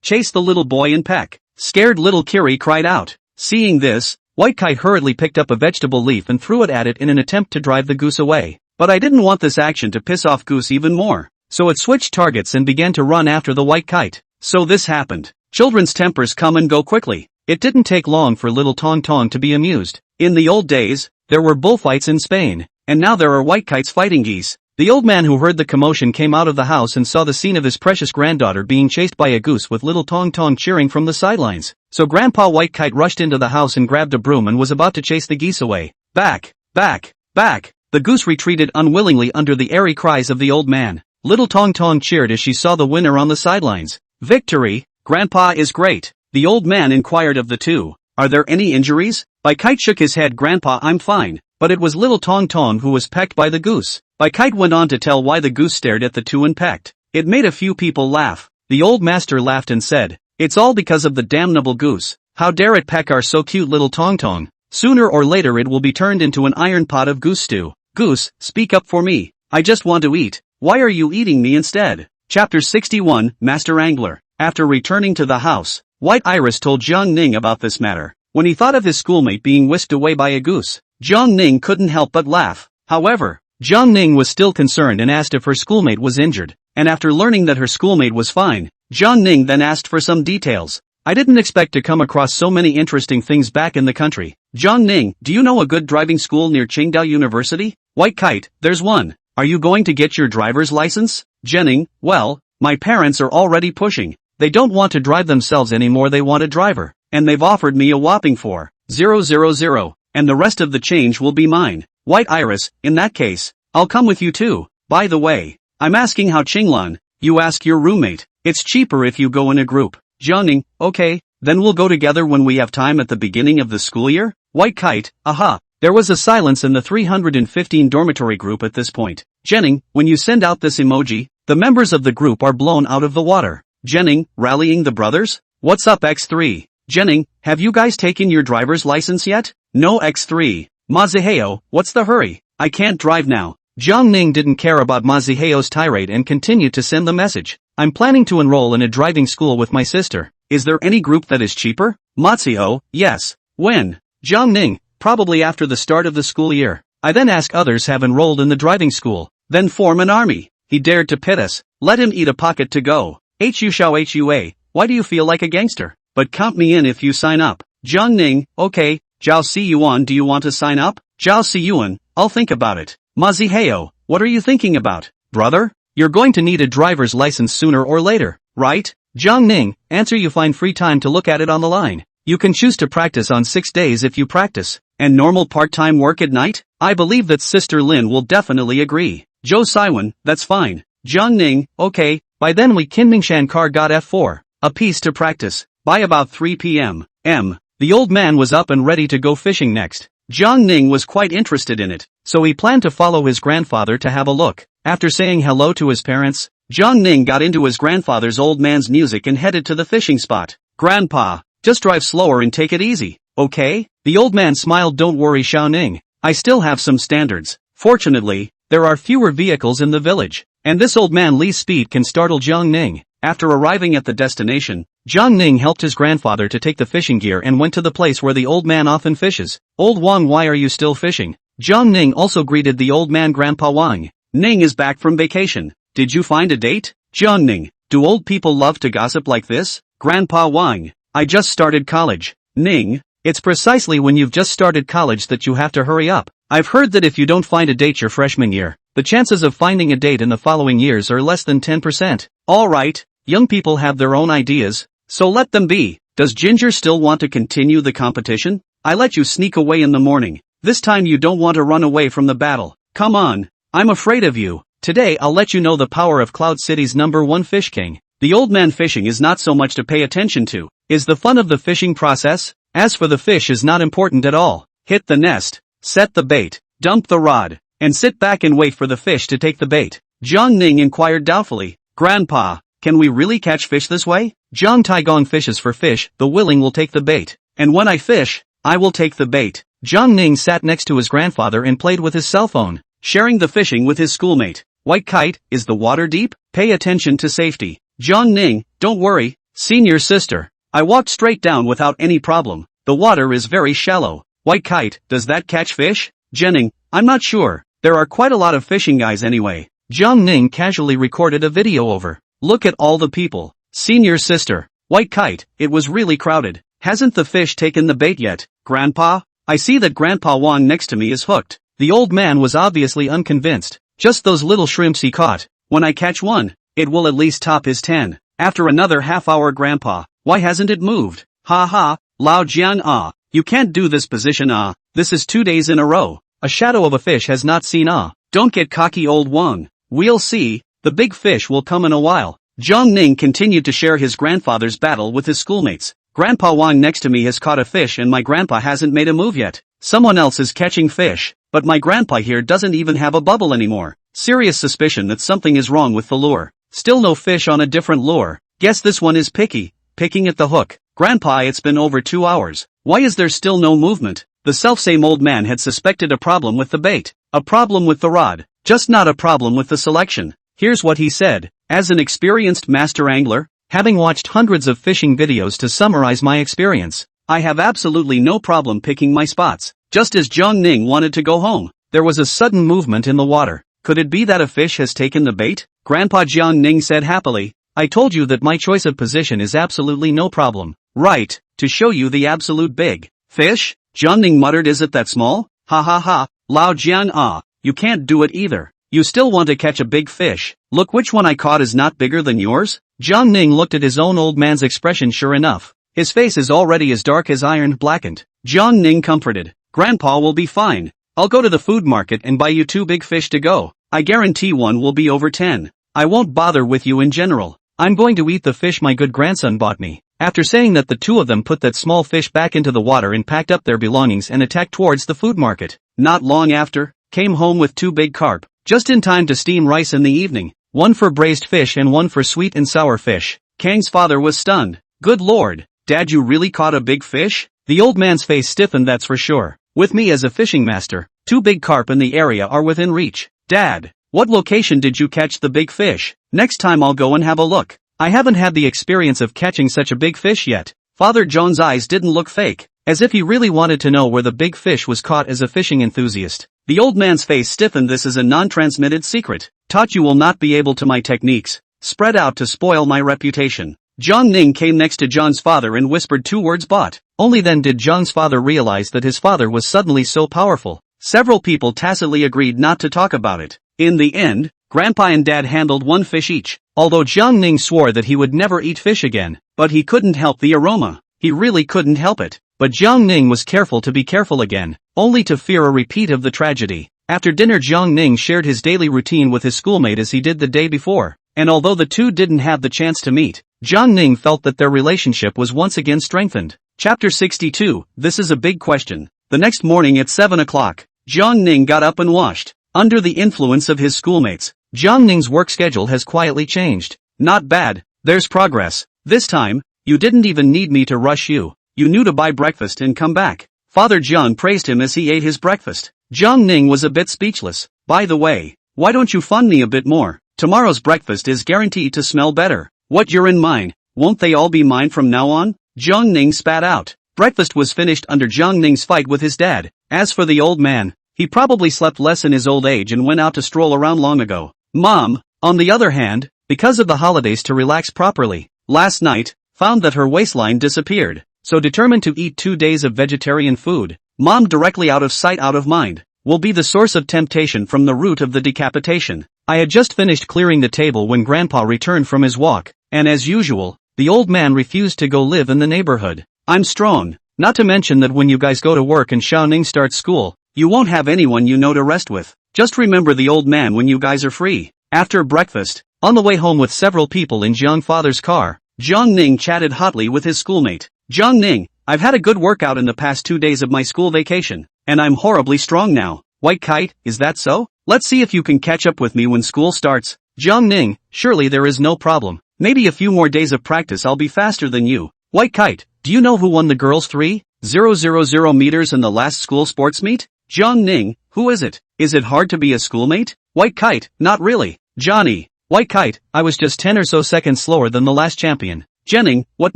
Chase the little boy and peck. Scared little Kiri cried out. Seeing this, White Kite hurriedly picked up a vegetable leaf and threw it at it in an attempt to drive the goose away. But I didn't want this action to piss off Goose even more, so it switched targets and began to run after the White Kite. So this happened. Children's tempers come and go quickly. It didn't take long for little Tong Tong to be amused. In the old days, there were bullfights in Spain, and now there are white kites fighting geese. The old man who heard the commotion came out of the house and saw the scene of his precious granddaughter being chased by a goose with little Tong Tong cheering from the sidelines. So Grandpa White Kite rushed into the house and grabbed a broom and was about to chase the geese away. Back, back, back. The goose retreated unwillingly under the airy cries of the old man. Little Tong Tong cheered as she saw the winner on the sidelines. Victory! Grandpa is great. The old man inquired of the two. Are there any injuries? By Kite shook his head. Grandpa, I'm fine. But it was little Tong Tong who was pecked by the goose. By Kite went on to tell why the goose stared at the two and pecked. It made a few people laugh. The old master laughed and said, it's all because of the damnable goose. How dare it peck our so cute little Tong Tong? Sooner or later it will be turned into an iron pot of goose stew. Goose, speak up for me. I just want to eat. Why are you eating me instead? Chapter 61, Master Angler. After returning to the house, White Iris told Jiang Ning about this matter. When he thought of his schoolmate being whisked away by a goose, Jiang Ning couldn't help but laugh. However, Jiang Ning was still concerned and asked if her schoolmate was injured, and after learning that her schoolmate was fine, Jiang Ning then asked for some details. I didn't expect to come across so many interesting things back in the country. Jiang Ning, do you know a good driving school near Qingdao University? White Kite, there's one. Are you going to get your driver's license? Jenning, well, my parents are already pushing. They don't want to drive themselves anymore, they want a driver, and they've offered me a whopping 4,000, and the rest of the change will be mine. White Iris, in that case, I'll come with you too. By the way, I'm asking how Qinglan, you ask your roommate. It's cheaper if you go in a group. Jiangning, okay, then we'll go together when we have time at the beginning of the school year? White Kite, aha. There was a silence in the 315 dormitory group at this point. Jenning, when you send out this emoji, the members of the group are blown out of the water. Jenning, rallying the brothers? What's up X3? Jenning, have you guys taken your driver's license yet? No X3. Maziheo, what's the hurry? I can't drive now. Jiang Ning didn't care about Maziheo's tirade and continued to send the message. I'm planning to enroll in a driving school with my sister. Is there any group that is cheaper? Maziheo, yes. When? Jiang Ning, probably after the start of the school year. I then ask others have enrolled in the driving school. Then form an army. He dared to pit us. Let him eat a pocket to go. Hua, why do you feel like a gangster? But count me in if you sign up. Jiang Ning, okay. Zhao Siyuan, do you want to sign up? Zhao Siyuan, I'll think about it. Maziheo, what are you thinking about? Brother? You're going to need a driver's license sooner or later, right? Jiang Ning, answer you find free time to look at it on the line. You can choose to practice on 6 days if you practice. And normal part-time work at night? I believe that Sister Lin will definitely agree. Zhou Saiwan, that's fine. Jiang Ning, okay. By then we Kinming Shankar got F4, a piece to practice. By about 3 p.m. The old man was up and ready to go fishing next. Jiang Ning was quite interested in it, so he planned to follow his grandfather to have a look. After saying hello to his parents, Jiang Ning got into his grandfather's old man's music and headed to the fishing spot. Grandpa, just drive slower and take it easy, okay? The old man smiled. Don't worry Xiao Ning, I still have some standards. Fortunately, there are fewer vehicles in the village, and this old man Li's speed can startle Jiang Ning. After arriving at the destination, Jiang Ning helped his grandfather to take the fishing gear and went to the place where the old man often fishes. Old Wang, why are you still fishing? Jiang Ning also greeted the old man. Grandpa Wang, Ning is back from vacation. Did you find a date? Jiang Ning, do old people love to gossip like this? Grandpa Wang, I just started college. Ning, it's precisely when you've just started college that you have to hurry up. I've heard that if you don't find a date your freshman year, the chances of finding a date in the following years are less than 10%. Alright, young people have their own ideas, so let them be. Does Ginger still want to continue the competition? I let you sneak away in the morning. This time you don't want to run away from the battle. Come on, I'm afraid of you. Today I'll let you know the power of Cloud City's #1 Fish King. The old man fishing is not so much to pay attention to, is the fun of the fishing process. As for the fish is not important at all. Hit the nest, set the bait, dump the rod, and sit back and wait for the fish to take the bait. Jiang Ning inquired doubtfully, Grandpa, can we really catch fish this way? Jiang Taigong fishes for fish, the willing will take the bait. And when I fish, I will take the bait. Jiang Ning sat next to his grandfather and played with his cell phone, sharing the fishing with his schoolmate. White Kite, is the water deep? Pay attention to safety. Jiang Ning, don't worry, senior sister. I walked straight down without any problem. The water is very shallow. White Kite, does that catch fish? Jenning, I'm not sure. There are quite a lot of fishing guys anyway. Jiang Ning casually recorded a video over. Look at all the people. Senior sister. White Kite, it was really crowded. Hasn't the fish taken the bait yet, Grandpa? I see that Grandpa Wang next to me is hooked. The old man was obviously unconvinced. Just those little shrimps he caught. When I catch one, it will at least top his 10. After another half hour, Grandpa, why hasn't it moved? Ha ha, Lao Jiang ah. You can't do this position ah. This is 2 days in a row. A shadow of a fish has not seen ah. Don't get cocky, old Wang. We'll see. The big fish will come in a while. Jiang Ning continued to share his grandfather's battle with his schoolmates. Grandpa Wang next to me has caught a fish and my grandpa hasn't made a move yet. Someone else is catching fish, but my grandpa here doesn't even have a bubble anymore. Serious suspicion that something is wrong with the lure. Still no fish on a different lure. Guess this one is picky, picking at the hook. Grandpa, it's been over 2 hours. Why is there still no movement? The selfsame old man had suspected a problem with the bait, a problem with the rod, just not a problem with the selection. Here's what he said. As an experienced master angler, having watched hundreds of fishing videos to summarize my experience, I have absolutely no problem picking my spots. Just as Jiang Ning wanted to go home, there was a sudden movement in the water. Could it be that a fish has taken the bait? Grandpa Jiang Ning said happily, I told you that my choice of position is absolutely no problem. Right, to show you the absolute big fish? Jiang Ning muttered, is it that small? Ha ha ha, Lao Jiang ah, you can't do it either. You still want to catch a big fish. Look, which one I caught is not bigger than yours? Jiang Ning looked at his own old man's expression. Sure enough, his face is already as dark as iron, blackened. Jiang Ning comforted. Grandpa will be fine. I'll go to the food market and buy you 2 big fish to go. I guarantee one will be over 10. I won't bother with you in general. I'm going to eat the fish my good grandson bought me. After saying that, the two of them put that small fish back into the water and packed up their belongings and attacked towards the food market. Not long after, came home with 2 big carp. Just in time to steam rice in the evening, one for braised fish and one for sweet and sour fish. Kang's father was stunned. Good lord, Dad, you really caught a big fish? The old man's face stiffened, that's for sure. With me as a fishing master, 2 big carp in the area are within reach. Dad, what location did you catch the big fish? Next time I'll go and have a look. I haven't had the experience of catching such a big fish yet. Father John's eyes didn't look fake, as if he really wanted to know where the big fish was caught. As a fishing enthusiast, the old man's face stiffened. This is a non-transmitted secret. Taught you will not be able to my techniques. Spread out to spoil my reputation. Jiang Ning came next to John's father and whispered 2 words, bought. Only then did John's father realize that his father was suddenly so powerful. Several people tacitly agreed not to talk about it. In the end, Grandpa and Dad handled 1 fish each. Although Jiang Ning swore that he would never eat fish again, but he couldn't help the aroma. He really couldn't help it. But Jiang Ning was careful to be careful again, only to fear a repeat of the tragedy. After dinner, Jiang Ning shared his daily routine with his schoolmate as he did the day before, and although the two didn't have the chance to meet, Jiang Ning felt that their relationship was once again strengthened. Chapter 62, This is a Big Question. The next morning at 7 o'clock, Jiang Ning got up and washed. Under the influence of his schoolmates, Jiang Ning's work schedule has quietly changed. Not bad, there's progress. This time, you didn't even need me to rush you. You knew to buy breakfast and come back. Father Jiang praised him as he ate his breakfast. Jiang Ning was a bit speechless. By the way, why don't you fund me a bit more? Tomorrow's breakfast is guaranteed to smell better. What, you're in mine? Won't they all be mine from now on? Jiang Ning spat out. Breakfast was finished under Jiang Ning's fight with his dad. As for the old man, he probably slept less in his old age and went out to stroll around long ago. Mom, on the other hand, because of the holidays to relax properly, last night, found that her waistline disappeared. So determined to eat 2 days of vegetarian food, Mom, directly out of sight out of mind, will be the source of temptation from the root of the decapitation. I had just finished clearing the table when Grandpa returned from his walk, and as usual, the old man refused to go live in the neighborhood. I'm strong, not to mention that when you guys go to work and Xiaoning starts school, you won't have anyone you know to rest with. Just remember the old man when you guys are free. After breakfast, on the way home with several people in Jiang father's car, Jiang Ning chatted hotly with his schoolmate. Jiang Ning, I've had a good workout in the past 2 days of my school vacation, and I'm horribly strong now. White Kite, is that so? Let's see if you can catch up with me when school starts. Jiang Ning, surely there is no problem. Maybe a few more days of practice I'll be faster than you. White Kite, do you know who won the girls' 3,000 meters in the last school sports meet? Jiang Ning, who is it? Is it hard to be a schoolmate? White Kite, not really. Johnny. White Kite, I was just 10 or so seconds slower than the last champion. Jenning, what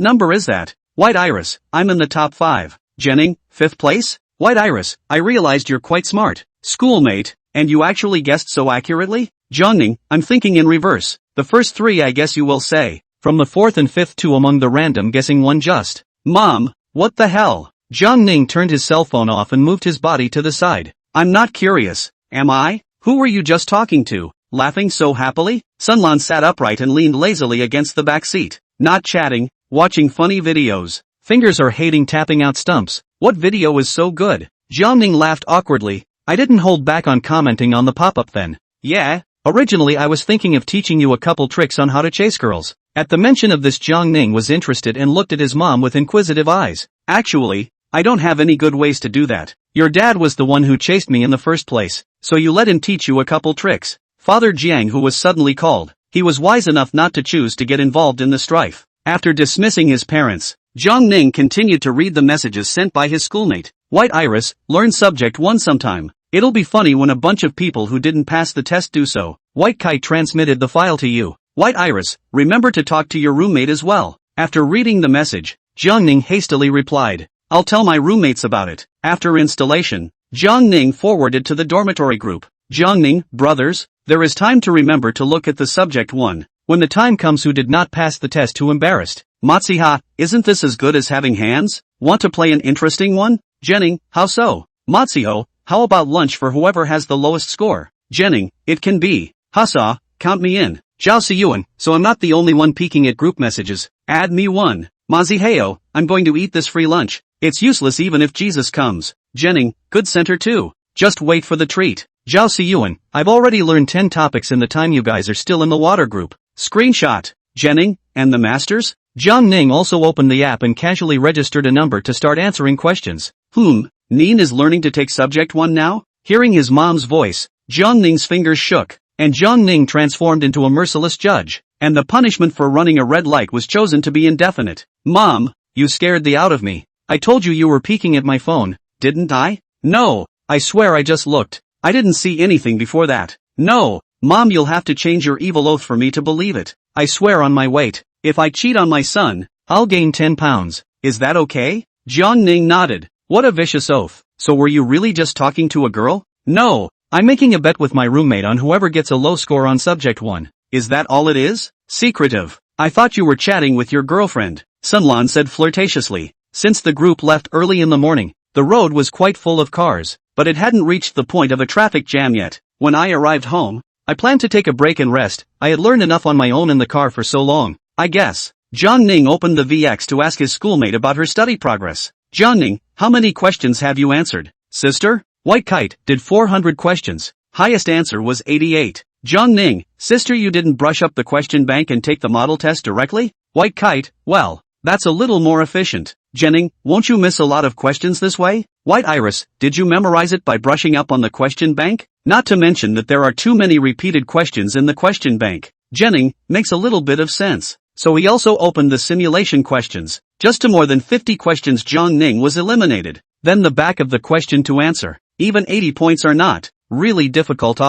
number is that? White Iris, I'm in the top 5. Jenning, 5th place? White Iris, I realized you're quite smart. Schoolmate, and you actually guessed so accurately? Jiangning, I'm thinking in reverse. The first 3 I guess you will say. From the 4th and 5th 2 among the random guessing 1 just. Mom, what the hell? Jiangning turned his cell phone off and moved his body to the side. I'm not curious, am I? Who were you just talking to? Laughing so happily? Sunlan sat upright and leaned lazily against the back seat. Not chatting, watching funny videos. Fingers are hating tapping out stumps. What video is so good? Jiangning laughed awkwardly. I didn't hold back on commenting on the pop-up then. Yeah, originally I was thinking of teaching you a couple tricks on how to chase girls. At the mention of this, Jiangning was interested and looked at his mom with inquisitive eyes. Actually, I don't have any good ways to do that. Your dad was the one who chased me in the first place, so you let him teach you a couple tricks. Father Jiang, who was suddenly called, he was wise enough not to choose to get involved in the strife. After dismissing his parents, Jiangning continued to read the messages sent by his schoolmate. White Iris, learn subject 1 sometime. It'll be funny when a bunch of people who didn't pass the test do so. White Kite transmitted the file to you. White Iris, remember to talk to your roommate as well. After reading the message, Jiangning hastily replied, I'll tell my roommates about it. After installation, Jiangning forwarded to the dormitory group. Jiangning, brothers, there is time to remember to look at the subject 1. When the time comes, who did not pass the test, who embarrassed? Matsuha, isn't this as good as having hands? Want to play an interesting one? Jenning, how so? Matsuho, how about lunch for whoever has the lowest score? Jenning, it can be. Hasa, count me in. Zhao Siyuan, so I'm not the only one peeking at group messages. Add me 1. Maziheo, I'm going to eat this free lunch. It's useless even if Jesus comes. Jenning, good center too. Just wait for the treat. Zhao Siyuan, I've already learned 10 topics in the time you guys are still in the water group. Screenshot. Jenning, and the masters? Jiangning also opened the app and casually registered a number to start answering questions. Neen is learning to take subject 1 now? Hearing his mom's voice, Jiangning's fingers shook, and Jiangning transformed into a merciless judge, and the punishment for running a red light was chosen to be indefinite. Mom, you scared the out of me. I told you were peeking at my phone, didn't I? No, I swear I just looked. I didn't see anything before that. No, Mom, you'll have to change your evil oath for me to believe it. I swear on my weight, if I cheat on my son, I'll gain 10 pounds. Is that okay? Jiangning nodded. What a vicious oath. So were you really just talking to a girl? No, I'm making a bet with my roommate on whoever gets a low score on subject 1. Is that all it is? Secretive. I thought you were chatting with your girlfriend, Sunlan said flirtatiously. Since the group left early in the morning, the road was quite full of cars, but it hadn't reached the point of a traffic jam yet. When I arrived home, I planned to take a break and rest. I had learned enough on my own in the car for so long, I guess. Jiangning opened the VX to ask his schoolmate about her study progress. Jiangning, how many questions have you answered? Sister? White Kite, did 400 questions. Highest answer was 88. Jiangning, sister, you didn't brush up the question bank and take the model test directly? White Kite, well, that's a little more efficient. Jenning, won't you miss a lot of questions this way? White Iris, did you memorize it by brushing up on the question bank? Not to mention that there are too many repeated questions in the question bank. Jenning, makes a little bit of sense. So he also opened the simulation questions. Just to more than 50 questions, Jiangning was eliminated. Then the back of the question to answer. Even 80 points are not really difficult.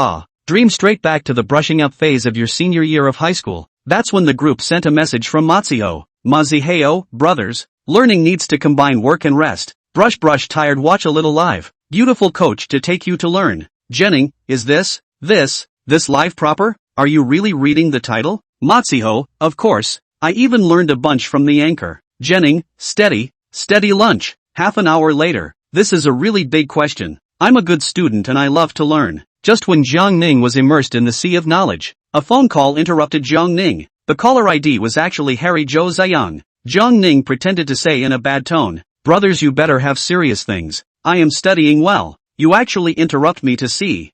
Dream straight back to the brushing up phase of your senior year of high school. That's when the group sent a message from Matsuho. Maziheo, brothers, learning needs to combine work and rest. Brush tired, watch a little live. Beautiful coach to take you to learn. Jenning, is this live proper? Are you really reading the title? Matsuho, of course. I even learned a bunch from the anchor. Jenning, steady lunch. Half an hour later, this is a really big question. I'm a good student and I love to learn. Just when Jiangning was immersed in the sea of knowledge, a phone call interrupted Jiangning. The caller ID was actually Harry Zhou Ziyang. Jiangning pretended to say in a bad tone, brothers, you better have serious things. I am studying well. You actually interrupt me to see.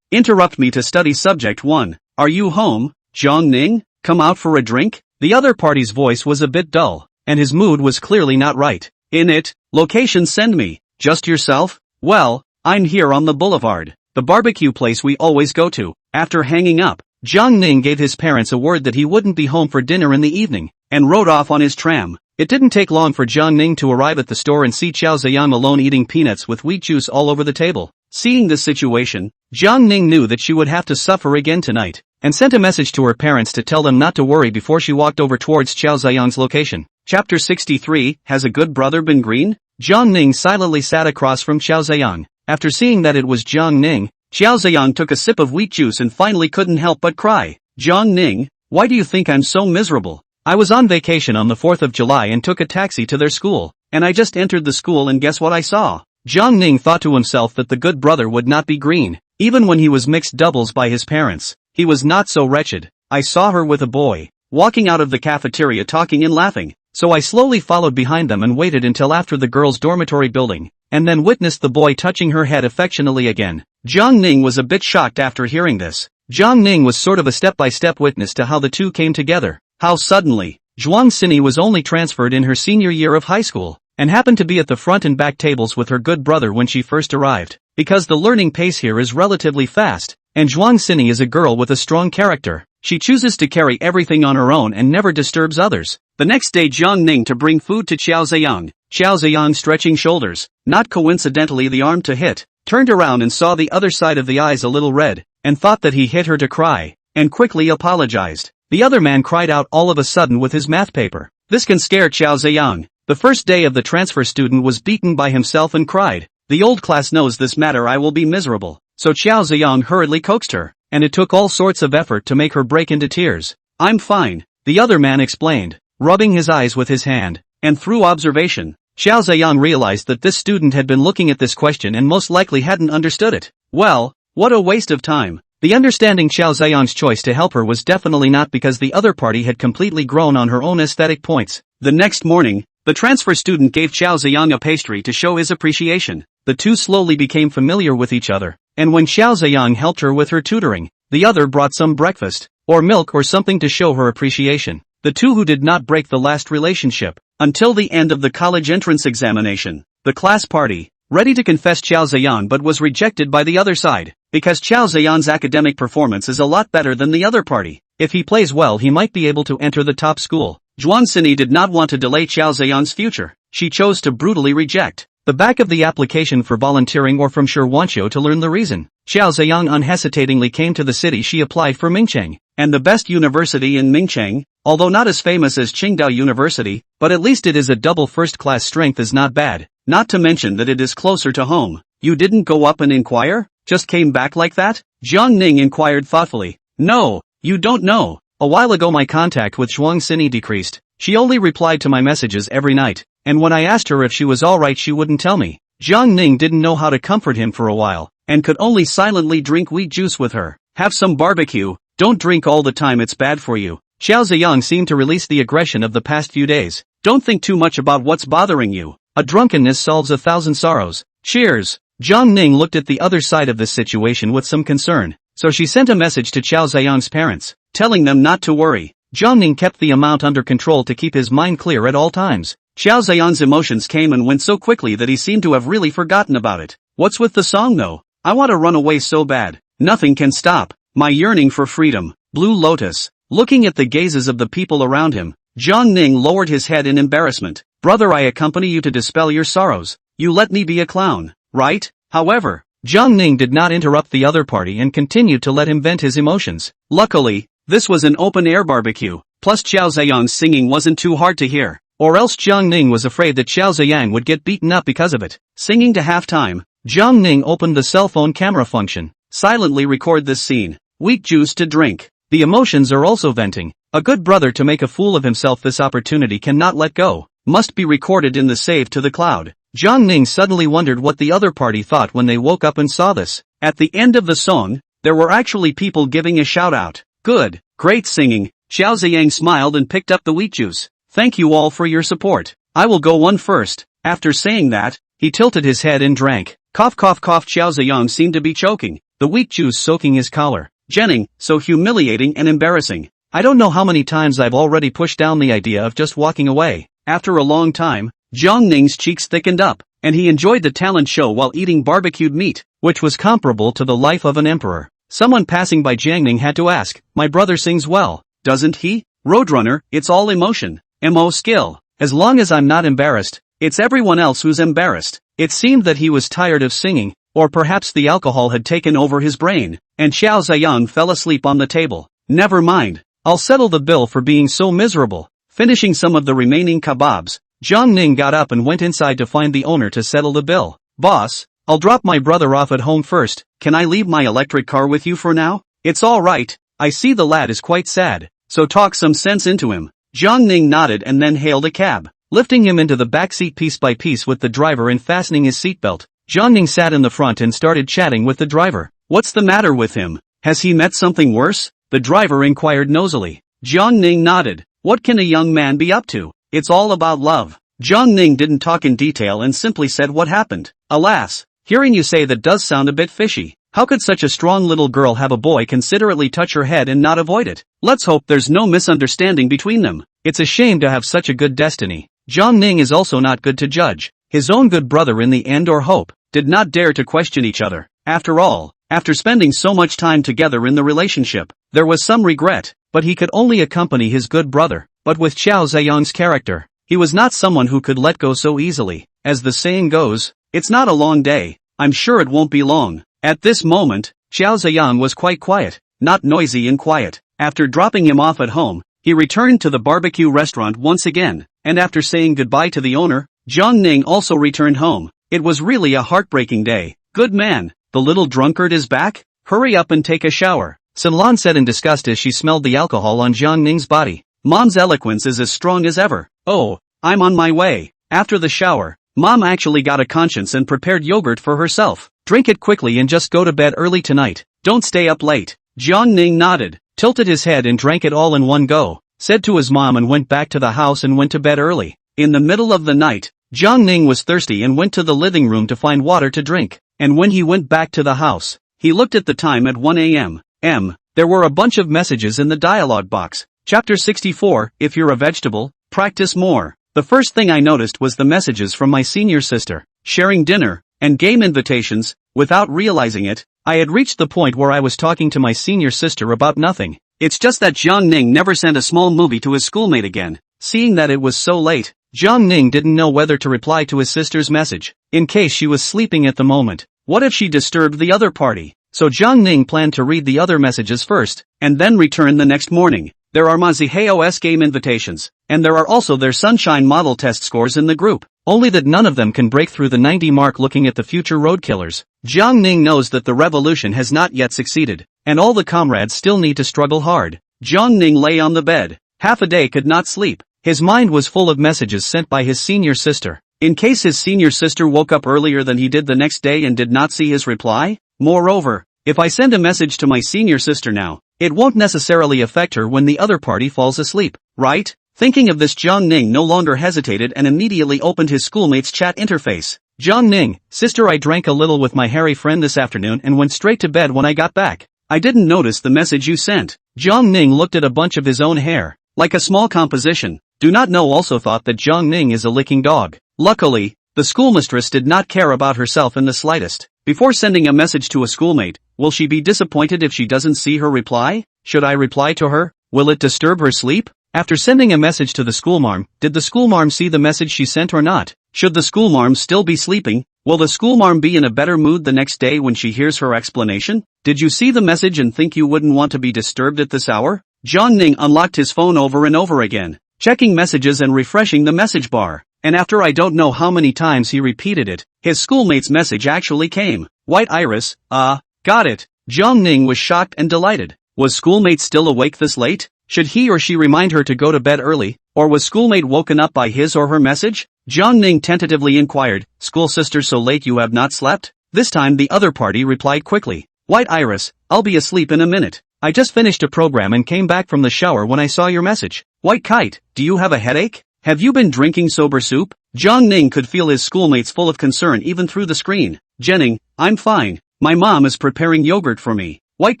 Interrupt me to study subject 1. Are you home, Jiangning? Come out for a drink? The other party's voice was a bit dull, and his mood was clearly not right. In it, location send me. Just yourself? Well, I'm here on the boulevard, the barbecue place we always go to. After hanging up, Jiangning gave his parents a word that he wouldn't be home for dinner in the evening, and rode off on his tram. It didn't take long for Jiangning to arrive at the store and see Qiao Ziyang alone eating peanuts with wheat juice all over the table. Seeing this situation, Jiangning knew that she would have to suffer again tonight, and sent a message to her parents to tell them not to worry before she walked over towards Qiao Ziyang's location. Chapter 63, Has a Good Brother Been Green? Jiang Ning silently sat across from Xiao Ziyang. After seeing that it was Jiang Ning, Xiao Ziyang took a sip of wheat juice and finally couldn't help but cry. Jiang Ning, why do you think I'm so miserable? I was on vacation on the 4th of July and took a taxi to their school, and I just entered the school and guess what I saw? Jiang Ning thought to himself that the good brother would not be green, even when he was mixed doubles by his parents. He was not so wretched. I saw her with a boy, walking out of the cafeteria talking and laughing, so I slowly followed behind them and waited until after the girls' dormitory building, and then witnessed the boy touching her head affectionately again. Jiang Ning was a bit shocked after hearing this. Jiang Ning was sort of a step-by-step witness to how the two came together. How suddenly, Zhuang Xinyi was only transferred in her senior year of high school, and happened to be at the front and back tables with her good brother when she first arrived, because the learning pace here is relatively fast, and Zhuang Xinyi is a girl with a strong character. She chooses to carry everything on her own and never disturbs others. The next day Jiang Ning to bring food to Xiao Ziyang. Xiao Ziyang stretching shoulders, not coincidentally the arm to hit, turned around and saw the other side of the eyes a little red, and thought that he hit her to cry, and quickly apologized. The other man cried out all of a sudden with his math paper. This can scare Xiao Ziyang. The first day of the transfer student was beaten by himself and cried, the old class knows this matter, I will be miserable. So Xiao Ziyang hurriedly coaxed her, and it took all sorts of effort to make her break into tears. I'm fine, the other man explained, rubbing his eyes with his hand, and through observation, Xiao Ziyang realized that this student had been looking at this question and most likely hadn't understood it. Well, what a waste of time. The understanding Xiao Ziyang's choice to help her was definitely not because the other party had completely grown on her own aesthetic points. The next morning, the transfer student gave Xiao Ziyang a pastry to show his appreciation. The two slowly became familiar with each other, and when Xiao Ziyang helped her with her tutoring, the other brought some breakfast, or milk or something to show her appreciation. The two who did not break the last relationship, until the end of the college entrance examination. The class party, ready to confess Xiao Ziyang but was rejected by the other side, because Xiao Ziyang's academic performance is a lot better than the other party. If he plays well he might be able to enter the top school. Zhuang Xinyi did not want to delay Xiao Ziyang's future. She chose to brutally reject the back of the application for volunteering or from Shirwanqiu to learn the reason. Xiao Ziyang unhesitatingly came to the city she applied for Mingcheng, and the best university in Mingcheng, although not as famous as Qingdao University, but at least it is a double first-class strength is not bad, not to mention that it is closer to home. You didn't go up and inquire? Just came back like that? Jiang Ning inquired thoughtfully. No, you don't know. A while ago my contact with Zhuang Xinyi decreased. She only replied to my messages every night, and when I asked her if she was alright she wouldn't tell me. Jiang Ning didn't know how to comfort him for a while, and could only silently drink wheat juice with her. Have some barbecue, don't drink all the time, it's bad for you. Xiao Ziyang seemed to release the aggression of the past few days. Don't think too much about what's bothering you. A drunkenness solves 1,000 sorrows. Cheers. Jiang Ning looked at the other side of this situation with some concern, so she sent a message to Xiao Ziyang's parents, telling them not to worry. Jiang Ning kept the amount under control to keep his mind clear at all times. Xiao Ziyang's emotions came and went so quickly that he seemed to have really forgotten about it. What's with the song though? I want to run away so bad. Nothing can stop my yearning for freedom. Blue Lotus. Looking at the gazes of the people around him, Jiang Ning lowered his head in embarrassment. Brother, I accompany you to dispel your sorrows. You let me be a clown, right? However, Jiang Ning did not interrupt the other party and continued to let him vent his emotions. Luckily, this was an open-air barbecue, plus Xiao Ziyang's singing wasn't too hard to hear, or else Jiang Ning was afraid that Xiao Ziyang would get beaten up because of it. Singing to halftime, Jiang Ning opened the cell phone camera function. Silently record this scene. Weak juice to drink. The emotions are also venting. A good brother to make a fool of himself, this opportunity cannot let go. Must be recorded in the save to the cloud. Jiang Ning suddenly wondered what the other party thought when they woke up and saw this. At the end of the song, there were actually people giving a shout out. Good, great singing. Xiao Ziyang smiled and picked up the wheat juice. Thank you all for your support. I will go one first. After saying that, he tilted his head and drank. Cough cough cough. Xiao Ziyang seemed to be choking, the wheat juice soaking his collar. Jenning, so humiliating and embarrassing. I don't know how many times I've already pushed down the idea of just walking away. After a long time, Jiang Ning's cheeks thickened up, and he enjoyed the talent show while eating barbecued meat, which was comparable to the life of an emperor. Someone passing by Jiang Ning had to ask, my brother sings well, doesn't he? Roadrunner, it's all emotion. MO skill. As long as I'm not embarrassed, it's everyone else who's embarrassed. It seemed that he was tired of singing, or perhaps the alcohol had taken over his brain, and Xiao Ziyang fell asleep on the table. Never mind. I'll settle the bill for being so miserable. Finishing some of the remaining kebabs, Jiang Ning got up and went inside to find the owner to settle the bill. Boss, I'll drop my brother off at home first, can I leave my electric car with you for now? It's alright, I see the lad is quite sad, so talk some sense into him. Jiang Ning nodded and then hailed a cab, lifting him into the back seat piece by piece with the driver and fastening his seatbelt. Jiang Ning sat in the front and started chatting with the driver. What's the matter with him? Has he met something worse? The driver inquired nosily. Jiang Ning nodded. What can a young man be up to? It's all about love. Jiang Ning didn't talk in detail and simply said what happened. Alas, hearing you say that does sound a bit fishy. How could such a strong little girl have a boy considerately touch her head and not avoid it? Let's hope there's no misunderstanding between them. It's a shame to have such a good destiny. Jiang Ning is also not good to judge. His own good brother in the end or hope, did not dare to question each other. After all, after spending so much time together in the relationship, there was some regret, but he could only accompany his good brother. But with Qiao Ziyang's character, he was not someone who could let go so easily. As the saying goes, it's not a long day, I'm sure it won't be long. At this moment, Qiao Ziyang was quite quiet, not noisy and quiet. After dropping him off at home, he returned to the barbecue restaurant once again, and after saying goodbye to the owner, Jiang Ning also returned home. It was really a heartbreaking day. Good man, the little drunkard is back? Hurry up and take a shower, Sunlan said in disgust as she smelled the alcohol on Jiang Ning's body. Mom's eloquence is as strong as ever. Oh, I'm on my way. After the shower, Mom actually got a conscience and prepared yogurt for herself. Drink it quickly and just go to bed early tonight. Don't stay up late. Jiang Ning nodded, tilted his head and drank it all in one go, said to his mom and went back to the house and went to bed early. In the middle of the night, Jiang Ning was thirsty and went to the living room to find water to drink. And when he went back to the house, he looked at the time at 1 a.m. There were a bunch of messages in the dialogue box. Chapter 64, If You're a Vegetable, Practice More. The first thing I noticed was the messages from my senior sister, sharing dinner and game invitations. Without realizing it, I had reached the point where I was talking to my senior sister about nothing. It's just that Jiang Ning never sent a small movie to his schoolmate again. Seeing that it was so late, Jiang Ning didn't know whether to reply to his sister's message, in case she was sleeping at the moment. What if she disturbed the other party? So Jiang Ning planned to read the other messages first, and then return the next morning. There are Maziheo's game invitations, and there are also their Sunshine model test scores in the group. Only that none of them can break through the 90 mark looking at the future road killers. Jiang Ning knows that the revolution has not yet succeeded, and all the comrades still need to struggle hard. Jiang Ning lay on the bed. Half a day could not sleep. His mind was full of messages sent by his senior sister. In case his senior sister woke up earlier than he did the next day and did not see his reply? Moreover, if I send a message to my senior sister now, it won't necessarily affect her when the other party falls asleep, right? Thinking of this, Jiang Ning no longer hesitated and immediately opened his schoolmate's chat interface. Jiang Ning, sister, I drank a little with my hairy friend this afternoon and went straight to bed when I got back. I didn't notice the message you sent. Jiang Ning looked at a bunch of his own hair, like a small composition. Do not know also thought that Jiang Ning is a licking dog. Luckily, the schoolmistress did not care about herself in the slightest. Before sending a message to a schoolmate, will she be disappointed if she doesn't see her reply? Should I reply to her? Will it disturb her sleep? After sending a message to the schoolmarm, did the schoolmarm see the message she sent or not? Should the schoolmarm still be sleeping? Will the schoolmarm be in a better mood the next day when she hears her explanation? Did you see the message and think you wouldn't want to be disturbed at this hour? Jiang Ning unlocked his phone over and over again, checking messages and refreshing the message bar. And after I don't know how many times he repeated it, his schoolmate's message actually came. White Iris, got it. Jiang Ning was shocked and delighted. Was schoolmate still awake this late? Should he or she remind her to go to bed early? Or was schoolmate woken up by his or her message? Jiang Ning tentatively inquired, school sister, so late you have not slept? This time the other party replied quickly. White Iris, I'll be asleep in a minute. I just finished a program and came back from the shower when I saw your message. White Kite, do you have a headache? Have you been drinking sober soup? Jiang Ning could feel his schoolmates full of concern even through the screen. Jenning, I'm fine. My mom is preparing yogurt for me. White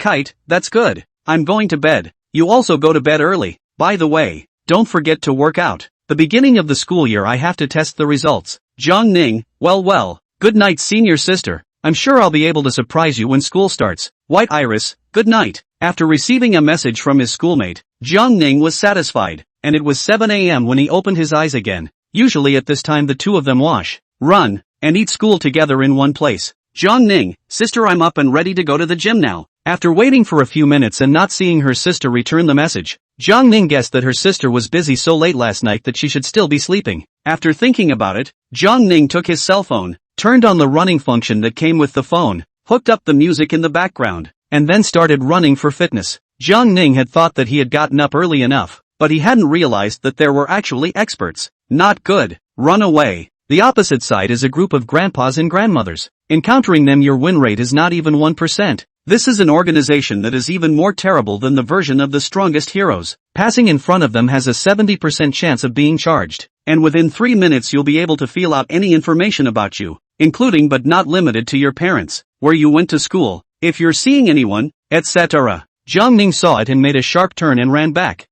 Kite, that's good. I'm going to bed. You also go to bed early. By the way, don't forget to work out. The beginning of the school year I have to test the results. Jiang Ning, well, good night senior sister. I'm sure I'll be able to surprise you when school starts. White Iris, good night. After receiving a message from his schoolmate, Jiang Ning was satisfied, and it was 7 a.m. when he opened his eyes again. Usually at this time the two of them wash, run, and eat school together in one place. Jiang Ning, sister, I'm up and ready to go to the gym now. After waiting for a few minutes and not seeing her sister return the message, Jiang Ning guessed that her sister was busy so late last night that she should still be sleeping. After thinking about it, Jiang Ning took his cell phone, turned on the running function that came with the phone, hooked up the music in the background, and then started running for fitness. Jiang Ning had thought that he had gotten up early enough, but he hadn't realized that there were actually experts. Not good. Run away. The opposite side is a group of grandpas and grandmothers. Encountering them, your win rate is not even 1%. This is an organization that is even more terrible than the version of the strongest heroes. Passing in front of them has a 70% chance of being charged, and within 3 minutes you'll be able to feel out any information about you, including but not limited to your parents, where you went to school, if you're seeing anyone, etc. Jiang Ning saw it and made a sharp turn and ran back.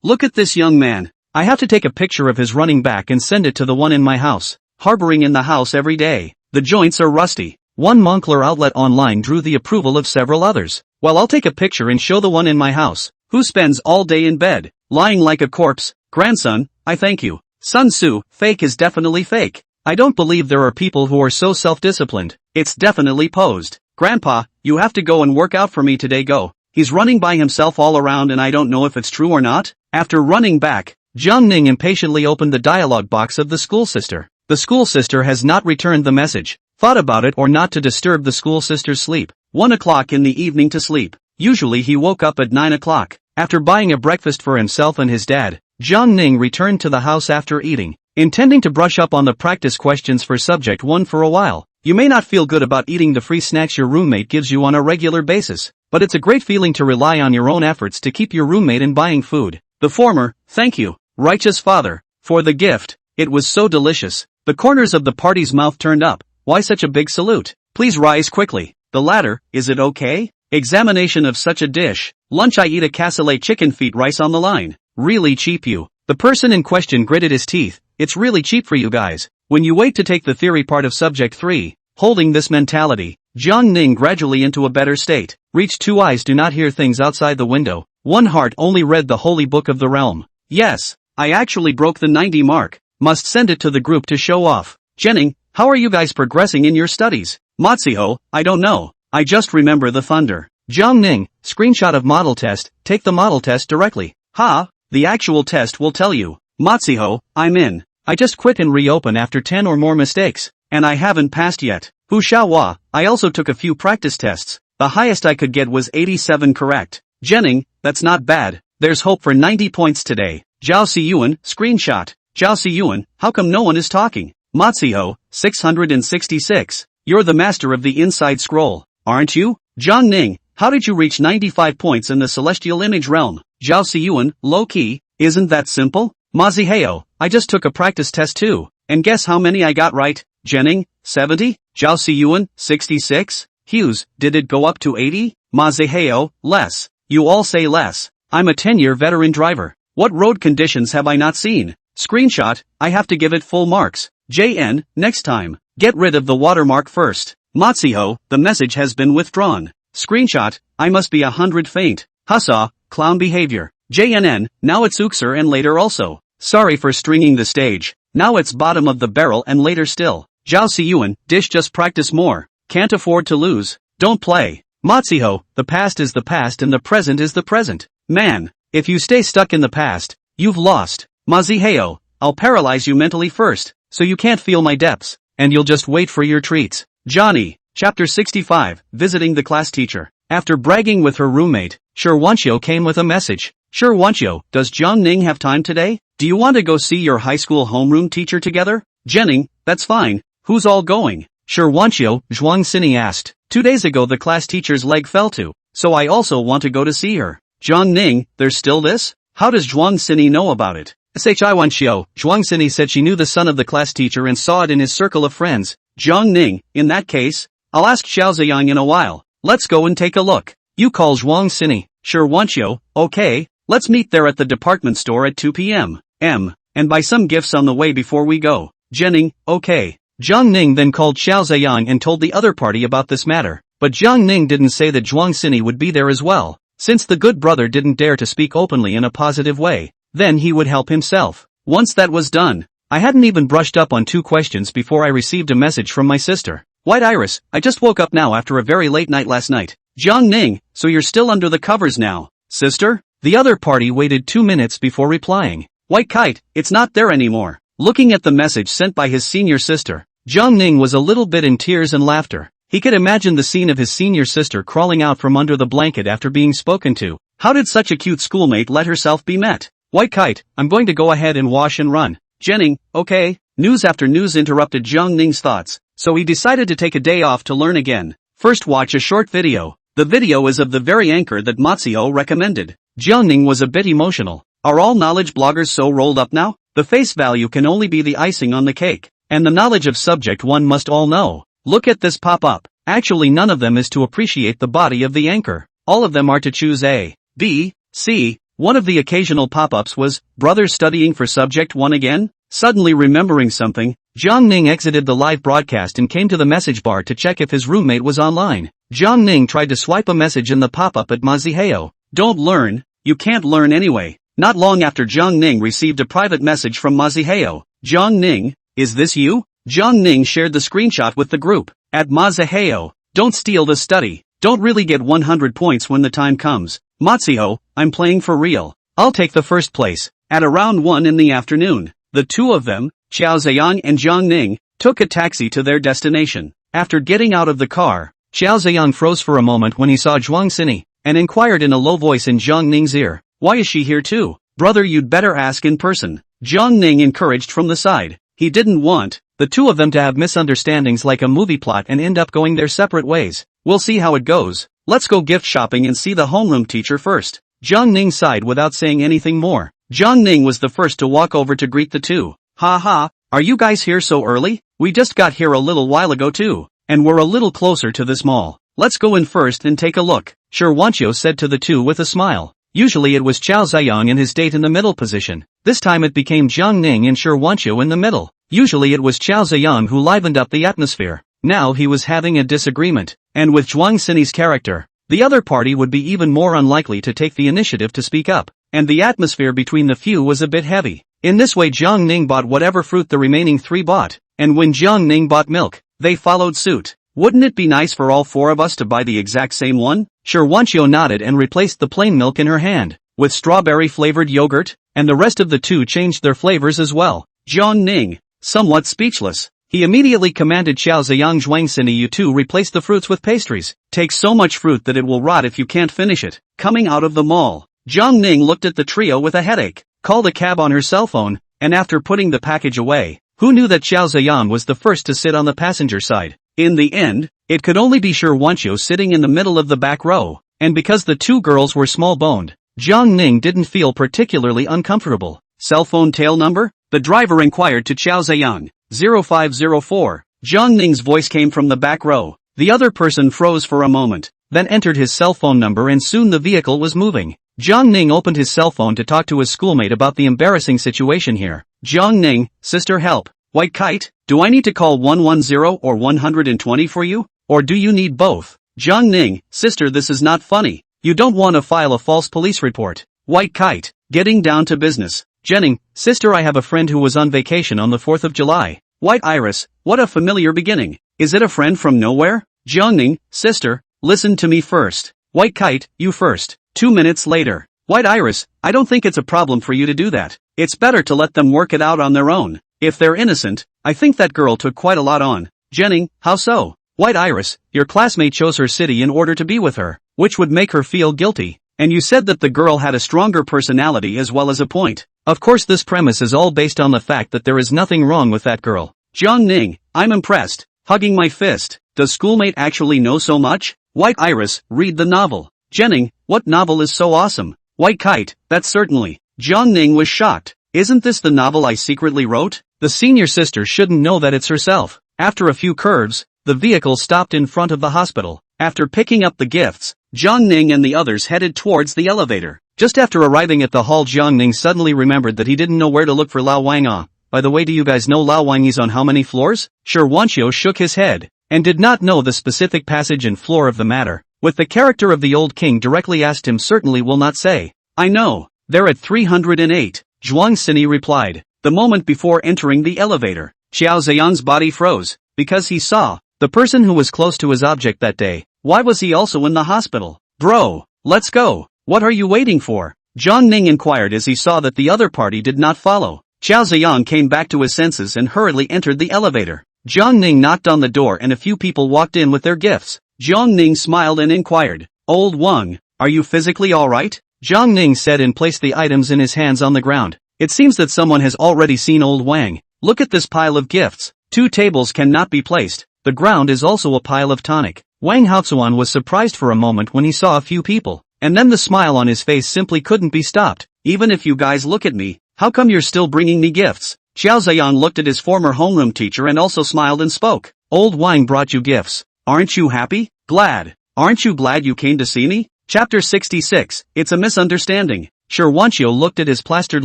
Look at this young man. I have to take a picture of his running back and send it to the one in my house, harboring in the house every day. The joints are rusty. One Moncler outlet online drew the approval of several others. Well, I'll take a picture and show the one in my house, who spends all day in bed, lying like a corpse. Grandson, I thank you. Sun Tzu, fake is definitely fake. I don't believe there are people who are so self-disciplined. It's definitely posed. Grandpa, you have to go and work out for me today, go. He's running by himself all around and I don't know if it's true or not. After running back, Jiang Ning impatiently opened the dialog box of the school sister. The school sister has not returned the message. Thought about it or not to disturb the school sister's sleep. 1 o'clock in the evening to sleep. Usually he woke up at 9 o'clock. After buying a breakfast for himself and his dad, Jiang Ning returned to the house after eating, intending to brush up on the practice questions for subject 1 for a while. You may not feel good about eating the free snacks your roommate gives you on a regular basis, but it's a great feeling to rely on your own efforts to keep your roommate in buying food. The former, thank you, righteous father, for the gift. It was so delicious. The corners of the party's mouth turned up. Why such a big salute? Please rise quickly. The latter, is it okay? Examination of such a dish. Lunch, I eat a cassoulet chicken feet rice on the line. Really cheap, you. The person in question gritted his teeth. It's really cheap for you guys. When you wait to take the theory part of subject 3, holding this mentality, Jiang Ning gradually into a better state, reached 2 eyes do not hear things outside the window. 1 heart only read the holy book of the realm. Yes, I actually broke the 90 mark. Must send it to the group to show off. Jenning, how are you guys progressing in your studies? Matsuho, I don't know. I just remember the thunder. Jiang Ning, screenshot of model test, take the model test directly. The actual test will tell you. Matsuho, I'm in. I just quit and reopen after 10 or more mistakes, and I haven't passed yet. Hu Xiaohua, I also took a few practice tests. The highest I could get was 87 correct. Jenning, that's not bad. There's hope for 90 points today. Zhao Siyuan, screenshot. Zhao Siyuan, how come no one is talking? Matsuho, 666. You're the master of the inside scroll, aren't you? Jiang Ning, how did you reach 95 points in the celestial image realm? Zhao Siyuan, low-key, isn't that simple? Maziheo, I just took a practice test too, and guess how many I got right? Jenning, 70? Zhao Siyuan, 66? Hughes, did it go up to 80? Maziheo, less. You all say less. I'm a 10-year veteran driver. What road conditions have I not seen? Screenshot, I have to give it full marks. JN, next time, get rid of the watermark first. Matsuho, the message has been withdrawn. Screenshot, I must be 100 faint. Hussa, clown behavior. JNN, now it's Uxer and later also. Sorry for stringing the stage. Now it's bottom of the barrel and later still. Zhao Siyuan, dish just practice more. Can't afford to lose. Don't play. Matsuho, the past is the past and the present is the present. Man, if you stay stuck in the past, you've lost. Maziheo, I'll paralyze you mentally first, so you can't feel my depths, and you'll just wait for your treats. Johnny, Chapter 65, Visiting the Class Teacher. After bragging with her roommate, Shirwanshio came with a message. Shirwanshio, does Jiang Ning have time today? Do you want to go see your high school homeroom teacher together? Jenning, that's fine. Who's all going? Shirwanshio, Zhuang Sini asked. 2 days ago the class teacher's leg fell too, so I also want to go to see her. Jiang Ning, there's still this? How does Zhuang Sini know about it? Shiwanshio, Zhuang Sini said she knew the son of the class teacher and saw it in his circle of friends. Jiang Ning, in that case, I'll ask Xiao Ziyang in a while. Let's go and take a look. You call Zhuang Sini. Shirwanshio, okay, let's meet there at the department store at 2 p.m. And buy some gifts on the way before we go. Jenning, okay. Jiang Ning then called Xiao Ziyang and told the other party about this matter, but Jiang Ning didn't say that Zhuang Sini would be there as well, since the good brother didn't dare to speak openly in a positive way. Then he would help himself. Once that was done, I hadn't even brushed up on 2 questions before I received a message from my sister. White Iris, I just woke up now after a very late night last night. Jiang Ning, so you're still under the covers now, sister? The other party waited 2 minutes before replying. White Kite, it's not there anymore. Looking at the message sent by his senior sister, Jiang Ning was a little bit in tears and laughter. He could imagine the scene of his senior sister crawling out from under the blanket after being spoken to. How did such a cute schoolmate let herself be met? White Kite, I'm going to go ahead and wash and run. Jenning, okay. News after news interrupted Jiang Ning's thoughts, so he decided to take a day off to learn again. First watch a short video. The video is of the very anchor that Matsuo recommended. Jiang Ning was a bit emotional. Are all knowledge bloggers so rolled up now? The face value can only be the icing on the cake, and the knowledge of subject one must all know. Look at this pop-up. Actually none of them is to appreciate the body of the anchor. All of them are to choose A, B, C. One of the occasional pop-ups was, brothers studying for subject 1 again? Suddenly remembering something, Jiang Ning exited the live broadcast and came to the message bar to check if his roommate was online. Jiang Ning tried to swipe a message in the pop-up at Maziheo. Don't learn, you can't learn anyway. Not long after Jiang Ning received a private message from Maziheo. Jiang Ning, is this you? Jiang Ning shared the screenshot with the group. At Maziheo, don't steal the study. Don't really get 100 points when the time comes. Matsuo, I'm playing for real. I'll take the first place. At around 1 in the afternoon, the two of them, Xiao Ziyang and Jiang Ning, took a taxi to their destination. After getting out of the car, Xiao Ziyang froze for a moment when he saw Zhuang Xini, and inquired in a low voice in Jiang Ning's ear, why is she here too? Brother, you'd better ask in person. Jiang Ning encouraged from the side. He didn't want the two of them to have misunderstandings like a movie plot and end up going their separate ways. We'll see how it goes. Let's go gift shopping and see the homeroom teacher first. Jiang Ning sighed without saying anything more. Jiang Ning was the first to walk over to greet the two. Ha ha, are you guys here so early? We just got here a little while ago too, and we're a little closer to this mall. Let's go in first and take a look. Sure, Wanchio said to the two with a smile. Usually it was Xiao Ziyang and his date in the middle position. This time it became Jiang Ning and Sure Wanchio in the middle. Usually it was Xiao Ziyang who livened up the atmosphere. Now he was having a disagreement, and with Zhuang Xini's character, the other party would be even more unlikely to take the initiative to speak up, and the atmosphere between the few was a bit heavy. In this way Jiang Ning bought whatever fruit the remaining three bought, and when Jiang Ning bought milk, they followed suit. Wouldn't it be nice for all four of us to buy the exact same one? Sure, Wanchio nodded and replaced the plain milk in her hand with strawberry-flavored yogurt, and the rest of the two changed their flavors as well. Jiang Ning, somewhat speechless, he immediately commanded Xiao Ziyang Zhuang Xini, you two replace the fruits with pastries. Take so much fruit that it will rot if you can't finish it. Coming out of the mall, Jiang Ning looked at the trio with a headache, called a cab on her cell phone, and after putting the package away, who knew that Xiao Ziyang was the first to sit on the passenger side? In the end, it could only be Sure Wanchio sitting in the middle of the back row, and because the two girls were small-boned, Jiang Ning didn't feel particularly uncomfortable. Cell phone tail number? The driver inquired to Xiao Ziyang. 0504. Jiang Ning's voice came from the back row. The other person froze for a moment, then entered his cell phone number and soon the vehicle was moving. Jiang Ning opened his cell phone to talk to his schoolmate about the embarrassing situation here. Jiang Ning, sister, help. White Kite, do I need to call 110 or 120 for you? Or do you need both? Jiang Ning, sister, this is not funny. You don't want to file a false police report. White Kite, getting down to business. Jenning, sister, I have a friend who was on vacation on the 4th of July. White Iris, what a familiar beginning. Is it a friend from nowhere? Jiang Ning, sister, listen to me first. White Kite, you first. 2 minutes later. White Iris, I don't think it's a problem for you to do that. It's better to let them work it out on their own. If they're innocent, I think that girl took quite a lot on. Jenning, how so? White Iris, your classmate chose her city in order to be with her, which would make her feel guilty. And you said that the girl had a stronger personality as well as a point. Of course this premise is all based on the fact that there is nothing wrong with that girl. Jiang Ning, I'm impressed. Hugging my fist. Does schoolmate actually know so much? White Iris, read the novel. Jenning, what novel is so awesome? White Kite, that's certainly. Jiang Ning was shocked. Isn't this the novel I secretly wrote? The senior sister shouldn't know that it's herself. After a few curves, the vehicle stopped in front of the hospital. After picking up the gifts, Jiang Ning and the others headed towards the elevator. Just after arriving at the hall, Jiang Ning suddenly remembered that he didn't know where to look for Lao Wang'a. By the way, do you guys know Lao Wang's on how many floors? Sure, Wanchio shook his head, and did not know the specific passage and floor of the matter. With the character of the old king directly asked him, certainly will not say. I know, they're at 308, Zhuang Xini replied. The moment before entering the elevator, Xiao Ziyang's body froze, because he saw The person who was close to his object that day. Why was he also in the hospital? Bro, let's go. What are you waiting for? Zhang Ning inquired as he saw that the other party did not follow. Xiao Ziyang came back to his senses and hurriedly entered the elevator. Zhang Ning knocked on the door and a few people walked in with their gifts. Zhang Ning smiled and inquired, Old Wang, are you physically alright? Zhang Ning said and placed the items in his hands on the ground. It seems that someone has already seen Old Wang. Look at this pile of gifts. 2 tables cannot be placed. The ground is also a pile of tonic. Wang Haozuan was surprised for a moment when he saw a few people, and then the smile on his face simply couldn't be stopped. Even if you guys look at me, how come you're still bringing me gifts? Xiao Ziyang looked at his former homeroom teacher and also smiled and spoke. Old Wang brought you gifts. Aren't you happy? Glad. Aren't you glad you came to see me? Chapter 66, It's a Misunderstanding. Sure Wanqiu looked at his plastered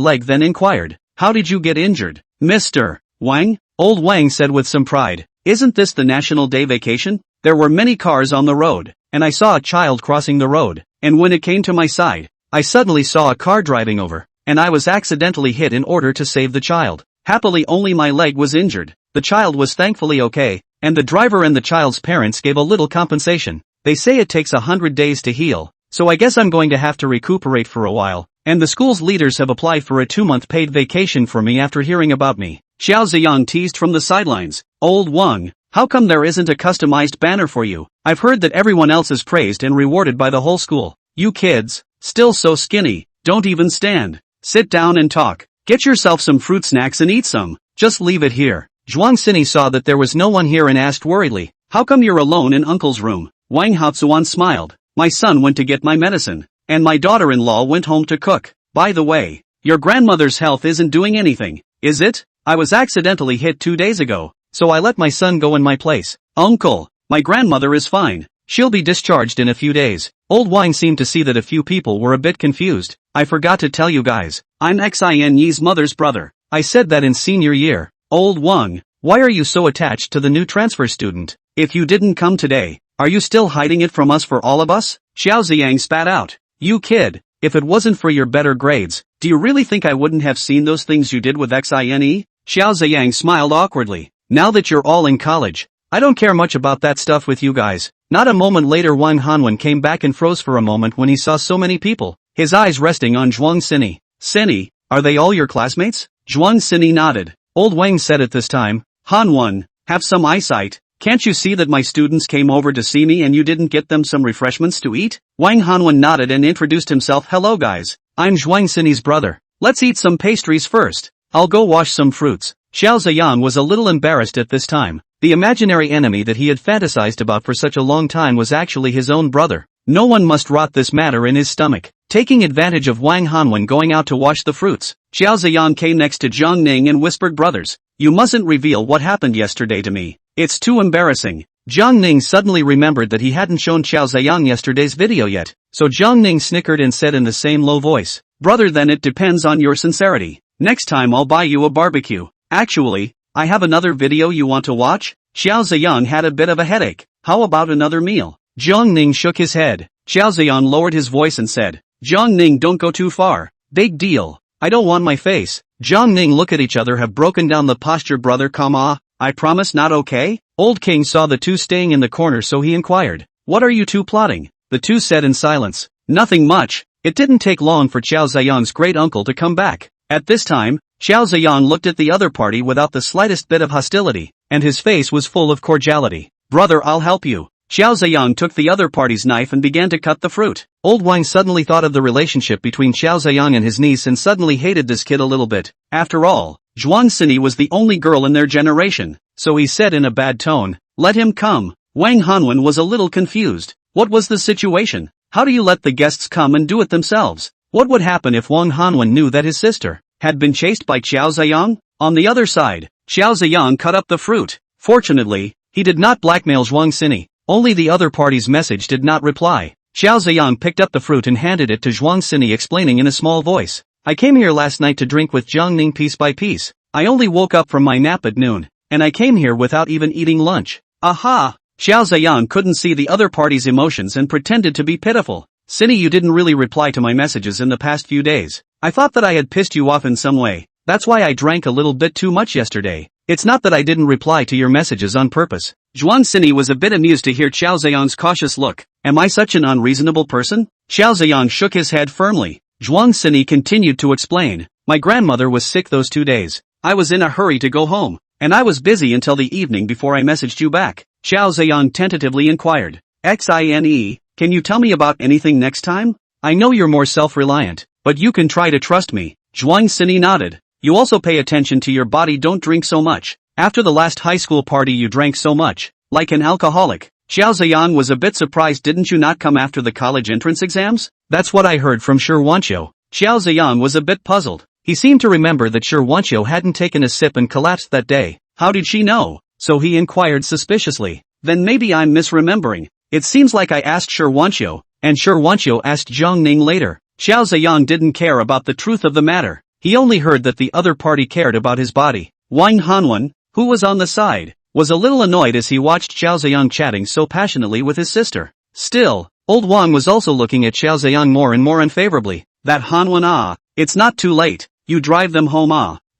leg then inquired, How did you get injured? Mr. Wang? Old Wang said with some pride, Isn't this the National Day vacation? There were many cars on the road, and I saw a child crossing the road, and when it came to my side, I suddenly saw a car driving over, and I was accidentally hit in order to save the child. Happily only my leg was injured. The child was thankfully okay, and the driver and the child's parents gave a little compensation. They say it takes 100 days to heal, so I guess I'm going to have to recuperate for a while, and the school's leaders have applied for a 2-month paid vacation for me after hearing about me. Xiao Ziyang teased from the sidelines, Old Wang, how come there isn't a customized banner for you? I've heard that everyone else is praised and rewarded by the whole school. You kids, still so skinny, don't even stand. Sit down and talk. Get yourself some fruit snacks and eat some. Just leave it here. Zhuang Xini saw that there was no one here and asked worriedly, How come you're alone in Uncle's room? Wang Haozuan smiled. My son went to get my medicine, and my daughter-in-law went home to cook. By the way, your grandmother's health isn't doing anything, is it? I was accidentally hit 2 days ago, so I let my son go in my place. Uncle, my grandmother is fine. She'll be discharged in a few days. Old Wang seemed to see that a few people were a bit confused. I forgot to tell you guys, I'm Xin Yi's mother's brother. I said that in senior year. Old Wang, why are you so attached to the new transfer student? If you didn't come today, are you still hiding it from us for all of us? Xiao Ziyang spat out. You kid, if it wasn't for your better grades, do you really think I wouldn't have seen those things you did with Xine? Xiao Ziyang smiled awkwardly. Now that you're all in college, I don't care much about that stuff with you guys. Not a moment later Wang Hanwen came back and froze for a moment when he saw so many people, his eyes resting on Zhuang Xini. Xini, are they all your classmates? Zhuang Xini nodded. Old Wang said at this time, Hanwen, have some eyesight. Can't you see that my students came over to see me and you didn't get them some refreshments to eat? Wang Hanwen nodded and introduced himself. Hello guys, I'm Zhuang Xini's brother. Let's eat some pastries first. I'll go wash some fruits. Xiao Ziyang was a little embarrassed at this time. The imaginary enemy that he had fantasized about for such a long time was actually his own brother. No one must rot this matter in his stomach. Taking advantage of Wang Hanwen going out to wash the fruits, Xiao Ziyang came next to Zhang Ning and whispered, Brothers, you mustn't reveal what happened yesterday to me. It's too embarrassing. Zhang Ning suddenly remembered that he hadn't shown Xiao Ziyang yesterday's video yet, so Zhang Ning snickered and said in the same low voice, Brother, then it depends on your sincerity. Next time I'll buy you a barbecue. Actually, I have another video you want to watch? Xiao Ziyang had a bit of a headache. How about another meal? Zhang Ning shook his head. Xiao Ziyang lowered his voice and said, Zhang Ning, don't go too far. Big deal. I don't want my face. Zhang Ning look at each other, have broken down the posture. Brother, comma, I promise not okay? Old King saw the two staying in the corner, so he inquired, What are you two plotting? The two said in silence, Nothing much. It didn't take long for Xiao Ziyang's great uncle to come back. At this time, Xiao Ziyang looked at the other party without the slightest bit of hostility, and his face was full of cordiality. Brother, I'll help you. Xiao Ziyang took the other party's knife and began to cut the fruit. Old Wang suddenly thought of the relationship between Xiao Ziyang and his niece and suddenly hated this kid a little bit. After all, Zhuang Xini was the only girl in their generation, so he said in a bad tone, Let him come. Wang Hanwen was a little confused. What was the situation? How do you let the guests come and do it themselves? What would happen if Wang Hanwen knew that his sister had been chased by Xiao Ziyang? On the other side, Xiao Ziyang cut up the fruit. Fortunately, he did not blackmail Zhuang Xini. Only the other party's message did not reply. Xiao Ziyang picked up the fruit and handed it to Zhuang Xini, explaining in a small voice, I came here last night to drink with Zhang Ning piece by piece. I only woke up from my nap at noon, and I came here without even eating lunch. Aha! Xiao Ziyang couldn't see the other party's emotions and pretended to be pitiful. Xini, you didn't really reply to my messages in the past few days. I thought that I had pissed you off in some way. That's why I drank a little bit too much yesterday. It's not that I didn't reply to your messages on purpose. Zhuang Sini was a bit amused to hear Xiao Ziyang's cautious look. Am I such an unreasonable person? Xiao Ziyang shook his head firmly. Zhuang Sini continued to explain. My grandmother was sick those 2 days. I was in a hurry to go home, and I was busy until the evening before I messaged you back. Xiao Ziyang tentatively inquired. XINE, can you tell me about anything next time? I know you're more self-reliant, but you can try to trust me. Zhuang Sini nodded. You also pay attention to your body, don't drink so much. After the last high school party you drank so much, like an alcoholic. Xiao Ziyang was a bit surprised. Didn't you not come after the college entrance exams? That's what I heard from Shi Wanqiu. Xiao Ziyang was a bit puzzled. He seemed to remember that Shi Wanqiu hadn't taken a sip and collapsed that day. How did she know? So he inquired suspiciously. Then maybe I'm misremembering. It seems like I asked Shi Wanqiu, and Shi Wanqiu asked Zhang Ning later. Xiao Ziyang didn't care about the truth of the matter. He only heard that the other party cared about his body. Wang Hanwen, who was on the side, was a little annoyed as he watched Xiao Ziyang chatting so passionately with his sister. Still, old Wang was also looking at Xiao Ziyang more and more unfavorably. That Hanwen it's not too late, you drive them home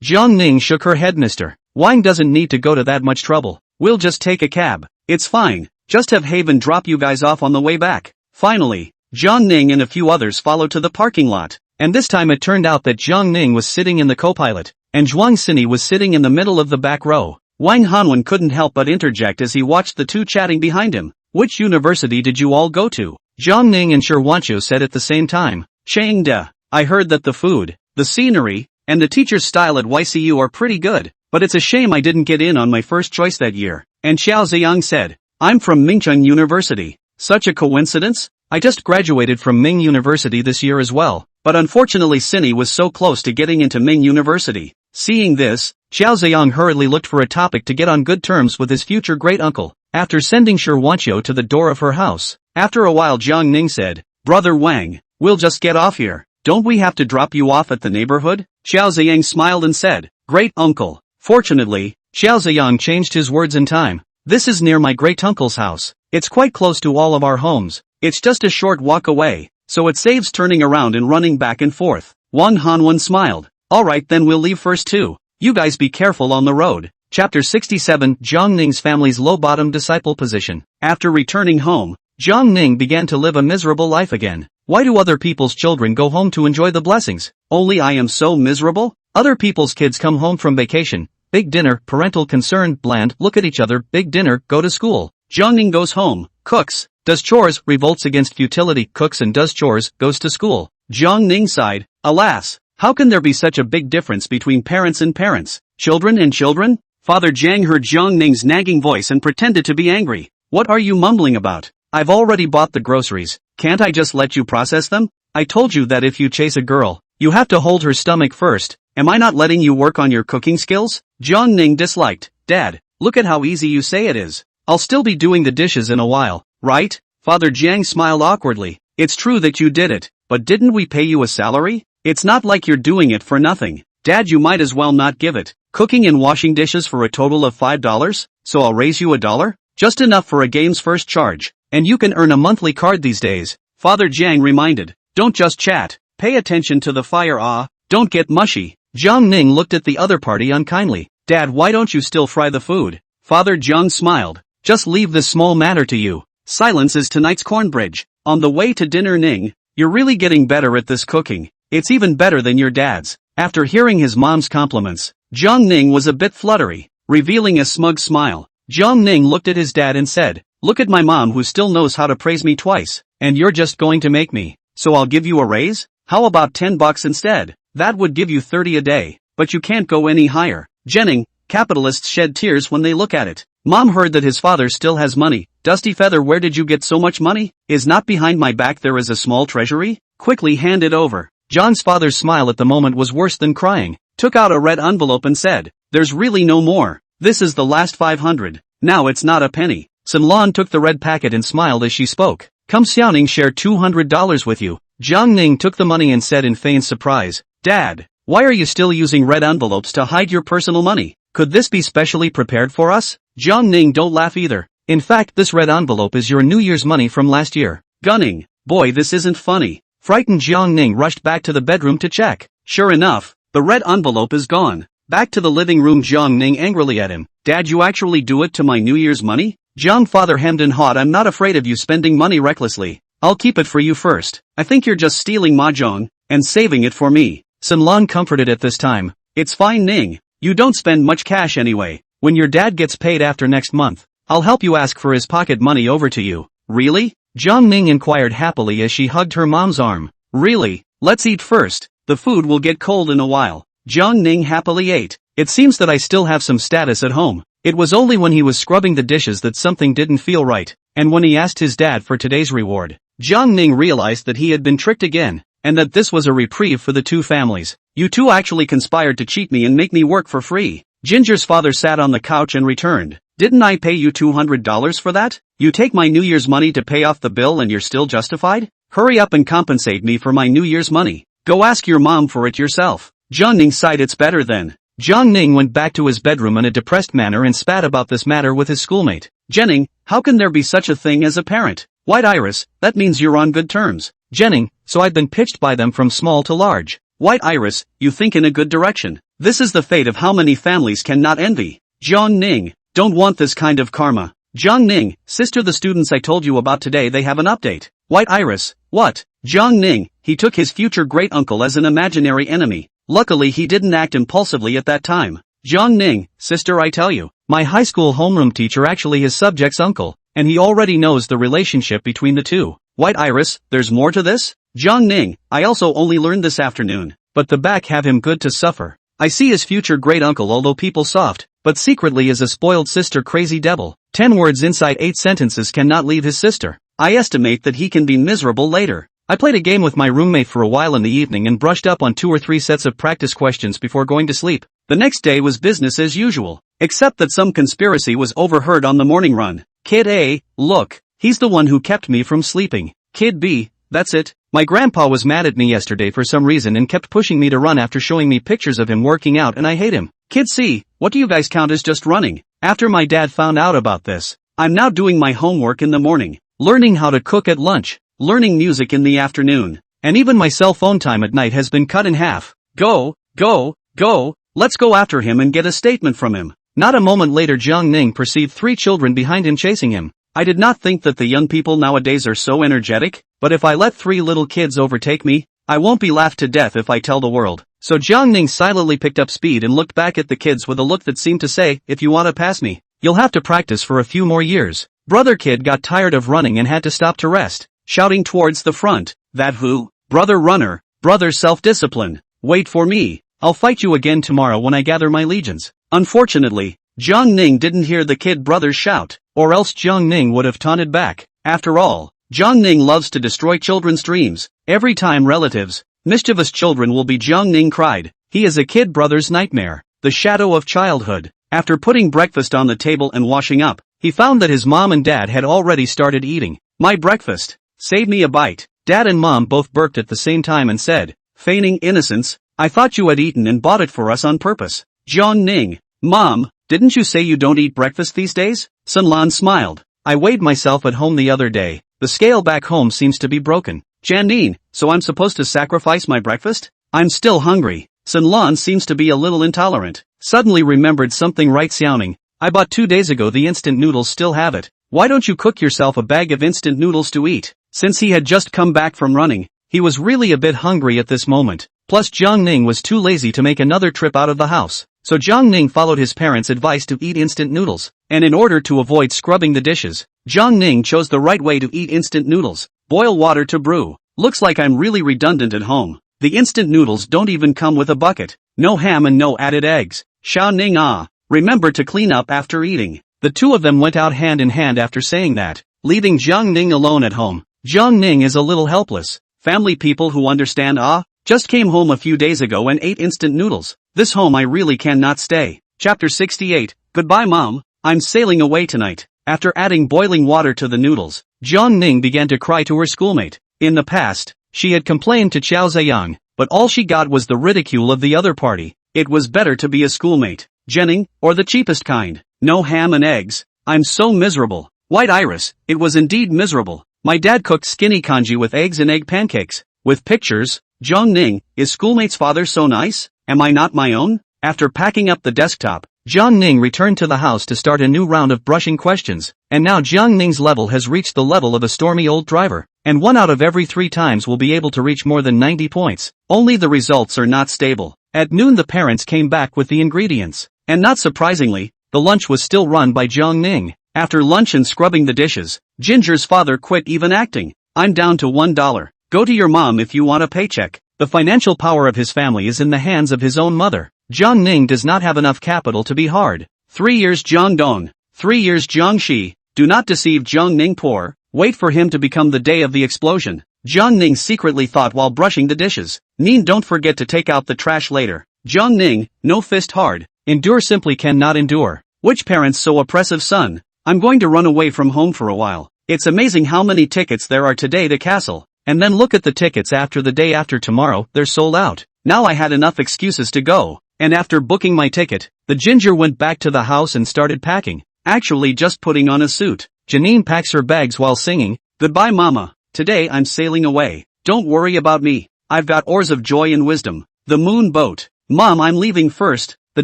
Zhang Ning shook her head. Mr. Wang doesn't need to go to that much trouble. We'll just take a cab. It's fine, just have Haven drop you guys off on the way back. Finally, Zhang Ning and a few others followed to the parking lot, and this time it turned out that Zhang Ning was sitting in the co-pilot, and Zhuang Sini was sitting in the middle of the back row. Wang Hanwen couldn't help but interject as he watched the two chatting behind him. Which university did you all go to? Zhang Ning and Shi Wanqiu said at the same time. Chengde. I heard that the food, the scenery, and the teacher's style at YCU are pretty good, but it's a shame I didn't get in on my first choice that year. And Xiao Ziyang said, I'm from Mingcheng University. Such a coincidence? I just graduated from Ming University this year as well, but unfortunately Sini was so close to getting into Ming University. Seeing this, Xiao Ziyang hurriedly looked for a topic to get on good terms with his future great-uncle. After sending Shi Wanqiu to the door of her house, after a while Zhang Ning said, Brother Wang, we'll just get off here. Don't we have to drop you off at the neighborhood? Xiao Ziyang smiled and said, Great uncle. Fortunately, Xiao Ziyang changed his words in time. This is near my great-uncle's house. It's quite close to all of our homes. It's just a short walk away, so it saves turning around and running back and forth. Wang Hanwen smiled. Alright, then we'll leave first too. You guys be careful on the road. Chapter 67 Zhang Ning's family's low-bottom disciple position. After returning home, Zhang Ning began to live a miserable life again. Why do other people's children go home to enjoy the blessings? Only I am so miserable? Other people's kids come home from vacation, big dinner, parental concern, bland, look at each other, big dinner, go to school. Zhang Ning goes home, cooks, does chores, revolts against futility, cooks and does chores, goes to school. Zhang Ning sighed, alas, how can there be such a big difference between parents and parents, children and children? Father Jiang heard Zhang Ning's nagging voice and pretended to be angry. What are you mumbling about? I've already bought the groceries, can't I just let you process them? I told you that if you chase a girl, you have to hold her stomach first. Am I not letting you work on your cooking skills? Zhang Ning disliked. Dad, look at how easy you say it is. I'll still be doing the dishes in a while, right? Father Jiang smiled awkwardly. It's true that you did it, but didn't we pay you a salary? It's not like you're doing it for nothing. Dad, you might as well not give it. Cooking and washing dishes for a total of $5, so I'll raise you $1? Just enough for a game's first charge. And you can earn a monthly card these days. Father Jiang reminded. Don't just chat. Pay attention to the fire don't get mushy. Zhang Ning looked at the other party unkindly. Dad, why don't you still fry the food? Father Jiang smiled. Just leave this small matter to you. Silence is tonight's cornbridge. On the way to dinner Ning, you're really getting better at this cooking. It's even better than your dad's. After hearing his mom's compliments, Zhang Ning was a bit fluttery, revealing a smug smile. Zhang Ning looked at his dad and said, look at my mom who still knows how to praise me twice, and you're just going to make me. So I'll give you a raise? How about $10 instead? That would give you 30 a day, but you can't go any higher. Jenning, capitalists shed tears when they look at it. Mom heard that his father still has money. Dusty Feather, where did you get so much money? Is not behind my back there is a small treasury? Quickly hand it over. John's father's smile at the moment was worse than crying. Took out a red envelope and said, there's really no more. This is the last 500. Now it's not a penny. Sun Lan took the red packet and smiled as she spoke. Come Xiaoning share $200 with you. Zhang Ning took the money and said in feigned surprise, Dad, why are you still using red envelopes to hide your personal money? Could this be specially prepared for us? Zhang Ning, don't laugh either. In fact, this red envelope is your New Year's money from last year. Gunning. Boy, this isn't funny. Frightened Zhang Ning rushed back to the bedroom to check. Sure enough, the red envelope is gone. Back to the living room, Zhang Ning angrily at him. Dad, you actually do it to my New Year's money? Jiang father hemmed and hawed, I'm not afraid of you spending money recklessly. I'll keep it for you first. I think you're just stealing mahjong and saving it for me. Sun Lan comforted at this time. It's fine Ning. You don't spend much cash anyway. When your dad gets paid after next month, I'll help you ask for his pocket money over to you. Really? Jiang Ning inquired happily as she hugged her mom's arm. Really? Let's eat first. The food will get cold in a while. Jiang Ning happily ate. It seems that I still have some status at home. It was only when he was scrubbing the dishes that something didn't feel right, and when he asked his dad for today's reward, Jiang Ning realized that he had been tricked again, and that this was a reprieve for the two families. You two actually conspired to cheat me and make me work for free. Ginger's father sat on the couch and returned. Didn't I pay you $200 for that? You take my New Year's money to pay off the bill and you're still justified? Hurry up and compensate me for my New Year's money. Go ask your mom for it yourself. Jiang Ning sighed, it's better then. Jiang Ning went back to his bedroom in a depressed manner and spat about this matter with his schoolmate. Jenning, how can there be such a thing as a parent? White Iris, that means you're on good terms. Jenning, so I've been pitched by them from small to large. White Iris, you think in a good direction. This is the fate of how many families cannot envy. Jiang Ning, don't want this kind of karma. Jiang Ning, sister, the students I told you about today, they have an update. White Iris, what? Jiang Ning, he took his future great uncle as an imaginary enemy. Luckily he didn't act impulsively at that time. Jiang Ning, sister, I tell you, my high school homeroom teacher actually his subject's uncle, and he already knows the relationship between the two. White Iris, there's more to this? Jiang Ning, I also only learned this afternoon, but the back have him good to suffer. I see his future great uncle, although people soft, but secretly is a spoiled sister crazy devil. 10 words inside 8 sentences cannot leave his sister. I estimate that he can be miserable later. I played a game with my roommate for a while in the evening and brushed up on 2 or 3 sets of practice questions before going to sleep. The next day was business as usual, except that some conspiracy was overheard on the morning run. Kid A, look, he's the one who kept me from sleeping. Kid B, that's it. My grandpa was mad at me yesterday for some reason and kept pushing me to run after showing me pictures of him working out, and I hate him. Kid C, what do you guys count as just running? After my dad found out about this, I'm now doing my homework in the morning, learning how to cook at lunch, learning music in the afternoon, and even my cell phone time at night has been cut in half. Go, go, go, let's go after him and get a statement from him. Not a moment later Jiang Ning perceived 3 children behind him chasing him. I did not think that the young people nowadays are so energetic, but if I let 3 little kids overtake me, I won't be laughed to death if I tell the world. So Jiang Ning silently picked up speed and looked back at the kids with a look that seemed to say, if you want to pass me, you'll have to practice for a few more years. Brother Kid got tired of running and had to stop to rest, shouting towards the front, that who? Brother Runner, brother Self-Discipline, wait for me, I'll fight you again tomorrow when I gather my legions. Unfortunately, Jiang Ning didn't hear the kid brothers shout, or else Jiang Ning would have taunted back. After all, Jiang Ning loves to destroy children's dreams. Every time relatives, mischievous children will be, Jiang Ning cried. He is a kid brother's nightmare, the shadow of childhood. After putting breakfast on the table and washing up, he found that his mom and dad had already started eating. My breakfast. Save me a bite. Dad and mom both burped at the same time and said, feigning innocence, I thought you had eaten and bought it for us on purpose. Jiang Ning, Mom, didn't you say you don't eat breakfast these days? Sun Lan smiled. I weighed myself at home the other day. The scale back home seems to be broken. Janine, so I'm supposed to sacrifice my breakfast? I'm still hungry. Sun Lan seems to be a little intolerant. Suddenly remembered something, right, Xiaoning? I bought 2 days ago the instant noodles, still have it. Why don't you cook yourself a bag of instant noodles to eat? Since he had just come back from running, he was really a bit hungry at this moment. Plus Jiang Ning was too lazy to make another trip out of the house. So Jiang Ning followed his parents' advice to eat instant noodles, and in order to avoid scrubbing the dishes, Jiang Ning chose the right way to eat instant noodles. Boil water to brew. Looks like I'm really redundant at home. The instant noodles don't even come with a bucket. No ham and no added eggs. Xiao Ning remember to clean up after eating. The two of them went out hand in hand after saying that, leaving Jiang Ning alone at home. Jiang Ning is a little helpless. Family people who understand just came home a few days ago and ate instant noodles. This home I really cannot stay. Chapter 68, Goodbye Mom, I'm sailing away tonight. After adding boiling water to the noodles, Jiang Ning began to cry to her schoolmate. In the past, she had complained to Qiao Ziyang, but all she got was the ridicule of the other party. It was better to be a schoolmate, Jenning, or the cheapest kind. No ham and eggs. I'm so miserable. White Iris, it was indeed miserable. My dad cooked skinny congee with eggs and egg pancakes. With pictures. Jiang Ning, is schoolmate's father so nice? Am I not my own? After packing up the desktop, Jiang Ning returned to the house to start a new round of brushing questions, and now Jiang Ning's level has reached the level of a stormy old driver, and 1 out of every 3 times will be able to reach more than 90 points, only the results are not stable. At noon the parents came back with the ingredients, and not surprisingly, the lunch was still run by Jiang Ning. After lunch and scrubbing the dishes, Ginger's father quit even acting. I'm down to $1. Go to your mom if you want a paycheck. The financial power of his family is in the hands of his own mother. Jiang Ning does not have enough capital to be hard. 3 years Jiang Dong. 3 years Jiang Shi. Do not deceive Jiang Ning poor. Wait for him to become the day of the explosion. Jiang Ning secretly thought while brushing the dishes. Ning, don't forget to take out the trash later. Jiang Ning, no fist hard. Endure simply cannot endure. Which parents so oppressive son? I'm going to run away from home for a while. It's amazing how many tickets there are today to Castle. And then look at the tickets after the day after tomorrow, they're sold out. Now I had enough excuses to go. And after booking my ticket, the ginger went back to the house and started packing. Actually just putting on a suit. Janine packs her bags while singing, "Goodbye mama, today I'm sailing away. Don't worry about me. I've got oars of joy and wisdom. The moon boat. Mom, I'm leaving first. The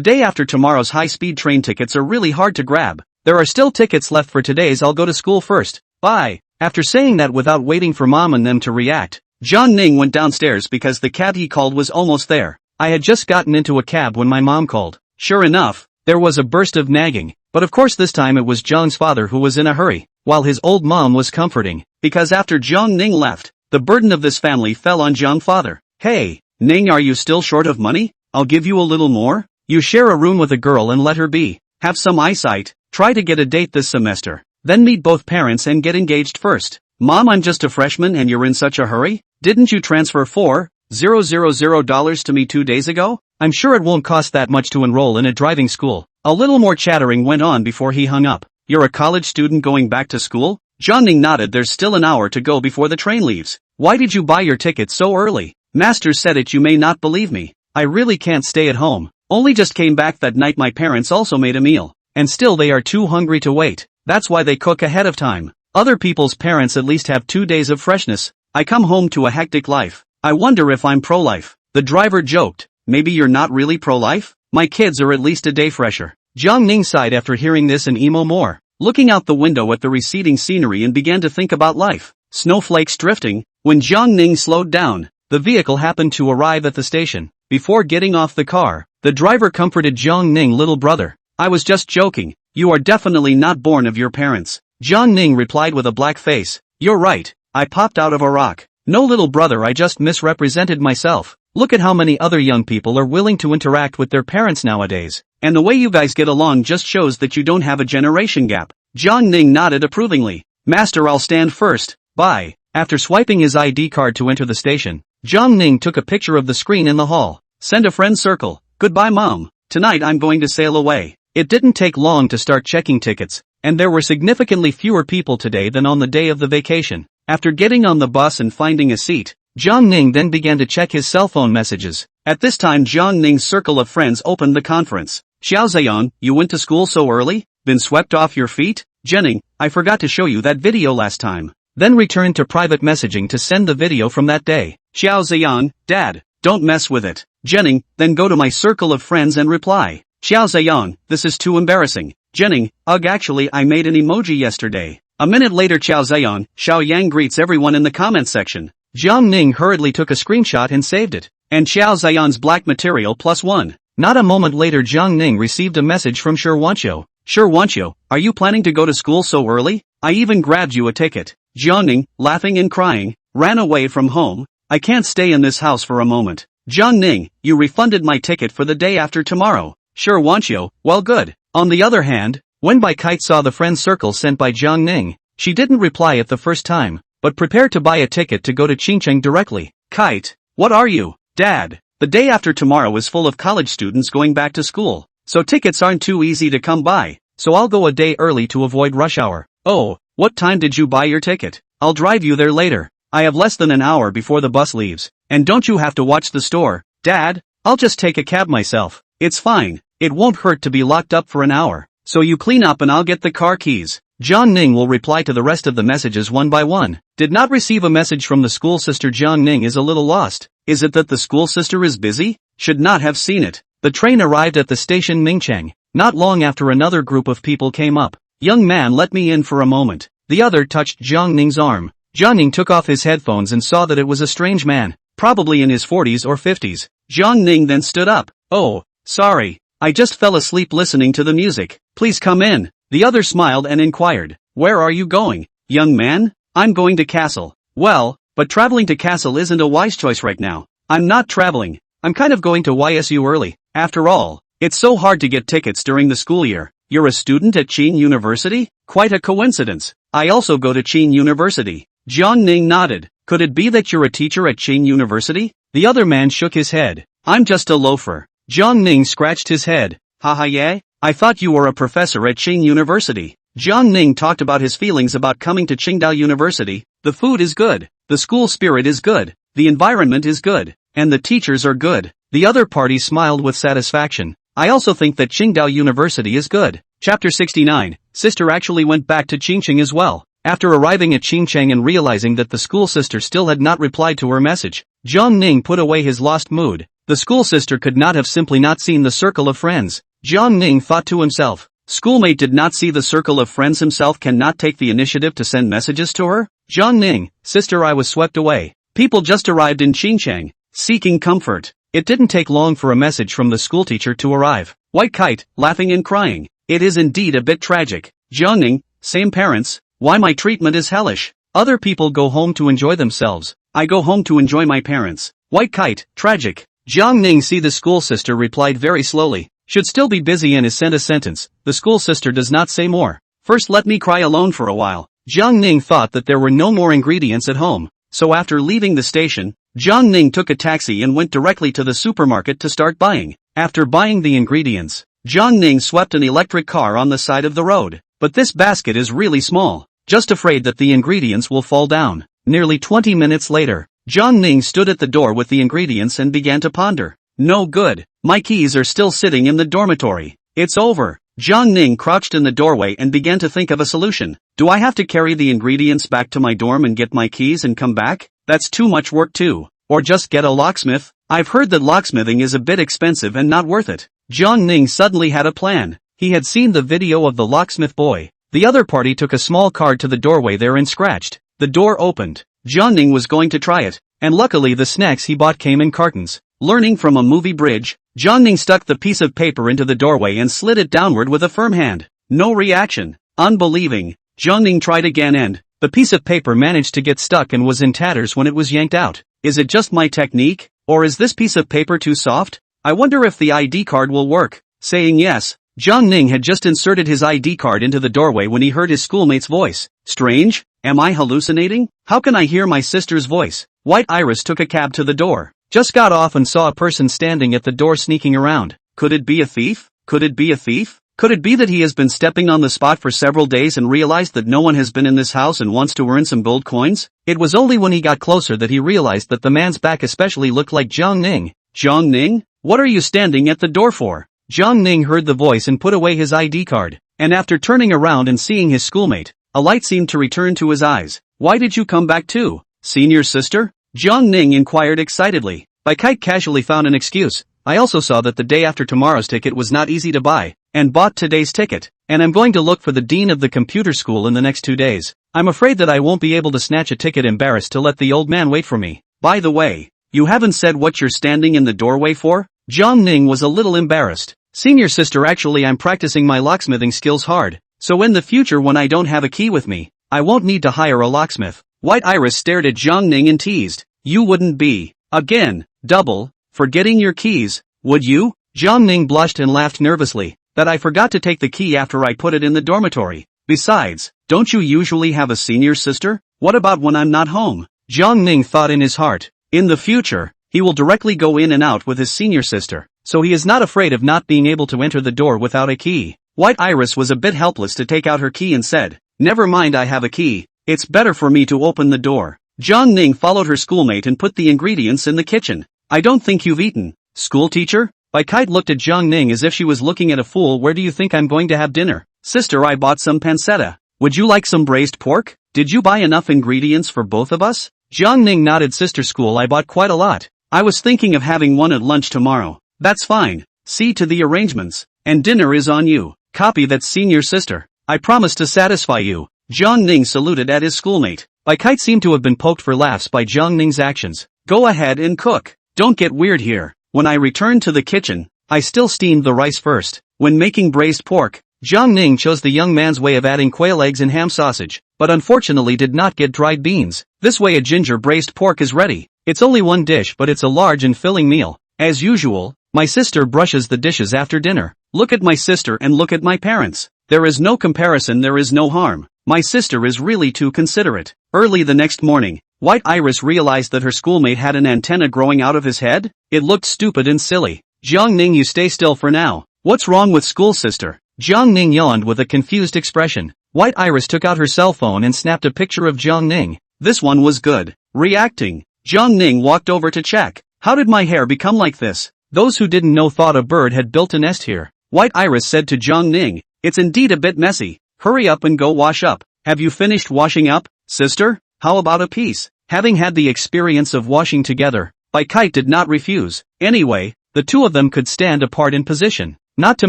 day after tomorrow's high-speed train tickets are really hard to grab. There are still tickets left for today's. I'll go to school first. Bye." After saying that without waiting for mom and them to react, Jiang Ning went downstairs because the cab he called was almost there. I had just gotten into a cab when my mom called. Sure enough, there was a burst of nagging, but of course this time it was Jiang's father who was in a hurry, while his old mom was comforting, because after Jiang Ning left, the burden of this family fell on Jiang's father. "Hey, Ning, are you still short of money? I'll give you a little more. You share a room with a girl and let her be. Have some eyesight, try to get a date this semester. Then meet both parents and get engaged first." "Mom, I'm just a freshman and you're in such a hurry? Didn't you transfer $4,000 to me 2 days ago? I'm sure it won't cost that much to enroll in a driving school." A little more chattering went on before he hung up. "You're a college student going back to school?" Jiang Ning nodded. "There's still an hour to go before the train leaves." "Why did you buy your ticket so early?" "Master said it. You may not believe me. I really can't stay at home. Only just came back that night. My parents also made a meal. And still they are too hungry to wait. That's why they cook ahead of time. Other people's parents at least have 2 days of freshness. I come home to a hectic life. I wonder if I'm pro-life." The driver joked. "Maybe you're not really pro-life? My kids are at least a day fresher." Jiang Ning sighed after hearing this and emo more, looking out the window at the receding scenery, and began to think about life. Snowflakes drifting. When Jiang Ning slowed down, the vehicle happened to arrive at the station. Before getting off the car, the driver comforted Jiang Ning. "Little brother, I was just joking. You are definitely not born of your parents." Jiang Ning replied with a black face. "You're right, I popped out of a rock. No, little brother, I just misrepresented myself. Look at how many other young people are willing to interact with their parents nowadays. And the way you guys get along just shows that you don't have a generation gap." Jiang Ning nodded approvingly. "Master, I'll stand first. Bye." After swiping his ID card to enter the station, Jiang Ning took a picture of the screen in the hall. "Send a friend circle. Goodbye mom. Tonight I'm going to sail away." It didn't take long to start checking tickets, and there were significantly fewer people today than on the day of the vacation. After getting on the bus and finding a seat, Jiang Ning then began to check his cell phone messages. At this time Jiang Ning's circle of friends opened the conference. "Xiao Zayan, you went to school so early? Been swept off your feet? Jenning, I forgot to show you that video last time." Then returned to private messaging to send the video from that day. "Xiao Zayan, Dad, don't mess with it." Jenning, then go to my circle of friends and reply. "Xiao Zayan, this is too embarrassing." Jenning, "Ugh, actually I made an emoji yesterday." A minute later Xiao Zayan, Xiao Yang greets everyone in the comment section. Jiang Ning hurriedly took a screenshot and saved it. And Xiao Zayan's black material +1. Not a moment later Jiang Ning received a message from Shi Wanqiu. "Shi Wanqiu, are you planning to go to school so early? I even grabbed you a ticket." Jiang Ning, laughing and crying, ran away from home. "I can't stay in this house for a moment." Jiang Ning, "You refunded my ticket for the day after tomorrow." Shi Wanqiu, "Well, good." On the other hand, when Bai Kite saw the friend circle sent by Jiang Ning, she didn't reply at the first time, but prepared to buy a ticket to go to Qingcheng directly. "Kite, what are you, Dad? The day after tomorrow is full of college students going back to school, so tickets aren't too easy to come by, so I'll go a day early to avoid rush hour." "Oh, what time did you buy your ticket? I'll drive you there later. I have less than an hour before the bus leaves. And don't you have to watch the store, Dad? I'll just take a cab myself. It's fine. It won't hurt to be locked up for an hour. So you clean up and I'll get the car keys." Jiang Ning will reply to the rest of the messages one by one. Did not receive a message from the school sister. Jiang Ning is a little lost. Is it that the school sister is busy? Should not have seen it. The train arrived at the station Mingcheng. Not long after another group of people came up. Young man, let me in for a moment. The other touched Jiang Ning's arm. Jiang Ning took off his headphones and saw that it was a strange man, probably in his 40s or 50s. Jiang Ning then stood up. Oh, sorry. I just fell asleep listening to the music. Please come in. The other smiled and inquired. Where are you going, young man? I'm going to Castle. Well, but traveling to Castle isn't a wise choice right now. I'm not traveling. I'm kind of going to YSU early. After all, it's so hard to get tickets during the school year. You're a student at Qing University? Quite a coincidence. I also go to Qing University. Jiang Ning nodded. Could it be that you're a teacher at Qing University? The other man shook his head. I'm just a loafer. Jiang Ning scratched his head. Haha, yeah? I thought you were a professor at Qing University. Jiang Ning talked about his feelings about coming to Qingdao University. The food is good. The school spirit is good. The environment is good. And the teachers are good. The other party smiled with satisfaction. I also think that Qingdao University is good. Chapter 69. Sister actually went back to Qingcheng as well. After arriving at Qingcheng and realizing that the school sister still had not replied to her message, Jiang Ning put away his lost mood. The school sister could not have simply not seen the circle of friends. Jiang Ning thought to himself. Schoolmate did not see the circle of friends himself, cannot take the initiative to send messages to her? Jiang Ning, sister, I was swept away. People just arrived in Qingcheng, seeking comfort. It didn't take long for a message from the schoolteacher to arrive. White Kite, laughing and crying. It is indeed a bit tragic. Jiang Ning, same parents. Why my treatment is hellish. Other people go home to enjoy themselves. I go home to enjoy my parents. White Kite, tragic. Jiang Ning, see, the school sister replied very slowly. Should still be busy and is sent a sentence. The school sister does not say more. First let me cry alone for a while. Jiang Ning thought that there were no more ingredients at home. So after leaving the station, Jiang Ning took a taxi and went directly to the supermarket to start buying. After buying the ingredients, Jiang Ning swept an electric car on the side of the road. But this basket is really small. Just afraid that the ingredients will fall down. Nearly 20 minutes later, Jiang Ning stood at the door with the ingredients and began to ponder. No good. My keys are still sitting in the dormitory. It's over. Jiang Ning crouched in the doorway and began to think of a solution. Do I have to carry the ingredients back to my dorm and get my keys and come back? That's too much work too. Or just get a locksmith? I've heard that locksmithing is a bit expensive and not worth it. Jiang Ning suddenly had a plan. He had seen the video of the locksmith boy. The other party took a small card to the doorway there and scratched. The door opened. Jiang Ning was going to try it. And luckily the snacks he bought came in cartons. Learning from a movie bridge, Jiang Ning stuck the piece of paper into the doorway and slid it downward with a firm hand. No reaction. Unbelieving. Jiang Ning tried again and the piece of paper managed to get stuck and was in tatters when it was yanked out. Is it just my technique? Or is this piece of paper too soft? I wonder if the ID card will work. Saying yes, Jiang Ning had just inserted his ID card into the doorway when he heard his schoolmate's voice. Strange? Am I hallucinating? How can I hear my sister's voice? White Iris took a cab to the door. Just got off and saw a person standing at the door sneaking around. Could it be a thief? Could it be a thief? Could it be that he has been stepping on the spot for several days and realized that no one has been in this house and wants to earn some gold coins? It was only when he got closer that he realized that the man's back especially looked like Jiang Ning. Jiang Ning? What are you standing at the door for? Jiang Ning heard the voice and put away his ID card. And after turning around and seeing his schoolmate, a light seemed to return to his eyes. Why did you come back too? Seen your sister? Jiang Ning inquired excitedly. Bai Kite casually found an excuse. I also saw that the day after tomorrow's ticket was not easy to buy, and bought today's ticket, and I'm going to look for the dean of the computer school in the next 2 days. I'm afraid that I won't be able to snatch a ticket, embarrassed to let the old man wait for me. By the way, you haven't said what you're standing in the doorway for? Jiang Ning was a little embarrassed. Senior sister, actually I'm practicing my locksmithing skills hard, so in the future when I don't have a key with me, I won't need to hire a locksmith. White Iris stared at Jiang Ning and teased. You wouldn't be, again, double, forgetting your keys, would you? Jiang Ning blushed and laughed nervously. That I forgot to take the key after I put it in the dormitory. Besides, don't you usually have a senior sister? What about when I'm not home? Jiang Ning thought in his heart. In the future, he will directly go in and out with his senior sister, so he is not afraid of not being able to enter the door without a key. White Iris was a bit helpless to take out her key and said, never mind, I have a key. It's better for me to open the door. Jiang Ning followed her schoolmate and put the ingredients in the kitchen. I don't think you've eaten, school teacher? Bai Kite looked at Jiang Ning as if she was looking at a fool. Where do you think I'm going to have dinner? Sister, I bought some pancetta. Would you like some braised pork? Did you buy enough ingredients for both of us? Jiang Ning nodded. Sister, school, I bought quite a lot. I was thinking of having one at lunch tomorrow. That's fine. See to the arrangements. and dinner is on you. Copy that, senior sister. I promise to satisfy you. Jiang Ning saluted at his schoolmate. Bai Kite seemed to have been poked for laughs by Jiang Ning's actions. Go ahead and cook. Don't get weird here. When I returned to the kitchen, I still steamed the rice first. When making braised pork, Jiang Ning chose the young man's way of adding quail eggs and ham sausage, but unfortunately did not get dried beans. This way a ginger braised pork is ready. It's only one dish, but it's a large and filling meal. As usual, my sister brushes the dishes after dinner. Look at my sister and look at my parents. There is no comparison, there is no harm. My sister is really too considerate. Early the next morning, White Iris realized that her schoolmate had an antenna growing out of his head. It looked stupid and silly. Jiang Ning, you stay still for now. What's wrong with school, sister? Jiang Ning yawned with a confused expression. White Iris took out her cell phone and snapped a picture of Jiang Ning. This one was good. Reacting, Jiang Ning walked over to check. How did my hair become like this? Those who didn't know thought a bird had built a nest here. White Iris said to Jiang Ning, it's indeed a bit messy. Hurry up and go wash up. Have you finished washing up, sister? How about a piece? Having had the experience of washing together, Bai Kite did not refuse. Anyway, the two of them could stand apart in position. Not to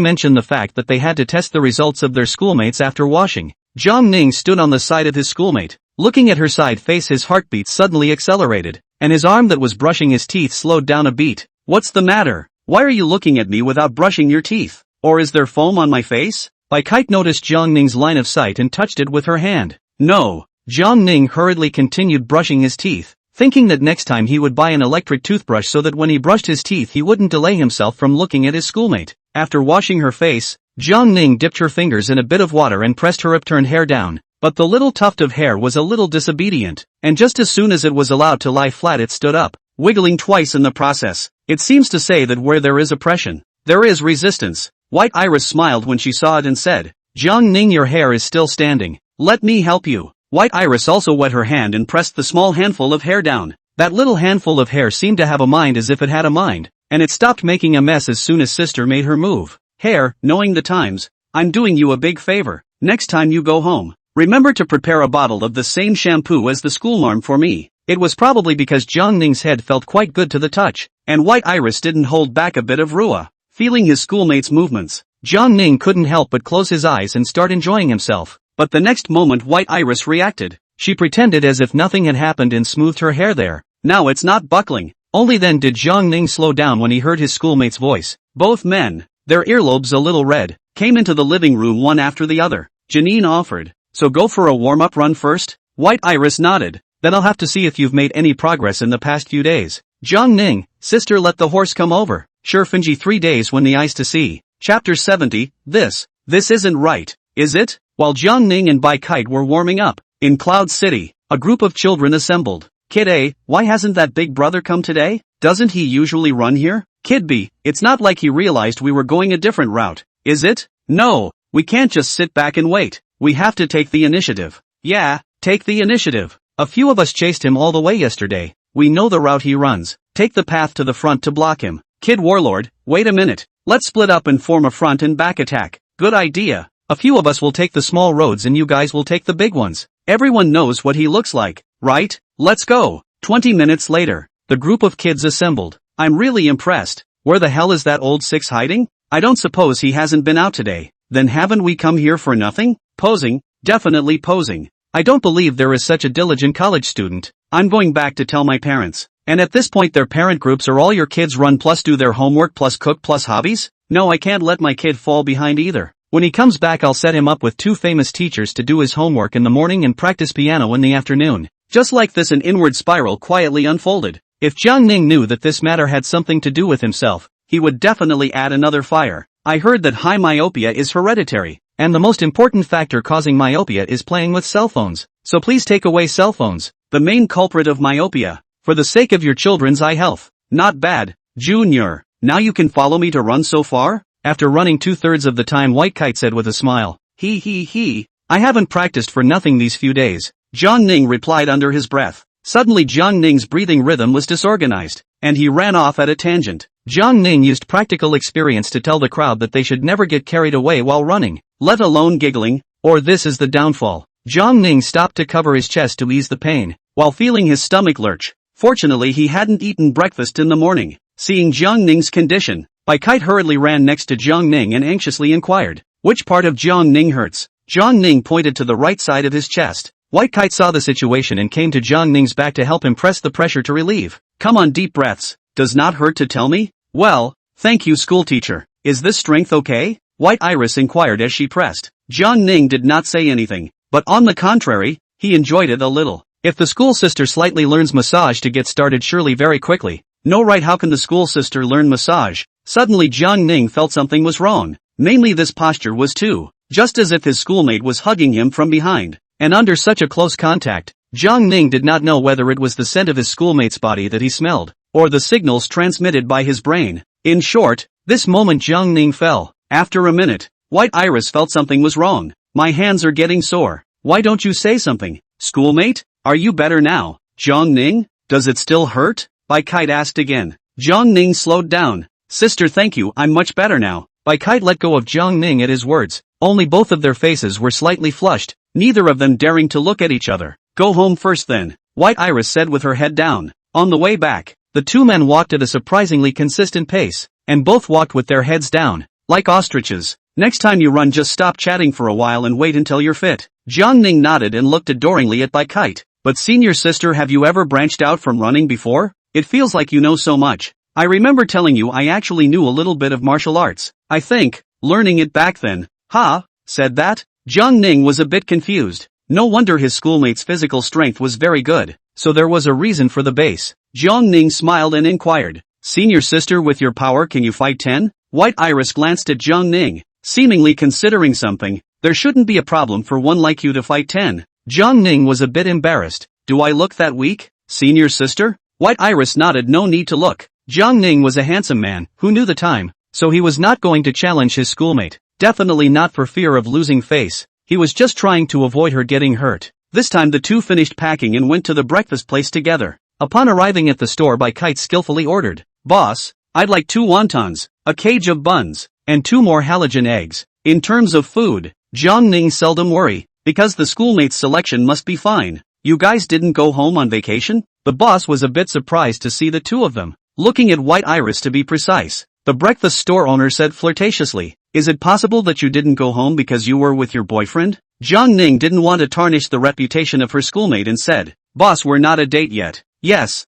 mention the fact that they had to test the results of their schoolmates after washing. Jiang Ning stood on the side of his schoolmate. Looking at her side face, his heartbeat suddenly accelerated, and his arm that was brushing his teeth slowed down a beat. What's the matter? Why are you looking at me without brushing your teeth? Or is there foam on my face? Bai Kite noticed Jiang Ning's line of sight and touched it with her hand. No. Jiang Ning hurriedly continued brushing his teeth, thinking that next time he would buy an electric toothbrush so that when he brushed his teeth he wouldn't delay himself from looking at his schoolmate. After washing her face, Jiang Ning dipped her fingers in a bit of water and pressed her upturned hair down. But the little tuft of hair was a little disobedient, and just as soon as it was allowed to lie flat it stood up, wiggling twice in the process. It seems to say that where there is oppression, there is resistance. White Iris smiled when she saw it and said, Jiang Ning, your hair is still standing. Let me help you. White Iris also wet her hand and pressed the small handful of hair down. That little handful of hair seemed to have a mind, as if it had a mind, and it stopped making a mess as soon as sister made her move. Hair, knowing the times, I'm doing you a big favor. Next time you go home, remember to prepare a bottle of the same shampoo as the schoolmarm for me. It was probably because Jiang Ning's head felt quite good to the touch, and White Iris didn't hold back a bit of Rua. Feeling his schoolmate's movements, Jiang Ning couldn't help but close his eyes and start enjoying himself. But the next moment White Iris reacted. She pretended as if nothing had happened and smoothed her hair there. Now it's not buckling. Only then did Jiang Ning slow down when he heard his schoolmate's voice. Both men, their earlobes a little red, came into the living room one after the other. Janine offered, so go for a warm-up run first? White Iris nodded. Then I'll have to see if you've made any progress in the past few days. Jiang Ning, sister, let the horse come over. Sure, Finji, 3 days when the eyes to see. Chapter 70, This isn't right, is it? While Jiang Ning and Bai Kite were warming up, in Cloud City, a group of children assembled. Kid A, why hasn't that big brother come today? Doesn't he usually run here? Kid B, it's not like he realized we were going a different route, is it? No, we can't just sit back and wait. We have to take the initiative. Yeah, take the initiative. A few of us chased him all the way yesterday. We know the route he runs. Take the path to the front to block him. Kid Warlord, wait a minute. Let's split up and form a front and back attack. Good idea. A few of us will take the small roads and you guys will take the big ones. Everyone knows what he looks like, right? Let's go. 20 minutes later, the group of kids assembled. I'm really impressed. Where the hell is that old six hiding? I don't suppose he hasn't been out today. Then haven't we come here for nothing? Posing, definitely posing. I don't believe there is such a diligent college student. I'm going back to tell my parents. And at this point their parent groups are all your kids run plus do their homework plus cook plus hobbies? No, I can't let my kid fall behind either. When he comes back I'll set him up with 2 famous teachers to do his homework in the morning and practice piano in the afternoon. Just like this an inward spiral quietly unfolded. If Jiang Ning knew that this matter had something to do with himself, he would definitely add another fire. I heard that high myopia is hereditary, and the most important factor causing myopia is playing with cell phones. So please take away cell phones, the main culprit of myopia, for the sake of your children's eye health. Not bad, Junior. Now you can follow me to run so far? After running 2/3 of the time, White Kite said with a smile. He. I haven't practiced for nothing these few days. Jiang Ning replied under his breath. Suddenly Jiang Ning's breathing rhythm was disorganized, and he ran off at a tangent. Jiang Ning used practical experience to tell the crowd that they should never get carried away while running, let alone giggling, or this is the downfall. Jiang Ning stopped to cover his chest to ease the pain, while feeling his stomach lurch. Fortunately he hadn't eaten breakfast in the morning. Seeing Jiang Ning's condition, Bai Kite hurriedly ran next to Jiang Ning and anxiously inquired, "Which part of Jiang Ning hurts?" Jiang Ning pointed to the right side of his chest. White Kite saw the situation and came to Jiang Ning's back to help him press the pressure to relieve. "Come on, deep breaths. Does not hurt to tell me?" "Well, thank you, school teacher. Is this strength okay?" White Iris inquired as she pressed. Jiang Ning did not say anything, but on the contrary, he enjoyed it a little. If the school sister slightly learns massage to get started surely very quickly. No, right, how can the school sister learn massage? Suddenly Jiang Ning felt something was wrong. Namely, this posture was too, just as if his schoolmate was hugging him from behind. And under such a close contact, Jiang Ning did not know whether it was the scent of his schoolmate's body that he smelled, or the signals transmitted by his brain. In short, this moment Jiang Ning fell. After a minute, White Iris felt something was wrong. "My hands are getting sore. Why don't you say something? Schoolmate, are you better now?" "Jiang Ning, does it still hurt?" Bai Kite asked again. Jiang Ning slowed down. "Sister, thank you, I'm much better now." Bai Kite let go of Jiang Ning at his words. Only both of their faces were slightly flushed, neither of them daring to look at each other. "Go home first then," White Iris said with her head down. On the way back, the two men walked at a surprisingly consistent pace, and both walked with their heads down, like ostriches. "Next time you run, just stop chatting for a while and wait until you're fit." Jiang Ning nodded and looked adoringly at Bai Kite. "But senior sister, have you ever branched out from running before? It feels like you know so much. I remember telling you I actually knew a little bit of martial arts. I think, learning it back then." "Ha?" said that? Jiang Ning was a bit confused. No wonder his schoolmate's physical strength was very good, so there was a reason for the base. Jiang Ning smiled and inquired, "Senior sister, with your power can you fight 10? White Iris glanced at Jiang Ning, seemingly considering something. "There shouldn't be a problem for one like you to fight 10. Jiang Ning was a bit embarrassed. "Do I look that weak, senior sister?" White Iris nodded. No need to look. Jiang Ning was a handsome man, who knew the time, so he was not going to challenge his schoolmate. Definitely not for fear of losing face. He was just trying to avoid her getting hurt. This time the two finished packing and went to the breakfast place together. Upon arriving at the store, Bai Kite skillfully ordered, "Boss, I'd like 2 wontons, a cage of buns, and 2 more halogen eggs." In terms of food, Jiang Ning seldom worry, because the schoolmate's selection must be fine. "You guys didn't go home on vacation?" The boss was a bit surprised to see the two of them, looking at White Iris to be precise. The breakfast store owner said flirtatiously, "Is it possible that you didn't go home because you were with your boyfriend?" Jiang Ning didn't want to tarnish the reputation of her schoolmate and said, "Boss, we're not a date yet." Yes.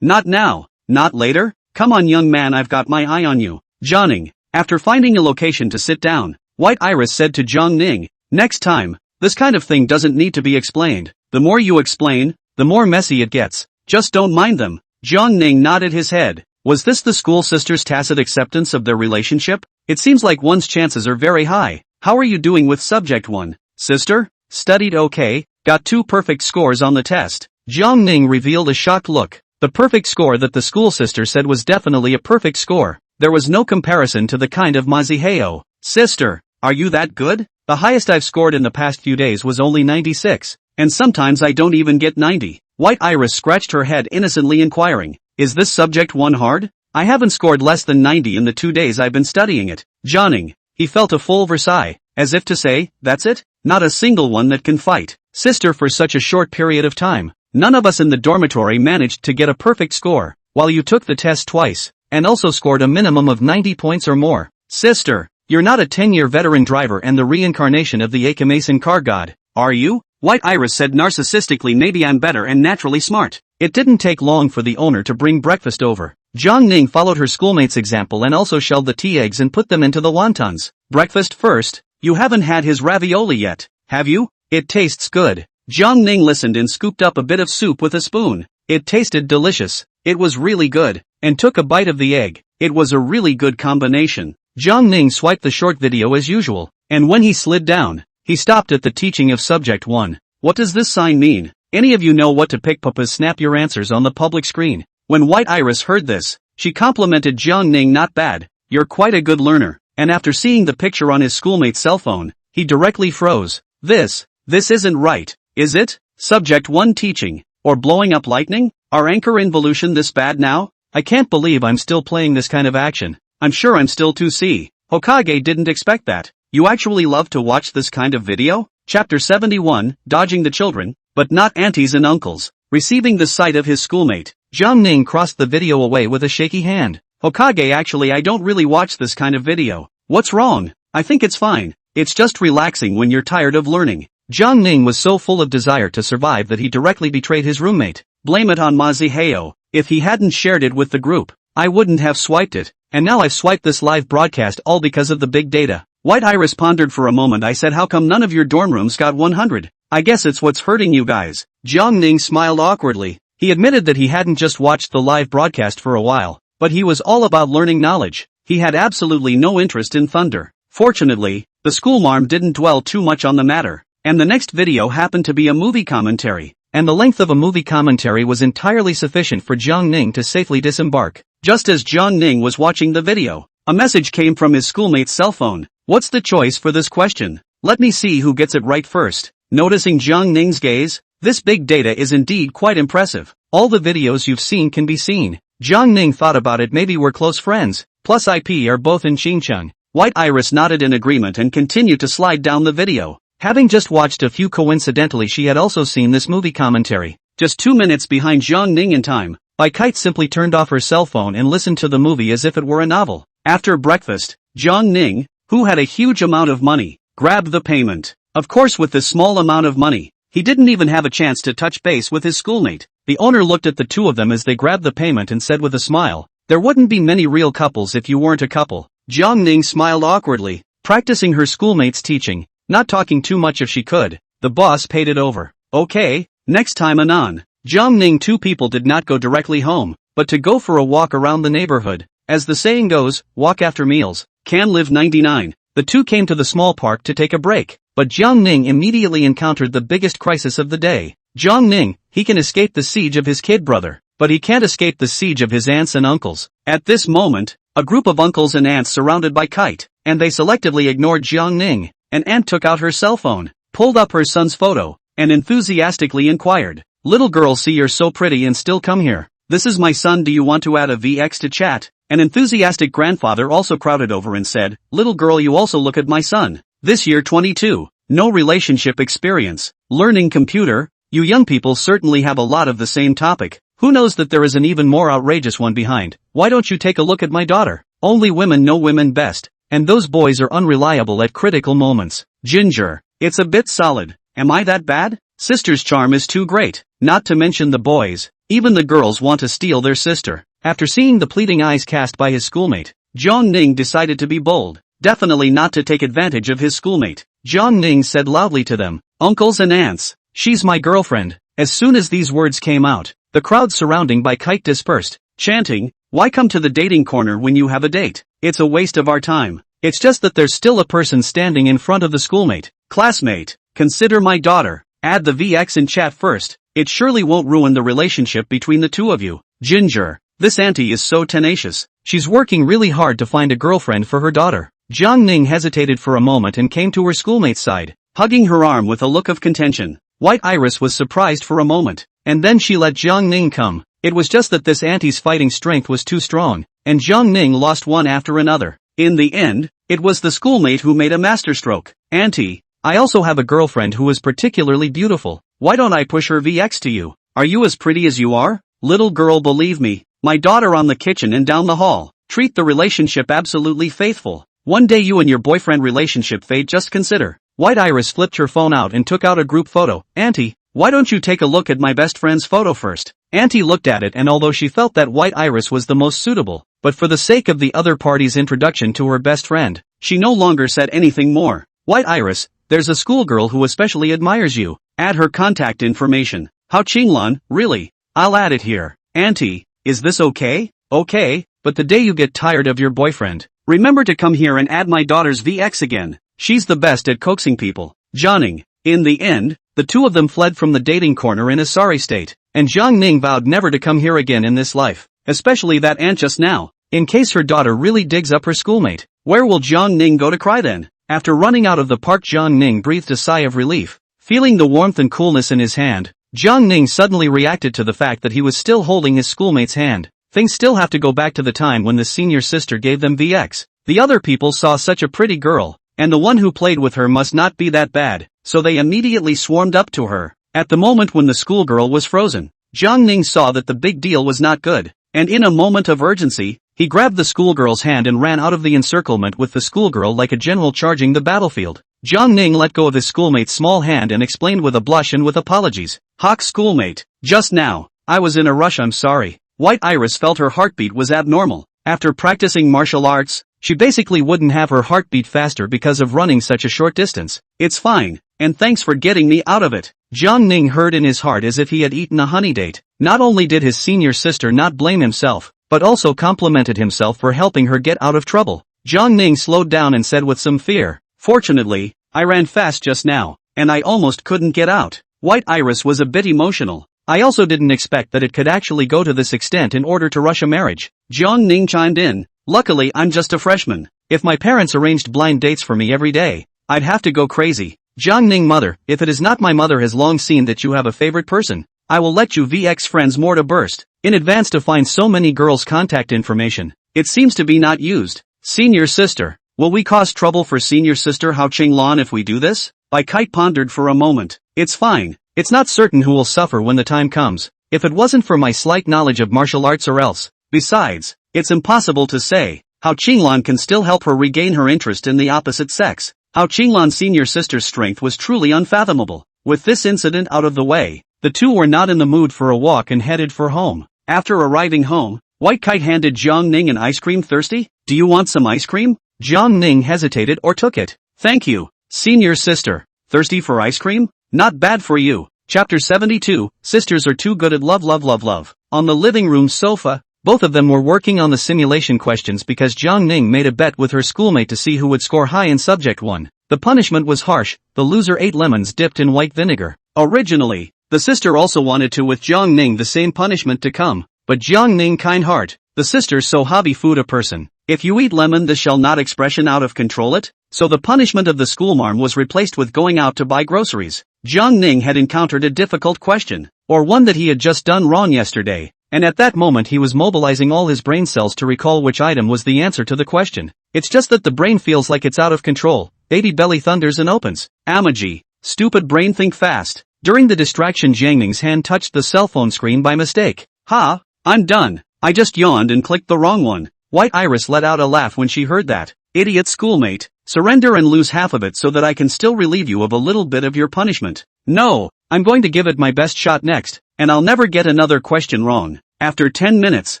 "Not now, not later? Come on young man, I've got my eye on you." Jiang, after finding a location to sit down, White Iris said to Jiang Ning, "Next time, this kind of thing doesn't need to be explained. The more you explain, the more messy it gets. Just don't mind them." Jiang Ning nodded his head. Was this the school sister's tacit acceptance of their relationship? It seems like one's chances are very high. "How are you doing with subject 1? Sister? Studied okay, got 2 perfect scores on the test." Jiang Ning revealed a shocked look. The perfect score that the school sister said was definitely a perfect score. There was no comparison to the kind of maziheo. "Sister, are you that good? The highest I've scored in the past few days was only 96, and sometimes I don't even get 90. White Iris scratched her head innocently inquiring, "Is this subject 1 hard? I haven't scored less than 90 in the 2 days I've been studying it." Jiang, he felt a full Versailles, as if to say, "That's it? Not a single one that can fight. Sister, for such a short period of time, none of us in the dormitory managed to get a perfect score, while you took the test twice, and also scored a minimum of 90 points or more. Sister, you're not a 10-year veteran driver and the reincarnation of the Akamason car god, are you?" White Iris said narcissistically, "Maybe I'm better and naturally smart." It didn't take long for the owner to bring breakfast over. Jiang Ning followed her schoolmate's example and also shelled the tea eggs and put them into the wontons. "Breakfast first? You haven't had his ravioli yet, have you? It tastes good." Jiang Ning listened and scooped up a bit of soup with a spoon. It tasted delicious. It was really good, and took a bite of the egg. It was a really good combination. Jiang Ning swiped the short video as usual, and when he slid down, he stopped at the teaching of subject 1. "What does this sign mean? Any of you know what to pick? Papas, snap your answers on the public screen." When White Iris heard this, she complimented Jiang Ning, "Not bad, you're quite a good learner," and after seeing the picture on his schoolmate's cell phone, he directly froze. This isn't right, is it? Subject 1 teaching, or blowing up lightning? Are anchor involution this bad now? I can't believe I'm still playing this kind of action. I'm sure I'm still 2C. Hokage didn't expect that. You actually love to watch this kind of video? Chapter 71, Dodging the Children, but not aunties and uncles. Receiving the sight of his schoolmate, Jiang Ning crossed the video away with a shaky hand. Hokage, actually I don't really watch this kind of video. What's wrong? I think it's fine. It's just relaxing when you're tired of learning. Jiang Ning was so full of desire to survive that he directly betrayed his roommate. Blame it on Maziheo. If he hadn't shared it with the group, I wouldn't have swiped it. And now I've swiped this live broadcast all because of the big data. White Iris pondered for a moment. I said, how come none of your dorm rooms got 100? I guess it's what's hurting you guys. Jiang Ning smiled awkwardly. He admitted that he hadn't just watched the live broadcast for a while, but he was all about learning knowledge. He had absolutely no interest in thunder. Fortunately, the schoolmarm didn't dwell too much on the matter, and the next video happened to be a movie commentary, and the length of a movie commentary was entirely sufficient for Jiang Ning to safely disembark. Just as Jiang Ning was watching the video, a message came from his schoolmate's cell phone. What's the choice for this question? Let me see who gets it right first. Noticing Jiang Ning's gaze, this big data is indeed quite impressive. All the videos you've seen can be seen. Jiang Ning thought about it. Maybe we're close friends. Plus IP are both in Xinjiang. White Iris nodded in agreement and continued to slide down the video. Having just watched a few, coincidentally she had also seen this movie commentary. Just 2 minutes behind Jiang Ning in time, Kite simply turned off her cell phone and listened to the movie as if it were a novel. After breakfast, Jiang Ning, who had a huge amount of money, grabbed the payment. Of course, with this small amount of money, he didn't even have a chance to touch base with his schoolmate. The owner looked at the two of them as they grabbed the payment and said with a smile, there wouldn't be many real couples if you weren't a couple. Jiang Ning smiled awkwardly, practicing her schoolmate's teaching, not talking too much if she could. The boss paid it over. Okay, next time anon. Jiang Ning, two people did not go directly home, but to go for a walk around the neighborhood. As the saying goes, walk after meals can live 99. The two came to the small park to take a break, but Jiang Ning immediately encountered the biggest crisis of the day. Jiang Ning, he can escape the siege of his kid brother, but he can't escape the siege of his aunts and uncles. At this moment, a group of uncles and aunts surrounded by Kite, and they selectively ignored Jiang Ning. An aunt took out her cell phone, pulled up her son's photo, and enthusiastically inquired, little girl, see you're so pretty and still come here. This is my son, do you want to add a VX to chat? An enthusiastic grandfather also crowded over and said, little girl, you also look at my son. This year 22, no relationship experience, learning computer. You young people certainly have a lot of the same topic. Who knows that there is an even more outrageous one behind? Why don't you take a look at my daughter? Only women know women best, and those boys are unreliable at critical moments. Ginger, it's a bit solid. Am I that bad? Sister's charm is too great, not to mention the boys. Even the girls want to steal their sister. After seeing the pleading eyes cast by his schoolmate, Jiang Ning decided to be bold, definitely not to take advantage of his schoolmate. Jiang Ning said loudly to them, uncles and aunts, she's my girlfriend. As soon as these words came out, the crowd surrounding by Kite dispersed, chanting, why come to the dating corner when you have a date? It's a waste of our time. It's just that there's still a person standing in front of the schoolmate. Classmate, consider my daughter. Add the VX in chat first. It surely won't ruin the relationship between the two of you. Ginger, this auntie is so tenacious. She's working really hard to find a girlfriend for her daughter. Jiang Ning hesitated for a moment and came to her schoolmate's side, hugging her arm with a look of contention. White Iris was surprised for a moment, and then she let Jiang Ning come. It was just that this auntie's fighting strength was too strong, and Jiang Ning lost one after another. In the end, it was the schoolmate who made a masterstroke. Auntie, I also have a girlfriend who is particularly beautiful. Why don't I push her VX to you? Are you as pretty as you are? Little girl, believe me, my daughter on the kitchen and down the hall. Treat the relationship absolutely faithful. One day you and your boyfriend relationship fade, just consider. White Iris flipped her phone out and took out a group photo. Auntie, why don't you take a look at my best friend's photo first? Auntie looked at it, and although she felt that White Iris was the most suitable, but for the sake of the other party's introduction to her best friend, she no longer said anything more. White Iris, there's a schoolgirl who especially admires you. Add her contact information. How Qinglan, really? I'll add it here. Auntie, is this okay? Okay, but the day you get tired of your boyfriend, remember to come here and add my daughter's VX again. She's the best at coaxing people. Jiang. In the end, the two of them fled from the dating corner in a sorry state, and Jiang Ning vowed never to come here again in this life, especially that aunt just now, in case her daughter really digs up her schoolmate. Where will Jiang Ning go to cry then? After running out of the park, Jiang Ning breathed a sigh of relief. Feeling the warmth and coolness in his hand, Jiang Ning suddenly reacted to the fact that he was still holding his schoolmate's hand. Things still have to go back to the time when the senior sister gave them VX. The other people saw such a pretty girl, and the one who played with her must not be that bad, so they immediately swarmed up to her. At the moment when the schoolgirl was frozen, Jiang Ning saw that the big deal was not good, and in a moment of urgency, He grabbed the schoolgirl's hand and ran out of the encirclement with the schoolgirl like a general charging the battlefield. Jiang Ning let go of his schoolmate's small hand and explained with a blush and with apologies. Hawk's schoolmate. Just now. I was in a rush, I'm sorry. White Iris felt her heartbeat was abnormal. After practicing martial arts, she basically wouldn't have her heartbeat faster because of running such a short distance. It's fine, and thanks for getting me out of it. Jiang Ning heard in his heart as if he had eaten a honey date. Not only did his senior sister not blame himself, but also complimented himself for helping her get out of trouble. Jiang Ning slowed down and said with some fear, "Fortunately, I ran fast just now, and I almost couldn't get out." White Iris was a bit emotional. I also didn't expect that it could actually go to this extent in order to rush a marriage. Jiang Ning chimed in, "Luckily I'm just a freshman. If my parents arranged blind dates for me every day, I'd have to go crazy." Jiang Ning mother, if it is not my mother has long seen that you have a favorite person. I will let you VX friends more to burst. In advance to find so many girls' contact information. It seems to be not used. Senior sister. Will we cause trouble for senior sister Hao Qinglan if we do this? Bai Kite pondered for a moment. It's fine. It's not certain who will suffer when the time comes. If it wasn't for my slight knowledge of martial arts or else. Besides, it's impossible to say. Hao Qinglan can still help her regain her interest in the opposite sex. Hao Qinglan's senior sister's strength was truly unfathomable. With this incident out of the way, the two were not in the mood for a walk and headed for home. After arriving home, White Kite handed Jiang Ning an ice cream. Thirsty? Do you want some ice cream? Jiang Ning hesitated or took it. Thank you. Senior sister. Thirsty for ice cream? Not bad for you. Chapter 72, Sisters are too good at love. On the living room sofa, both of them were working on the simulation questions because Jiang Ning made a bet with her schoolmate to see who would score high in subject 1. The punishment was harsh. The loser ate lemons dipped in white vinegar. Originally, the sister also wanted to with Jiang Ning the same punishment to come, but Jiang Ning kind heart, the sister so hobby food a person. If you eat lemon this shall not expression out of control it, so the punishment of the schoolmarm was replaced with going out to buy groceries. Jiang Ning had encountered a difficult question, or one that he had just done wrong yesterday, and at that moment he was mobilizing all his brain cells to recall which item was the answer to the question. It's just that the brain feels like it's out of control. Baby belly thunders and opens. Amaji. Stupid brain think fast. During the distraction Jiang Ning's hand touched the cell phone screen by mistake. Ha! I'm done. I just yawned and clicked the wrong one. White Iris let out a laugh when she heard that. Idiot schoolmate. Surrender and lose half of it so that I can still relieve you of a little bit of your punishment. No, I'm going to give it my best shot next, and I'll never get another question wrong. After 10 minutes,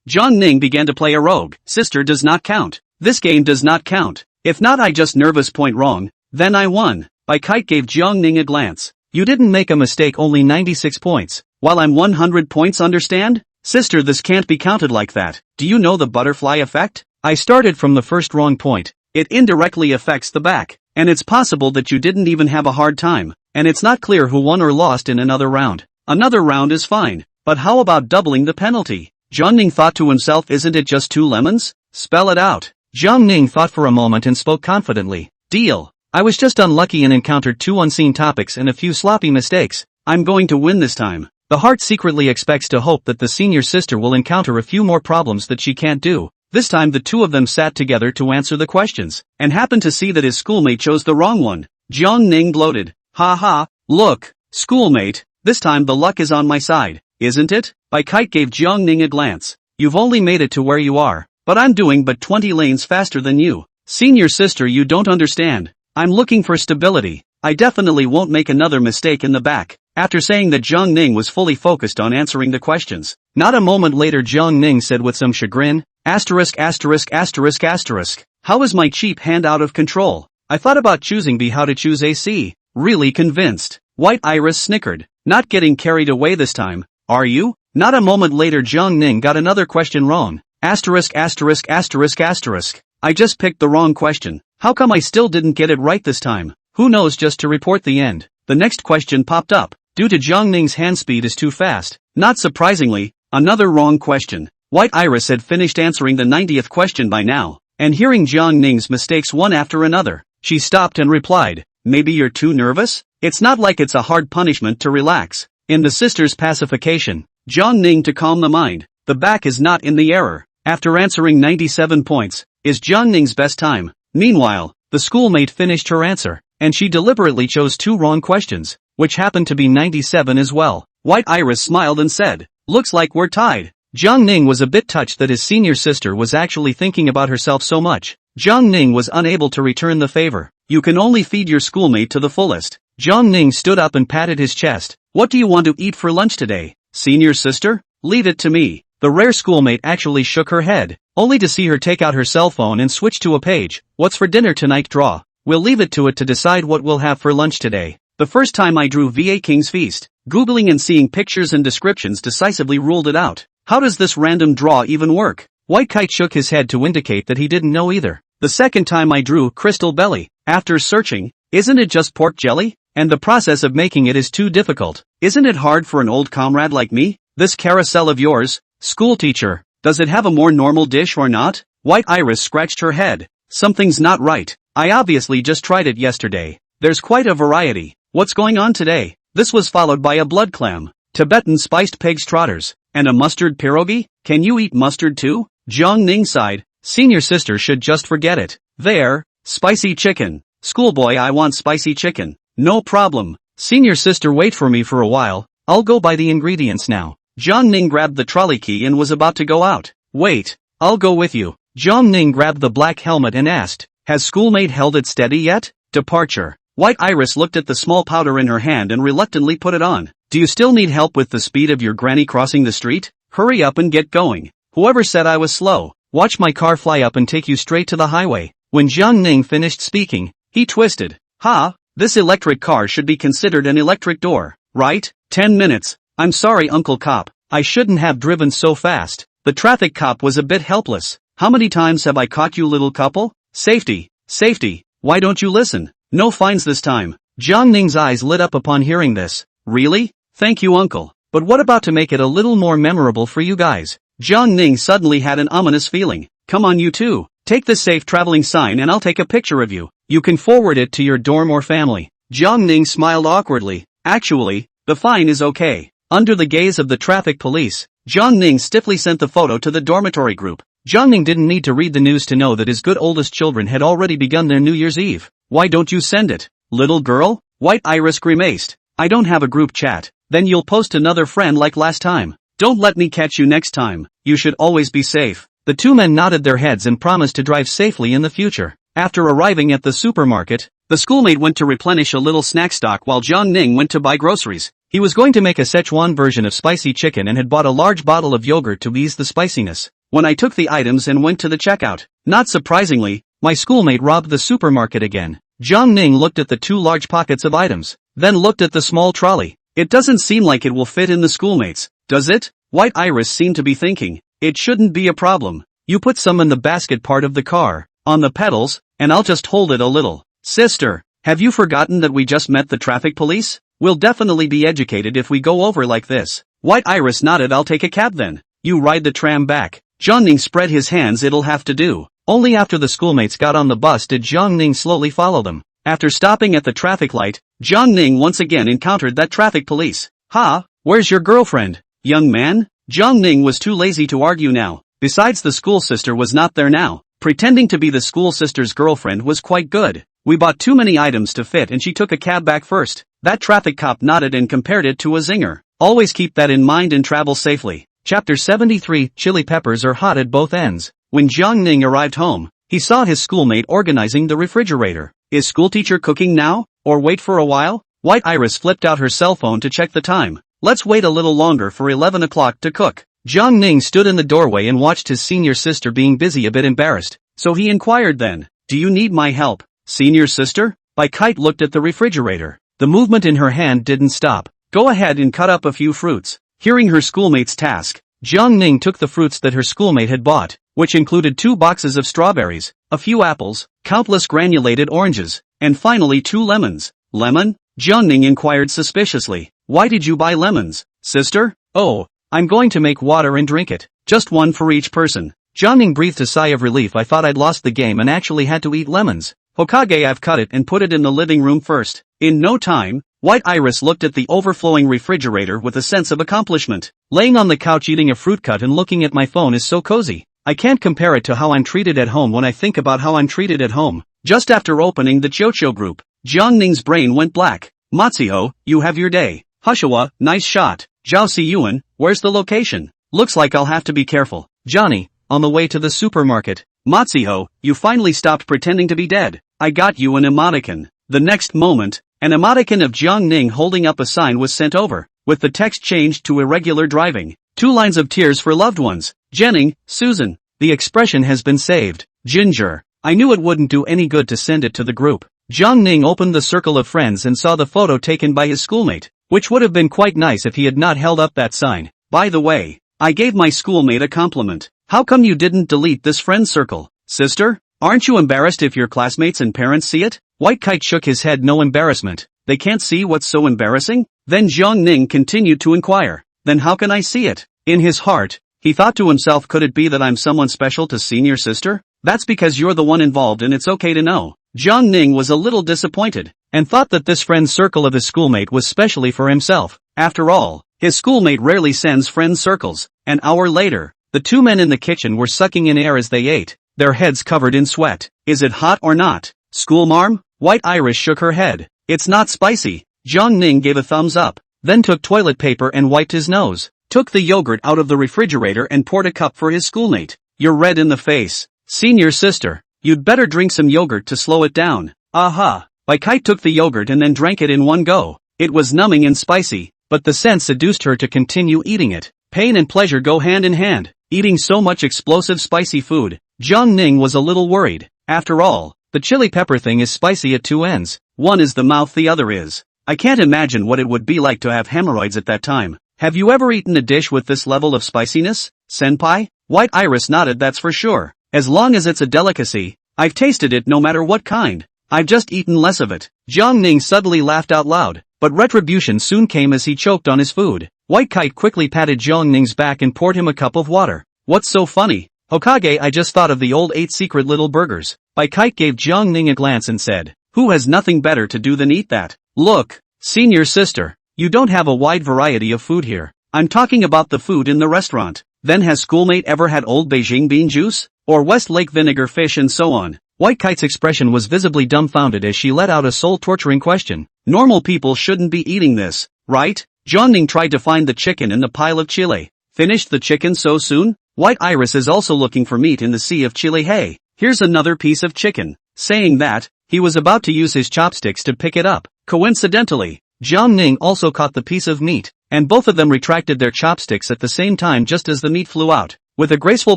Jiang Ning began to play a rogue. Sister does not count. This game does not count. If not I just nervous point wrong, then I won. Bai Kite gave Jiang Ning a glance. You didn't make a mistake, only 96 points. While I'm 100 points, understand? Sister, this can't be counted like that. Do you know the butterfly effect? I started from the first wrong point. It indirectly affects the back. And it's possible that you didn't even have a hard time. And it's not clear who won or lost in another round. Another round is fine. But how about doubling the penalty? Jiang Ning thought to himself, isn't it just 2 lemons? Spell it out. Jiang Ning thought for a moment and spoke confidently. Deal. I was just unlucky and encountered 2 unseen topics and a few sloppy mistakes. I'm going to win this time. The heart secretly expects to hope that the senior sister will encounter a few more problems that she can't do. This time the two of them sat together to answer the questions, and happened to see that his schoolmate chose the wrong one. Jiang Ning gloated. Ha ha, look, schoolmate, this time the luck is on my side, isn't it? Bai Kite gave Jiang Ning a glance. You've only made it to where you are, but I'm doing but 20 lanes faster than you. Senior sister, you don't understand. I'm looking for stability. I definitely won't make another mistake in the back. After saying that, Jiang Ning was fully focused on answering the questions. Not a moment later Jiang Ning said with some chagrin, **********. How is my cheap hand out of control? I thought about choosing B, how to choose AC. Really convinced. White Iris snickered. Not getting carried away this time, are you? Not a moment later Jiang Ning got another question wrong. *********. I just picked the wrong question. How come I still didn't get it right this time? Who knows, just to report the end. The next question popped up. Due to Jiang Ning's hand speed is too fast. Not surprisingly, another wrong question. White Iris had finished answering the 90th question by now, and hearing Jiang Ning's mistakes one after another, she stopped and replied, maybe you're too nervous? It's not like it's a hard punishment to relax. In the sister's pacification, Jiang Ning to calm the mind, the back is not in the error. After answering 97 points, is Jiang Ning's best time. Meanwhile, the schoolmate finished her answer, and she deliberately chose 2 wrong questions, which happened to be 97 as well. White Iris smiled and said, looks like we're tied. Jiang Ning was a bit touched that his senior sister was actually thinking about herself so much. Jiang Ning was unable to return the favor. You can only feed your schoolmate to the fullest. Jiang Ning stood up and patted his chest. What do you want to eat for lunch today? Senior sister? Leave it to me. The rare schoolmate actually shook her head, only to see her take out her cell phone and switch to a page. What's for dinner tonight? Draw. We'll leave it to it to decide what we'll have for lunch today. The first time I drew VA King's Feast, Googling and seeing pictures and descriptions decisively ruled it out. How does this random draw even work? White Kite shook his head to indicate that he didn't know either. The second time I drew Crystal Belly. After searching, isn't it just pork jelly? And the process of making it is too difficult. Isn't it hard for an old comrade like me? This carousel of yours? School teacher, does it have a more normal dish or not? White Iris scratched her head. Something's not right. I obviously just tried it yesterday. There's quite a variety. What's going on today? This was followed by a blood clam, Tibetan spiced pig's trotters, and a mustard pierogi? Can you eat mustard too? Jiang Ning sighed. Senior sister should just forget it. There, spicy chicken. Schoolboy, I want spicy chicken. No problem. Senior sister, wait for me for a while. I'll go buy the ingredients now. Jiang Ning grabbed the trolley key and was about to go out. Wait, I'll go with you. Jiang Ning grabbed the black helmet and asked, has schoolmate held it steady yet? Departure. White Iris looked at the small powder in her hand and reluctantly put it on. Do you still need help with the speed of your granny crossing the street? Hurry up and get going. Whoever said I was slow? Watch my car fly up and take you straight to the highway. When Jiang Ning finished speaking, he twisted. Ha, this electric car should be considered an electric door, right? 10 minutes. I'm sorry, Uncle Cop. I shouldn't have driven so fast. The traffic cop was a bit helpless. How many times have I caught you, little couple? Safety, safety. Why don't you listen? No fines this time. Jiang Ning's eyes lit up upon hearing this. Really? Thank you, Uncle. But what about to make it a little more memorable for you guys? Jiang Ning suddenly had an ominous feeling. Come on, you two. Take the safe traveling sign and I'll take a picture of you. You can forward it to your dorm or family. Jiang Ning smiled awkwardly. Actually, the fine is okay. Under the gaze of the traffic police, Jiang Ning stiffly sent the photo to the dormitory group. Jiang Ning didn't need to read the news to know that his good oldest children had already begun their New Year's Eve. Why don't you send it? Little girl? White Iris grimaced. I don't have a group chat. Then you'll post another friend like last time. Don't let me catch you next time. You should always be safe. The two men nodded their heads and promised to drive safely in the future. After arriving at the supermarket, the schoolmate went to replenish a little snack stock while Jiang Ning went to buy groceries. He was going to make a Szechuan version of spicy chicken and had bought a large bottle of yogurt to ease the spiciness. When I took the items and went to the checkout, not surprisingly, my schoolmate robbed the supermarket again. Jiang Ning looked at the two large pockets of items, then looked at the small trolley. It doesn't seem like it will fit in the schoolmates, does it? White Iris seemed to be thinking. It shouldn't be a problem. You put some in the basket part of the car, on the pedals, and I'll just hold it a little. Sister, have you forgotten that we just met the traffic police? We'll definitely be educated if we go over like this. White Iris nodded. I'll take a cab then. You ride the tram back. Jiang Ning spread his hands. It'll have to do. Only after the schoolmates got on the bus did Jiang Ning slowly follow them. After stopping at the traffic light, Jiang Ning once again encountered that traffic police. Ha, where's your girlfriend? Young man? Jiang Ning was too lazy to argue now. Besides, the school sister was not there now. Pretending to be the school sister's girlfriend was quite good. We bought too many items to fit and she took a cab back first. That traffic cop nodded and compared it to a zinger. Always keep that in mind and travel safely. Chapter 73. Chili peppers are hot at both ends. When Jiang Ning arrived home, he saw his schoolmate organizing the refrigerator. Is schoolteacher cooking now, or wait for a while? White Iris flipped out her cell phone to check the time. Let's wait a little longer for 11 o'clock to cook. Jiang Ning stood in the doorway and watched his senior sister being busy, a bit embarrassed. So he inquired then, do you need my help, senior sister? White Kite looked at the refrigerator. The movement in her hand didn't stop. Go ahead and cut up a few fruits. Hearing her schoolmate's task, Jiang Ning took the fruits that her schoolmate had bought, which included 2 boxes of strawberries, a few apples, countless granulated oranges, and finally 2 lemons. Lemon? Jiang Ning inquired suspiciously. Why did you buy lemons, sister? Oh, I'm going to make water and drink it. Just one for each person. Jiang Ning breathed a sigh of relief. I thought I'd lost the game and actually had to eat lemons. Hokage, I've cut it and put it in the living room first. In no time, White Iris looked at the overflowing refrigerator with a sense of accomplishment. Laying on the couch eating a fruit cut and looking at my phone is so cozy. I can't compare it to how I'm treated at home. When I think about how I'm treated at home. Just after opening the Chocho group, Jiang Ning's brain went black. Matsuo, you have your day. Hushawa, nice shot. Zhao Siyuan, where's the location? Looks like I'll have to be careful. Johnny, on the way to the supermarket. Matsuho, you finally stopped pretending to be dead. I got you an emoticon. The next moment, an emoticon of Jiang Ning holding up a sign was sent over, with the text changed to irregular driving. 2 lines of tears for loved ones. Jenning, Susan. The expression has been saved. Ginger. I knew it wouldn't do any good to send it to the group. Jiang Ning opened the circle of friends and saw the photo taken by his schoolmate, which would have been quite nice if he had not held up that sign. By the way, I gave my schoolmate a compliment. How come you didn't delete this friend circle? Sister? Aren't you embarrassed if your classmates and parents see it? White Kite shook his head. No embarrassment. They can't see what's so embarrassing? Then Jiang Ning continued to inquire. Then how can I see it? In his heart, he thought to himself, could it be that I'm someone special to senior sister? That's because you're the one involved and it's okay to know. Jiang Ning was a little disappointed, and thought that this friend circle of his schoolmate was specially for himself. After all, his schoolmate rarely sends friend circles. An hour later, the 2 men in the kitchen were sucking in air as they ate, their heads covered in sweat. Is it hot or not? Schoolmarm? White Iris shook her head. It's not spicy. Jiang Ning gave a thumbs up, then took toilet paper and wiped his nose, took the yogurt out of the refrigerator and poured a cup for his schoolmate. You're red in the face. Senior sister, you'd better drink some yogurt to slow it down. Aha! White Kite took the yogurt and then drank it in one go. It was numbing and spicy, but the scent seduced her to continue eating it. Pain and pleasure go hand in hand. Eating so much explosive spicy food, Jiang Ning was a little worried. After all, the chili pepper thing is spicy at 2 ends. One is the mouth, the other is. I can't imagine what it would be like to have hemorrhoids at that time. Have you ever eaten a dish with this level of spiciness, senpai? White Iris nodded. That's for sure. As long as it's a delicacy, I've tasted it no matter what kind. I've just eaten less of it. Jiang Ning suddenly laughed out loud, but retribution soon came as he choked on his food. White Kite quickly patted Jiang Ning's back and poured him a cup of water. What's so funny? Hokage, I just thought of the old 8 secret little burgers. White Kite gave Jiang Ning a glance and said, who has nothing better to do than eat that? Look, senior sister, you don't have a wide variety of food here. I'm talking about the food in the restaurant. Then has schoolmate ever had Old Beijing bean juice? Or West Lake vinegar fish and so on? White Kite's expression was visibly dumbfounded as she let out a soul-torturing question. Normal people shouldn't be eating this, right? Jiang Ning tried to find the chicken in the pile of chile. Finished the chicken so soon? White Iris is also looking for meat in the sea of chile. Hey, here's another piece of chicken. Saying that, he was about to use his chopsticks to pick it up. Coincidentally, Jiang Ning also caught the piece of meat, and both of them retracted their chopsticks at the same time just as the meat flew out. With a graceful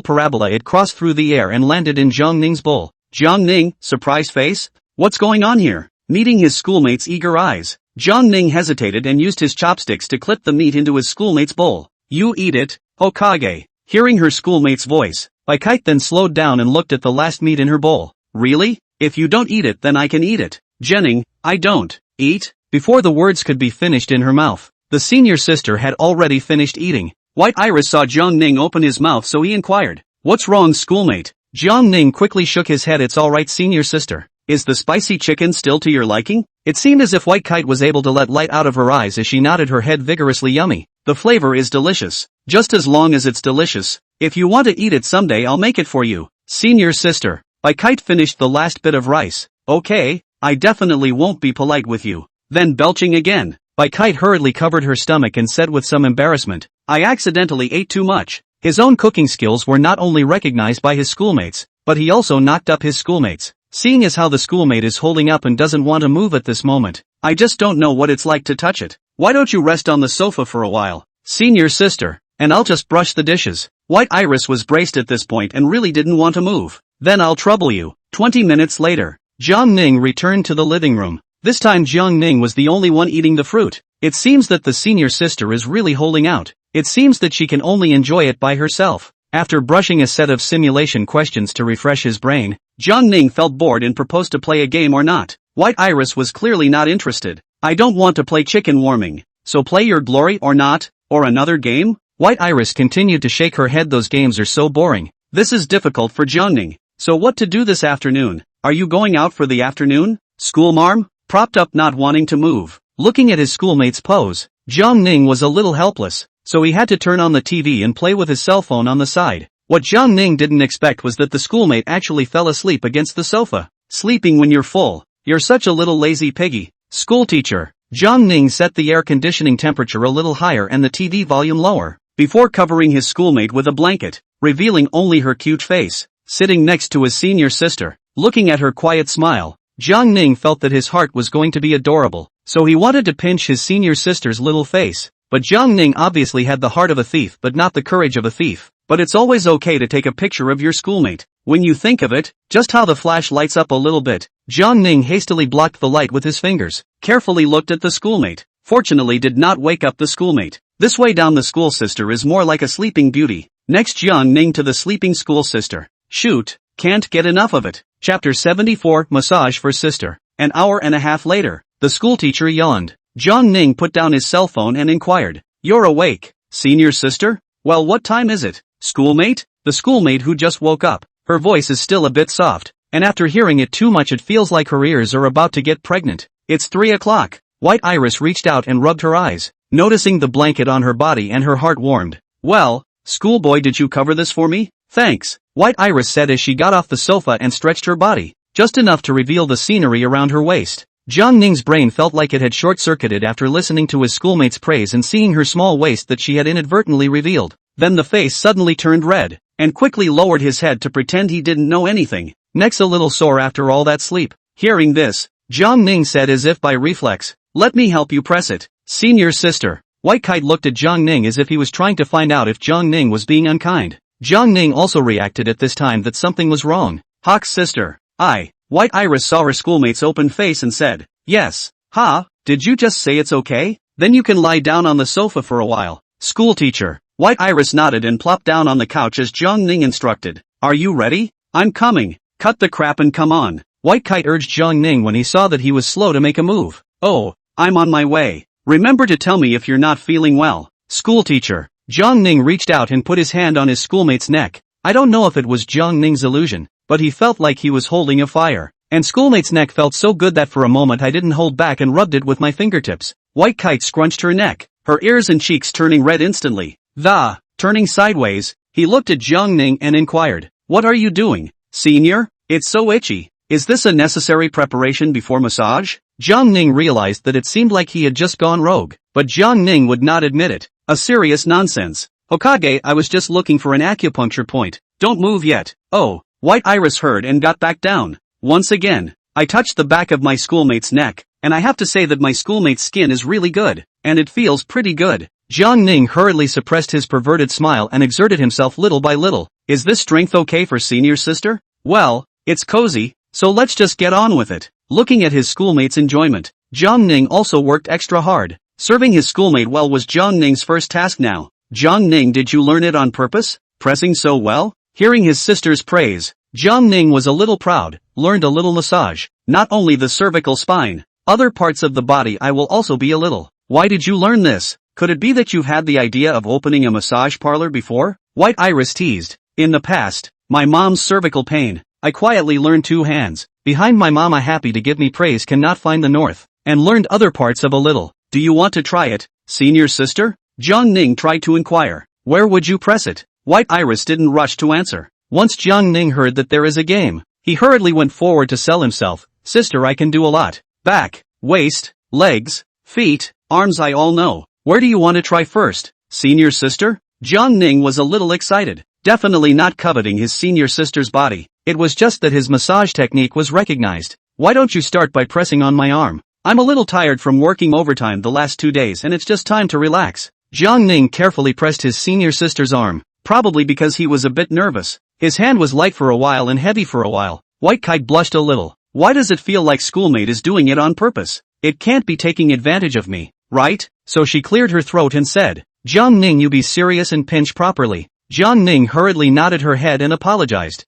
parabola it crossed through the air and landed in Jiang Ning's bowl. Jiang Ning, surprised face? What's going on here? Meeting his schoolmate's eager eyes, Jiang Ning hesitated and used his chopsticks to clip the meat into his schoolmate's bowl. You eat it, Hokage. Hearing her schoolmate's voice, White Kite then slowed down and looked at the last meat in her bowl. Really? If you don't eat it then I can eat it. Jenning, I don't eat. Before the words could be finished in her mouth, the senior sister had already finished eating. White Iris saw Jiang Ning open his mouth, so he inquired, what's wrong, schoolmate? Jiang Ning quickly shook his head. It's alright, senior sister. Is the spicy chicken still to your liking? It seemed as if White Kite was able to let light out of her eyes as she nodded her head vigorously. Yummy. The flavor is delicious. Just as long as it's delicious. If you want to eat it someday I'll make it for you. Senior sister. White Kite finished the last bit of rice. Okay, I definitely won't be polite with you. Then belching again, White Kite hurriedly covered her stomach and said with some embarrassment, I accidentally ate too much. His own cooking skills were not only recognized by his schoolmates, but he also knocked up his schoolmates. Seeing as how the schoolmate is holding up and doesn't want to move at this moment, I just don't know what it's like to touch it. Why don't you rest on the sofa for a while, senior sister, and I'll just brush the dishes. White Iris was braced at this point and really didn't want to move. Then I'll trouble you. 20 minutes later, Jiang Ning returned to the living room. This time Jiang Ning was the only one eating the fruit. It seems that the senior sister is really holding out. It seems that she can only enjoy it by herself. After brushing a set of simulation questions to refresh his brain, Jiang Ning felt bored and proposed to play a game or not. White Iris was clearly not interested. I don't want to play chicken warming. So play your glory or not, or another game? White Iris continued to shake her head. Those games are so boring. This is difficult for Jiang Ning. So what to do this afternoon? Are you going out for the afternoon? Schoolmarm? Propped up not wanting to move. Looking at his schoolmate's pose, Jiang Ning was a little helpless, so he had to turn on the TV and play with his cell phone on the side. What Jiang Ning didn't expect was that the schoolmate actually fell asleep against the sofa. Sleeping when you're full. You're such a little lazy piggy. School teacher. Jiang Ning set the air conditioning temperature a little higher and the TV volume lower. before covering his schoolmate with a blanket, revealing only her cute face. Sitting next to his senior sister, looking at her quiet smile, Jiang Ning felt that his heart was going to be adorable, so he wanted to pinch his senior sister's little face. But Jiang Ning obviously had the heart of a thief but not the courage of a thief. But it's always okay to take a picture of your schoolmate. When you think of it, just how the flash lights up a little bit. Jiang Ning hastily blocked the light with his fingers, carefully looked at the schoolmate, fortunately did not wake up the schoolmate. This way down the school sister is more like a sleeping beauty. Next Jiang Ning to the sleeping school sister. Shoot, can't get enough of it. Chapter 74 Massage for Sister. An hour and a half later, the schoolteacher yawned. Jiang Ning put down his cell phone and inquired, "You're awake, senior sister? Well, what time is it, schoolmate?" The schoolmate who just woke up. Her voice is still a bit soft, and after hearing it too much it feels like her ears are about to get pregnant. "It's 3 o'clock. White Iris reached out and rubbed her eyes, noticing the blanket on her body, and her heart warmed. "Well, schoolboy, did you cover this for me?" "Thanks," White Iris said as she got off the sofa and stretched her body, just enough to reveal the scenery around her waist. Jiang Ning's brain felt like it had short-circuited after listening to his schoolmate's praise and seeing her small waist that she had inadvertently revealed. Then the face suddenly turned red, and quickly lowered his head to pretend he didn't know anything. "Neck's a little sore after all that sleep." Hearing this, Jiang Ning said as if by reflex, "Let me help you press it, senior sister." White Kite looked at Jiang Ning as if he was trying to find out if Jiang Ning was being unkind. Jiang Ning also reacted at this time that something was wrong. "Hawk's sister." White Iris saw her schoolmate's open face and said, "Yes." "Ha, did you just say it's okay? Then you can lie down on the sofa for a while." "School teacher." White Iris nodded and plopped down on the couch as Jiang Ning instructed. "Are you ready?" "I'm coming. Cut the crap and come on," White Kite urged Jiang Ning when he saw that he was slow to make a move. "Oh, I'm on my way. Remember to tell me if you're not feeling well." "School teacher." Jiang Ning reached out and put his hand on his schoolmate's neck. I don't know if it was Jiang Ning's illusion, but he felt like he was holding a fire. And schoolmate's neck felt so good that for a moment I didn't hold back and rubbed it with my fingertips. White Kite scrunched her neck, her ears and cheeks turning red instantly. Turning sideways, he looked at Jiang Ning and inquired, "What are you doing, senior? It's so itchy. Is this a necessary preparation before massage?" Jiang Ning realized that it seemed like he had just gone rogue, but Jiang Ning would not admit it. "A serious nonsense. Hokage, I was just looking for an acupuncture point. Don't move yet." "Oh," White Iris heard and got back down. Once again, I touched the back of my schoolmate's neck, and I have to say that my schoolmate's skin is really good, and it feels pretty good. Jiang Ning hurriedly suppressed his perverted smile and exerted himself little by little. "Is this strength okay for senior sister?" "Well, it's cozy, so let's just get on with it." Looking at his schoolmate's enjoyment, Jiang Ning also worked extra hard. Serving his schoolmate well was Jiang Ning's first task now. "Jiang Ning, did you learn it on purpose? Pressing so well?" Hearing his sister's praise, Jiang Ning was a little proud. "Learned a little massage, not only the cervical spine, other parts of the body I will also be a little." "Why did you learn this? Could it be that you've had the idea of opening a massage parlor before?" White Iris teased. "In the past, my mom's cervical pain, I quietly learned 2 hands, behind my mama happy to give me praise cannot find the north, and learned other parts of a little. Do you want to try it, senior sister?" Jiang Ning tried to inquire. "Where would you press it?" White Iris didn't rush to answer. Once Jiang Ning heard that there is a game, he hurriedly went forward to sell himself. "Sister, I can do a lot. Back, waist, legs, feet, arms, I all know. Where do you want to try first, senior sister?" Jiang Ning was a little excited, definitely not coveting his senior sister's body. It was just that his massage technique was recognized. "Why don't you start by pressing on my arm? I'm a little tired from working overtime the last 2 days and it's just time to relax." Jiang Ning carefully pressed his senior sister's arm, probably because he was a bit nervous. His hand was light for a while and heavy for a while. White Kite blushed a little. "Why does it feel like schoolmate is doing it on purpose? It can't be taking advantage of me, right?" So she cleared her throat and said, "Jiang Ning, you be serious and pinch properly." Jiang Ning hurriedly nodded her head and apologized.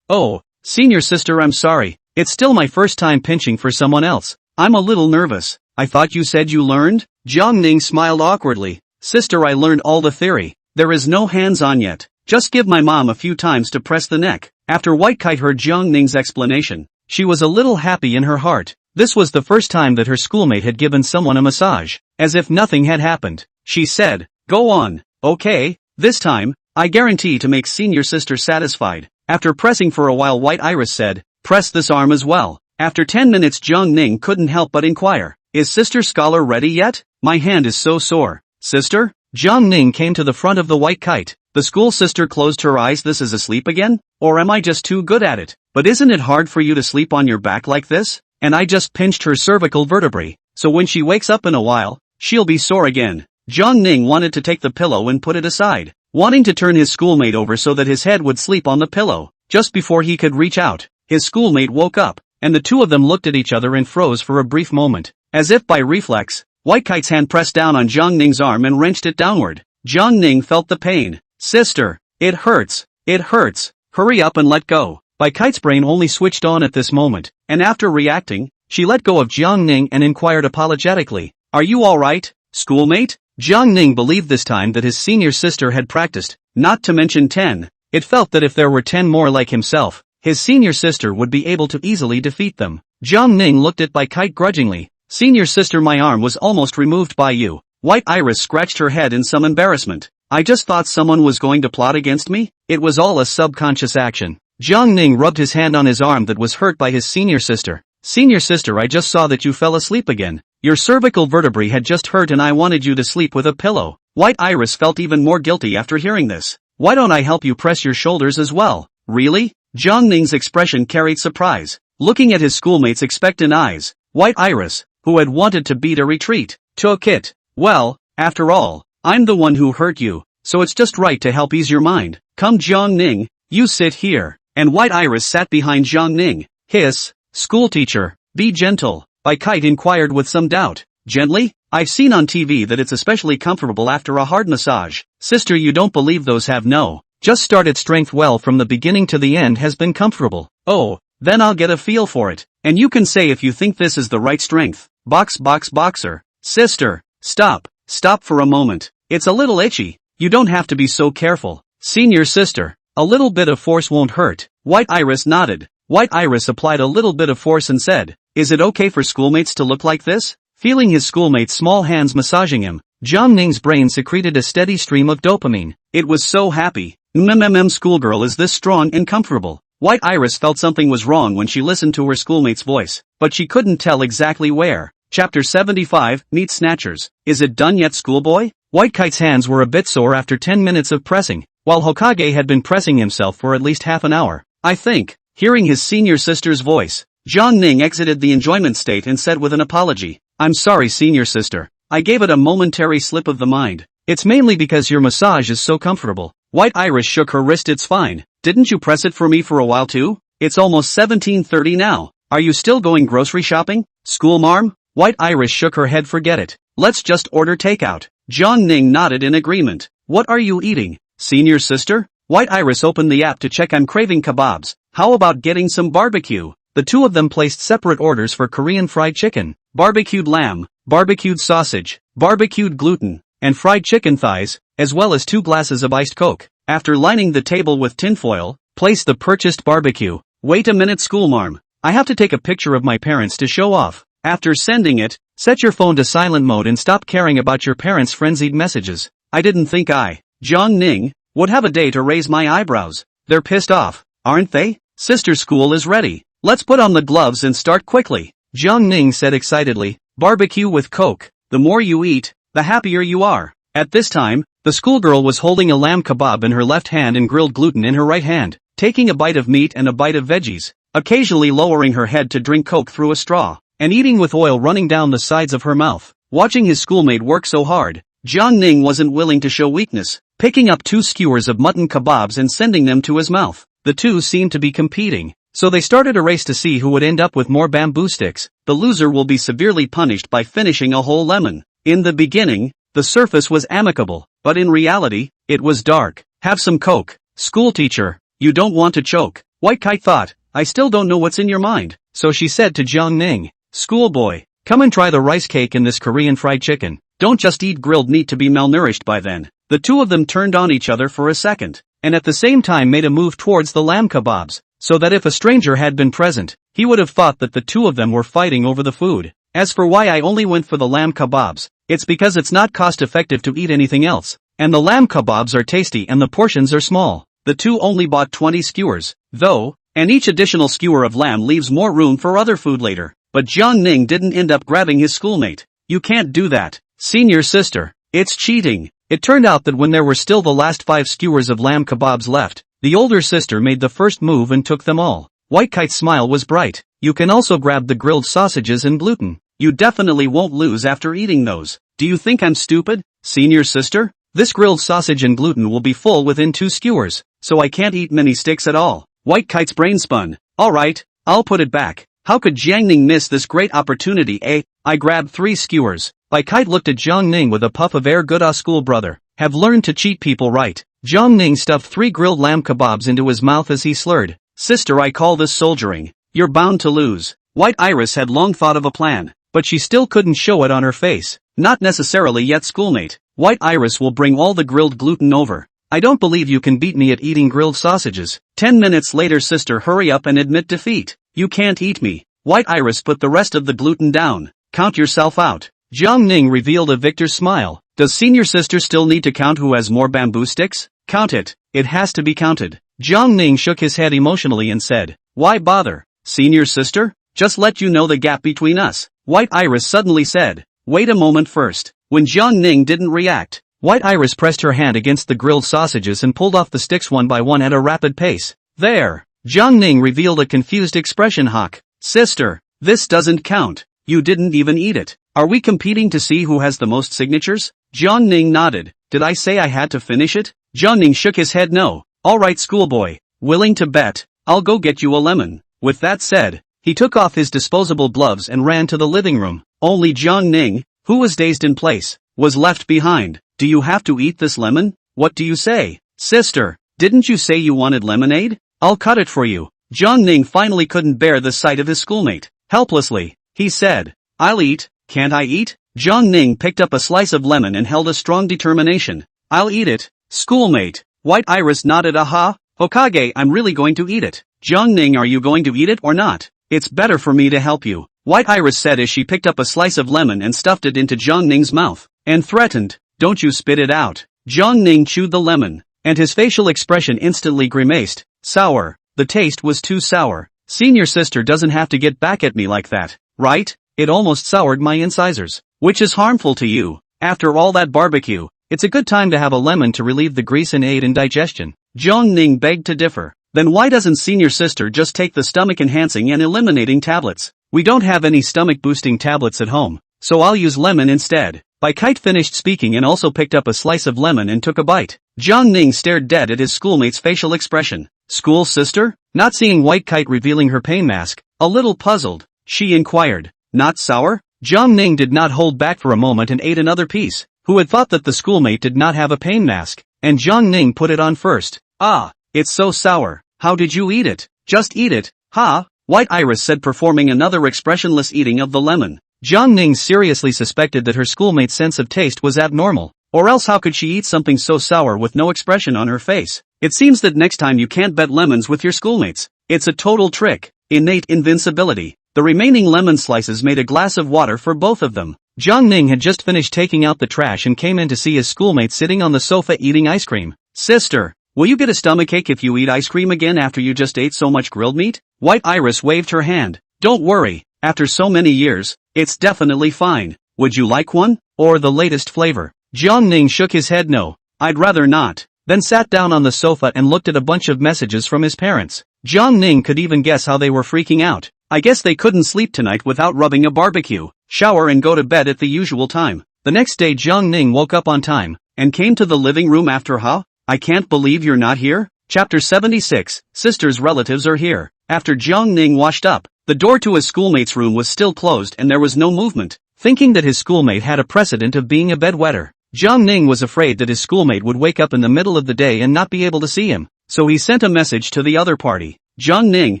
Oh, senior sister, I'm sorry. It's still my first time pinching for someone else. I'm a little nervous." "I thought you said you learned?" Jiang Ning smiled awkwardly. "Sister, I learned all the theory. There is no hands-on yet. Just give my mom a few times to press the neck." After White Kite heard Jiang Ning's explanation, she was a little happy in her heart. This was the first time that her schoolmate had given someone a massage. As if nothing had happened, she said, "Go on, okay? This time, I guarantee to make senior sister satisfied." After pressing for a while, White Iris said, "Press this arm as well." After 10 minutes, Jiang Ning couldn't help but inquire, "Is Sister Scholar ready yet? My hand is so sore." "Sister?" Jiang Ning came to the front of the white kite. The school sister closed her eyes. This is asleep again? Or am I just too good at it? But isn't it hard for you to sleep on your back like this? And I just pinched her cervical vertebrae, so when she wakes up in a while, she'll be sore again. Jiang Ning wanted to take the pillow and put it aside, wanting to turn his schoolmate over so that his head would sleep on the pillow. Just before he could reach out, his schoolmate woke up, and the two of them looked at each other and froze for a brief moment. As if by reflex, White Kite's hand pressed down on Jiang Ning's arm and wrenched it downward. Jiang Ning felt the pain. Sister, it hurts. It hurts. Hurry up and let go. Bai Kite's brain only switched on at this moment, and after reacting, she let go of Jiang Ning and inquired apologetically, "Are you alright, schoolmate?" Jiang Ning believed this time that his senior sister had practiced, not to mention 10. It felt that if there were 10 more like himself, his senior sister would be able to easily defeat them. Jiang Ning looked at Bai Kite grudgingly. "Senior sister, my arm was almost removed by you." White Iris scratched her head in some embarrassment. "I just thought someone was going to plot against me. It was all a subconscious action." Jiang Ning rubbed his hand on his arm that was hurt by his senior sister. "Senior sister, I just saw that you fell asleep again. Your cervical vertebrae had just hurt and I wanted you to sleep with a pillow." White Iris felt even more guilty after hearing this. "Why don't I help you press your shoulders as well?" "Really?" Jiang Ning's expression carried surprise. Looking at his schoolmate's expectant eyes, White Iris, who had wanted to beat a retreat, took it. "Well, after all, I'm the one who hurt you, so it's just right to help ease your mind. Come Jiang Ning, you sit here." And White Iris sat behind Jiang Ning. "Hiss, schoolteacher, be gentle," Bai Kite inquired with some doubt. "Gently? I've seen on TV that it's especially comfortable after a hard massage." "Sister, you don't believe those have no. Just started strength well from the beginning to the end has been comfortable." "Oh, then I'll get a feel for it, and you can say if you think this is the right strength." Boxer. "Sister, stop for a moment. It's a little itchy. You don't have to be so careful." "Senior sister, a little bit of force won't hurt." White Iris nodded. White Iris applied a little bit of force and said, "Is it okay for schoolmates to look like this?" Feeling his schoolmate's small hands massaging him, Jiang Ning's brain secreted a steady stream of dopamine. It was so happy. Schoolgirl is this strong and comfortable. White Iris felt something was wrong when she listened to her schoolmate's voice, but she couldn't tell exactly where. Chapter 75, Meat Snatchers. "Is it done yet, schoolboy?" White Kite's hands were a bit sore after 10 minutes of pressing, while Hokage had been pressing himself for at least half an hour. "I think." Hearing his senior sister's voice, Jiang Ning exited the enjoyment state and said with an apology, "I'm sorry senior sister. I gave it a momentary slip of the mind. It's mainly because your massage is so comfortable." White Iris shook her wrist. "It's fine. Didn't you press it for me for a while too? It's almost 17:30 now. Are you still going grocery shopping, schoolmarm?" White Iris shook her head. "Forget it. Let's just order takeout." Jiang Ning nodded in agreement. "What are you eating, senior sister?" White Iris opened the app to check. "I'm craving kebabs. How about getting some barbecue?" The two of them placed separate orders for Korean fried chicken, barbecued lamb, barbecued sausage, barbecued gluten, and fried chicken thighs, as well as 2 glasses of iced Coke. After lining the table with tinfoil, place the purchased barbecue. "Wait a minute schoolmarm. I have to take a picture of my parents to show off." After sending it, set your phone to silent mode and stop caring about your parents' frenzied messages. "I didn't think Jiang Ning, would have a day to raise my eyebrows. They're pissed off, aren't they?" "Sister, school is ready. Let's put on the gloves and start quickly," Jiang Ning said excitedly. "Barbecue with Coke. The more you eat, the happier you are." At this time, the schoolgirl was holding a lamb kebab in her left hand and grilled gluten in her right hand, taking a bite of meat and a bite of veggies, occasionally lowering her head to drink Coke through a straw, and eating with oil running down the sides of her mouth. Watching his schoolmate work so hard, Jiang Ning wasn't willing to show weakness, picking up 2 skewers of mutton kebabs and sending them to his mouth. The two seemed to be competing, so they started a race to see who would end up with more bamboo sticks. The loser will be severely punished by finishing a whole lemon. In the beginning, the surface was amicable, but in reality, it was dark. "Have some Coke, schoolteacher. You don't want to choke." White Kite thought, "I still don't know what's in your mind," so she said to Jiang Ning, "Schoolboy, come and try the rice cake in this Korean fried chicken. Don't just eat grilled meat to be malnourished by then." The two of them turned on each other for a second, and at the same time made a move towards the lamb kebabs, so that if a stranger had been present, he would have thought that the two of them were fighting over the food. As for why I only went for the lamb kebabs, it's because it's not cost effective to eat anything else, and the lamb kebabs are tasty and the portions are small. The two only bought 20 skewers, though, and each additional skewer of lamb leaves more room for other food later. But Jiang Ning didn't end up grabbing his schoolmate. "You can't do that, senior sister. It's cheating." It turned out that when there were still the last 5 skewers of lamb kebabs left, the older sister made the first move and took them all. White Kite's smile was bright. You can also grab the grilled sausages and gluten. You definitely won't lose after eating those. Do you think I'm stupid, senior sister? This grilled sausage and gluten will be full within 2 skewers, so I can't eat many sticks at all. White Kite's brain spun. Alright, I'll put it back. How could Jiangning miss this great opportunity, eh? I grabbed 3 skewers. Kite looked at Jiangning with a puff of air. Good school brother. Have learned to cheat people, right? Jiangning stuffed 3 grilled lamb kebabs into his mouth as he slurred. Sister, I call this soldiering. You're bound to lose. White Iris had long thought of a plan, but she still couldn't show it on her face. Not necessarily yet, schoolmate. White Iris will bring all the grilled gluten over. I don't believe you can beat me at eating grilled sausages. 10 minutes later, sister, hurry up and admit defeat. You can't eat me. White Iris put the rest of the gluten down. Count yourself out. Jiangning revealed a victor's smile. Does senior sister still need to count who has more bamboo sticks? Count it. It has to be counted. Jiangning shook his head emotionally and said, why bother, senior sister? Just let you know the gap between us. White Iris suddenly said, wait a moment first. When Jiangning didn't react, White Iris pressed her hand against the grilled sausages and pulled off the sticks one by one at a rapid pace. There. Jiangning revealed a confused expression. Hawk. Sister, this doesn't count. You didn't even eat it. Are we competing to see who has the most signatures? Jiangning nodded. Did I say I had to finish it? Jiangning shook his head. No. Alright, schoolboy. Willing to bet? I'll go get you a lemon. With that said, he took off his disposable gloves and ran to the living room. Only Jiangning, who was dazed in place, was left behind. Do you have to eat this lemon? What do you say? Sister, didn't you say you wanted lemonade? I'll cut it for you. Jiangning finally couldn't bear the sight of his schoolmate. Helplessly, he said, I'll eat. Can't I eat? Jiangning picked up a slice of lemon and held a strong determination. I'll eat it, schoolmate. White Iris nodded. Aha, Hokage, I'm really going to eat it. Jiangning, are you going to eat it or not? It's better for me to help you, White Iris said as she picked up a slice of lemon and stuffed it into Jiangning's mouth, and threatened, don't you spit it out. Jiangning chewed the lemon, and his facial expression instantly grimaced. Sour. The taste was too sour. Senior sister doesn't have to get back at me like that, right? It almost soured my incisors, which is harmful to you. After all that barbecue, it's a good time to have a lemon to relieve the grease and aid in digestion. Jiangning begged to differ. Then why doesn't senior sister just take the stomach enhancing and eliminating tablets? We don't have any stomach boosting tablets at home, so I'll use lemon instead. Kite finished speaking and also picked up a slice of lemon and took a bite. Jiangning stared dead at his schoolmate's facial expression. School sister? Not seeing White Kite revealing her pain mask, a little puzzled, she inquired. Not sour? Jiangning did not hold back for a moment and ate another piece. Who had thought that the schoolmate did not have a pain mask? And Jiangning put it on first. Ah, it's so sour. How did you eat it? Just eat it, ha? White Iris said, performing another expressionless eating of the lemon. Jiangning seriously suspected that her schoolmate's sense of taste was abnormal. Or else how could she eat something so sour with no expression on her face? It seems that next time you can't bet lemons with your schoolmates. It's a total trick. Innate invincibility. The remaining lemon slices made a glass of water for both of them. Jiangning had just finished taking out the trash and came in to see his schoolmate sitting on the sofa eating ice cream. Sister, will you get a stomachache if you eat ice cream again after you just ate so much grilled meat? White Iris waved her hand. Don't worry, after so many years, it's definitely fine. Would you like one? Or the latest flavor? Jiangning shook his head. No, I'd rather not. Then sat down on the sofa and looked at a bunch of messages from his parents. Jiangning could even guess how they were freaking out. I guess they couldn't sleep tonight without rubbing a barbecue, shower and go to bed at the usual time. The next day Jiangning woke up on time, and came to the living room after I can't believe you're not here? Chapter 76, Sister's relatives are here. After Jiangning washed up, the door to his schoolmate's room was still closed and there was no movement. Thinking that his schoolmate had a precedent of being a bedwetter, Jiangning was afraid that his schoolmate would wake up in the middle of the day and not be able to see him, so he sent a message to the other party. Jiangning,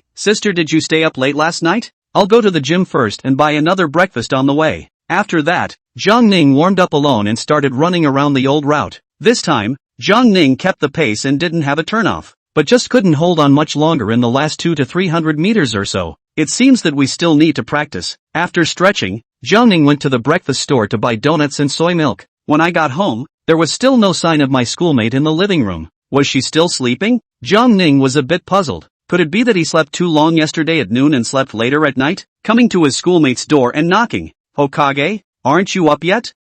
sister, did you stay up late last night? I'll go to the gym first and buy another breakfast on the way. After that, Jiangning warmed up alone and started running around the old route. This time, Jiangning kept the pace and didn't have a turnoff, but just couldn't hold on much longer in the last 200 to 300 meters or so. It seems that we still need to practice. After stretching, Jiangning went to the breakfast store to buy donuts and soy milk. When I got home, there was still no sign of my schoolmate in the living room. Was she still sleeping? Jiangning was a bit puzzled. Could it be that he slept too long yesterday at noon and slept later at night? Coming to his schoolmate's door and knocking. Hokage, aren't you up yet?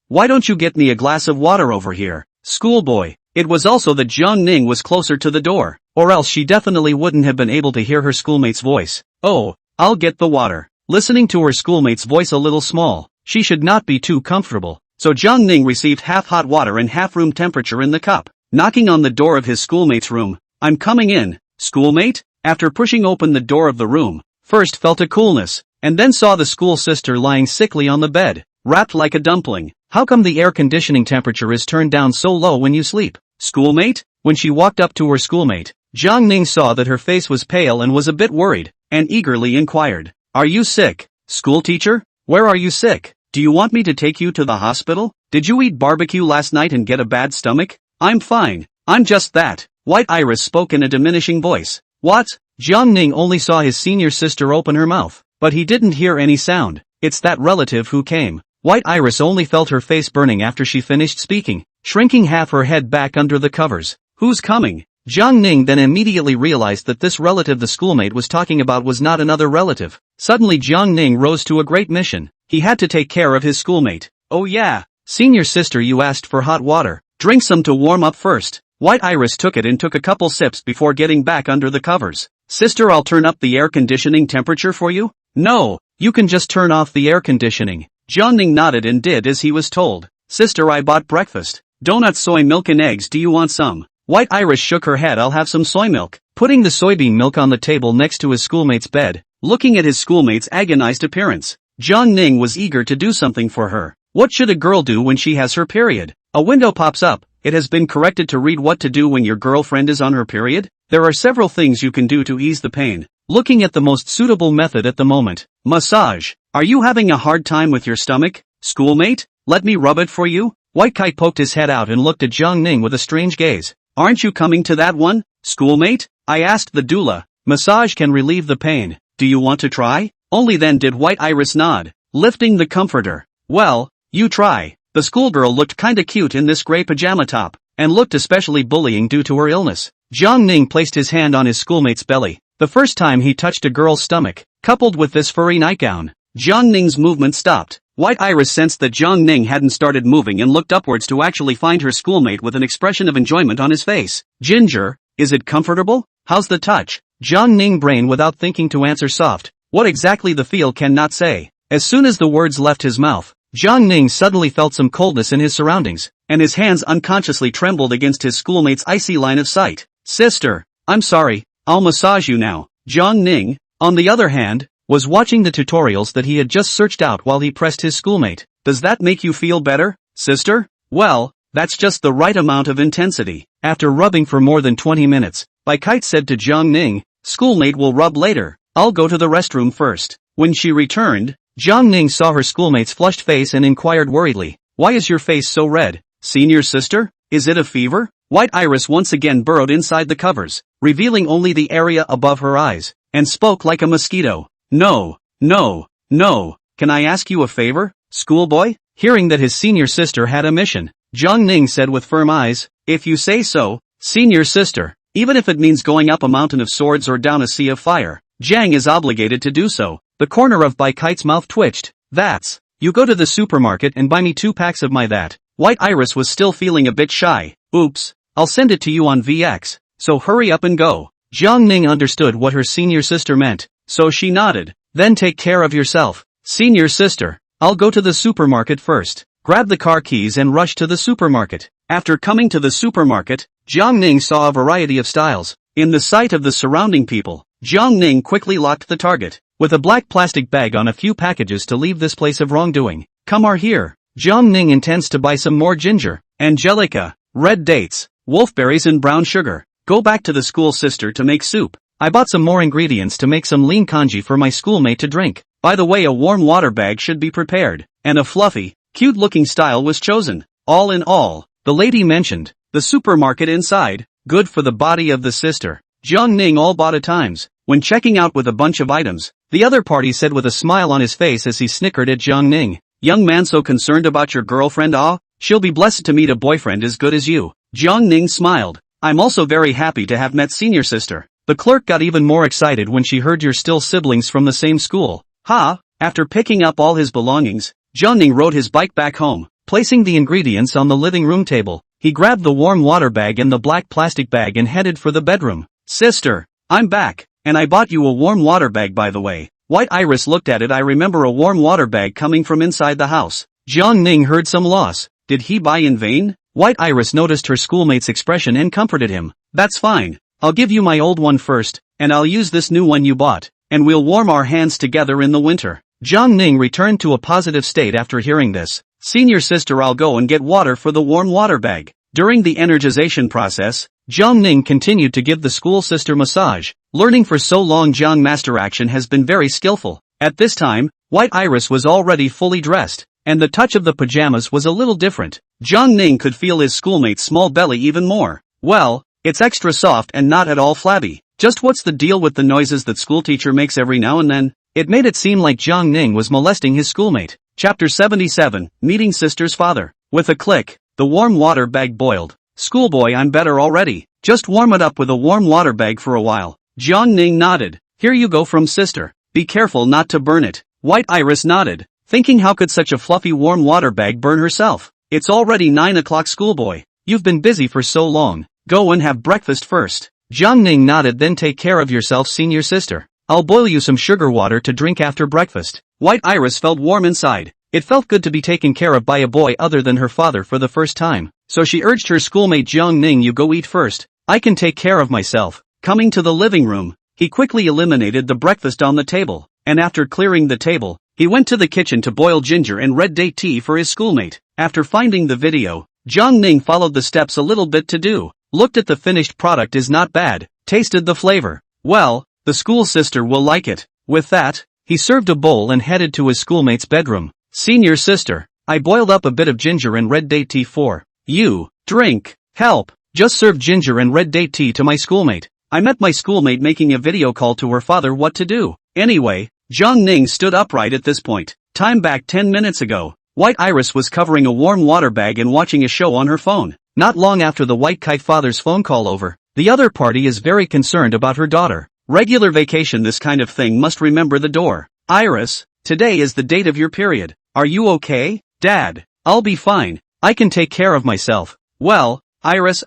Why don't you get me a glass of water over here, schoolboy? It was also that Jiang Ning was closer to the door, or else she definitely wouldn't have been able to hear her schoolmate's voice. Oh, I'll get the water. Listening to her schoolmate's voice a little small, she should not be too comfortable, so Jiang Ning received half hot water and half room temperature in the cup. Knocking on the door of his schoolmate's room. I'm coming in, schoolmate? After pushing open the door of the room, first felt a coolness, and then saw the school sister lying sickly on the bed, wrapped like a dumpling. How come the air conditioning temperature is turned down so low when you sleep, schoolmate? When she walked up to her schoolmate, Jiang Ning saw that her face was pale and was a bit worried, and eagerly inquired, Are you sick, schoolteacher? Where are you sick? Do you want me to take you to the hospital? Did you eat barbecue last night and get a bad stomach? I'm fine, I'm just that. White Iris spoke in a diminishing voice. What? Jiang Ning only saw his senior sister open her mouth, but he didn't hear any sound. It's that relative who came. White Iris only felt her face burning after she finished speaking, shrinking half her head back under the covers. Who's coming? Jiang Ning then immediately realized that this relative the schoolmate was talking about was not another relative. Suddenly Jiang Ning rose to a great mission. He had to take care of his schoolmate. Oh yeah, senior sister, you asked for hot water. Drink some to warm up first. White Iris took it and took a couple sips before getting back under the covers. Sister, I'll turn up the air conditioning temperature for you? No, you can just turn off the air conditioning. Jiang Ning nodded and did as he was told. Sister, I bought breakfast. Donuts, soy milk and eggs, do you want some? White Iris shook her head. I'll have some soy milk. Putting the soybean milk on the table next to his schoolmate's bed, looking at his schoolmate's agonized appearance, Jiang Ning was eager to do something for her. What should a girl do when she has her period? A window pops up. It has been corrected to read what to do when your girlfriend is on her period. There are several things you can do to ease the pain. Looking at the most suitable method at the moment. Massage. Are you having a hard time with your stomach, schoolmate? Let me rub it for you? White Kite poked his head out and looked at Jiang Ning with a strange gaze. Aren't you coming to that one, schoolmate? I asked the doula. Massage can relieve the pain. Do you want to try? Only then did White Iris nod, lifting the comforter. Well, you try. The schoolgirl looked kinda cute in this gray pajama top, and looked especially bullying due to her illness. Jiang Ning placed his hand on his schoolmate's belly, the first time he touched a girl's stomach, coupled with this furry nightgown. Jiang Ning's movement stopped. White Iris sensed that Jiang Ning hadn't started moving and looked upwards to actually find her schoolmate with an expression of enjoyment on his face. Ginger, is it comfortable? How's the touch? Jiang Ning brain without thinking to answer soft. What exactly the feel cannot say. As soon as the words left his mouth, Jiang Ning suddenly felt some coldness in his surroundings, and his hands unconsciously trembled against his schoolmate's icy line of sight. Sister, I'm sorry, I'll massage you now. Jiang Ning, on the other hand, was watching the tutorials that he had just searched out while he pressed his schoolmate. Does that make you feel better, sister? Well, that's just the right amount of intensity. After rubbing for more than 20 minutes, Bai Kite said to Jiang Ning, schoolmate will rub later. I'll go to the restroom first. When she returned, Jiang Ning saw her schoolmate's flushed face and inquired worriedly, why is your face so red? Senior sister? Is it a fever? White Iris once again burrowed inside the covers, revealing only the area above her eyes, and spoke like a mosquito. No, no, no, can I ask you a favor, schoolboy? Hearing that his senior sister had a mission, Jiang Ning said with firm eyes, if you say so, senior sister, even if it means going up a mountain of swords or down a sea of fire, Jiang is obligated to do so. The corner of Bai Kite's mouth twitched. That's, you go to the supermarket and buy me 2 packs of my that. White Iris was still feeling a bit shy. Oops, I'll send it to you on VX, so hurry up and go. Jiang Ning understood what her senior sister meant, so she nodded. Then take care of yourself, senior sister. I'll go to the supermarket first. Grab the car keys and rush to the supermarket. After coming to the supermarket, Jiang Ning saw a variety of styles. In the sight of the surrounding people, Jiang Ning quickly locked the target. With a black plastic bag on a few packages to leave this place of wrongdoing. Come are here. Jiang Ning intends to buy some more ginger, angelica, red dates, wolfberries and brown sugar. Go back to the school sister to make soup. I bought some more ingredients to make some lean congee for my schoolmate to drink. By the way, a warm water bag should be prepared, and a fluffy, cute-looking style was chosen. All in all, the lady mentioned, the supermarket inside, good for the body of the sister. Jiang Ning all bought at times. When checking out with a bunch of items, the other party said with a smile on his face as he snickered at Jiang Ning, young man so concerned about your girlfriend, she'll be blessed to meet a boyfriend as good as you. Jiang Ning smiled. I'm also very happy to have met senior sister. The clerk got even more excited when she heard you're still siblings from the same school. After picking up all his belongings, Jiang Ning rode his bike back home. Placing the ingredients on the living room table, he grabbed the warm water bag and the black plastic bag and headed for the bedroom. Sister, I'm back, and I bought you a warm water bag by the way. White Iris looked at it. I remember a warm water bag coming from inside the house. Jiang Ning heard some loss. Did he buy in vain? White Iris noticed her schoolmate's expression and comforted him. That's fine. I'll give you my old one first, and I'll use this new one you bought, and we'll warm our hands together in the winter. Jiang Ning returned to a positive state after hearing this. Senior sister, I'll go and get water for the warm water bag. During the energization process, Jiang Ning continued to give the school sister massage. Learning for so long, Jiang master action has been very skillful. At this time, White Iris was already fully dressed, and the touch of the pajamas was a little different. Jiang Ning could feel his schoolmate's small belly even more. Well, it's extra soft and not at all flabby. Just what's the deal with the noises that schoolteacher makes every now and then? It made it seem like Jiang Ning was molesting his schoolmate. Chapter 77, Meeting Sister's Father. With a click, the warm water bag boiled. Schoolboy, I'm better already. Just warm it up with a warm water bag for a while. Jiang Ning nodded. Here you go from sister. Be careful not to burn it. White Iris nodded, thinking how could such a fluffy warm water bag burn herself? It's already 9 o'clock, schoolboy. You've been busy for so long. Go and have breakfast first. Jiang Ning nodded. Then take care of yourself, senior sister. I'll boil you some sugar water to drink after breakfast. White Iris felt warm inside. It felt good to be taken care of by a boy other than her father for the first time. So she urged her schoolmate Jiang Ning, you go eat first. I can take care of myself. Coming to the living room, he quickly eliminated the breakfast on the table, and after clearing the table, he went to the kitchen to boil ginger and red date tea for his schoolmate. After finding the video, Jiang Ning followed the steps a little bit to do. Looked at the finished product, is not bad. Tasted the flavor. Well, the school sister will like it. With that, he served a bowl and headed to his schoolmate's bedroom. Senior sister, I boiled up a bit of ginger and red date tea for you. Drink. Help. Just served ginger and red date tea to my schoolmate. I met my schoolmate making a video call to her father. What to do? Anyway, Jiang Ning stood upright at this point. Time back 10 minutes ago. White Iris was covering a warm water bag and watching a show on her phone. Not long after the White Kite father's phone call over, the other party is very concerned about her daughter. Regular vacation, this kind of thing must remember the door. Iris, today is the date of your period. Are you okay? Dad, I'll be fine. I can take care of myself. Well, Iris,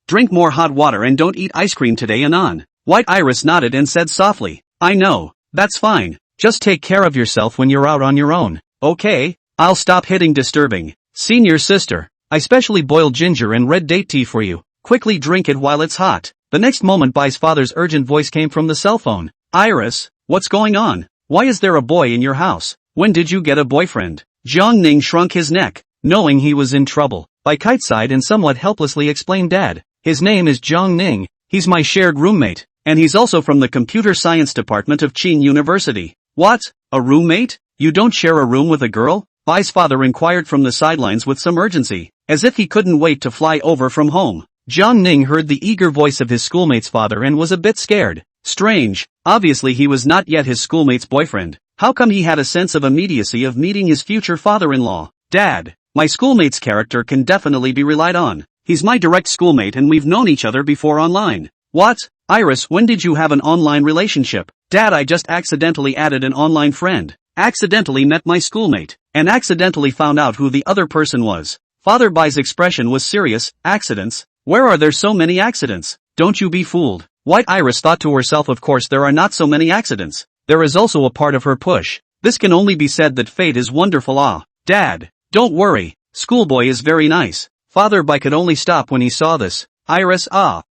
drink more hot water and don't eat ice cream today and on. White Iris nodded and said softly, I know, that's fine. Just take care of yourself when you're out on your own. Okay, I'll stop hitting disturbing. Senior sister, I specially boiled ginger and red date tea for you. Quickly drink it while it's hot. The next moment Bai's father's urgent voice came from the cell phone. Iris, what's going on? Why is there a boy in your house? When did you get a boyfriend? Jiang Ning shrunk his neck, knowing he was in trouble. Bai Kite sighed and somewhat helplessly explained, Dad, his name is Jiang Ning, he's my shared roommate, and he's also from the computer science department of Qin University. What? A roommate? You don't share a room with a girl? Bai's father inquired from the sidelines with some urgency, as if he couldn't wait to fly over from home. Jiang Ning heard the eager voice of his schoolmate's father and was a bit scared. Strange, obviously he was not yet his schoolmate's boyfriend. How come he had a sense of immediacy of meeting his future father-in-law? Dad, my schoolmate's character can definitely be relied on. He's my direct schoolmate and we've known each other before online. What? Iris, when did you have an online relationship? Dad, I just accidentally added an online friend. Accidentally met my schoolmate, and accidentally found out who the other person was. Father Bai's expression was serious. Accidents? Where are there so many accidents? Don't you be fooled. White Iris thought to herself, of course there are not so many accidents. There is also a part of her push. This can only be said that fate is wonderful. Dad, don't worry. Schoolboy is very nice. Father Bai could only stop when he saw this. Iris,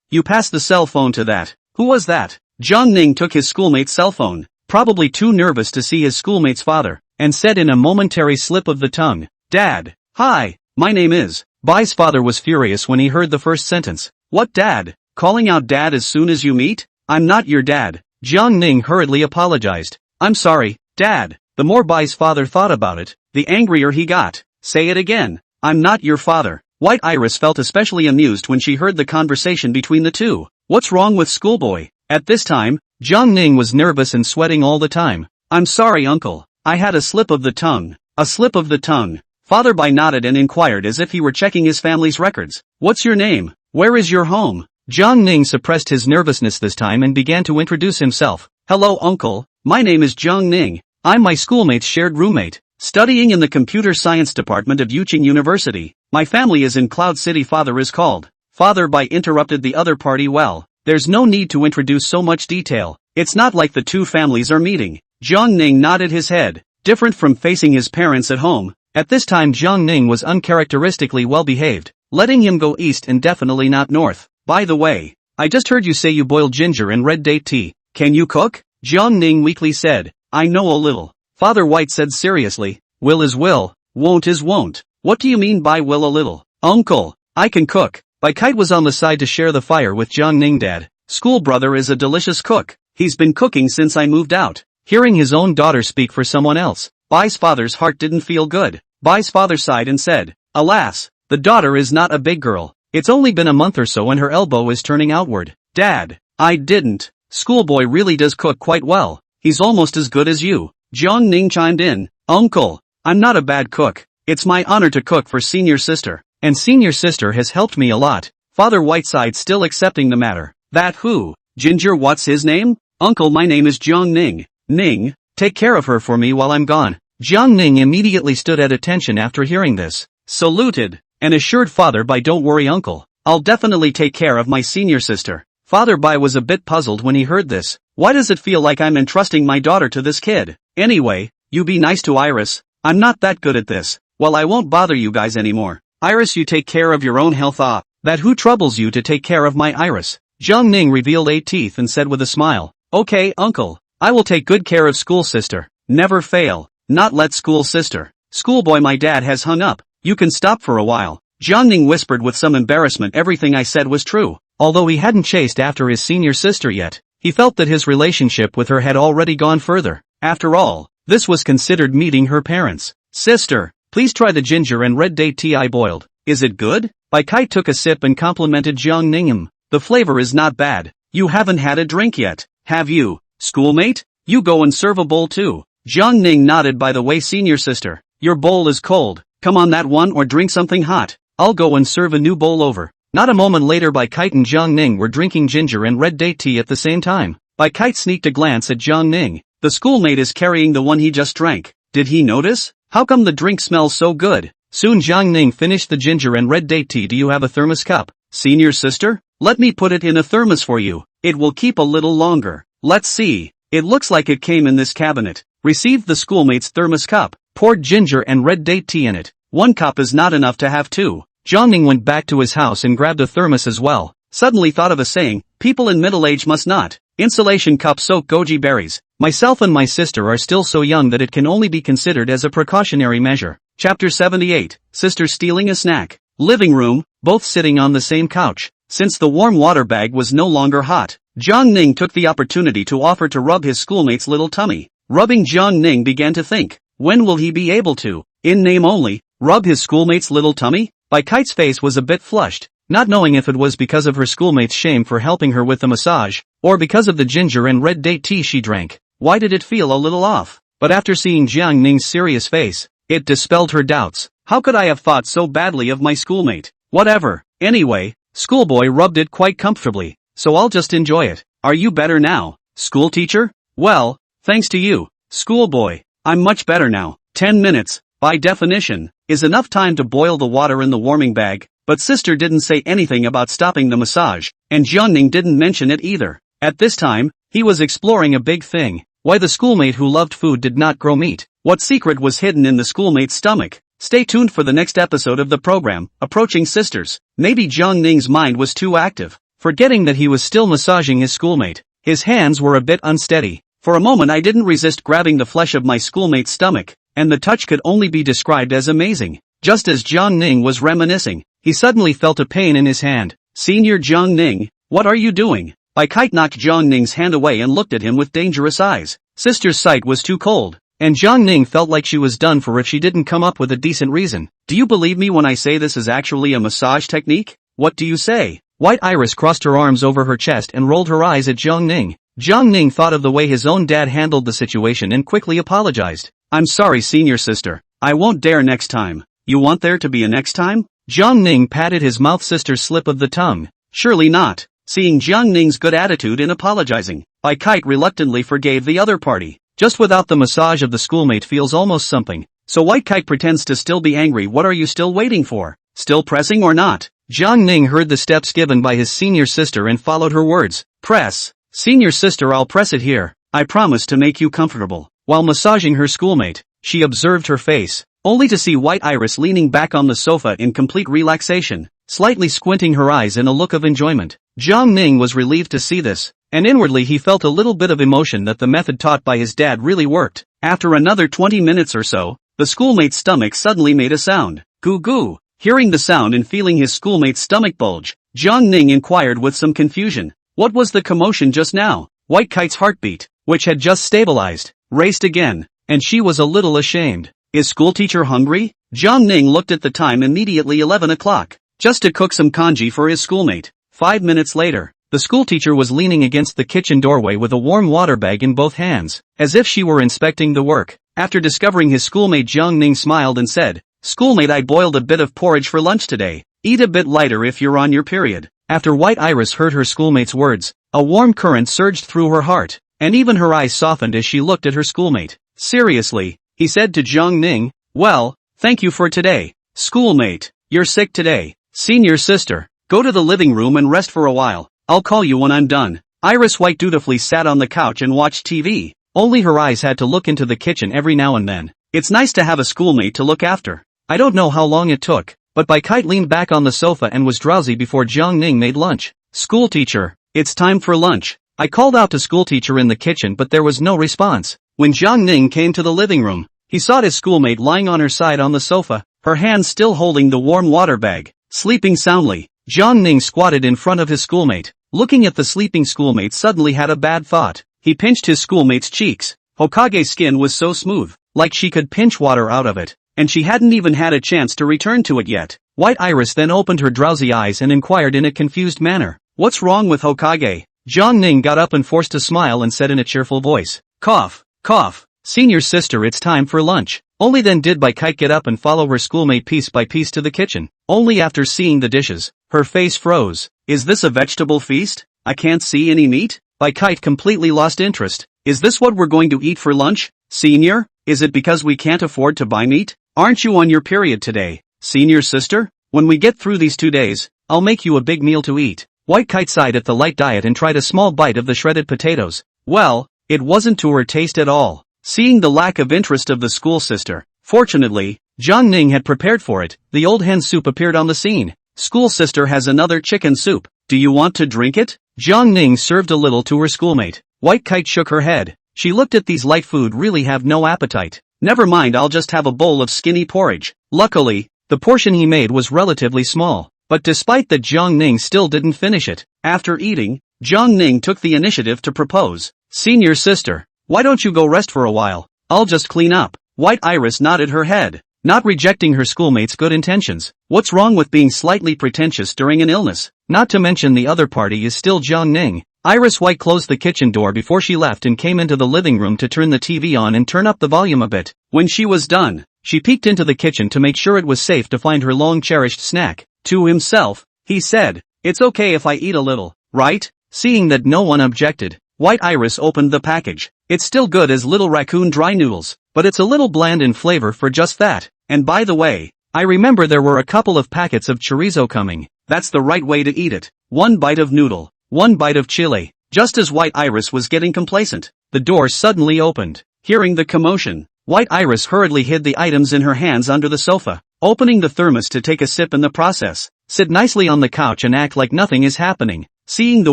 you passed the cell phone to that. Who was that? Jiang Ning took his schoolmate's cell phone, probably too nervous to see his schoolmate's father, and said in a momentary slip of the tongue, Dad, hi, my name is. Bai's father was furious when he heard the first sentence. What dad? Calling out dad as soon as you meet? I'm not your dad. Jiang Ning hurriedly apologized. I'm sorry, Dad. The more Bai's father thought about it, the angrier he got. Say it again. I'm not your father. White Iris felt especially amused when she heard the conversation between the two. What's wrong with schoolboy? At this time, Jiang Ning was nervous and sweating all the time. I'm sorry, uncle. I had a slip of the tongue. A slip of the tongue. Father Bai nodded and inquired as if he were checking his family's records. What's your name? Where is your home? Jiang Ning suppressed his nervousness this time and began to introduce himself. Hello uncle, my name is Jiang Ning. I'm my schoolmate's shared roommate. Studying in the computer science department of Yuching University. My family is in Cloud City. Father is called. Father Bai interrupted the other party. Well, there's no need to introduce so much detail. It's not like the two families are meeting. Jiang Ning nodded his head. Different from facing his parents at home. At this time Jiang Ning was uncharacteristically well behaved, letting him go east and definitely not north. By the way, I just heard you say you boiled ginger and red date tea. Can you cook? Jiang Ning weakly said. I know a little. Father White said seriously. Will is will, won't is won't. What do you mean by will a little? Uncle, I can cook. Bai Kite was on the side to share the fire with Jiang Ning. Dad, school brother is a delicious cook. He's been cooking since I moved out. Hearing his own daughter speak for someone else, Bai's father's heart didn't feel good. Bai's father sighed and said, alas, the daughter is not a big girl. It's only been a month or so and her elbow is turning outward. Dad, I didn't. Schoolboy really does cook quite well. He's almost as good as you. Jiang Ning chimed in. Uncle, I'm not a bad cook. It's my honor to cook for senior sister. And senior sister has helped me a lot. Father Whiteside still accepting the matter. That who? Ginger, what's his name? Uncle, my name is Jiang Ning. Ning, take care of her for me while I'm gone. Jiang Ning immediately stood at attention after hearing this. Saluted, and assured Father Bai, don't worry uncle. I'll definitely take care of my senior sister. Father Bai was a bit puzzled when he heard this. Why does it feel like I'm entrusting my daughter to this kid? Anyway, you be nice to Iris. I'm not that good at this. Well, I won't bother you guys anymore. Iris, you take care of your own health. That who troubles you to take care of my Iris? Jiang Ning revealed 8 teeth and said with a smile. Okay, uncle. I will take good care of school sister. Never fail. Not let school sister. Schoolboy, my dad has hung up. You can stop for a while. Jiang Ning whispered with some embarrassment. Everything I said was true. Although he hadn't chased after his senior sister yet, he felt that his relationship with her had already gone further. After all, this was considered meeting her parents. Sister, please try the ginger and red date tea I boiled. Is it good? Bai Kite took a sip and complimented Jiang Ning. The flavor is not bad. You haven't had a drink yet, have you? Schoolmate? You go and serve a bowl too. Jiang Ning nodded. By the way, senior sister, your bowl is cold. Come on that one or drink something hot. I'll go and serve a new bowl over. Not a moment later Bai Kite and Jiang Ning were drinking ginger and red date tea at the same time. Bai Kite sneaked a glance at Jiang Ning. The schoolmate is carrying the one he just drank. Did he notice? How come the drink smells so good? Soon Jiang Ning finished the ginger and red date tea. Do you have a thermos cup? Senior sister? Let me put it in a thermos for you. It will keep a little longer. Let's see. It looks like it came in this cabinet. Received the schoolmate's thermos cup. Poured ginger and red date tea in it. 1 cup is not enough to have 2. Jiang Ning went back to his house and grabbed a thermos as well. Suddenly thought of a saying, people in middle age must not. Insulation cup soak goji berries. Myself and my sister are still so young that it can only be considered as a precautionary measure. Chapter 78. Sister stealing a snack. Living room, both sitting on the same couch. Since the warm water bag was no longer hot, Jiang Ning took the opportunity to offer to rub his schoolmate's little tummy. Rubbing, Jiang Ning began to think, when will he be able to, in name only, rub his schoolmate's little tummy? Bai Kite's face was a bit flushed, not knowing if it was because of her schoolmate's shame for helping her with the massage, or because of the ginger and red date tea she drank. Why did it feel a little off? But after seeing Jiang Ning's serious face, it dispelled her doubts. How could I have thought so badly of my schoolmate? Whatever. Anyway, schoolboy rubbed it quite comfortably, so I'll just enjoy it. Are you better now, school teacher? Well, thanks to you, schoolboy, I'm much better now. 10 minutes, by definition, is enough time to boil the water in the warming bag, but sister didn't say anything about stopping the massage, and Jiang Ning didn't mention it either. At this time, he was exploring a big thing. Why the schoolmate who loved food did not grow meat. What secret was hidden in the schoolmate's stomach? Stay tuned for the next episode of the program, Approaching Sisters. Maybe Jiang Ning's mind was too active, forgetting that he was still massaging his schoolmate. His hands were a bit unsteady. For a moment I didn't resist grabbing the flesh of my schoolmate's stomach, and the touch could only be described as amazing. Just as Jiang Ning was reminiscing, he suddenly felt a pain in his hand. Senior Jiang Ning, what are you doing? Bai Kite knocked Jiang Ning's hand away and looked at him with dangerous eyes. Sister's sight was too cold, and Jiang Ning felt like she was done for if she didn't come up with a decent reason. Do you believe me when I say this is actually a massage technique? What do you say? White Iris crossed her arms over her chest and rolled her eyes at Jiang Ning. Jiang Ning thought of the way his own dad handled the situation and quickly apologized. I'm sorry, senior sister. I won't dare next time. You want there to be a next time? Jiang Ning patted his mouth. Sister's slip of the tongue. Surely not. Seeing Jiang Ning's good attitude in apologizing, Bai Kite reluctantly forgave the other party. Just without the massage of the schoolmate feels almost something. So White Kite pretends to still be angry. What are you still waiting for? Still pressing or not? Jiang Ning heard the steps given by his senior sister and followed her words. Press. Senior sister, I'll press it here. I promise to make you comfortable. While massaging her schoolmate, she observed her face, only to see White Iris leaning back on the sofa in complete relaxation, slightly squinting her eyes in a look of enjoyment. Jiang Ning was relieved to see this, and inwardly he felt a little bit of emotion that the method taught by his dad really worked. After another 20 minutes or so, the schoolmate's stomach suddenly made a sound. Goo goo. Hearing the sound and feeling his schoolmate's stomach bulge, Jiang Ning inquired with some confusion. What was the commotion just now? White Kite's heartbeat, which had just stabilized, raced again, and she was a little ashamed. Is schoolteacher hungry? Jiang Ning looked at the time. Immediately 11 o'clock. Just to cook some congee for his schoolmate. 5 minutes later, the schoolteacher was leaning against the kitchen doorway with a warm water bag in both hands, as if she were inspecting the work. After discovering his schoolmate, Jiang Ning smiled and said, Schoolmate, I boiled a bit of porridge for lunch today. Eat a bit lighter if you're on your period. After White Iris heard her schoolmate's words, a warm current surged through her heart, and even her eyes softened as she looked at her schoolmate. Seriously, he said to Jiang Ning, well, thank you for today. Schoolmate, you're sick today. Senior sister, go to the living room and rest for a while. I'll call you when I'm done. Iris White dutifully sat on the couch and watched TV. Only her eyes had to look into the kitchen every now and then. It's nice to have a schoolmate to look after. I don't know how long it took, but Bai Kite leaned back on the sofa and was drowsy before Jiang Ning made lunch. Schoolteacher, it's time for lunch. I called out to schoolteacher in the kitchen, but there was no response. When Jiang Ning came to the living room, he saw his schoolmate lying on her side on the sofa, her hands still holding the warm water bag, sleeping soundly. Jiang Ning squatted in front of his schoolmate. Looking at the sleeping schoolmate, suddenly had a bad thought. He pinched his schoolmate's cheeks. Hokage's skin was so smooth, like she could pinch water out of it, and she hadn't even had a chance to return to it yet. White Iris then opened her drowsy eyes and inquired in a confused manner, what's wrong with Hokage? Jiang Ning got up and forced a smile and said in a cheerful voice, cough, cough, senior sister, it's time for lunch. Only then did Bai Kite get up and follow her schoolmate piece by piece to the kitchen. Only after seeing the dishes, her face froze. Is this a vegetable feast? I can't see any meat? Bai Kite completely lost interest. Is this what we're going to eat for lunch? Senior, is it because we can't afford to buy meat? Aren't you on your period today? Senior sister, when we get through these 2 days, I'll make you a big meal to eat. White Kite sighed at the light diet and tried a small bite of the shredded potatoes. Well, it wasn't to her taste at all. Seeing the lack of interest of the school sister, fortunately, Jiang Ning had prepared for it. The old hen soup appeared on the scene. School sister has another chicken soup. Do you want to drink it? Jiang Ning served a little to her schoolmate. White Kite shook her head. She looked at these light food, really have no appetite. Never mind, I'll just have a bowl of skinny porridge. Luckily, the portion he made was relatively small. But despite that, Jiang Ning still didn't finish it. After eating, Jiang Ning took the initiative to propose. Senior sister, why don't you go rest for a while? I'll just clean up. White Iris nodded her head, not rejecting her schoolmate's good intentions. What's wrong with being slightly pretentious during an illness? Not to mention the other party is still Jiang Ning. Iris White closed the kitchen door before she left and came into the living room to turn the TV on and turn up the volume a bit. When she was done, she peeked into the kitchen to make sure it was safe to find her long-cherished snack. To himself, he said, it's okay if I eat a little, right? Seeing that no one objected, White Iris opened the package. It's still good as little raccoon dry noodles, but it's a little bland in flavor for just that. And by the way, I remember there were a couple of packets of chorizo coming. That's the right way to eat it. 1 bite of noodle, 1 bite of chili. Just as White Iris was getting complacent, the door suddenly opened. Hearing the commotion, White Iris hurriedly hid the items in her hands under the sofa, opening the thermos to take a sip in the process. Sit nicely on the couch and act like nothing is happening. Seeing the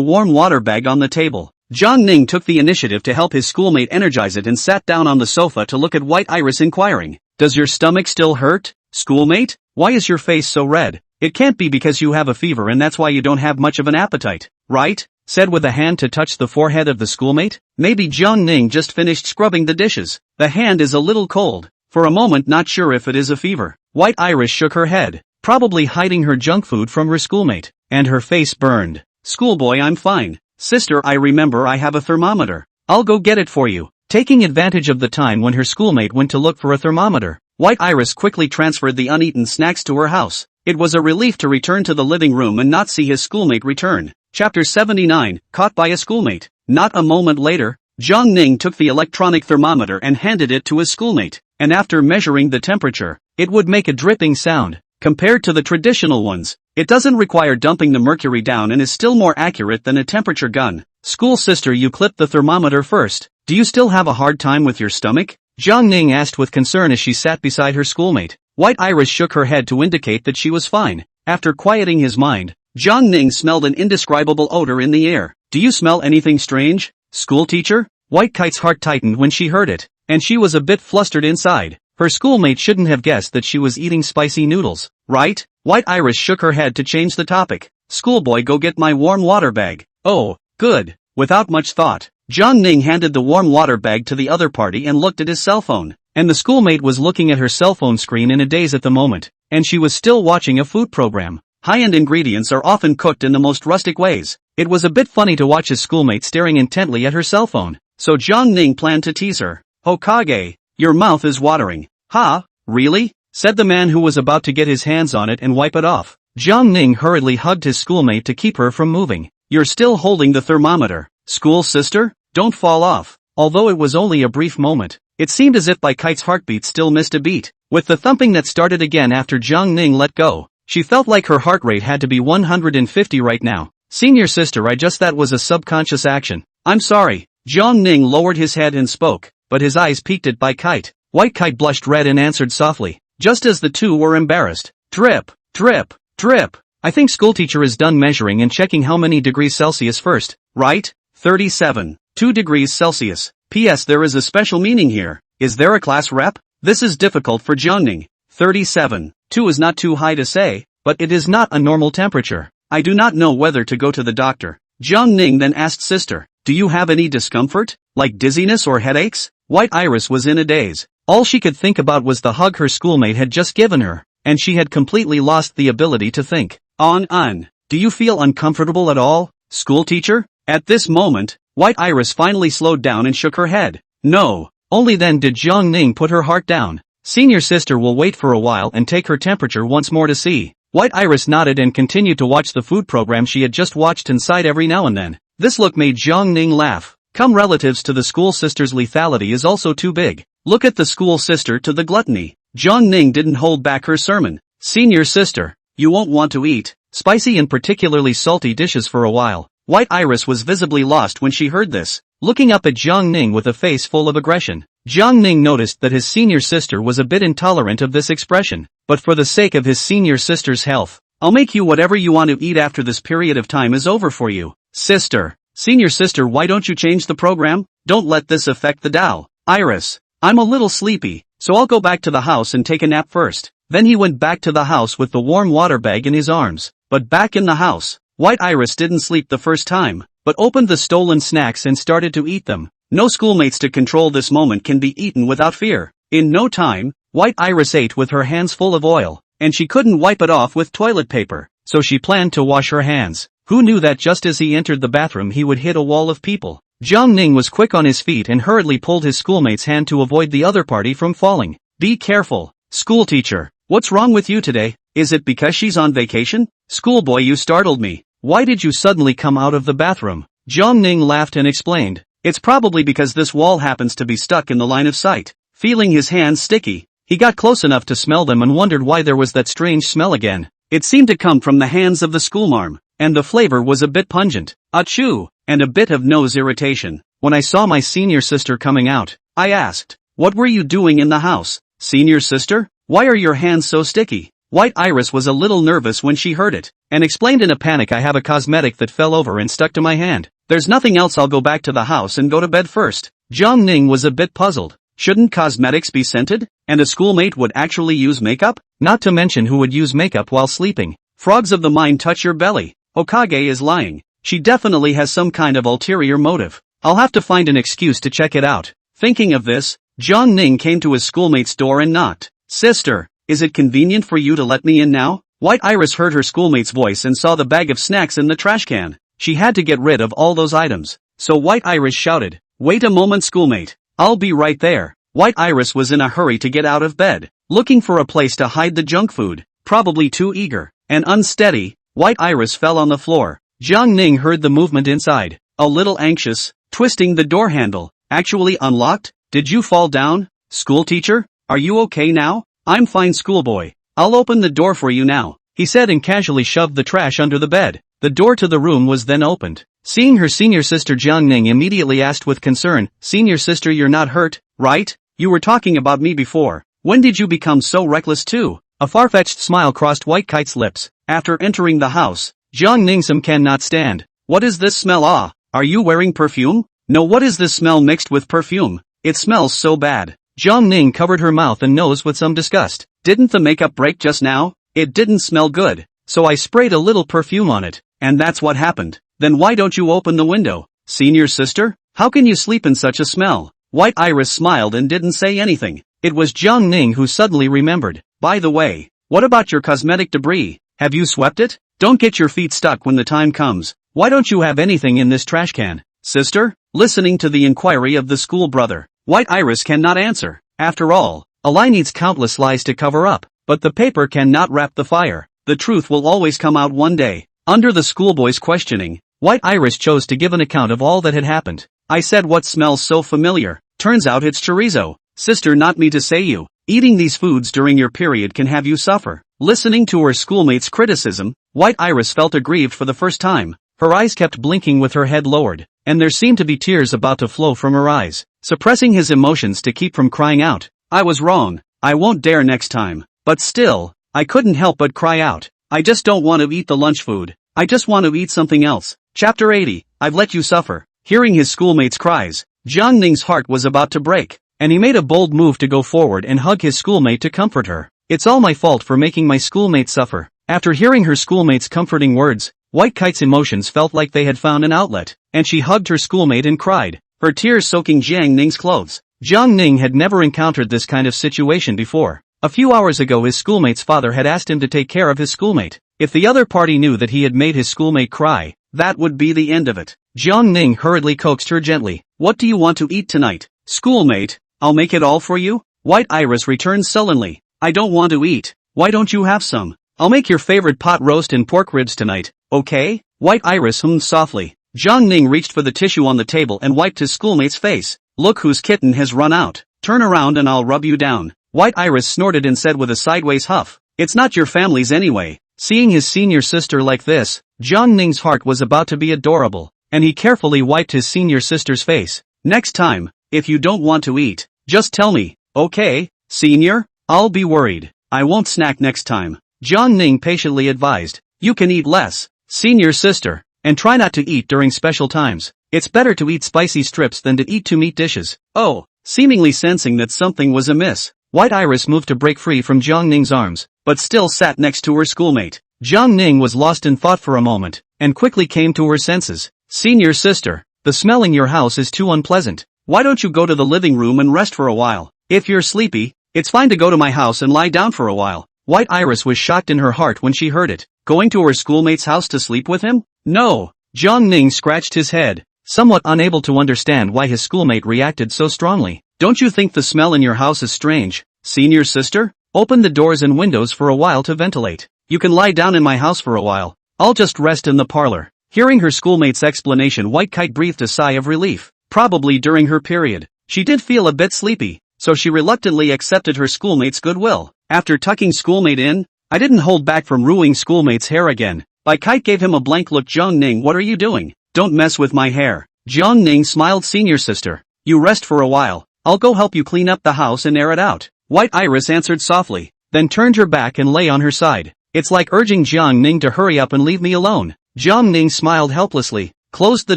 warm water bag on the table, Jiang Ning took the initiative to help his schoolmate energize it and sat down on the sofa to look at White Iris, inquiring, does your stomach still hurt, schoolmate? Why is your face so red? It can't be because you have a fever and that's why you don't have much of an appetite, right? Said with a hand to touch the forehead of the schoolmate. Maybe Jiang Ning just finished scrubbing the dishes. The hand is a little cold. For a moment not sure if it is a fever. White Iris shook her head, probably hiding her junk food from her schoolmate, and her face burned. Schoolboy, I'm fine. Sister, I remember I have a thermometer. I'll go get it for you. Taking advantage of the time when her schoolmate went to look for a thermometer, White Iris quickly transferred the uneaten snacks to her house. It was a relief to return to the living room and not see his schoolmate return. Chapter 79, Caught by a Schoolmate. Not a moment later, Jiang Ning took the electronic thermometer and handed it to his schoolmate, and after measuring the temperature, it would make a dripping sound. Compared to the traditional ones, it doesn't require dumping the mercury down and is still more accurate than a temperature gun. School sister, you clipped the thermometer first. Do you still have a hard time with your stomach? Jiang Ning asked with concern as she sat beside her schoolmate. White Iris shook her head to indicate that she was fine. After quieting his mind, Jiang Ning smelled an indescribable odor in the air. Do you smell anything strange, school teacher? White Kite's heart tightened when she heard it, and she was a bit flustered inside. Her schoolmate shouldn't have guessed that she was eating spicy noodles, right? White Iris shook her head to change the topic. Schoolboy, go get my warm water bag. Oh, good. Without much thought, Jiang Ning handed the warm water bag to the other party and looked at his cell phone. And the schoolmate was looking at her cell phone screen in a daze at the moment, and she was still watching a food program. High-end ingredients are often cooked in the most rustic ways. It was a bit funny to watch his schoolmate staring intently at her cell phone, so Jiang Ning planned to tease her. Hokage, your mouth is watering. Ha, really? Said the man who was about to get his hands on it and wipe it off. Jiang Ning hurriedly hugged his schoolmate to keep her from moving. You're still holding the thermometer. School sister? Don't fall off. Although it was only a brief moment, it seemed as if Bai Kite's heartbeat still missed a beat. With the thumping that started again after Jiang Ning let go, she felt like her heart rate had to be 150 right now. Senior sister, that was a subconscious action. I'm sorry. Jiang Ning lowered his head and spoke, but his eyes peeked at Bai Kite. White Kite blushed red and answered softly, just as the two were embarrassed. Drip, drip, drip. I think schoolteacher is done measuring and checking how many degrees Celsius first, right? 37. 2 degrees Celsius. P.S. There is a special meaning here. Is there a class rep? This is difficult for Jiang Ning. 37. 2 is not too high to say, but it is not a normal temperature. I do not know whether to go to the doctor. Jiang Ning then asked sister, do you have any discomfort, like dizziness or headaches? White Iris was in a daze. All she could think about was the hug her schoolmate had just given her, and she had completely lost the ability to think. Do you feel uncomfortable at all, school teacher? At this moment, White Iris finally slowed down and shook her head. No. Only then did Jiang Ning put her heart down. Senior sister will wait for a while and take her temperature once more to see. White Iris nodded and continued to watch the food program she had just watched and sighed every now and then. This look made Jiang Ning laugh. Come relatives to the school sister's lethality is also too big. Look at the school sister to the gluttony. Jiang Ning didn't hold back her sermon. Senior sister, you won't want to eat spicy and particularly salty dishes for a while. White Iris was visibly lost when she heard this, looking up at Jiang Ning with a face full of aggression. Jiang Ning noticed that his senior sister was a bit intolerant of this expression, but for the sake of his senior sister's health, I'll make you whatever you want to eat after this period of time is over for you. Sister. Senior sister, why don't you change the program? Don't let this affect the Tao. Iris. I'm a little sleepy, so I'll go back to the house and take a nap first. Then he went back to the house with the warm water bag in his arms. But back in the house, White Iris didn't sleep the first time, but opened the stolen snacks and started to eat them. No schoolmates to control this moment can be eaten without fear. In no time, White Iris ate with her hands full of oil, and she couldn't wipe it off with toilet paper, so she planned to wash her hands. Who knew that just as he entered the bathroom he would hit a wall of people? Jiang Ning was quick on his feet and hurriedly pulled his schoolmate's hand to avoid the other party from falling. Be careful, schoolteacher. What's wrong with you today? Is it because she's on vacation? Schoolboy, you startled me. Why did you suddenly come out of the bathroom? Jiang Ning laughed and explained. It's probably because this wall happens to be stuck in the line of sight. Feeling his hands sticky, he got close enough to smell them and wondered why there was that strange smell again. It seemed to come from the hands of the schoolmarm, and the flavor was a bit pungent. Achoo! And a bit of nose irritation. When I saw my senior sister coming out, I asked, what were you doing in the house? Senior sister? Why are your hands so sticky? White Iris was a little nervous when she heard it, and explained in a panic, I have a cosmetic that fell over and stuck to my hand. There's nothing else, I'll go back to the house and go to bed first. Jiang Ning was a bit puzzled. Shouldn't cosmetics be scented? And a schoolmate would actually use makeup? Not to mention who would use makeup while sleeping. Frogs of the mind touch your belly. Hokage is lying. She definitely has some kind of ulterior motive. I'll have to find an excuse to check it out. Thinking of this, Jiang Ning came to his schoolmate's door and knocked. Sister, is it convenient for you to let me in now? White Iris heard her schoolmate's voice and saw the bag of snacks in the trash can. She had to get rid of all those items. So White Iris shouted, wait a moment, schoolmate. I'll be right there. White Iris was in a hurry to get out of bed, looking for a place to hide the junk food. Probably too eager and unsteady, White Iris fell on the floor. Jiang Ning heard the movement inside. A little anxious, twisting the door handle. Actually unlocked? Did you fall down? School teacher? Are you okay now? I'm fine, schoolboy. I'll open the door for you now, he said and casually shoved the trash under the bed. The door to the room was then opened. Seeing her senior sister, Jiang Ning immediately asked with concern, "Senior sister, you're not hurt, right? You were talking about me before. When did you become so reckless too?" A far-fetched smile crossed White Kite's lips. After entering the house, Jiang Ning some cannot stand. "What is this smell? Ah, are you wearing perfume?" "No, what is this smell mixed with perfume? It smells so bad." Jiang Ning covered her mouth and nose with some disgust. "Didn't the makeup break just now? It didn't smell good, so I sprayed a little perfume on it, and that's what happened." "Then why don't you open the window? Senior sister? How can you sleep in such a smell?" White Iris smiled and didn't say anything. It was Jiang Ning who suddenly remembered. "By the way, what about your cosmetic debris? Have you swept it? Don't get your feet stuck when the time comes. Why don't you have anything in this trash can, sister?" Listening to the inquiry of the school brother, White Iris cannot answer. After all, a lie needs countless lies to cover up, but the paper cannot wrap the fire. The truth will always come out one day. Under the schoolboy's questioning, White Iris chose to give an account of all that had happened. "I said, what smells so familiar? Turns out it's chorizo. Sister, not me to say you. Eating these foods during your period can have you suffer." Listening to her schoolmate's criticism, White Iris felt aggrieved for the first time. Her eyes kept blinking with her head lowered, and there seemed to be tears about to flow from her eyes. Suppressing his emotions to keep from crying out, "I was wrong. I won't dare next time." But still, I couldn't help but cry out. "I just don't want to eat the lunch food. I just want to eat something else." Chapter 80, I've let you suffer. Hearing his schoolmate's cries, Jiang Ning's heart was about to break, and he made a bold move to go forward and hug his schoolmate to comfort her. "It's all my fault for making my schoolmate suffer." After hearing her schoolmate's comforting words, White Kite's emotions felt like they had found an outlet, and she hugged her schoolmate and cried, her tears soaking Jiang Ning's clothes. Jiang Ning had never encountered this kind of situation before. A few hours ago his schoolmate's father had asked him to take care of his schoolmate. If the other party knew that he had made his schoolmate cry, that would be the end of it. Jiang Ning hurriedly coaxed her gently. "What do you want to eat tonight, schoolmate? I'll make it all for you." White Iris returned sullenly. "I don't want to eat. Why don't you have some? I'll make your favorite pot roast and pork ribs tonight, okay?" White Iris hummed softly. Jiang Ning reached for the tissue on the table and wiped his schoolmate's face. "Look whose kitten has run out. Turn around and I'll rub you down." White Iris snorted and said with a sideways huff, "It's not your family's anyway." Seeing his senior sister like this, Jiang Ning's heart was about to be adorable, and he carefully wiped his senior sister's face. "Next time, if you don't want to eat, just tell me, okay, senior? I'll be worried. I won't snack next time." Jiang Ning patiently advised, "You can eat less, senior sister, and try not to eat during special times. It's better to eat spicy strips than to eat two meat dishes." Oh, seemingly sensing that something was amiss, White Iris moved to break free from Jiang Ning's arms, but still sat next to her schoolmate. Jiang Ning was lost in thought for a moment, and quickly came to her senses. "Senior sister, the smell in your house is too unpleasant. Why don't you go to the living room and rest for a while? If you're sleepy, it's fine to go to my house and lie down for a while." White Iris was shocked in her heart when she heard it. Going to her schoolmate's house to sleep with him? No. Jiang Ning scratched his head, somewhat unable to understand why his schoolmate reacted so strongly. "Don't you think the smell in your house is strange, senior sister? Open the doors and windows for a while to ventilate. You can lie down in my house for a while. I'll just rest in the parlor." Hearing her schoolmate's explanation, White Kite breathed a sigh of relief. Probably during her period, she did feel a bit sleepy, so she reluctantly accepted her schoolmate's goodwill. After tucking schoolmate in, I didn't hold back from ruining schoolmate's hair again. White Kite gave him a blank look. "Jiang Ning, what are you doing? Don't mess with my hair." Jiang Ning smiled. "Senior sister, you rest for a while. I'll go help you clean up the house and air it out." White Iris answered softly, then turned her back and lay on her side. It's like urging Jiang Ning to hurry up and leave me alone. Jiang Ning smiled helplessly, closed the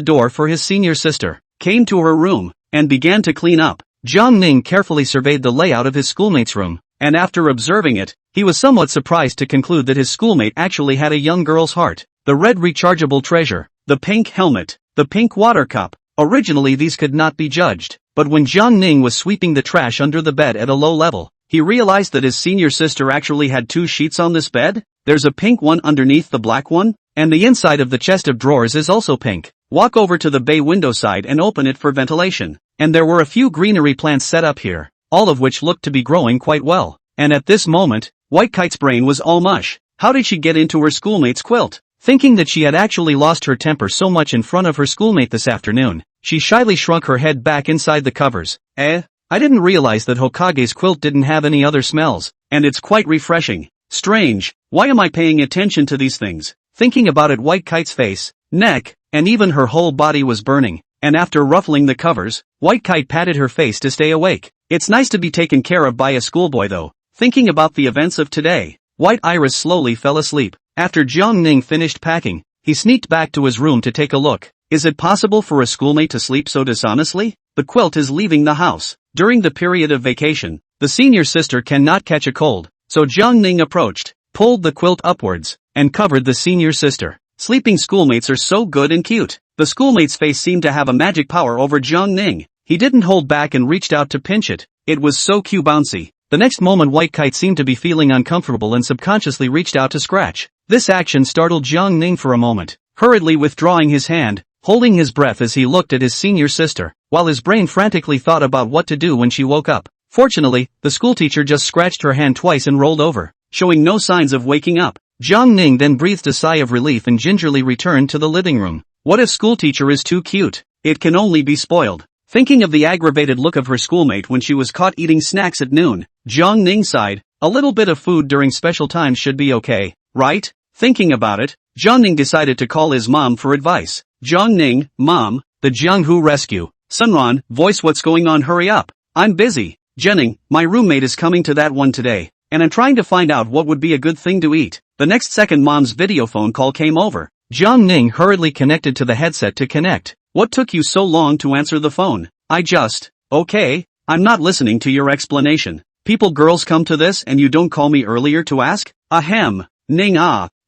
door for his senior sister, came to her room, and began to clean up. Jiang Ning carefully surveyed the layout of his schoolmate's room, and after observing it, he was somewhat surprised to conclude that his schoolmate actually had a young girl's heart. The red rechargeable treasure, the pink helmet, the pink water cup. Originally these could not be judged, but when Jiang Ning was sweeping the trash under the bed at a low level, he realized that his senior sister actually had two sheets on this bed. There's a pink one underneath the black one, and the inside of the chest of drawers is also pink. Walk over to the bay window side and open it for ventilation. And there were a few greenery plants set up here, all of which looked to be growing quite well. And at this moment, White Kite's brain was all mush. How did she get into her schoolmate's quilt? Thinking that she had actually lost her temper so much in front of her schoolmate this afternoon, She shyly shrunk her head back inside the covers. I didn't realize that Hokage's quilt didn't have any other smells, and it's quite refreshing. Strange, why am I paying attention to these things? Thinking about it, White Kite's face, neck, and even her whole body was burning, and after ruffling the covers, White Kite patted her face to stay awake. It's nice to be taken care of by a schoolboy though. Thinking about the events of today, White Iris slowly fell asleep. After Jiang Ning finished packing, he sneaked back to his room to take a look. Is it possible for a schoolmate to sleep so dishonestly? The quilt is leaving the house. During the period of vacation, the senior sister cannot catch a cold, so Jiang Ning approached, pulled the quilt upwards, and covered the senior sister. Sleeping schoolmates are so good and cute. The schoolmate's face seemed to have a magic power over Jiang Ning. He didn't hold back and reached out to pinch it. It was so cute bouncy. The next moment White Kite seemed to be feeling uncomfortable and subconsciously reached out to scratch. This action startled Jiang Ning for a moment, hurriedly withdrawing his hand, holding his breath as he looked at his senior sister, while his brain frantically thought about what to do when she woke up. Fortunately, the schoolteacher just scratched her hand twice and rolled over, showing no signs of waking up. Jiang Ning then breathed a sigh of relief and gingerly returned to the living room. What if schoolteacher is too cute? It can only be spoiled. Thinking of the aggravated look of her schoolmate when she was caught eating snacks at noon, Jiang Ning sighed. A little bit of food during special times should be okay, right? Thinking about it, Jiang Ning decided to call his mom for advice. Jiang Ning, Mom, the Jianghu rescue. Sunran, voice, what's going on? Hurry up. I'm busy. Jenning, my roommate is coming to that one today, and I'm trying to find out what would be a good thing to eat. The next second Mom's video phone call came over. Jiang Ning hurriedly connected to the headset to connect. What took you so long to answer the phone? Okay, I'm not listening to your explanation. People, girls come to this and you don't call me earlier to ask? Ahem. Ning,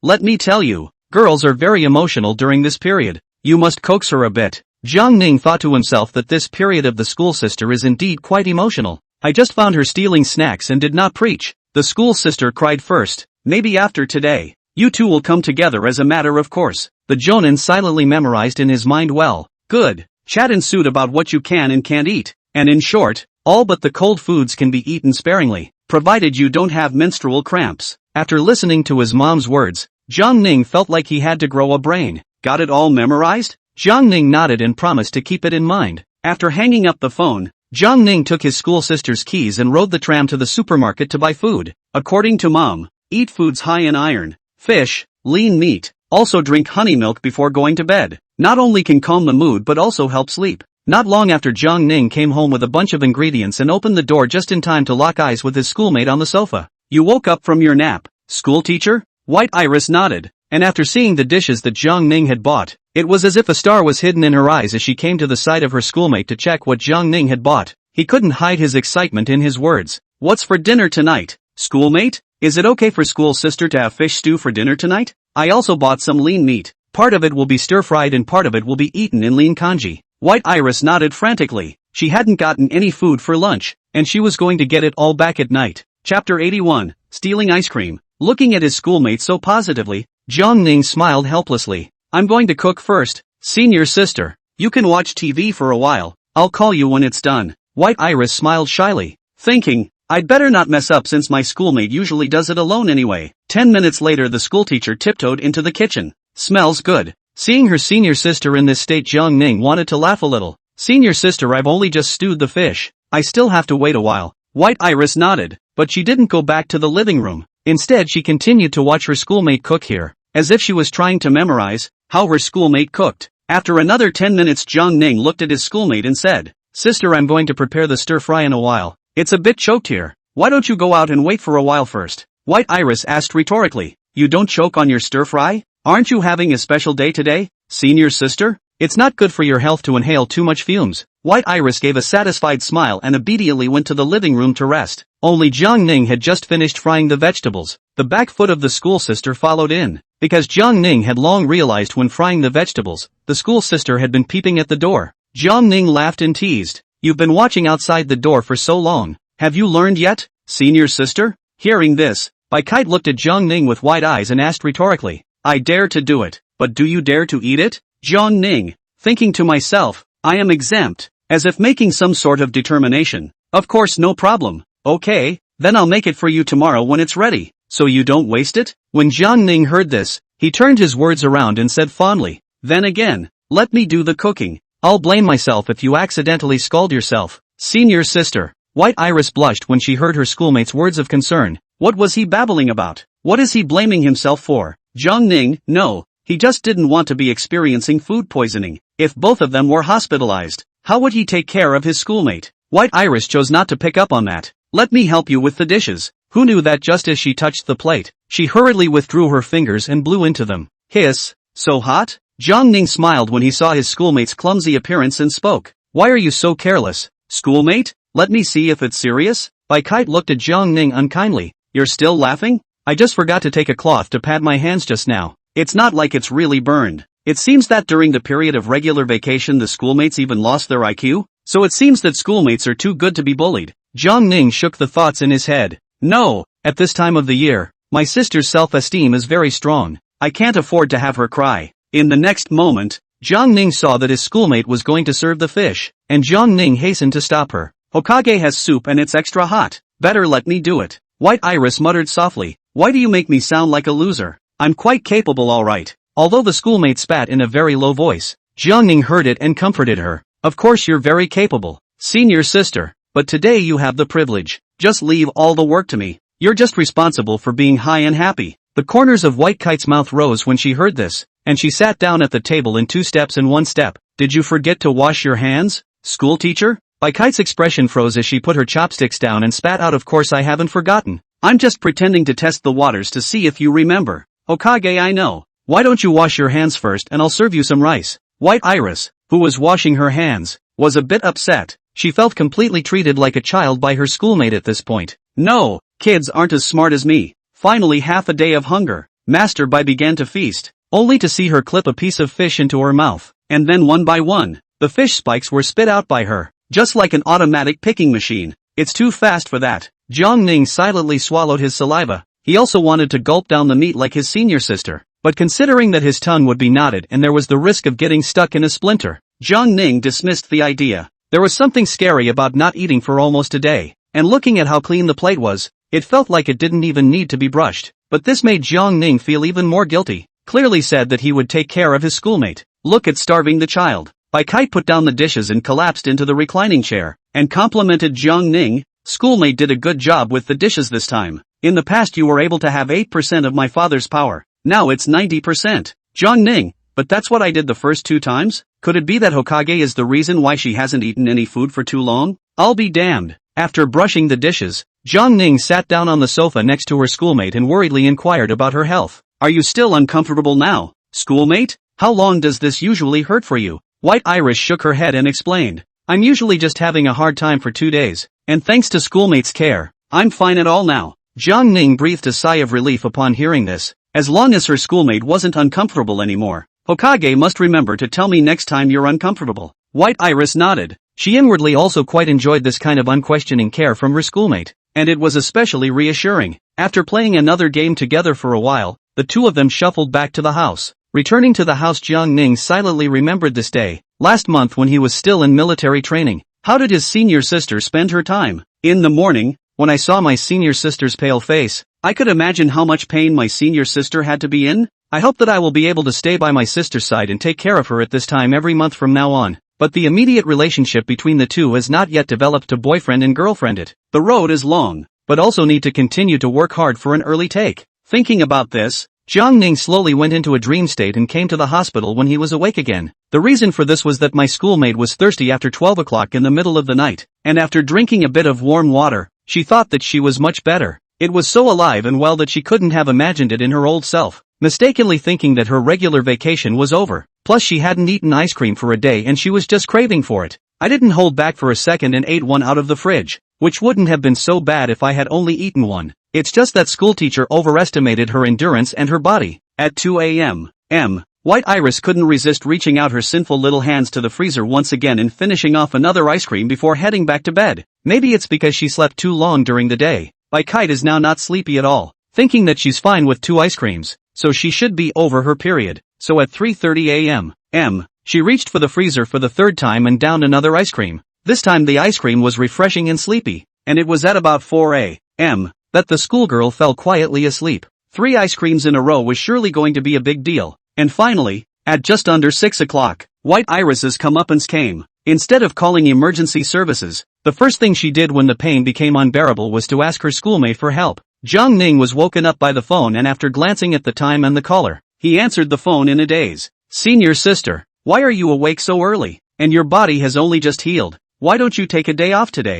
let me tell you, girls are very emotional during this period. You must coax her a bit. Jiang Ning thought to himself that this period of the school sister is indeed quite emotional. I just found her stealing snacks and did not preach. The school sister cried first. Maybe after today, you two will come together as a matter of course. The Jonin silently memorized in his mind. Well, good. Chat ensued about what you can and can't eat. And in short, all but the cold foods can be eaten sparingly, provided you don't have menstrual cramps. After listening to his mom's words, Jiang Ning felt like he had to grow a brain. Got it all memorized? Jiang Ning nodded and promised to keep it in mind. After hanging up the phone, Jiang Ning took his school sister's keys and rode the tram to the supermarket to buy food. According to Mom, eat foods high in iron, fish, lean meat, also drink honey milk before going to bed. Not only can calm the mood but also help sleep. Not long after, Jiang Ning came home with a bunch of ingredients and opened the door just in time to lock eyes with his schoolmate on the sofa. You woke up from your nap, school teacher? White Iris nodded, and after seeing the dishes that Jiang Ning had bought, it was as if a star was hidden in her eyes as she came to the side of her schoolmate to check what Jiang Ning had bought. He couldn't hide his excitement in his words. What's for dinner tonight, schoolmate? Is it okay for school sister to have fish stew for dinner tonight? I also bought some lean meat. Part of it will be stir-fried and part of it will be eaten in lean congee. White Iris nodded frantically. She hadn't gotten any food for lunch, and she was going to get it all back at night. Chapter 81, Stealing Ice Cream. Looking at his schoolmate so positively, Jiang Ning smiled helplessly. I'm going to cook first, senior sister. You can watch TV for a while. I'll call you when it's done. White Iris smiled shyly, thinking, I'd better not mess up since my schoolmate usually does it alone anyway. 10 minutes later, the schoolteacher tiptoed into the kitchen. Smells good. Seeing her senior sister in this state, Jiang Ning wanted to laugh a little. Senior sister, I've only just stewed the fish. I still have to wait a while. White Iris nodded, but she didn't go back to the living room. Instead, she continued to watch her schoolmate cook here, as if she was trying to memorize how her schoolmate cooked. After another 10 minutes, Jiang Ning looked at his schoolmate and said, Sister, I'm going to prepare the stir-fry in a while. It's a bit choked here. Why don't you go out and wait for a while first? White Iris asked rhetorically. You don't choke on your stir-fry? Aren't you having a special day today, senior sister? It's not good for your health to inhale too much fumes. White Iris gave a satisfied smile and immediately went to the living room to rest. Only Jiang Ning had just finished frying the vegetables. The back foot of the school sister followed in. Because Jiang Ning had long realized when frying the vegetables, the school sister had been peeping at the door. Jiang Ning laughed and teased. You've been watching outside the door for so long. Have you learned yet, senior sister? Hearing this, Bai Kite looked at Jiang Ning with wide eyes and asked rhetorically, I dare to do it, but do you dare to eat it? Jiang Ning, thinking to myself, I am exempt, as if making some sort of determination. Of course, no problem. Okay, then I'll make it for you tomorrow when it's ready, so you don't waste it? When Jiang Ning heard this, he turned his words around and said fondly, then again, let me do the cooking. I'll blame myself if you accidentally scald yourself. Senior sister. White Iris blushed when she heard her schoolmate's words of concern. What was he babbling about? What is he blaming himself for? Jiangning, no. He just didn't want to be experiencing food poisoning. If both of them were hospitalized, how would he take care of his schoolmate? White Iris chose not to pick up on that. Let me help you with the dishes. Who knew that just as she touched the plate, she hurriedly withdrew her fingers and blew into them. Hiss. So hot? Jiangning smiled when he saw his schoolmate's clumsy appearance and spoke. Why are you so careless? Schoolmate? Let me see if it's serious? Bai Kite looked at Jiangning unkindly. You're still laughing? I just forgot to take a cloth to pad my hands just now. It's not like it's really burned. It seems that during the period of regular vacation the schoolmates even lost their IQ, so it seems that schoolmates are too good to be bullied. Jiangning shook the thoughts in his head. No, at this time of the year, my sister's self-esteem is very strong. I can't afford to have her cry. In the next moment, Jiangning saw that his schoolmate was going to serve the fish, and Jiangning hastened to stop her. Hokage has soup and it's extra hot. Better let me do it. White Iris muttered softly. Why do you make me sound like a loser? I'm quite capable alright. Although the schoolmate spat in a very low voice, Jiangning heard it and comforted her. Of course you're very capable, senior sister, but today you have the privilege. Just leave all the work to me. You're just responsible for being high and happy. The corners of White Kite's mouth rose when she heard this, and she sat down at the table in 2 steps and 1 step. Did you forget to wash your hands, school teacher? Bai Kite's expression froze as she put her chopsticks down and spat out. Of course I haven't forgotten. I'm just pretending to test the waters to see if you remember. Hokage, I know. Why don't you wash your hands first and I'll serve you some rice. White Iris, who was washing her hands, was a bit upset. She felt completely treated like a child by her schoolmate at this point. No, kids aren't as smart as me. Finally half a day of hunger. Master Bai began to feast, only to see her clip a piece of fish into her mouth, and then one by one, the fish spikes were spit out by her, just like an automatic picking machine. It's too fast for that. Jiangning silently swallowed his saliva. He also wanted to gulp down the meat like his senior sister, but considering that his tongue would be knotted and there was the risk of getting stuck in a splinter, Jiangning dismissed the idea. There was something scary about not eating for almost a day, and looking at how clean the plate was, it felt like it didn't even need to be brushed. But this made Jiangning feel even more guilty. Clearly said that he would take care of his schoolmate. Look at starving the child. Bai Kite put down the dishes and collapsed into the reclining chair, and complimented Jiangning. Schoolmate did a good job with the dishes this time. In the past you were able to have 8% of my father's power. Now it's 90%. Jiangning, but that's what I did the first 2 times? Could it be that Hokage is the reason why she hasn't eaten any food for too long? I'll be damned. After brushing the dishes, Jiangning sat down on the sofa next to her schoolmate and worriedly inquired about her health. Are you still uncomfortable now, schoolmate? How long does this usually hurt for you? White Iris shook her head and explained. I'm usually just having a hard time for 2 days, and thanks to schoolmate's care, I'm fine at all now. Jiangning breathed a sigh of relief upon hearing this. As long as her schoolmate wasn't uncomfortable anymore. Hokage must remember to tell me next time you're uncomfortable. White Iris nodded. She inwardly also quite enjoyed this kind of unquestioning care from her schoolmate, and it was especially reassuring. After playing another game together for a while, the two of them shuffled back to the house. Returning to the house, Jiangning silently remembered this day, last month when he was still in military training. How did his senior sister spend her time? In the morning, when I saw my senior sister's pale face, I could imagine how much pain my senior sister had to be in. I hope that I will be able to stay by my sister's side and take care of her at this time every month from now on. But the immediate relationship between the two has not yet developed to boyfriend and girlfriend. The road is long, but also need to continue to work hard for an early take. Thinking about this, Jiangning slowly went into a dream state and came to the hospital when he was awake again. The reason for this was that my schoolmate was thirsty after 12 o'clock in the middle of the night, and after drinking a bit of warm water, she thought that she was much better. It was so alive and well that she couldn't have imagined it in her old self, mistakenly thinking that her regular vacation was over. Plus she hadn't eaten ice cream for a day and she was just craving for it. I didn't hold back for a second and ate one out of the fridge, which wouldn't have been so bad if I had only eaten one. It's just that schoolteacher overestimated her endurance and her body. At 2 a.m., White Iris couldn't resist reaching out her sinful little hands to the freezer once again and finishing off another ice cream before heading back to bed. Maybe it's because she slept too long during the day. Bai Kite is now not sleepy at all, thinking that she's fine with 2 ice creams, so she should be over her period. So at 3:30 a.m., she reached for the freezer for the 3rd time and downed another ice cream. This time the ice cream was refreshing and sleepy, and it was at about 4 a.m. that the schoolgirl fell quietly asleep. 3 ice creams in a row was surely going to be a big deal, and finally, At just under 6 o'clock, White Iris's comeuppance came. Instead of calling emergency services, the first thing she did when the pain became unbearable was to ask her schoolmate for help. Jiang Ning was woken up by the phone, and after glancing at the time and the caller, he answered the phone in a daze. "Senior sister, why are you awake so early? And your body has only just healed. Why don't you take a day off today?"